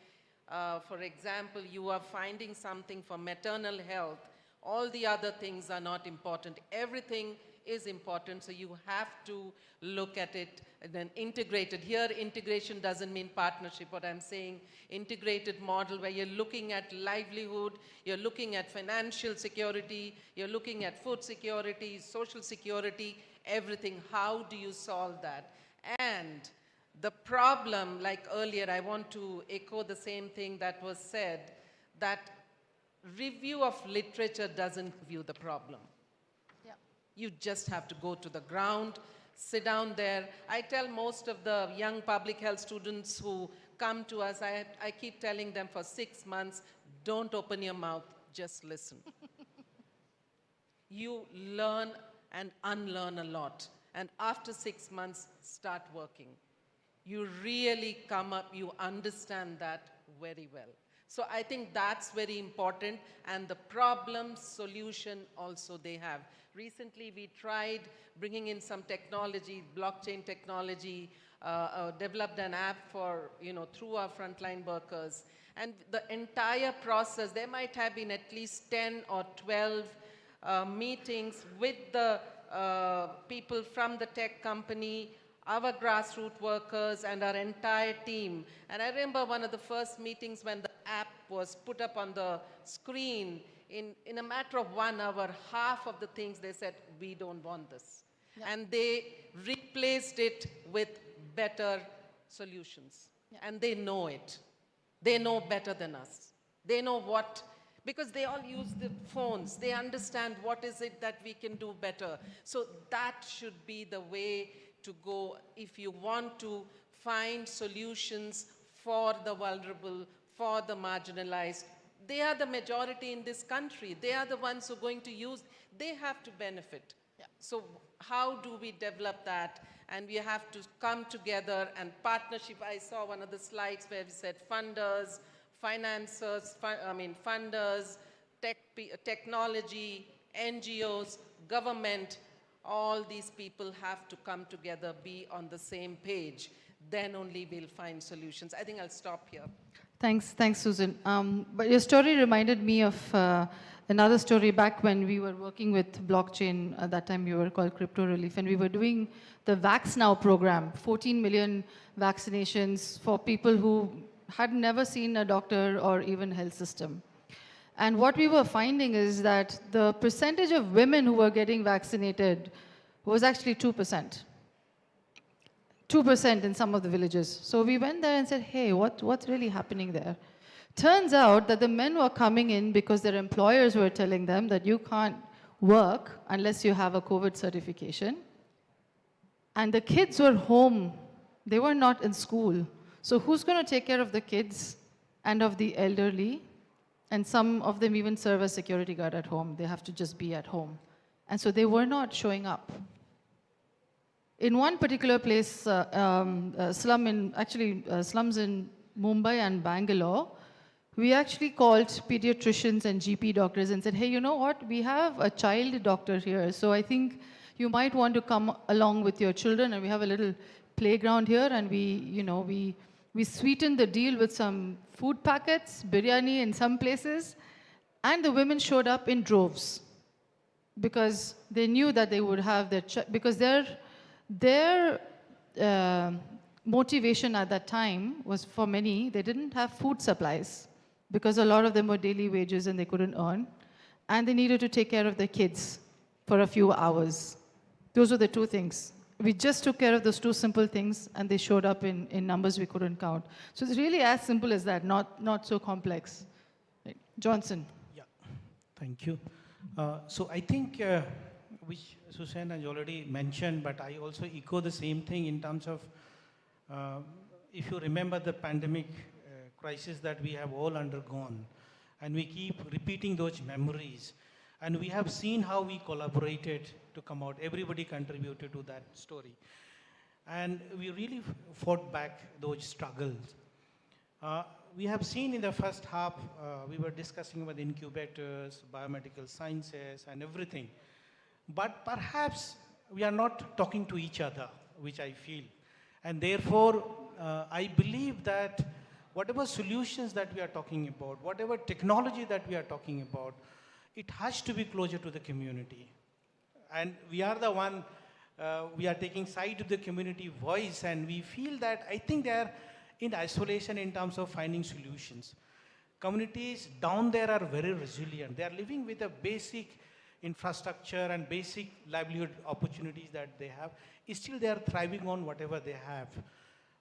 for example, you are finding something for maternal health, all the other things are not important. Everything is important, so you have to look at it and then integrated. Here, integration doesn't mean partnership. What I'm saying, integrated model where you're looking at livelihood, you're looking at financial security, you're looking at food security, social security, everything. How do you solve that? And the problem, like earlier, I want to echo the same thing that was said, that review of literature doesn't review the problem. Yeah. You just have to go to the ground, sit down there. I tell most of the young public health students who come to us, I keep telling them for 6 months, don't open your mouth, just listen. You learn and unlearn a lot. And after 6 months, start working. You really come up, you understand that very well. So I think that's very important, and the problem solution also they have. Recently we tried bringing in some technology, blockchain technology, developed an app for, through our frontline workers. And the entire process, there might have been at least 10 or 12 meetings with the people from the tech company, our grassroots workers, and our entire team. And I remember one of the first meetings when the app was put up on the screen, in a matter of 1 hour, half of the things they said, we don't want this. Yeah. And they replaced it with better solutions. Yeah. And they know it. They know better than us. They know what, because they all use the phones. They understand what is it that we can do better. So that should be the way to go if you want to find solutions for the vulnerable, for the marginalized. They are the majority in this country. They are the ones who are going to use, they have to benefit. Yeah. So how do we develop that? And we have to come together and partnership. I saw one of the slides where we said funders, financiers, funders, technology, NGOs, government, all these people have to come together, be on the same page. Then only we'll find solutions. I think I'll stop here. Thanks, Susan. But your story reminded me of a another story back when we were working with blockchain. At that time, we were called Crypto Relief, and we were doing the Vax Now program, 14 million vaccinations for people who had never seen a doctor or even health system. And what we were finding is that the percentage of women who were getting vaccinated was actually 2%. 2% in some of the villages. So we went there and said, hey, what's really happening there? Turns out that the men were coming in because their employers were telling them that you can't work unless you have a COVID certification. And the kids were home. They were not in school. So who's going to take care of the kids and of the elderly? And some of them even serve as security guard at home. They have to just be at home. And so they were not showing up. In one particular place, slums in Mumbai and Bangalore, we actually called pediatricians and GP doctors and said, hey, you know what? We have a child doctor here. So I think you might want to come along with your children, and we have a little playground here, and we sweetened the deal with some food packets, biryani in some places, and the women showed up in droves because they knew that they would have because their motivation at that time was, for many, they didn't have food supplies because a lot of them were daily wages and they couldn't earn, and they needed to take care of their kids for a few hours. Those were the two things. We just took care of those two simple things, and they showed up in numbers we couldn't count. So it's really as simple as that, not so complex. Right. Johnson. Yeah, thank you. So I think, which Susan has already mentioned, but I also echo the same thing in terms of, if you remember the pandemic crisis that we have all undergone, and we keep repeating those memories, and we have seen how we collaborated to come out. Everybody contributed to that story. And we really fought back those struggles. We have seen in the first half, we were discussing about incubators, biomedical sciences, and everything. But perhaps we are not talking to each other, which I feel. And therefore, I believe that whatever solutions that we are talking about, whatever technology that we are talking about, it has to be closer to the community. And we are the one, we are taking side to the community voice, and we feel that I think they are in isolation in terms of finding solutions. Communities down there are very resilient. They are living with a basic infrastructure and basic livelihood opportunities that they have. Still, they are thriving on whatever they have.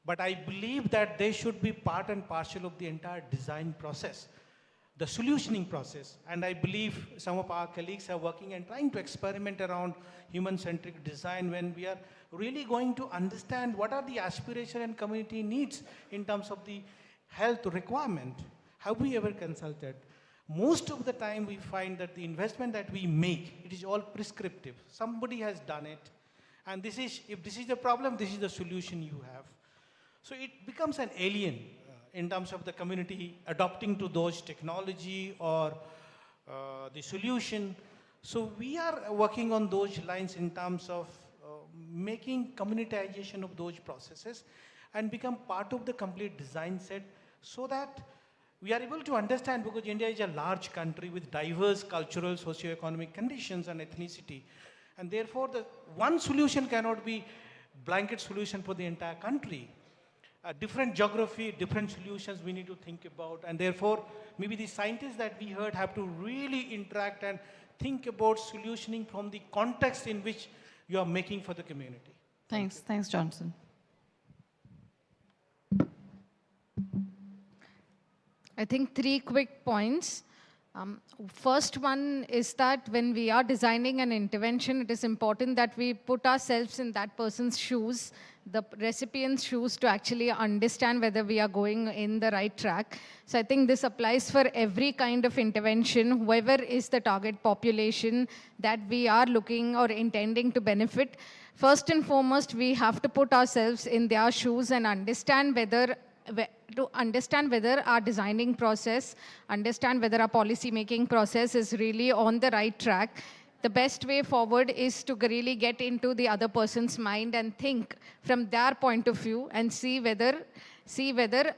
But I believe that they should be part and parcel of the entire design process, the solutioning process. And I believe some of our colleagues are working and trying to experiment around human-centric design when we are really going to understand what are the aspiration and community needs in terms of the health requirement. Have we ever consulted? Most of the time we find that the investment that we make, it is all prescriptive. Somebody has done it. And this is, if this is the problem, this is the solution you have. So it becomes an alien in terms of the community adopting to those technology or the solution. So we are working on those lines in terms of making communitization of those processes and become part of the complete design set so that we are able to understand, because India is a large country with diverse cultural, socio-economic conditions and ethnicity. And therefore, the one solution cannot be blanket solution for the entire country. Different geography, different solutions we need to think about. And therefore, maybe the scientists that we heard have to really interact and think about solutioning from the context in which you are making for the community. Thanks, Johnson. I think 3 quick points. First one is that when we are designing an intervention, it is important that we put ourselves in that person's shoes, the recipient's shoes, to actually understand whether we are going in the right track. So I think this applies for every kind of intervention, whoever is the target population that we are looking or intending to benefit. First and foremost, we have to put ourselves in their shoes and understand whether our designing process, understand whether our policy making process is really on the right track. The best way forward is to really get into the other person's mind and think from their point of view and see see whether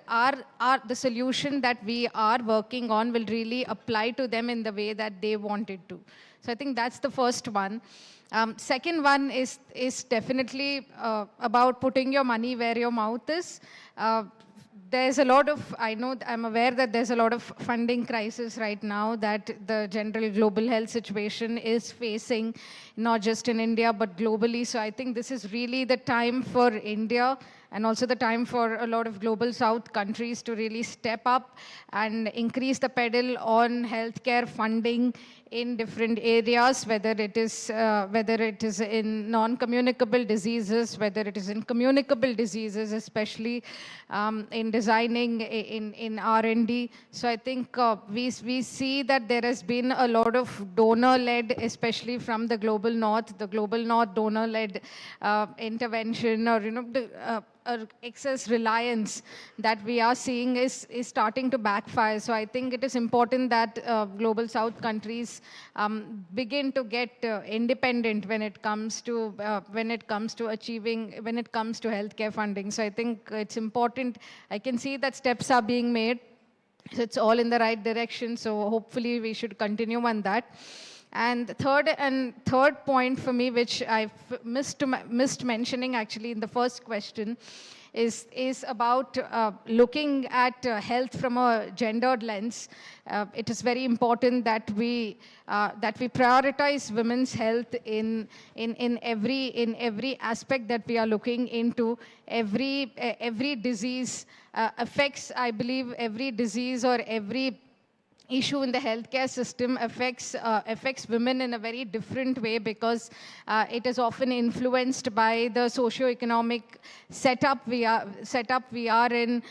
the solution that we are working on will really apply to them in the way that they want it to. So I think that's the first one. Second one is definitely about putting your money where your mouth is. There's a lot of, I'm aware that there's a lot of funding crisis right now that the general global health situation is facing, not just in India, but globally. So I think this is really the time for India and also the time for a lot of global south countries to really step up and increase the pedal on healthcare funding in different areas, whether it is in non-communicable diseases, whether it is in communicable diseases, especially in designing, in R&D. So I think we see that there has been a lot of donor-led, especially from the global north donor-led intervention, or excess reliance that we are seeing is starting to backfire. So I think it is important that global south countries begin to get independent when it comes to healthcare funding. So I think it's important. I can see that steps are being made. So it's all in the right direction. So hopefully we should continue on that. And third point for me, which I missed mentioning actually in the first question, is about looking at health from a gendered lens. It is very important that we prioritize women's health in every aspect that we are looking into. Every disease affects, I believe, every disease or every issue in the healthcare system affects women in a very different way, because it is often influenced by the socio-economic setup we are in.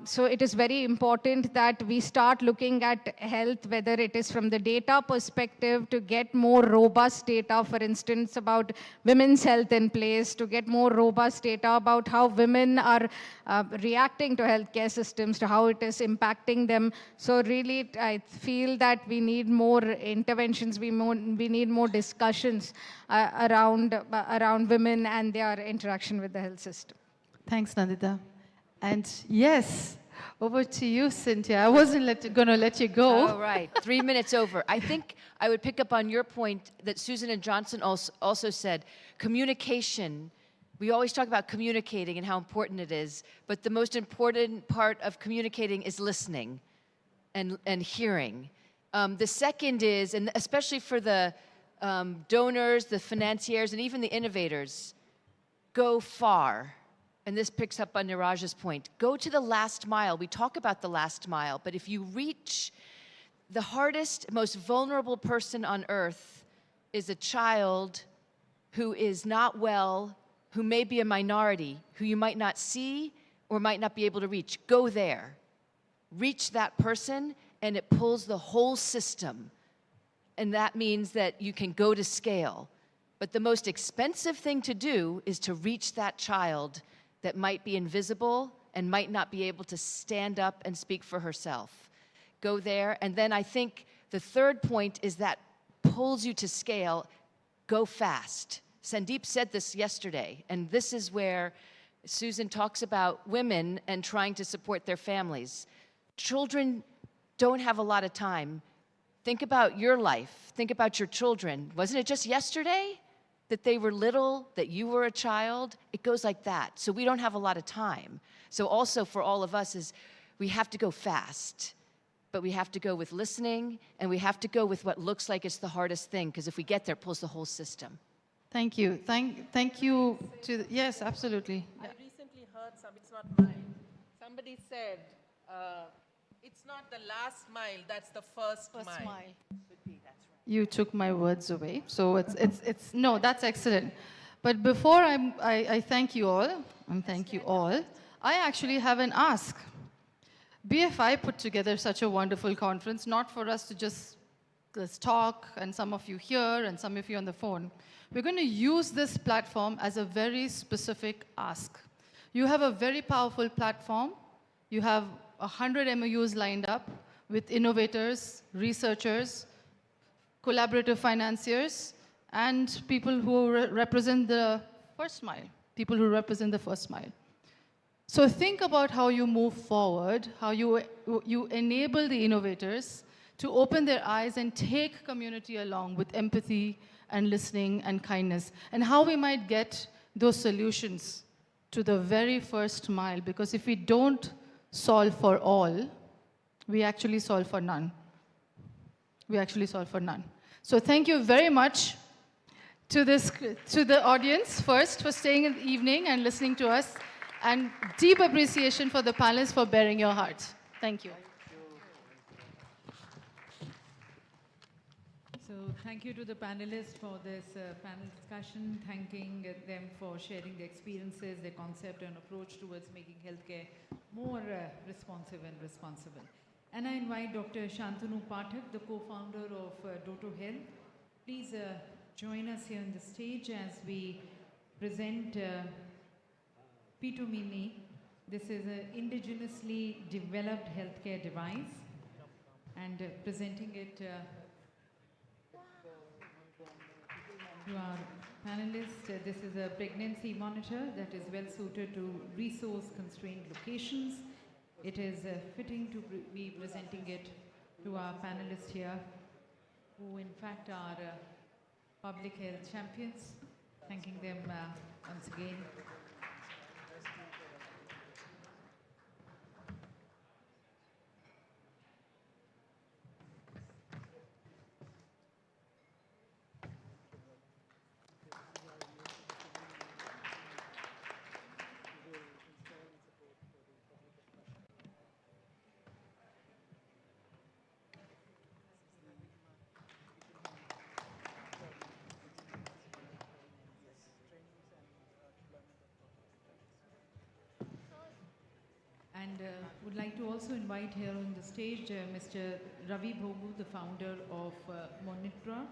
So it is very important that we start looking at health, whether it is from the data perspective, to get more robust data, for instance, about women's health in place, to get more robust data about how women are reacting to healthcare systems, to how it is impacting them. So really, I feel that we need more interventions, we need more discussions around women and their interaction with the health system. Thanks, Nandita. And yes, over to you, Cynthia. I wasn't going to let you go. All right, 3 minutes over. I think I would pick up on your point that Susan and Johnson also said, communication. We always talk about communicating and how important it is, but the most important part of communicating is listening and hearing. The second is, and especially for the donors, the financiers, and even the innovators, go far. And this picks up on Niraj's point. Go to the last mile. We talk about the last mile, but if you reach the hardest, most vulnerable person on earth is a child who is not well, who may be a minority, who you might not see or might not be able to reach. Go there. Reach that person, and it pulls the whole system. And that means that you can go to scale. But the most expensive thing to do is to reach that child that might be invisible and might not be able to stand up and speak for herself. Go there. And then I think the third point is that pulls you to scale. Go fast. Sandeep said this yesterday, and this is where Susan talks about women and trying to support their families. Children don't have a lot of time. Think about your life. Think about your children. Wasn't it just yesterday that they were little, that you were a child? It goes like that. So we don't have a lot of time. So also for all of us is we have to go fast, but we have to go with listening, and we have to go with what looks like it's the hardest thing, because if we get there, it pulls the whole system. Thank you. Thank you to yes, absolutely. I recently heard it's not mine. Somebody said, it's not the last mile, that's the first mile. You took my words away. So it's no, that's excellent. But before I thank you all, and thank you all, I actually have an ask. BFI put together such a wonderful conference, not for us to just talk, and some of you here and some of you on the phone. We're going to use this platform as a very specific ask. You have a very powerful platform. You have 100 MOUs lined up with innovators, researchers, collaborative financiers, and people who represent the first mile, people who represent the first mile. So think about how you move forward, how you enable the innovators to open their eyes and take community along with empathy and listening and kindness, and how we might get those solutions to the very first mile, because if we don't solve for all, we actually solve for none. We actually solve for none. So thank you very much to the audience first for staying in the evening and listening to us, and deep appreciation for the panelists for bearing your hearts. Thank you. So thank you to the panelists for this panel discussion, thanking them for sharing their experiences, their concept and approach towards making healthcare more responsive and responsible. And I invite Dr. Shantanu Pathak, the co-founder of Doto Health. Please join us here on the stage as we present Pitomini. This is an indigenously developed healthcare device, and presenting it to our panelists. This is a pregnancy monitor that is well suited to resource-constrained locations. It is fitting to be presenting it to our panelists here, who in fact are public health champions. Thanking them once again. And would like to also invite here on the stage Mr. Ravi Bhogu, the founder of Monitra,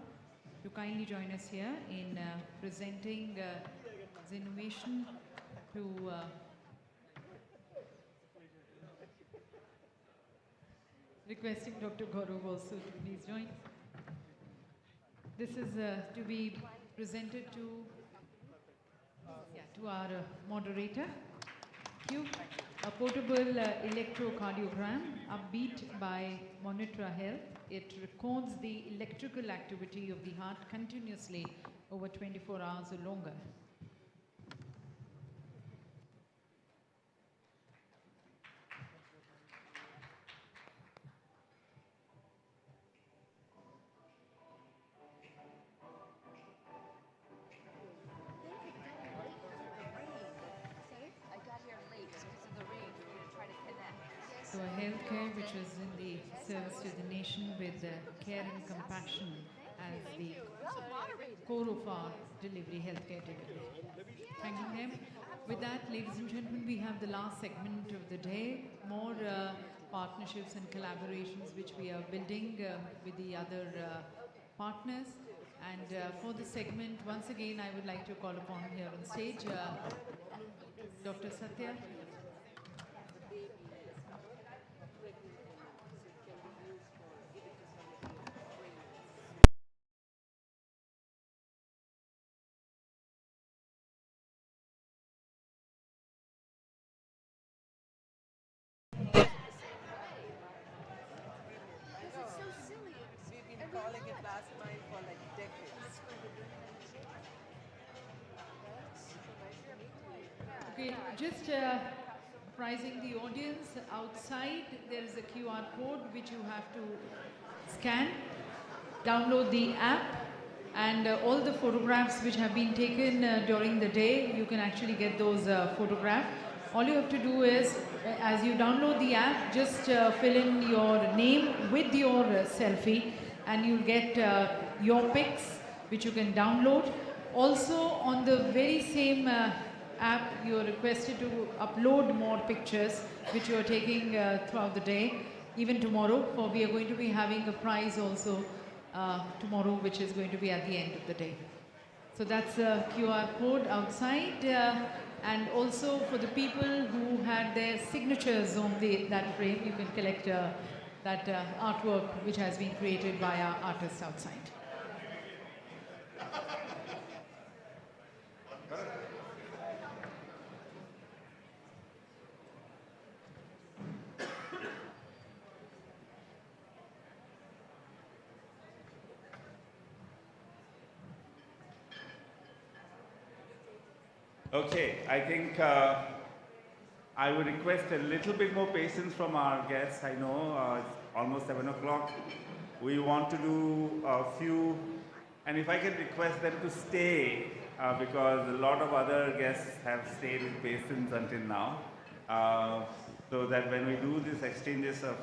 to kindly join us here in presenting his innovation to requesting Dr. Gaurav also to please join. This is to be presented to our moderator. Thank you. A portable electrocardiogram, upbeat by Monitra Health. It records the electrical activity of the heart continuously over 24 hours or longer. So a healthcare which is in the service to the nation with care and compassion as the core of our delivery, healthcare delivery. Thanking them. With that, ladies and gentlemen, we have the last segment of the day. More partnerships and collaborations which we are building with the other partners. And for this segment, once again, I would like to call upon here on stage Dr. Satya. Okay, just apprising the audience, outside there is a QR code which you have to scan, download the app, and all the photographs which have been taken during the day, you can actually get those photographs. All you have to do is, as you download the app, just fill in your name with your selfie, and you'll get your pics which you can download. Also, on the very same app, you are requested to upload more pictures which you are taking throughout the day, even tomorrow, for we are going to be having a prize also tomorrow, which is going to be at the end of the day. So that's a QR code outside, and also for the people who had their signatures on that frame, you can collect that artwork which has been created by our artists outside. Okay, I think I would request a little bit more patience from our guests. I know it's almost 7 o'clock. We want to do a few, and if I can request them to stay, because a lot of other guests have stayed with patience until now, so that when we do these exchanges of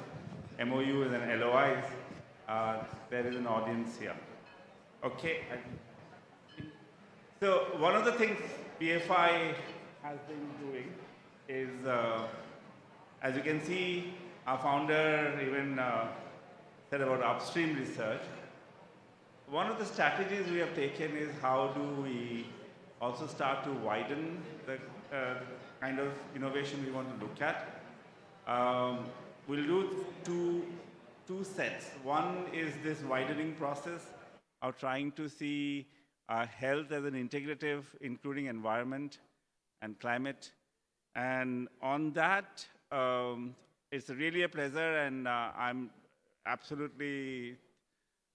MOUs and LOIs, there is an audience here. Okay. So one of the things BFI has been doing is, as you can see, our founder even said about upstream research. One of the strategies we have taken is how do we also start to widen the kind of innovation we want to look at. We'll do two sets. One is this widening process of trying to see health as an integrative, including environment and climate. And on that, it's really a pleasure, and I'm absolutely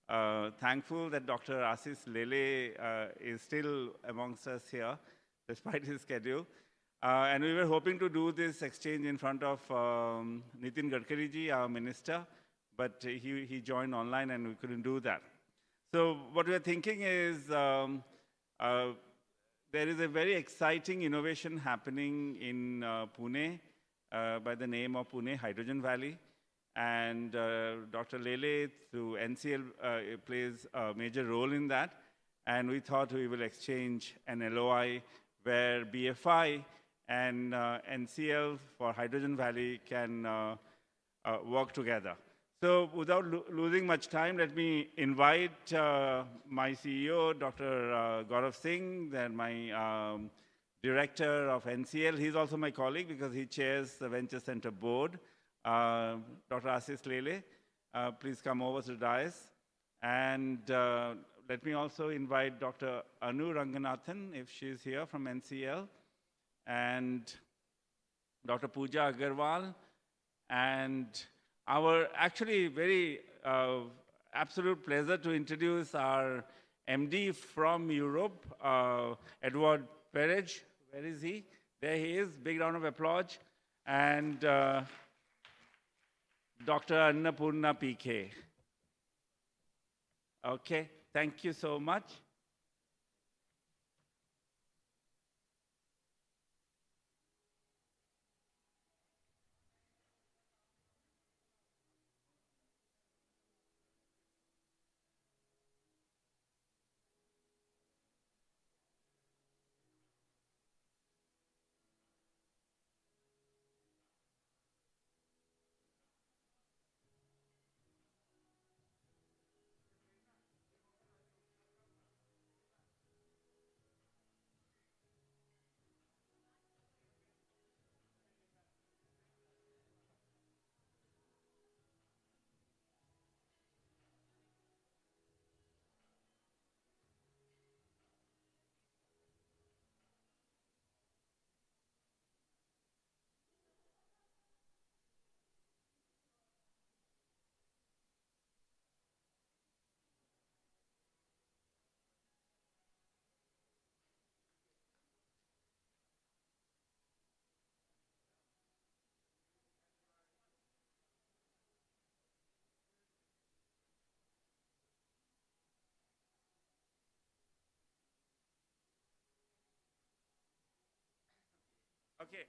thankful that Dr. Ashish Lele is still amongst us here, despite his schedule. And we were hoping to do this exchange in front of Nitin Gadkari ji, our minister, but he joined online and we couldn't do that. So what we're thinking is there is a very exciting innovation happening in Pune by the name of Pune Hydrogen Valley. And Dr. Lele through NCL plays a major role in that. And we thought we will exchange an LOI where BFI and NCL for Hydrogen Valley can work together. So without losing much time, let me invite my CEO, Dr. Gaurav Singh, then my director of NCL. He's also my colleague because he chairs the Venture Center Board. Dr. Ashish Lele, please come over to the dais. And let me also invite Dr. Anu Ranganathan, if she's here from NCL, and Dr. Pooja Agarwal, and our actually very absolute pleasure to introduce our MD from Europe, Edward Perez. Where is he? There he is. Big round of applause. And Dr. Annapurna PK. Okay, thank you so much. Okay,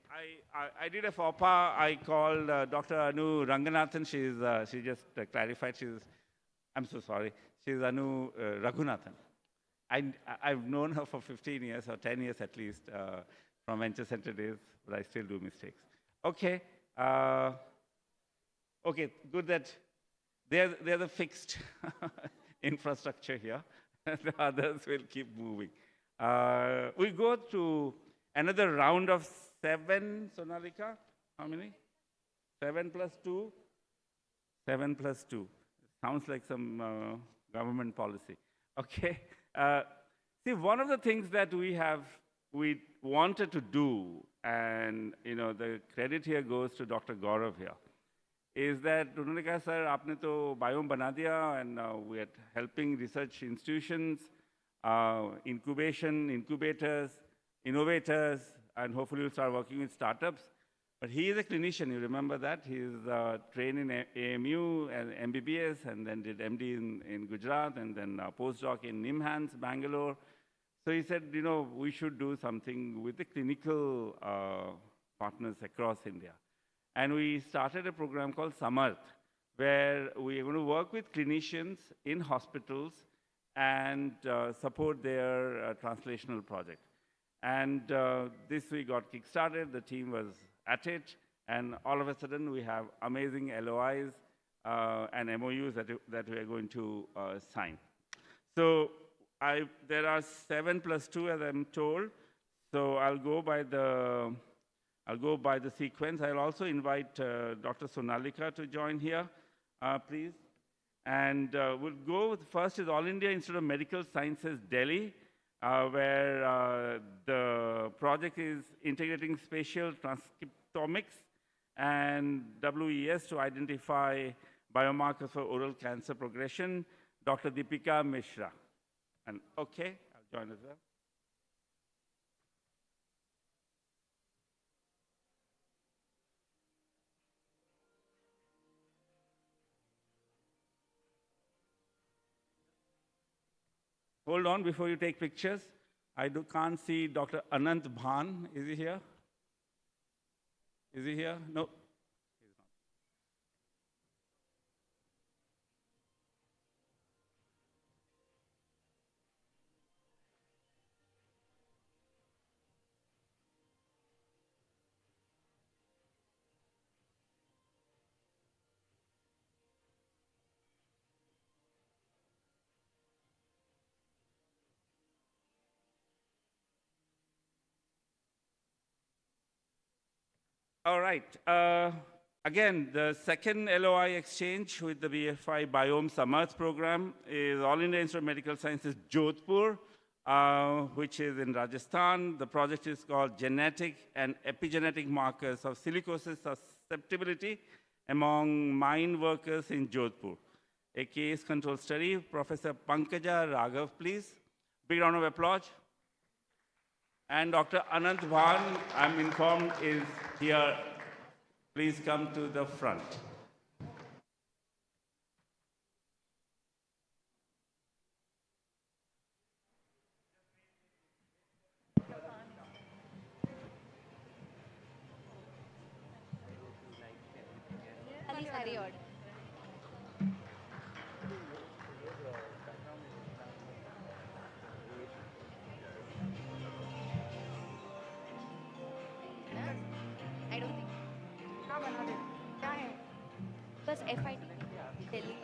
I did a faux pas. I called Dr. Anu Ranganathan. She just clarified. I'm so sorry. She's Anu Raghunathan. I've known her for 15 years or 10 years at least from Venture Center days, but I still do mistakes. Okay. Okay, good that there's a fixed infrastructure here. The others will keep moving. We go to another round of 7, Sonalika. How many? 7 plus 2? 7 plus 2. Sounds like some government policy. Okay. See, one of the things that we wanted to do, and the credit here goes to Dr. Gaurav here, is that उन्होंने कहा sir आपने तो biome बना दिया, and we are helping research institutions, incubators, innovators, and hopefully we'll start working with startups. But he is a clinician, you remember that? He's trained in AMU and MBBS, and then did MD in Gujarat, and then postdoc in NIMHANS, Bangalore. So he said, you know, we should do something with the clinical partners across India. And we started a program called Samarth, where we are going to work with clinicians in hospitals and support their translational project. And this we got kickstarted, the team was at it, and all of a sudden we have amazing LOIs and MOUs that we are going to sign. So there are 7 + 2, as I'm told. So I'll go by the sequence. I'll also invite Dr. Sonalika to join here, please. And we'll go with first is All India Institute of Medical Sciences, Delhi, where the project is integrating spatial transcriptomics and WES to identify biomarkers for oral cancer progression. Dr. Deepika Mishra. And okay, I'll join as well. Hold on before you take pictures. I can't see Dr. Anant Bhan. Is he here? Is he here? No. He's not. All right. Again, the second LOI exchange with the BFI Biome Samarth program is All India Institute of Medical Sciences, Jodhpur, which is in Rajasthan. The project is called Genetic and Epigenetic Markers of Silicosis Susceptibility among Mine Workers in Jodhpur. A case control study. Professor Pankaja Raghav, please. Big round of applause. And Dr. Anant Bhan, I'm informed, is here. Please come to the front. बस FIT Delhi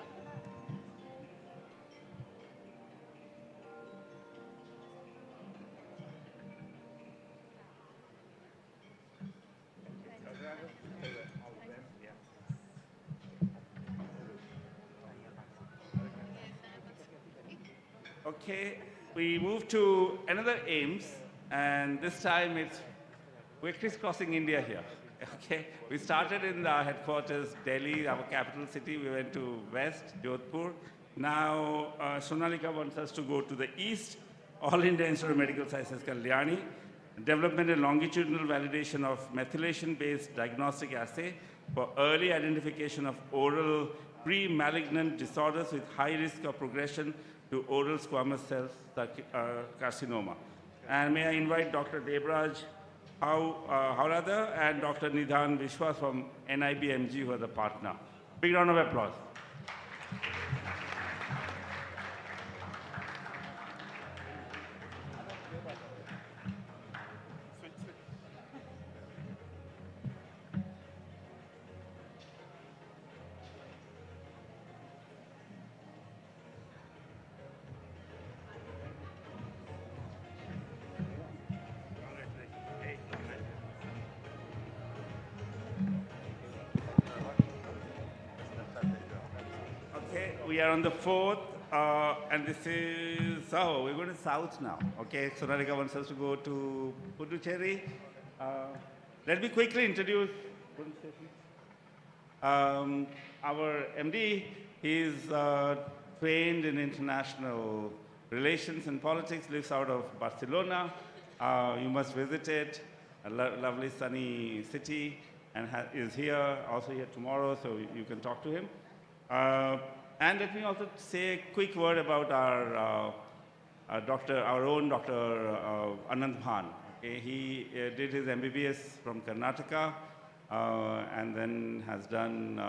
Okay, we move to another AIMS, and this time we're crisscrossing India here. Okay, we started in the headquarters, Delhi, our capital city. We went to West, Jodhpur. Now, Sonalika wants us to go to the East, All India Institute of Medical Sciences, Kalyani, development and longitudinal validation of methylation-based diagnostic assay for early identification of oral pre-malignant disorders with high risk of progression to oral squamous cell carcinoma. And may I invite Dr. Debraj Howrada and Dr. Nidhan Vishwas from NIBMG, who are the partner. Big round of applause. We are on the 4th, and this is, we're going to south now. Okay, Sonalika wants us to go to Puducherry. Let me quickly introduce our MD. He's trained in international relations and politics, lives out of Barcelona. You must visit it. A lovely sunny city, and is here, also here tomorrow, so you can talk to him. And let me also say a quick word about our own Dr. Anand Bhan. Okay, he did his MBBS from Karnataka, and then has done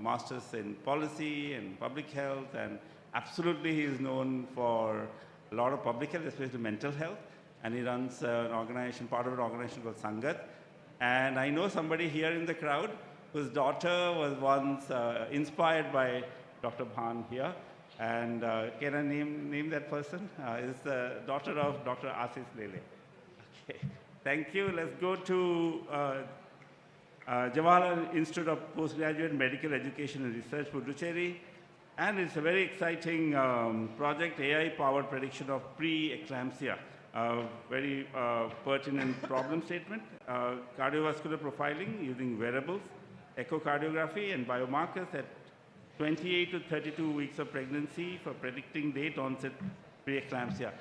masters in policy and public health, and absolutely he is known for a lot of public health, especially mental health, and he runs an organization, part of an organization called Sangat. And I know somebody here in the crowd whose daughter was once inspired by Dr. Bhan here, and can I name that person? Is the daughter of Dr. Asis Lele. Okay. Thank you. Let's go to Jawaharlal Institute of Postgraduate Medical Education and Research, Puducherry. And it's a very exciting project, AI-powered prediction of pre-eclampsia. Very pertinent problem statement. Cardiovascular profiling using wearables, echocardiography, and biomarkers at 28 to 32 weeks of pregnancy for predicting late onset pre-eclampsia.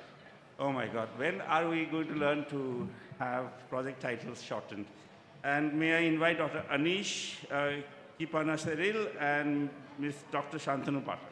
Oh my God, when are we going to learn to have project titles shortened? And may I invite Dr. Anish Kipanaseril and Ms. Dr. Shantanu Pathak.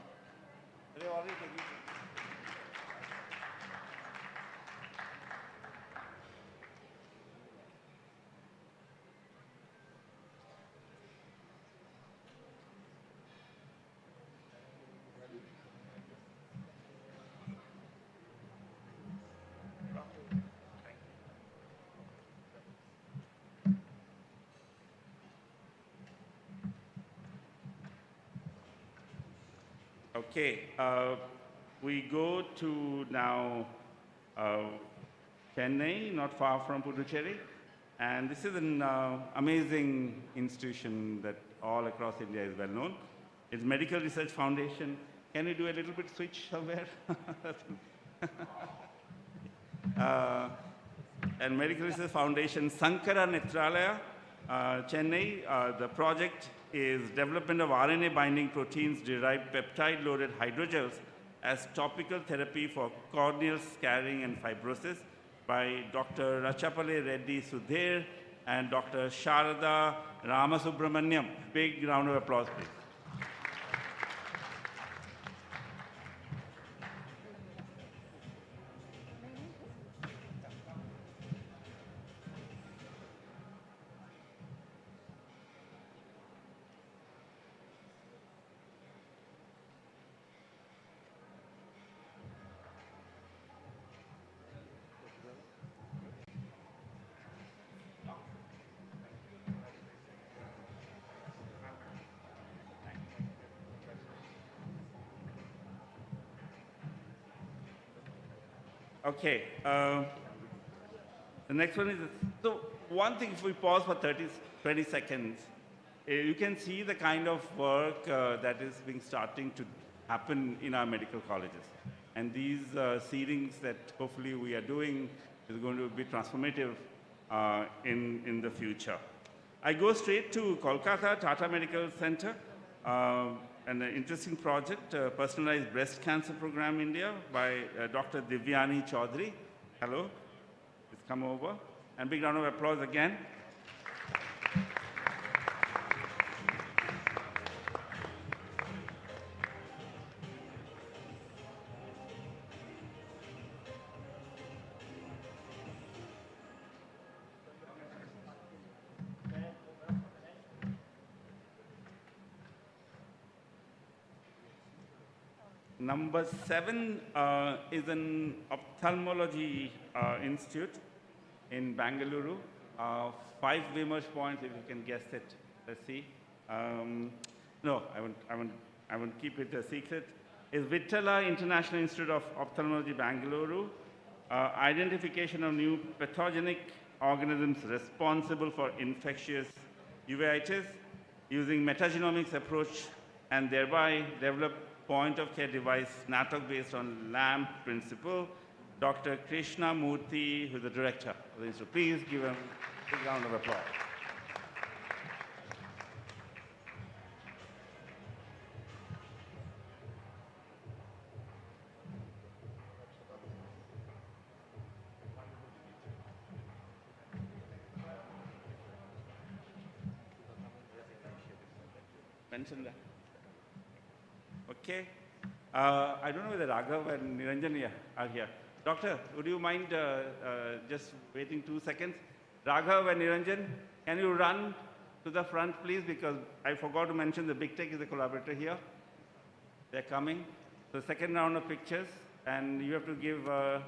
Okay, we go to now Chennai, not far from Puducherry. And this is an amazing institution that all across India is well known. It's Medical Research Foundation. Can you do a little bit switch somewhere? And Medical Research Foundation, Sankara Netralaya, Chennai. The project is development of RNA-binding proteins-derived peptide-loaded hydrogels as topical therapy for corneal scarring and fibrosis by Dr. Rachapale Reddy Sudhir and Dr. Sharada Ramasubramaniam. Big round of applause, please. Okay, the next one is, so one thing, if we pause for 20 seconds, you can see the kind of work that is starting to happen in our medical colleges. And these seedings that hopefully we are doing is going to be transformative in the future. I go straight to Kolkata, Tata Medical Center, an interesting project, Personalized Breast Cancer Program India by Dr. Divyani Chaudhary. Hello, please come over. And big round of applause again. Number 7 is an ophthalmology institute in Bangalore. 5 Vimarsh points, if you can guess it. Let's see. No, I won't keep it a secret. Is Vittala International Institute of Ophthalmology, Bangalore. Identification of new pathogenic organisms responsible for infectious uveitis using metagenomics approach, and thereby develop point-of-care device, NATOC based on LAMP principle. Dr. Krishna Murthy, who is the director of the institute. Please give him a big round of applause. mention that. Okay. I don't know whether Raghav and Niranjan are here. Doctor, would you mind just waiting 2 seconds? Raghav and Niranjan, can you run to the front, please? Because I forgot to mention the Biotech is a collaborator here. They're coming. So second round of pictures, and you have to give a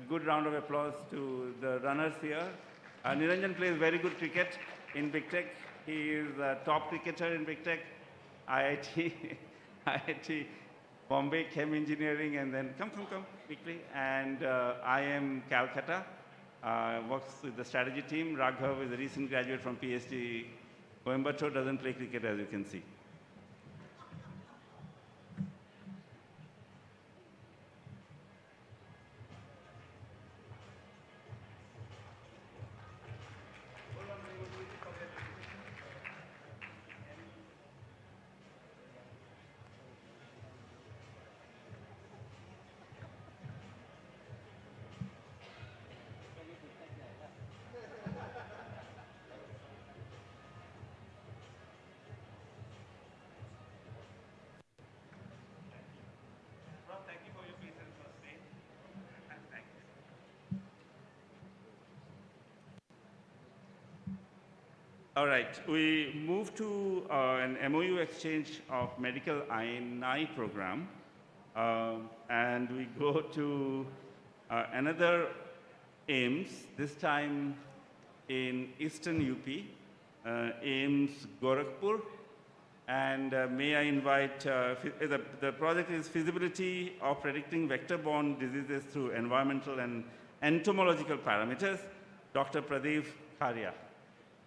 good round of applause to the runners here. Niranjan plays very good cricket in Biotech. He is a top cricketer in Biotech, IIT, IIT Bombay Chem Engineering, and then come quickly. And IIM Calcutta, works with the strategy team. Raghav is a recent graduate from PhD Coimbatore, doesn't play cricket as you can see. All right, we move to an MOU exchange of medical I&I program, and we go to another AIMS, this time in Eastern UP, AIMS Gorakhpur. And may I invite, the project is feasibility of predicting vector-borne diseases through environmental and entomological parameters, Dr. Pradeep Kharia.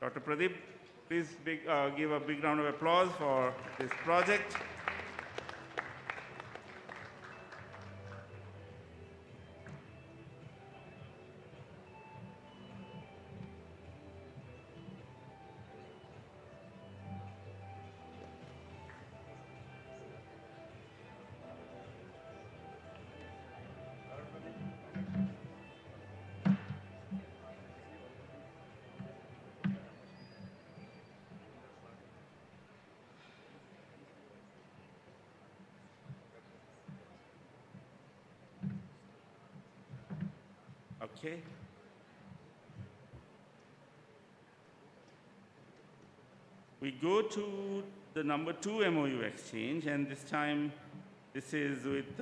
Dr. Pradeep, please give a big round of applause for this project. Okay. We go to the number 2 MOU exchange, and this time this is with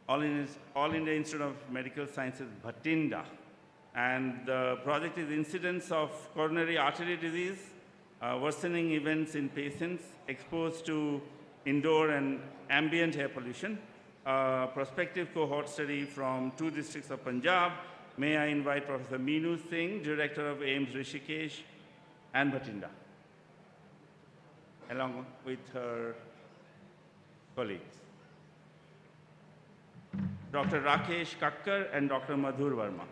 All India Institute of Medical Sciences, Bhatinda. And the project is incidence of coronary artery disease, worsening events in patients exposed to indoor and ambient air pollution. Prospective cohort study from 2 districts of Punjab. May I invite Professor Meenu Singh, Director of AIMS Rishikesh and Bhatinda, along with her colleagues. Dr. Rakesh Kakkar and Dr. Madhur Verma.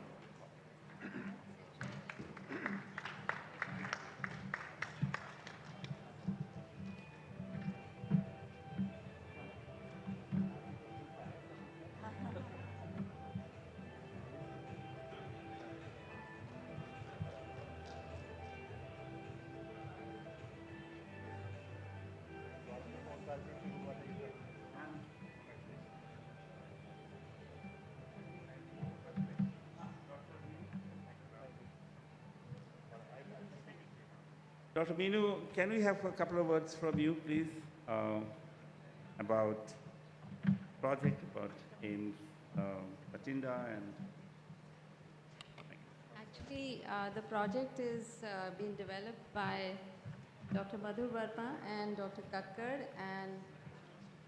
Dr. Meenu, can we have a couple of words from you, please, about project, about AIMS, Bhatinda, and... Actually, the project is being developed by Dr. Madhur Verma and Dr. Kakkar and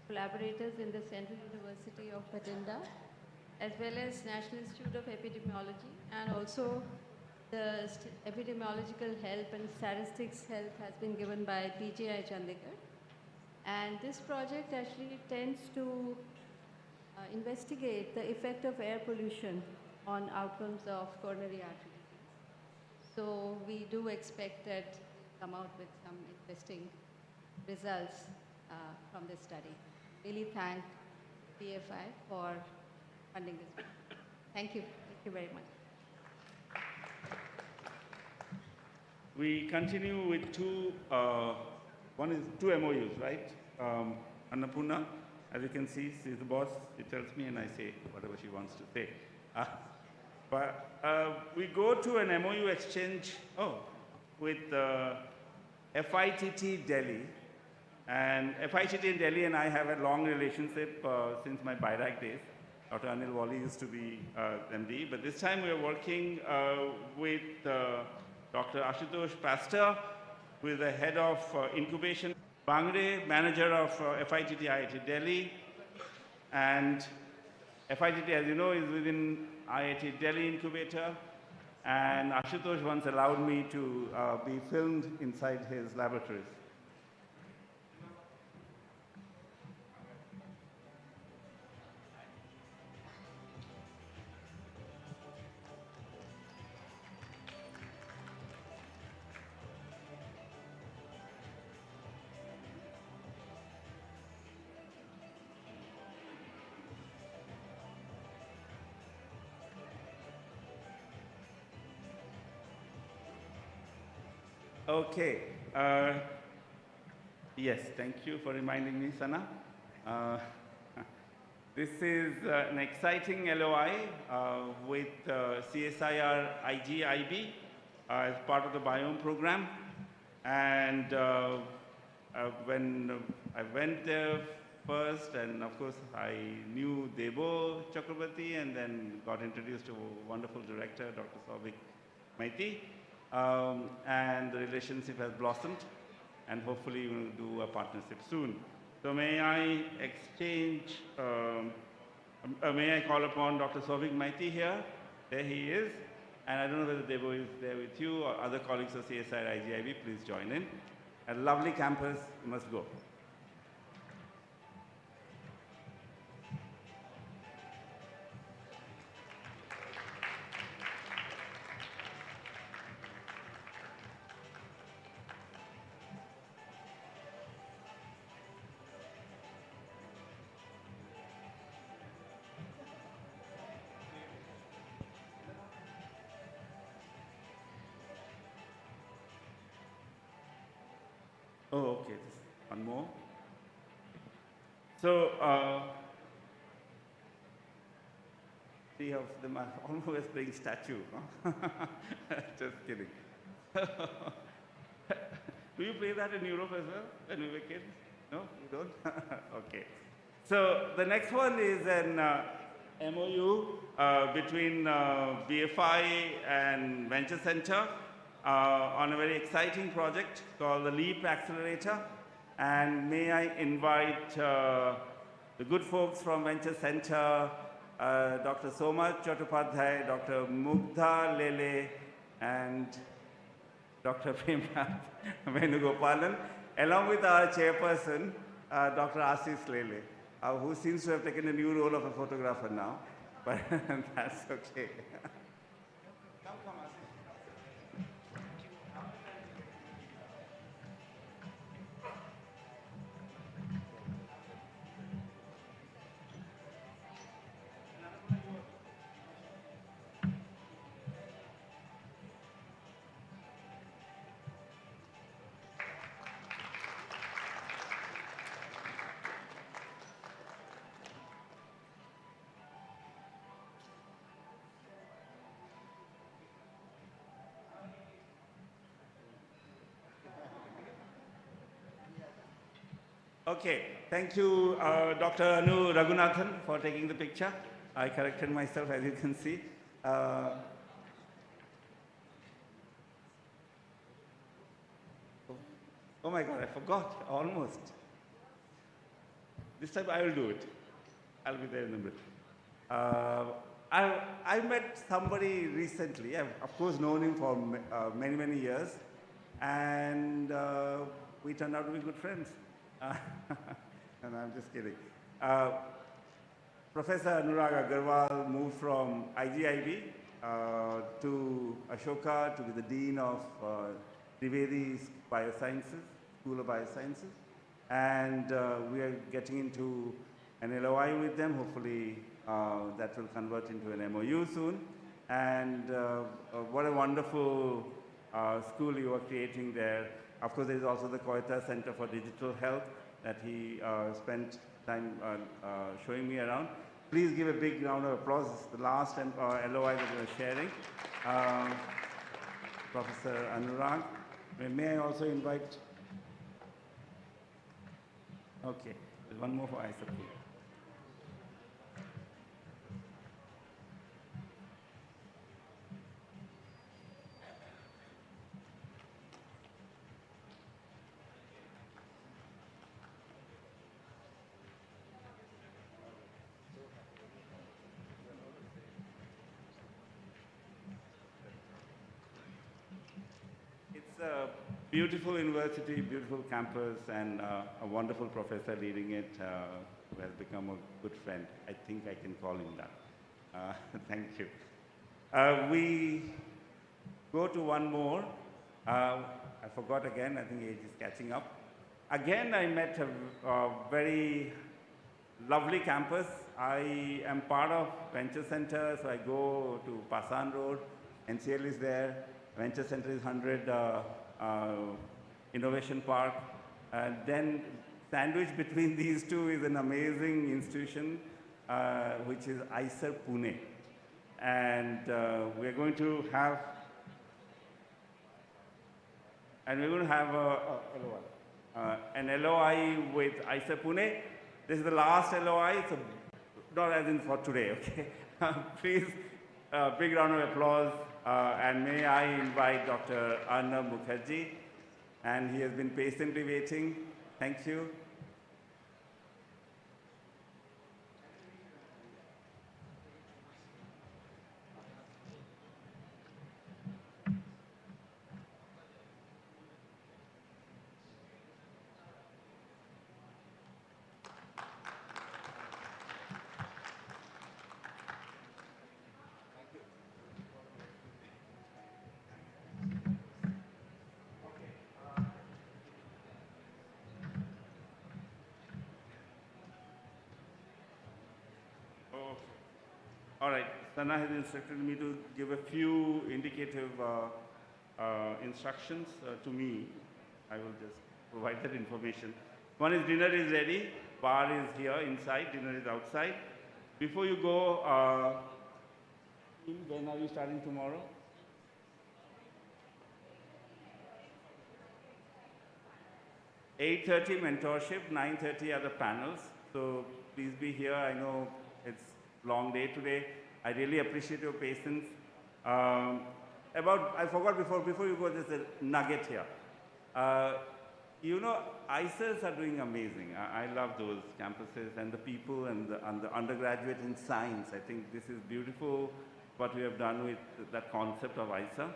collaborators in the Central University of Bhatinda, as well as National Institute of Epidemiology, and also the epidemiological help and statistics help has been given by PGI Chandigarh. And this project actually tends to investigate the effect of air pollution on outcomes of coronary artery disease. So we do expect that to come out with some interesting results from this study. Really thank PFI for funding this. Thank you. Thank you very much. We continue with 2 one is 2 MOUs, right? Annapurna, as you can see, she's the boss. She tells me and I say whatever she wants to say. But we go to an MOU exchange with FITT Delhi. And FITT in Delhi and I have a long relationship since my BIRAC days. Dr. Anil Wali used to be MD, but this time we are working with Dr. Ashutosh Pastor, who is the head of incubation. Bangre, manager of FITT IIT Delhi. And FITT, as you know, is within IIT Delhi incubator. And Ashutosh once allowed me to be filmed inside his laboratories. Okay. Yes, thank you for reminding me, Sana. This is an exciting LOI with CSIR IGIB as part of the Biome program. And when I went there first, and of course I knew Debo Chakrabarti and then got introduced to a wonderful director, Dr. Souvik Maiti. And the relationship has blossomed, and hopefully we will do a partnership soon. So may I exchange, may I call upon Dr. Souvik Maiti here? There he is. And I don't know whether Debo is there with you or other colleagues of CSIR IGIB, please join in. A lovely campus, you must go. Oh, okay, one more. So, three of them are almost playing statue. Huh? Just kidding. Do you play that in Europe as well when we were kids? No, you don't? Okay. So the next one is an MOU between BFI and Venture Center on a very exciting project called the LEAP Accelerator. And may I invite the good folks from Venture Center, Dr. Soma Chattopadhyay, Dr. Mugdha Lele, and Dr. Vimarsh Venugopalan, along with our chairperson, Dr. Ashish Lele, who seems to have taken a new role of a photographer now, but that's okay. Okay, thank you, Dr. Anu Raghunathan, for taking the picture. I corrected myself, as you can see. Oh my God, I forgot, almost. This time I will do it. I'll be there in a minute. I met somebody recently. I've, of course, known him for many, many years. And we turned out to be good friends. And I'm just kidding. Professor Anurag Agarwal moved from IGIB to Ashoka to be the Dean of Trivedi's Biosciences, School of Biosciences. And we are getting into an LOI with them. Hopefully that will convert into an MOU soon. And what a wonderful school you are creating there. Of course, there is also the Koita Center for Digital Health that he spent time showing me around. Please give a big round of applause. This is the last LOI that we are sharing. Professor Anurag. May I also invite? Okay, there's one more for ISA, please. It's a beautiful university, beautiful campus, and a wonderful professor leading it who has become a good friend. I think I can call him that. Thank you. We go to one more. I forgot again, I think age is catching up. Again, I met a very lovely campus. I am part of Venture Center, so I go to Pasan Road. NCL is there. Venture Center is 100 Innovation Park. Then sandwiched between these two is an amazing institution, which is ISER Pune. And we're going to have, an LOI with ISER Pune. This is the last LOI, so not as in for today, okay? Please, big round of applause. And may I invite Dr. Arnab Mukherjee, and he has been patiently waiting. Thank you. All right, Sana has instructed me to give a few indicative instructions to me. I will just provide that information. One is dinner is ready, bar is here inside, dinner is outside. Before you go, when are you starting tomorrow? (8:30) mentorship, 9:30 are the panels. So please be here. I know it's long day today. I really appreciate your patience. I forgot before you go, there's a nugget here. You know, ISERs are doing amazing. I love those campuses and the people and the undergraduate in science. I think this is beautiful what we have done with that concept of ISER.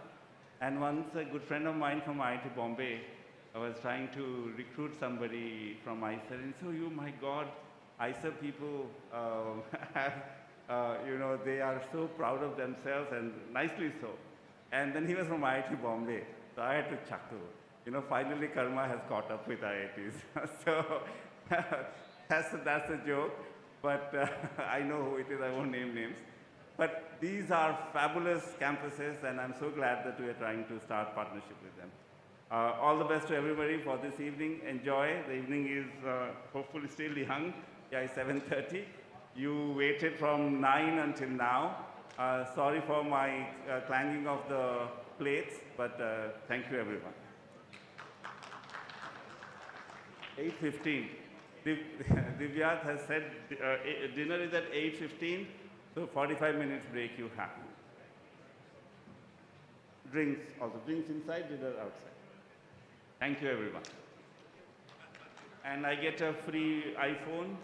And once a good friend of mine from IIT Bombay, I was trying to recruit somebody from ISER, and so my God, ISER people have, they are so proud of themselves, and nicely so. And then he was from IIT Bombay, so I had to chuckle. Finally Karma has caught up with IITs. So that's a joke, but I know who it is, I won't name names. But these are fabulous campuses, and I'm so glad that we are trying to start partnership with them. All the best to everybody for this evening. Enjoy. The evening is hopefully still young. Yeah, it's 7:30. You waited from 9 until now. Sorry for my clanging of the plates, but thank you, everyone. 8:15. Divyat has said dinner is at 8:15, so 45 minutes break you have. Drinks, also drinks inside, dinner outside. Thank you, everyone. And I get a free iPhone.